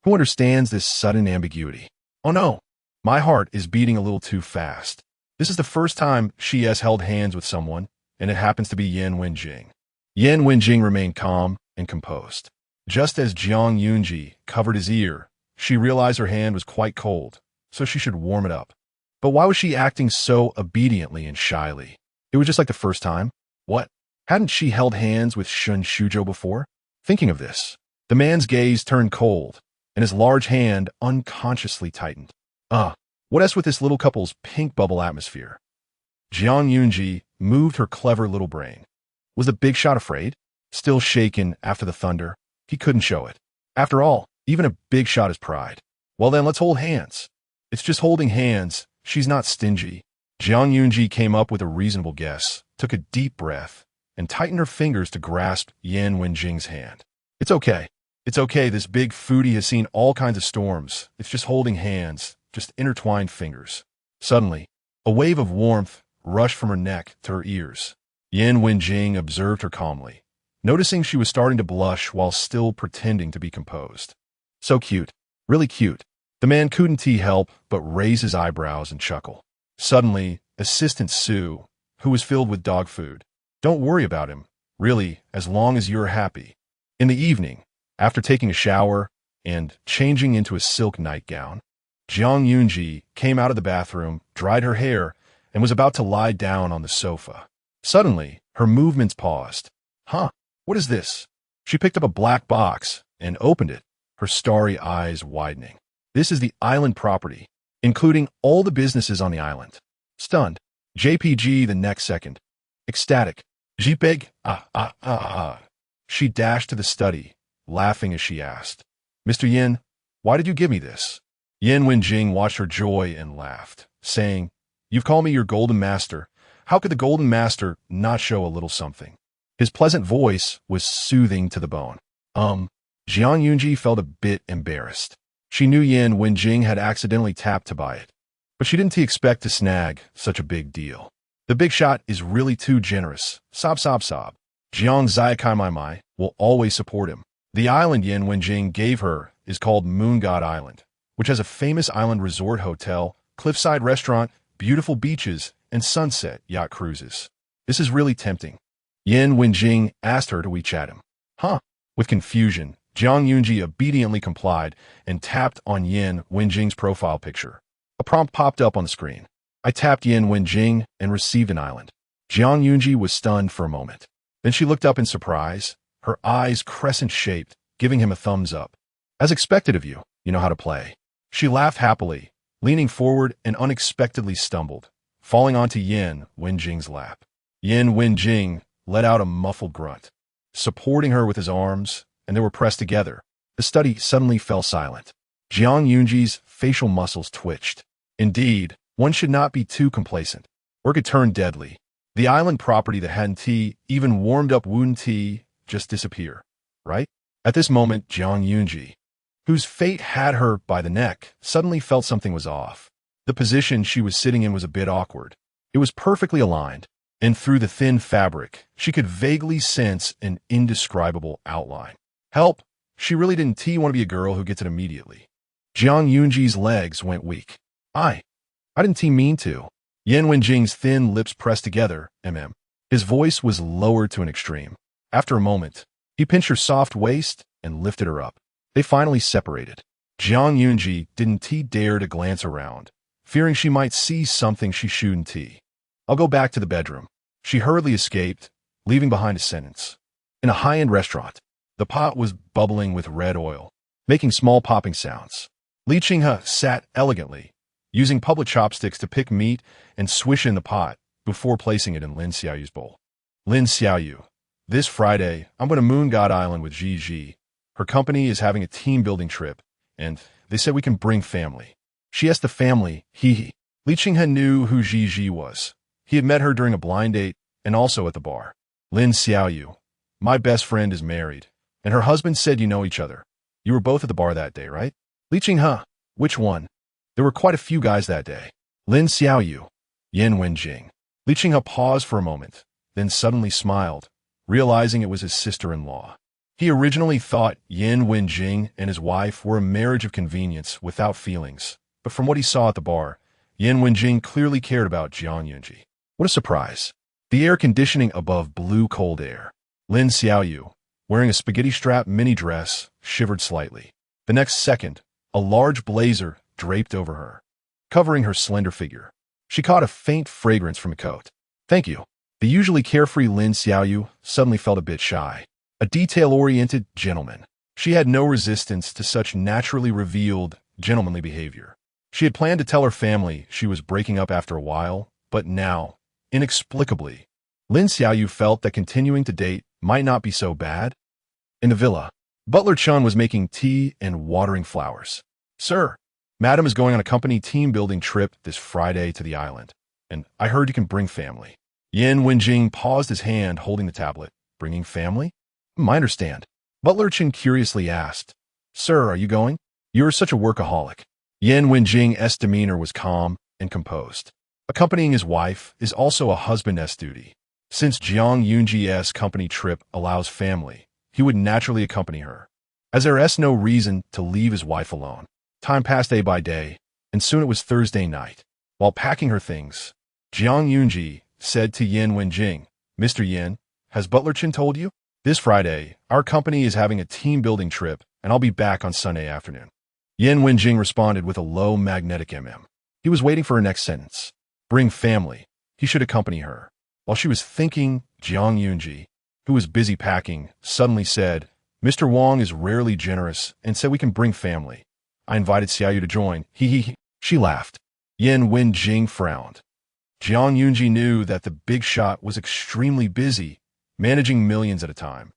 Who understands this sudden ambiguity? Oh no, my heart is beating a little too fast. This is the first time she has held hands with someone, and it happens to be Yan Wenjing. Yan Wenjing remained calm and composed. Just as Zhuang Zi'ang covered his ear, she realized her hand was quite cold, so she should warm it up. But why was she acting so obediently and shyly? It was just like the first time. What? Hadn't she held hands with Shun Shuzhou before? Thinking of this, the man's gaze turned cold, and his large hand unconsciously tightened. What else with this little couple's pink bubble atmosphere? Zhuang Zi'ang moved her clever little brain. Was the big shot afraid? Still shaken after the thunder, he couldn't show it. After all, even a big shot is pride. Well then, let's hold hands. It's just holding hands. She's not stingy. Zhuang Zi'ang came up with a reasonable guess, took a deep breath, and tightened her fingers to grasp Yan Wenjing's hand. It's okay. It's okay. This big foodie has seen all kinds of storms. It's just holding hands, just intertwined fingers. Suddenly, a wave of warmth rushed from her neck to her ears. Yan Wenjing observed her calmly, noticing she was starting to blush while still pretending to be composed. So cute. Really cute. The man couldn't help but raise his eyebrows and chuckle. Suddenly, Assistant Su, who was filled with dog food. Don't worry about him, really, as long as you're happy. In the evening, after taking a shower and changing into a silk nightgown, Zhuang Zi'ang came out of the bathroom, dried her hair, and was about to lie down on the sofa. Suddenly, her movements paused. What is this? She picked up a black box and opened it, her starry eyes widening. This is the island property, including all the businesses on the island. Stunned, JPG the next second. Ecstatic. JPEG, She dashed to the study, laughing as she asked, Mr. Yin, why did you give me this? Yan Wenjing watched her joy and laughed, saying, You've called me your golden master. How could the golden master not show a little something? His pleasant voice was soothing to the bone. Zhuang Zi'ang felt a bit embarrassed. She knew Yan Wenjing had accidentally tapped to buy it, but she didn't expect to snag such a big deal. The big shot is really too generous. Sob. Zhuang Zi'ang will always support him. The island Yan Wenjing gave her is called Moon God Island, which has a famous island resort hotel, cliffside restaurant, beautiful beaches, and sunset yacht cruises. This is really tempting. Yan Wenjing asked her to WeChat him. With confusion, Zhuang Zi'ang obediently complied and tapped on Yan Wenjing's profile picture. A prompt popped up on the screen. I tapped Yan Wenjing and received an island. Zhuang Zi'ang was stunned for a moment. Then she looked up in surprise, her eyes crescent-shaped, giving him a thumbs up. As expected of you, you know how to play. She laughed happily, leaning forward and unexpectedly stumbled, falling onto Yan Wenjing's lap. Yan Wenjing let out a muffled grunt, supporting her with his arms, and they were pressed together. The study suddenly fell silent. Zhuang Zi'ang's facial muscles twitched. Indeed, one should not be too complacent, or it could turn deadly. The island property that hadn't even warmed up wouldn't just disappear, right? At this moment, Zhuang Zi'ang, whose fate had her by the neck, suddenly felt something was off. The position she was sitting in was a bit awkward. It was perfectly aligned, and through the thin fabric, she could vaguely sense an indescribable outline. Help! She really didn't want to be a girl who gets it immediately. Zhuang Zi'ang's legs went weak. I didn't mean to. Yan Wenjing's thin lips pressed together, His voice was lowered to an extreme. After a moment, he pinched her soft waist and lifted her up. They finally separated. Zhuang Zi'ang didn't dare to glance around, fearing she might see something she shouldn't. I'll go back to the bedroom. She hurriedly escaped, leaving behind a sentence. In a high-end restaurant, the pot was bubbling with red oil, making small popping sounds. Li Qinghe sat elegantly, using public chopsticks to pick meat and swish in the pot before placing it in Lin Xiaoyu's bowl. Lin Xiaoyu, this Friday, I'm going to Moon God Island with Ji. Her company is having a team-building trip, and they said we can bring family. She asked the family, hee. Li Qinghe knew who Ji was. He had met her during a blind date and also at the bar. Lin Xiaoyu, my best friend is married, and her husband said you know each other. You were both at the bar that day, right? Li Qinghe, which one? There were quite a few guys that day. Lin Xiaoyu, Yan Wenjing. Li Qinghe paused for a moment, then suddenly smiled, realizing it was his sister-in-law. He originally thought Yan Wenjing and his wife were a marriage of convenience without feelings, but from what he saw at the bar, Yan Wenjing clearly cared about Jiang Yunji. What a surprise. The air conditioning above blew cold air. Lin Xiaoyu, wearing a spaghetti-strap mini dress, shivered slightly. The next second, a large blazer draped over her, covering her slender figure. She caught a faint fragrance from a coat. Thank you. The usually carefree Lin Xiaoyu suddenly felt a bit shy. A detail-oriented gentleman. She had no resistance to such naturally revealed, gentlemanly behavior. She had planned to tell her family she was breaking up after a while, but now, inexplicably, Lin Xiaoyu felt that continuing to date might not be so bad. In the villa, Butler Chun was making tea and watering flowers. Sir, Madam is going on a company team-building trip this Friday to the island, and I heard you can bring family. Yan Wenjing paused his hand holding the tablet. Bringing family? I understand. Butler Chun curiously asked, Sir, are you going? You're such a workaholic. Yan Wenjing's demeanor was calm and composed. Accompanying his wife is also a husband's duty. Since Jiang Yunji's company trip allows family, he would naturally accompany her, as there is no reason to leave his wife alone. Time passed day by day, and soon it was Thursday night. While packing her things, Jiang Yunji said to Yan Wenjing, Mr. Yan, has Butler Chin told you? This Friday, our company is having a team-building trip, and I'll be back on Sunday afternoon. Yan Wenjing responded with a low magnetic mm. He was waiting for her next sentence. Bring family. He should accompany her. While she was thinking, Jiang Yunji, who was busy packing, suddenly said, Mr. Wang is rarely generous and said we can bring family. I invited Xiaoyu to join. He. She laughed. Yan Wenjing frowned. Jiang Yunji knew that the big shot was extremely busy, managing millions at a time,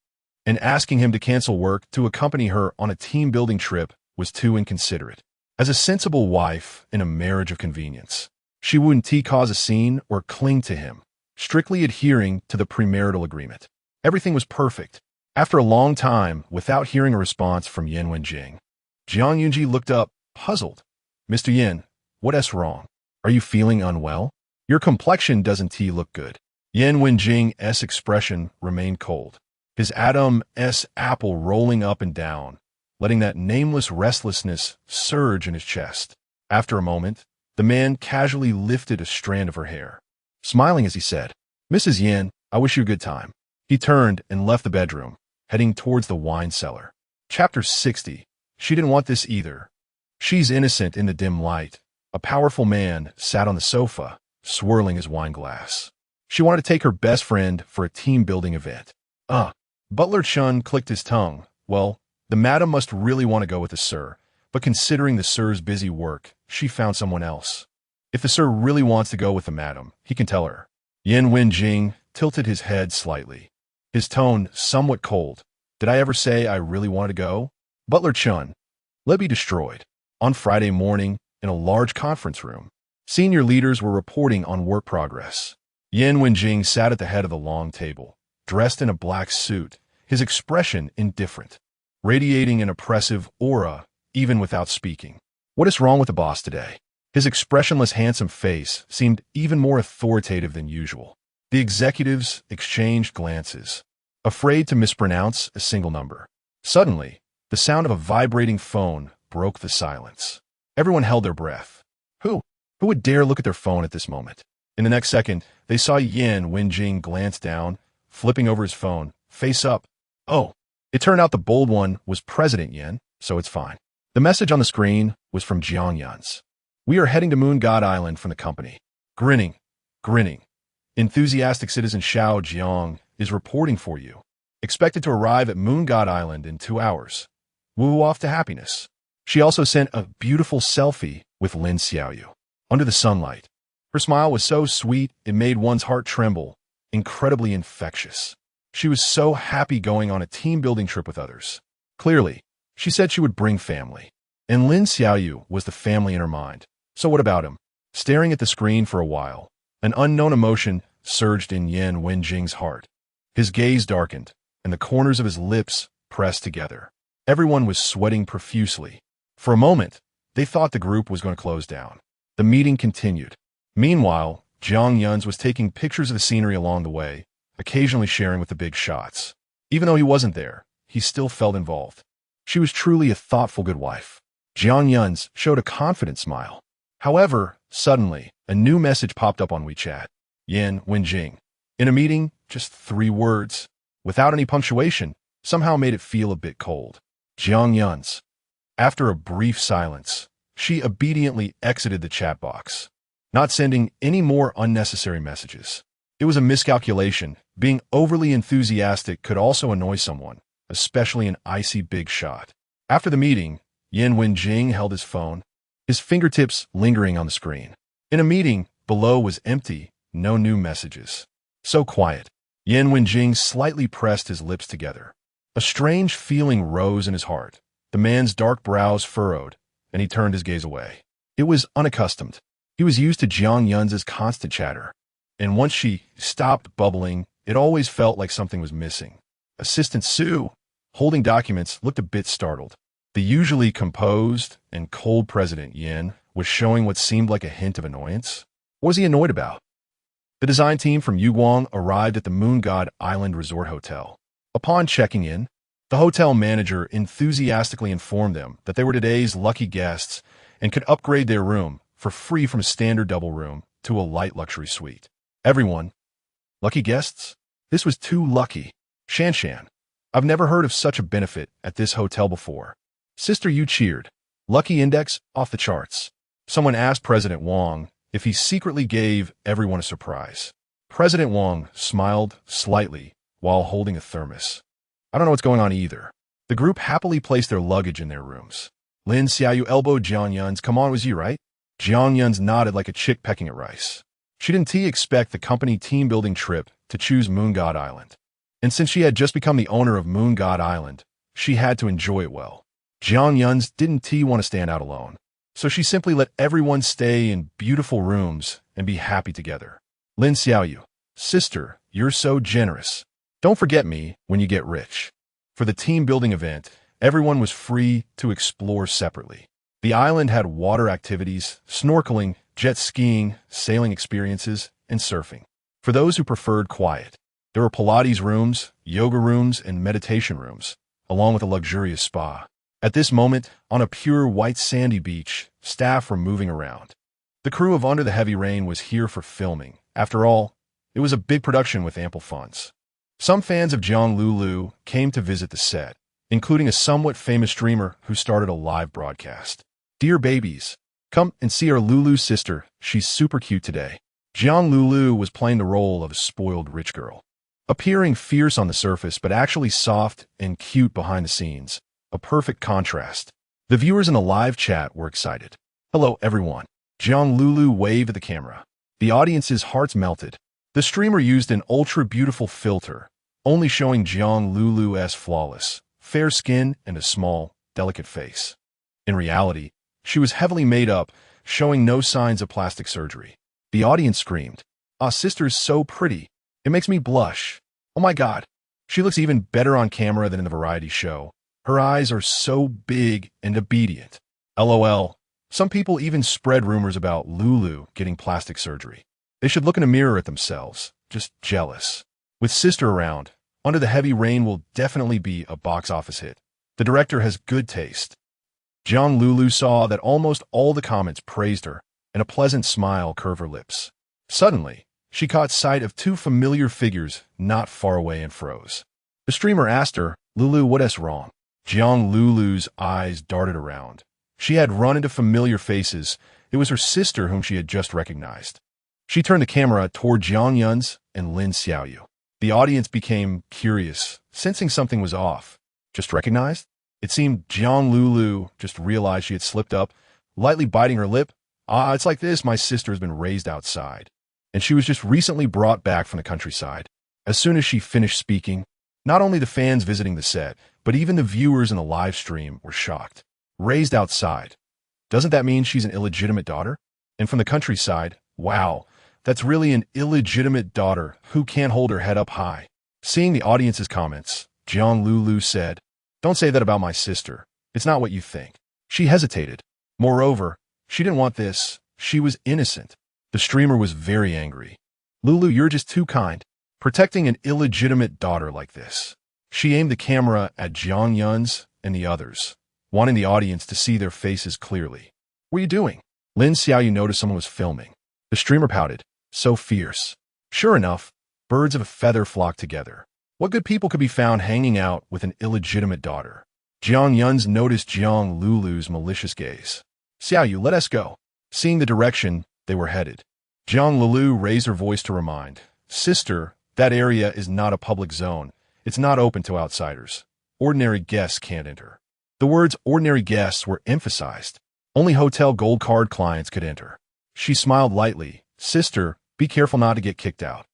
and asking him to cancel work to accompany her on a team-building trip was too inconsiderate. As a sensible wife in a marriage of convenience, she wouldn't cause a scene or cling to him, strictly adhering to the premarital agreement. Everything was perfect. After a long time, without hearing a response from Yan Wenjing, Jiang Yunji looked up, puzzled. Mr. Yan, what's wrong? Are you feeling unwell? Your complexion doesn't look good. Yan Wenjing's expression remained cold, his Adam's apple rolling up and down, letting that nameless restlessness surge in his chest. After a moment, the man casually lifted a strand of her hair, smiling as he said, Mrs. Yan, I wish you a good time. He turned and left the bedroom, heading towards the wine cellar. Chapter 60. She didn't want this either. She's innocent in the dim light. A powerful man sat on the sofa, swirling his wine glass. She wanted to take her best friend for a team-building event. Butler Chun clicked his tongue. Well, the madam must really want to go with the sir, but considering the sir's busy work, she found someone else. If the sir really wants to go with the madam, he can tell her. Yan Wenjing tilted his head slightly, his tone somewhat cold. Did I ever say I really wanted to go? Butler Chun. Let be destroyed. On Friday morning, in a large conference room, senior leaders were reporting on work progress. Yan Wenjing sat at the head of the long table, dressed in a black suit, his expression indifferent, radiating an oppressive aura even without speaking. What is wrong with the boss today? His expressionless handsome face seemed even more authoritative than usual. The executives exchanged glances, afraid to mispronounce a single number. Suddenly, the sound of a vibrating phone broke the silence. Everyone held their breath. Who would dare look at their phone at this moment? In the next second, they saw Yan Wenjing glance down, flipping over his phone, face up. Oh, it turned out the bold one was President Yan, so it's fine. The message on the screen was from Jiang Yan's. We are heading to Moon God Island from the company. Grinning. Enthusiastic citizen Xiao Jiang is reporting for you. Expected to arrive at Moon God Island in 2 hours. Woo off to happiness. She also sent a beautiful selfie with Lin Xiaoyu. under the sunlight. Her smile was so sweet it made one's heart tremble, incredibly infectious. She was so happy going on a team-building trip with others. Clearly, she said she would bring family. And Lin Xiaoyu was the family in her mind. So what about him? Staring at the screen for a while, an unknown emotion surged in Yan Wenjing's heart. His gaze darkened, and the corners of his lips pressed together. Everyone was sweating profusely. For a moment, they thought the group was going to close down. The meeting continued. Meanwhile, Zhang Yun's was taking pictures of the scenery along the way, occasionally sharing with the big shots. Even though he wasn't there, he still felt involved. She was truly a thoughtful good wife. Zhang Yun's showed a confident smile. However, suddenly, a new message popped up on WeChat. Yan Wenjing. In a meeting, just 3 words, without any punctuation, somehow made it feel a bit cold. Zhang Yun's. After a brief silence, she obediently exited the chat box, not sending any more unnecessary messages. It was a miscalculation. Being overly enthusiastic could also annoy someone, especially an icy big shot. After the meeting, Yan Wenjing held his phone, his fingertips lingering on the screen. In a meeting, below was empty, no new messages. So quiet. Yan Wenjing slightly pressed his lips together. A strange feeling rose in his heart. The man's dark brows furrowed, and he turned his gaze away. It was unaccustomed. He was used to Zhang Yun's constant chatter, and once she stopped bubbling, it always felt like something was missing. Assistant Su, holding documents, looked a bit startled. The usually composed and cold President Yan was showing what seemed like a hint of annoyance. What was he annoyed about? The design team from Yuguang arrived at the Moon God Island Resort Hotel. Upon checking in, the hotel manager enthusiastically informed them that they were today's lucky guests and could upgrade their room for free from a standard double room to a light luxury suite. Everyone, lucky guests? This was too lucky. Shanshan, I've never heard of such a benefit at this hotel before. Sister Yu cheered. Lucky index off the charts. Someone asked President Wang if he secretly gave everyone a surprise. President Wang smiled slightly while holding a thermos. I don't know what's going on either. The group happily placed their luggage in their rooms. Lin Xiaoyu elbowed Zhang Yun's. Come on, was you right? Zhang Yun's nodded like a chick pecking at rice. She didn't expect the company team-building trip to choose Moon God Island. And since she had just become the owner of Moon God Island, she had to enjoy it well. Zhang Yun's didn't want to stand out alone, so she simply let everyone stay in beautiful rooms and be happy together. Lin Xiaoyu, sister, you're so generous. Don't forget me when you get rich. For the team-building event, everyone was free to explore separately. The island had water activities, snorkeling, jet skiing, sailing experiences, and surfing. For those who preferred quiet, there were Pilates rooms, yoga rooms, and meditation rooms, along with a luxurious spa. At this moment, on a pure white sandy beach, staff were moving around. The crew of Under the Heavy Rain was here for filming. After all, it was a big production with ample funds. Some fans of Zhang Lulu came to visit the set, including a somewhat famous streamer who started a live broadcast. Dear babies, come and see our Lulu's sister. She's super cute today. Zhang Lulu was playing the role of a spoiled rich girl, appearing fierce on the surface but actually soft and cute behind the scenes. A perfect contrast. The viewers in the live chat were excited. Hello, everyone. Zhang Lulu waved at the camera. The audience's hearts melted. The streamer used an ultra-beautiful filter, only showing Zhang Lulu as flawless, fair skin and a small, delicate face. In reality, she was heavily made up, showing no signs of plastic surgery. The audience screamed, "Ah, sister's so pretty. It makes me blush. Oh my God. She looks even better on camera than in the variety show. Her eyes are so big and obedient." LOL. Some people even spread rumors about Lulu getting plastic surgery. They should look in a mirror at themselves, just jealous. With sister around, Under the Heavy Rain will definitely be a box office hit. The director has good taste. Zhang Lulu saw that almost all the comments praised her, and a pleasant smile curved her lips. Suddenly, she caught sight of 2 familiar figures not far away and froze. The streamer asked her, "Lulu, what's wrong?" Zhang Lulu's eyes darted around. She had run into familiar faces. It was her sister whom she had just recognized. She turned the camera toward Zhang Yun's and Lin Xiaoyu. The audience became curious, sensing something was off. Just recognized? It seemed Zhang Lulu just realized she had slipped up, lightly biting her lip, It's like this. My sister has been raised outside, and she was just recently brought back from the countryside. As soon as she finished speaking, not only the fans visiting the set, but even the viewers in the live stream were shocked. Raised outside. Doesn't that mean she's an illegitimate daughter? And from the countryside, wow, that's really an illegitimate daughter who can't hold her head up high. Seeing the audience's comments, Zhuang Zi'ang said, "Don't say that about my sister. It's not what you think." She hesitated. Moreover, she didn't want this. She was innocent. The streamer was very angry. "Lulu, you're just too kind. Protecting an illegitimate daughter like this." She aimed the camera at Zhang Yun's and the others, wanting the audience to see their faces clearly. "What are you doing?" Lin Xiaoyu noticed someone was filming. The streamer pouted. "So fierce." Sure enough, birds of a feather flocked together. What good people could be found hanging out with an illegitimate daughter? Zhang Yun's noticed Zhang Lulu's malicious gaze. "Xiaoyu, let us go." Seeing the direction they were headed, Zhang Lulu raised her voice to remind, "Sister, that area is not a public zone. It's not open to outsiders. Ordinary guests can't enter." The words ordinary guests were emphasized. Only hotel gold card clients could enter. She smiled lightly. "Sister, be careful not to get kicked out."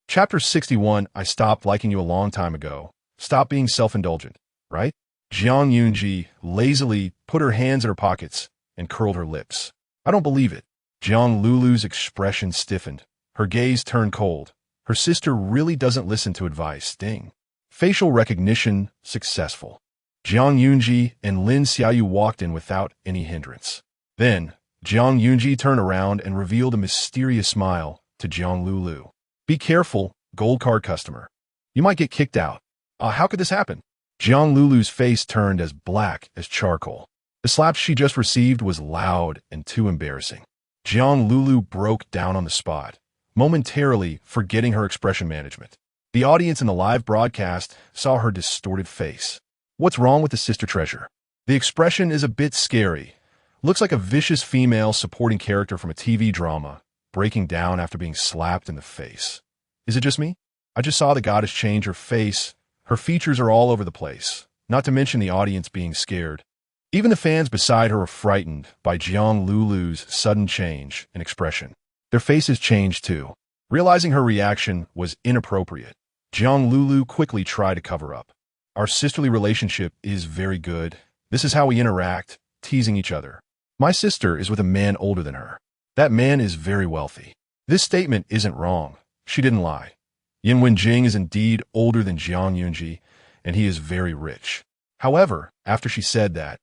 Chapter 61. I stopped liking you a long time ago. Stop being self-indulgent, right? Jiang Yunji lazily put her hands in her pockets and curled her lips. "I don't believe it." Zhang Lulu's expression stiffened. Her gaze turned cold. Her sister really doesn't listen to advice. Ding. Facial recognition successful. Jiang Yunji and Lin Xiaoyu walked in without any hindrance. Then, Jiang Yunji turned around and revealed a mysterious smile to Zhang Lulu. "Be careful, gold card customer. You might get kicked out." How could this happen? Zhang Lulu's face turned as black as charcoal. The slap she just received was loud and too embarrassing. Zhang Lulu broke down on the spot, momentarily forgetting her expression management. The audience in the live broadcast saw her distorted face. What's wrong with the sister treasure? The expression is a bit scary. Looks like a vicious female supporting character from a TV drama, breaking down after being slapped in the face. Is it just me? I just saw the goddess change her face. Her features are all over the place, not to mention the audience being scared. Even the fans beside her were frightened by Zhang Lulu's sudden change in expression. Their faces changed too. Realizing her reaction was inappropriate, Zhang Lulu quickly tried to cover up. "Our sisterly relationship is very good. This is how we interact, teasing each other. My sister is with a man older than her. That man is very wealthy." This statement isn't wrong. She didn't lie. Yin Wenjing is indeed older than Jiang Yunji, and he is very rich. However, after she said that,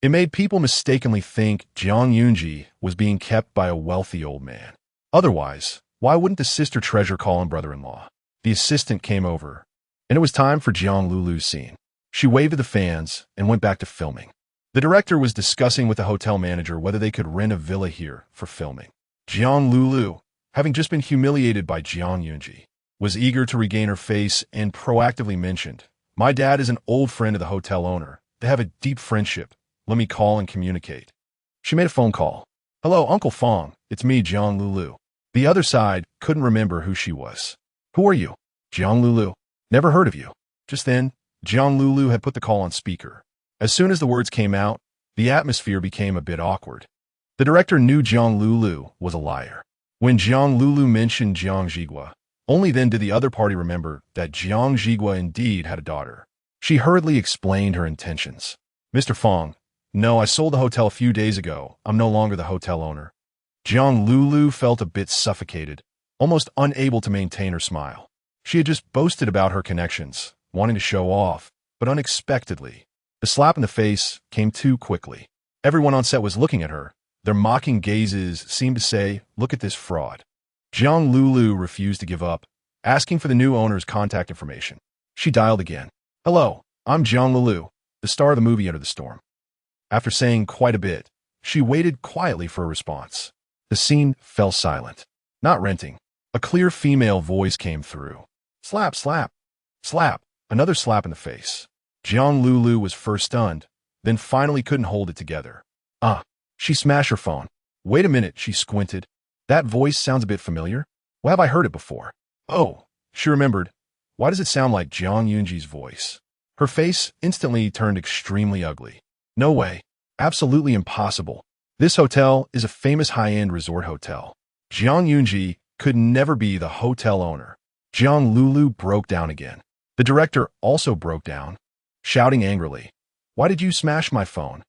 it made people mistakenly think Jiang Yunji was being kept by a wealthy old man. Otherwise, why wouldn't the sister treasure call him brother-in-law? The assistant came over, and it was time for Zhang Lulu's scene. She waved to the fans and went back to filming. The director was discussing with the hotel manager whether they could rent a villa here for filming. Zhang Lulu, having just been humiliated by Jiang Yunji, was eager to regain her face and proactively mentioned, "My dad is an old friend of the hotel owner. They have a deep friendship. Let me call and communicate." She made a phone call. "Hello, Uncle Fong. It's me, Zhang Lulu." The other side couldn't remember who she was. "Who are you?" "Zhang Lulu." "Never heard of you." Just then, Zhang Lulu had put the call on speaker. As soon as the words came out, the atmosphere became a bit awkward. The director knew Zhang Lulu was a liar. When Zhang Lulu mentioned Zhang Zhigua, only then did the other party remember that Zhang Zhigua indeed had a daughter. She hurriedly explained her intentions. "Mr. Fong, no, I sold the hotel a few days ago. I'm no longer the hotel owner." Zhang Lulu felt a bit suffocated, almost unable to maintain her smile. She had just boasted about her connections, wanting to show off, but unexpectedly, the slap in the face came too quickly. Everyone on set was looking at her. Their mocking gazes seemed to say, "Look at this fraud." Zhang Lulu refused to give up, asking for the new owner's contact information. She dialed again. "Hello, I'm Zhang Lulu, the star of the movie Enter the Storm." After saying quite a bit, she waited quietly for a response. The scene fell silent. "Not renting." A clear female voice came through. "Slap, slap, slap." Another slap in the face. Zhang Lulu was first stunned, then finally couldn't hold it together. She smashed her phone. "Wait a minute," she squinted. "That voice sounds a bit familiar. Why have I heard it before?" Oh, she remembered. Why does it sound like Jiang Yunji's voice? Her face instantly turned extremely ugly. No way. Absolutely impossible. This hotel is a famous high-end resort hotel. Zhuang Zi'ang could never be the hotel owner. Zhang Lulu broke down again. The director also broke down, shouting angrily, "Why did you smash my phone?"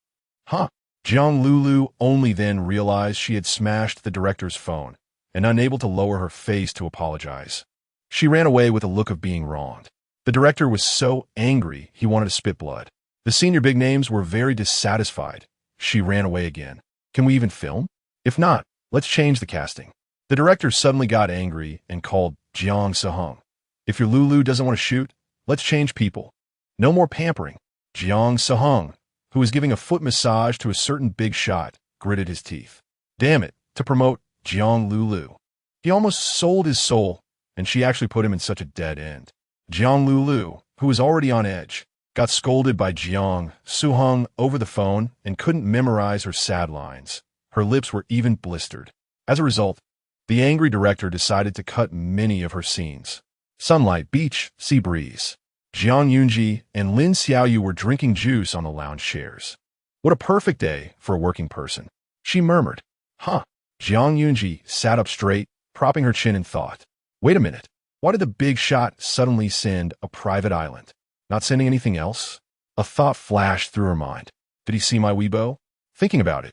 Huh? Zhang Lulu only then realized she had smashed the director's phone, and unable to lower her face to apologize. She ran away with a look of being wronged. The director was so angry he wanted to spit blood. The senior big names were very dissatisfied. She ran away again. Can we even film? If not, let's change the casting. The director suddenly got angry and called Zhuang Zi'ang. If your Lulu doesn't want to shoot, let's change people. No more pampering. Zhuang Zi'ang, who was giving a foot massage to a certain big shot, gritted his teeth. Damn it, to promote Zhang Lulu. He almost sold his soul, and she actually put him in such a dead end. Zhang Lulu, who was already on edge, got scolded by Zhuang Zi'ang over the phone and couldn't memorize her sad lines. Her lips were even blistered. As a result, the angry director decided to cut many of her scenes. Sunlight, beach, sea breeze. Zhang Zi'ang and Lin Xiaoyu were drinking juice on the lounge chairs. What a perfect day for a working person, she murmured. Huh. Zhang Zi'ang sat up straight, propping her chin in thought. Wait a minute. Why did the big shot suddenly send a private island? Not sending anything else? A thought flashed through her mind. Did he see my Weibo? Thinking about it,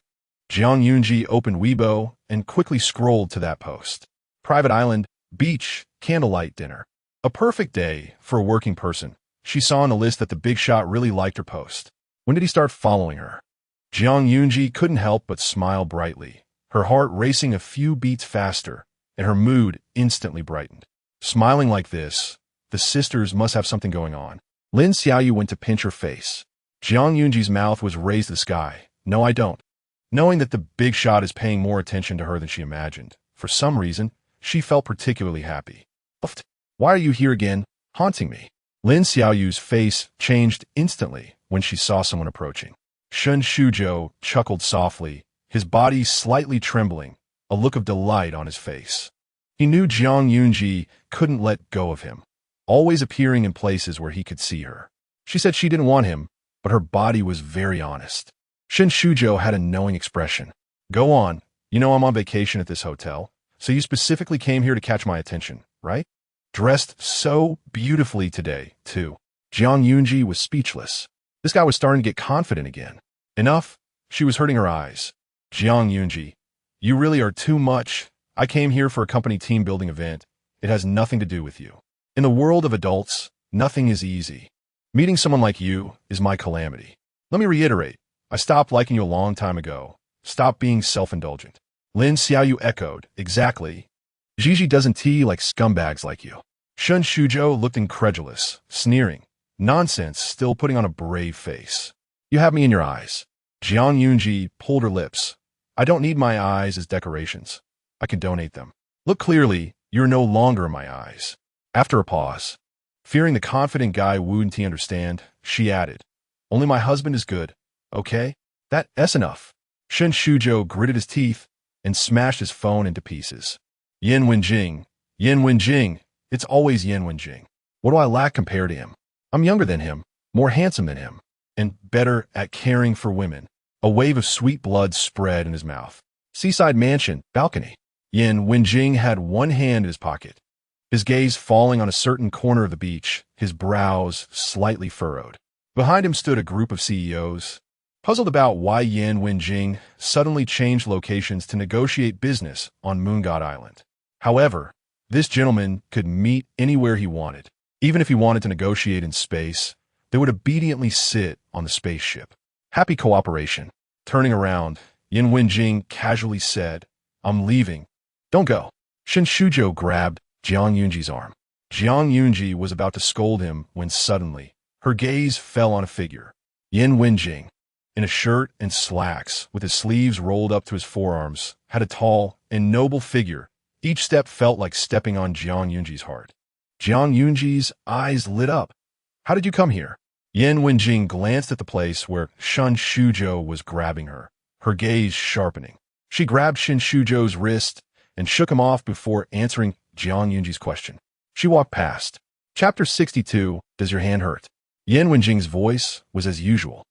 Zhang Zi'ang opened Weibo and quickly scrolled to that post. Private island, beach, candlelight dinner. A perfect day for a working person. She saw on the list that the big shot really liked her post. When did he start following her? Zhang Zi'ang couldn't help but smile brightly, her heart racing a few beats faster, and her mood instantly brightened. Smiling like this, the sisters must have something going on. Lin Xiaoyu went to pinch her face. Zhang Zi'ang's mouth was raised to the sky. No, I don't. Knowing that the big shot is paying more attention to her than she imagined, for some reason, she felt particularly happy. Why are you here again, haunting me? Lin Xiaoyu's face changed instantly when she saw someone approaching. Shen Shuzhou chuckled softly, his body slightly trembling, a look of delight on his face. He knew Zhang Zi'ang couldn't let go of him, always appearing in places where he could see her. She said she didn't want him, but her body was very honest. Shen Shuzhou had a knowing expression. Go on, you know I'm on vacation at this hotel, so you specifically came here to catch my attention, right? Dressed so beautifully today, too. Zhang Zi'ang was speechless. This guy was starting to get confident again. Enough, she was hurting her eyes. Zhang Zi'ang, you really are too much. I came here for a company team building event. It has nothing to do with you. In the world of adults, nothing is easy. Meeting someone like you is my calamity. Let me reiterate, I stopped liking you a long time ago. Stop being self-indulgent. Lin Xiaoyu echoed, exactly. Gigi doesn't tea like scumbags like you. Shen Shuzhou looked incredulous, sneering. Nonsense, still putting on a brave face. You have me in your eyes. Zhang Zi'ang pulled her lips. I don't need my eyes as decorations. I can donate them. Look clearly, you're no longer in my eyes. After a pause, fearing the confident guy wouldn't understand, she added, only my husband is good, okay? That's enough. Shen Shuzhou gritted his teeth and smashed his phone into pieces. Yin Wenjing, it's always Yin Wenjing. What do I lack compared to him? I'm younger than him, more handsome than him, and better at caring for women. A wave of sweet blood spread in his mouth. Seaside mansion, balcony. Yin Wenjing had one hand in his pocket, his gaze falling on a certain corner of the beach, his brows slightly furrowed. Behind him stood a group of CEOs, puzzled about why Yin Wenjing suddenly changed locations to negotiate business on Moon God Island. However, this gentleman could meet anywhere he wanted. Even if he wanted to negotiate in space, they would obediently sit on the spaceship. Happy cooperation. Turning around, Yin Wenjing casually said, I'm leaving. Don't go. Shen Shuzhou grabbed Zhang Zi'ang's arm. Zhang Zi'ang was about to scold him when suddenly, her gaze fell on a figure. Yin Wenjing, in a shirt and slacks, with his sleeves rolled up to his forearms, had a tall and noble figure. Each step felt like stepping on Zhang Zi'ang's heart. Zhang Zi'ang's eyes lit up. How did you come here? Yin Wenjing glanced at the place where Shen Shuzhou was grabbing her, her gaze sharpening. She grabbed Shen Shuzhou's wrist and shook him off before answering Zhang Zi'ang's question. She walked past. Chapter 62, Does Your Hand Hurt? Yin Wenjing's voice was as usual,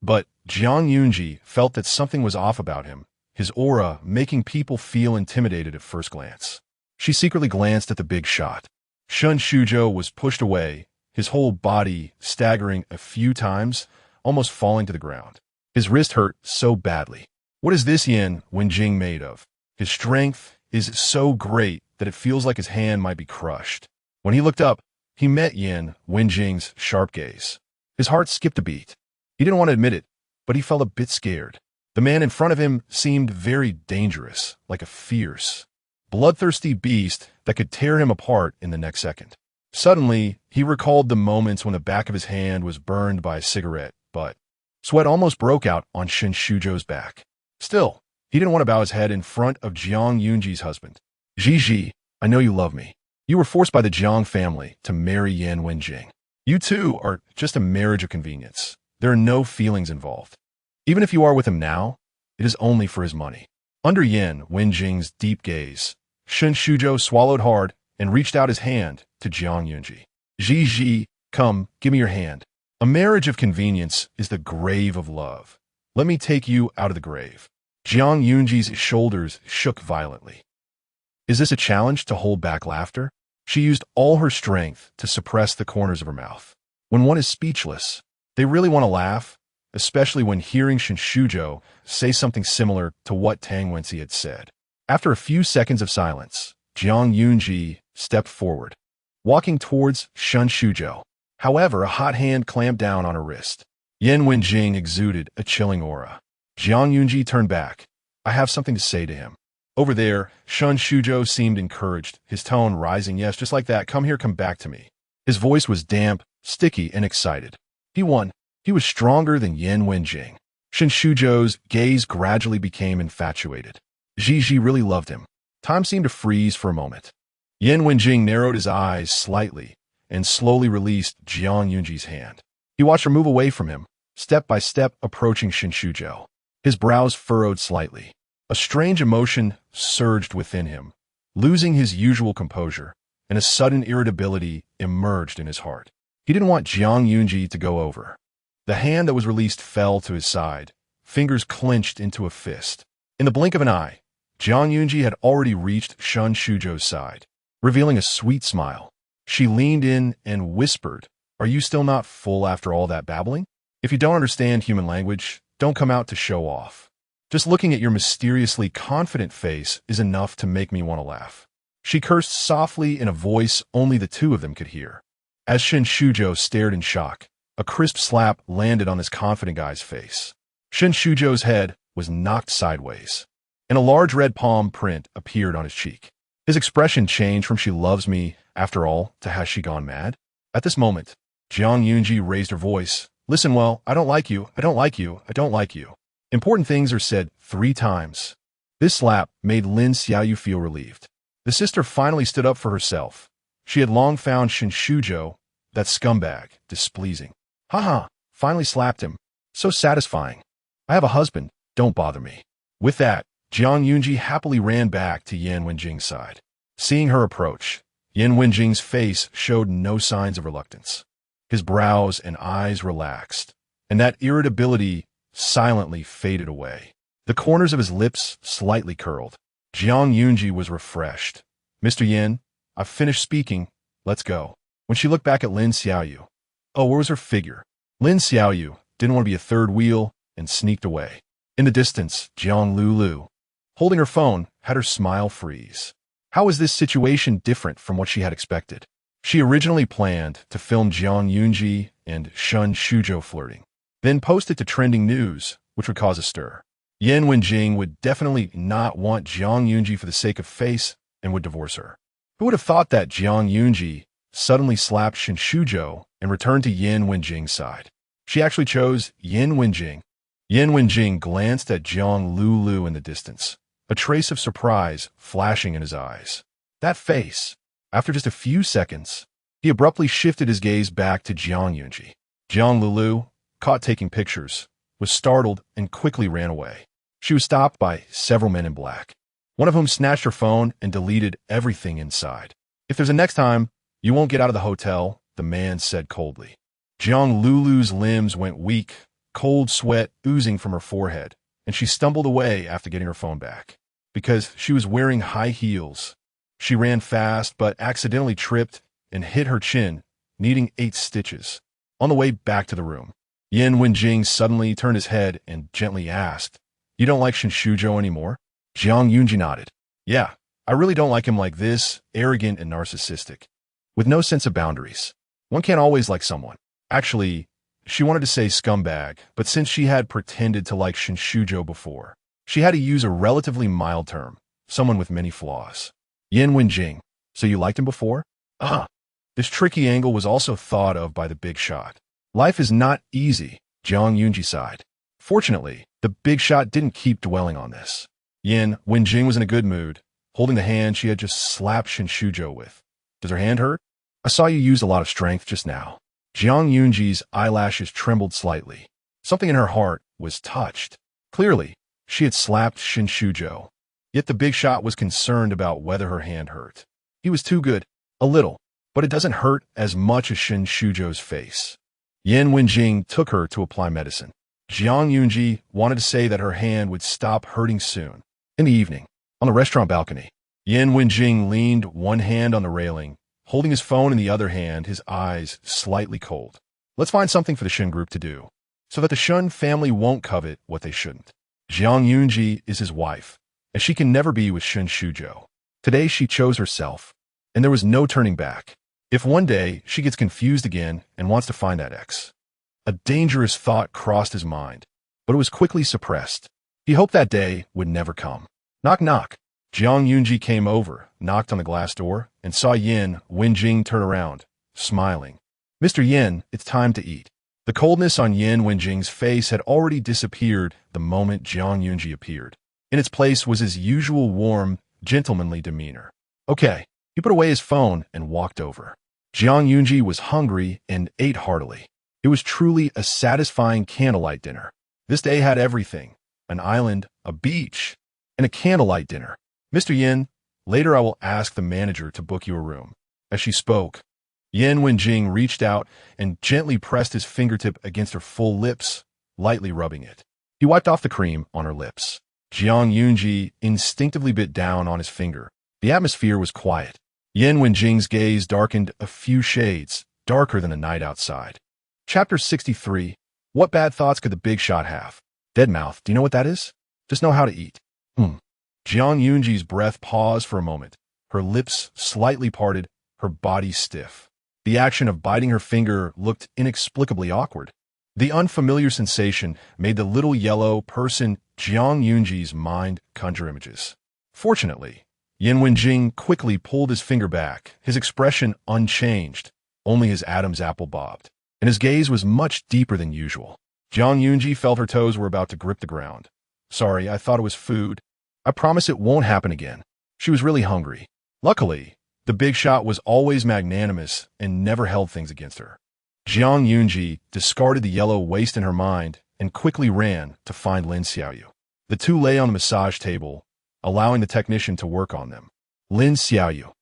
but Zhang Zi'ang felt that something was off about him his aura making people feel intimidated at first glance. She secretly glanced at the big shot. Shun Shuzhou was pushed away, his whole body staggering a few times, almost falling to the ground. His wrist hurt so badly. What is this Yan Wenjing made of? His strength is so great that it feels like his hand might be crushed. When he looked up, he met Yan Wenjing's sharp gaze. His heart skipped a beat. He didn't want to admit it, but he felt a bit scared. The man in front of him seemed very dangerous, like a fierce, bloodthirsty beast that could tear him apart in the next second. Suddenly, he recalled the moments when the back of his hand was burned by a cigarette, but sweat almost broke out on Shen Shuzhou's back. Still, he didn't want to bow his head in front of Zhuang Yunji's husband. Ji, I know you love me. You were forced by the Zhang family to marry Yan Wenjing. You two are just a marriage of convenience. There are no feelings involved. Even if you are with him now, it is only for his money. Under Yan Wenjing's deep gaze, Shen Shuzhou swallowed hard and reached out his hand to Zhang Yunji. Ji, come, give me your hand. A marriage of convenience is the grave of love. Let me take you out of the grave. Zhang Yunji's shoulders shook violently. Is this a challenge to hold back laughter? She used all her strength to suppress the corners of her mouth. When one is speechless, they really want to laugh, especially when hearing Shen Shuzhou say something similar to what Tang Wenci had said. After a few seconds of silence, Zhang Yunji stepped forward, walking towards Shen Shuzhou. However, a hot hand clamped down on her wrist. Yan Wenjing exuded a chilling aura. Zhang Yunji turned back. I have something to say to him. Over there, Shen Shuzhou seemed encouraged, his tone rising. Yes, just like that. Come here, come back to me. His voice was damp, sticky, and excited. He won. He was stronger than Yan Wenjing. Shen Shuzhou's gaze gradually became infatuated. Ji really loved him. Time seemed to freeze for a moment. Yan Wenjing narrowed his eyes slightly and slowly released Zhang Yunji's hand. He watched her move away from him, step by step approaching Shen Shuzhou. His brows furrowed slightly. A strange emotion surged within him, losing his usual composure, and a sudden irritability emerged in his heart. He didn't want Zhang Yunji to go over. The hand that was released fell to his side, fingers clenched into a fist. In the blink of an eye, Zhang Yunji had already reached Shen Shuzhou's side, revealing a sweet smile. She leaned in and whispered, "Are you still not full after all that babbling? If you don't understand human language, don't come out to show off. Just looking at your mysteriously confident face is enough to make me want to laugh." She cursed softly in a voice only the two of them could hear. As Shen Shuzhou stared in shock, a crisp slap landed on this confident guy's face. Shen Shuzhou's head was knocked sideways, and a large red palm print appeared on his cheek. His expression changed from "she loves me, after all," to "has she gone mad?" At this moment, Zhang Yunji raised her voice. "Listen well, I don't like you, I don't like you, I don't like you." Important things are said 3 times. This slap made Lin Xiaoyu feel relieved. The sister finally stood up for herself. She had long found Shen Shuzhou, that scumbag, displeasing. Haha, finally slapped him. So satisfying. I have a husband, don't bother me. With that, Zhang Yunji happily ran back to Yan Wenjing's side. Seeing her approach, Yan Wenjing's face showed no signs of reluctance. His brows and eyes relaxed, and that irritability silently faded away. The corners of his lips slightly curled. Zhang Yunji was refreshed. "Mr. Yan, I've finished speaking. Let's go." When she looked back at Lin Xiaoyu, oh, where was her figure? Lin Xiaoyu didn't want to be a third wheel and sneaked away. In the distance, Jiang Lulu, holding her phone, had her smile freeze. How was this situation different from what she had expected? She originally planned to film Zhang Yunji and Shen Shuzhou flirting, then post it to trending news, which would cause a stir. Yan Wenjing would definitely not want Zhang Yunji for the sake of face and would divorce her. Who would have thought that Zhang Yunji suddenly slapped Shen Shuzhou and returned to Yan Wenjing's side? She actually chose Yan Wenjing. Yan Wenjing glanced at Jiang Lulu in the distance, a trace of surprise flashing in his eyes. That face. After just a few seconds, he abruptly shifted his gaze back to Zhang Yunji. Jiang Lulu, caught taking pictures, was startled and quickly ran away. She was stopped by several men in black, one of whom snatched her phone and deleted everything inside. "If there's a next time, you won't get out of the hotel," the man said coldly. Jiang Lulu's limbs went weak, cold sweat oozing from her forehead, and she stumbled away after getting her phone back. Because she was wearing high heels, she ran fast but accidentally tripped and hit her chin, needing 8 stitches. On the way back to the room, Yin Wenjing suddenly turned his head and gently asked, "You don't like Shin Shuzhou anymore?" Zhang Yunji nodded. "Yeah, I really don't like him like this, arrogant and narcissistic, with no sense of boundaries. One can't always like someone." Actually, she wanted to say scumbag, but since she had pretended to like Shin Shuzhou before, she had to use a relatively mild term, someone with many flaws. Yin Wenjing, so you liked him before? This tricky angle was also thought of by the big shot. Life is not easy, Zhang Yunji sighed. Fortunately, the big shot didn't keep dwelling on this. Yin Wenjing was in a good mood, holding the hand she had just slapped Shin Shuzhou with. "Does her hand hurt? I saw you use a lot of strength just now." Zhang Yunji's eyelashes trembled slightly. Something in her heart was touched. Clearly, she had slapped Shin Shuzhou. Yet the big shot was concerned about whether her hand hurt. He was too good. A little. But it doesn't hurt as much as Shin Shuzhou's face. Yin Wenjing took her to apply medicine. Zhang Yunji wanted to say that her hand would stop hurting soon. In the evening, on the restaurant balcony, Yin Wenjing leaned one hand on the railing, holding his phone in the other hand, his eyes slightly cold. "Let's find something for the Shin group to do, so that the Shin family won't covet what they shouldn't." Zhang Yunji is his wife, and she can never be with Shin Shuzhou. Today she chose herself, and there was no turning back. If one day she gets confused again and wants to find that ex. A dangerous thought crossed his mind, but it was quickly suppressed. He hoped that day would never come. Knock, knock. Zhang Yunji came over, knocked on the glass door, and saw Yin Wenjing turn around, smiling. "Mr. Yin, it's time to eat." The coldness on Yin Wenjing's face had already disappeared the moment Zhang Yunji appeared. In its place was his usual warm, gentlemanly demeanor. "Okay." He put away his phone and walked over. Zhang Yunji was hungry and ate heartily. It was truly a satisfying candlelight dinner. This day had everything: an island, a beach, and a candlelight dinner. "Mr. Yin, later I will ask the manager to book you a room." As she spoke, Yin Wenjing reached out and gently pressed his fingertip against her full lips, lightly rubbing it. He wiped off the cream on her lips. Zhang Yunji instinctively bit down on his finger. The atmosphere was quiet. Yin Wenjing's gaze darkened a few shades, darker than the night outside. Chapter 63. What bad thoughts could the big shot have? Dead mouth, do you know what that is? Just know how to eat. Zhang Yunji's breath paused for a moment, her lips slightly parted, her body stiff. The action of biting her finger looked inexplicably awkward. The unfamiliar sensation made the little yellow person Zhang Yunji's mind conjure images. Fortunately, Yin Wenjing quickly pulled his finger back, his expression unchanged, only his Adam's apple bobbed, and his gaze was much deeper than usual. Zhang Yunji felt her toes were about to grip the ground. "Sorry, I thought it was food. I promise it won't happen again." She was really hungry. Luckily, the big shot was always magnanimous and never held things against her. Zhang Yunji discarded the yellow waste in her mind and quickly ran to find Lin Xiaoyu. The two lay on the massage table, allowing the technician to work on them. "Lin Xiaoyu,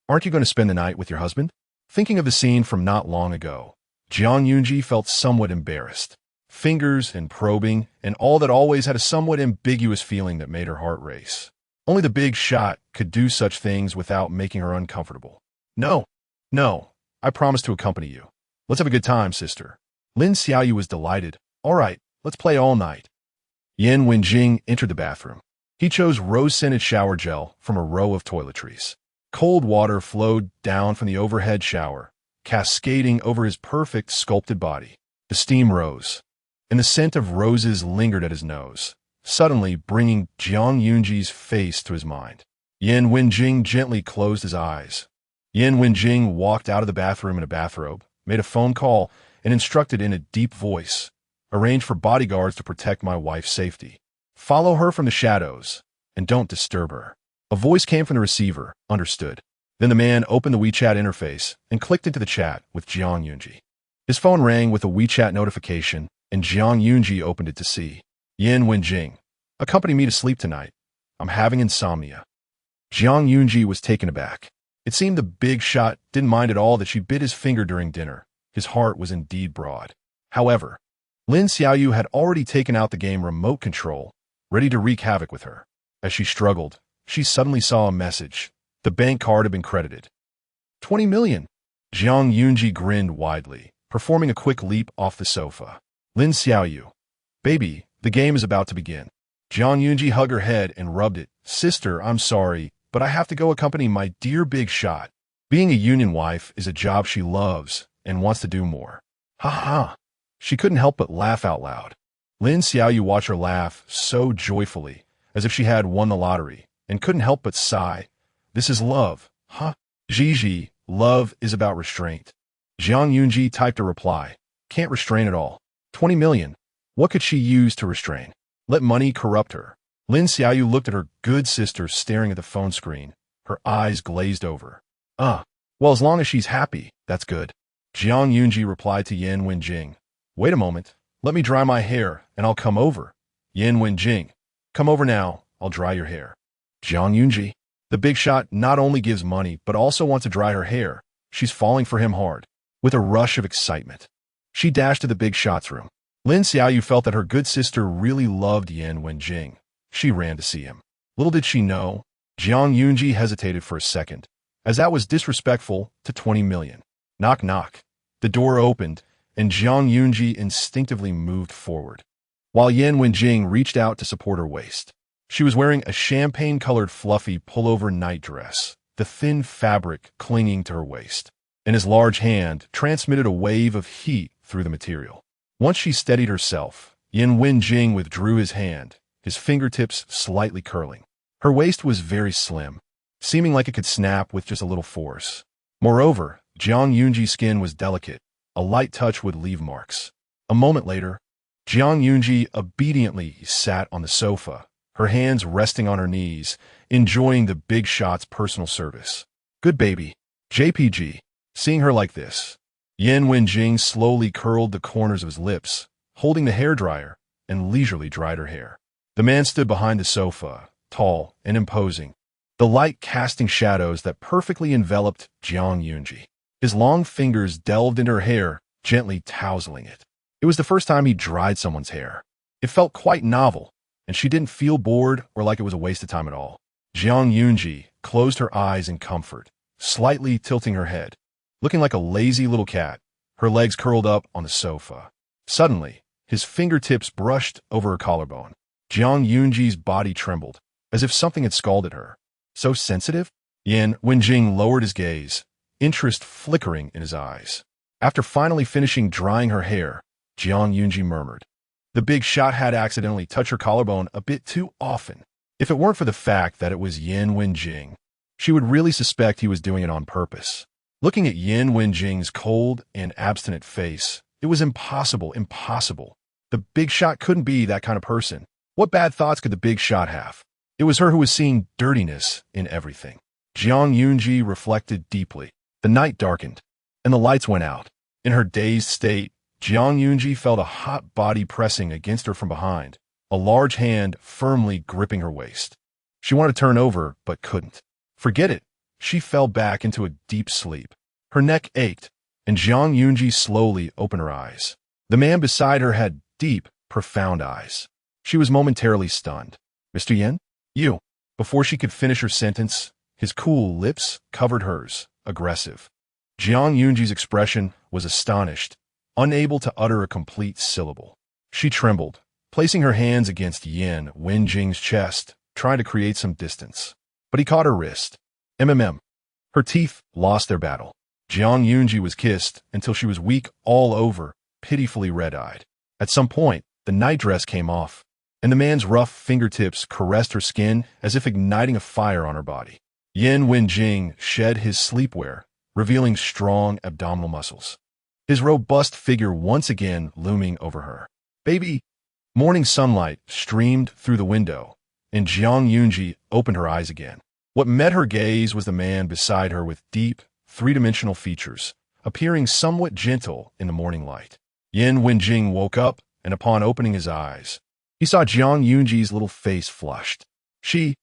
aren't you going to spend the night with your husband?" Thinking of the scene from not long ago, Zhang Yunji felt somewhat embarrassed. Fingers and probing, and all that always had a somewhat ambiguous feeling that made her heart race. Only the big shot could do such things without making her uncomfortable. No, I promise to accompany you. Let's have a good time, sister." Lin Xiaoyu was delighted. "All right, let's play all night." Yin Wenjing entered the bathroom. He chose rose-scented shower gel from a row of toiletries. Cold water flowed down from the overhead shower, cascading over his perfect sculpted body. The steam rose, and the scent of roses lingered at his nose, suddenly bringing Zhang Yunji's face to his mind. Yin Wenjing gently closed his eyes. Yin Wenjing walked out of the bathroom in a bathrobe, made a phone call, and instructed in a deep voice, "Arrange for bodyguards to protect my wife's safety. Follow her from the shadows, and don't disturb her." A voice came from the receiver, understood. Then the man opened the WeChat interface and clicked into the chat with Zhang Yunji. His phone rang with a WeChat notification, and Zhang Yunji opened it to see. "Yin Wenjing, accompany me to sleep tonight. I'm having insomnia." Zhang Yunji was taken aback. It seemed the big shot didn't mind at all that she bit his finger during dinner. His heart was indeed broad. However, Lin Xiaoyu had already taken out the game remote control ready to wreak havoc with her. As she struggled, she suddenly saw a message. The bank card had been credited. 20 million. Zhang Yunji grinned widely, performing a quick leap off the sofa. Lin Xiaoyu. Baby, the game is about to begin. Zhang Yunji hugged her head and rubbed it. Sister, I'm sorry, but I have to go accompany my dear big shot. Being a union wife is a job she loves and wants to do more. Ha ha. She couldn't help but laugh out loud. Lin Xiaoyu watched her laugh so joyfully, as if she had won the lottery, and couldn't help but sigh. This is love, huh? Gigi, love is about restraint. Zhang Yunji typed a reply. Can't restrain at all. 20 million. What could she use to restrain? Let money corrupt her. Lin Xiaoyu looked at her good sister staring at the phone screen. Her eyes glazed over. Well, as long as she's happy, that's good. Zhang Yunji replied to Yan Wenjing. Wait a moment. Let me dry my hair, and I'll come over. Yan Wenjing. Come over now. I'll dry your hair. Zhang Yunji. The big shot not only gives money, but also wants to dry her hair. She's falling for him hard. With a rush of excitement, she dashed to the big shot's room. Lin Xiaoyu felt that her good sister really loved Yan Wenjing. She ran to see him. Little did she know, Zhang Yunji hesitated for a second, as that was disrespectful to 20 million. Knock knock. The door opened, and Zhang Yunji instinctively moved forward, while Yan Wenjing reached out to support her waist. She was wearing a champagne-colored fluffy pullover night dress, the thin fabric clinging to her waist, and his large hand transmitted a wave of heat through the material. Once she steadied herself, Yan Wenjing withdrew his hand, his fingertips slightly curling. Her waist was very slim, seeming like it could snap with just a little force. Moreover, Zhang Yunji's skin was delicate. A light touch would leave marks. A moment later, Zhang Yunji obediently sat on the sofa, her hands resting on her knees, enjoying the big shot's personal service. Good baby. JPG. Seeing her like this, Yan Wenjing slowly curled the corners of his lips, holding the hairdryer, and leisurely dried her hair. The man stood behind the sofa, tall and imposing, the light casting shadows that perfectly enveloped Zhang Yunji. His long fingers delved into her hair, gently tousling it. It was the first time he dried someone's hair. It felt quite novel, and she didn't feel bored or like it was a waste of time at all. Zhang Yunji closed her eyes in comfort, slightly tilting her head, looking like a lazy little cat, her legs curled up on the sofa. Suddenly, his fingertips brushed over her collarbone. Zhang Yunji's body trembled, as if something had scalded her. So sensitive? Yan Wenjing lowered his gaze, interest flickering in his eyes. After finally finishing drying her hair, Zhang Yunji murmured. The big shot had accidentally touched her collarbone a bit too often. If it weren't for the fact that it was Yan Wenjing, she would really suspect he was doing it on purpose. Looking at Yan Wenjing's cold and abstinent face, it was impossible. The big shot couldn't be that kind of person. What bad thoughts could the big shot have? It was her who was seeing dirtiness in everything. Zhang Yunji reflected deeply. The night darkened, and the lights went out. In her dazed state, Zhang Yunji felt a hot body pressing against her from behind, a large hand firmly gripping her waist. She wanted to turn over, but couldn't. Forget it. She fell back into a deep sleep. Her neck ached, and Zhang Yunji slowly opened her eyes. The man beside her had deep, profound eyes. She was momentarily stunned. Mr. Yan? You. Before she could finish her sentence, his cool lips covered hers, aggressive. Zhang Yunji's expression was astonished, unable to utter a complete syllable. She trembled, placing her hands against Yan Wenjing's chest, trying to create some distance. But he caught her wrist. Her teeth lost their battle. Zhang Yunji was kissed until she was weak all over, pitifully red-eyed. At some point, the nightdress came off, and the man's rough fingertips caressed her skin as if igniting a fire on her body. Yan Wenjing shed his sleepwear, revealing strong abdominal muscles, his robust figure once again looming over her. Baby! Morning sunlight streamed through the window, and Zhang Yunji opened her eyes again. What met her gaze was the man beside her with deep, three-dimensional features, appearing somewhat gentle in the morning light. Yan Wenjing woke up, and upon opening his eyes, he saw Zhang Yunji's little face flushed. She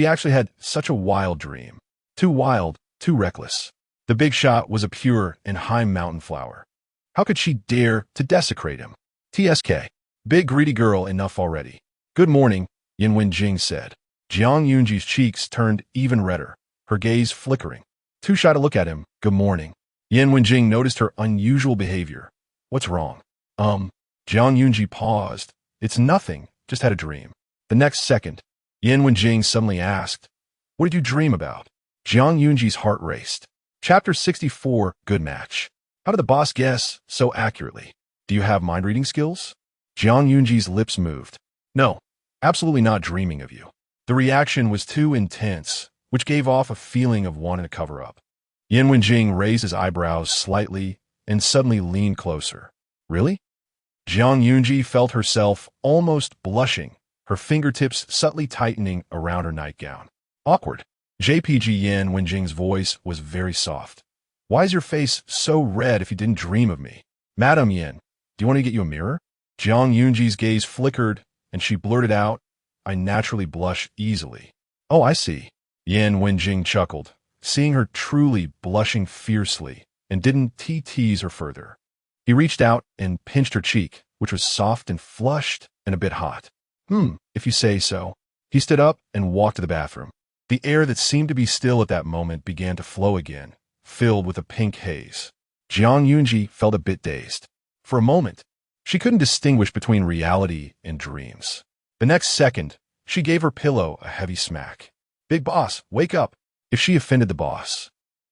actually had such a wild dream. Too wild, too reckless. The big shot was a pure and high mountain flower. How could she dare to desecrate him? TSK. Big greedy girl enough already. Good morning, Yin Wenjing said. Zhuang Yunji's cheeks turned even redder, her gaze flickering. Too shy to look at him. Good morning. Yin Wenjing noticed her unusual behavior. What's wrong? Zhuang Yunji paused. It's nothing, just had a dream. The next second, Yin Wenjing suddenly asked, what did you dream about? Zhuang Yunji's heart raced. Chapter 64, Good Match. How did the boss guess so accurately? Do you have mind-reading skills? Zhuang Yunji's lips moved. No, absolutely not dreaming of you. The reaction was too intense, which gave off a feeling of wanting to cover up. Yin Wenjing raised his eyebrows slightly and suddenly leaned closer. Really? Zhuang Yunji felt herself almost blushing, her fingertips subtly tightening around her nightgown. Awkward. JPG Yin Wenjing's voice was very soft. Why is your face so red if you didn't dream of me? Madam Yin, do you want to get you a mirror? Zhuang Yunji's gaze flickered, and she blurted out, I naturally blush easily. Oh, I see. Yin Wenjing chuckled, seeing her truly blushing fiercely, and didn't tease her further. He reached out and pinched her cheek, which was soft and flushed and a bit hot. If you say so. He stood up and walked to the bathroom. The air that seemed to be still at that moment began to flow again, filled with a pink haze. Zhuang Yunji felt a bit dazed. For a moment, she couldn't distinguish between reality and dreams. The next second, she gave her pillow a heavy smack. Big boss, wake up. If she offended the boss,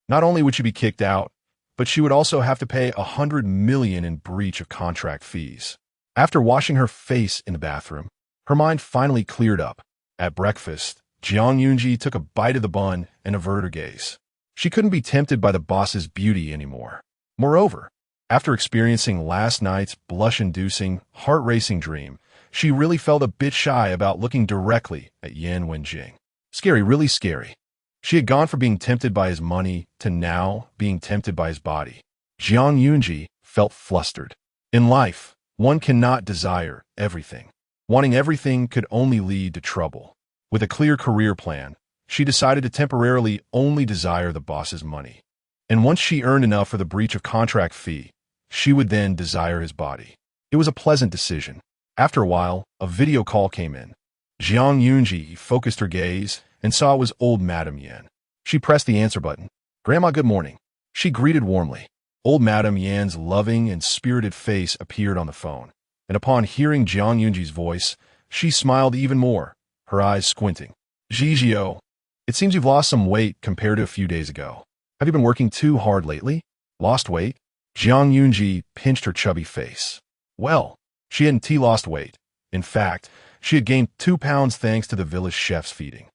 not only would she be kicked out, but she would also have to pay 100 million in breach of contract fees. After washing her face in the bathroom, her mind finally cleared up. At breakfast, Zhuang Yunji took a bite of the bun and averted her gaze. She couldn't be tempted by the boss's beauty anymore. Moreover, after experiencing last night's blush-inducing, heart-racing dream, she really felt a bit shy about looking directly at Yin Wenjing. Scary, really scary. She had gone from being tempted by his money to now being tempted by his body. Zhuang Yunji felt flustered. In life, one cannot desire everything. Wanting everything could only lead to trouble. With a clear career plan, she decided to temporarily only desire the boss's money. And once she earned enough for the breach of contract fee, she would then desire his body. It was a pleasant decision. After a while, a video call came in. Zhuang Yunji focused her gaze and saw it was old Madam Yan. She pressed the answer button. Grandma, good morning. She greeted warmly. Old Madam Yan's loving and spirited face appeared on the phone, and upon hearing Zhuang Yunji's voice, she smiled even more, her eyes squinting. Zhizhio, it seems you've lost some weight compared to a few days ago. Have you been working too hard lately? Lost weight? Zhuang Yunji pinched her chubby face. Well, she hadn't lost weight. In fact, she had gained 2 pounds thanks to the village chef's feeding.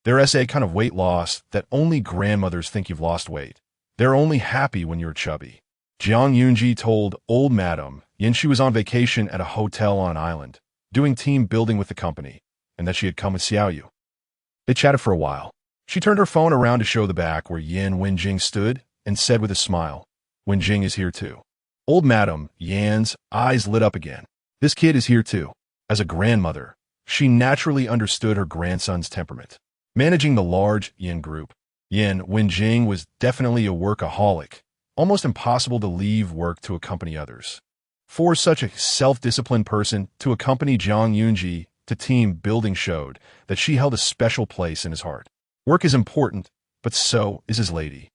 There's a kind of weight loss that only grandmothers think you've lost weight. They're only happy when you're chubby. Zhuang Yunji told old Madam Yin she was on vacation at a hotel on an island, doing team building with the company, and that she had come with Xiaoyu. They chatted for a while. She turned her phone around to show the back where Yin Wenjing stood and said with a smile, Wenjing is here too. Old Madam Yan's eyes lit up again. This kid is here too. As a grandmother, she naturally understood her grandson's temperament. Managing the large Yin group, Yin Wenjing was definitely a workaholic, almost impossible to leave work to accompany others. For such a self-disciplined person to accompany Zhuang Yunji to team building showed that she held a special place in his heart. Work is important, but so is his lady.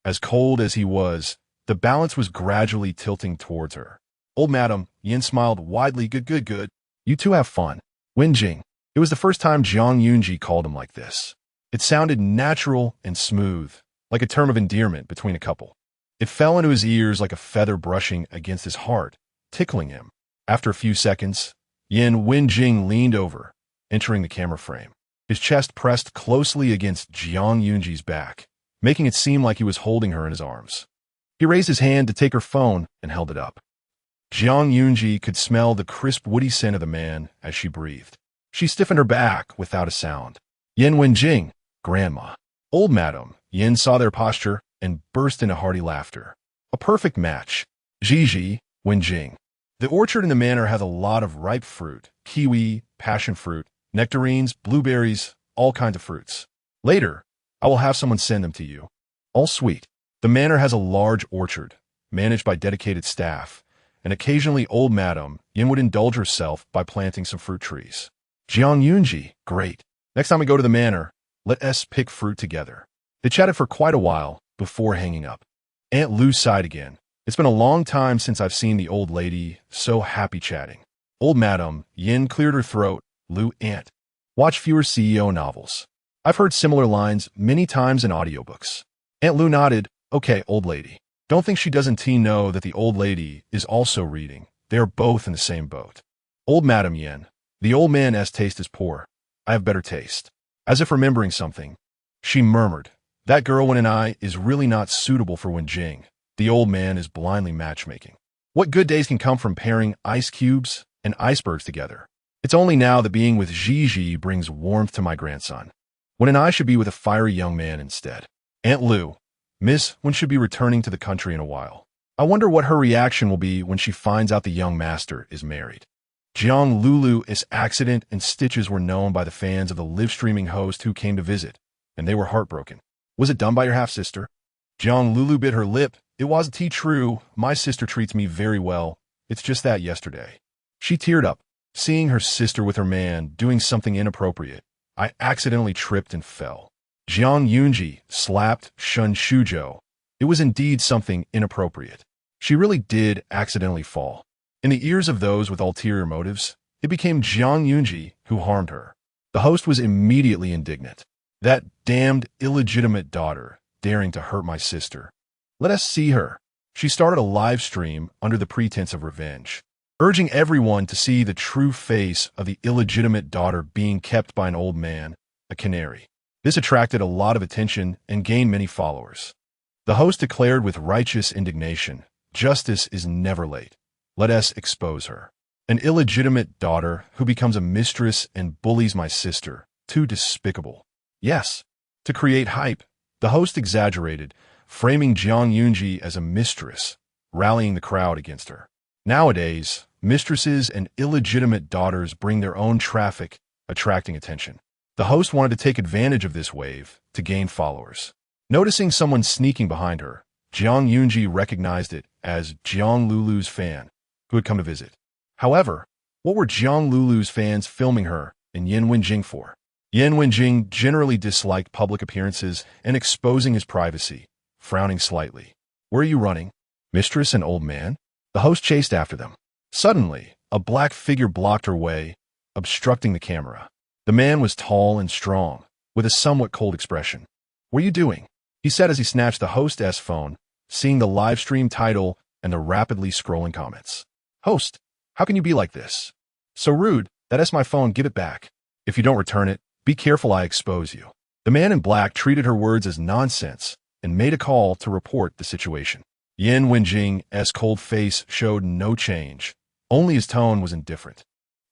As cold as he was, the balance was gradually tilting towards her. Old Madam Yin smiled widely. Good. You two have fun. Wenjing. It was the first time Zhuang Yunji called him like this. It sounded natural and smooth, like a term of endearment between a couple. It fell into his ears like a feather brushing against his heart, tickling him. After a few seconds, Yin Wenjing leaned over, entering the camera frame. His chest pressed closely against Zhuang Yunji's back, making it seem like he was holding her in his arms. He raised his hand to take her phone and held it up. Zhuang Yunji could smell the crisp, woody scent of the man as she breathed. She stiffened her back without a sound. Yin Wenjing, Grandma. Old Madam Yin saw their posture and burst into hearty laughter. A perfect match. Zhizhi, Wenjing. The orchard in the manor has a lot of ripe fruit, kiwi, passion fruit, nectarines, blueberries, all kinds of fruits. Later, I will have someone send them to you. All sweet. The manor has a large orchard, managed by dedicated staff, and occasionally old Madam Yin would indulge herself by planting some fruit trees. Zhuang Zi'ang, great. Next time we go to the manor, let us pick fruit together. They chatted for quite a while before hanging up. Aunt Lu sighed again. It's been a long time since I've seen the old lady so happy chatting. Old Madam Yin cleared her throat. Lu, Aunt, watch fewer CEO novels. I've heard similar lines many times in audiobooks. Aunt Lu nodded. Okay, old lady. Don't think she doesn't know that the old lady is also reading. They are both in the same boat. Old Madam Yin, the old man's taste is poor. I have better taste. As if remembering something, she murmured, that girl Wen and I is really not suitable for Wen Jing. The old man is blindly matchmaking. What good days can come from pairing ice cubes and icebergs together? It's only now that being with Gigi brings warmth to my grandson. Wen and I should be with a fiery young man instead. Aunt Lu, Miss Wen should be returning to the country in a while. I wonder what her reaction will be when she finds out the young master is married. Jiang Lulu's accident and stitches were known by the fans of the live-streaming host who came to visit, and they were heartbroken. Was it done by your half-sister? Jiang Lulu bit her lip. It wasn't true. My sister treats me very well. It's just that yesterday. She teared up, seeing her sister with her man doing something inappropriate. I accidentally tripped and fell. Jiang Yunji slapped Shun Shuzhou. It was indeed something inappropriate. She really did accidentally fall. In the ears of those with ulterior motives, it became Jiang Yunji who harmed her. The host was immediately indignant. That damned illegitimate daughter daring to hurt my sister. Let us see her. She started a live stream under the pretense of revenge, urging everyone to see the true face of the illegitimate daughter being kept by an old man, a canary. This attracted a lot of attention and gained many followers. The host declared with righteous indignation, justice is never late. Let us expose her. An illegitimate daughter who becomes a mistress and bullies my sister. Too despicable. Yes. To create hype, the host exaggerated, framing Jiang Yunji as a mistress, rallying the crowd against her. Nowadays, mistresses and illegitimate daughters bring their own traffic, attracting attention. The host wanted to take advantage of this wave to gain followers. Noticing someone sneaking behind her, Jiang Yunji recognized it as Jiang Lulu's fan, who had come to visit. However, what were Jiang Lulu's fans filming her and Yin Wenjing for? Yin Wenjing generally disliked public appearances and exposing his privacy, frowning slightly. Where are you running? Mistress and old man? The host chased after them. Suddenly, a black figure blocked her way, obstructing the camera. The man was tall and strong, with a somewhat cold expression. What are you doing? He said as he snatched the host's phone, seeing the live stream title and the rapidly scrolling comments. Host, how can you be like this? So rude, that's my phone, give it back. If you don't return it, be careful I expose you. The man in black treated her words as nonsense and made a call to report the situation. Yin Wenjing's cold face showed no change, only his tone was indifferent,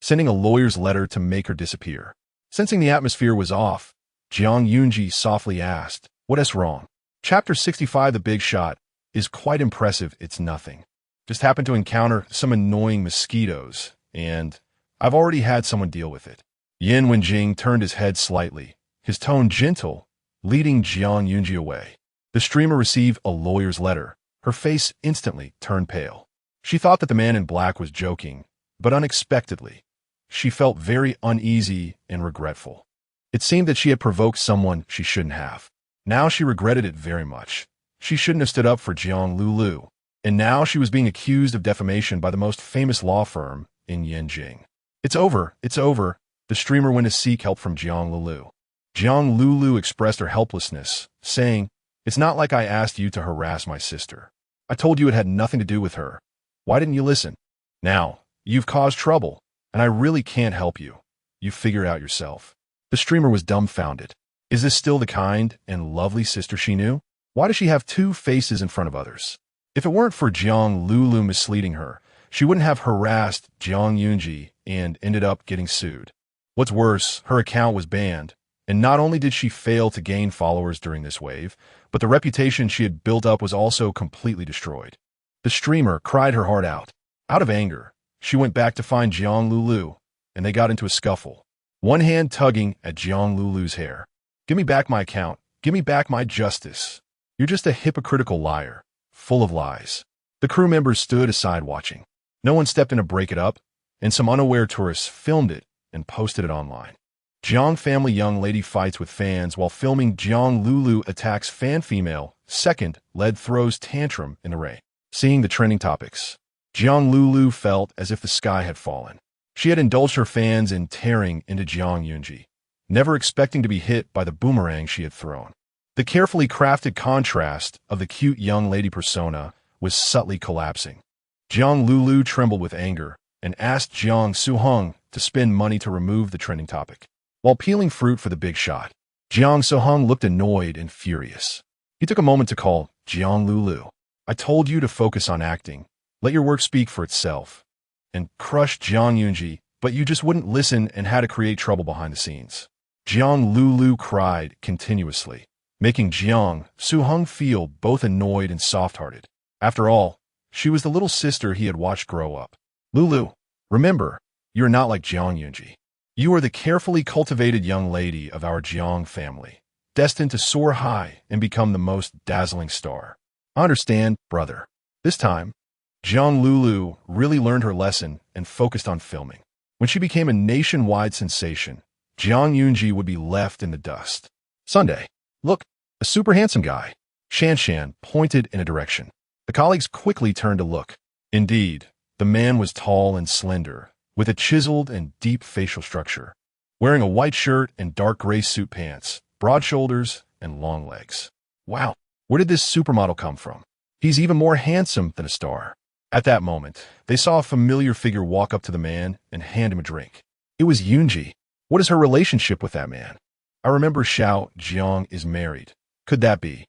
sending a lawyer's letter to make her disappear. Sensing the atmosphere was off, Jiang Yunji softly asked, "What's wrong?" Chapter 65 The Big Shot is quite impressive, it's nothing. Just happened to encounter some annoying mosquitoes, and I've already had someone deal with it. Yin Wenjing turned his head slightly, his tone gentle, leading Jiang Yunji away. The streamer received a lawyer's letter. Her face instantly turned pale. She thought that the man in black was joking, but unexpectedly, she felt very uneasy and regretful. It seemed that she had provoked someone she shouldn't have. Now she regretted it very much. She shouldn't have stood up for Jiang Lulu, and now she was being accused of defamation by the most famous law firm in Yanjing. It's over, the streamer went to seek help from Jiang Lulu. Jiang Lulu expressed her helplessness, saying, "It's not like I asked you to harass my sister. I told you it had nothing to do with her. Why didn't you listen? Now, you've caused trouble, and I really can't help you. You figure it out yourself." The streamer was dumbfounded. Is this still the kind and lovely sister she knew? Why does she have two faces in front of others? If it weren't for Jiang Lulu misleading her, she wouldn't have harassed Jiang Yunji and ended up getting sued. What's worse, her account was banned, and not only did she fail to gain followers during this wave, but the reputation she had built up was also completely destroyed. The streamer cried her heart out. Out of anger, she went back to find Jiang Lulu, and they got into a scuffle, one hand tugging at Jiang Lulu's hair. "Give me back my account. Give me back my justice. You're just a hypocritical liar, full of lies." The crew members stood aside watching. No one stepped in to break it up, and some unaware tourists filmed it and posted it online. Zhang family young lady fights with fans while filming. Zhang Lulu attacks fan female. Second, lead throws tantrum in the rain. Seeing the trending topics, Zhang Lulu felt as if the sky had fallen. She had indulged her fans in tearing into Zhang Yunji, never expecting to be hit by the boomerang she had thrown. The carefully crafted contrast of the cute young lady persona was subtly collapsing. Zhang Lulu trembled with anger and asked Zhang Zi'ang to spend money to remove the trending topic. While peeling fruit for the big shot, Zhang Zi'ang looked annoyed and furious. He took a moment to call Zhang Lulu. "I told you to focus on acting. Let your work speak for itself." And crushed Zhang Yunji, but you just wouldn't listen and had to create trouble behind the scenes. Zhang Lulu cried continuously, making Zhang Zi'ang feel both annoyed and soft-hearted. After all, she was the little sister he had watched grow up. "Lulu, remember, you are not like Zhang Yunji. You are the carefully cultivated young lady of our Zhang family, destined to soar high and become the most dazzling star. I understand, brother." This time, Zhang Lulu really learned her lesson and focused on filming. When she became a nationwide sensation, Zhang Yunji would be left in the dust. Sunday. "Look, a super handsome guy." Shan pointed in a direction. The colleagues quickly turned to look. Indeed, the man was tall and slender, with a chiseled and deep facial structure, wearing a white shirt and dark gray suit pants, broad shoulders, and long legs. Wow, where did this supermodel come from? He's even more handsome than a star. At that moment, they saw a familiar figure walk up to the man and hand him a drink. It was Yunji. What is her relationship with that man? "I remember Xiao Jiang is married. Could that be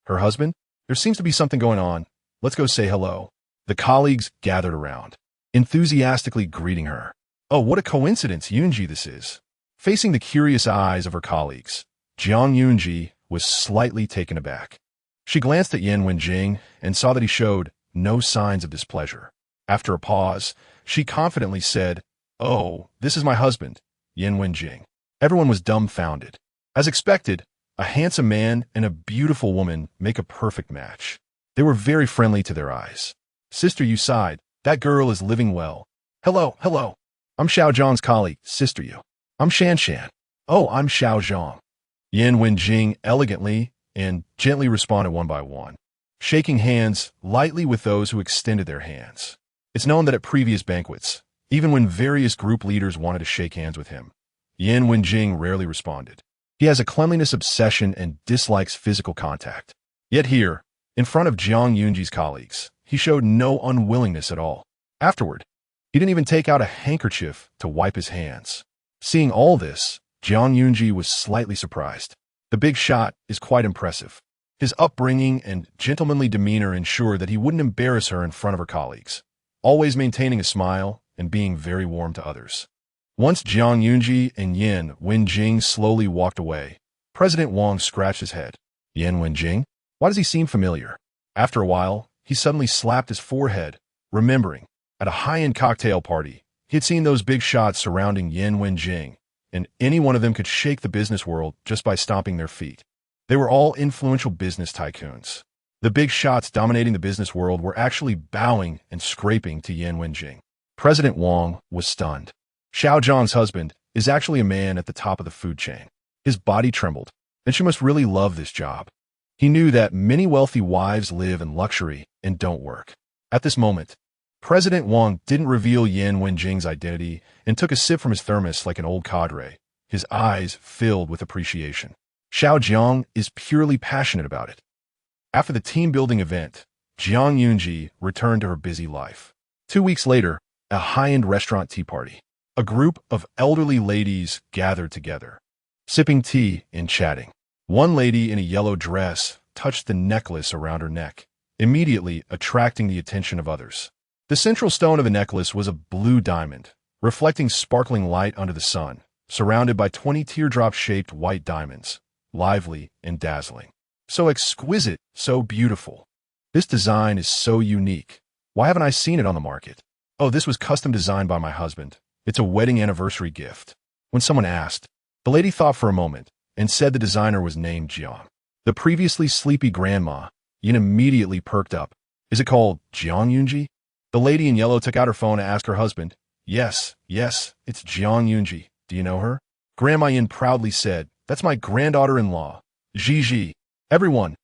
her husband? There seems to be something going on. Let's go say hello." The colleagues gathered around, enthusiastically greeting her. "Oh, what a coincidence, Yunji this is." Facing the curious eyes of her colleagues, Zhang Yunji was slightly taken aback. She glanced at Yan Wenjing and saw that he showed no signs of displeasure. After a pause, she confidently said, "Oh, this is my husband, Yan Wenjing." Everyone was dumbfounded. As expected, a handsome man and a beautiful woman make a perfect match. They were very friendly to their eyes. "Sister, you sighed. That girl is living well." Hello. "I'm Xiao Zhang's colleague, Sister Yu." "I'm Shan." "Oh, I'm Xiao Zhang." Yan Wenjing elegantly and gently responded one by one, shaking hands lightly with those who extended their hands. It's known that at previous banquets, even when various group leaders wanted to shake hands with him, Yan Wenjing rarely responded. He has a cleanliness obsession and dislikes physical contact. Yet here, in front of Zhang Yunji's colleagues, he showed no unwillingness at all. Afterward, he didn't even take out a handkerchief to wipe his hands. Seeing all this, Zhang Yunji was slightly surprised. The big shot is quite impressive. His upbringing and gentlemanly demeanor ensured that he wouldn't embarrass her in front of her colleagues, always maintaining a smile and being very warm to others. Once Zhang Yunji and Yan Wenjing slowly walked away, President Wang scratched his head. "Yan Wenjing? Why does he seem familiar?" After a while, he suddenly slapped his forehead, remembering, at a high-end cocktail party, he had seen those big shots surrounding Yan Wenjing, and any one of them could shake the business world just by stomping their feet. They were all influential business tycoons. The big shots dominating the business world were actually bowing and scraping to Yan Wenjing. President Wang was stunned. Xiao Zhang's husband is actually a man at the top of the food chain. His body trembled, and she must really love this job. He knew that many wealthy wives live in luxury and don't work. At this moment, President Wang didn't reveal Yan Wenjing's identity and took a sip from his thermos like an old cadre, his eyes filled with appreciation. Xiao Jiang is purely passionate about it. After the team-building event, Zhang Yunji returned to her busy life. 2 weeks later, a high-end restaurant tea party. A group of elderly ladies gathered together, sipping tea and chatting. One lady in a yellow dress touched the necklace around her neck, immediately attracting the attention of others. The central stone of the necklace was a blue diamond, reflecting sparkling light under the sun, surrounded by 20 teardrop-shaped white diamonds, lively and dazzling. So exquisite, so beautiful. This design is so unique. Why haven't I seen it on the market? Oh, this was custom designed by my husband. It's a wedding anniversary gift. When someone asked, the lady thought for a moment and said the designer was named Jiang. The previously sleepy grandma, Yin, immediately perked up. Is it called Zhang Yunji? The lady in yellow took out her phone to ask her husband, Yes, yes, it's Zhuang Zi'ang. Do you know her? Grandma Yin proudly said, That's my granddaughter-in-law. Gigi. Everyone.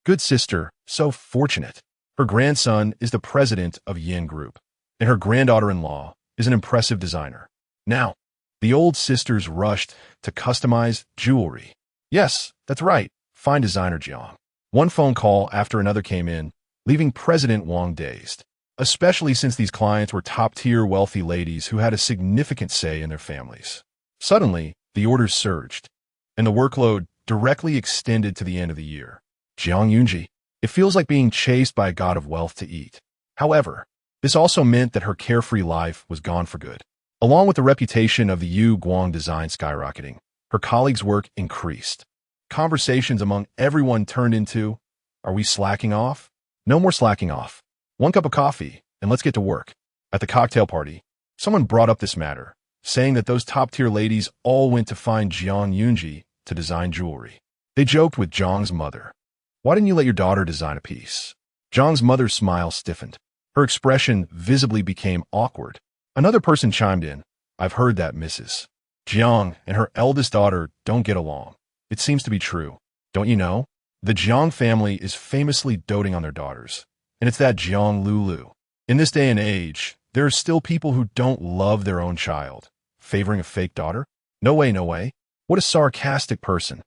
Good sister, so fortunate. Her grandson is the president of Yin Group, and her granddaughter-in-law is an impressive designer. Now, the old sisters rushed to customize jewelry. Yes, that's right, fine designer Jiang. One phone call after another came in, leaving President Wang dazed, especially since these clients were top-tier wealthy ladies who had a significant say in their families. Suddenly, the orders surged, and the workload directly extended to the end of the year. Zhuang Zi'ang. It feels like being chased by a god of wealth to eat. However, this also meant that her carefree life was gone for good. Along with the reputation of the Yu Guang design skyrocketing, her colleagues' work increased. Conversations among everyone turned into, Are we slacking off? No more slacking off. One cup of coffee, and let's get to work. At the cocktail party, someone brought up this matter, saying that those top-tier ladies all went to find Zhuang Zi'ang to design jewelry. They joked with Zhang's mother. Why didn't you let your daughter design a piece? Zhang's mother's smile stiffened. Her expression visibly became awkward. Another person chimed in. I've heard that Mrs. Zhang and her eldest daughter don't get along. It seems to be true. Don't you know? The Zhang family is famously doting on their daughters, and it's that Zhang Lulu. In this day and age, there are still people who don't love their own child, favoring a fake daughter? No way, no way. What a sarcastic person.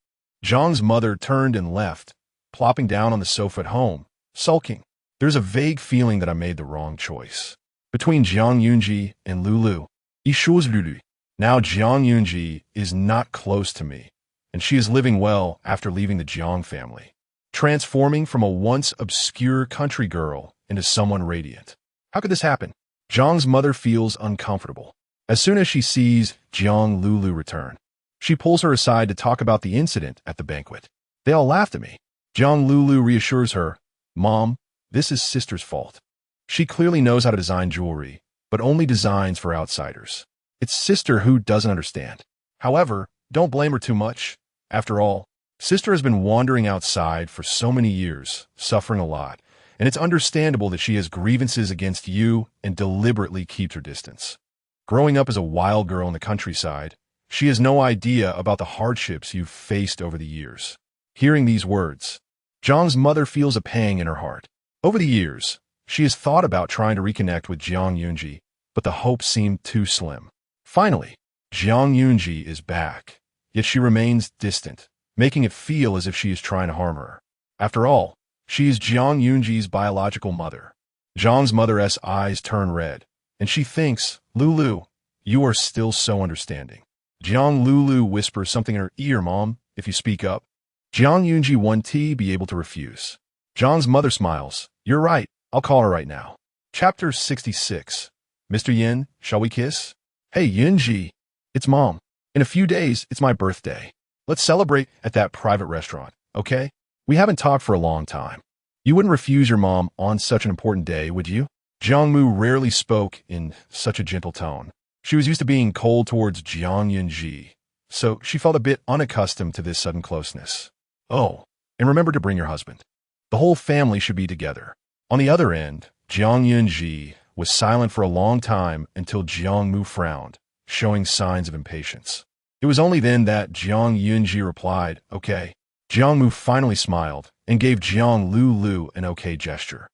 Zhang's mother turned and left, plopping down on the sofa at home, sulking. There's a vague feeling that I made the wrong choice. Between Zhuang Zi'ang and Lulu, Su Yudie. Now Zhuang Zi'ang is not close to me, and she is living well after leaving the Zhang family, transforming from a once obscure country girl into someone radiant. How could this happen? Zhang's mother feels uncomfortable. As soon as she sees Zhang Lulu return, she pulls her aside to talk about the incident at the banquet. They all laughed at me. Zhang Lulu reassures her, Mom, this is sister's fault. She clearly knows how to design jewelry, but only designs for outsiders. It's sister who doesn't understand. However, don't blame her too much. After all, sister has been wandering outside for so many years, suffering a lot, and it's understandable that she has grievances against you and deliberately keeps her distance. Growing up as a wild girl in the countryside, she has no idea about the hardships you've faced over the years. Hearing these words, Zhang's mother feels a pang in her heart. Over the years, she has thought about trying to reconnect with Zhuang Zi'ang, but the hopes seemed too slim. Finally, Zhuang Zi'ang is back, yet she remains distant, making it feel as if she is trying to harm her. After all, she is Zhuang Zi'ang's biological mother. Zhang's mother's eyes turn red, and she thinks, Lulu, you are still so understanding. Zhuang Lulu whispers something in her ear, Mom, if you speak up. Zhuang Zi'ang won't be able to refuse. Zhang's mother smiles. You're right, I'll call her right now. Chapter 66. Mr. Yin, shall we kiss? Hey, Yunji. It's Mom. In a few days, it's my birthday. Let's celebrate at that private restaurant, okay? We haven't talked for a long time. You wouldn't refuse your mom on such an important day, would you? Jiangmu rarely spoke in such a gentle tone. She was used to being cold towards Zhuang Zi'ang, so she felt a bit unaccustomed to this sudden closeness. Oh, and remember to bring your husband. The whole family should be together. On the other end, Zhuang Zi'ang was silent for a long time until Jiangmu frowned, showing signs of impatience. It was only then that Zhuang Zi'ang replied, okay. Jiangmu finally smiled and gave Zhuang Lulu an okay gesture.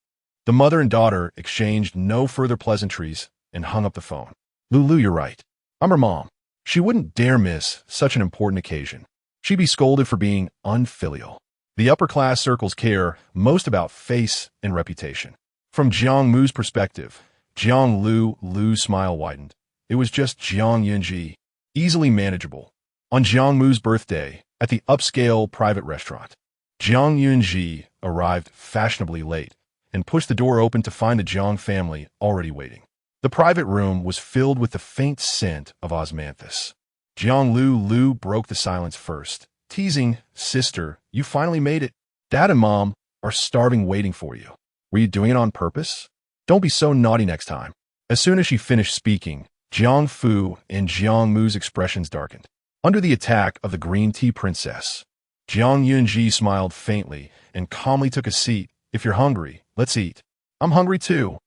The mother and daughter exchanged no further pleasantries and hung up the phone. Lulu, you're right. I'm her mom. She wouldn't dare miss such an important occasion. She'd be scolded for being unfilial. The upper-class circles care most about face and reputation. From Jiangmu's perspective, Zhuang Lulu's smile widened. It was just Zhuang Zi'ang, easily manageable. On Jiangmu's birthday, at the upscale private restaurant, Zhuang Zi'ang arrived fashionably late and pushed the door open to find the Zhuang family already waiting. The private room was filled with the faint scent of osmanthus. Zhuang Lulu broke the silence first, teasing, Sister, you finally made it. Dad and Mom are starving waiting for you. Were you doing it on purpose? Don't be so naughty next time. As soon as she finished speaking, Jiang Fu and Jiangmu's expressions darkened. Under the attack of the green tea princess, Zhuang Zi'ang smiled faintly and calmly took a seat. If you're hungry, let's eat. I'm hungry too.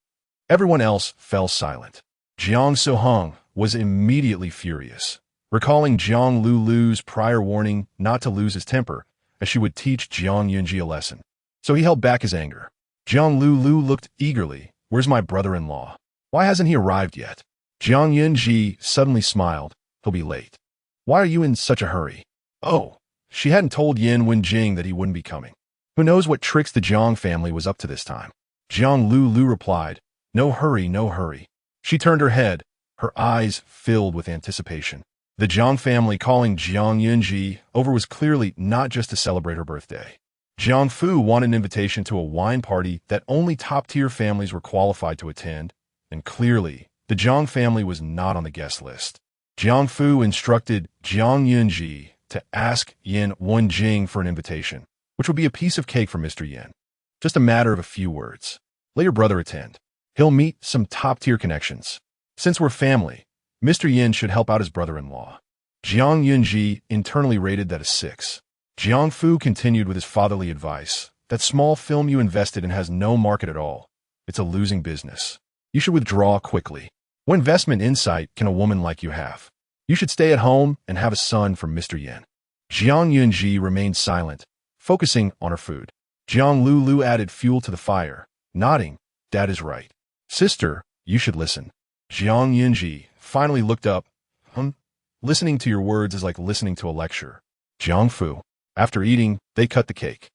Everyone else fell silent. Zhuang Zi'ang was immediately furious, recalling Jiang Lulu's prior warning not to lose his temper, as she would teach Jiang Yunji a lesson. So he held back his anger. Jiang Lulu looked eagerly. Where's my brother-in-law? Why hasn't he arrived yet? Jiang Yunji suddenly smiled. He'll be late. Why are you in such a hurry? Oh, she hadn't told Yin Wenjing that he wouldn't be coming. Who knows what tricks the Jiang family was up to this time? Jiang Lulu replied, no hurry, no hurry. She turned her head, her eyes filled with anticipation. The Jiang family calling Jiang Yunji over was clearly not just to celebrate her birthday. Jiang Fu wanted an invitation to a wine party that only top-tier families were qualified to attend, and clearly, the Jiang family was not on the guest list. Jiang Fu instructed Jiang Yunji to ask Yin Wenjing for an invitation, which would be a piece of cake for Mr. Yin. Just a matter of a few words. Let your brother attend. He'll meet some top-tier connections. Since we're family, Mr. Yin should help out his brother-in-law. Jiang Yunji internally rated that a 6. Jiang Fu continued with his fatherly advice. That small film you invested in has no market at all. It's a losing business. You should withdraw quickly. What investment insight can a woman like you have? You should stay at home and have a son from Mr. Yin. Jiang Yunji remained silent, focusing on her food. Jiang Lulu added fuel to the fire, nodding. Dad is right. Sister, you should listen. Jiang Yunji finally looked up. Listening to your words is like listening to a lecture. Jiang Fu. After eating, they cut the cake.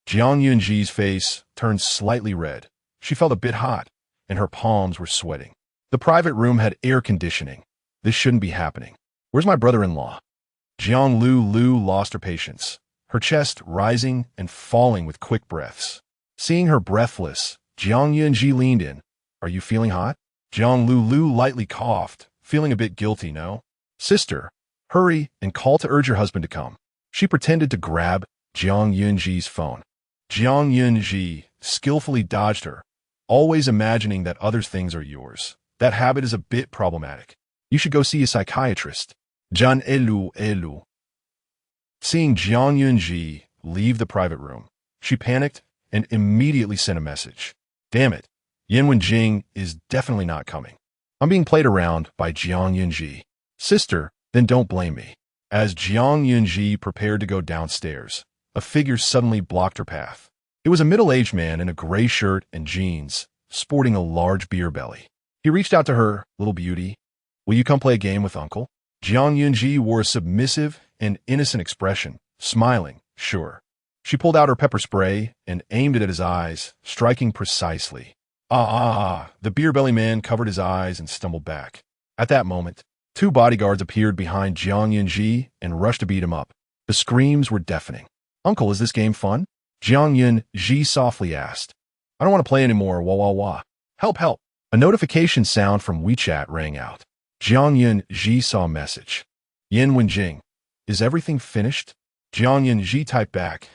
Jiang Yunji's face turned slightly red. She felt a bit hot, and her palms were sweating. The private room had air conditioning. This shouldn't be happening. Where's my brother-in-law? Jiang Lulu lost her patience, her chest rising and falling with quick breaths. Seeing her breathless, Jiang Yunji leaned in. Are you feeling hot? Jiang Lulu lightly coughed, feeling a bit guilty, no? Sister, hurry and call to urge your husband to come. She pretended to grab Jiang Yunji's phone. Jiang Yunji skillfully dodged her, always imagining that other things are yours. That habit is a bit problematic. You should go see a psychiatrist. Zhan Elu. Seeing Jiang Yunji leave the private room, she panicked and immediately sent a message. Damn it, Yin Wenjing is definitely not coming. I'm being played around by Jiang Yunji. Sister, then don't blame me. As Jiang Yunji prepared to go downstairs, a figure suddenly blocked her path. It was a middle-aged man in a gray shirt and jeans, sporting a large beer belly. He reached out to her, little beauty. Will you come play a game with Uncle? Jiang Yunji wore a submissive and innocent expression, smiling, sure. She pulled out her pepper spray and aimed it at his eyes, striking precisely. The beer belly man covered his eyes and stumbled back. At that moment, 2 bodyguards appeared behind Jiang Yunji and rushed to beat him up. The screams were deafening. Uncle, is this game fun? Jiang Yunji softly asked. I don't want to play anymore, wah. Help. A notification sound from WeChat rang out. Jiang Yunji saw a message. Yin Wenjing, is everything finished? Jiang Yunji typed back.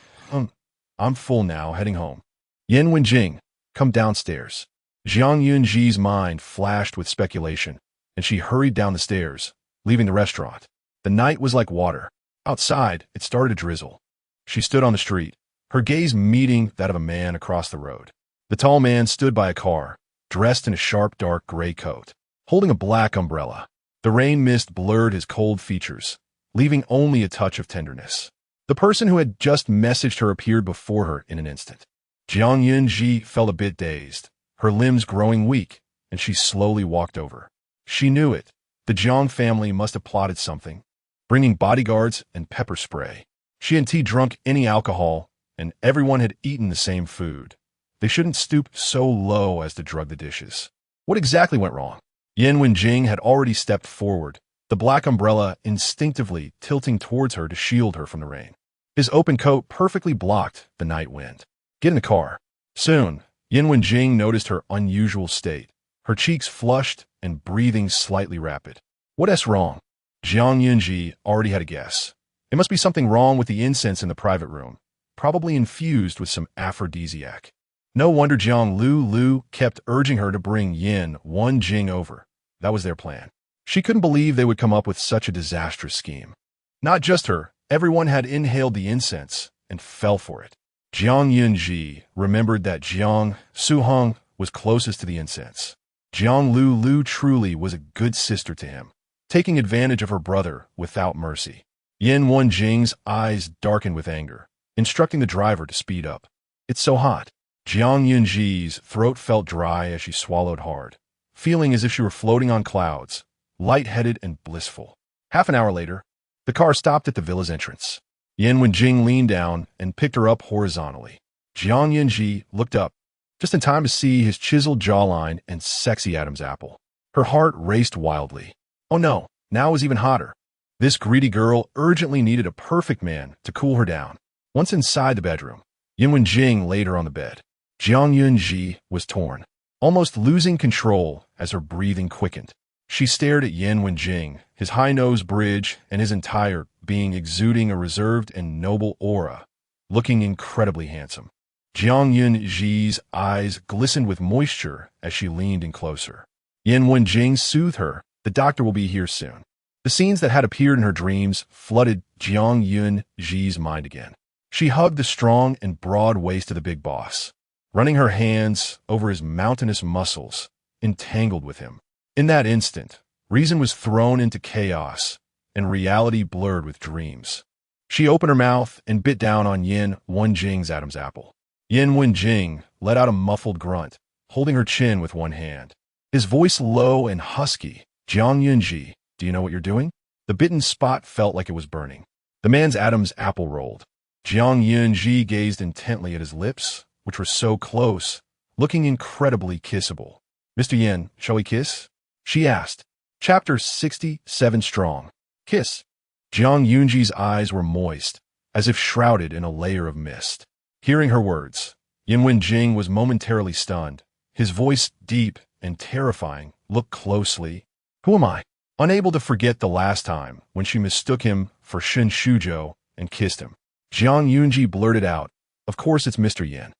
I'm full now, heading home. Yin Wenjing, come downstairs. Jiang Yunji's mind flashed with speculation, and she hurried down the stairs, leaving the restaurant. The night was like water. Outside, it started to drizzle. She stood on the street, her gaze meeting that of a man across the road. The tall man stood by a car, dressed in a sharp dark gray coat, holding a black umbrella. The rain mist blurred his cold features, leaving only a touch of tenderness. The person who had just messaged her appeared before her in an instant. Jiang Yunji felt a bit dazed, her limbs growing weak, and she slowly walked over. She knew it. The Jiang family must have plotted something, bringing bodyguards and pepper spray. She and T drunk any alcohol, and everyone had eaten the same food. They shouldn't stoop so low as to drug the dishes. What exactly went wrong? Yin Wenjing had already stepped forward, the black umbrella instinctively tilting towards her to shield her from the rain. His open coat perfectly blocked the night wind. Get in the car. Soon, Yin Wenjing noticed her unusual state, her cheeks flushed and breathing slightly rapid. What's wrong? Jiang Yunji already had a guess. It must be something wrong with the incense in the private room, probably infused with some aphrodisiac. No wonder Jiang Lulu kept urging her to bring Yin Wenjing over. That was their plan. She couldn't believe they would come up with such a disastrous scheme. Not just her, everyone had inhaled the incense and fell for it. Jiang Yunji remembered that Jiang Zi'ang was closest to the incense. Jiang Lu truly was a good sister to him, taking advantage of her brother without mercy. Yin Wenjing's eyes darkened with anger, instructing the driver to speed up. It's so hot. Jiang Yunji's throat felt dry as she swallowed hard, feeling as if she were floating on clouds, lightheaded and blissful. Half an hour later, the car stopped at the villa's entrance. Yin Wenjing leaned down and picked her up horizontally. Jiang Yunji looked up, just in time to see his chiseled jawline and sexy Adam's apple. Her heart raced wildly. Oh no, now it was even hotter. This greedy girl urgently needed a perfect man to cool her down. Once inside the bedroom, Yin Wenjing laid her on the bed. Jiang Yunji was torn, almost losing control as her breathing quickened. She stared at Yin Wenjing, his high nose bridge and his entire being exuding a reserved and noble aura, looking incredibly handsome. Jiang Yunji's eyes glistened with moisture as she leaned in closer. Yin Wenjing soothed her. The doctor will be here soon. The scenes that had appeared in her dreams flooded Jiang Yunji's mind again. She hugged the strong and broad waist of the big boss, running her hands over his mountainous muscles, entangled with him. In that instant, reason was thrown into chaos, and reality blurred with dreams. She opened her mouth and bit down on Yin Wenjing's Adam's apple. Yin Wenjing let out a muffled grunt, holding her chin with one hand. His voice low and husky. Jiang Yunji, do you know what you're doing? The bitten spot felt like it was burning. The man's Adam's apple rolled. Jiang Yunji gazed intently at his lips, which were so close, looking incredibly kissable. Mr. Yin, shall we kiss? She asked. Chapter 67 Strong. Kiss. Jiang Yunji's eyes were moist, as if shrouded in a layer of mist. Hearing her words, Yin Wenjing was momentarily stunned. His voice, deep and terrifying, looked closely. Who am I? Unable to forget the last time when she mistook him for Shen Shuzhou and kissed him. Jiang Yunji blurted out, of course it's Mr. Yin.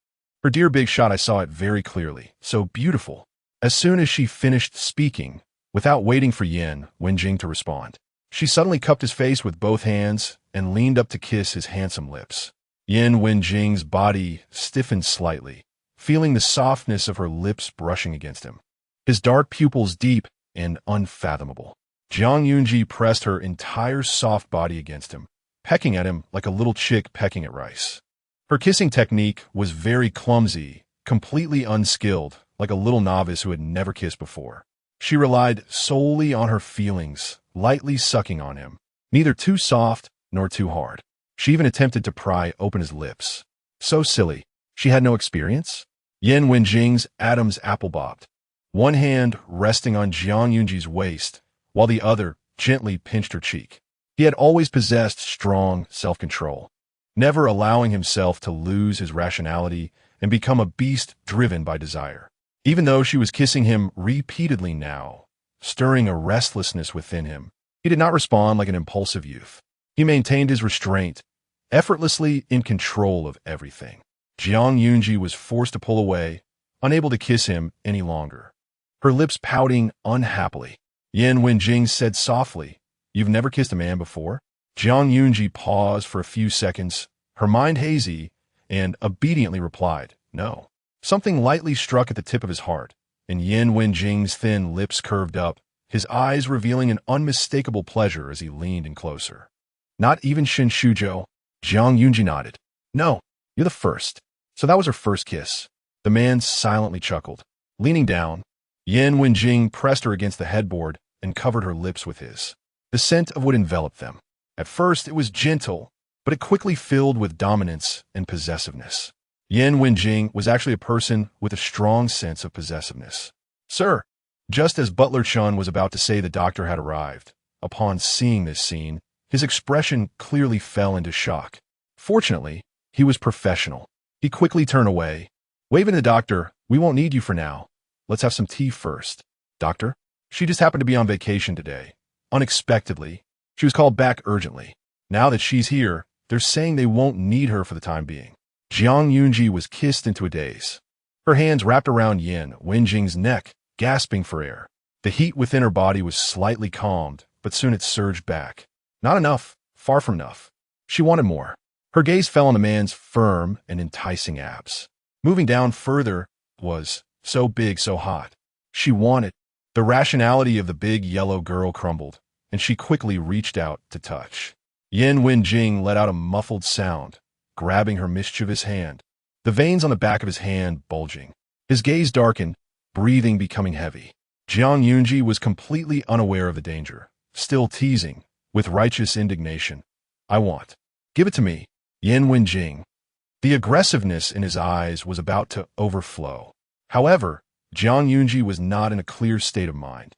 Her dear big shot, I saw it very clearly. So beautiful. As soon as she finished speaking, without waiting for Yin Wenjing to respond, she suddenly cupped his face with both hands and leaned up to kiss his handsome lips. Yin Wenjing's body stiffened slightly, feeling the softness of her lips brushing against him. His dark pupils deep and unfathomable. Jiang Yunji pressed her entire soft body against him, pecking at him like a little chick pecking at rice. Her kissing technique was very clumsy, completely unskilled, like a little novice who had never kissed before. She relied solely on her feelings, lightly sucking on him, neither too soft nor too hard. She even attempted to pry open his lips. So silly. She had no experience? Yin Wenjing's Adam's apple bobbed, one hand resting on Jiang Yunji's waist, while the other gently pinched her cheek. He had always possessed strong self-control, never allowing himself to lose his rationality and become a beast driven by desire. Even though she was kissing him repeatedly now, stirring a restlessness within him, he did not respond like an impulsive youth. He maintained his restraint, effortlessly in control of everything. Jiang Yunji was forced to pull away, unable to kiss him any longer, her lips pouting unhappily. Yin Wenjing said softly, You've never kissed a man before? Jiang Yunji paused for a few seconds, her mind hazy, and obediently replied, No. Something lightly struck at the tip of his heart, and Yin Wenjing's thin lips curved up, his eyes revealing an unmistakable pleasure as he leaned in closer. Not even Shen Shuzhou? Jiang Yunji nodded. No, you're the first. So that was her first kiss. The man silently chuckled. Leaning down, Yin Wenjing pressed her against the headboard and covered her lips with his. The scent of what enveloped them. At first it was gentle, but it quickly filled with dominance and possessiveness. Yin Wenjing was actually a person with a strong sense of possessiveness. Sir, just as Butler Chun was about to say the doctor had arrived, upon seeing this scene, his expression clearly fell into shock. Fortunately, he was professional. He quickly turned away, waving to the doctor, We won't need you for now. Let's have some tea first. Doctor? She just happened to be on vacation today. Unexpectedly, she was called back urgently. Now that she's here, they're saying they won't need her for the time being. Jiang Yunji was kissed into a daze. Her hands wrapped around Yin Wenjing's neck, gasping for air. The heat within her body was slightly calmed, but soon it surged back. Not enough, far from enough. She wanted more. Her gaze fell on the man's firm and enticing abs. Moving down further was so big, so hot. She wanted. The rationality of the big yellow girl crumbled, and she quickly reached out to touch. Yan Wenjing let out a muffled sound, grabbing her mischievous hand, the veins on the back of his hand bulging. His gaze darkened, breathing becoming heavy. Jiang Yunji was completely unaware of the danger, still teasing, with righteous indignation. I want. Give it to me. Yan Wenjing. The aggressiveness in his eyes was about to overflow. However, Jiang Yunji was not in a clear state of mind.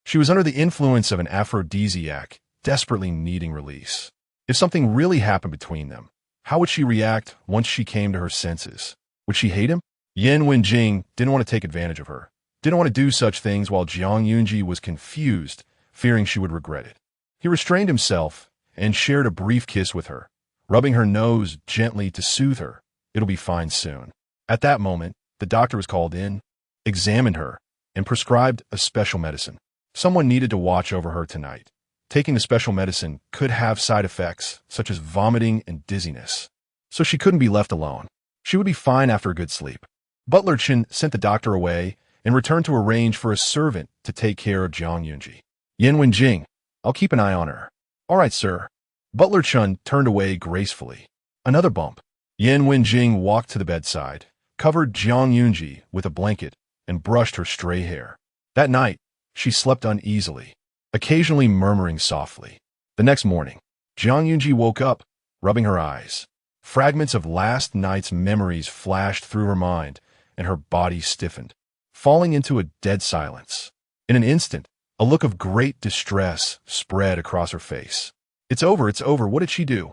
She was under the influence of an aphrodisiac, desperately needing release. If something really happened between them, how would she react once she came to her senses? Would she hate him? Yan Wenjing didn't want to take advantage of her, didn't want to do such things while Jiang Yunji was confused, fearing she would regret it. He restrained himself and shared a brief kiss with her, rubbing her nose gently to soothe her. It'll be fine soon. At that moment, the doctor was called in, examined her, and prescribed a special medicine. Someone needed to watch over her tonight. Taking the special medicine could have side effects, such as vomiting and dizziness. So she couldn't be left alone. She would be fine after a good sleep. Butler Chen sent the doctor away and returned to arrange for a servant to take care of Jiang Yunji. Yan Wenjing, I'll keep an eye on her. All right, sir. Butler Chen turned away gracefully. Another bump. Yan Wenjing walked to the bedside, covered Jiang Yunji with a blanket, and brushed her stray hair. That night, she slept uneasily, occasionally murmuring softly. The next morning, Jiang Yunji woke up, rubbing her eyes. Fragments of last night's memories flashed through her mind, and her body stiffened, falling into a dead silence. In an instant, a look of great distress spread across her face. It's over, it's over. What did she do?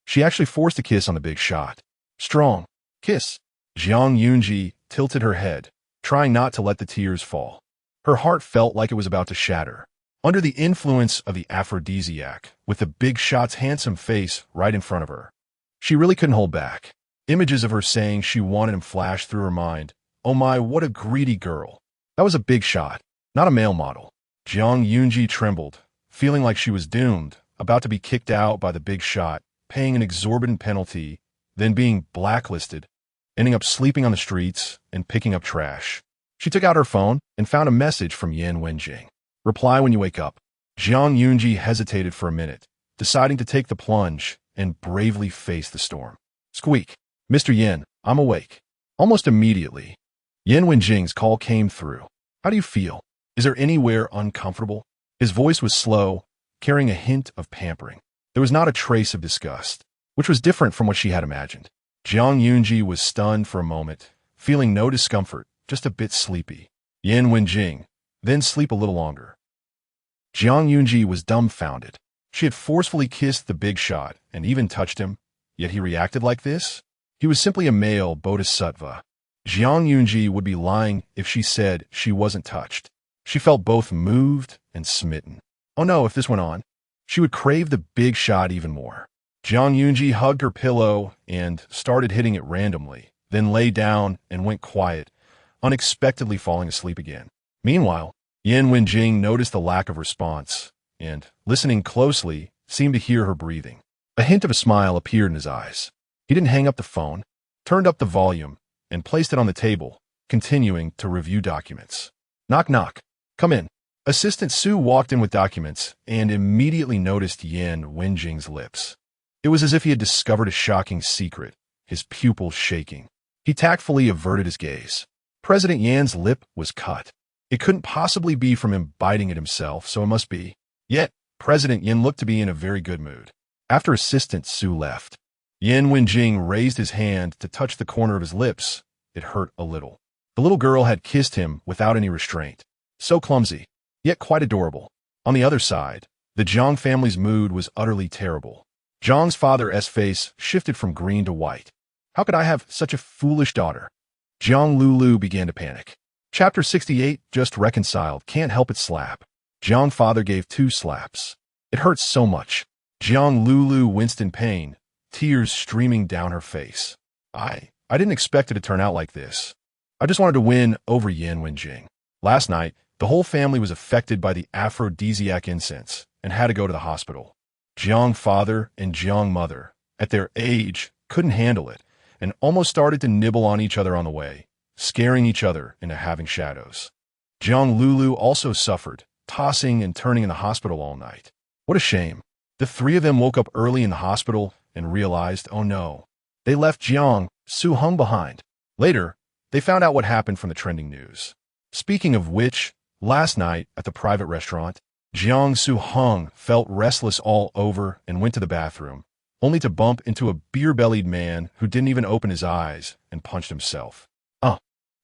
She actually forced a kiss on the big shot. Strong. Kiss. Jiang Yunji tilted her head, trying not to let the tears fall. Her heart felt like it was about to shatter. Under the influence of the aphrodisiac, with the big shot's handsome face right in front of her, she really couldn't hold back. Images of her saying she wanted him flashed through her mind. Oh my, what a greedy girl. That was a big shot, not a male model. Jiang Yunji trembled, feeling like she was doomed, about to be kicked out by the big shot, paying an exorbitant penalty, then being blacklisted, ending up sleeping on the streets and picking up trash. She took out her phone and found a message from Yan Wenjing. Reply when you wake up. Jiang Yunji hesitated for a minute, deciding to take the plunge and bravely face the storm. Squeak. Mr. Yan, I'm awake. Almost immediately, Yan Wenjing's call came through. How do you feel? Is there anywhere uncomfortable? His voice was slow, carrying a hint of pampering. There was not a trace of disgust, which was different from what she had imagined. Jiang Yunji was stunned for a moment, feeling no discomfort, just a bit sleepy. Yan Wenjing, then sleep a little longer. Jiang Yunji was dumbfounded. She had forcefully kissed the big shot and even touched him, yet he reacted like this? He was simply a male bodhisattva. Jiang Yunji would be lying if she said she wasn't touched. She felt both moved and smitten. Oh no, if this went on, she would crave the big shot even more. Jiang Yunji hugged her pillow and started hitting it randomly, then lay down and went quiet, unexpectedly falling asleep again. Meanwhile, Yan Wenjing noticed the lack of response and, listening closely, seemed to hear her breathing. A hint of a smile appeared in his eyes. He didn't hang up the phone, turned up the volume, and placed it on the table, continuing to review documents. Knock, knock. Come in. Assistant Su walked in with documents and immediately noticed Yan Wenjing's lips. It was as if he had discovered a shocking secret, his pupils shaking. He tactfully averted his gaze. President Yan's lip was cut. It couldn't possibly be from him biting it himself, so it must be. Yet, President Yan looked to be in a very good mood. After Assistant Su left, Yan Wenjing raised his hand to touch the corner of his lips. It hurt a little. The little girl had kissed him without any restraint. So clumsy, yet quite adorable. On the other side, the Zhang family's mood was utterly terrible. Zhang's father's face shifted from green to white. How could I have such a foolish daughter? Jiang Lulu began to panic. Chapter 68, just reconciled, can't help it slap. Jiang father gave 2 slaps. It hurts so much. Jiang Lulu winced in pain, tears streaming down her face. I didn't expect it to turn out like this. I just wanted to win over Yan Wenjing. Last night, the whole family was affected by the aphrodisiac incense and had to go to the hospital. Jiang father and Jiang mother, at their age, couldn't handle it and almost started to nibble on each other on the way, scaring each other into having shadows. Jiang Lulu also suffered, tossing and turning in the hospital all night. What a shame. The three of them woke up early in the hospital and realized, oh no, they left Zhuang Zi'ang behind. Later, they found out what happened from the trending news. Speaking of which, last night at the private restaurant, Zhuang Zi'ang felt restless all over and went to the bathroom, only to bump into a beer-bellied man who didn't even open his eyes and punched himself.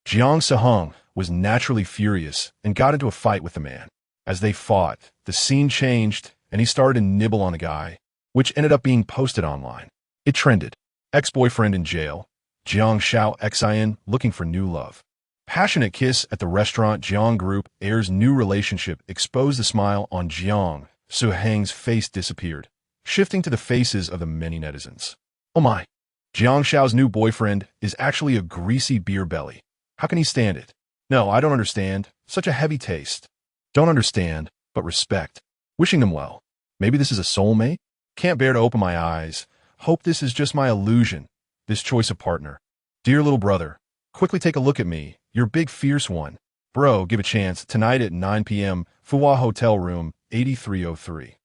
Zhuang Zi'ang was naturally furious and got into a fight with the man. As they fought, the scene changed and he started to nibble on the guy, which ended up being posted online. It trended. Ex-boyfriend in jail, Jiang Xian looking for new love. Passionate kiss at the restaurant. Jiang Group airs new relationship exposed. The smile on Jiang Zi'ang's face disappeared, shifting to the faces of the many netizens. Oh my! Jiang Xiao's new boyfriend is actually a greasy beer belly. How can he stand it? No, I don't understand. Such a heavy taste. Don't understand, but respect. Wishing them well. Maybe this is a soulmate? Can't bear to open my eyes. Hope this is just my illusion. This choice of partner. Dear little brother, quickly take a look at me. You're big fierce one. Bro, give a chance. Tonight at 9 p.m., Fuhua Hotel Room 8303.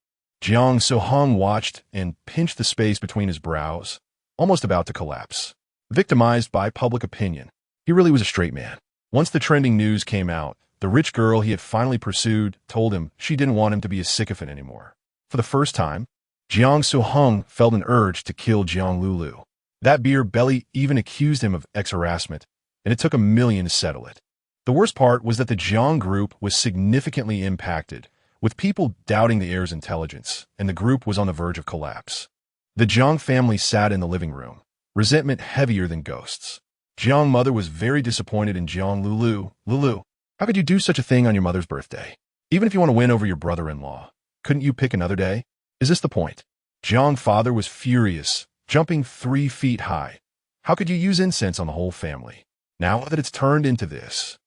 Jiang Zi'ang watched and pinched the space between his brows, almost about to collapse. Victimized by public opinion. He really was a straight man. Once the trending news came out, the rich girl he had finally pursued told him she didn't want him to be a sycophant anymore. For the first time, Jiang Zi'ang felt an urge to kill Jiang Lulu. That beer belly even accused him of ex-harassment, and it took $1 million to settle it. The worst part was that the Jiang Group was significantly impacted, with people doubting the heir's intelligence, and the group was on the verge of collapse. The Jiang family sat in the living room, resentment heavier than ghosts. Jiang mother was very disappointed in Jiang Lulu. Lulu, how could you do such a thing on your mother's birthday? Even if you want to win over your brother-in-law, couldn't you pick another day? Is this the point? Jiang father was furious, jumping 3 feet high. How could you use incense on the whole family? Now that it's turned into this,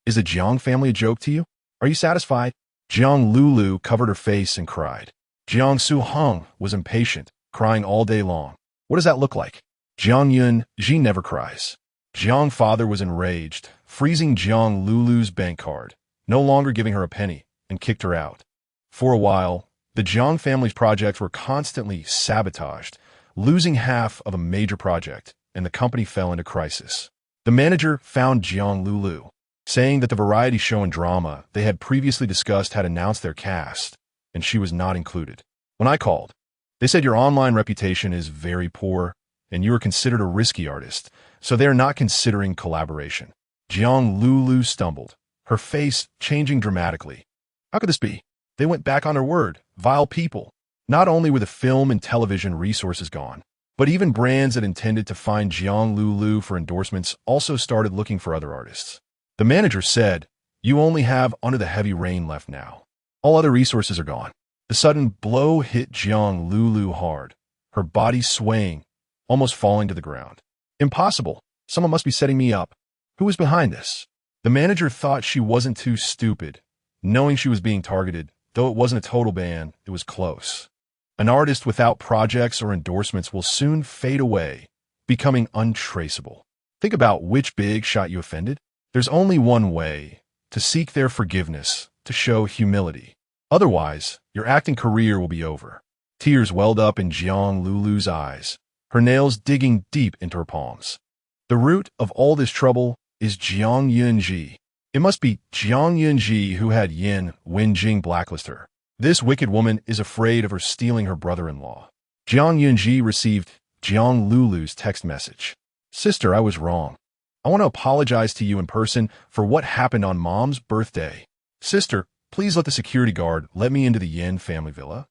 is the Jiang family a joke to you? Are you satisfied? Jiang Lulu covered her face and cried. Jiang Zi'ang was impatient, crying all day long. What does that look like? Jiang Yunji never cries. Jiang father was enraged, freezing Jiang Lulu's bank card, no longer giving her a penny, and kicked her out. For a while, the Jiang family's projects were constantly sabotaged, losing half of a major project, and the company fell into crisis. The manager found Jiang Lulu, saying that the variety show and drama they had previously discussed had announced their cast, and she was not included. When I called, they said your online reputation is very poor, and you are considered a risky artist, so they are not considering collaboration. Jiang Lulu stumbled, her face changing dramatically. How could this be? They went back on their word. Vile people. Not only were the film and television resources gone, but even brands that intended to find Jiang Lulu for endorsements also started looking for other artists. The manager said, you only have Under the Heavy Rain left now. All other resources are gone. The sudden blow hit Jiang Lulu hard, her body swaying, almost falling to the ground. Impossible. Someone must be setting me up. Who was behind this? The manager thought she wasn't too stupid, knowing she was being targeted. Though it wasn't a total ban, it was close. An artist without projects or endorsements will soon fade away, becoming untraceable. Think about which big shot you offended. There's only one way: to seek their forgiveness, to show humility. Otherwise, your acting career will be over. Tears welled up in Jiang Lulu's eyes, her nails digging deep into her palms. The root of all this trouble is Jiang Yunji. It must be Jiang Yunji who had Yin Wenjing blacklist her. This wicked woman is afraid of her stealing her brother-in-law. Jiang Yunji received Jiang Lulu's text message. Sister, I was wrong. I want to apologize to you in person for what happened on Mom's birthday. Sister, please let the security guard let me into the Yin family villa.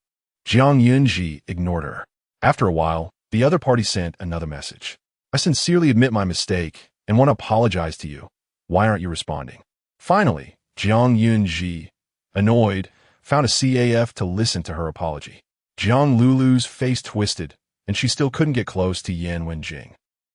Jiang Yunji ignored her. After a while, the other party sent another message. I sincerely admit my mistake and want to apologize to you. Why aren't you responding? Finally, Jiang Yunji, annoyed, found a CAF to listen to her apology. Jiang Lulu's face twisted, and she still couldn't get close to Yan Wenjing.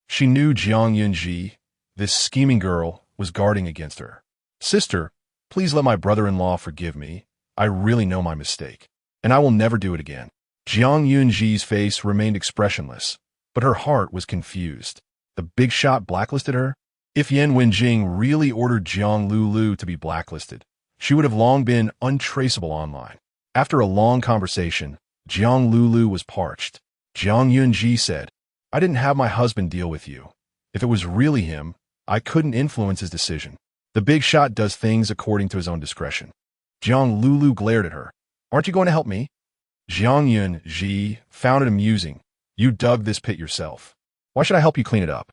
She knew Jiang Yunji, this scheming girl, was guarding against her. Sister, please let my brother-in-law forgive me. I really know my mistake, and I will never do it again. Jiang Yunji's face remained expressionless, but her heart was confused. The big shot blacklisted her? If Yan Wenjing really ordered Jiang Lulu to be blacklisted, she would have long been untraceable online. After a long conversation, Jiang Lulu was parched. Jiang Yunji said, I didn't have my husband deal with you. If it was really him, I couldn't influence his decision. The big shot does things according to his own discretion. Jiang Lulu glared at her. Aren't you going to help me? Jiang Yunji found it amusing. You dug this pit yourself. Why should I help you clean it up?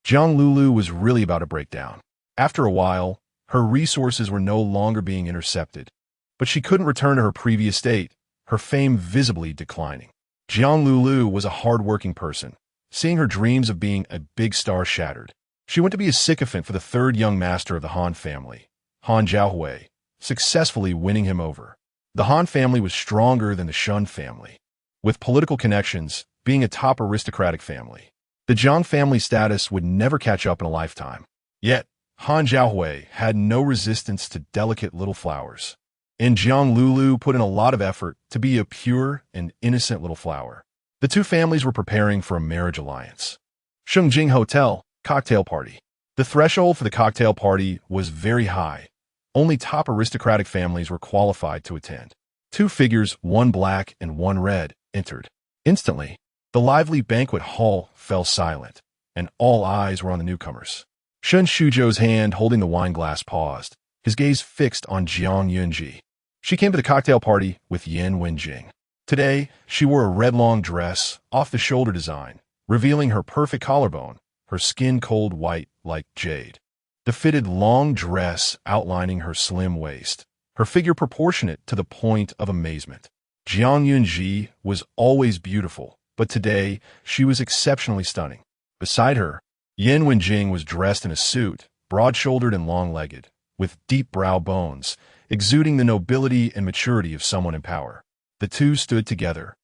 Jiang Lulu was really about to break down. After a while, her resources were no longer being intercepted, but she couldn't return to her previous state, her fame visibly declining. Jiang Lulu was a hard-working person, seeing her dreams of being a big star shattered. She went to be a sycophant for the third young master of the Han family, Han Zhaohui, successfully winning him over. The Han family was stronger than the Shun family, with political connections, being a top aristocratic family. The Zhang family status would never catch up in a lifetime. Yet, Han Zhaohui had no resistance to delicate little flowers. And Jiang Lulu put in a lot of effort to be a pure and innocent little flower. The two families were preparing for a marriage alliance. Shengjing Hotel, cocktail party. The threshold for the cocktail party was very high. Only top aristocratic families were qualified to attend. Two figures, one black and one red, entered. Instantly, the lively banquet hall fell silent, and all eyes were on the newcomers. Shen Shuzhou's hand holding the wine glass paused, his gaze fixed on Jiang Yunji. She came to the cocktail party with Yan Wenjing. Today, she wore a red long dress, off-the-shoulder design, revealing her perfect collarbone, her skin cold white like jade. The fitted long dress outlining her slim waist, her figure proportionate to the point of amazement. Jiang Yunji was always beautiful, but today she was exceptionally stunning. Beside her, Yan Wenjing was dressed in a suit, broad-shouldered and long-legged, with deep brow bones, exuding the nobility and maturity of someone in power. The two stood together,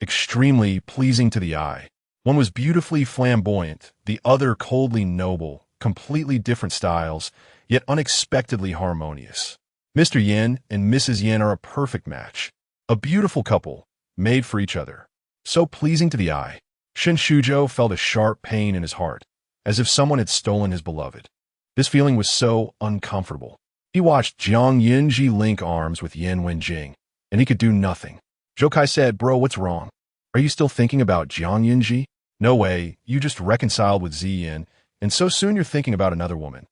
extremely pleasing to the eye. One was beautifully flamboyant, the other coldly noble, completely different styles, yet unexpectedly harmonious. Mr. Yan and Mrs. Yan are a perfect match, a beautiful couple, made for each other. So pleasing to the eye, Shen Shuzhou felt a sharp pain in his heart, as if someone had stolen his beloved. This feeling was so uncomfortable. He watched Jiang Yunji link arms with Yan Wenjing, and he could do nothing. Zhou Kai said, Bro, what's wrong? Are you still thinking about Jiang Yunji? No way, you just reconciled with Ziyan, and so soon you're thinking about another woman.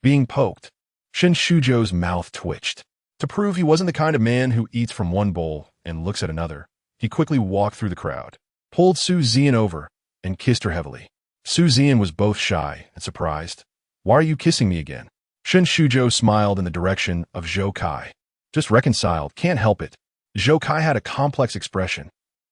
Being poked, Shen Shuzhou's mouth twitched. To prove he wasn't the kind of man who eats from one bowl and looks at another, he quickly walked through the crowd, pulled Su Ziyan over, and kissed her heavily. Su Ziyan was both shy and surprised. Why are you kissing me again? Shen Shuzhou smiled in the direction of Zhou Kai. Just reconciled, can't help it. Zhou Kai had a complex expression.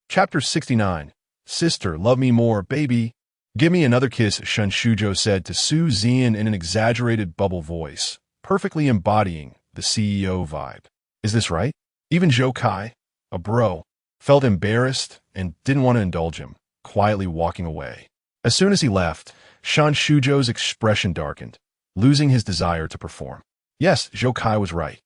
Chapter 69. Sister, love me more, baby. Give me another kiss, Shen Shuzhou said to Su Ziyan in an exaggerated bubble voice, perfectly embodying the CEO vibe. Is this right? Even Zhou Kai, a bro, felt embarrassed and didn't want to indulge him, quietly walking away. As soon as he left, Shen Shuzhou's expression darkened, losing his desire to perform. Yes, Zhou Kai was right.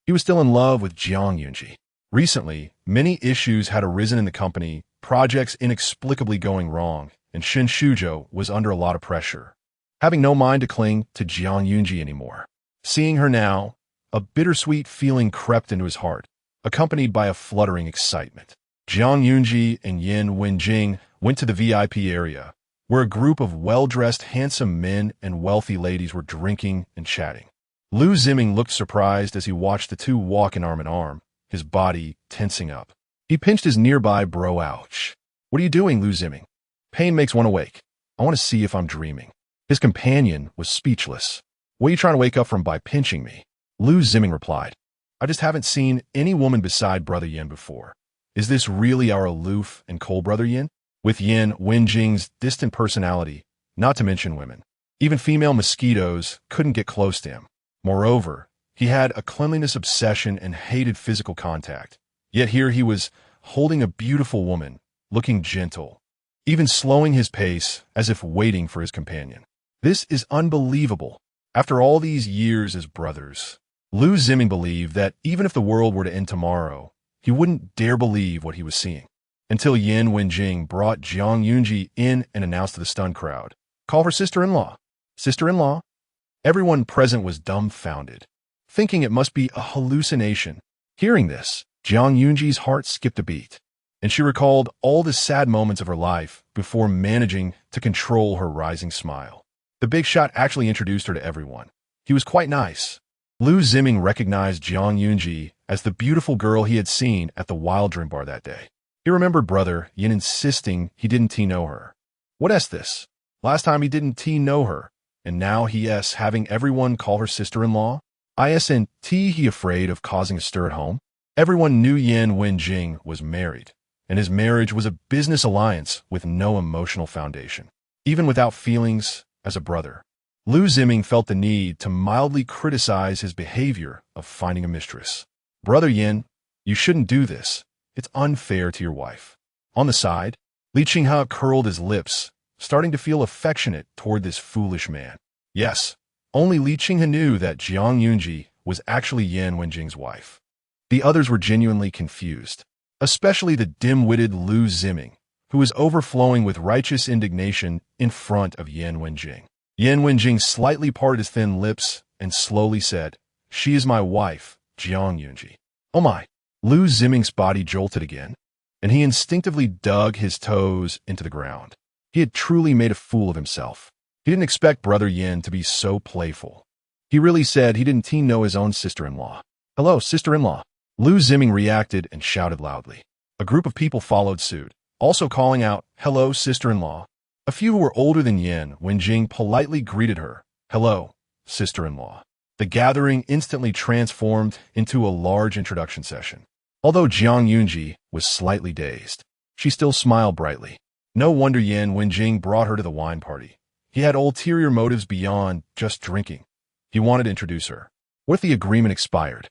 He was still in love with Jiang Yunji. Recently, many issues had arisen in the company, projects inexplicably going wrong, and Shen Shuzhou was under a lot of pressure, having no mind to cling to Jiang Yunji anymore. Seeing her now, a bittersweet feeling crept into his heart, accompanied by a fluttering excitement. Jiang Yunji and Yan Wenjing went to the VIP area, where a group of well-dressed, handsome men and wealthy ladies were drinking and chatting. Lu Ziming looked surprised as he watched the two walk in arm, his body tensing up. He pinched his nearby bro. Ouch. What are you doing, Lu Ziming? Pain makes one awake. I want to see if I'm dreaming. His companion was speechless. What are you trying to wake up from by pinching me? Lu Ziming replied, I just haven't seen any woman beside Brother Yin before. Is this really our aloof and cold Brother Yin? With Yan Wenjing's distant personality, not to mention women, even female mosquitoes couldn't get close to him. Moreover, he had a cleanliness obsession and hated physical contact. Yet here he was, holding a beautiful woman, looking gentle, even slowing his pace as if waiting for his companion. This is unbelievable. After all these years as brothers, Lu Ziming believed that even if the world were to end tomorrow, he wouldn't dare believe what he was seeing. Until Yan Wenjing brought Jiang Yunji in and announced to the stunned crowd, Call her sister-in-law. Sister-in-law? Everyone present was dumbfounded, thinking it must be a hallucination. Hearing this, Jiang Yunji's heart skipped a beat, and she recalled all the sad moments of her life before managing to control her rising smile. The big shot actually introduced her to everyone. He was quite nice. Lu Ziming recognized Jiang Yunji as the beautiful girl he had seen at the Wild Dream Bar that day. He remembered brother Yin insisting he didn't know her. What is this? Last time he didn't know her, and now he is having everyone call her sister-in-law? Isn't he afraid of causing a stir at home? Everyone knew Yan Wenjing was married, and his marriage was a business alliance with no emotional foundation. Even without feelings as a brother, Lu Ziming felt the need to mildly criticize his behavior of finding a mistress. Brother Yin, you shouldn't do this. It's unfair to your wife. On the side, Li Qinghe curled his lips, starting to feel affectionate toward this foolish man. Yes, only Li Qinghe knew that Jiang Yunji was actually Yan Wenjing's wife. The others were genuinely confused, especially the dim-witted Lu Ziming, who was overflowing with righteous indignation in front of Yan Wenjing. Yan Wenjing slightly parted his thin lips and slowly said, "She is my wife, Jiang Yunji." Oh my! Lu Ziming's body jolted again, and he instinctively dug his toes into the ground. He had truly made a fool of himself. He didn't expect brother Yin to be so playful. He really said he didn't know his own sister-in-law. "Hello, sister-in-law." Lu Ziming reacted and shouted loudly. A group of people followed suit, also calling out, "Hello, sister-in-law." A few who were older than Yan Wenjing politely greeted her, "Hello, sister-in-law." The gathering instantly transformed into a large introduction session. Although Jiang Yunji was slightly dazed, she still smiled brightly. No wonder Yan Wenjing brought her to the wine party. He had ulterior motives beyond just drinking. He wanted to introduce her. What if the agreement expired?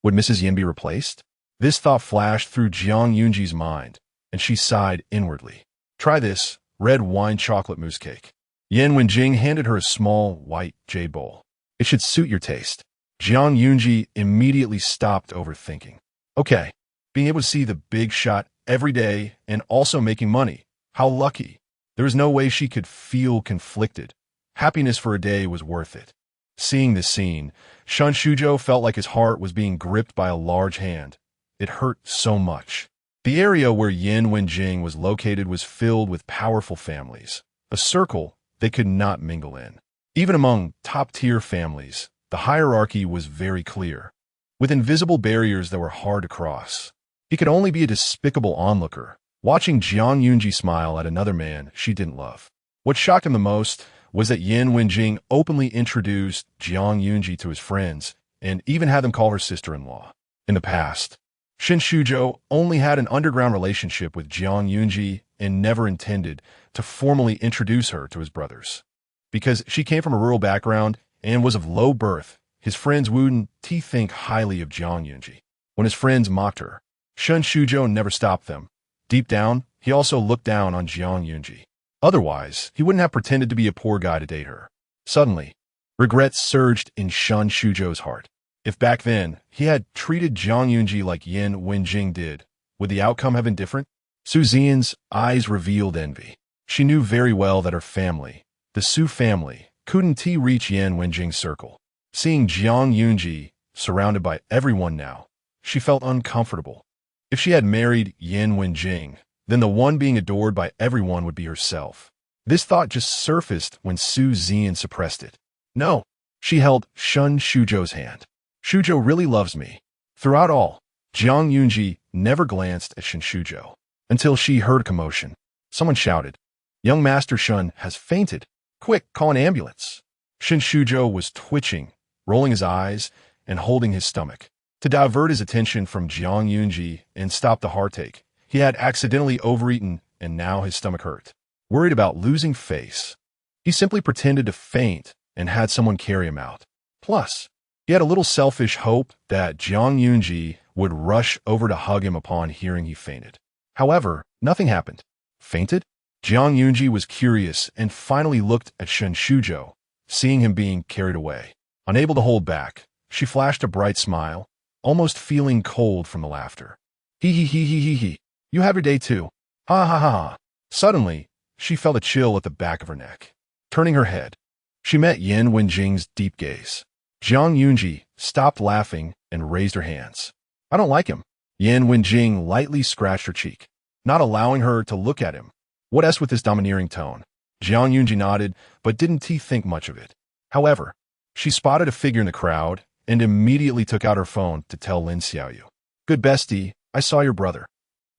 Would Mrs. Yin be replaced? This thought flashed through Jiang Yunji's mind, and she sighed inwardly. "Try this red wine chocolate mousse cake." Yan Wenjing handed her a small, white jade bowl. "It should suit your taste." Jiang Yunji immediately stopped overthinking. Okay, being able to see the big shot every day and also making money. How lucky. There was no way she could feel conflicted. Happiness for a day was worth it. Seeing this scene, Shen Shuzhou felt like his heart was being gripped by a large hand. It hurt so much. The area where Yan Wenjing was located was filled with powerful families, a circle they could not mingle in. Even among top-tier families, the hierarchy was very clear, with invisible barriers that were hard to cross. He could only be a despicable onlooker, watching Jiang Yunji smile at another man she didn't love. What shocked him the most was that Yan Wenjing openly introduced Jiang Yunji to his friends and even had them call her sister-in-law. In the past, Shen Shuzhou only had an underground relationship with Jiang Yunji and never intended to formally introduce her to his brothers. Because she came from a rural background and was of low birth, his friends wouldn't think highly of Jiang Yunji. When his friends mocked her, Shen Shuzhou never stopped them. Deep down, he also looked down on Jiang Yunji. Otherwise, he wouldn't have pretended to be a poor guy to date her. Suddenly, regret surged in Shen Shuzhou's heart. If back then he had treated Jiang Yunji like Yan Wenjing did, would the outcome have been different? Su Zian's eyes revealed envy. She knew very well that her family, the Su family, couldn't reach Yan Wenjing's circle. Seeing Jiang Yunji surrounded by everyone now, she felt uncomfortable. If she had married Yan Wenjing, then the one being adored by everyone would be herself. This thought just surfaced when Su Zian suppressed it. No, she held Shen Shuzhou's hand. "Shuzhou really loves me." Throughout all, Jiang Yunji never glanced at Shen Shuzhou until she heard a commotion. Someone shouted, "Young Master Shen has fainted. Quick, call an ambulance." Shen Shuzhou was twitching, rolling his eyes, and holding his stomach. To divert his attention from Jiang Yunji and stop the heartache, he had accidentally overeaten and now his stomach hurt. Worried about losing face, he simply pretended to faint and had someone carry him out. Plus, he had a little selfish hope that Jiang Yunji would rush over to hug him upon hearing he fainted. However, nothing happened. Fainted? Jiang Yunji was curious and finally looked at Shen Shuzhou, seeing him being carried away. Unable to hold back, she flashed a bright smile, almost feeling cold from the laughter. "Hee hee hee hee hee hee. You have your day too. Ha ha ha ha." Suddenly, she felt a chill at the back of her neck. Turning her head, She met Yin Wenjing's deep gaze. Zhang Yunji stopped laughing and raised her hands. I don't like him. Yin Wenjing lightly scratched her cheek, not allowing her to look at him. What else with this domineering tone? Zhang Yunji nodded, but didn't think much of it. However, she spotted a figure in the crowd and immediately took out her phone to tell Lin Xiaoyu. Good bestie, I saw your brother.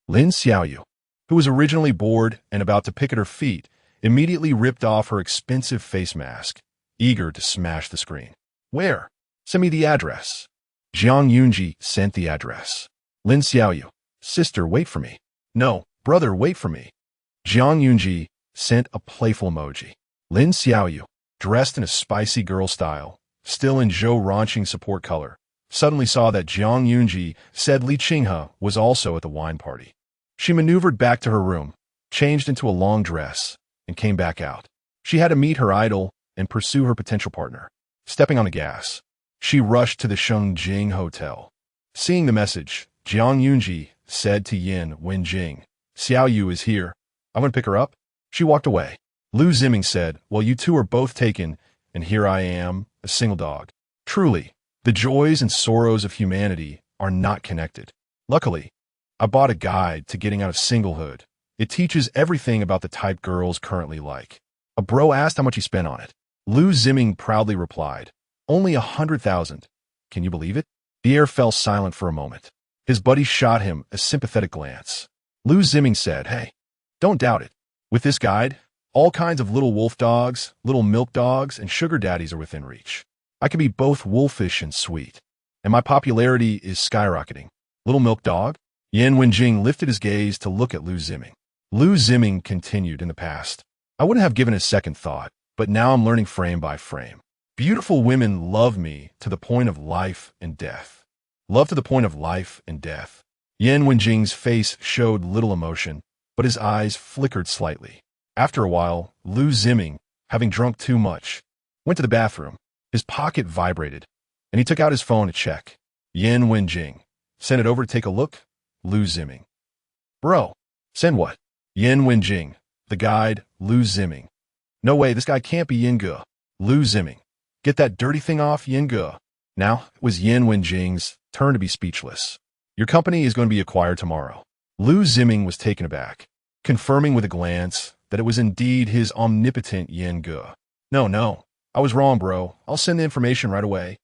Lin Xiaoyu, who was originally bored and about to pick at her feet, immediately ripped off her expensive face mask, eager to smash the screen. Where? Send me the address. Zhang Yunji sent the address. Lin Xiaoyu, sister, wait for me. No, brother, wait for me. Zhang Yunji sent a playful emoji. Lin Xiaoyu, dressed in a spicy girl style, still in Zhou Ranqing support color, suddenly saw that Zhang Yunji said Li Qinghe was also at the wine party. She maneuvered back to her room, changed into a long dress, and came back out. She had to meet her idol and pursue her potential partner. Stepping on the gas, she rushed to the Shengjing Hotel. Seeing the message, Zhang Yunji said to Yin Wenjing, Xiaoyu is here. I'm going to pick her up. She walked away. Lu Ziming said, well, you two are both taken, and here I am, a single dog. Truly, the joys and sorrows of humanity are not connected. Luckily, I bought a guide to getting out of singlehood. It teaches everything about the type girls currently like. A bro asked how much he spent on it. Lu Ziming proudly replied, only 100,000. Can you believe it? The air fell silent for a moment. His buddy shot him a sympathetic glance. Lu Ziming said, hey, don't doubt it. With this guide, all kinds of little wolf dogs, little milk dogs, and sugar daddies are within reach. I can be both wolfish and sweet. And my popularity is skyrocketing. Little milk dog? Yin Wenjing lifted his gaze to look at Lu Ziming. Lu Ziming continued in the past. I wouldn't have given a second thought, but now I'm learning frame by frame. Beautiful women love me to the point of life and death. Love to the point of life and death. Yin Wenjing's face showed little emotion, but his eyes flickered slightly. After a while, Lu Ziming, having drunk too much, went to the bathroom. His pocket vibrated, and he took out his phone to check. Yin Wenjing, send it over to take a look. Lu Ziming. Bro, send what? Yin Wenjing, the guide, Lu Ziming. No way, this guy can't be Yin Ge. Lu Ziming. Get that dirty thing off, Yin Ge. Now, it was Yin Wenjing's turn to be speechless. Your company is going to be acquired tomorrow. Lu Ziming was taken aback, confirming with a glance that it was indeed his omnipotent Yin Ge. No, I was wrong, bro. I'll send the information right away.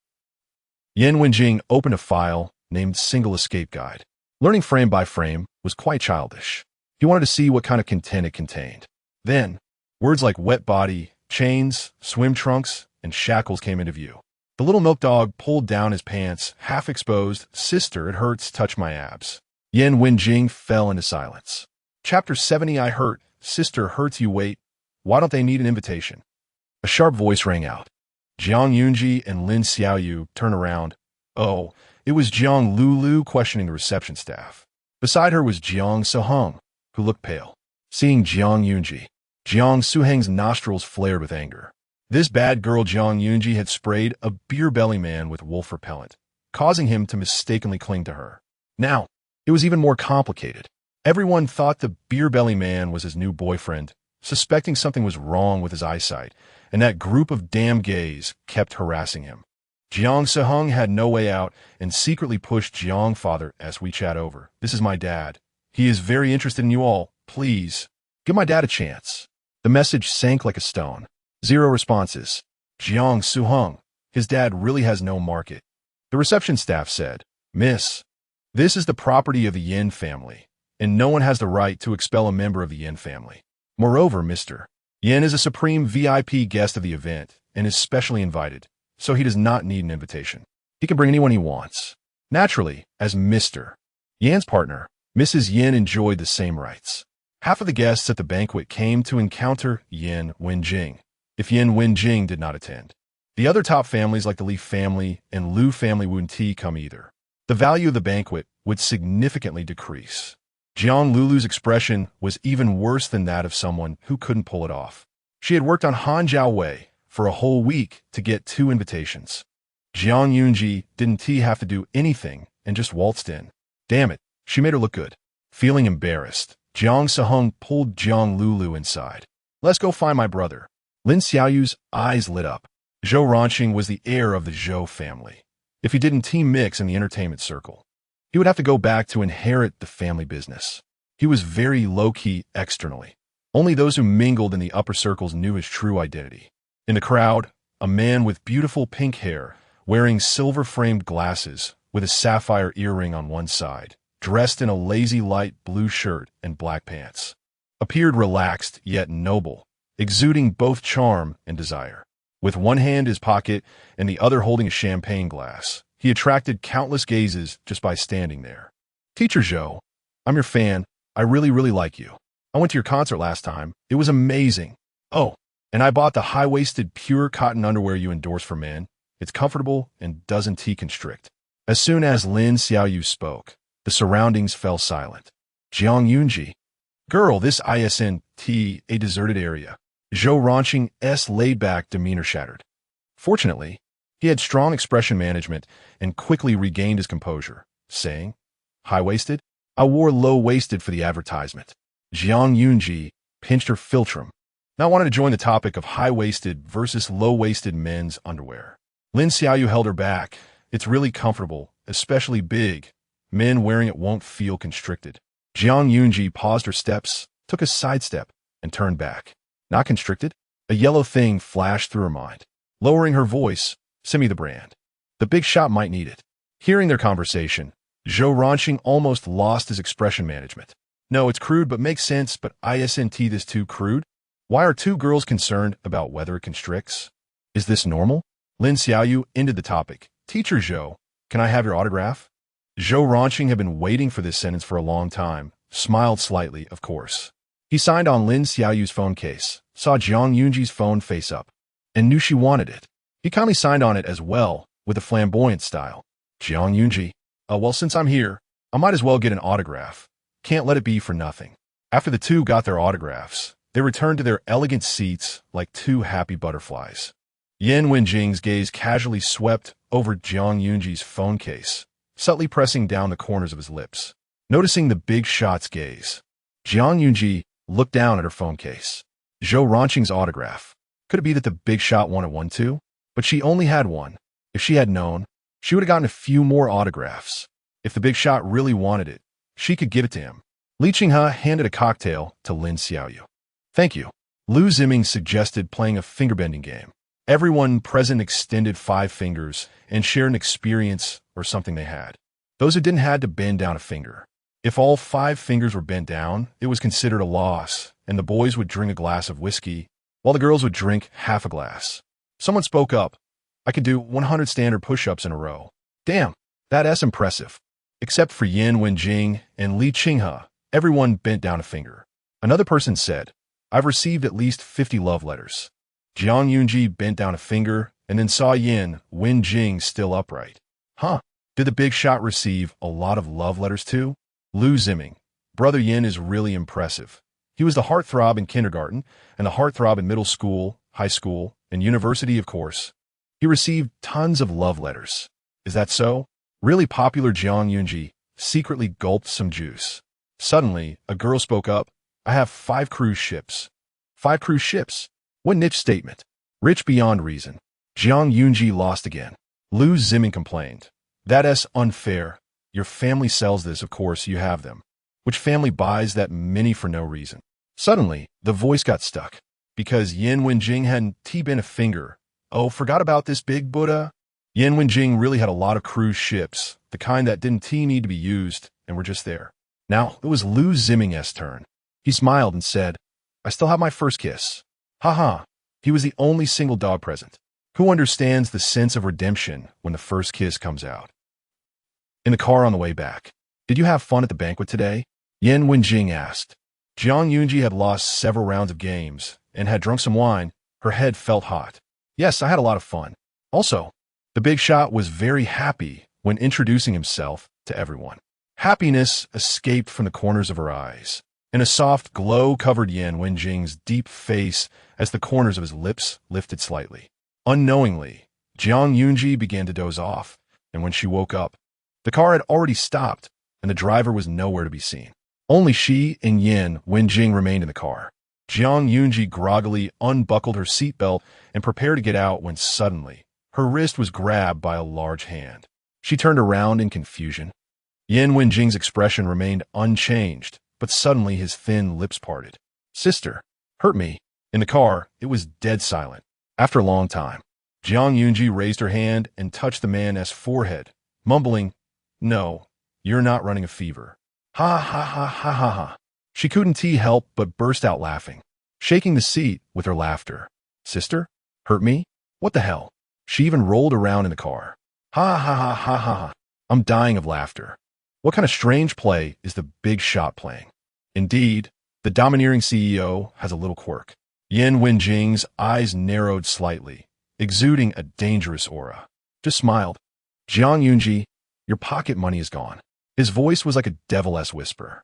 Yin Wenjing opened a file named Single Escape Guide. Learning frame by frame was quite childish. He wanted to see what kind of content it contained. Then, words like wet body, chains, swim trunks, and shackles came into view. The little milk dog pulled down his pants, half exposed. Sister, it hurts, touch my abs. Yin Wenjing fell into silence. Chapter 70 I hurt. Sister hurts you wait. Why don't they need an invitation? A sharp voice rang out. Zhang Yunji and Lin Xiaoyu turned around. Oh, it was Jiang Lulu questioning the reception staff. Beside her was Jiang Soheng, who looked pale. Seeing Jiang Yunji, Jiang Suheng's nostrils flared with anger. This bad girl Jiang Yunji had sprayed a beer belly man with wolf repellent, causing him to mistakenly cling to her. Now, it was even more complicated. Everyone thought the beer belly man was his new boyfriend, suspecting something was wrong with his eyesight, and that group of damn gays kept harassing him. Jiang Sehung had no way out and secretly pushed Jiang father as we chat over. This is my dad. He is very interested in you all. Please, give my dad a chance. The message sank like a stone. 0 responses. Jiang Suhung, his dad really has no market. The reception staff said, Miss, this is the property of the Yin family, and no one has the right to expel a member of the Yin family. Moreover, Mr. Yin is a supreme VIP guest of the event and is specially invited, so he does not need an invitation. He can bring anyone he wants. Naturally, as Mr. Yan's partner, Mrs. Yin enjoyed the same rights. Half of the guests at the banquet came to encounter Yin Wenjing, if Yin Wenjing did not attend. The other top families like the Li family and Lu family wouldn't come either. The value of the banquet would significantly decrease. Jiang Lulu's expression was even worse than that of someone who couldn't pull it off. She had worked on Hanjiao Wei for a whole week to get 2 invitations. Jiang Yunji didn't have to do anything and just waltzed in. Damn it, she made her look good. Feeling embarrassed, Jiang Sehung pulled Jiang Lulu inside. Let's go find my brother. Lin Xiaoyu's eyes lit up. Zhou Ranqing was the heir of the Zhou family. If he didn't team mix in the entertainment circle, he would have to go back to inherit the family business. He was very low-key externally. Only those who mingled in the upper circles knew his true identity. In the crowd, a man with beautiful pink hair, wearing silver-framed glasses, with a sapphire earring on one side, dressed in a lazy light blue shirt and black pants, appeared relaxed yet noble, exuding both charm and desire. With one hand in his pocket and the other holding a champagne glass, he attracted countless gazes just by standing there. Teacher Zhou, I'm your fan. I really like you. I went to your concert last time. It was amazing. Oh, and I bought the high-waisted pure cotton underwear you endorse for men. It's comfortable and doesn't constrict. As soon as Lin Xiaoyu spoke, the surroundings fell silent. Zhang Yunji. Girl, this isn't a deserted area. Zhou Ranqing's laid-back demeanor shattered. Fortunately, he had strong expression management and quickly regained his composure, saying, High-waisted? I wore low-waisted for the advertisement. Zhang Yunji pinched her philtrum. Now wanted to join the topic of high-waisted versus low-waisted men's underwear. Lin Xiaoyu held her back. It's really comfortable, especially big. Men wearing it won't feel constricted. Zhang Yunji paused her steps, took a sidestep, and turned back. Not constricted? A yellow thing flashed through her mind. Lowering her voice, send me the brand. The big shop might need it. Hearing their conversation, Zhou Ranqing almost lost his expression management. No, it's crude but makes sense, but isn't this too crude? Why are two girls concerned about whether it constricts? Is this normal? Lin Xiaoyu ended the topic. Teacher Zhou, can I have your autograph? Zhou Ranqing had been waiting for this sentence for a long time, smiled slightly, of course. He signed on Lin Xiaoyu's phone case, saw Zhang Yunji's phone face up, and knew she wanted it. He kindly signed on it as well, with a flamboyant style. Zhang Yunji. Well, since I'm here, I might as well get an autograph. Can't let it be for nothing. After the two got their autographs, they returned to their elegant seats like two happy butterflies. Yan Wenjing's gaze casually swept over Zhang Yunji's phone case, subtly pressing down the corners of his lips. Noticing the big shot's gaze, Zhang Yunji looked down at her phone case. Zhou Ranqing's autograph. Could it be that the big shot wanted one too? But she only had one. If she had known, she would have gotten a few more autographs. If the big shot really wanted it, she could give it to him. Li Qinghe handed a cocktail to Lin Xiaoyu. Thank you. Lu Ziming suggested playing a finger-bending game. Everyone present extended 5 fingers and shared an experience or something they had. Those who didn't had to bend down a finger. If all 5 fingers were bent down, it was considered a loss, and the boys would drink a glass of whiskey, while the girls would drink half a glass. Someone spoke up. I could do 100 standard push-ups in a row. Damn, that's impressive. Except for Yan Wenjing and Li Qinghe, everyone bent down a finger. Another person said, I've received at least 50 love letters. Zhang Yunji bent down a finger and then saw Yan Wenjing still upright. Huh, did the big shot receive a lot of love letters too? Lu Ziming, Brother Yin is really impressive. He was the heartthrob in kindergarten and the heartthrob in middle school, high school, and university, of course. He received tons of love letters. Is that so? Really popular. Zhang Yunji secretly gulped some juice. Suddenly, a girl spoke up. I have 5 cruise ships. 5 cruise ships? What niche statement? Rich beyond reason. Zhang Yunji lost again. Lu Ziming complained. That's unfair. Your family sells this, of course you have them. Which family buys that many for no reason? Suddenly, the voice got stuck. Because Yan Wenjing hadn't bent a finger. Oh, forgot about this big Buddha? Yan Wenjing really had a lot of cruise ships, the kind that didn't need to be used, and were just there. Now, it was Lu Ziming's turn. He smiled and said, I still have my first kiss. Haha, he was the only single dog present. Who understands the sense of redemption when the first kiss comes out? In the car on the way back. Did you have fun at the banquet today? Yan Wenjing asked. Zhang Yunji had lost several rounds of games and had drunk some wine. Her head felt hot. Yes, I had a lot of fun. Also, the big shot was very happy when introducing himself to everyone. Happiness escaped from the corners of her eyes, and a soft glow covered Yan Wenjing's deep face as the corners of his lips lifted slightly. Unknowingly, Zhang Yunji began to doze off, and when she woke up, the car had already stopped, and the driver was nowhere to be seen. Only she and Yan Wenjing remained in the car. Zhang Yunji groggily unbuckled her seatbelt and prepared to get out when suddenly, her wrist was grabbed by a large hand. She turned around in confusion. Yan Wenjing's expression remained unchanged, but suddenly his thin lips parted. "Sister, hurt me." In the car, it was dead silent. After a long time, Zhang Yunji raised her hand and touched the man's forehead, mumbling, "No, you're not running a fever." Ha ha ha ha ha ha. She couldn't help but burst out laughing, shaking the seat with her laughter. "Sister? Hurt me? What the hell?" She even rolled around in the car. Ha ha ha ha ha ha. I'm dying of laughter. What kind of strange play is the big shot playing? Indeed, the domineering CEO has a little quirk. Yan Wenjing's eyes narrowed slightly, exuding a dangerous aura. Just smiled. "Zhang Yunji, your pocket money is gone." His voice was like a devil-esque whisper.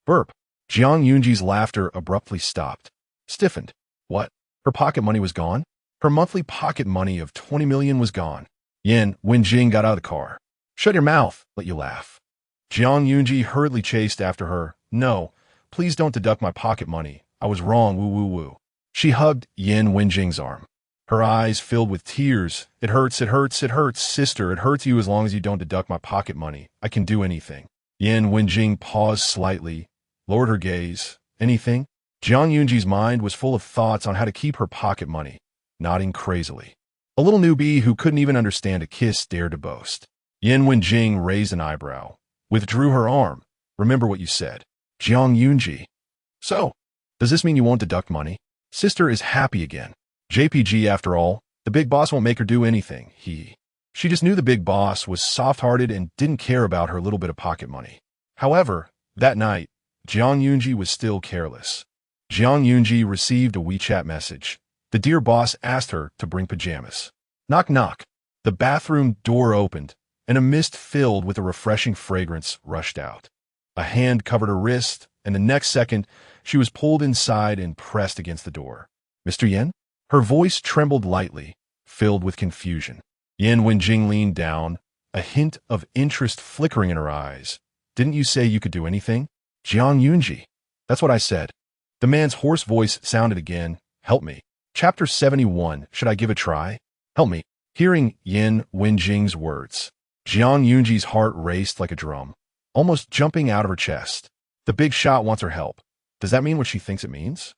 Burp. Zhang Yunji's laughter abruptly stopped, stiffened. What? Her pocket money was gone? Her monthly pocket money of 20 million was gone. Yan Wenjing got out of the car. "Shut your mouth, let you laugh." Zhang Yunji hurriedly chased after her. "No, please don't deduct my pocket money. I was wrong, woo woo woo." She hugged Yan Wenjing's arm. Her eyes filled with tears. "It hurts, it hurts, it hurts. Sister, it hurts you as long as you don't deduct my pocket money. I can do anything." Yan Wenjing paused slightly, lowered her gaze. "Anything?" Zhang Yunji's mind was full of thoughts on how to keep her pocket money, nodding crazily. A little newbie who couldn't even understand a kiss dared to boast. Yan Wenjing raised an eyebrow, withdrew her arm. "Remember what you said." Zhang Yunji. "So, does this mean you won't deduct money?" Sister is happy again. JPG, after all, the big boss won't make her do anything. She just knew the big boss was soft-hearted and didn't care about her little bit of pocket money. However, that night, Zhang Yunji was still careless. Zhang Yunji received a WeChat message. The dear boss asked her to bring pajamas. Knock knock. The bathroom door opened, and a mist filled with a refreshing fragrance rushed out. A hand covered her wrist, and the next second, she was pulled inside and pressed against the door. "Mr. Yan?" Her voice trembled lightly, filled with confusion. Yan Wenjing leaned down, a hint of interest flickering in her eyes. "Didn't you say you could do anything?" "Zhang Yunji." "That's what I said." The man's hoarse voice sounded again. "Help me." Chapter 71. Should I give a try? Help me. Hearing Yan Wenjing's words, Zhang Yunji's heart raced like a drum, almost jumping out of her chest. The big shot wants her help. Does that mean what she thinks it means?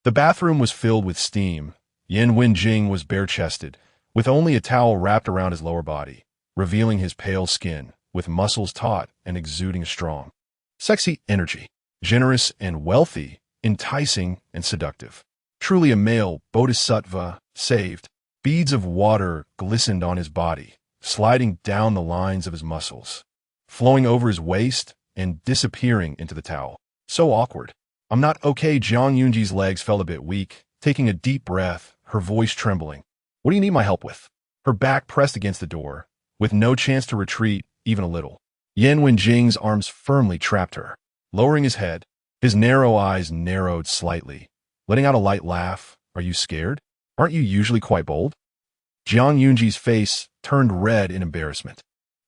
The bathroom was filled with steam. Yan Wenjing was bare-chested, with only a towel wrapped around his lower body, revealing his pale skin, with muscles taut and exuding strong, sexy energy, generous and wealthy, enticing and seductive. Truly a male bodhisattva saved. Beads of water glistened on his body, sliding down the lines of his muscles, flowing over his waist and disappearing into the towel. So awkward. "I'm not okay." Zhang Yunji's legs felt a bit weak, taking a deep breath, her voice trembling. "What do you need my help with?" Her back pressed against the door, with no chance to retreat, even a little. Yan Wenjing's arms firmly trapped her. Lowering his head, his narrow eyes narrowed slightly, letting out a light laugh. "Are you scared? Aren't you usually quite bold?" Zhang Yunji's face turned red in embarrassment.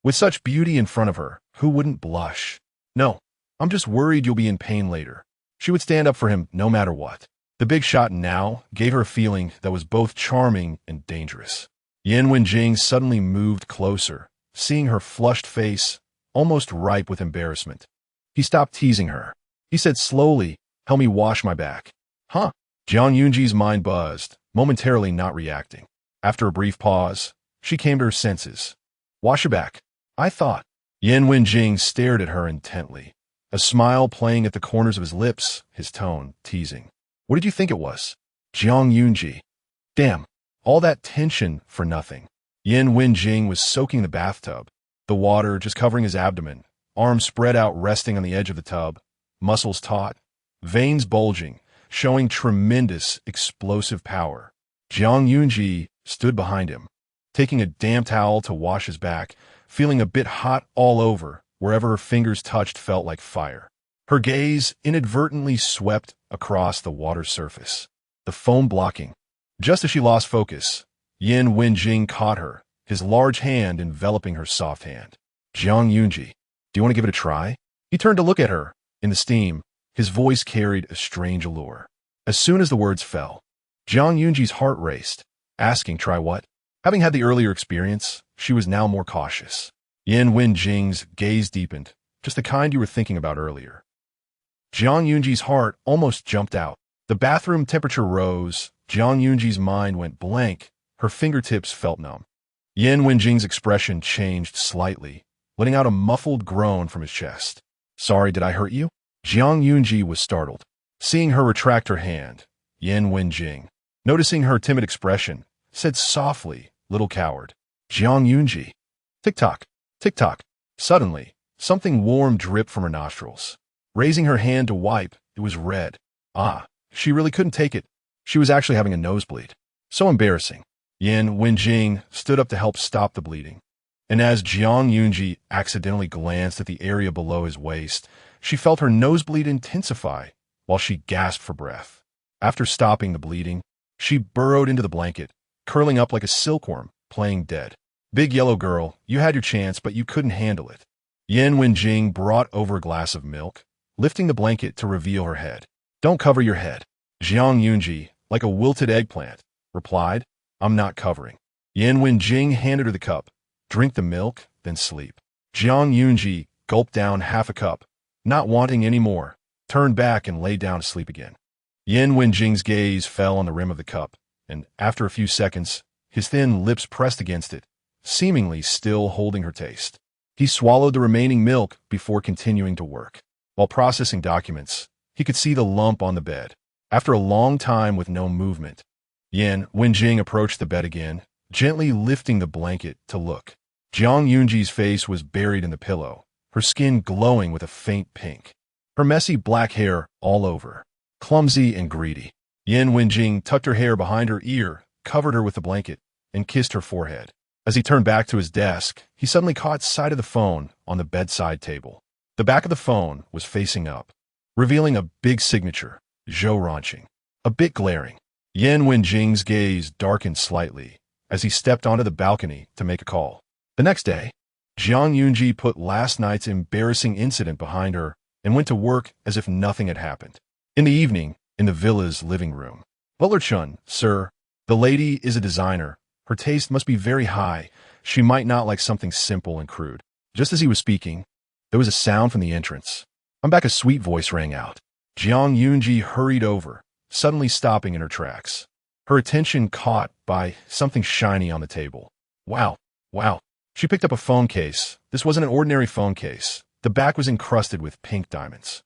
With such beauty in front of her, who wouldn't blush? "No, I'm just worried you'll be in pain later." She would stand up for him no matter what. The big shot now gave her a feeling that was both charming and dangerous. Yan Wenjing suddenly moved closer, seeing her flushed face, almost ripe with embarrassment. He stopped teasing her. He said slowly, "Help me wash my back." "Huh?" Zhang Yunji's mind buzzed, momentarily not reacting. After a brief pause, she came to her senses. "Wash your back. I thought." Yan Wenjing stared at her intently, a smile playing at the corners of his lips, his tone teasing. "What did you think it was?" Zhang Yunji. "Damn, all that tension for nothing." Yan Wenjing was soaking the bathtub, the water just covering his abdomen, arms spread out resting on the edge of the tub, muscles taut, veins bulging, showing tremendous explosive power. Zhang Yunji stood behind him, taking a damp towel to wash his back, feeling a bit hot all over. Wherever her fingers touched felt like fire. Her gaze inadvertently swept across the water surface, the foam blocking. Just as she lost focus, Yan Wenjing caught her, his large hand enveloping her soft hand. "Zhang Yunji, do you want to give it a try?" He turned to look at her. In the steam, his voice carried a strange allure. As soon as the words fell, Zhang Yunji's heart raced, asking, "Try what?" Having had the earlier experience, she was now more cautious. Yan Wenjing's gaze deepened, just the kind you were thinking about earlier. Zhang Yunji's heart almost jumped out. The bathroom temperature rose. Zhang Yunji's mind went blank. Her fingertips felt numb. Yan Wenjing's expression changed slightly, letting out a muffled groan from his chest. "Sorry, did I hurt you?" Zhang Yunji was startled. Seeing her retract her hand, Yan Wenjing, noticing her timid expression, said softly, "Little coward." Zhang Yunji. Tick-tock, tick-tock. Suddenly, something warm dripped from her nostrils. Raising her hand to wipe, it was red. She really couldn't take it. She was actually having a nosebleed. So embarrassing. Yan Wenjing stood up to help stop the bleeding. And as Zhang Yunji accidentally glanced at the area below his waist, she felt her nosebleed intensify while she gasped for breath. After stopping the bleeding, she burrowed into the blanket, curling up like a silkworm, playing dead. "Big yellow girl, you had your chance, but you couldn't handle it." Yan Wenjing brought over a glass of milk, lifting the blanket to reveal her head. "Don't cover your head." Zhang Yunji, like a wilted eggplant, replied, "I'm not covering." Yan Wenjing handed her the cup. "Drink the milk, then sleep." Zhang Yunji gulped down half a cup, not wanting any more, turned back and lay down to sleep again. Yan Wenjing's gaze fell on the rim of the cup, and after a few seconds, his thin lips pressed against it, seemingly still holding her taste. He swallowed the remaining milk before continuing to work. While processing documents, he could see the lump on the bed. After a long time with no movement, Yan Wenjing approached the bed again, gently lifting the blanket to look. Zhang Yunji's face was buried in the pillow, her skin glowing with a faint pink. Her messy black hair all over, clumsy and greedy. Yan Wenjing tucked her hair behind her ear, covered her with the blanket, and kissed her forehead. As he turned back to his desk, he suddenly caught sight of the phone on the bedside table. The back of the phone was facing up, revealing a big signature, Zhou Ranqing. A bit glaring. Yan Wenjing's gaze darkened slightly as he stepped onto the balcony to make a call. The next day, Zhang Yunji put last night's embarrassing incident behind her and went to work as if nothing had happened. In the evening, in the villa's living room, "Butler Chun, sir, the lady is a designer. Her taste must be very high. She might not like something simple and crude." Just as he was speaking, there was a sound from the entrance. "I'm back," a sweet voice rang out. Zhang Yunji hurried over, suddenly stopping in her tracks. Her attention caught by something shiny on the table. Wow. She picked up a phone case. This wasn't an ordinary phone case. The back was encrusted with pink diamonds.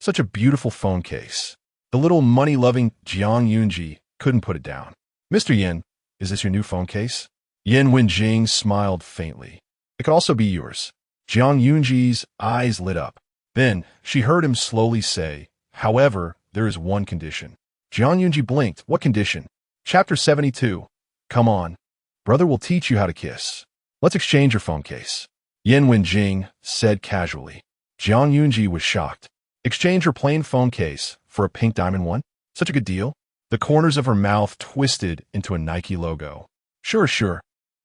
Such a beautiful phone case. The little money-loving Zhang Yunji couldn't put it down. "Mr. Yin, is this your new phone case?" Yan Wenjing smiled faintly. "It could also be yours." Zhang Yunji's eyes lit up. Then she heard him slowly say, "However, there is one condition." Zhang Yunji blinked. "What condition?" Chapter 72. "Come on. Brother will teach you how to kiss. Let's exchange your phone case," Yan Wenjing said casually. Zhang Yunji was shocked. "Exchange her plain phone case for a pink diamond one? Such a good deal?" The corners of her mouth twisted into a Nike logo. Sure.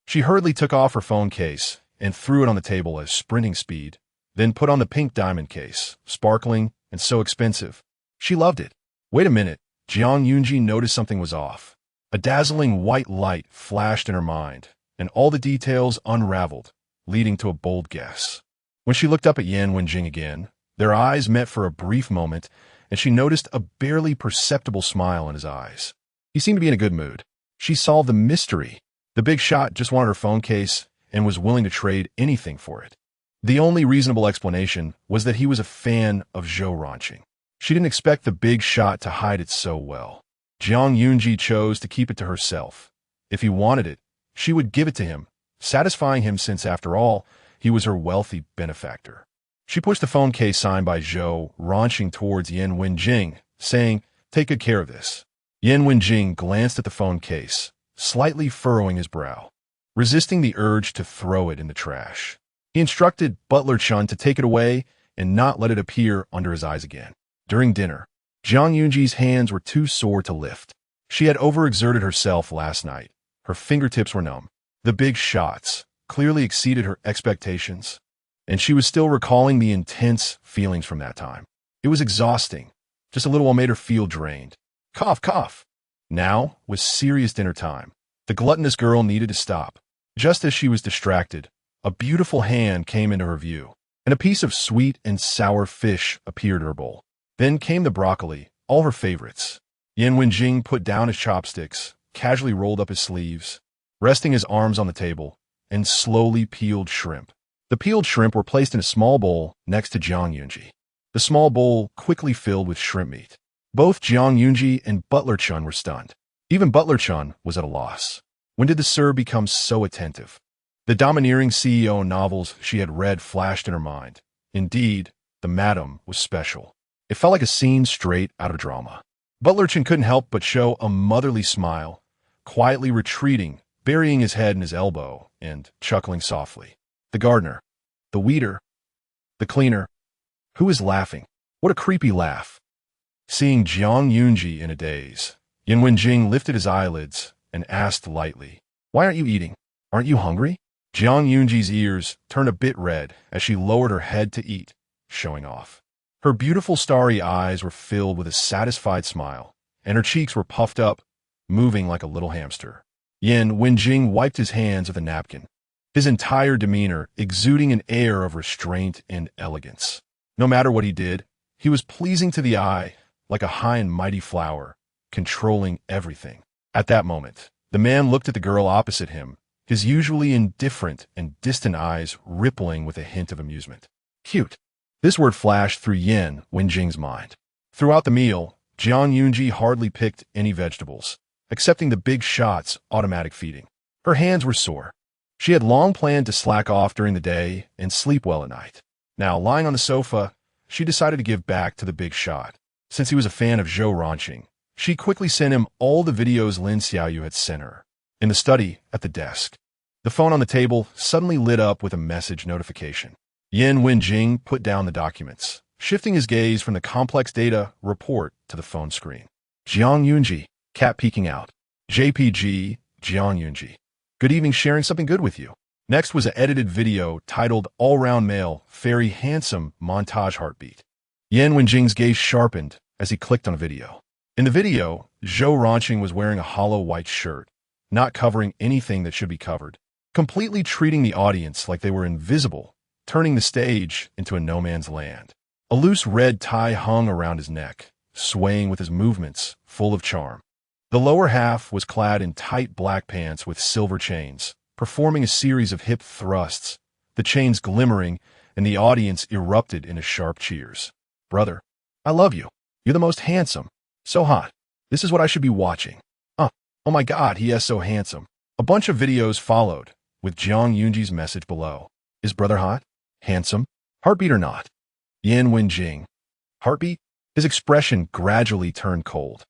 She hurriedly took off her phone case and threw it on the table at sprinting speed, then put on the pink diamond case, sparkling and so expensive. She loved it. Wait a minute. Zhang Yunji noticed something was off. A dazzling white light flashed in her mind, and all the details unraveled, leading to a bold guess. When she looked up at Yan Wenjing again, their eyes met for a brief moment, and she noticed a barely perceptible smile in his eyes. He seemed to be in a good mood. She solved the mystery. The big shot just wanted her phone case and was willing to trade anything for it. The only reasonable explanation was that he was a fan of Zhou Ranqing. She didn't expect the big shot to hide it so well. Zhang Yunji chose to keep it to herself. If he wanted it, she would give it to him, satisfying him since, after all, he was her wealthy benefactor. She pushed the phone case signed by Zhou Ranqing towards Yan Wenjing, saying, "Take good care of this." Yan Wenjing glanced at the phone case, slightly furrowing his brow, resisting the urge to throw it in the trash. He instructed Butler Chun to take it away and not let it appear under his eyes again. During dinner, Zhang Yunji's hands were too sore to lift. She had overexerted herself last night. Her fingertips were numb. The big shots clearly exceeded her expectations, and she was still recalling the intense feelings from that time. It was exhausting. Just a little while made her feel drained. Cough, cough. Now was serious dinner time. The gluttonous girl needed to stop. Just as she was distracted, a beautiful hand came into her view, and a piece of sweet and sour fish appeared in her bowl. Then came the broccoli, all her favorites. Yan Wenjing put down his chopsticks, casually rolled up his sleeves, resting his arms on the table, and slowly peeled shrimp. The peeled shrimp were placed in a small bowl next to Zhuang Yunji. The small bowl quickly filled with shrimp meat. Both Zhuang Yunji and Butler Chun were stunned. Even Butler Chun was at a loss. When did the sir become so attentive? The domineering CEO novels she had read flashed in her mind. Indeed, the madam was special. It felt like a scene straight out of drama. Butler Chun couldn't help but show a motherly smile, quietly retreating, burying his head in his elbow, and chuckling softly. The gardener, the weeder, the cleaner. Who is laughing? What a creepy laugh. Seeing Zhuang Yunji in a daze, Yan Wenjing lifted his eyelids and asked lightly, "Why aren't you eating? Aren't you hungry?" Zhuang Yunji's ears turned a bit red as she lowered her head to eat, showing off. Her beautiful starry eyes were filled with a satisfied smile, and her cheeks were puffed up, moving like a little hamster. Yan Wenjing wiped his hands with a napkin, his entire demeanor exuding an air of restraint and elegance. No matter what he did, he was pleasing to the eye, like a high and mighty flower, controlling everything. At that moment, the man looked at the girl opposite him, his usually indifferent and distant eyes rippling with a hint of amusement. Cute. This word flashed through Yan Wenjing's mind. Throughout the meal, Zhuang Yunji hardly picked any vegetables, accepting the big shot's automatic feeding. Her hands were sore. She had long planned to slack off during the day and sleep well at night. Now, lying on the sofa, she decided to give back to the big shot. Since he was a fan of Zhou Ranqing, she quickly sent him all the videos Lin Xiaoyu had sent her. In the study, at the desk, the phone on the table suddenly lit up with a message notification. Yan Wenjing put down the documents, shifting his gaze from the complex data report to the phone screen. Zhuang Yunji, cat peeking out. JPG, Zhuang Yunji. Good evening, sharing something good with you. Next was an edited video titled All-Round Male, Very Handsome Montage Heartbeat. Yan Wenjing's gaze sharpened as he clicked on a video. In the video, Zhou Ranqing was wearing a hollow white shirt, not covering anything that should be covered, completely treating the audience like they were invisible, turning the stage into a no-man's land. A loose red tie hung around his neck, swaying with his movements, full of charm. The lower half was clad in tight black pants with silver chains, performing a series of hip thrusts, the chains glimmering, and the audience erupted into sharp cheers. Brother, I love you. You're the most handsome. So hot. This is what I should be watching. Oh my God, he is so handsome. A bunch of videos followed, with Zhuang Yunji's message below. Is brother hot? Handsome? Heartbeat or not? Yan Wenjing. Heartbeat? His expression gradually turned cold.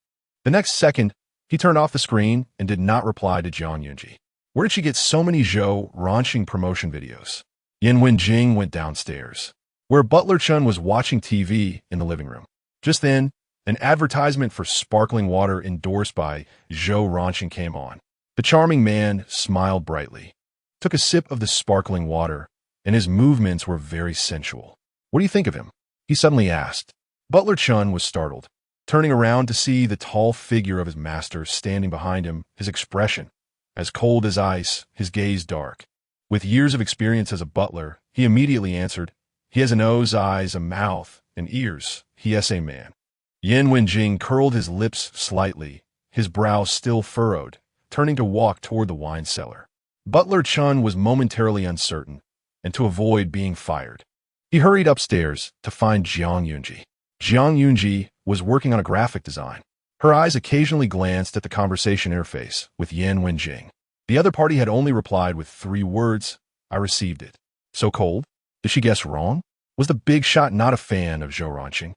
The next second, he turned off the screen and did not reply to Zhuang Yunji. Where did she get so many Zhou Ranqing promotion videos? Yan Wenjing went downstairs, where Butler Chun was watching TV in the living room. Just then, an advertisement for sparkling water endorsed by Zhou Ranqing came on. The charming man smiled brightly, took a sip of the sparkling water, and his movements were very sensual. What do you think of him? He suddenly asked. Butler Chun was startled, turning around to see the tall figure of his master standing behind him, his expression as cold as ice, his gaze dark. With years of experience as a butler, he immediately answered, "He has a nose, eyes, a mouth, and ears. He is a man." Yan Wenjing curled his lips slightly, his brow still furrowed, turning to walk toward the wine cellar. Butler Chun was momentarily uncertain, and to avoid being fired, he hurried upstairs to find Zhuang Yunji. Zhuang Yunji was working on a graphic design. Her eyes occasionally glanced at the conversation interface with Yan Wenjing. The other party had only replied with 3 words, "I received it." So cold? Did she guess wrong? Was the big shot not a fan of Zhou Ranqing?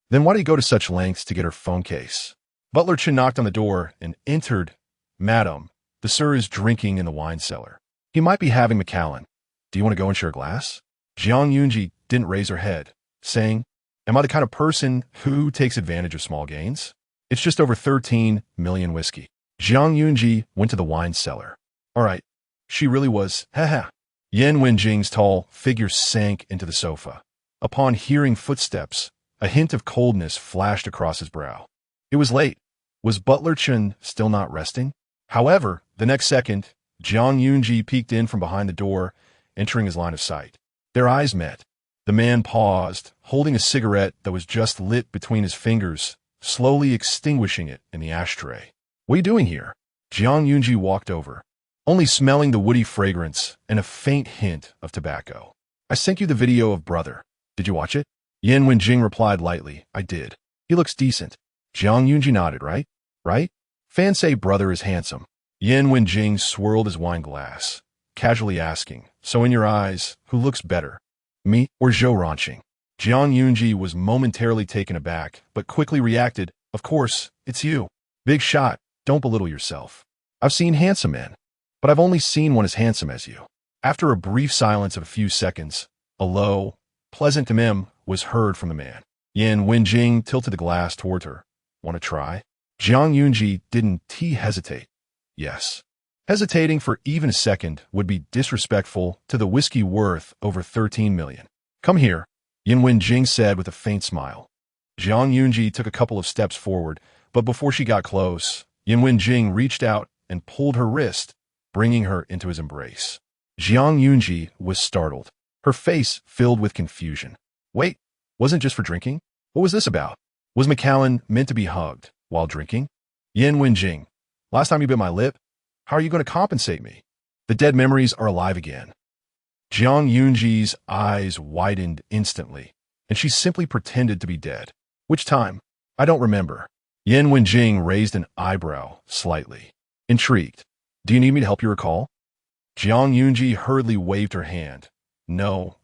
Then why did he go to such lengths to get her phone case? Butler Chun knocked on the door and entered. "Madam, the sir is drinking in the wine cellar. He might be having Macallan. Do you want to go and share a glass?" Zhuang Yunji didn't raise her head, saying, "Am I the kind of person who takes advantage of small gains? It's just over 13 million whiskey." Zhuang Yunji went to the wine cellar. All right, she really was, haha. Yan Wenjing's tall figure sank into the sofa. Upon hearing footsteps, a hint of coldness flashed across his brow. It was late. Was Butler Chen still not resting? However, the next second, Zhang Yunji peeked in from behind the door, entering his line of sight. Their eyes met. The man paused, holding a cigarette that was just lit between his fingers, slowly extinguishing it in the ashtray. "What are you doing here?" Zhang Yunji walked over, only smelling the woody fragrance and a faint hint of tobacco. "I sent you the video of brother. Did you watch it?" Yan Wenjing replied lightly, "I did. He looks decent." Zhang Yunji nodded, right? Right? Fans say brother is handsome. Yan Wenjing swirled his wine glass, casually asking, "So in your eyes, who looks better, me or Zhou Ranqing?" Zhang Yunji was momentarily taken aback, but quickly reacted, "Of course, it's you. Big shot, don't belittle yourself. I've seen handsome men, but I've only seen one as handsome as you." After a brief silence of a few seconds, a low, pleasant mem was heard from the man. Yan Wenjing tilted the glass toward her. "Want to try?" Zhang Yunji didn't hesitate. Yes. Hesitating for even a second would be disrespectful to the whiskey worth over 13 million. "Come here," Yan Wenjing said with a faint smile. Zhang Yunji took a couple of steps forward, but before she got close, Yan Wenjing reached out and pulled her wrist, bringing her into his embrace. Zhang Yunji was startled, her face filled with confusion. Wait, wasn't just for drinking? What was this about? Was McCallan meant to be hugged while drinking? Yan Wenjing, last time you bit my lip? How are you going to compensate me? The dead memories are alive again. Zhang Yunji's eyes widened instantly, and she simply pretended to be dead. Which time? I don't remember. Yan Wenjing raised an eyebrow slightly, intrigued. Do you need me to help you recall? Zhang Yunji hurriedly waved her hand. No.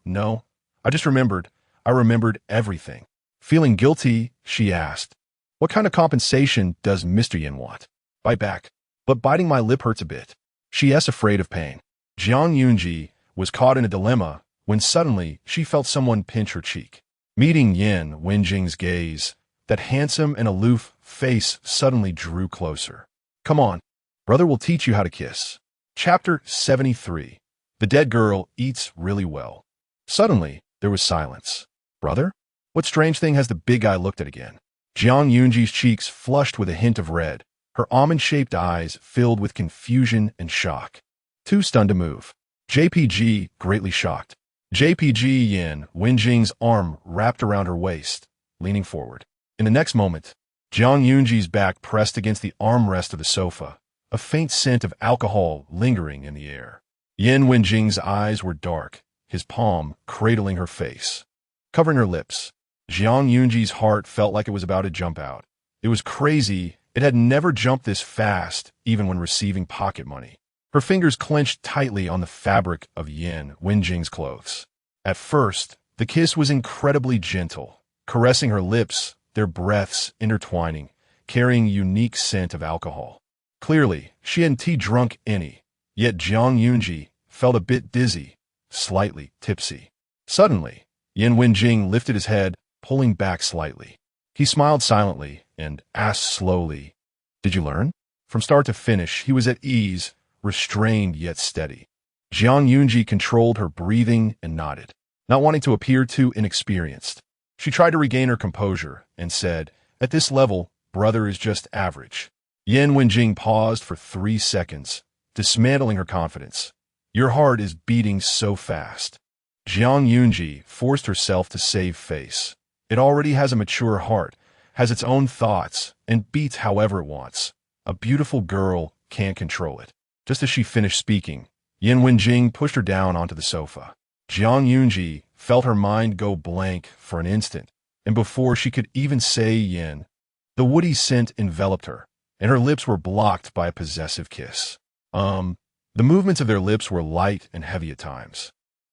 I just remembered. I remembered everything. Feeling guilty, she asked, "What kind of compensation does Mr. Yin want?" "Bite back. But biting my lip hurts a bit." She is afraid of pain. Zhang Yunji was caught in a dilemma when suddenly she felt someone pinch her cheek. Meeting Yan Wenjing's gaze, that handsome and aloof face suddenly drew closer. "Come on, brother will teach you how to kiss." Chapter 73. The dead girl eats really well. Suddenly, there was silence. "Brother? What strange thing has the big guy looked at again?" Zhang Yunji's cheeks flushed with a hint of red, her almond-shaped eyes filled with confusion and shock. Too stunned to move. JPG, greatly shocked. JPG Yan Wenjing's arm wrapped around her waist, leaning forward. In the next moment, Zhang Yunji's back pressed against the armrest of the sofa, a faint scent of alcohol lingering in the air. Yan Wenjing's eyes were dark, his palm cradling her face, covering her lips. Zhang Yunji's heart felt like it was about to jump out. It was crazy. It had never jumped this fast, even when receiving pocket money. Her fingers clenched tightly on the fabric of Yan Wenjing's clothes. At first, the kiss was incredibly gentle, caressing her lips, their breaths intertwining, carrying a unique scent of alcohol. Clearly, she hadn't drunk any, yet Zhang Yunji felt a bit dizzy, slightly tipsy. Suddenly, Yan Wenjing lifted his head, pulling back slightly. He smiled silently and asked slowly, "Did you learn?" From start to finish, he was at ease, restrained yet steady. Zhang Yunji controlled her breathing and nodded, not wanting to appear too inexperienced. She tried to regain her composure and said, "At this level, brother is just average." Yan Wenjing paused for 3 seconds, dismantling her confidence. "Your heart is beating so fast." Zhang Yunji forced herself to save face. It already has a mature heart, has its own thoughts, and beats however it wants. A beautiful girl can't control it. Just as she finished speaking, Yan Wenjing pushed her down onto the sofa. Zhang Yunji felt her mind go blank for an instant, and before she could even say yin, the woody scent enveloped her, and her lips were blocked by a possessive kiss. The movements of their lips were light and heavy at times.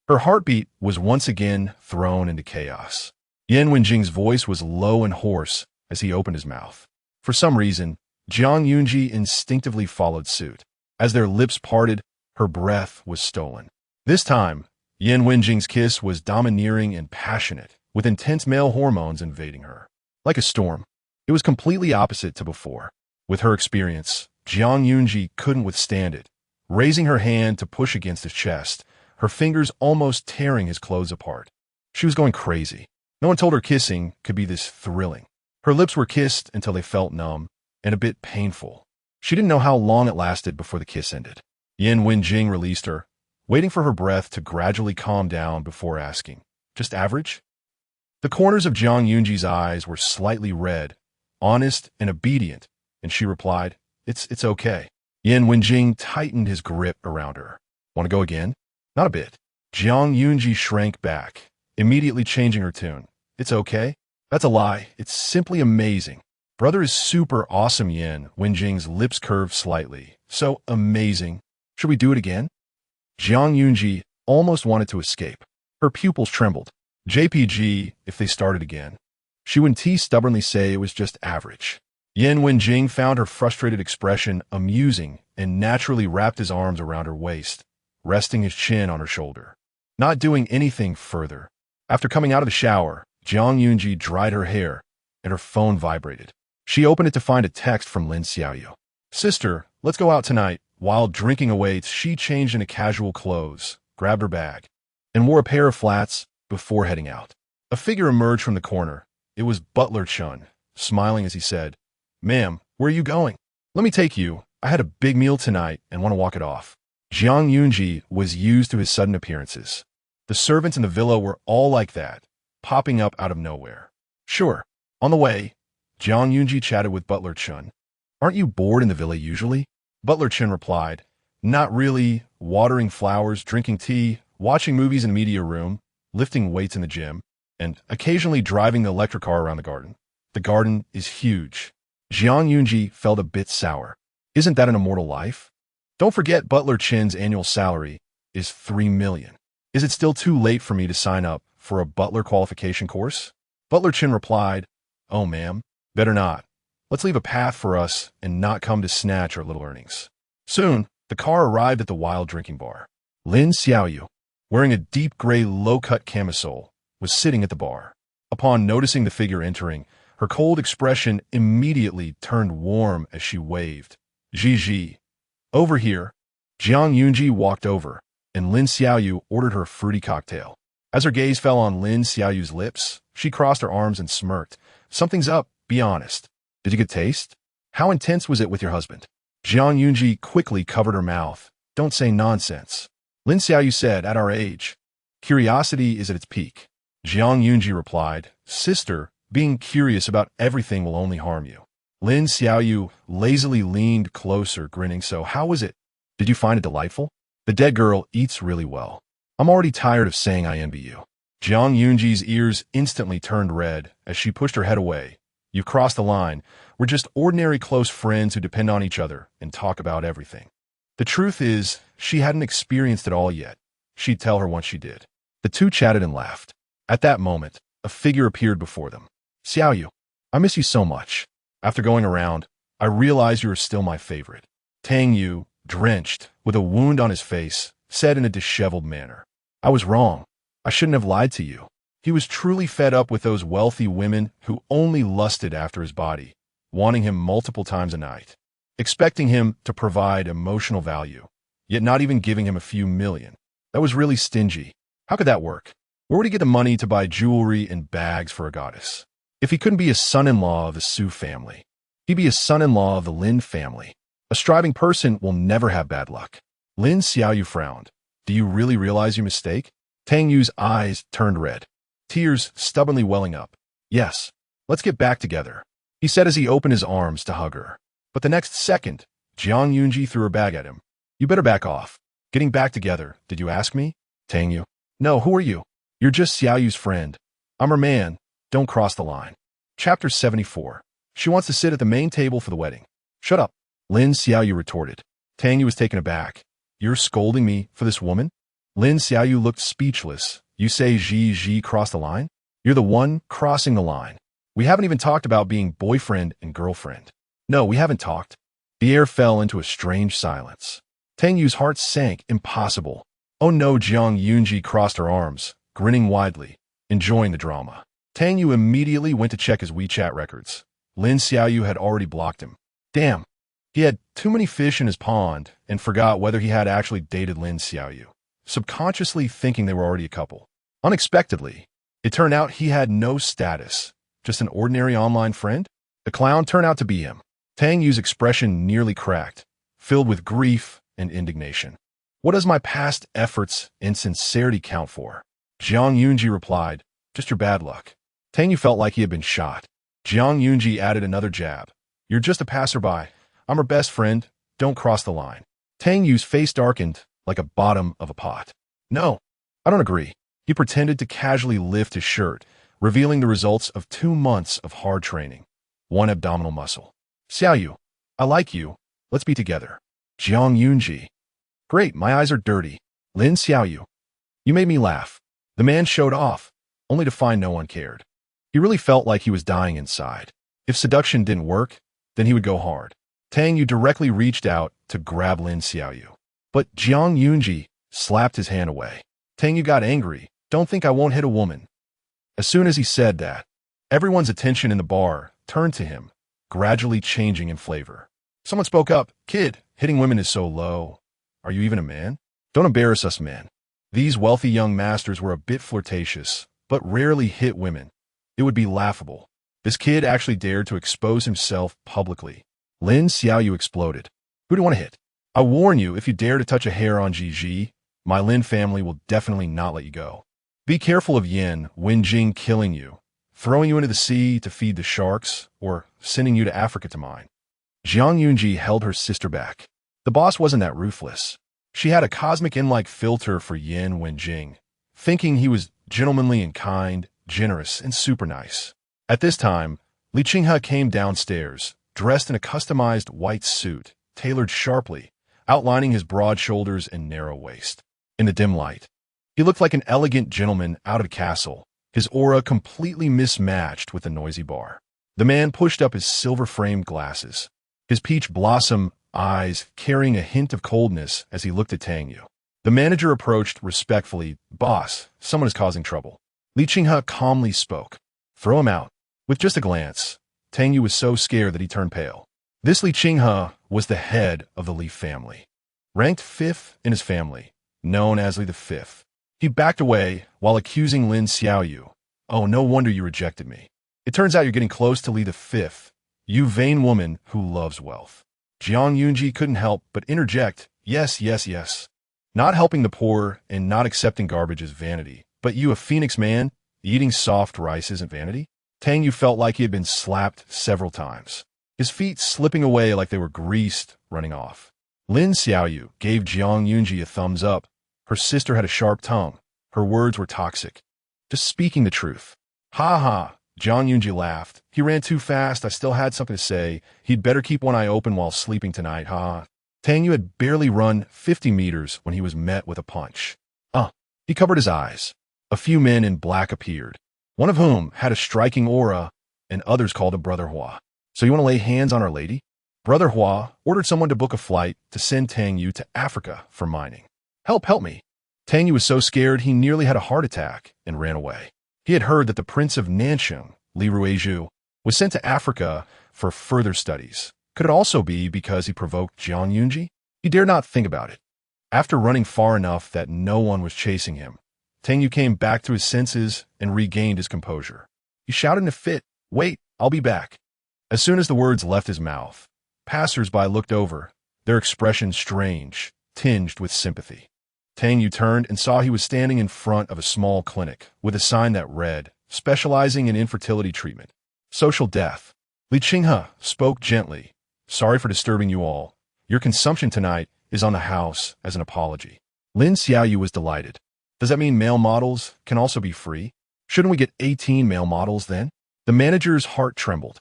Her heartbeat was once again thrown into chaos. Yan Wenjing's voice was low and hoarse as he opened his mouth. For some reason, Zhang Yunji instinctively followed suit. As their lips parted, her breath was stolen. This time, Yan Wenjing's kiss was domineering and passionate, with intense male hormones invading her. Like a storm, it was completely opposite to before. With her experience, Zhang Yunji couldn't withstand it. Raising her hand to push against his chest, her fingers almost tearing his clothes apart. She was going crazy. No one told her kissing could be this thrilling. Her lips were kissed until they felt numb, and a bit painful. She didn't know how long it lasted before the kiss ended. Yin Wenjing released her, waiting for her breath to gradually calm down before asking, "Just average?" The corners of Zhang Yunji's eyes were slightly red, honest and obedient, and she replied, It's okay." Yin Wenjing tightened his grip around her. "Want to go again?" "Not a bit." Zhang Yunji shrank back, immediately changing her tune. "It's okay?" "That's a lie. It's simply amazing." "Brother is super awesome." Yin Wenjing's lips curved slightly. "So amazing. Should we do it again?" Zhang Yunji almost wanted to escape. Her pupils trembled. JPG if they started again. She would stubbornly say it was just average. Yin Wenjing found her frustrated expression amusing and naturally wrapped his arms around her waist, resting his chin on her shoulder. Not doing anything further. After coming out of the shower, Zhang Yunji dried her hair, and her phone vibrated. She opened it to find a text from Lin Xiaoyu. "Sister, let's go out tonight." While drinking away, she changed into casual clothes, grabbed her bag, and wore a pair of flats before heading out. A figure emerged from the corner. It was Butler Chun, smiling as he said, "Ma'am, where are you going?" "Let me take you. I had a big meal tonight and want to walk it off." Zhang Yunji was used to his sudden appearances. The servants in the villa were all like that, popping up out of nowhere. "Sure. On the way." Zhang Yunji chatted with Butler Chun. "Aren't you bored in the villa usually?" Butler Chun replied, "Not really. Watering flowers, drinking tea, watching movies in the media room, lifting weights in the gym, and occasionally driving the electric car around the garden." "The garden is huge." Zhang Yunji felt a bit sour. "Isn't that an immortal life?" "Don't forget Butler Chin's annual salary is 3 million. Is it still too late for me to sign up for a butler qualification course?" Butler Chin replied, "Oh, ma'am, better not. Let's leave a path for us and not come to snatch our little earnings." Soon, the car arrived at the Wild Drinking Bar. Lin Xiaoyu, wearing a deep gray low-cut camisole, was sitting at the bar. Upon noticing the figure entering, her cold expression immediately turned warm as she waved. "Ji, over here." Zhang Yunji walked over, and Lin Xiaoyu ordered her a fruity cocktail. As her gaze fell on Lin Xiaoyu's lips, she crossed her arms and smirked. "Something's up, be honest. Did you get taste? How intense was it with your husband?" Zhang Yunji quickly covered her mouth. "Don't say nonsense." Lin Xiaoyu said, "At our age, curiosity is at its peak." Zhang Yunji replied, "Sister, being curious about everything will only harm you." Lin Xiaoyu lazily leaned closer, grinning. "So how was it? Did you find it delightful?" "The dead girl eats really well. I'm already tired of saying I envy you." Zhang Yunji's ears instantly turned red as she pushed her head away. "You've crossed the line. We're just ordinary close friends who depend on each other and talk about everything." The truth is, she hadn't experienced it all yet. She'd tell her once she did. The two chatted and laughed. At that moment, a figure appeared before them. "Xiaoyu, I miss you so much. After going around, I realize you are still my favorite." Tang Yu, drenched, with a wound on his face, said in a disheveled manner, "I was wrong. I shouldn't have lied to you." He was truly fed up with those wealthy women who only lusted after his body, wanting him multiple times a night, expecting him to provide emotional value, yet not even giving him a few million. That was really stingy. How could that work? Where would he get the money to buy jewelry and bags for a goddess? If he couldn't be a son-in-law of the Su family, he'd be a son-in-law of the Lin family. A striving person will never have bad luck. Lin Xiaoyu frowned. "Do you really realize your mistake?" Tang Yu's eyes turned red, tears stubbornly welling up. "Yes, let's get back together," he said as he opened his arms to hug her. But the next second, Zhang Yunji threw her bag at him. "You better back off. Getting back together, did you ask me?" Tang Yu. "No, who are you?" "You're just Xiaoyu's friend. I'm her man. Don't cross the line." Chapter 74. She wants to sit at the main table for the wedding. "Shut up," Lin Xiaoyu retorted. Tang Yu was taken aback. "You're scolding me for this woman?" Lin Xiaoyu looked speechless. "You say Ji crossed the line? You're the one crossing the line. We haven't even talked about being boyfriend and girlfriend." "No, we haven't talked." The air fell into a strange silence. Tang Yu's heart sank. Impossible. "Oh no." Zhang Yunji crossed her arms, grinning widely, enjoying the drama. Tang Yu immediately went to check his WeChat records. Lin Xiaoyu had already blocked him. Damn. He had too many fish in his pond and forgot whether he had actually dated Lin Xiaoyu, subconsciously thinking they were already a couple. Unexpectedly, it turned out he had no status, just an ordinary online friend. The clown turned out to be him. Tang Yu's expression nearly cracked, filled with grief and indignation. What does my past efforts and sincerity count for? Zhuang Yunji replied, just your bad luck. Tang Yu felt like he had been shot. Zhuang Yunji added another jab. You're just a passerby. I'm her best friend. Don't cross the line. Tang Yu's face darkened like a bottom of a pot. No, I don't agree. He pretended to casually lift his shirt, revealing the results of 2 months of hard training. 1 abdominal muscle. Xiao Yu, I like you. Let's be together. Zhuang Yunji. Great, my eyes are dirty. Lin Xiao Yu. You made me laugh. The man showed off, only to find no one cared. He really felt like he was dying inside. If seduction didn't work, then he would go hard. Tang Yu directly reached out to grab Lin Xiao Yu. But Zhuang Yunji slapped his hand away. Tang Yu got angry. Don't think I won't hit a woman. As soon as he said that, everyone's attention in the bar turned to him, gradually changing in flavor. Someone spoke up. Kid, hitting women is so low. Are you even a man? Don't embarrass us men. These wealthy young masters were a bit flirtatious, but rarely hit women. It would be laughable. This kid actually dared to expose himself publicly. Lin Xiao Yu exploded. Who do you want to hit? I warn you, if you dare to touch a hair on Gigi, my Lin family will definitely not let you go. Be careful of Yin Wenjing killing you, throwing you into the sea to feed the sharks, or sending you to Africa to mine. Zhuang Yunji held her sister back. The boss wasn't that ruthless. She had a cosmic in-like filter for Yin Wenjing, thinking he was gentlemanly and kind, generous, and super nice. At this time, Li Qinghe came downstairs, dressed in a customized white suit, tailored sharply, outlining his broad shoulders and narrow waist. In the dim light, he looked like an elegant gentleman out of a castle, his aura completely mismatched with the noisy bar. The man pushed up his silver-framed glasses, his peach blossom eyes carrying a hint of coldness as he looked at Tang Yu. The manager approached respectfully. Boss, someone is causing trouble. Li Qinghe calmly spoke. Throw him out. With just a glance, Tang Yu was so scared that he turned pale. This Li Qinghe was the head of the Li family, ranked 5th in his family, known as Li the Fifth. He backed away while accusing Lin Xiao Yu. Oh, no wonder you rejected me. It turns out you're getting close to Li the Fifth, you vain woman who loves wealth. Zhuang Yunji couldn't help but interject, yes, yes, yes. Not helping the poor and not accepting garbage is vanity, but you a phoenix man, eating soft rice isn't vanity? Tang Yu felt like he had been slapped several times, his feet slipping away like they were greased, running off. Lin Xiao Yu gave Zhuang Yunji a thumbs up. Her sister had a sharp tongue. Her words were toxic. Just speaking the truth. Ha ha, Zhuang Yunji laughed. He ran too fast. I still had something to say. He'd better keep one eye open while sleeping tonight, ha. Tang Yu had barely run 50 meters when he was met with a punch. He covered his eyes. A few men in black appeared, one of whom had a striking aura, and others called him Brother Hua. So you want to lay hands on Our Lady? Brother Hua ordered someone to book a flight to send Tang Yu to Africa for mining. Help me. Tang Yu was so scared he nearly had a heart attack and ran away. He had heard that the Prince of Nansheng, Li Ruizhu, was sent to Africa for further studies. Could it also be because he provoked Zhuang Yunji? He dared not think about it. After running far enough that no one was chasing him, Tang Yu came back to his senses and regained his composure. He shouted in a fit, "Wait, I'll be back." As soon as the words left his mouth, passers-by looked over, their expressions strange, tinged with sympathy. Tang Yu turned and saw he was standing in front of a small clinic with a sign that read, specializing in infertility treatment. Social death. Li Qinghe spoke gently. Sorry for disturbing you all. Your consumption tonight is on the house as an apology. Lin Xiao Yu was delighted. Does that mean male models can also be free? Shouldn't we get 18 male models then? The manager's heart trembled.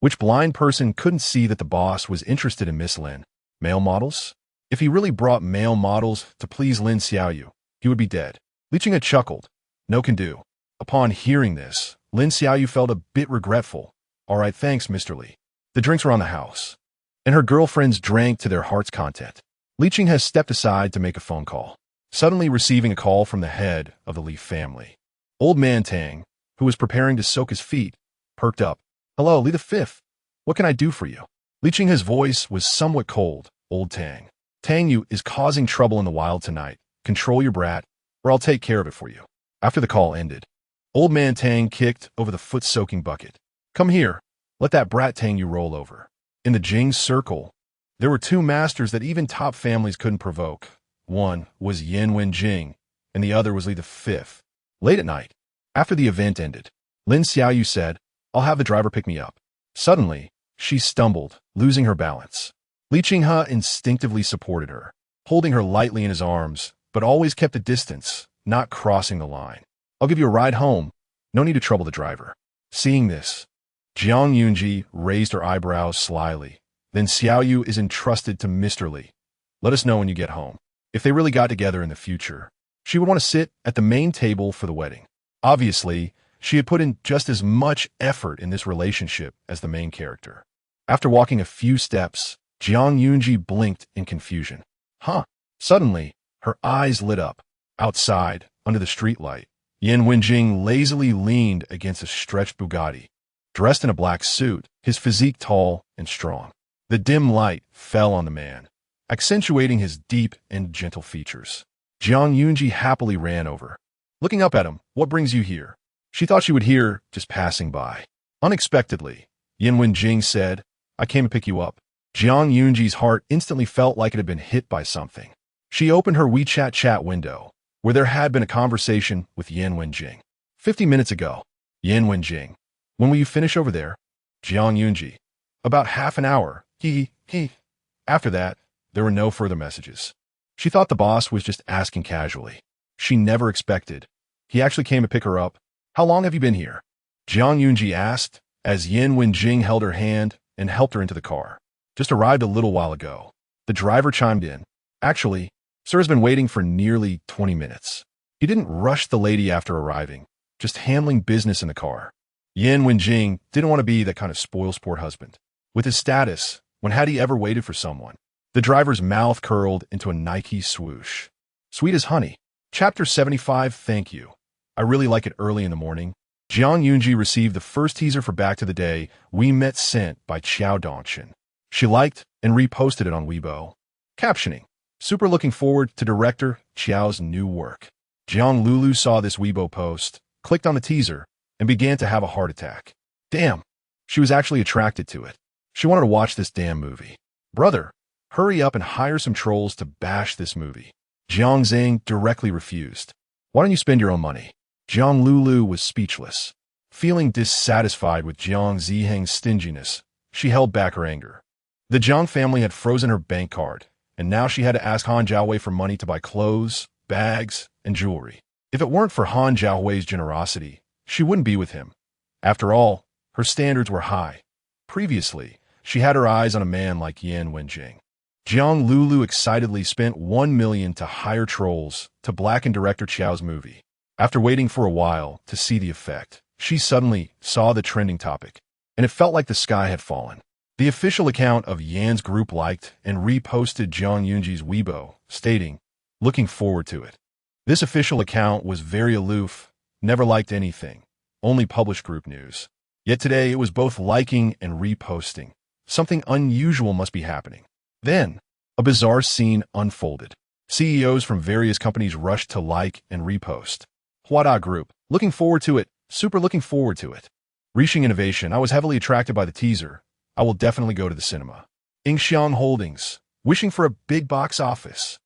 Which blind person couldn't see that the boss was interested in Miss Lin? Male models? If he really brought male models to please Lin Xiao Yu, he would be dead. Li Qinghe chuckled. No can do. Upon hearing this, Lin Xiao Yu felt a bit regretful. All right, thanks, Mr. Li. The drinks were on the house, and her girlfriends drank to their heart's content. Li Qinghe stepped aside to make a phone call, suddenly receiving a call from the head of the Li family. Old man Tang, who was preparing to soak his feet, perked up. Hello, Li the Fifth. What can I do for you? Li Qinghe's voice was somewhat cold. Old Tang. Tang Yu is causing trouble in the wild tonight. Control your brat, or I'll take care of it for you. After the call ended, Old man Tang kicked over the foot-soaking bucket. Come here. Let that brat Tang Yu roll over. In the Jing circle, there were two masters that even top families couldn't provoke. One was Yan Wenjing, and the other was Li V. Late at night, after the event ended, Lin Xiaoyu said, "I'll have the driver pick me up." Suddenly, she stumbled, losing her balance. Li Qinghe instinctively supported her, holding her lightly in his arms, but always kept a distance, not crossing the line. "I'll give you a ride home. No need to trouble the driver." Seeing this, Zhang Yunji raised her eyebrows slyly. "Then Xiaoyu is entrusted to Mr. Li. Let us know when you get home." If they really got together in the future, she would want to sit at the main table for the wedding. Obviously, she had put in just as much effort in this relationship as the main character. After walking a few steps, Zhang Yunji blinked in confusion. Suddenly, her eyes lit up. Outside, under the streetlight, Yan Wenjing lazily leaned against a stretched Bugatti. Dressed in a black suit, his physique tall and strong. The dim light fell on the man, accentuating his deep and gentle features. Zhang Yunji happily ran over. Looking up at him, "What brings you here?" She thought she would hear, "just passing by." Unexpectedly, Yan Wenjing said, "I came to pick you up." Zhang Yunji's heart instantly felt like it had been hit by something. She opened her WeChat chat window, where there had been a conversation with Yan Wenjing. 50 minutes ago. Yan Wenjing, "When will you finish over there?" Zhang Yunji, "About half an hour. He. After that, there were no further messages. She thought the boss was just asking casually. She never expected he actually came to pick her up. "How long have you been here?" Zhang Yunji asked, as Yan Wenjing held her hand and helped her into the car. "Just arrived a little while ago." The driver chimed in. "Actually, sir has been waiting for nearly 20 minutes. He didn't rush the lady after arriving, just handling business in the car." Yan Wenjing didn't want to be that kind of spoilsport husband. With his status, when had he ever waited for someone? The driver's mouth curled into a Nike swoosh. "Sweet as honey." Chapter 75, Thank You. I really like it early in the morning. Zhang Yunji received the first teaser for Back to the Day We Met sent by Qiao Dongchen. She liked and reposted it on Weibo. Captioning, "Super looking forward to director Qiao's new work." Jiang Lulu saw this Weibo post, clicked on the teaser, and began to have a heart attack. Damn, she was actually attracted to it. She wanted to watch this damn movie. "Brother, hurry up and hire some trolls to bash this movie." Zhuang Zi'ang directly refused. "Why don't you spend your own money?" Jiang Lulu was speechless. Feeling dissatisfied with Zhuang Zi'ang's stinginess, she held back her anger. The Zhang family had frozen her bank card, and now she had to ask Han Jiaowei for money to buy clothes, bags, and jewelry. If it weren't for Han Jiaowei's generosity, she wouldn't be with him. After all, her standards were high. Previously, she had her eyes on a man like Yan Wenjing. Jiang Lulu excitedly spent 1 million to hire trolls to blacken director Qiao's movie. After waiting for a while to see the effect, she suddenly saw the trending topic, and it felt like the sky had fallen. The official account of Yan's group liked and reposted Zhang Yunji's Weibo, stating, "Looking forward to it." This official account was very aloof, never liked anything, only published group news. Yet today it was both liking and reposting. Something unusual must be happening. Then, a bizarre scene unfolded. CEOs from various companies rushed to like and repost. Huada Group, "Looking forward to it, super looking forward to it." Rixing Innovation, "I was heavily attracted by the teaser. I will definitely go to the cinema." Ingxiang Holdings, "Wishing for a big box office."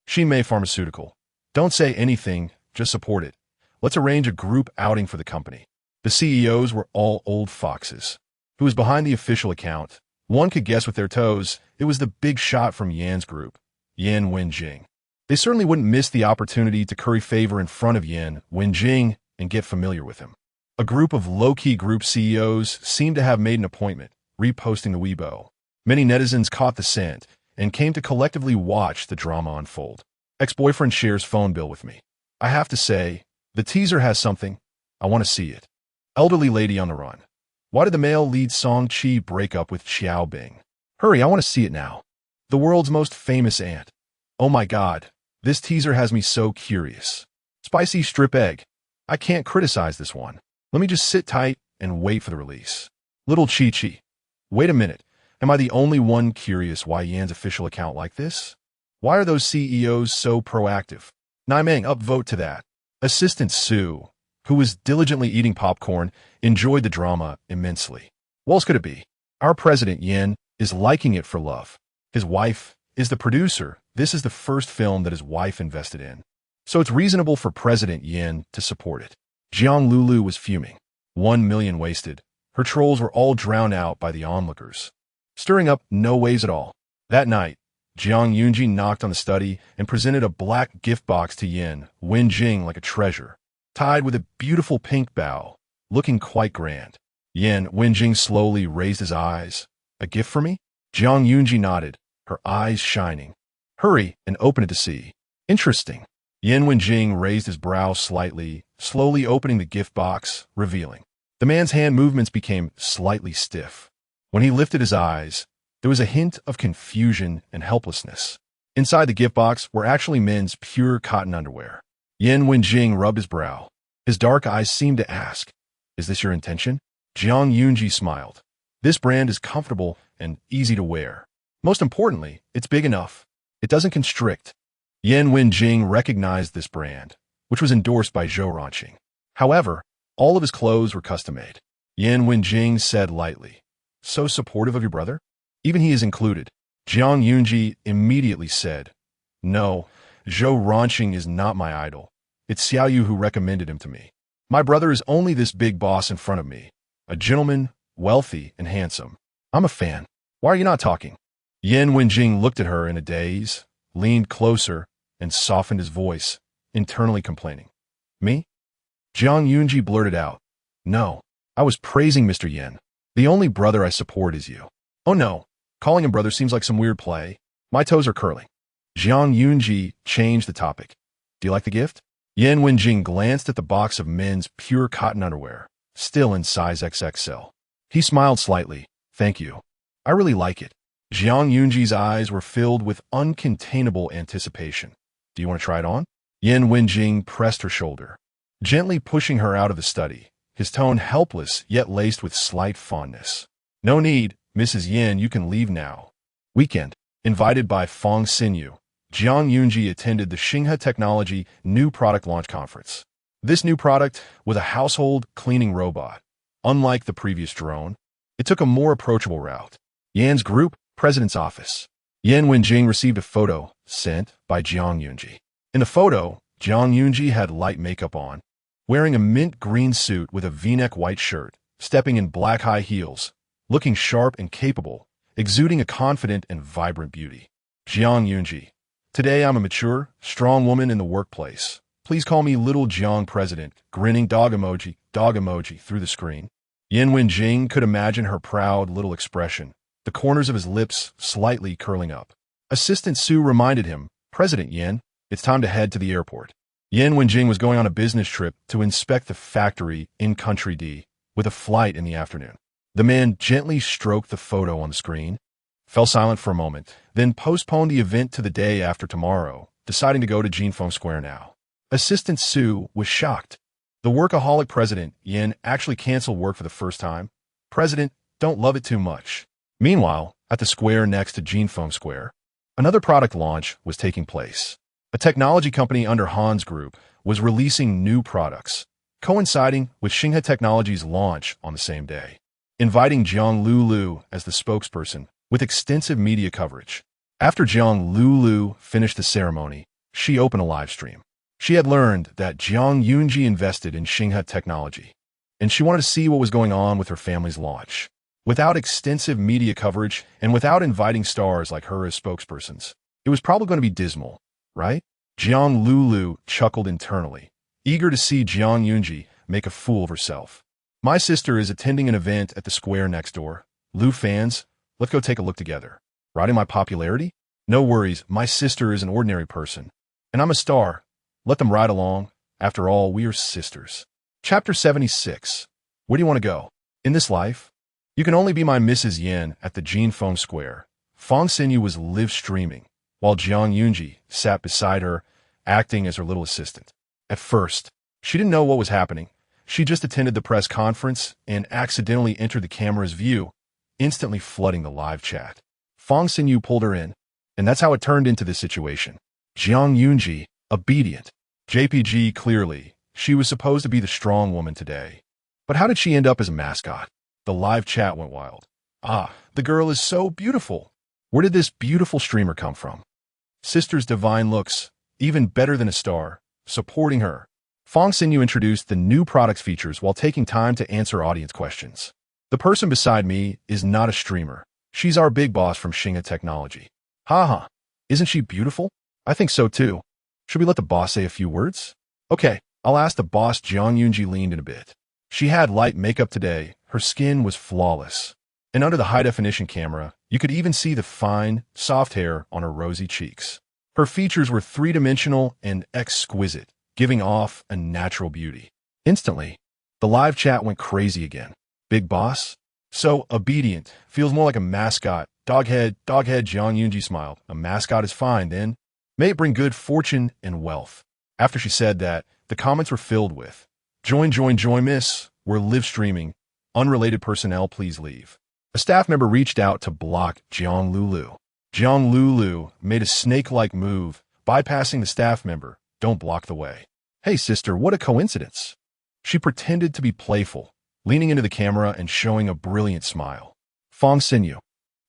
Xinmei Pharmaceutical, "Don't say anything, just support it. Let's arrange a group outing for the company." The CEOs were all old foxes. Who was behind the official account? One could guess with their toes, it was the big shot from Yan's group, Yan Wenjing. They certainly wouldn't miss the opportunity to curry favor in front of Yan Wenjing and get familiar with him. A group of low-key group CEOs seemed to have made an appointment, reposting the Weibo. Many netizens caught the scent and came to collectively watch the drama unfold. Ex-boyfriend shares phone bill with me. I have to say, the teaser has something. I want to see it. Elderly lady on the run. Why did the male lead Song Chi break up with Xiao Bing? Hurry, I want to see it now. The world's most famous aunt. Oh my god, this teaser has me so curious. Spicy strip egg. I can't criticize this one. Let me just sit tight and wait for the release. Little Chi Chi. Wait a minute. Am I the only one curious why Yan's official account like this? Why are those CEOs so proactive? Naimeng, upvote to that. Assistant Su, who was diligently eating popcorn, enjoyed the drama immensely. What else could it be? Our president, Yan, is liking it for love. His wife is the producer. This is the first film that his wife invested in. So it's reasonable for President Yin to support it. Jiang Lulu was fuming. 1 million wasted. Her trolls were all drowned out by the onlookers. Stirring up no ways at all. That night, Jiang Yunji knocked on the study and presented a black gift box to Yin Wenjing like a treasure, tied with a beautiful pink bow, looking quite grand. Yin Wenjing slowly raised his eyes. A gift for me? Jiang Yunji nodded, her eyes shining. Hurry and open it to see. Interesting. Yin Wenjing raised his brow slightly, slowly opening the gift box, revealing. The man's hand movements became slightly stiff. When he lifted his eyes, there was a hint of confusion and helplessness. Inside the gift box were actually men's pure cotton underwear. Yin Wenjing rubbed his brow. His dark eyes seemed to ask, "Is this your intention?" Jiang Yunji smiled. "This brand is comfortable and easy to wear. Most importantly, it's big enough. It doesn't constrict." Yin Wenjing recognized this brand, which was endorsed by Zhou Ranqing. However, all of his clothes were custom-made. Yin Wenjing said lightly, "So supportive of your brother? Even he is included." Jiang Yunji immediately said, "No, Zhou Ranqing is not my idol. It's Xiaoyu who recommended him to me. My brother is only this big boss in front of me, a gentleman, wealthy and handsome. I'm a fan. Why are you not talking?" Yin Wenjing looked at her in a daze, leaned closer, and softened his voice, internally complaining. "Me?" Jiang Yunji blurted out, "No, I was praising Mr. Yin. The only brother I support is you." "Oh no, calling him brother seems like some weird play. My toes are curling." Jiang Yunji changed the topic. "Do you like the gift?" Yin Wenjing glanced at the box of men's pure cotton underwear, still in size XXL. He smiled slightly. "Thank you. I really like it." Jiang Yunji's eyes were filled with uncontainable anticipation. "Do you want to try it on?" Yin Wenjing pressed her shoulder, gently pushing her out of the study, his tone helpless yet laced with slight fondness. "No need, Mrs. Yin, you can leave now." Weekend. Invited by Fong Xinyu, Jiang Yunji attended the Xinghe Technology New Product Launch Conference. This new product was a household cleaning robot. Unlike the previous drone, it took a more approachable route. Yan's group, president's office. Yin Wenjing received a photo sent by Jiang Yunji. In the photo, Jiang Yunji had light makeup on, wearing a mint green suit with a V-neck white shirt, stepping in black high heels, looking sharp and capable, exuding a confident and vibrant beauty. Jiang Yunji. "Today I'm a mature, strong woman in the workplace. Please call me Little Jiang President," grinning dog emoji through the screen. Yin Wenjing could imagine her proud little expression, the corners of his lips slightly curling up. Assistant Su reminded him, "President Yin, it's time to head to the airport." Yin Wenjing was going on a business trip to inspect the factory in Country D, with a flight in the afternoon. The man gently stroked the photo on the screen, fell silent for a moment, then postponed the event to the day after tomorrow, deciding to go to Jinfeng Square now. Assistant Su was shocked. The workaholic President Yin actually canceled work for the first time. "President, don't love it too much." Meanwhile, at the square next to Jinfeng Square, another product launch was taking place. A technology company under Han's group was releasing new products, coinciding with Xinghe Technology's launch on the same day, inviting Jiang Lulu as the spokesperson with extensive media coverage. After Jiang Lulu finished the ceremony, she opened a live stream. She had learned that Jiang Yunji invested in Xinghe Technology, and she wanted to see what was going on with her family's launch. Without extensive media coverage and without inviting stars like her as spokespersons, it was probably going to be dismal, right? Jiang Lulu chuckled internally, eager to see Jiang Yunji make a fool of herself. "My sister is attending an event at the square next door. Lu fans, let's go take a look together. Riding my popularity? No worries, my sister is an ordinary person. And I'm a star. Let them ride along. After all, we are sisters." Chapter 76. Where do you want to go? In this life, you can only be my Mrs. Yin at the Jinfeng Square. Fong Xinyu was live streaming, while Jiang Yunji sat beside her, acting as her little assistant. At first, she didn't know what was happening. She just attended the press conference and accidentally entered the camera's view, instantly flooding the live chat. Fong Xinyu pulled her in, and that's how it turned into this situation. Jiang Yunji, obedient. JPG clearly, she was supposed to be the strong woman today. But how did she end up as a mascot? The live chat went wild. "Ah, The girl is so beautiful. Where did this beautiful streamer come from? Sister's divine looks, even better than a star, supporting her. Fong Xinyu introduced the new product's features while taking time to answer audience questions. The person beside me is not a streamer. She's our big boss from Xingha Technology. Haha, isn't she beautiful? I think so too. Should we let the boss say a few words? Okay, I'll ask the boss. Zhang Yunji leaned in a bit. She had light makeup today. Her skin was flawless. And under the high-definition camera, you could even see the fine, soft hair on her rosy cheeks. Her features were three-dimensional and exquisite, giving off a natural beauty. Instantly, the live chat went crazy again. Big boss? So obedient. Feels more like a mascot. Doghead, Zhang Yunji smiled. A mascot is fine, then. May it bring good fortune and wealth. After she said that, the comments were filled with, Join, miss. We're live streaming. Unrelated personnel, please leave. A staff member reached out to block Jiang Lulu. Jiang Lulu made a snake-like move, bypassing the staff member. Don't block the way. Hey, sister, what a coincidence. She pretended to be playful, leaning into the camera and showing a brilliant smile. Fong Xinyu.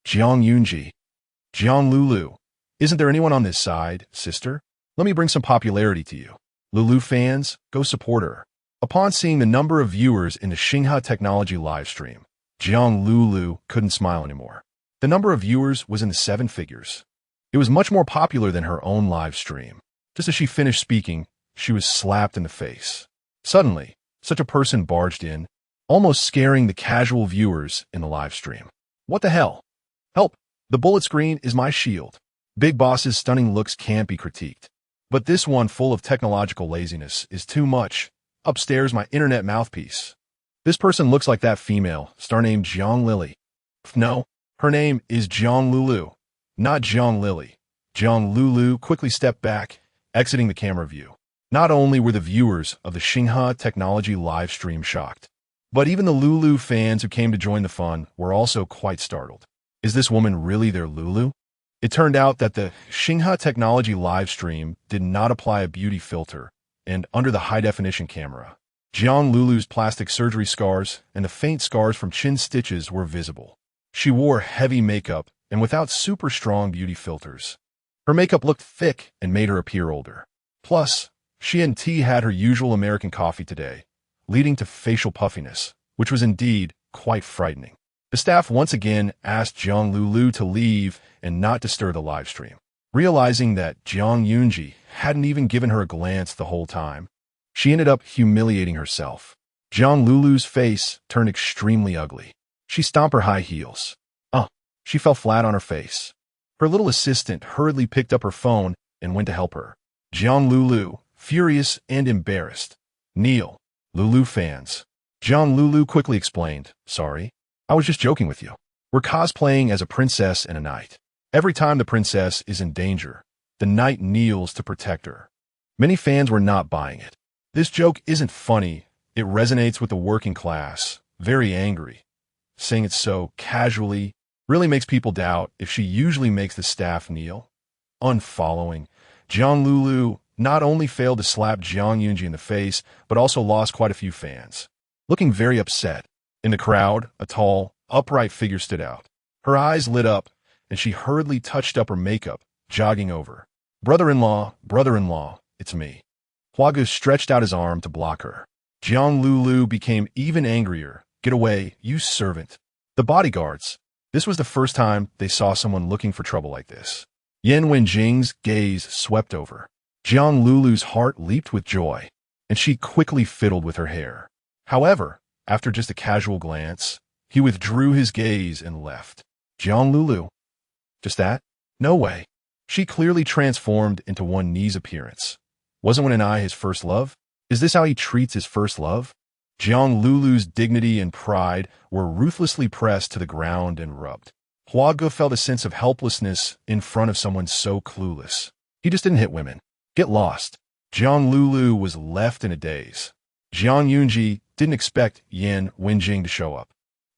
Jiang Yunji. Jiang Lulu. Isn't there anyone on this side, sister? Let me bring some popularity to you. Lulu fans, go support her. Upon seeing the number of viewers in the Xingha Technology livestream, Jiang Lulu couldn't smile anymore. The number of viewers was in the 7 figures. It was much more popular than her own live stream. Just as she finished speaking, she was slapped in the face. Suddenly, such a person barged in, almost scaring the casual viewers in the live stream. What the hell? Help! The bullet screen is my shield. Big Boss's stunning looks can't be critiqued. But this one full of technological laziness is too much. Upstairs, my internet mouthpiece. This person looks like that female, star named Jiang Lily. No, her name is Jiang Lulu, not Jiang Lily. Jiang Lulu quickly stepped back, exiting the camera view. Not only were the viewers of the Xingha Technology live stream shocked, but even the Lulu fans who came to join the fun were also quite startled. Is this woman really their Lulu? It turned out that the Xingha Technology live stream did not apply a beauty filter, and under the high-definition camera, Jiang Lulu's plastic surgery scars and the faint scars from chin stitches were visible. She wore heavy makeup and without super strong beauty filters. Her makeup looked thick and made her appear older. Plus, she and T had her usual American coffee today, leading to facial puffiness, which was indeed quite frightening. The staff once again asked Jiang Lulu to leave and not to stir the live stream. Realizing that Jiang Yunji hadn't even given her a glance the whole time, she ended up humiliating herself. Jiang Lulu's face turned extremely ugly. She stomped her high heels. She fell flat on her face. Her little assistant hurriedly picked up her phone and went to help her. Jiang Lulu, furious and embarrassed. Kneel. Lulu fans. Jiang Lulu quickly explained, Sorry, I was just joking with you. We're cosplaying as a princess and a knight. Every time the princess is in danger, the knight kneels to protect her. Many fans were not buying it. This joke isn't funny. It resonates with the working class, very angry. Saying it so casually really makes people doubt if she usually makes the staff kneel. Unfollowing, Jiang Lulu not only failed to slap Jiang Yunji in the face, but also lost quite a few fans. Looking very upset. In the crowd, a tall, upright figure stood out. Her eyes lit up, and she hurriedly touched up her makeup, jogging over. Brother-in-law, it's me. Huagu stretched out his arm to block her. Jiang Lulu became even angrier. Get away, you servant. The bodyguards. This was the first time they saw someone looking for trouble like this. Yan Wenjing's gaze swept over. Jiang Lulu's heart leaped with joy, and she quickly fiddled with her hair. However, after just a casual glance, he withdrew his gaze and left. Jiang Lulu. Just that? No way. She clearly transformed into one Ni's appearance. Wasn't Wen and I his first love? Is this how he treats his first love? Jiang Lulu's dignity and pride were ruthlessly pressed to the ground and rubbed. Huagu felt a sense of helplessness in front of someone so clueless. He just didn't hit women. Get lost. Jiang Lulu was left in a daze. Jiang Yunji didn't expect Yan Wenjing to show up.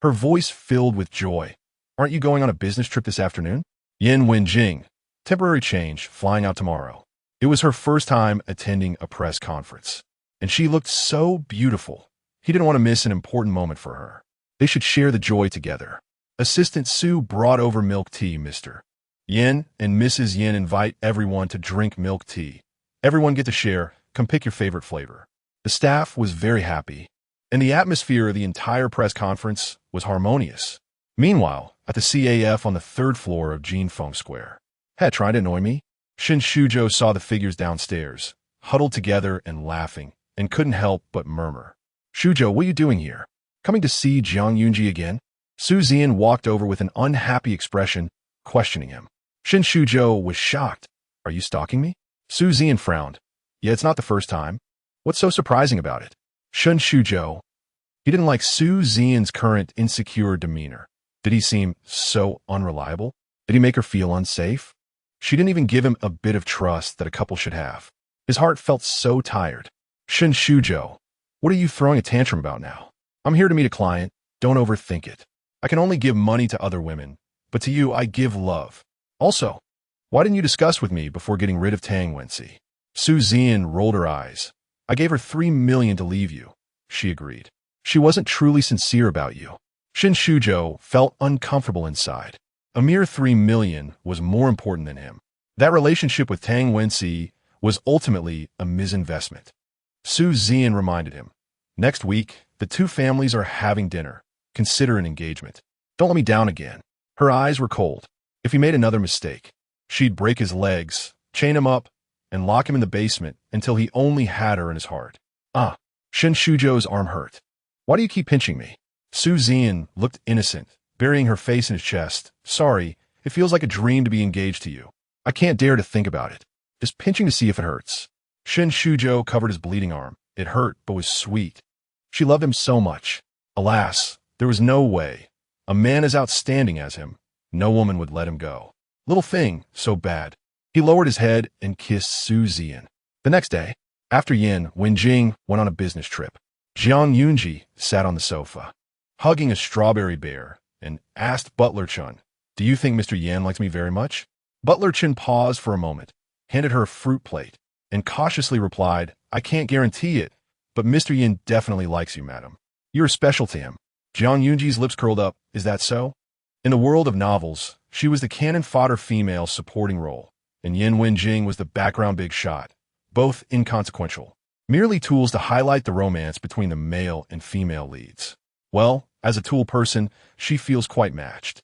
Her voice filled with joy. Aren't you going on a business trip this afternoon? Yan Wenjing. Temporary change, flying out tomorrow. It was her first time attending a press conference. And she looked so beautiful. He didn't want to miss an important moment for her. They should share the joy together. Assistant Su brought over milk tea, Mr. Yin and Mrs. Yin invite everyone to drink milk tea. Everyone get to share. Come pick your favorite flavor. The staff was very happy, and the atmosphere of the entire press conference was harmonious. Meanwhile, at the CAF on the third floor of Jinfeng Square. Trying to annoy me? Shin Shuzhou saw the figures downstairs, huddled together and laughing, and couldn't help but murmur. Shuzhou, what are you doing here? Coming to see Zhang Yunji again? Su Zian walked over with an unhappy expression, questioning him. Shin Shuzhou was shocked. Are you stalking me? Su Zian frowned. Yeah, it's not the first time. What's so surprising about it? Shin Shuzhou. He didn't like Su Zian's current insecure demeanor. Did he seem so unreliable? Did he make her feel unsafe? She didn't even give him a bit of trust that a couple should have. His heart felt so tired. Shin Shuzhou, what are you throwing a tantrum about now? I'm here to meet a client. Don't overthink it. I can only give money to other women, but to you I give love. Also, why didn't you discuss with me before getting rid of Tang Wenxi? Su Zian rolled her eyes. I gave her 3 million to leave you. She agreed. She wasn't truly sincere about you. Shin Shuzhou felt uncomfortable inside. A mere 3 million was more important than him. That relationship with Tang Wenxi was ultimately a misinvestment. Su Zian reminded him. Next week, the two families are having dinner. Consider an engagement. Don't let me down again. Her eyes were cold. If he made another mistake, she'd break his legs, chain him up, and lock him in the basement until he only had her in his heart. Shin Shuzhou's arm hurt. Why do you keep pinching me? Su Zian looked innocent, burying her face in his chest. Sorry, it feels like a dream to be engaged to you. I can't dare to think about it. Just pinching to see if it hurts. Shin Shuzhou covered his bleeding arm. It hurt, but was sweet. She loved him so much. Alas, there was no way. A man as outstanding as him, no woman would let him go. Little thing, so bad. He lowered his head and kissed Su Zian. The next day, after Yin Wenjing went on a business trip, Zhang Yunji sat on the sofa, hugging a strawberry bear, and asked Butler Chun, "Do you think Mr. Yan likes me very much?" Butler Chun paused for a moment, handed her a fruit plate, and cautiously replied, "I can't guarantee it, but Mr. Yin definitely likes you, madam. You're special to him." Zhang Yunji's lips curled up. Is that so? In the world of novels, she was the cannon fodder female supporting role, and Yin Wenjing was the background big shot, both inconsequential, merely tools to highlight the romance between the male and female leads. Well, as a tool person, she feels quite matched.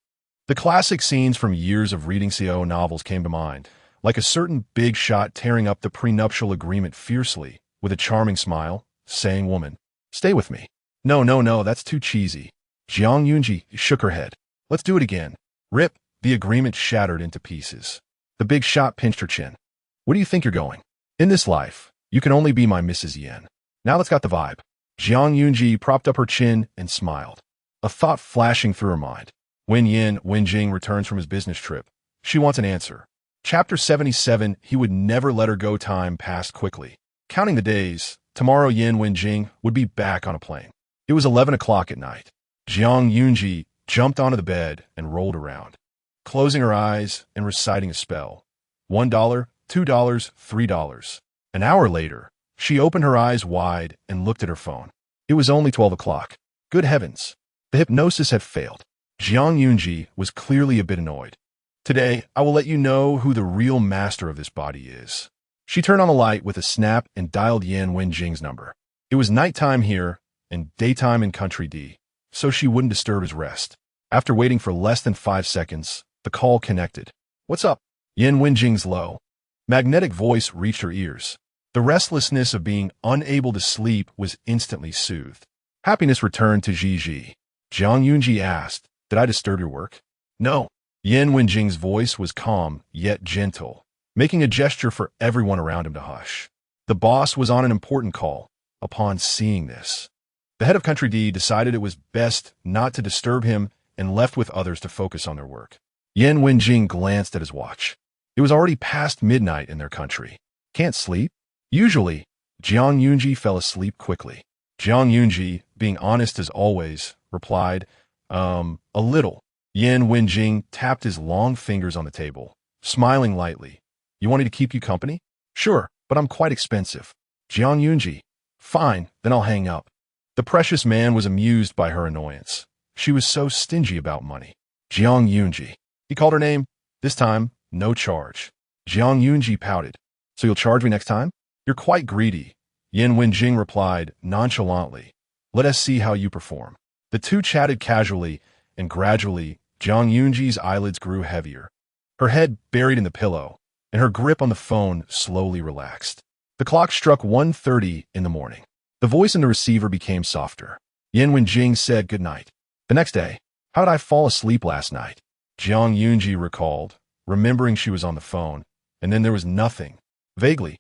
The classic scenes from years of reading CO novels came to mind, like a certain big shot tearing up the prenuptial agreement fiercely, with a charming smile, saying, "Woman, stay with me." No, that's too cheesy. Zhang Yunji shook her head. Let's do it again. Rip, the agreement shattered into pieces. The big shot pinched her chin. Where do you think you're going? In this life, you can only be my Mrs. Yen. Now that's got the vibe. Zhang Yunji propped up her chin and smiled, a thought flashing through her mind. When Yin Wenjing returns from his business trip, she wants an answer. Chapter 77, he would never let her go. Time passed quickly. Counting the days, tomorrow Yin Wenjing would be back on a plane. It was 11 o'clock at night. Zhang Yunji jumped onto the bed and rolled around, closing her eyes and reciting a spell. $1, $2, $3. An hour later, she opened her eyes wide and looked at her phone. It was only 12 o'clock. Good heavens. The hypnosis had failed. Zhang Yunji was clearly a bit annoyed. Today, I will let you know who the real master of this body is. She turned on the light with a snap and dialed Yan Wenjing's number. It was nighttime here and daytime in Country D, so she wouldn't disturb his rest. After waiting for less than 5 seconds, the call connected. What's up? Yan Wenjing's low, magnetic voice reached her ears. The restlessness of being unable to sleep was instantly soothed. Happiness returned to Gigi. Zhang Yunji asked, "Did I disturb your work?" "No." Yan Wenjing's voice was calm, yet gentle, making a gesture for everyone around him to hush. The boss was on an important call. Upon seeing this, the head of Country D decided it was best not to disturb him and left with others to focus on their work. Yan Wenjing glanced at his watch. It was already past midnight in their country. Can't sleep? Usually, Zhang Yunji fell asleep quickly. Zhang Yunji, being honest as always, replied, a little. Yan Wenjing tapped his long fingers on the table, smiling lightly. You want me to keep you company? Sure, but I'm quite expensive. Zhang Yunji. Fine, then I'll hang up. The precious man was amused by her annoyance. She was so stingy about money. Zhuang Zi'ang. He called her name. This time, no charge. Zhuang Zi'ang pouted. So you'll charge me next time? You're quite greedy. Yan Wenjing replied nonchalantly. Let us see how you perform. The two chatted casually, and gradually, Zhuang Zi'ang's eyelids grew heavier. Her head buried in the pillow, and her grip on the phone slowly relaxed. The clock struck 1:30 in the morning. The voice in the receiver became softer. Yan Wenjing said goodnight. The next day, how did I fall asleep last night? Zhuang Zi'ang recalled, remembering she was on the phone, and then there was nothing. Vaguely,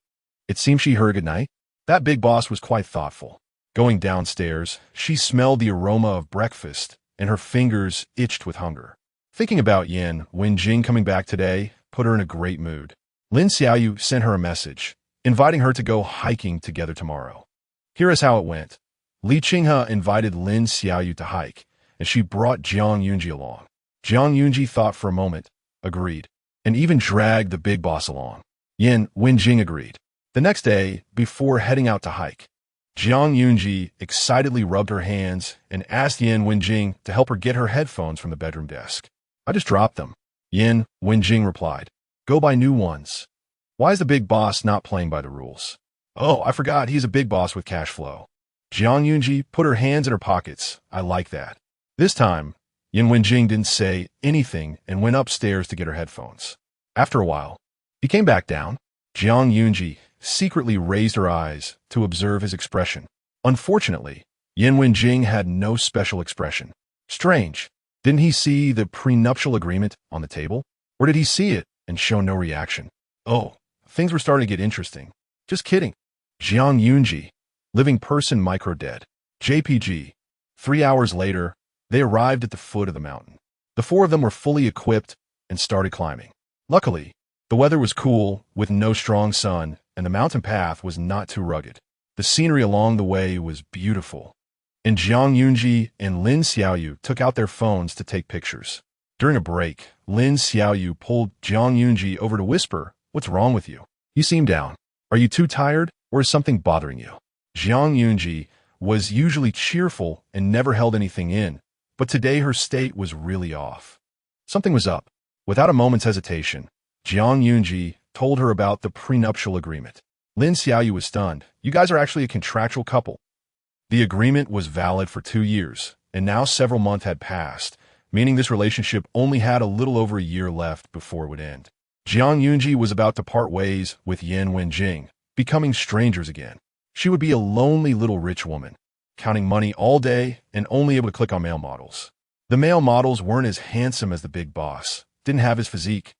it seemed she heard goodnight. That big boss was quite thoughtful. Going downstairs, she smelled the aroma of breakfast, and her fingers itched with hunger. Thinking about Yan Wenjing coming back today put her in a great mood. Lin Xiaoyu sent her a message, inviting her to go hiking together tomorrow. Here is how it went. Li Qinghe invited Lin Xiaoyu to hike, and she brought Zhuang Zi'ang along. Zhuang Zi'ang thought for a moment, agreed, and even dragged the big boss along. Yan Wenjing agreed. The next day, before heading out to hike, Zhuang Zi'ang excitedly rubbed her hands and asked Yan Wenjing to help her get her headphones from the bedroom desk. I just dropped them. Yan Wenjing replied. Go buy new ones. Why is the big boss not playing by the rules? Oh, I forgot he's a big boss with cash flow. Zhuang Zi'ang put her hands in her pockets. I like that. This time, Yan Wenjing didn't say anything and went upstairs to get her headphones. After a while, he came back down. Zhuang Zi'ang secretly raised her eyes to observe his expression. Unfortunately, Yan Wenjing had no special expression. Strange. Didn't he see the prenuptial agreement on the table? Or did he see it and show no reaction? Oh, things were starting to get interesting. Just kidding. Zhuang Zi'ang, living person micro-dead. JPG. 3 hours later, they arrived at the foot of the mountain. The four of them were fully equipped and started climbing. Luckily, the weather was cool with no strong sun, and the mountain path was not too rugged. The scenery along the way was beautiful. And Zhuang Zi'ang and Lin Xiaoyu took out their phones to take pictures. During a break, Lin Xiaoyu pulled Zhuang Zi'ang over to whisper, "What's wrong with you? You seem down. Are you too tired, or is something bothering you?" Zhuang Zi'ang was usually cheerful and never held anything in, but today her state was really off. Something was up. Without a moment's hesitation, Zhuang Zi'ang told her about the prenuptial agreement. Lin Xiaoyu was stunned. You guys are actually a contractual couple. The agreement was valid for 2 years, and now several months had passed, meaning this relationship only had a little over a year left before it would end. Zhuang Zi'ang was about to part ways with Yan Wenjing, becoming strangers again. She would be a lonely little rich woman, counting money all day and only able to click on male models. The male models weren't as handsome as the big boss, didn't have his physique,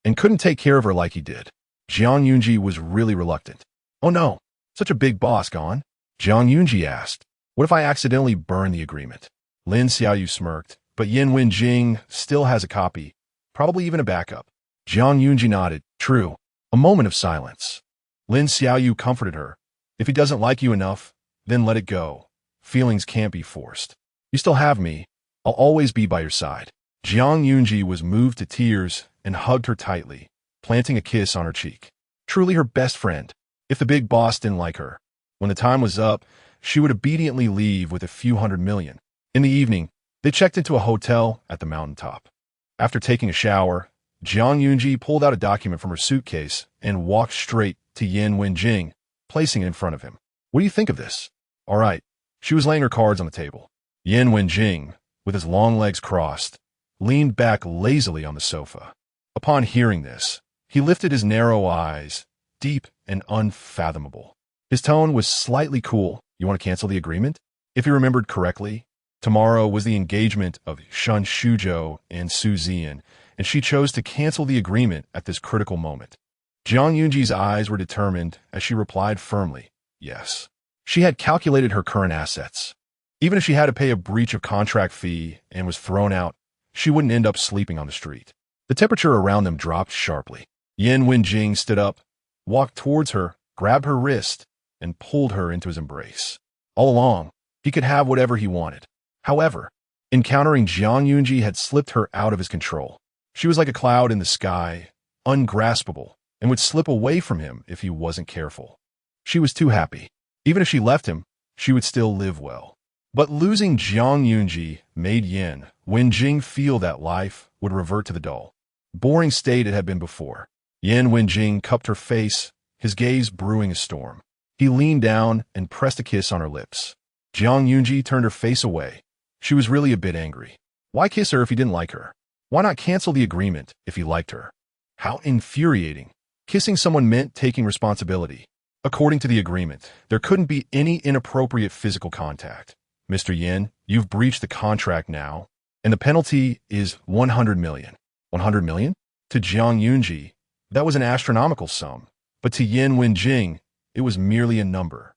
and couldn't take care of her like he did. Zhuang Zi'ang was really reluctant. Oh no, such a big boss gone? Zhuang Zi'ang asked, what if I accidentally burn the agreement? Lin Xiaoyu smirked, but Yan Wenjing still has a copy, probably even a backup. Zhuang Zi'ang nodded. True. A moment of silence. Lin Xiaoyu comforted her. If he doesn't like you enough, then let it go. Feelings can't be forced. You still have me. I'll always be by your side. Zhuang Zi'ang was moved to tears and hugged her tightly, planting a kiss on her cheek. Truly her best friend. If the big boss didn't like her, when the time was up, she would obediently leave with a few $100 million. In the evening, they checked into a hotel at the mountaintop. After taking a shower, Zhuang Zi'ang pulled out a document from her suitcase and walked straight to Yan Wenjing, placing it in front of him. What do you think of this? All right. She was laying her cards on the table. Yan Wenjing, with his long legs crossed, leaned back lazily on the sofa. Upon hearing this, he lifted his narrow eyes, deep and unfathomable. His tone was slightly cool. You want to cancel the agreement? If he remembered correctly, tomorrow was the engagement of Shen Shuzhou and Su Yudie, and she chose to cancel the agreement at this critical moment. Zhuang Zi'ang's eyes were determined as she replied firmly, yes. She had calculated her current assets. Even if she had to pay a breach of contract fee and was thrown out, she wouldn't end up sleeping on the street. The temperature around them dropped sharply. Yan Wenjing stood up, walked towards her, grabbed her wrist, and pulled her into his embrace. All along, he could have whatever he wanted. However, encountering Zhuang Zi'ang had slipped her out of his control. She was like a cloud in the sky, ungraspable, and would slip away from him if he wasn't careful. She was too happy. Even if she left him, she would still live well. But losing Zhang Yunji made Yin Wenjing feel that life would revert to the dull, boring state it had been before. Yin Wenjing cupped her face, his gaze brewing a storm. He leaned down and pressed a kiss on her lips. Zhang Yunji turned her face away. She was really a bit angry. Why kiss her if he didn't like her? Why not cancel the agreement if he liked her? How infuriating. Kissing someone meant taking responsibility. According to the agreement, there couldn't be any inappropriate physical contact. Mr. Yin, you've breached the contract now, and the penalty is 100 million. 100 million? To Zhang Yunji, that was an astronomical sum, but to Yin Wenjing, it was merely a number.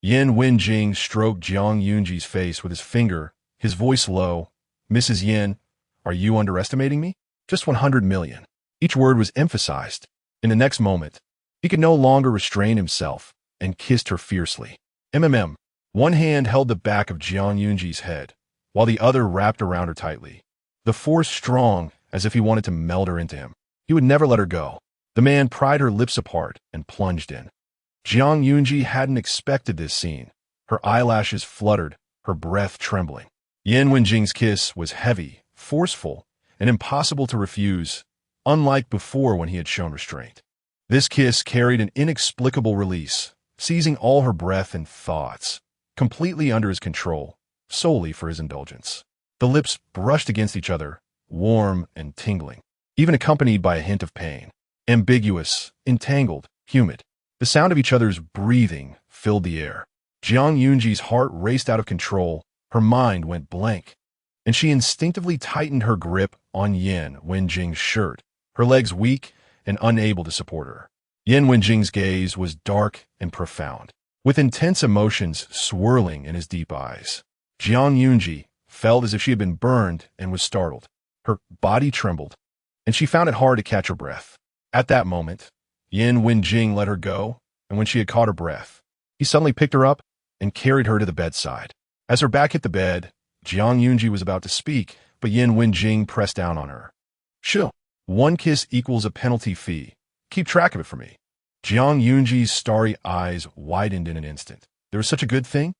Yin Wenjing stroked Zhang Yunji's face with his finger, his voice low. Mrs. Yin, are you underestimating me? Just 100 million. Each word was emphasized. In the next moment, he could no longer restrain himself and kissed her fiercely. One hand held the back of Zhang Yunji's head, while the other wrapped around her tightly. The force strong, as if he wanted to meld her into him. He would never let her go. The man pried her lips apart and plunged in. Zhang Yunji hadn't expected this scene. Her eyelashes fluttered, her breath trembling. Yin Wenjing's kiss was heavy, forceful, and impossible to refuse, unlike before when he had shown restraint. This kiss carried an inexplicable release, seizing all her breath and thoughts, completely under his control, solely for his indulgence. The lips brushed against each other, warm and tingling, even accompanied by a hint of pain. Ambiguous, entangled, humid. The sound of each other's breathing filled the air. Zhang Yunji's heart raced out of control, her mind went blank, and she instinctively tightened her grip on Yin Wenjing's shirt, her legs weak and unable to support her. Yin Wenjing's gaze was dark and profound, with intense emotions swirling in his deep eyes. Zhang Yunji felt as if she had been burned and was startled. Her body trembled, and she found it hard to catch her breath. At that moment, Yin Wenjing let her go, and when she had caught her breath, he suddenly picked her up and carried her to the bedside. As her back hit the bed, Zhang Yunji was about to speak, but Yin Wenjing pressed down on her. Shoo! 1 kiss equals a penalty fee. Keep track of it for me. Zhang Yunji's starry eyes widened in an instant. There was such a good thing?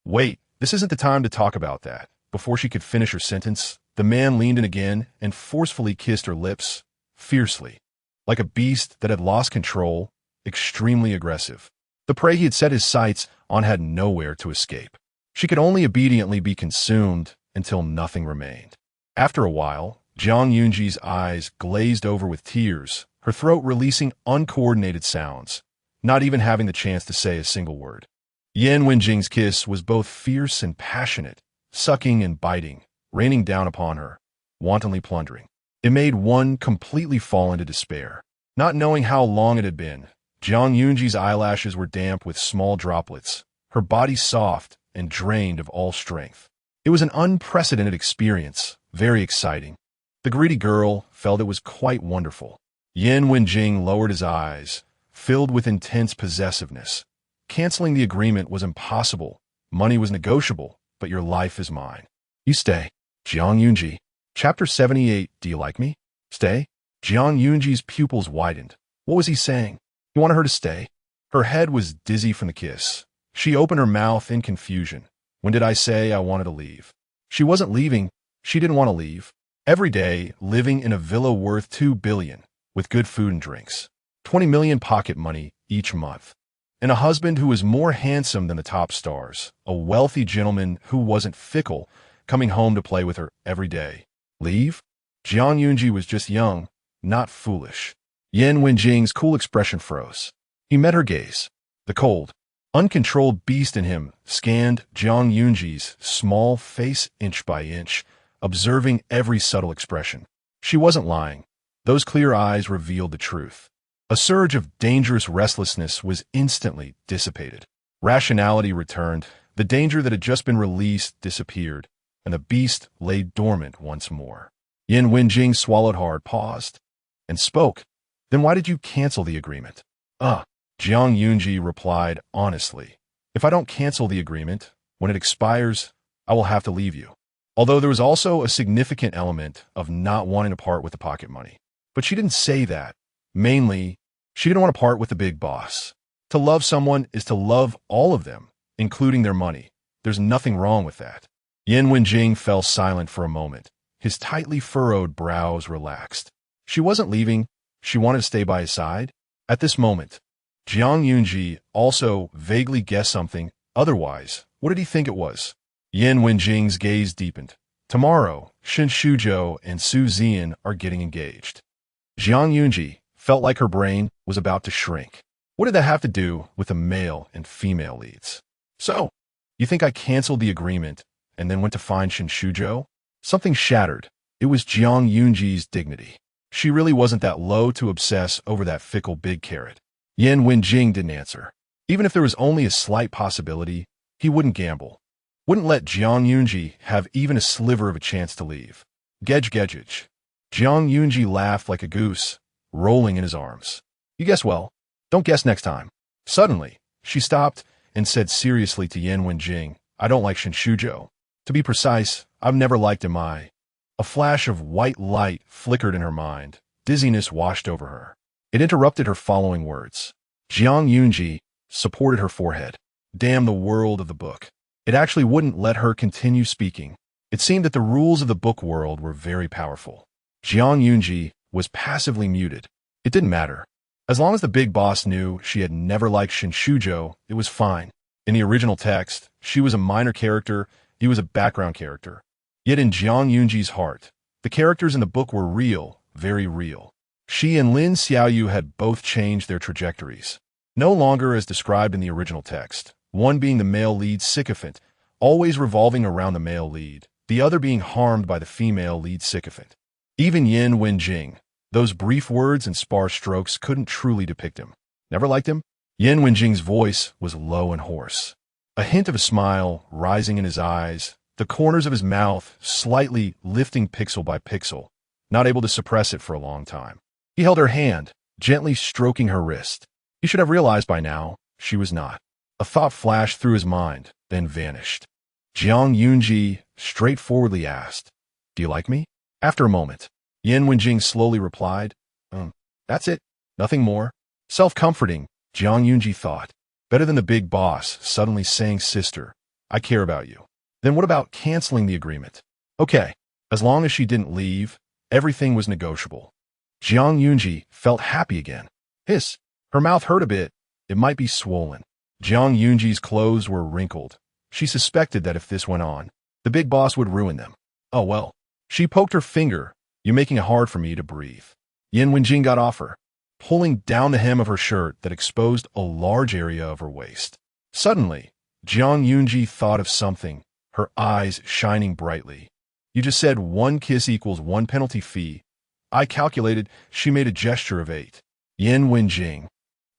Wait, this isn't the time to talk about that. Before she could finish her sentence, the man leaned in again and forcefully kissed her lips, fiercely, like a beast that had lost control, extremely aggressive. The prey he had set his sights on had nowhere to escape. She could only obediently be consumed until nothing remained. After a while, Zhang Yunji's eyes glazed over with tears, her throat releasing uncoordinated sounds, not even having the chance to say a single word. Yin Wenjing's kiss was both fierce and passionate, sucking and biting, raining down upon her, wantonly plundering. It made one completely fall into despair. Not knowing how long it had been, Zhang Yunji's eyelashes were damp with small droplets, her body soft and drained of all strength. It was an unprecedented experience, very exciting. The greedy girl felt it was quite wonderful. Yin Wenjing lowered his eyes, filled with intense possessiveness. Canceling the agreement was impossible. Money was negotiable, but your life is mine. You stay. Zhang Yunji. Chapter 78. Do you like me? Stay? Zhang Yunji's pupils widened. What was he saying? He wanted her to stay. Her head was dizzy from the kiss. She opened her mouth in confusion. When did I say I wanted to leave? She wasn't leaving. She didn't want to leave. Every day, living in a villa worth $2 billion, with good food and drinks. 20 million pocket money each month. And a husband who was more handsome than the top stars. A wealthy gentleman who wasn't fickle, coming home to play with her every day. Leave? Zhang Yunji was just young, not foolish. Yin Wenjing's cool expression froze. He met her gaze. The cold, uncontrolled beast in him scanned Zhang Yunji's small face inch by inch, observing every subtle expression. She wasn't lying. Those clear eyes revealed the truth. A surge of dangerous restlessness was instantly dissipated. Rationality returned, the danger that had just been released disappeared, and the beast lay dormant once more. Yin Wenjing swallowed hard, paused, and spoke. Then why did you cancel the agreement? Zhang Yunji replied honestly. If I don't cancel the agreement, when it expires, I will have to leave you. Although there was also a significant element of not wanting to part with the pocket money. But she didn't say that. Mainly, she didn't want to part with the big boss. To love someone is to love all of them, including their money. There's nothing wrong with that. Yan Wenjing fell silent for a moment. His tightly furrowed brows relaxed. She wasn't leaving. She wanted to stay by his side. At this moment, Jiang Yunji also vaguely guessed something. Otherwise, what did he think it was? Yan Wenjing's gaze deepened. Tomorrow, Shen Shuzhou and Su Zi'an are getting engaged. Jiang Yunji felt like her brain was about to shrink. What did that have to do with the male and female leads? So, you think I canceled the agreement and then went to find Shen Shuzhou? Something shattered. It was Jiang Yunji's dignity. She really wasn't that low to obsess over that fickle big carrot. Yan Wenjing didn't answer. Even if there was only a slight possibility, he wouldn't gamble. Wouldn't let Jiang Yunji have even a sliver of a chance to leave. Gedge. Jiang Yunji laughed like a goose, rolling in his arms. You guess well. Don't guess next time. Suddenly, she stopped and said seriously to Yan Wenjing, I don't like Shen Shuzhou. To be precise, I've never liked him. A flash of white light flickered in her mind. Dizziness washed over her. It interrupted her following words. Jiang Yunji supported her forehead. Damn the world of the book. It actually wouldn't let her continue speaking. It seemed that the rules of the book world were very powerful. Jiang Yunji was passively muted. It didn't matter. As long as the big boss knew she had never liked Shen Shuzhou, it was fine. In the original text, she was a minor character, he was a background character. Yet in Jiang Yunji's heart, the characters in the book were real, very real. She and Lin Xiaoyu had both changed their trajectories. No longer as described in the original text, one being the male lead sycophant, always revolving around the male lead, the other being harmed by the female lead sycophant. Even Yan Wenjing, those brief words and sparse strokes couldn't truly depict him. Never liked him? Yan Wenjing's voice was low and hoarse. A hint of a smile rising in his eyes, the corners of his mouth slightly lifting pixel by pixel, not able to suppress it for a long time. He held her hand, gently stroking her wrist. He should have realized by now she was not. A thought flashed through his mind, then vanished. Jiang Yunji straightforwardly asked, Do you like me? After a moment, Yan Wenjing slowly replied, That's it. Nothing more. Self-comforting, Jiang Yunji thought. Better than the big boss suddenly saying, Sister, I care about you. Then what about canceling the agreement? Okay, as long as she didn't leave, everything was negotiable. Jiang Yunji felt happy again. Hiss. Her mouth hurt a bit. It might be swollen. Jiang Yunji's clothes were wrinkled. She suspected that if this went on, the big boss would ruin them. Oh well. She poked her finger. You're making it hard for me to breathe. Yan Wenjing got off her, pulling down the hem of her shirt that exposed a large area of her waist. Suddenly, Jiang Yunji thought of something, her eyes shining brightly. You just said 1 kiss equals 1 penalty fee. I calculated. She made a gesture of 8. Yan Wenjing.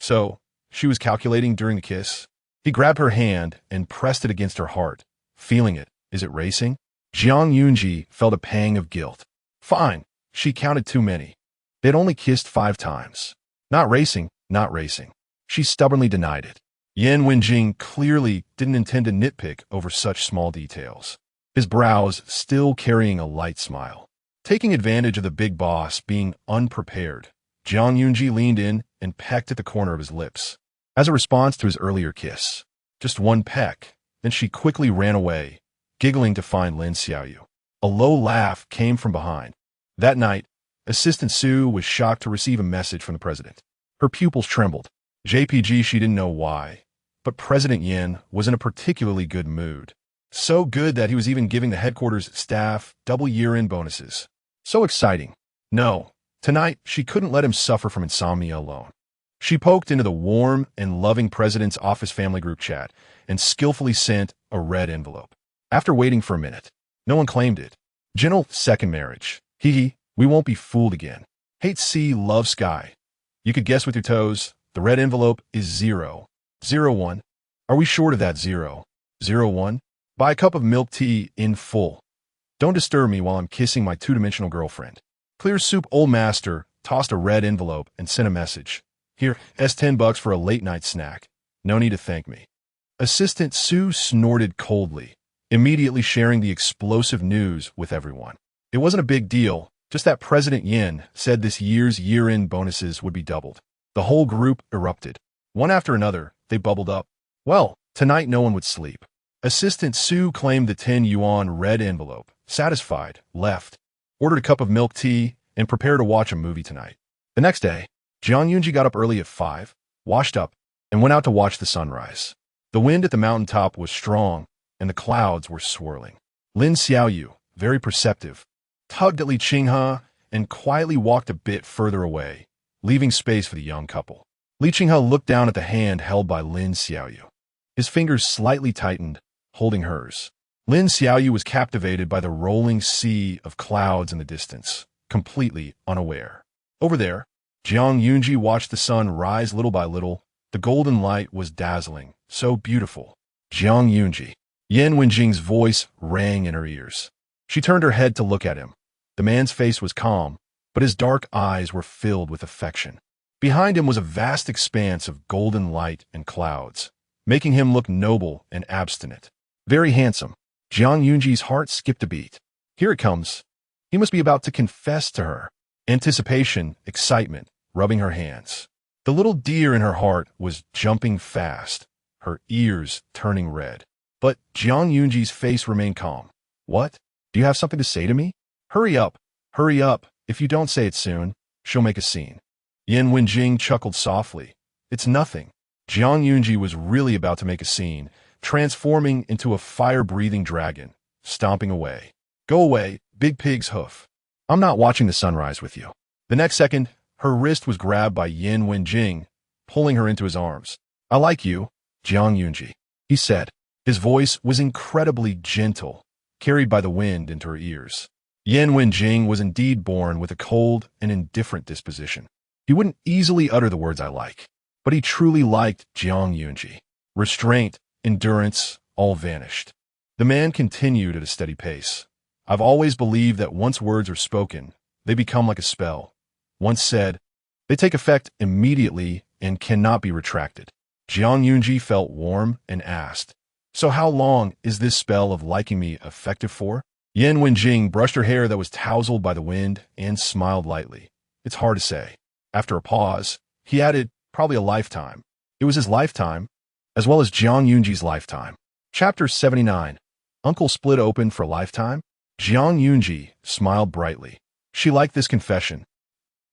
So, she was calculating during the kiss? He grabbed her hand and pressed it against her heart, feeling it. Is it racing? Jiang Yunji felt a pang of guilt. Fine. She counted too many. They'd only kissed 5 times. Not racing, not racing. She stubbornly denied it. Yan Wenjing clearly didn't intend to nitpick over such small details. His brows still carrying a light smile. Taking advantage of the big boss being unprepared, Jiang Yunji leaned in and pecked at the corner of his lips. As a response to his earlier kiss, just 1 peck, then she quickly ran away, giggling to find Lin Xiaoyu. A low laugh came from behind. That night, Assistant Su was shocked to receive a message from the president. Her pupils trembled. JPG, she didn't know why, but President Yin was in a particularly good mood. So good that he was even giving the headquarters staff double year-end bonuses. So exciting. No, tonight she couldn't let him suffer from insomnia alone. She poked into the warm and loving president's office family group chat and skillfully sent a red envelope. After waiting for a minute, no one claimed it. Gentle second marriage. Hee, we won't be fooled again. Hate sea, love sky. You could guess with your toes. The red envelope is 0. 01. Are we short of that 0? 01. Buy a cup of milk tea in full. Don't disturb me while I'm kissing my 2-dimensional girlfriend. Clear Soup Old Master tossed a red envelope and sent a message. Here, $10 for a late-night snack. No need to thank me. Assistant Su snorted coldly, immediately sharing the explosive news with everyone. It wasn't a big deal, just that President Yin said this year's year-end bonuses would be doubled. The whole group erupted. One after another, they bubbled up. Well, tonight no one would sleep. Assistant Su claimed the 10 yuan red envelope, satisfied, left, ordered a cup of milk tea, and prepared to watch a movie tonight. The next day, Zhang Yunji got up early at 5, washed up, and went out to watch the sunrise. The wind at the mountaintop was strong, and the clouds were swirling. Lin Xiaoyu, very perceptive, tugged at Li Qinghe and quietly walked a bit further away, leaving space for the young couple. Li Qinghe looked down at the hand held by Lin Xiaoyu. His fingers slightly tightened, holding hers. Lin Xiaoyu was captivated by the rolling sea of clouds in the distance, completely unaware. Over there, Zhang Yunji watched the sun rise little by little. The golden light was dazzling, so beautiful. Zhang Yunji. Yan Wenjing's voice rang in her ears. She turned her head to look at him. The man's face was calm, but his dark eyes were filled with affection. Behind him was a vast expanse of golden light and clouds, making him look noble and abstinent. Very handsome. Zhang Yunji's heart skipped a beat. Here it comes. He must be about to confess to her. Anticipation, excitement, rubbing her hands. The little deer in her heart was jumping fast, her ears turning red. But Zhang Yunji's face remained calm. What? Do you have something to say to me? Hurry up. Hurry up. If you don't say it soon, she'll make a scene. Yan Wenjing chuckled softly. It's nothing. Zhang Yunji was really about to make a scene, transforming into a fire-breathing dragon, stomping away. Go away, big pig's hoof. I'm not watching the sunrise with you. The next second, her wrist was grabbed by Yan Wenjing, pulling her into his arms. I like you, Zhang Yunji, he said. His voice was incredibly gentle, carried by the wind into her ears. Yan Wenjing was indeed born with a cold and indifferent disposition. He wouldn't easily utter the words I like, but he truly liked Zhang Yunji. Restraint, endurance, all vanished. The man continued at a steady pace. I've always believed that once words are spoken, they become like a spell. Once said, they take effect immediately and cannot be retracted. Zhang Yunji felt warm and asked, so how long is this spell of liking me effective for? Yan Wenjing brushed her hair that was tousled by the wind and smiled lightly. It's hard to say. After a pause, he added, probably a lifetime. It was his lifetime, as well as Zhang Yunji's lifetime. Chapter 79. Uncle split open for a lifetime? Zhang Yunji smiled brightly. She liked this confession.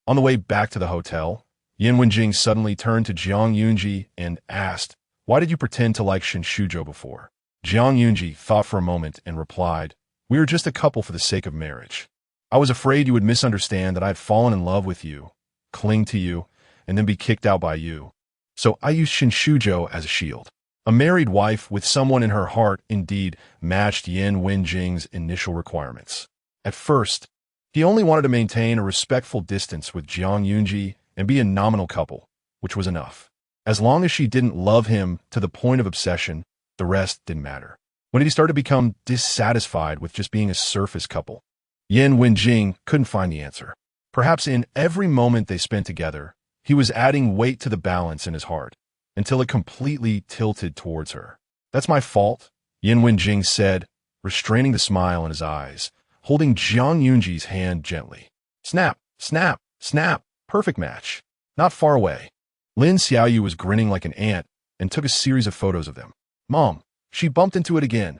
On the way back to the hotel, Yan Wenjing suddenly turned to Zhang Yunji and asked, why did you pretend to like Shinshuzhou before? Zhang Yunji thought for a moment and replied, we were just a couple for the sake of marriage. I was afraid you would misunderstand that I had fallen in love with you, cling to you, and then be kicked out by you. So I used Shinshuzhou as a shield. A married wife with someone in her heart indeed matched Yan Wenjing's initial requirements. At first, he only wanted to maintain a respectful distance with Zhang Yunji and be a nominal couple, which was enough. As long as she didn't love him to the point of obsession, the rest didn't matter. When did he start to become dissatisfied with just being a surface couple? Yan Wenjing couldn't find the answer. Perhaps in every moment they spent together, he was adding weight to the balance in his heart, until it completely tilted towards her. That's my fault, Yan Wenjing said, restraining the smile in his eyes, holding Zhang Yunji's hand gently. Snap, snap, snap, perfect match. Not far away. Lin Xiaoyu was grinning like an ant and took a series of photos of them. Mom, she bumped into it again.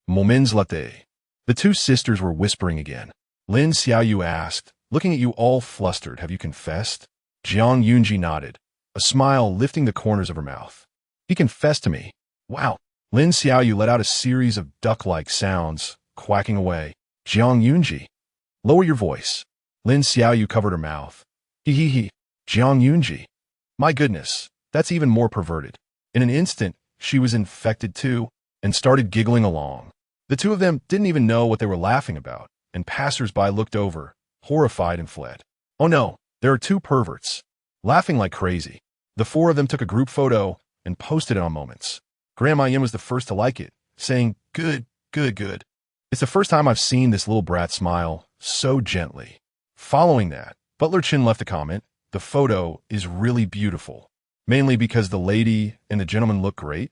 Moments latte. The two sisters were whispering again. Lin Xiaoyu asked, looking at you all flustered, have you confessed? Zhang Yunji nodded, a smile lifting the corners of her mouth. He confessed to me. Wow. Lin Xiaoyu let out a series of duck-like sounds, quacking away. Zhang Yunji. Lower your voice. Lin Xiaoyu covered her mouth. Hee. Zhang Yunji. My goodness, that's even more perverted. In an instant, she was infected too, and started giggling along. The two of them didn't even know what they were laughing about, and passers-by looked over, horrified, and fled. Oh no, there are two perverts. Laughing like crazy. The four of them took a group photo and posted it on Moments. Grandma Yin was the first to like it, saying, good. It's the first time I've seen this little brat smile so gently. Following that, Butler Chin left a comment, the photo is really beautiful. Mainly because the lady and the gentleman look great?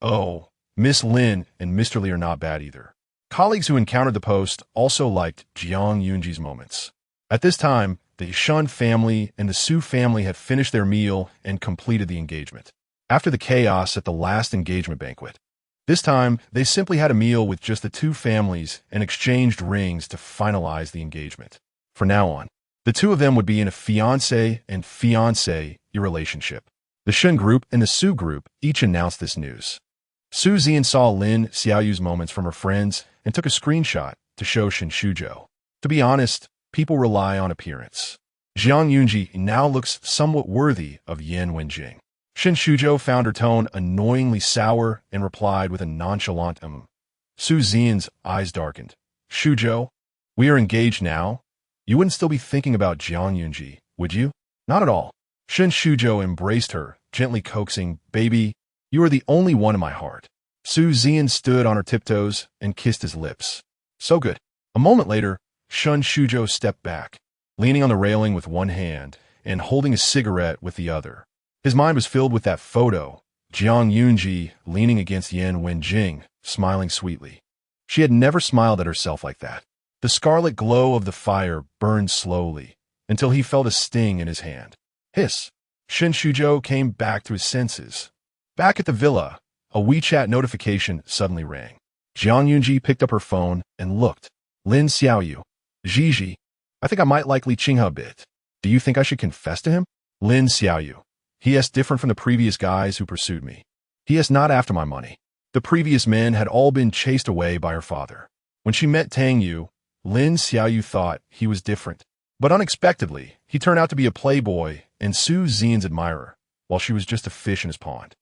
Oh, Miss Lin and Mr. Li are not bad either. Colleagues who encountered the post also liked Zhang Yunji's Moments. At this time, the Shun family and the Su family had finished their meal and completed the engagement. After the chaos at the last engagement banquet, This time, they simply had a meal with just the two families and exchanged rings to finalize the engagement. From now on, the two of them would be in a fiancé and fiancé relationship. The Shen group and the Su group each announced this news. Su Zi'an saw Lin Xiaoyu's moments from her friends and took a screenshot to show Shen Shuzhou. To be honest, people rely on appearance. Zhang Yunji now looks somewhat worthy of Yan Wenjing. Shen Shuzhou found her tone annoyingly sour and replied with a nonchalant Su Zi'an's eyes darkened. Shuzhou, we are engaged now? You wouldn't still be thinking about Zhang Yunji, would you? Not at all. Shen Shuzhou embraced her, gently coaxing, Baby, you are the only one in my heart. Su Zi'an stood on her tiptoes and kissed his lips. So good. A moment later, Shen Shuzhou stepped back, leaning on the railing with one hand and holding a cigarette with the other. His mind was filled with that photo, Zhang Yunji leaning against Yan Wenjing, smiling sweetly. She had never smiled at herself like that. The scarlet glow of the fire burned slowly until he felt a sting in his hand. Hiss! Shen Shuzhou came back to his senses. Back at the villa, a WeChat notification suddenly rang. Zhang Yunji picked up her phone and looked. Lin Xiaoyu. Gigi. I think I might like Li Qinghe a bit. Do you think I should confess to him? Lin Xiaoyu. He is different from the previous guys who pursued me. He is not after my money. The previous men had all been chased away by her father. When she met Tang Yu, Lin Xiaoyu thought he was different. But unexpectedly, he turned out to be a playboy and Su Zi'an's admirer, while she was just a fish in his pond.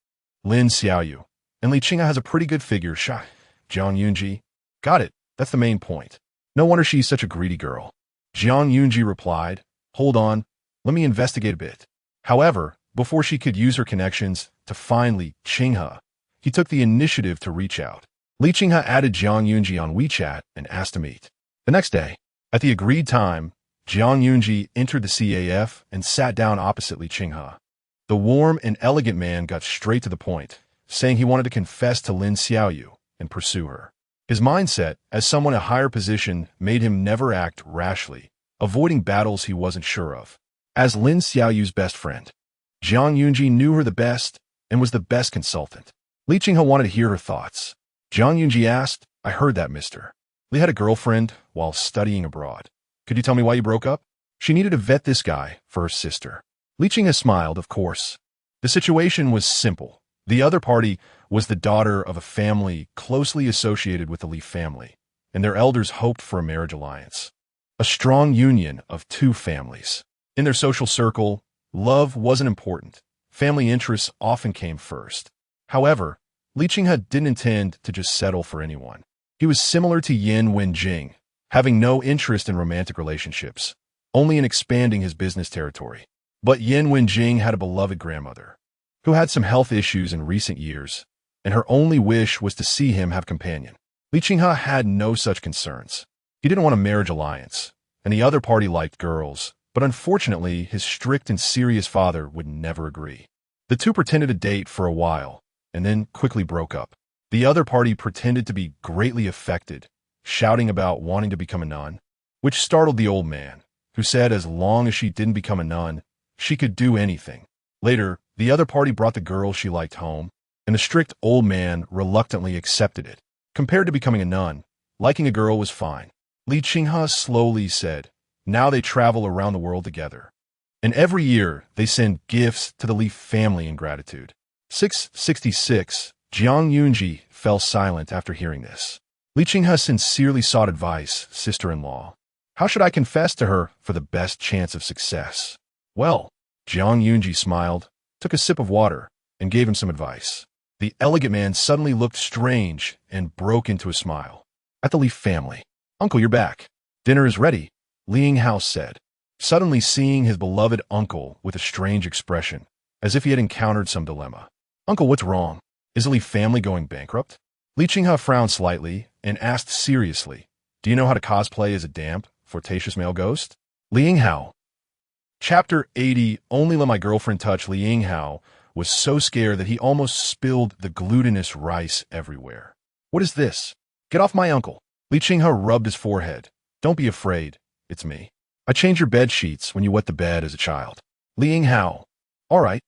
Lin Xiaoyu. And Li Qinghe has a pretty good figure, Zhang Yunji. Got it. That's the main point. No wonder she's such a greedy girl. Zhang Yunji replied, Hold on, let me investigate a bit. However, before she could use her connections to find Li Qinghe, he took the initiative to reach out. Li Qinghe added Zhang Yunji on WeChat and asked to meet. The next day, at the agreed time, Zhang Yunji entered the CAF and sat down opposite Li Qinghe. The warm and elegant man got straight to the point, saying he wanted to confess to Lin Xiaoyu and pursue her. His mindset, as someone in a higher position, made him never act rashly, avoiding battles he wasn't sure of. As Lin Xiaoyu's best friend, Zhang Yunji knew her the best and was the best consultant. Li Qinghe wanted to hear her thoughts. Zhang Yunji asked, I heard that, mister. Li had a girlfriend while studying abroad. Could you tell me why you broke up? She needed to vet this guy for her sister. Li Qinghe smiled, of course. The situation was simple. The other party was the daughter of a family closely associated with the Li family, and their elders hoped for a marriage alliance. A strong union of two families. In their social circle, love wasn't important. Family interests often came first. However, Li Qinghe didn't intend to just settle for anyone. He was similar to Yan Wenjing, having no interest in romantic relationships, only in expanding his business territory. But Yan Wenjing had a beloved grandmother, who had some health issues in recent years, and her only wish was to see him have companion. Li Qinghe had no such concerns. He didn't want a marriage alliance, and the other party liked girls, but unfortunately his strict and serious father would never agree. The two pretended to date for a while, and then quickly broke up. The other party pretended to be greatly affected, shouting about wanting to become a nun, which startled the old man, who said as long as she didn't become a nun, she could do anything. Later, the other party brought the girl she liked home, and the strict old man reluctantly accepted it. Compared to becoming a nun, liking a girl was fine. Li Qinghe slowly said, now they travel around the world together. And every year, they send gifts to the Li family in gratitude. 666. Zhang Yunji fell silent after hearing this. Li Qinghe sincerely sought advice, sister-in-law. How should I confess to her for the best chance of success? Well, Zhang Yunji smiled, took a sip of water, and gave him some advice. The elegant man suddenly looked strange and broke into a smile. At the Li family. Uncle, you're back. Dinner is ready, Li Hao said, suddenly seeing his beloved uncle with a strange expression, as if he had encountered some dilemma. Uncle, what's wrong? Is the Li family going bankrupt? Li Qinghe frowned slightly and asked seriously, do you know how to cosplay as a damp, flirtatious male ghost? Li Hao. Chapter 80, Only Let My Girlfriend Touch. Li Hao was so scared that he almost spilled the glutinous rice everywhere. What is this? Get off my uncle. Li Qinghe rubbed his forehead. Don't be afraid. It's me. I changed your bed sheets when you wet the bed as a child. Li Hao. All right.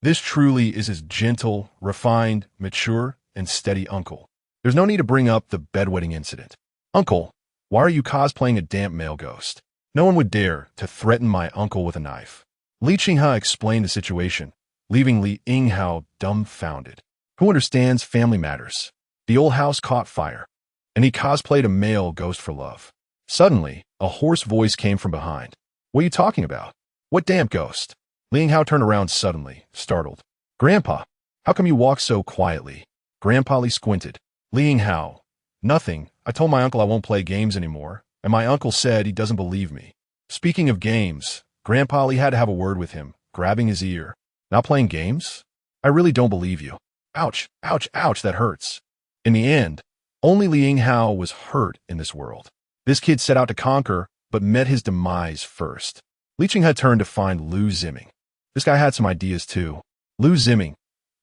This truly is as gentle, refined, mature, and steady uncle. There's no need to bring up the bedwetting incident. Uncle, why are you cosplaying a damp male ghost? No one would dare to threaten my uncle with a knife. Li Qinghe explained the situation, leaving Li Yinghao dumbfounded. Who understands family matters? The old house caught fire, and he cosplayed a male ghost for love. Suddenly, a hoarse voice came from behind. What are you talking about? What damp ghost? Li Yinghao turned around suddenly, startled. Grandpa, how come you walk so quietly? Grandpa Li squinted. Li Yinghao, nothing. I told my uncle I won't play games anymore, and my uncle said he doesn't believe me. Speaking of games, Grandpa Li had to have a word with him, grabbing his ear. Not playing games? I really don't believe you. Ouch, ouch, ouch, that hurts. In the end, only Li Yinghao was hurt in this world. This kid set out to conquer, but met his demise first. Li Qinghe had turned to find Lu Ziming. This guy had some ideas too. Lu Ziming,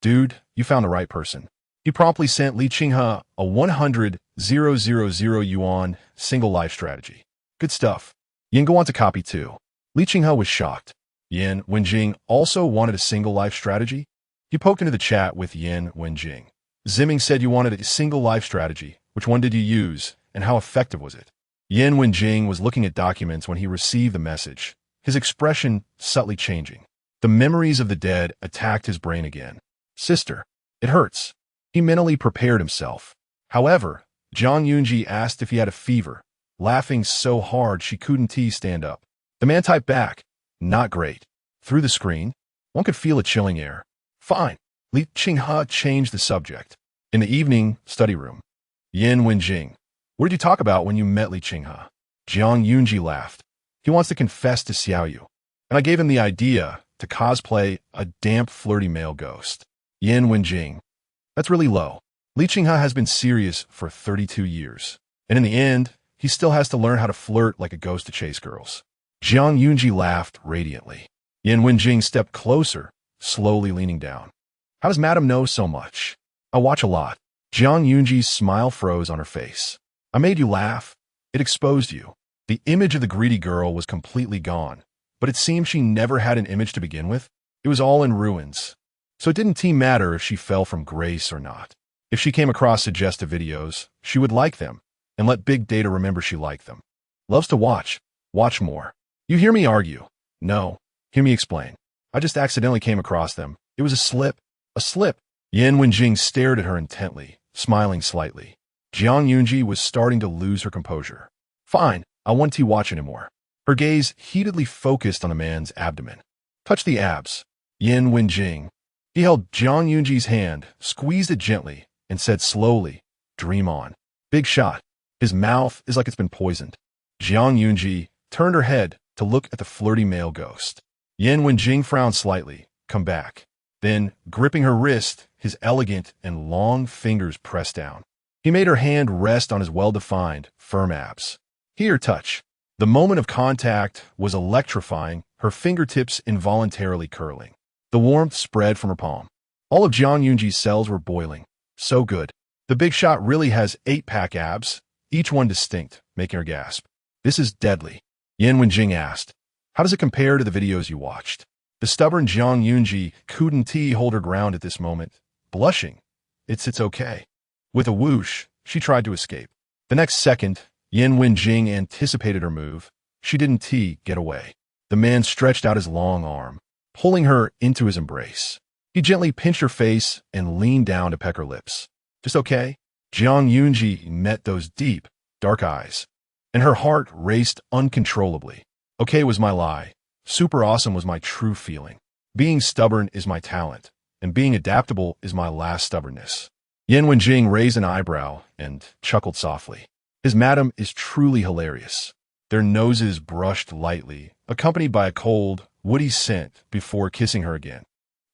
dude, you found the right person. He promptly sent Li Qinghe a 100,000 yuan single life strategy. Good stuff. Yin go on to copy too. Li Qinghe was shocked. Yin Wenjing also wanted a single life strategy. He poked into the chat with Yin Wenjing. Ziming said you wanted a single life strategy. Which one did you use, and how effective was it? Yin Wenjing was looking at documents when he received the message, his expression subtly changing. The memories of the dead attacked his brain again. Sister, it hurts. He mentally prepared himself. However, Zhang Yunji asked if he had a fever, laughing so hard she couldn't stand up. The man typed back, not great. Through the screen, one could feel a chilling air. Fine. Li Qinghe changed the subject. In the evening study room. Yin Wenjing, what did you talk about when you met Li Qinghe? Zhang Yunji laughed. He wants to confess to Xiaoyu. And I gave him the idea to cosplay a damp, flirty male ghost. Yin Wenjing, that's really low. Li Qinghe has been serious for 32 years. And in the end, he still has to learn how to flirt like a ghost to chase girls. Zhang Yunji laughed radiantly. Yin Wenjing stepped closer, slowly leaning down. How does Madam know so much? I watch a lot. Zhang Yunji's smile froze on her face. I made you laugh. It exposed you. The image of the greedy girl was completely gone, but it seemed she never had an image to begin with. It was all in ruins. So it didn't matter if she fell from grace or not. If she came across suggestive videos, she would like them, and let big data remember she liked them. Loves to watch. Watch more. You hear me argue? No. Hear me explain. I just accidentally came across them. It was a slip. A slip. Yin Wenjing stared at her intently, smiling slightly. Zhang Yunji was starting to lose her composure. Fine, I won't watch anymore. Her gaze heatedly focused on the man's abdomen. Touch the abs. Yin Wenjing. He held Zhang Yunji's hand, squeezed it gently, and said slowly, dream on. Big shot. His mouth is like it's been poisoned. Zhang Yunji turned her head to look at the flirty male ghost. Yin Wenjing frowned slightly. Come back. Then, gripping her wrist, his elegant and long fingers pressed down. He made her hand rest on his well-defined, firm abs. Here, touch. The moment of contact was electrifying, her fingertips involuntarily curling. The warmth spread from her palm. All of Zhang Yunji's cells were boiling. So good. The big shot really has 8-pack abs, each one distinct, making her gasp. This is deadly. Yin Wenjing asked. How does it compare to the videos you watched? The stubborn Zhang Yunji couldn't hold her ground at this moment. Blushing. It's okay. With a whoosh, she tried to escape. The next second, Yin Wenjing anticipated her move. She didn't get away. The man stretched out his long arm, pulling her into his embrace. He gently pinched her face and leaned down to peck her lips. Just okay? Zhang Yunji met those deep, dark eyes, and her heart raced uncontrollably. Okay was my lie. Super awesome was my true feeling. Being stubborn is my talent, and being adaptable is my last stubbornness. Yin Wenjing raised an eyebrow and chuckled softly. His madam is truly hilarious. Their noses brushed lightly, accompanied by a cold, woody scent before kissing her again.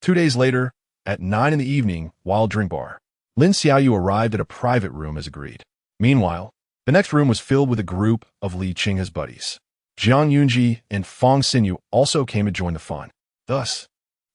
2 days later, at 9 in the evening, wild drink bar, Lin Xiaoyu arrived at a private room as agreed. Meanwhile, the next room was filled with a group of Li Qinghe's buddies. Zhang Yunji and Fang Xinyu also came to join the fun. Thus,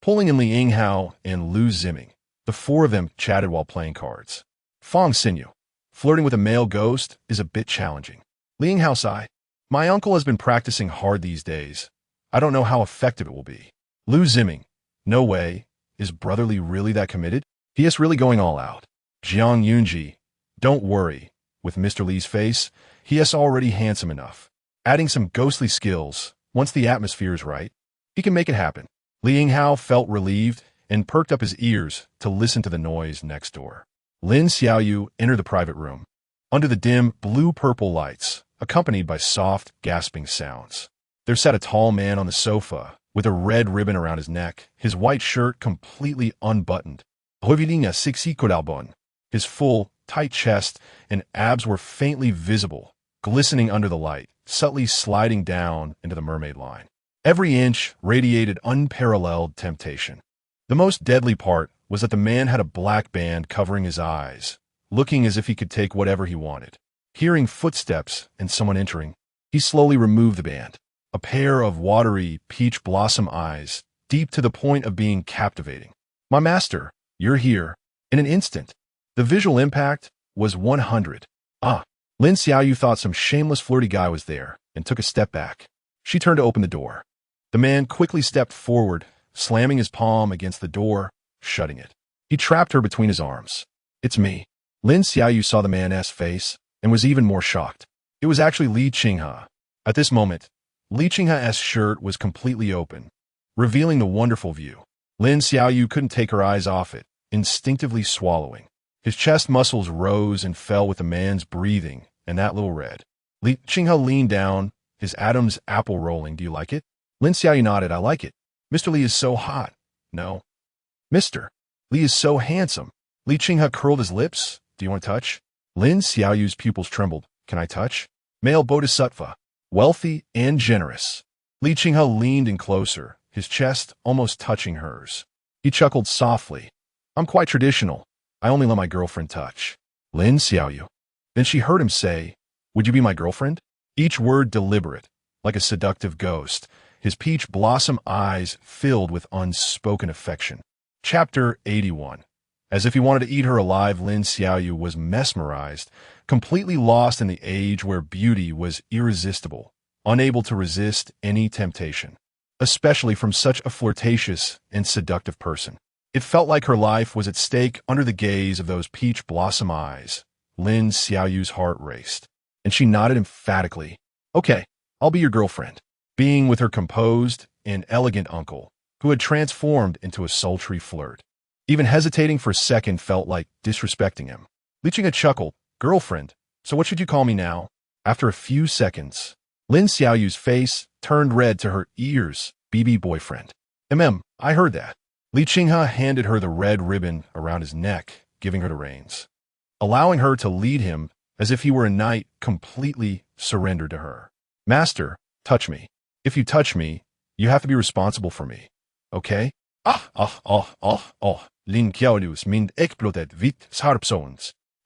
pulling in Li Yinghao and Lu Ziming, the four of them chatted while playing cards. Fang Xinyu, flirting with a male ghost is a bit challenging. Li Yinghao sighed. My uncle has been practicing hard these days. I don't know how effective it will be. Lu Ziming, no way. Is brotherly really that committed? He is really going all out. Zhuang Zi'ang, don't worry. With Mr. Li's face, he is already handsome enough. Adding some ghostly skills, once the atmosphere is right, he can make it happen. Li Yinghao felt relieved and perked up his ears to listen to the noise next door. Lin Xiaoyu entered the private room. Under the dim, blue-purple lights, accompanied by soft, gasping sounds, there sat a tall man on the sofa, with a red ribbon around his neck, his white shirt completely unbuttoned. His full, tight chest and abs were faintly visible, glistening under the light, subtly sliding down into the mermaid line. Every inch radiated unparalleled temptation. The most deadly part was that the man had a black band covering his eyes, looking as if he could take whatever he wanted. Hearing footsteps and someone entering, he slowly removed the band. A pair of watery, peach blossom eyes, deep to the point of being captivating. "My master, you're here." In an instant, the visual impact was 100. Lin Xiaoyu thought some shameless flirty guy was there and took a step back. She turned to open the door. The man quickly stepped forward, slamming his palm against the door, shutting it. He trapped her between his arms. "It's me." Lin Xiaoyu saw the man's face and was even more shocked. It was actually Li Qinghe. At this moment, Li Qinghe's shirt was completely open, revealing the wonderful view. Lin Xiaoyu couldn't take her eyes off it, instinctively swallowing. His chest muscles rose and fell with the man's breathing and that little red. Li Qinghe leaned down, his Adam's apple rolling. "Do you like it?" Lin Xiaoyu nodded. "I like it. Mr. Li is so hot." "No. Mr. Li is so handsome." Li Qinghe curled his lips. "Do you want to touch?" Lin Xiaoyu's pupils trembled. "Can I touch?" Male bodhisattva, wealthy and generous. Li Qinghe leaned in closer, his chest almost touching hers. He chuckled softly. "I'm quite traditional. I only let my girlfriend touch." Lin Xiaoyu. Then she heard him say, "Would you be my girlfriend?" Each word deliberate, like a seductive ghost, his peach blossom eyes filled with unspoken affection. Chapter 81. As if he wanted to eat her alive, Lin Xiaoyu was mesmerized, completely lost in the age where beauty was irresistible, unable to resist any temptation, especially from such a flirtatious and seductive person. It felt like her life was at stake under the gaze of those peach blossom eyes. Lin Xiaoyu's heart raced, and she nodded emphatically. "Okay, I'll be your girlfriend." Being with her composed and elegant uncle, who had transformed into a sultry flirt. Even hesitating for a second felt like disrespecting him. Li Qinghe chuckled. "Girlfriend, so what should you call me now?" After a few seconds, Lin Xiaoyu's face turned red to her ears. "BB boyfriend." I heard that." Li Qinghe handed her the red ribbon around his neck, giving her the reins, allowing her to lead him as if he were a knight completely surrendered to her. "Master, touch me. If you touch me, you have to be responsible for me. Okay?" Lin Xiaoyu's mind exploded with sharp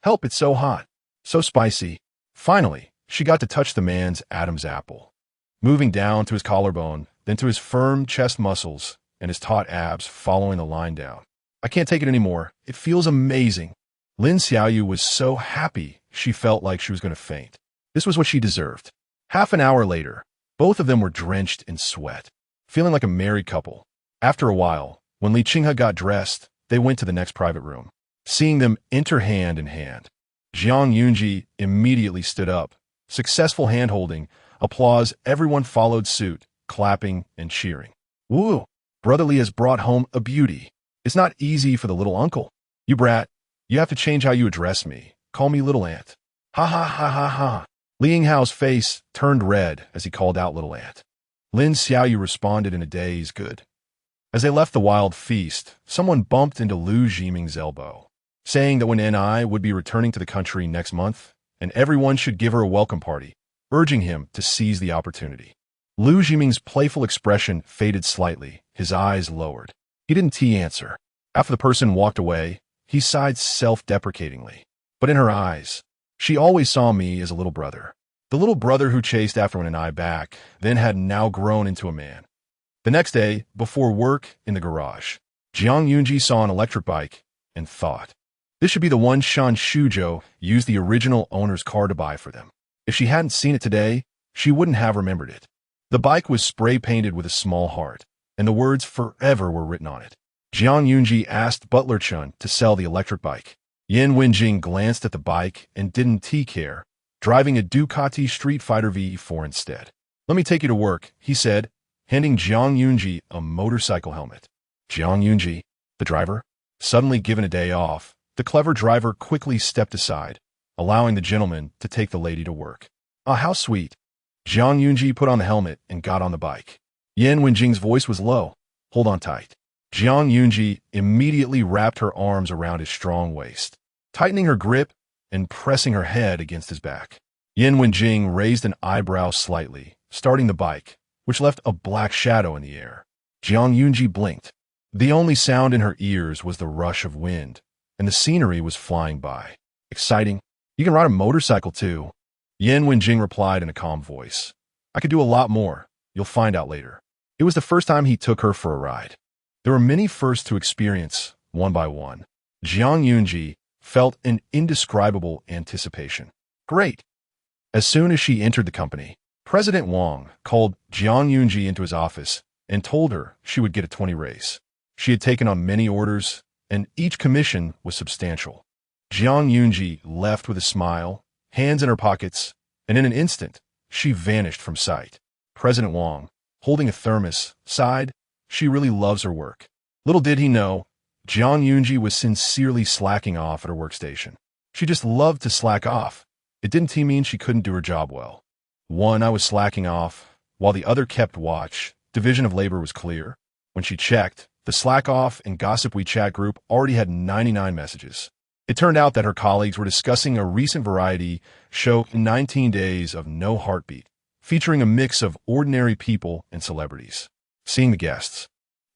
"Help, it's so hot. So spicy." Finally, she got to touch the man's Adam's apple, moving down to his collarbone, then to his firm chest muscles and his taut abs following the line down. "I can't take it anymore. It feels amazing." Lin Xiaoyu was so happy she felt like she was going to faint. This was what she deserved. Half an hour later, both of them were drenched in sweat, feeling like a married couple. After a while, when Li Qinghe got dressed, they went to the next private room. Seeing them enter hand in hand, Zhuang Zi'ang immediately stood up. Successful hand-holding, applause, everyone followed suit, clapping and cheering. "Woo! Brother Li has brought home a beauty. It's not easy for the little uncle. You brat, you have to change how you address me. Call me little aunt." "Ha ha ha ha ha." Li Yinghao's face turned red as he called out little aunt. Lin Xiaoyu responded in a daze. "Good." As they left the wild feast, someone bumped into Lu Zhiming's elbow, saying that when Ni would be returning to the country next month, and everyone should give her a welcome party, urging him to seize the opportunity. Lu Zhiming's playful expression faded slightly, his eyes lowered. He didn't answer. After the person walked away, he sighed self-deprecatingly. But in her eyes, she always saw me as a little brother. The little brother who chased after Ni back, then had now grown into a man. The next day, before work in the garage, Zhuang Zi'ang saw an electric bike and thought, this should be the one Shan Shuzhou used the original owner's car to buy for them. If she hadn't seen it today, she wouldn't have remembered it. The bike was spray-painted with a small heart, and the words "forever" were written on it. Zhuang Zi'ang asked Butler Chun to sell the electric bike. Yin Wenjing glanced at the bike and didn't care, driving a Ducati Street Fighter V4 instead. Let me take you to work, he said, handing Zhang Yunji a motorcycle helmet. Zhang Yunji, the driver, suddenly given a day off, the clever driver quickly stepped aside, allowing the gentleman to take the lady to work. Ah, how sweet. Zhang Yunji put on the helmet and got on the bike. Yin Wenjing's voice was low. Hold on tight. Zhang Yunji immediately wrapped her arms around his strong waist, tightening her grip and pressing her head against his back. Yin Wenjing raised an eyebrow slightly, starting the bike, which left a black shadow in the air. Zhang Yunji blinked. The only sound in her ears was the rush of wind, and the scenery was flying by. Exciting. You can ride a motorcycle too. Yin Wenjing replied in a calm voice. I could do a lot more. You'll find out later. It was the first time he took her for a ride. There were many firsts to experience, one by one. Zhang Yunji felt an indescribable anticipation. Great! As soon as she entered the company, President Wang called Zhang Yunji into his office and told her she would get a 20 raise. She had taken on many orders, and each commission was substantial. Zhang Yunji left with a smile, hands in her pockets, and in an instant, she vanished from sight. President Wang, holding a thermos, sighed. She really loves her work. Little did he know, Zhang Yunji was sincerely slacking off at her workstation. She just loved to slack off. It didn't mean she couldn't do her job well. One eye was slacking off, while the other kept watch. Division of labor was clear. When she checked, the Slack Off and Gossip WeChat group already had 99 messages. It turned out that her colleagues were discussing a recent variety show, 19 Days of No Heartbeat, featuring a mix of ordinary people and celebrities. Seeing the guests,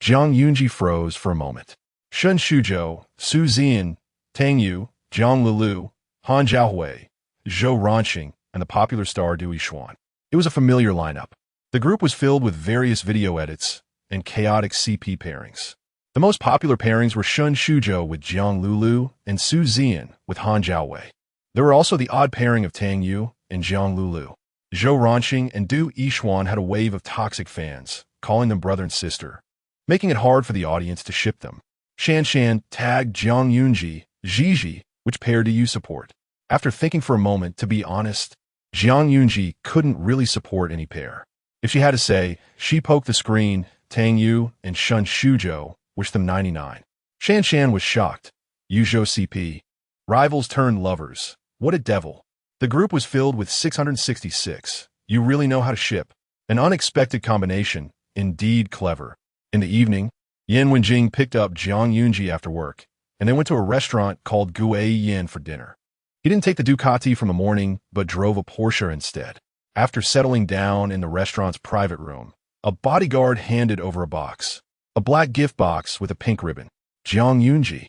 Zhang Yunji froze for a moment. Shen Shuzhou, Su Zi'an, Tang Yu, Zhang Lulu, Han Zhaohui, Zhou Ranqing, and the popular star Du Yixuan. It was a familiar lineup. The group was filled with various video edits and chaotic CP pairings. The most popular pairings were Shen Shuzhou with Zhang Lulu and Su Zi'an with Han Zhaohui. There were also the odd pairing of Tang Yu and Zhang Lulu. Zhou Ranqing and Du Yixuan had a wave of toxic fans, calling them brother and sister, making it hard for the audience to ship them. Shan Shan tagged Zhang Yunji, Gigi, which pair do you support? After thinking for a moment, to be honest, Zhang Yunji couldn't really support any pair. If she had to say, she poked the screen. Tang Yu and Shen Shuzhou wished them 99. Shan Shan was shocked. Yuzhou CP. Rivals turned lovers. What a devil. The group was filled with 666. You really know how to ship. An unexpected combination. Indeed clever. In the evening, Yin Wenjing picked up Zhang Yunji after work, and they went to a restaurant called Guei Yin for dinner. He didn't take the Ducati from the morning, but drove a Porsche instead. After settling down in the restaurant's private room, a bodyguard handed over a box. A black gift box with a pink ribbon. Zhang Yunji.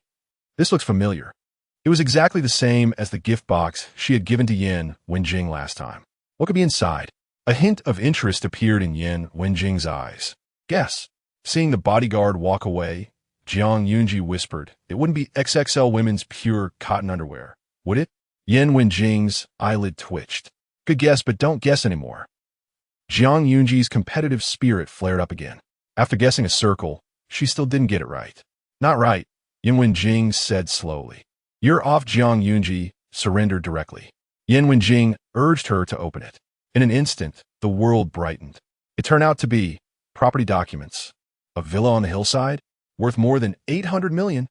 This looks familiar. It was exactly the same as the gift box she had given to Yin Wenjing last time. What could be inside? A hint of interest appeared in Yin Wenjing's eyes. Guess. Seeing the bodyguard walk away, Zhang Yunji whispered, it wouldn't be XXL women's pure cotton underwear, would it? Yin Wenjing's eyelid twitched. Good guess, but don't guess anymore. Zhang Yunji's competitive spirit flared up again. After guessing a circle, she still didn't get it right. Not right, Yin Wenjing said slowly. You're off. Zhang Yunji surrendered directly. Yin Wenjing urged her to open it. In an instant, the world brightened. It turned out to be property documents. A villa on the hillside, worth more than 800 million.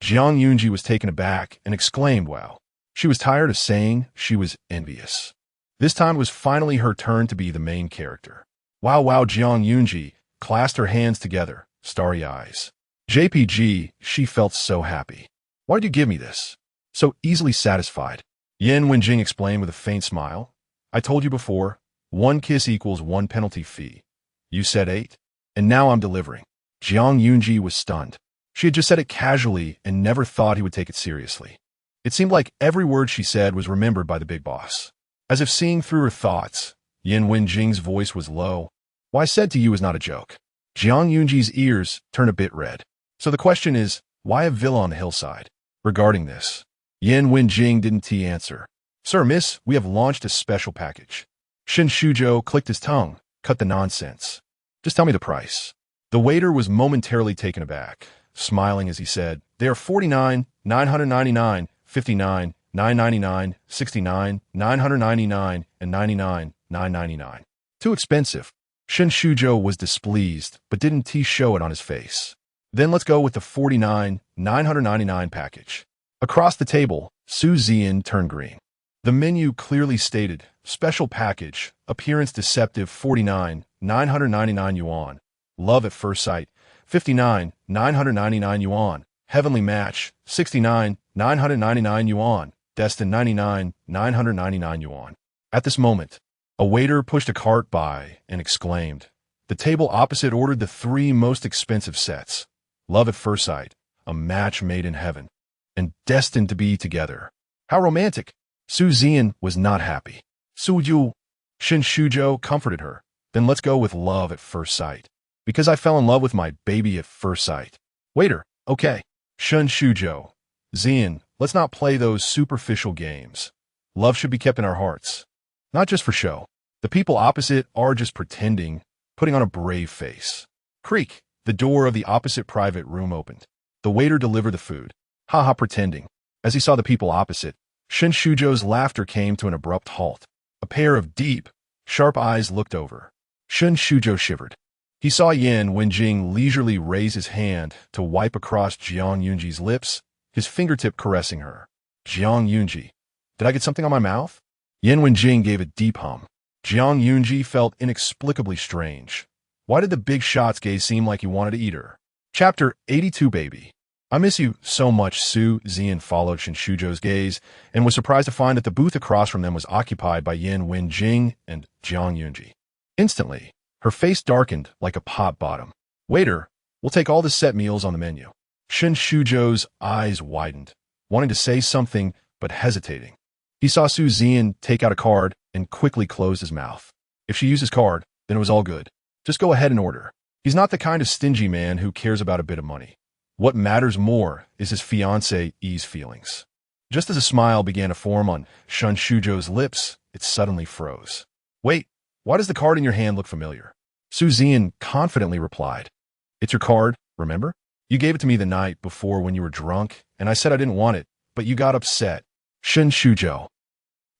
Zhang Yunji was taken aback and exclaimed, wow. She was tired of saying she was envious. This time it was finally her turn to be the main character. Wow, wow, Zhang Yunji clasped her hands together, starry eyes. JPG, she felt so happy. Why did you give me this? So easily satisfied. Yin Wenjing explained with a faint smile. I told you before, 1 kiss equals 1 penalty fee. You said 8. And now I'm delivering. Zhang Yunji was stunned. She had just said it casually and never thought he would take it seriously. It seemed like every word she said was remembered by the big boss. As if seeing through her thoughts, Yin Wenjing's voice was low. What I said to you is not a joke. Zhang Yunji's ears turned a bit red. So the question is, why a villa on the hillside? Regarding this, Yin Wenjing didn't answer. Sir, miss, we have launched a special package. Shen Shuzhou clicked his tongue. Cut the nonsense. Just tell me the price. The waiter was momentarily taken aback, smiling as he said, they are 49, 999, 59, 999, 69, 999, and 99, 999. Too expensive. Shen Shuzhou was displeased, but didn't show it on his face. Then let's go with the 49, 999 package. Across the table, Su Zi'an turned green. The menu clearly stated, special package, appearance deceptive 49, 999 yuan. Love at first sight, 59, 999 yuan. Heavenly match, 69, 999 yuan. Destined 99, 999 yuan. At this moment, a waiter pushed a cart by and exclaimed. The table opposite ordered the 3 most expensive sets. Love at first sight, a match made in heaven, and destined to be together. How romantic! Su Zi'an was not happy. Su Yudie, Shen Shuzhou comforted her. Then let's go with love at first sight. Because I fell in love with my baby at first sight. Waiter, okay. Shen Shuzhou, Zi'an, let's not play those superficial games. Love should be kept in our hearts. Not just for show. The people opposite are just pretending, putting on a brave face. Creak, the door of the opposite private room opened. The waiter delivered the food. Haha, pretending. As he saw the people opposite, Shen Shuzhou's laughter came to an abrupt halt. A pair of deep, sharp eyes looked over. Shen Shuzhou shivered. He saw Yan Wenjing leisurely raise his hand to wipe across Zhuang Yunji's lips, his fingertip caressing her. Zhuang Yunji, did I get something on my mouth? Yan Wenjing gave a deep hum. Zhuang Yunji felt inexplicably strange. Why did the big shot's gaze seem like he wanted to eat her? Chapter 82 Baby. I miss you so much. Su Zi'an followed Shen Shuzhou's gaze and was surprised to find that the booth across from them was occupied by Yan Wenjing and Zhuang Yunji. Instantly, her face darkened like a pot bottom. Waiter, we'll take all the set meals on the menu. Shen Shuzhou's eyes widened, wanting to say something but hesitating. He saw Su Zi'an take out a card and quickly closed his mouth. If she used his card, then it was all good. Just go ahead and order. He's not the kind of stingy man who cares about a bit of money. What matters more is his fiancée's feelings. Just as a smile began to form on Shen Shuzhou's lips, it suddenly froze. Wait, why does the card in your hand look familiar? Su Zi'an confidently replied. It's your card, remember? You gave it to me the night before when you were drunk, and I said I didn't want it, but you got upset. Shen Shuzhou.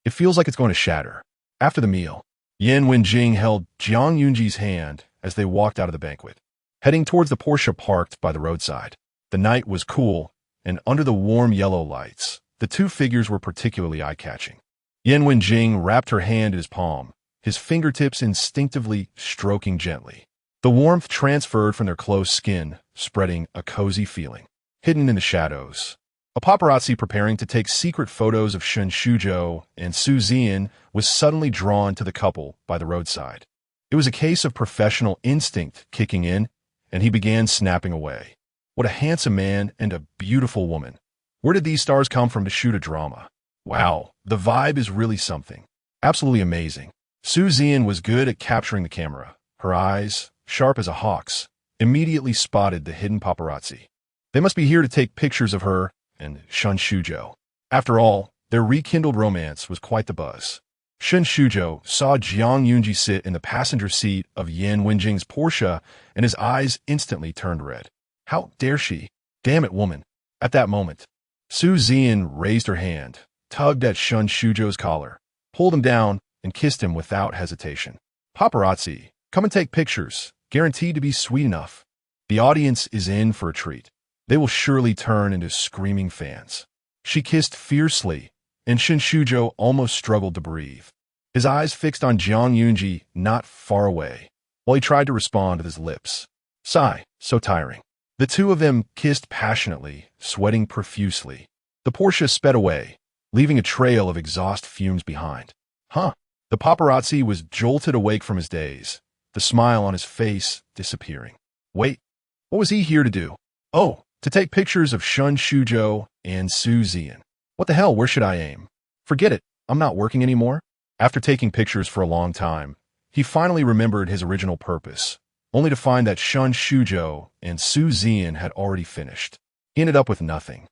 It feels like it's going to shatter. After the meal, Yan Wenjing held Zhuang Yunji's hand as they walked out of the banquet, heading towards the Porsche parked by the roadside. The night was cool, and under the warm yellow lights, the 2 figures were particularly eye-catching. Yan Wenjing wrapped her hand in his palm, his fingertips instinctively stroking gently. The warmth transferred from their close skin, spreading a cozy feeling. Hidden in the shadows, a paparazzi preparing to take secret photos of Shen Shuzhou and Su Zi'an was suddenly drawn to the couple by the roadside. It was a case of professional instinct kicking in, and he began snapping away. What a handsome man and a beautiful woman. Where did these stars come from to shoot a drama? Wow, the vibe is really something. Absolutely amazing. Su Zi'an was good at capturing the camera. Her eyes, sharp as a hawk's, immediately spotted the hidden paparazzi. They must be here to take pictures of her and Shen Shuzhou. After all, their rekindled romance was quite the buzz. Shen Shuzhou saw Zhuang Yunji sit in the passenger seat of Yan Wenjing's Porsche, and his eyes instantly turned red. How dare she? Damn it, woman. At that moment, Su Zi'an raised her hand, tugged at Shen Shuzhou's collar, pulled him down, and kissed him without hesitation. Paparazzi, come and take pictures, guaranteed to be sweet enough. The audience is in for a treat. They will surely turn into screaming fans. She kissed fiercely, and Shen Shuzhou almost struggled to breathe. His eyes fixed on Zhuang Yunji not far away, while he tried to respond with his lips. Sigh, so tiring. The 2 of them kissed passionately, sweating profusely. The Porsche sped away, leaving a trail of exhaust fumes behind. Huh. The paparazzi was jolted awake from his daze, the smile on his face disappearing. Wait, what was he here to do? Oh, to take pictures of Shen Shuzhou and Su Zi'an. What the hell, where should I aim? Forget it, I'm not working anymore. After taking pictures for a long time, he finally remembered his original purpose, only to find that Shen Shuzhou and Su Zi'an had already finished. He ended up with nothing.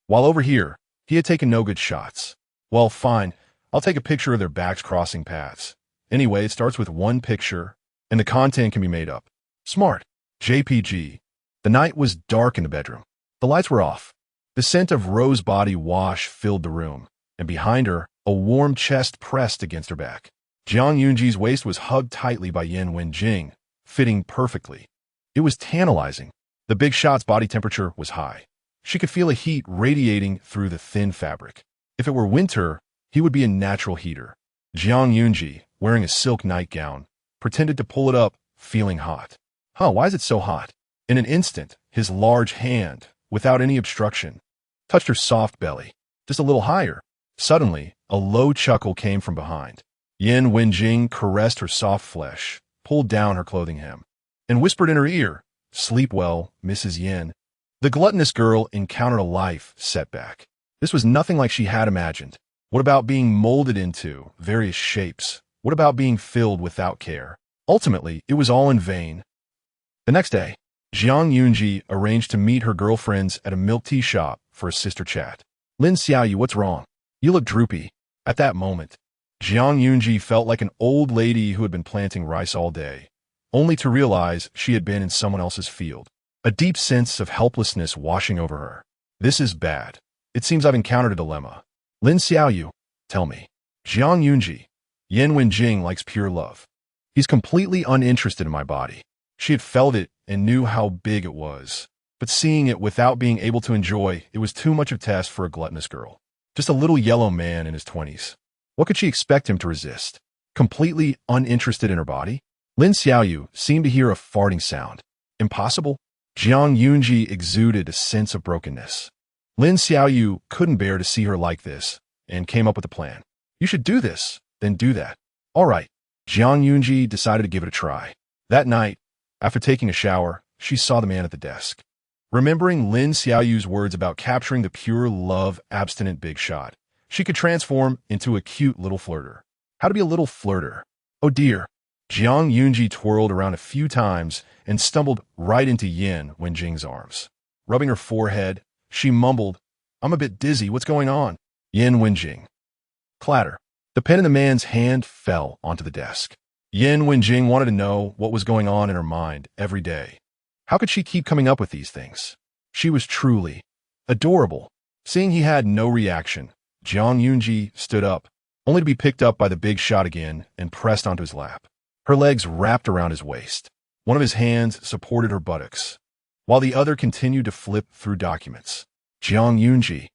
While over here, he had taken no good shots. Well, fine, I'll take a picture of their backs crossing paths. Anyway, it starts with 1 picture, and the content can be made up. Smart. JPG. The night was dark in the bedroom. The lights were off. The scent of rose body wash filled the room, and behind her, a warm chest pressed against her back. Zhang Yunji's waist was hugged tightly by Yin Wenjing, fitting perfectly. It was tantalizing. The big shot's body temperature was high. She could feel a heat radiating through the thin fabric. If it were winter, he would be a natural heater. Zhang Yunji, wearing a silk nightgown, pretended to pull it up, feeling hot. Why is it so hot? In an instant, his large hand, without any obstruction, touched her soft belly, just a little higher. Suddenly, a low chuckle came from behind. Yin Wenjing caressed her soft flesh, pulled down her clothing hem, and whispered in her ear, "Sleep well, Mrs. Yin." The gluttonous girl encountered a life setback. This was nothing like she had imagined. What about being molded into various shapes? What about being filled without care? Ultimately, it was all in vain. The next day, Zhang Yunji arranged to meet her girlfriends at a milk tea shop for a sister chat. "Lin Xiaoyu, what's wrong? You look droopy." At that moment, Zhang Yunji felt like an old lady who had been planting rice all day, only to realize she had been in someone else's field. A deep sense of helplessness washing over her. This is bad. It seems I've encountered a dilemma. "Lin Xiaoyu, tell me." "Zhang Yunji, Yin Wenjing likes pure love. He's completely uninterested in my body." She had felt it and knew how big it was, but seeing it without being able to enjoy it was too much of a test for a gluttonous girl. Just a little yellow man in his 20s. What could she expect him to resist? Completely uninterested in her body? Lin Xiaoyu seemed to hear a farting sound. Impossible? Zhang Yunji exuded a sense of brokenness. Lin Xiaoyu couldn't bear to see her like this and came up with a plan. "You should do this, then do that." All right. Zhang Yunji decided to give it a try. That night, after taking a shower, she saw the man at the desk. Remembering Lin Xiaoyu's words about capturing the pure love abstinent big shot, she could transform into a cute little flirter. How to be a little flirter? Oh dear. Zhang Yunji twirled around a few times and stumbled right into Yin Wenjing's arms. Rubbing her forehead, she mumbled, "I'm a bit dizzy, what's going on?" Yin Wenjing. Clatter. The pen in the man's hand fell onto the desk. Yin Wenjing wanted to know what was going on in her mind every day. How could she keep coming up with these things? She was truly adorable. Seeing he had no reaction, Zhang Yunji stood up, only to be picked up by the big shot again and pressed onto his lap. Her legs wrapped around his waist. One of his hands supported her buttocks, while the other continued to flip through documents. Zhang Yunji.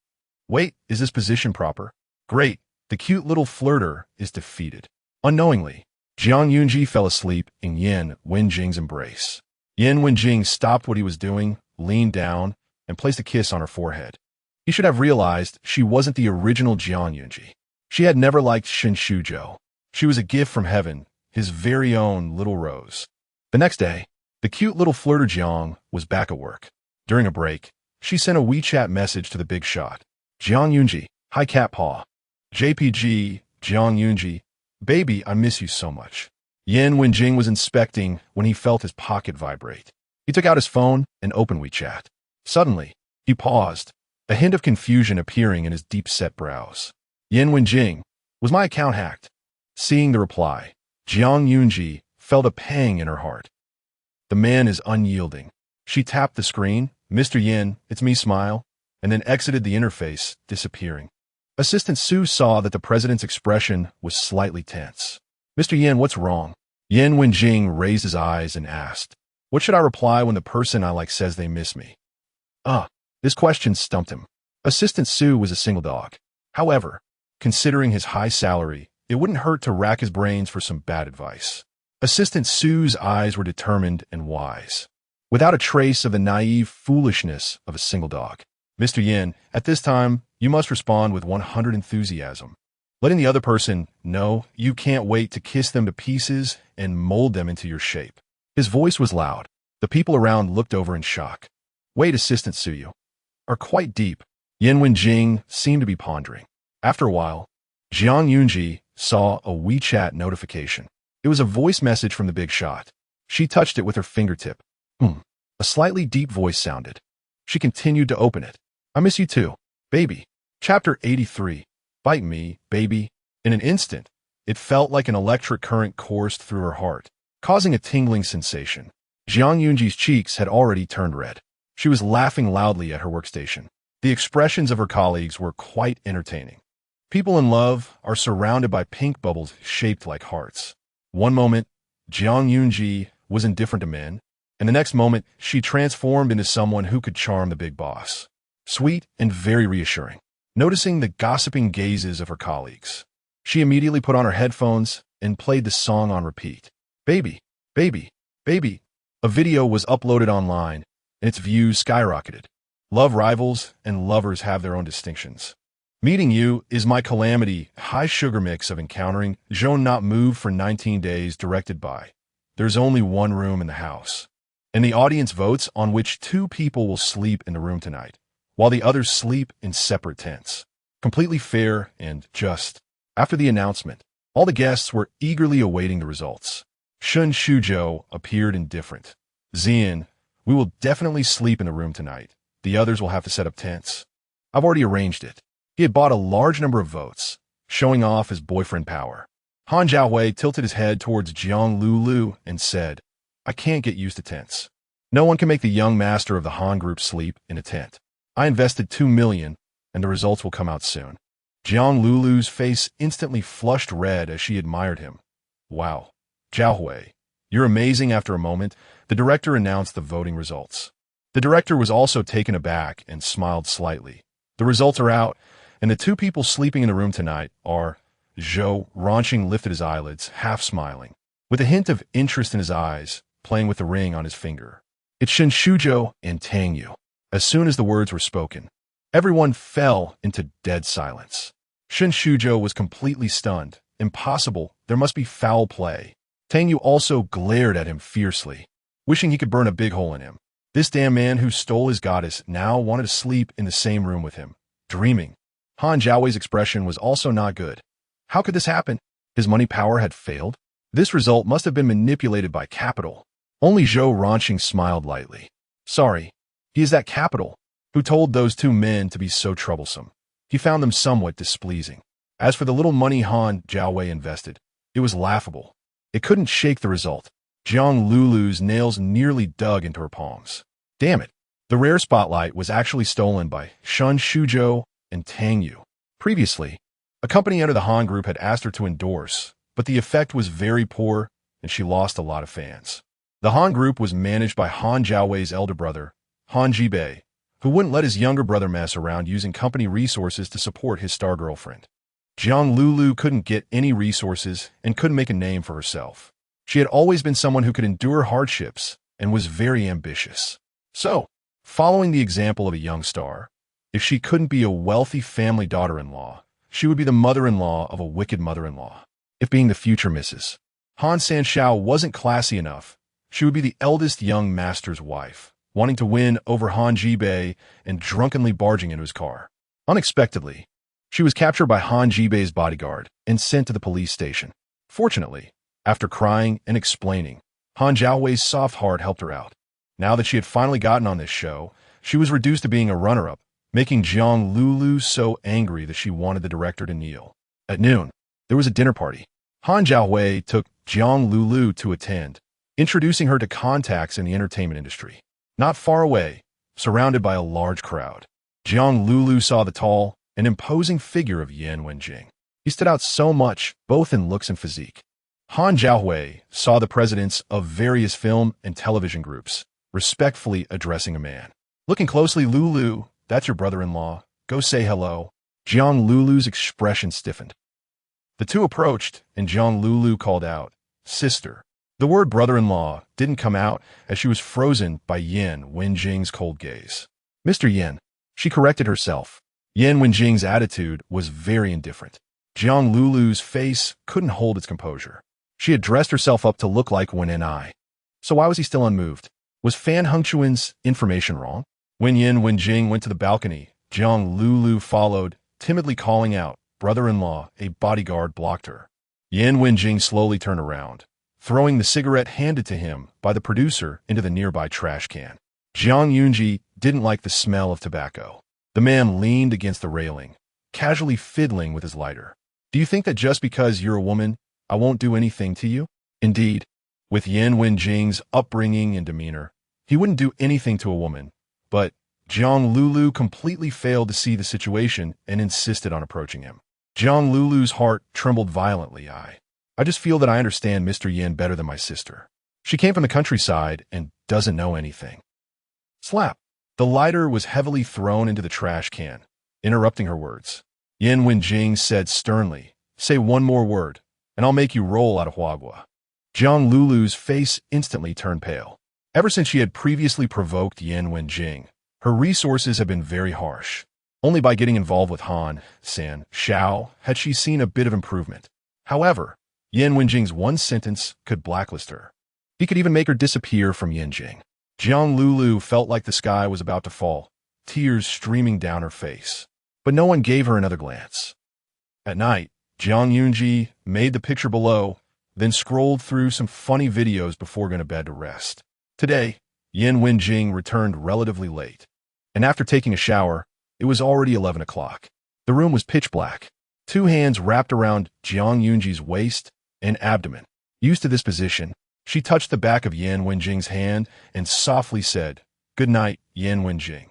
Wait, is this position proper? Great, the cute little flirter is defeated. Unknowingly, Zhang Yunji fell asleep in Yin Wenjing's embrace. Yin Wenjing stopped what he was doing, leaned down, and placed a kiss on her forehead. He should have realized she wasn't the original Zhang Yunji. She had never liked Shen Shuzhou. She was a gift from heaven, his very own little rose. The next day, the cute little flirter Jiang was back at work. During a break, she sent a WeChat message to the big shot. "Zhang Yunji, hi cat paw. JPG, Zhang Yunji, baby, I miss you so much." Yin Wenjing was inspecting when he felt his pocket vibrate. He took out his phone and opened WeChat. Suddenly, he paused, a hint of confusion appearing in his deep-set brows. "Yin Wenjing, was my account hacked?" Seeing the reply, Zhang Yunji felt a pang in her heart. The man is unyielding. She tapped the screen, "Mr. Yin, it's me, smile," and then exited the interface, disappearing. Assistant Su saw that the president's expression was slightly tense. "Mr. Yin, what's wrong?" Yin Wenjing raised his eyes and asked, "What should I reply when the person I like says they miss me?" This question stumped him. Assistant Su was a single dog. However, considering his high salary, it wouldn't hurt to rack his brains for some bad advice. Assistant Su's eyes were determined and wise, without a trace of the naive foolishness of a single dog. "Mr. Yin, at this time, you must respond with 100 enthusiasm, letting the other person know you can't wait to kiss them to pieces and mold them into your shape." His voice was loud. The people around looked over in shock. "Wait, Assistant Su, you are quite deep." Yin Wenjing seemed to be pondering. After a while, Zhang Yunji saw a WeChat notification. It was a voice message from the big shot. She touched it with her fingertip. A slightly deep voice sounded. She continued to open it. "I miss you too, baby." Chapter 83. Bite me, baby. In an instant, it felt like an electric current coursed through her heart, causing a tingling sensation. Zhang Yunji's cheeks had already turned red. She was laughing loudly at her workstation. The expressions of her colleagues were quite entertaining. People in love are surrounded by pink bubbles shaped like hearts. One moment, Zhuang Zi'ang was indifferent to men, and the next moment, she transformed into someone who could charm the big boss. Sweet and very reassuring. Noticing the gossiping gazes of her colleagues, she immediately put on her headphones and played the song on repeat. Baby, baby, baby. A video was uploaded online, and its views skyrocketed. Love rivals and lovers have their own distinctions. Meeting you is my calamity, high sugar mix of encountering, Zhou not moved for 19 days directed by. There's only one room in the house, and the audience votes on which two people will sleep in the room tonight, while the others sleep in separate tents. Completely fair and just. After the announcement, all the guests were eagerly awaiting the results. Shun Shuzhou appeared indifferent. Zian, we will definitely sleep in the room tonight. The others will have to set up tents. I've already arranged it. He had bought a large number of votes, showing off his boyfriend power. Han Zhaohui tilted his head towards Jiang Lulu and said, I can't get used to tents. No one can make the young master of the Han group sleep in a tent. I invested 2 million, and the results will come out soon. Jiang Lulu's face instantly flushed red as she admired him. Wow, Zhaohui, you're amazing. After a moment, the director announced the voting results. The director was also taken aback and smiled slightly. The results are out, and the two people sleeping in the room tonight are Zhou Ranqing lifted his eyelids, half smiling, with a hint of interest in his eyes, playing with the ring on his finger. It's Shen Shuzhou and Tang Yu. As soon as the words were spoken, everyone fell into dead silence. Shen Shuzhou was completely stunned. Impossible, there must be foul play. Tang Yu also glared at him fiercely, wishing he could burn a big hole in him. This damn man who stole his goddess now wanted to sleep in the same room with him, dreaming. Han Zhaohui's expression was also not good. How could this happen? His money power had failed? This result must have been manipulated by capital. Only Zhou Ranqing smiled lightly. Sorry, he is that capital who told those two men to be so troublesome. He found them somewhat displeasing. As for the little money Han Zhaohui invested, it was laughable. It couldn't shake the result. Jiang Lulu's nails nearly dug into her palms. Damn it. The rare spotlight was actually stolen by Shen Shuzhou and Tang Yu. Previously, a company under the Han group had asked her to endorse, but the effect was very poor and she lost a lot of fans. The Han group was managed by Han Zhaohui's elder brother, Han Jibei, who wouldn't let his younger brother mess around using company resources to support his star girlfriend. Jiang Lulu couldn't get any resources and couldn't make a name for herself. She had always been someone who could endure hardships and was very ambitious. So, following the example of a young star, if she couldn't be a wealthy family daughter-in-law, she would be the mother-in-law of a wicked mother-in-law. If being the future Mrs. Han Sanshao wasn't classy enough, she would be the eldest young master's wife, wanting to win over Han Jibei and drunkenly barging into his car. Unexpectedly, she was captured by Han Jibei's bodyguard and sent to the police station. Fortunately, after crying and explaining, Han Zhaohui's soft heart helped her out. Now that she had finally gotten on this show, she was reduced to being a runner-up, making Jiang Lulu so angry that she wanted the director to kneel. At noon, there was a dinner party. Han Zhaohui took Jiang Lulu to attend, introducing her to contacts in the entertainment industry. Not far away, surrounded by a large crowd, Jiang Lulu saw the tall and imposing figure of Yan Wenjing. He stood out so much, both in looks and physique. Han Zhaohui saw the presidents of various film and television groups, respectfully addressing a man. Looking closely, Lulu, that's your brother-in-law. Go say hello. Jiang Lulu's expression stiffened. The two approached, and Jiang Lulu called out, Sister. The word brother-in-law didn't come out as she was frozen by Yan Wenjing's cold gaze. Mr. Yan, she corrected herself. Yan Wenjing's attitude was very indifferent. Jiang Lulu's face couldn't hold its composure. She had dressed herself up to look like Wen Ai. So why was he still unmoved? Was Fan Hengchuan's information wrong? When Yan Wenjing went to the balcony, Jiang Lulu followed, timidly calling out, brother-in-law. A bodyguard blocked her. Yan Wenjing slowly turned around, throwing the cigarette handed to him by the producer into the nearby trash can. Jiang Yunji didn't like the smell of tobacco. The man leaned against the railing, casually fiddling with his lighter. Do you think that just because you're a woman, I won't do anything to you? Indeed, with Yan Wenjing's upbringing and demeanor, he wouldn't do anything to a woman, but Zhang Lulu completely failed to see the situation and insisted on approaching him. Zhang Lulu's heart trembled violently. I just feel that I understand Mr. Yin better than my sister. She came from the countryside and doesn't know anything. Slap. The lighter was heavily thrown into the trash can, interrupting her words. Yin Wenjing said sternly, "Say one more word, and I'll make you roll out of Huagua." Zhang Lulu's face instantly turned pale. Ever since she had previously provoked Yin Wenjing, her resources had been very harsh. Only by getting involved with Han, San, Xiao had she seen a bit of improvement. However, Yin Wenjing's one sentence could blacklist her. He could even make her disappear from Yinjing. Zhang Lulu felt like the sky was about to fall, tears streaming down her face. But no one gave her another glance. At night, Jiang Yunji made the picture below, then scrolled through some funny videos before going to bed to rest. Today, Yin Wenjing returned relatively late, and after taking a shower, it was already 11 o'clock. The room was pitch black. Two hands wrapped around Jiang Yunji's waist and abdomen. Used to this position, she touched the back of Yin Wenjing's hand and softly said, "Good night, Yin Wenjing.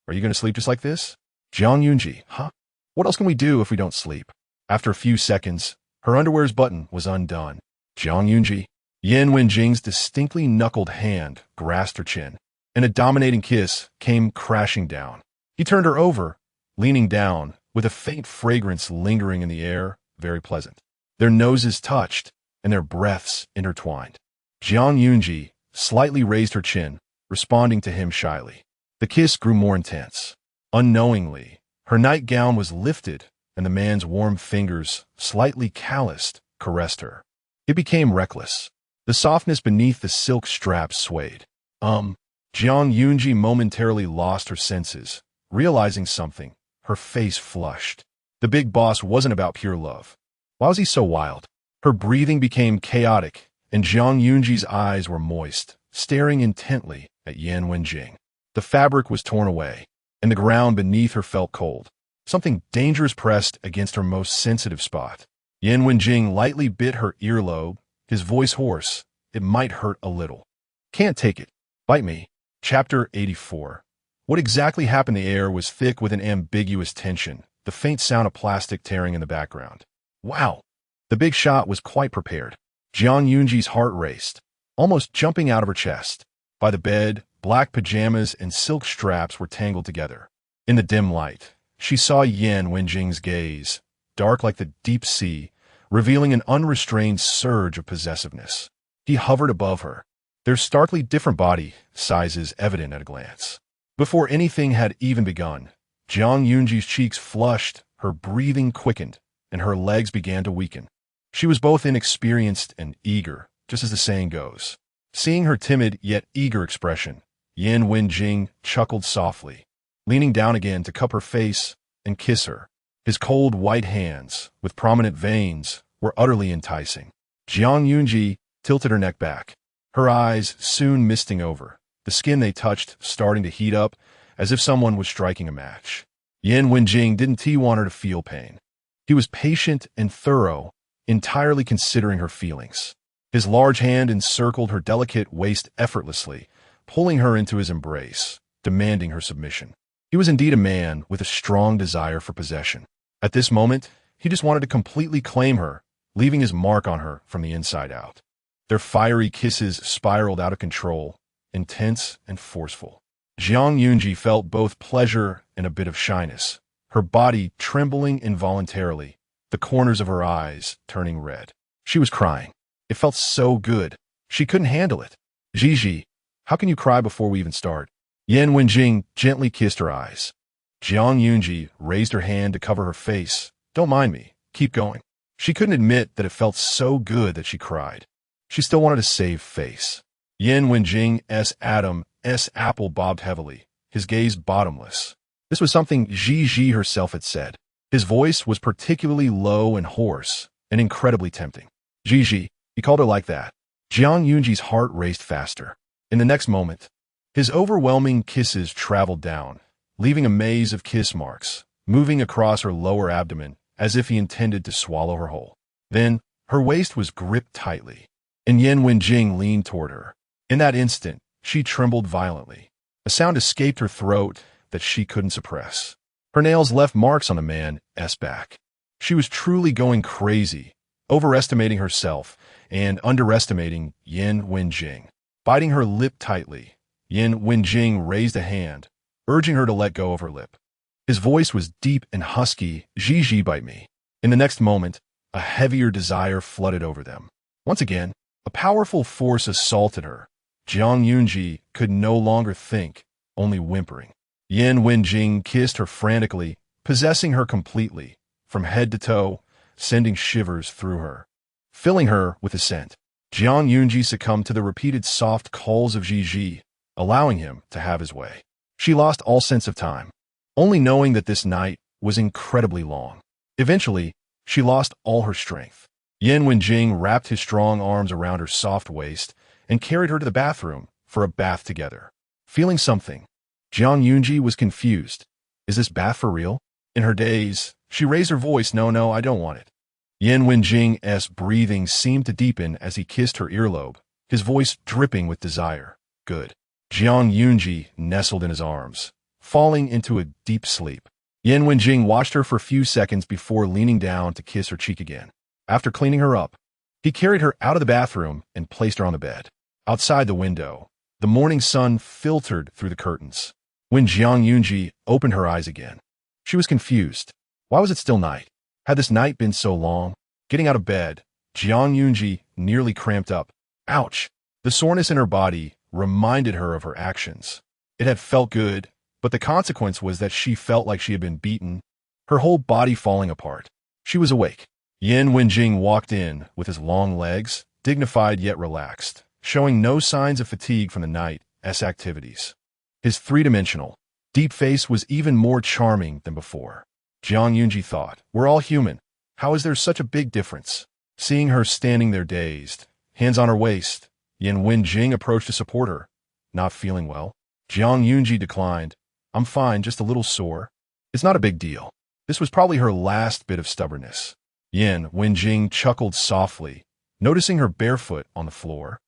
Are you going to sleep just like this?" Jiang Yunji, huh? What else can we do if we don't sleep? After a few seconds, her underwear's button was undone. Jiang Yunji. Yin Wenjing's distinctly knuckled hand grasped her chin, and a dominating kiss came crashing down. He turned her over, leaning down, with a faint fragrance lingering in the air, very pleasant. Their noses touched, and their breaths intertwined. Jiang Yunji slightly raised her chin, responding to him shyly. The kiss grew more intense. Unknowingly, her nightgown was lifted, and the man's warm fingers, slightly calloused, caressed her. It became reckless. The softness beneath the silk straps swayed. Jiang Yunji momentarily lost her senses. Realizing something, her face flushed. The big boss wasn't about pure love. Why was he so wild? Her breathing became chaotic, and Jiang Yunji's eyes were moist, staring intently at Yin Wenjing. The fabric was torn away, and the ground beneath her felt cold. Something dangerous pressed against her most sensitive spot. Yin Wenjing lightly bit her earlobe, his voice hoarse. "It might hurt a little. Can't take it. Bite me." Chapter 84. What exactly happened? The air was thick with an ambiguous tension, the faint sound of plastic tearing in the background. Wow! The big shot was quite prepared. Jiang Yunji's heart raced, almost jumping out of her chest. By the bed, black pajamas and silk straps were tangled together. In the dim light, she saw Yin Wenjing's gaze, dark like the deep sea, revealing an unrestrained surge of possessiveness. He hovered above her, their starkly different body sizes evident at a glance. Before anything had even begun, Jiang Yunji's cheeks flushed, her breathing quickened, and her legs began to weaken. She was both inexperienced and eager, just as the saying goes. Seeing her timid yet eager expression, Yin Wenjing chuckled softly, leaning down again to cup her face and kiss her. His cold white hands, with prominent veins, were utterly enticing. Jiang Yunji tilted her neck back, her eyes soon misting over, the skin they touched starting to heat up as if someone was striking a match. Yin Wenjing didn't want her to feel pain. He was patient and thorough, entirely considering her feelings. His large hand encircled her delicate waist effortlessly, pulling her into his embrace, demanding her submission. He was indeed a man with a strong desire for possession. At this moment, he just wanted to completely claim her, leaving his mark on her from the inside out. Their fiery kisses spiraled out of control, intense and forceful. Jiang Yunji felt both pleasure and a bit of shyness, her body trembling involuntarily, the corners of her eyes turning red. She was crying. It felt so good. She couldn't handle it. "Gigi, how can you cry before we even start?" Yin Wenjing gently kissed her eyes. Jiang Yunji raised her hand to cover her face. "Don't mind me. Keep going." She couldn't admit that it felt so good that she cried. She still wanted to save face. Yin Wenjing's Adam's apple bobbed heavily, his gaze bottomless. This was something Gigi herself had said. His voice was particularly low and hoarse, and incredibly tempting. "Gigi," he called her like that. Jiang Yunji's heart raced faster. In the next moment, his overwhelming kisses traveled down, leaving a maze of kiss marks, moving across her lower abdomen as if he intended to swallow her whole. Then, her waist was gripped tightly, and Yin Wenjing leaned toward her. In that instant, she trembled violently. A sound escaped her throat, that she couldn't suppress. Her nails left marks on the man's back. She was truly going crazy, overestimating herself and underestimating Yan Wenjing. Biting her lip tightly, Yan Wenjing raised a hand, urging her to let go of her lip. His voice was deep and husky. "Ji, bite me." In the next moment, a heavier desire flooded over them. Once again, a powerful force assaulted her. Jiang Yunji could no longer think, only whimpering. Yan Wenjing kissed her frantically, possessing her completely, from head to toe, sending shivers through her, filling her with a scent. Jiang Yunji succumbed to the repeated soft calls of Ji, allowing him to have his way. She lost all sense of time, only knowing that this night was incredibly long. Eventually, she lost all her strength. Yan Wenjing wrapped his strong arms around her soft waist and carried her to the bathroom for a bath together. Feeling something, Jiang Yunji was confused. Is this bath for real? In her daze, she raised her voice, "No, I don't want it." Yan Wenjing's breathing seemed to deepen as he kissed her earlobe, his voice dripping with desire. "Good." Jiang Yunji nestled in his arms, falling into a deep sleep. Yan Wenjing watched her for a few seconds before leaning down to kiss her cheek again. After cleaning her up, he carried her out of the bathroom and placed her on the bed. Outside the window, the morning sun filtered through the curtains. When Jiang Yunji opened her eyes again, she was confused. Why was it still night? Had this night been so long? Getting out of bed, Jiang Yunji nearly cramped up. Ouch! The soreness in her body reminded her of her actions. It had felt good, but the consequence was that she felt like she had been beaten, her whole body falling apart. She was awake. Yan Wenjing walked in with his long legs, dignified yet relaxed, showing no signs of fatigue from the night's activities. His three-dimensional, deep face was even more charming than before. Jiang Yunji thought, "We're all human. How is there such a big difference?" Seeing her standing there dazed, hands on her waist, Yan Wenjing approached to support her. "Not feeling well?" Jiang Yunji declined. "I'm fine, just a little sore." "It's not a big deal." This was probably her last bit of stubbornness. Yan Wenjing chuckled softly, noticing her barefoot on the floor,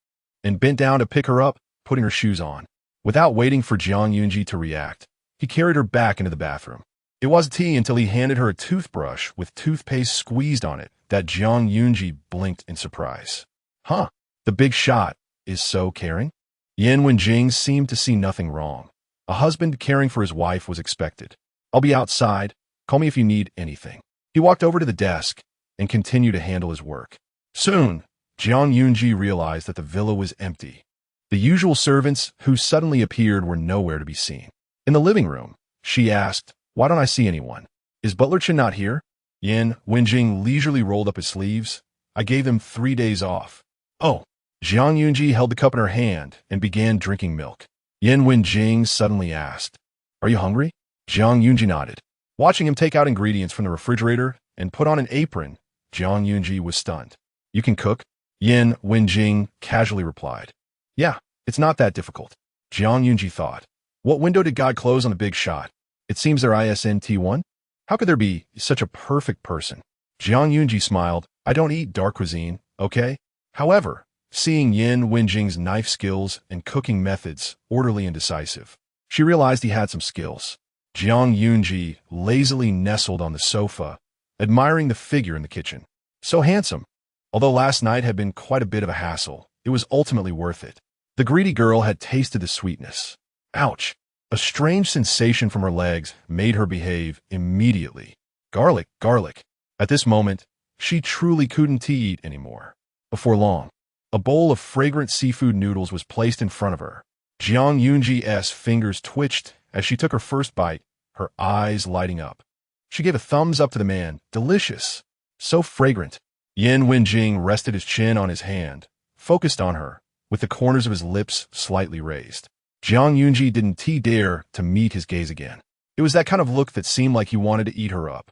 and bent down to pick her up, putting her shoes on. Without waiting for Jiang Yunji to react, he carried her back into the bathroom. It wasn't tea until he handed her a toothbrush with toothpaste squeezed on it that Jiang Yunji blinked in surprise. "Huh, the big shot is so caring?" Yan Wenjing seemed to see nothing wrong. A husband caring for his wife was expected. "I'll be outside. Call me if you need anything." He walked over to the desk and continued to handle his work. Soon, Jiang Yunji realized that the villa was empty. The usual servants who suddenly appeared were nowhere to be seen. In the living room, she asked, "Why don't I see anyone? Is Butler Chen not here?" Yan Wenjing leisurely rolled up his sleeves. "I gave him 3 days off." "Oh." Jiang Yunji held the cup in her hand and began drinking milk. Yan Wenjing suddenly asked, "Are you hungry?" Jiang Yunji nodded. Watching him take out ingredients from the refrigerator and put on an apron, Jiang Yunji was stunned. "You can cook?" Yan Wenjing casually replied. "Yeah, it's not that difficult." Jiang Yunji thought, "What window did God close on the big shot? It seems they're ISNT1? How could there be such a perfect person?" Jiang Yunji smiled. "I don't eat dark cuisine, okay?" However, seeing Yan Wenjing's knife skills and cooking methods orderly and decisive, she realized he had some skills. Jiang Yunji lazily nestled on the sofa, admiring the figure in the kitchen. So handsome. Although last night had been quite a bit of a hassle, it was ultimately worth it. The greedy girl had tasted the sweetness. Ouch! A strange sensation from her legs made her behave immediately. Garlic, garlic. At this moment, she truly couldn't eat anymore. Before long, a bowl of fragrant seafood noodles was placed in front of her. Jiang Yunji's fingers twitched as she took her first bite, her eyes lighting up. She gave a thumbs up to the man. Delicious. So fragrant. Yan Wenjing rested his chin on his hand, focused on her, with the corners of his lips slightly raised. Jiang Yunji didn't dare to meet his gaze again. It was that kind of look that seemed like he wanted to eat her up.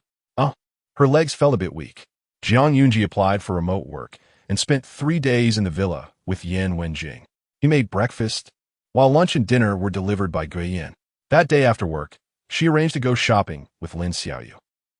Her legs felt a bit weak. Jiang Yunji applied for remote work and spent 3 days in the villa with Yan Wenjing. He made breakfast, while lunch and dinner were delivered by Guiyan. That day after work, she arranged to go shopping with Lin Xiaoyu.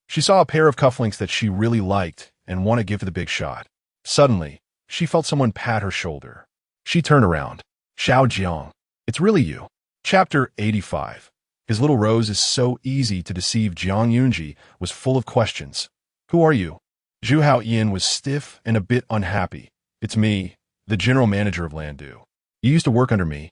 She saw a pair of cufflinks that she really liked and wanted to give to the big shot. Suddenly, she felt someone pat her shoulder. She turned around. "Xiao Jiang, it's really you." Chapter 85. His little rose is so easy to deceive. Zhuang Zi'ang was full of questions. Who are you? Zhu Haoyan was stiff and a bit unhappy. It's me, the general manager of Landu. You used to work under me.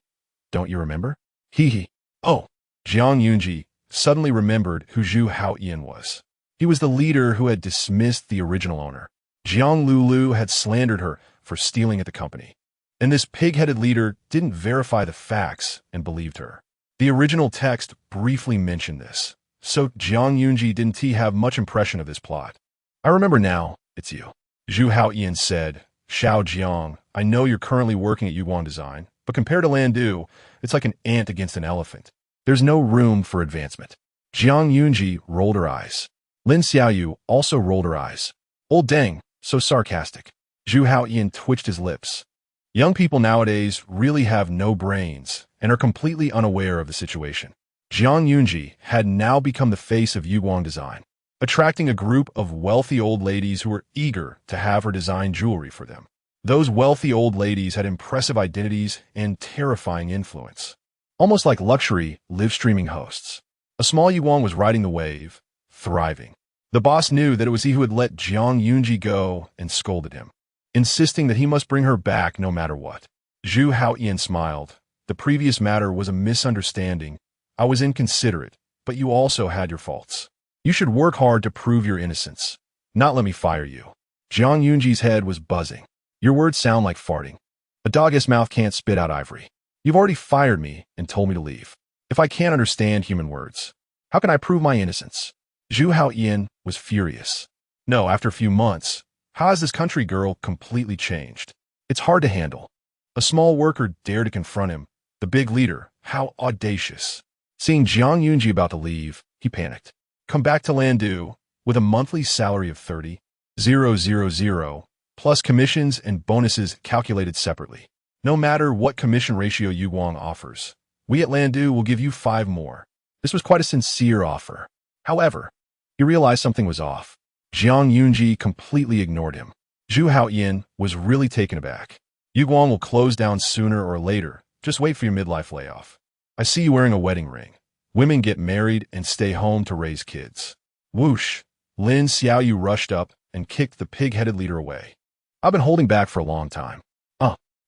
Don't you remember? Hee. Oh, Zhuang Zi'ang suddenly remembered who Zhu Haoyan was. He was the leader who had dismissed the original owner. Jiang Lulu had slandered her for stealing at the company. And this pig-headed leader didn't verify the facts and believed her. The original text briefly mentioned this, so Zhuang Zi'ang didn't have much impression of this plot. I remember now, it's you. Zhu Haoyan said, Xiao Jiang, I know you're currently working at Yuguang Design, but compared to Landu, it's like an ant against an elephant. There's no room for advancement. Zhuang Zi'ang rolled her eyes. Lin Xiaoyu also rolled her eyes. Old dang, so sarcastic. Zhu Haoyan twitched his lips. Young people nowadays really have no brains and are completely unaware of the situation. Zhuang Zi'ang had now become the face of Yuguang Design, attracting a group of wealthy old ladies who were eager to have her design jewelry for them. Those wealthy old ladies had impressive identities and terrifying influence, almost like luxury live-streaming hosts. A small Yuguang was riding the wave, thriving. The boss knew that it was he who had let Zhuang Zi'ang go and scolded him, insisting that he must bring her back no matter what. Zhu Haoyan smiled. The previous matter was a misunderstanding. I was inconsiderate, but you also had your faults. You should work hard to prove your innocence, not let me fire you. Zhuang Zi'ang's head was buzzing. Your words sound like farting. A dog's mouth can't spit out ivory. You've already fired me and told me to leave. If I can't understand human words, how can I prove my innocence? Zhu Haoyan was furious. No, after a few months, how has this country girl completely changed? It's hard to handle. A small worker dared to confront him. The big leader, how audacious. Seeing Zhuang Zi'ang about to leave, he panicked. Come back to Landu with a monthly salary of 30,000, plus commissions and bonuses calculated separately. No matter what commission ratio Yuguang offers, we at Landu will give you 5 more. This was quite a sincere offer. However, he realized something was off. Zhuang Zi'ang completely ignored him. Zhu Haoyan was really taken aback. Yuguang will close down sooner or later. Just wait for your midlife layoff. I see you wearing a wedding ring. Women get married and stay home to raise kids. Whoosh! Lin Xiaoyu rushed up and kicked the pig-headed leader away. I've been holding back for a long time.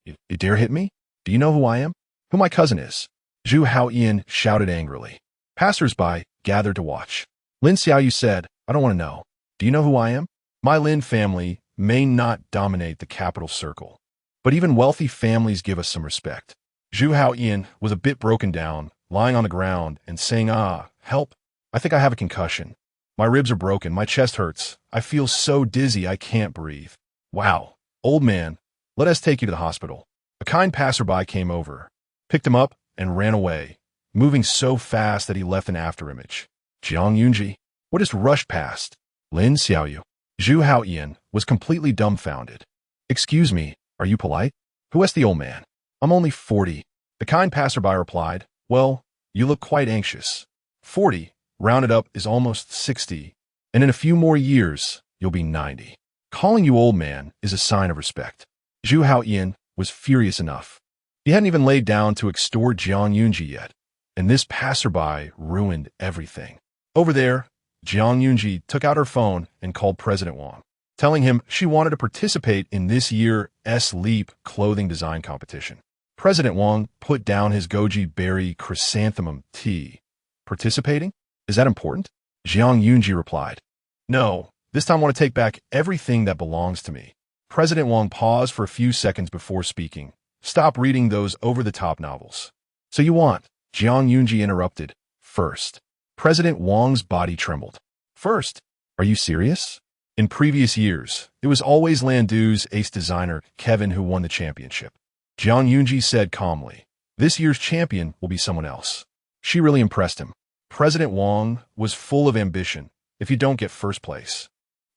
You dare hit me? Do you know who I am? Who my cousin is? Zhu Haoyan shouted angrily. Passers-by gathered to watch. Lin Xiaoyu said, I don't want to know. Do you know who I am? My Lin family may not dominate the capital circle, but even wealthy families give us some respect. Zhu Haoyan was a bit broken down, lying on the ground and saying, help. I think I have a concussion. My ribs are broken, my chest hurts. I feel so dizzy I can't breathe. Wow, old man, let us take you to the hospital. A kind passerby came over, picked him up, and ran away, moving so fast that he left an afterimage. Zhuang Zi'ang, what just rushed past? Lin Xiaoyu. Zhu Haoyan was completely dumbfounded. Excuse me, are you polite? Who asked the old man? I'm only 40. The kind passerby replied, well, you look quite anxious. 40, rounded up, is almost 60, and in a few more years, you'll be 90. Calling you old man is a sign of respect. Zhu Haoyan was furious enough. He hadn't even laid down to extort Zhuang Zi'ang yet, and this passerby ruined everything. Over there, Zhuang Zi'ang took out her phone and called President Wang, telling him she wanted to participate in this year's Leap clothing design competition. President Wang put down his goji berry chrysanthemum tea. Participating? Is that important? Zhuang Zi'ang replied. No, this time I want to take back everything that belongs to me. President Wang paused for a few seconds before speaking. Stop reading those over-the-top novels. So you want? Zhuang Zi'ang interrupted. First. President Wang's body trembled. First? Are you serious? In previous years, it was always Landu's ace designer, Kevin, who won the championship. Zhuang Zi'ang said calmly, this year's champion will be someone else. She really impressed him. President Wang was full of ambition if you don't get first place.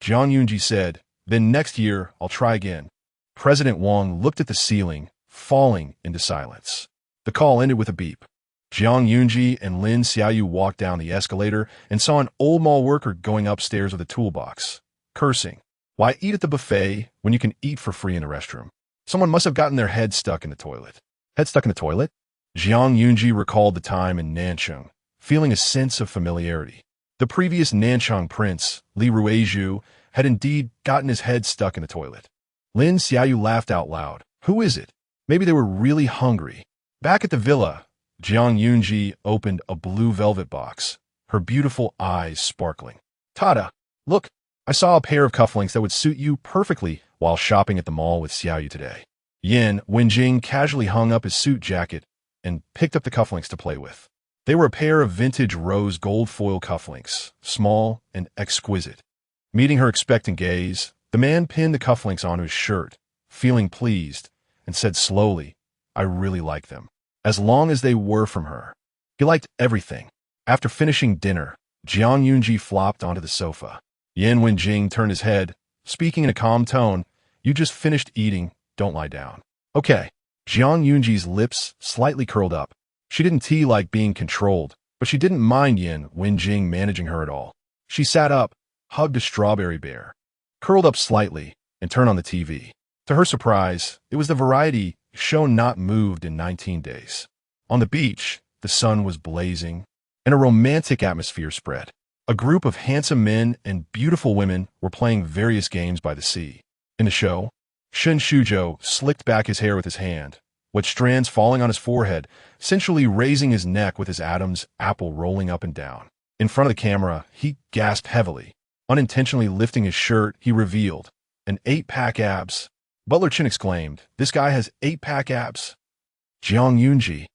Zhuang Zi'ang said, then next year, I'll try again. President Wang looked at the ceiling, falling into silence. The call ended with a beep. Zhuang Zi'ang and Lin Xiaoyu walked down the escalator and saw an old mall worker going upstairs with a toolbox, cursing. Why eat at the buffet when you can eat for free in the restroom? Someone must have gotten their head stuck in the toilet. Head stuck in the toilet? Zhuang Zi'ang recalled the time in Nancheng, feeling a sense of familiarity. The previous Nanchang prince, Li Ruizhu, had indeed gotten his head stuck in the toilet. Lin Xiaoyu laughed out loud. Who is it? Maybe they were really hungry. Back at the villa, Zhang Yunji opened a blue velvet box, her beautiful eyes sparkling. Tada! Look, I saw a pair of cufflinks that would suit you perfectly while shopping at the mall with Xiaoyu today. Yin Wenjing casually hung up his suit jacket and picked up the cufflinks to play with. They were a pair of vintage rose gold foil cufflinks, small and exquisite. Meeting her expectant gaze, the man pinned the cufflinks onto his shirt, feeling pleased, and said slowly, I really like them. As long as they were from her. He liked everything. After finishing dinner, Jiang Yunji flopped onto the sofa. Yin Wenjing turned his head, speaking in a calm tone, You just finished eating, don't lie down. Okay. Jiang Yunji's lips slightly curled up. She didn't like being controlled, but she didn't mind Yin Wenjing managing her at all. She sat up, hugged a strawberry bear, curled up slightly, and turned on the TV. To her surprise, it was the variety show not moved in 19 days. On the beach, the sun was blazing, and a romantic atmosphere spread. A group of handsome men and beautiful women were playing various games by the sea. In the show, Shen Shuzhou slicked back his hair with his hand, wet strands falling on his forehead, sensually raising his neck with his Adam's apple rolling up and down. In front of the camera, he gasped heavily. Unintentionally lifting his shirt, he revealed an 8-pack abs. Butler Chen exclaimed, This guy has 8-pack abs. Jiang Yunji.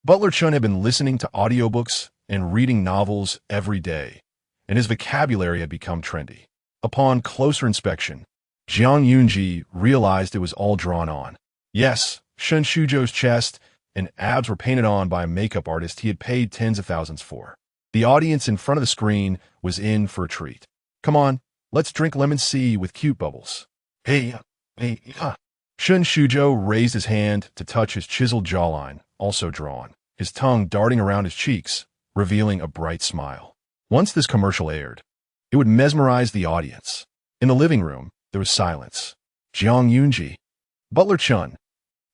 Butler Chen had been listening to audiobooks and reading novels every day, and his vocabulary had become trendy. Upon closer inspection, Jiang Yunji realized it was all drawn on. Yes, Shen Shuzhou's chest and abs were painted on by a makeup artist he had paid tens of thousands for. The audience in front of the screen was in for a treat. Come on, let's drink lemon tea with cute bubbles. Hey. Shen Shuzhou raised his hand to touch his chiseled jawline, also drawn, his tongue darting around his cheeks, revealing a bright smile. Once this commercial aired, it would mesmerize the audience. In the living room, there was silence. Jiang Yunji. Butler Chen.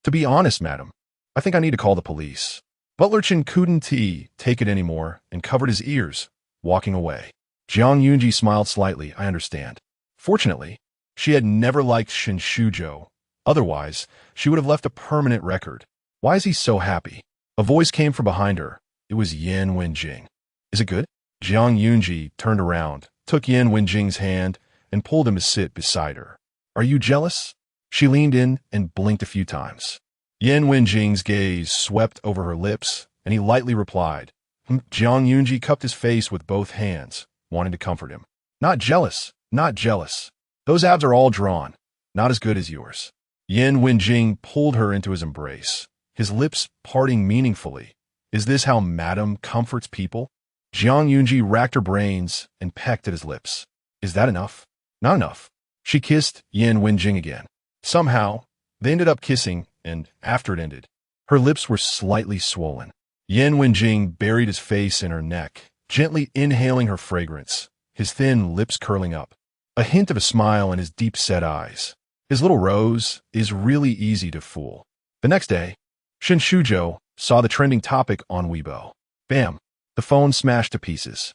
To be honest, madam, I think I need to call the police. Butler Chen couldn't take it anymore and covered his ears, walking away. Jiang Yunji smiled slightly. I understand. Fortunately, she had never liked Shen Shuzhou. Otherwise, she would have left a permanent record. Why is he so happy? A voice came from behind her. It was Yin Wenjing. Is it good? Jiang Yunji turned around, took Yin Wenjing's hand, and pulled him to sit beside her. Are you jealous? She leaned in and blinked a few times. Yin Wenjing's gaze swept over her lips, and he lightly replied. Jiang Yunji cupped his face with both hands, wanting to comfort him. Not jealous, not jealous. Those abs are all drawn, not as good as yours. Yin Wenjing pulled her into his embrace, his lips parting meaningfully. Is this how Madam comforts people? Jiang Yunji racked her brains and pecked at his lips. Is that enough? Not enough. She kissed Yin Wenjing again. Somehow, they ended up kissing, and after it ended, her lips were slightly swollen. Yin Wenjing buried his face in her neck, gently inhaling her fragrance, his thin lips curling up. A hint of a smile in his deep-set eyes. His little rose is really easy to fool. The next day, Shen Shuzhou saw the trending topic on Weibo. Bam! The phone smashed to pieces.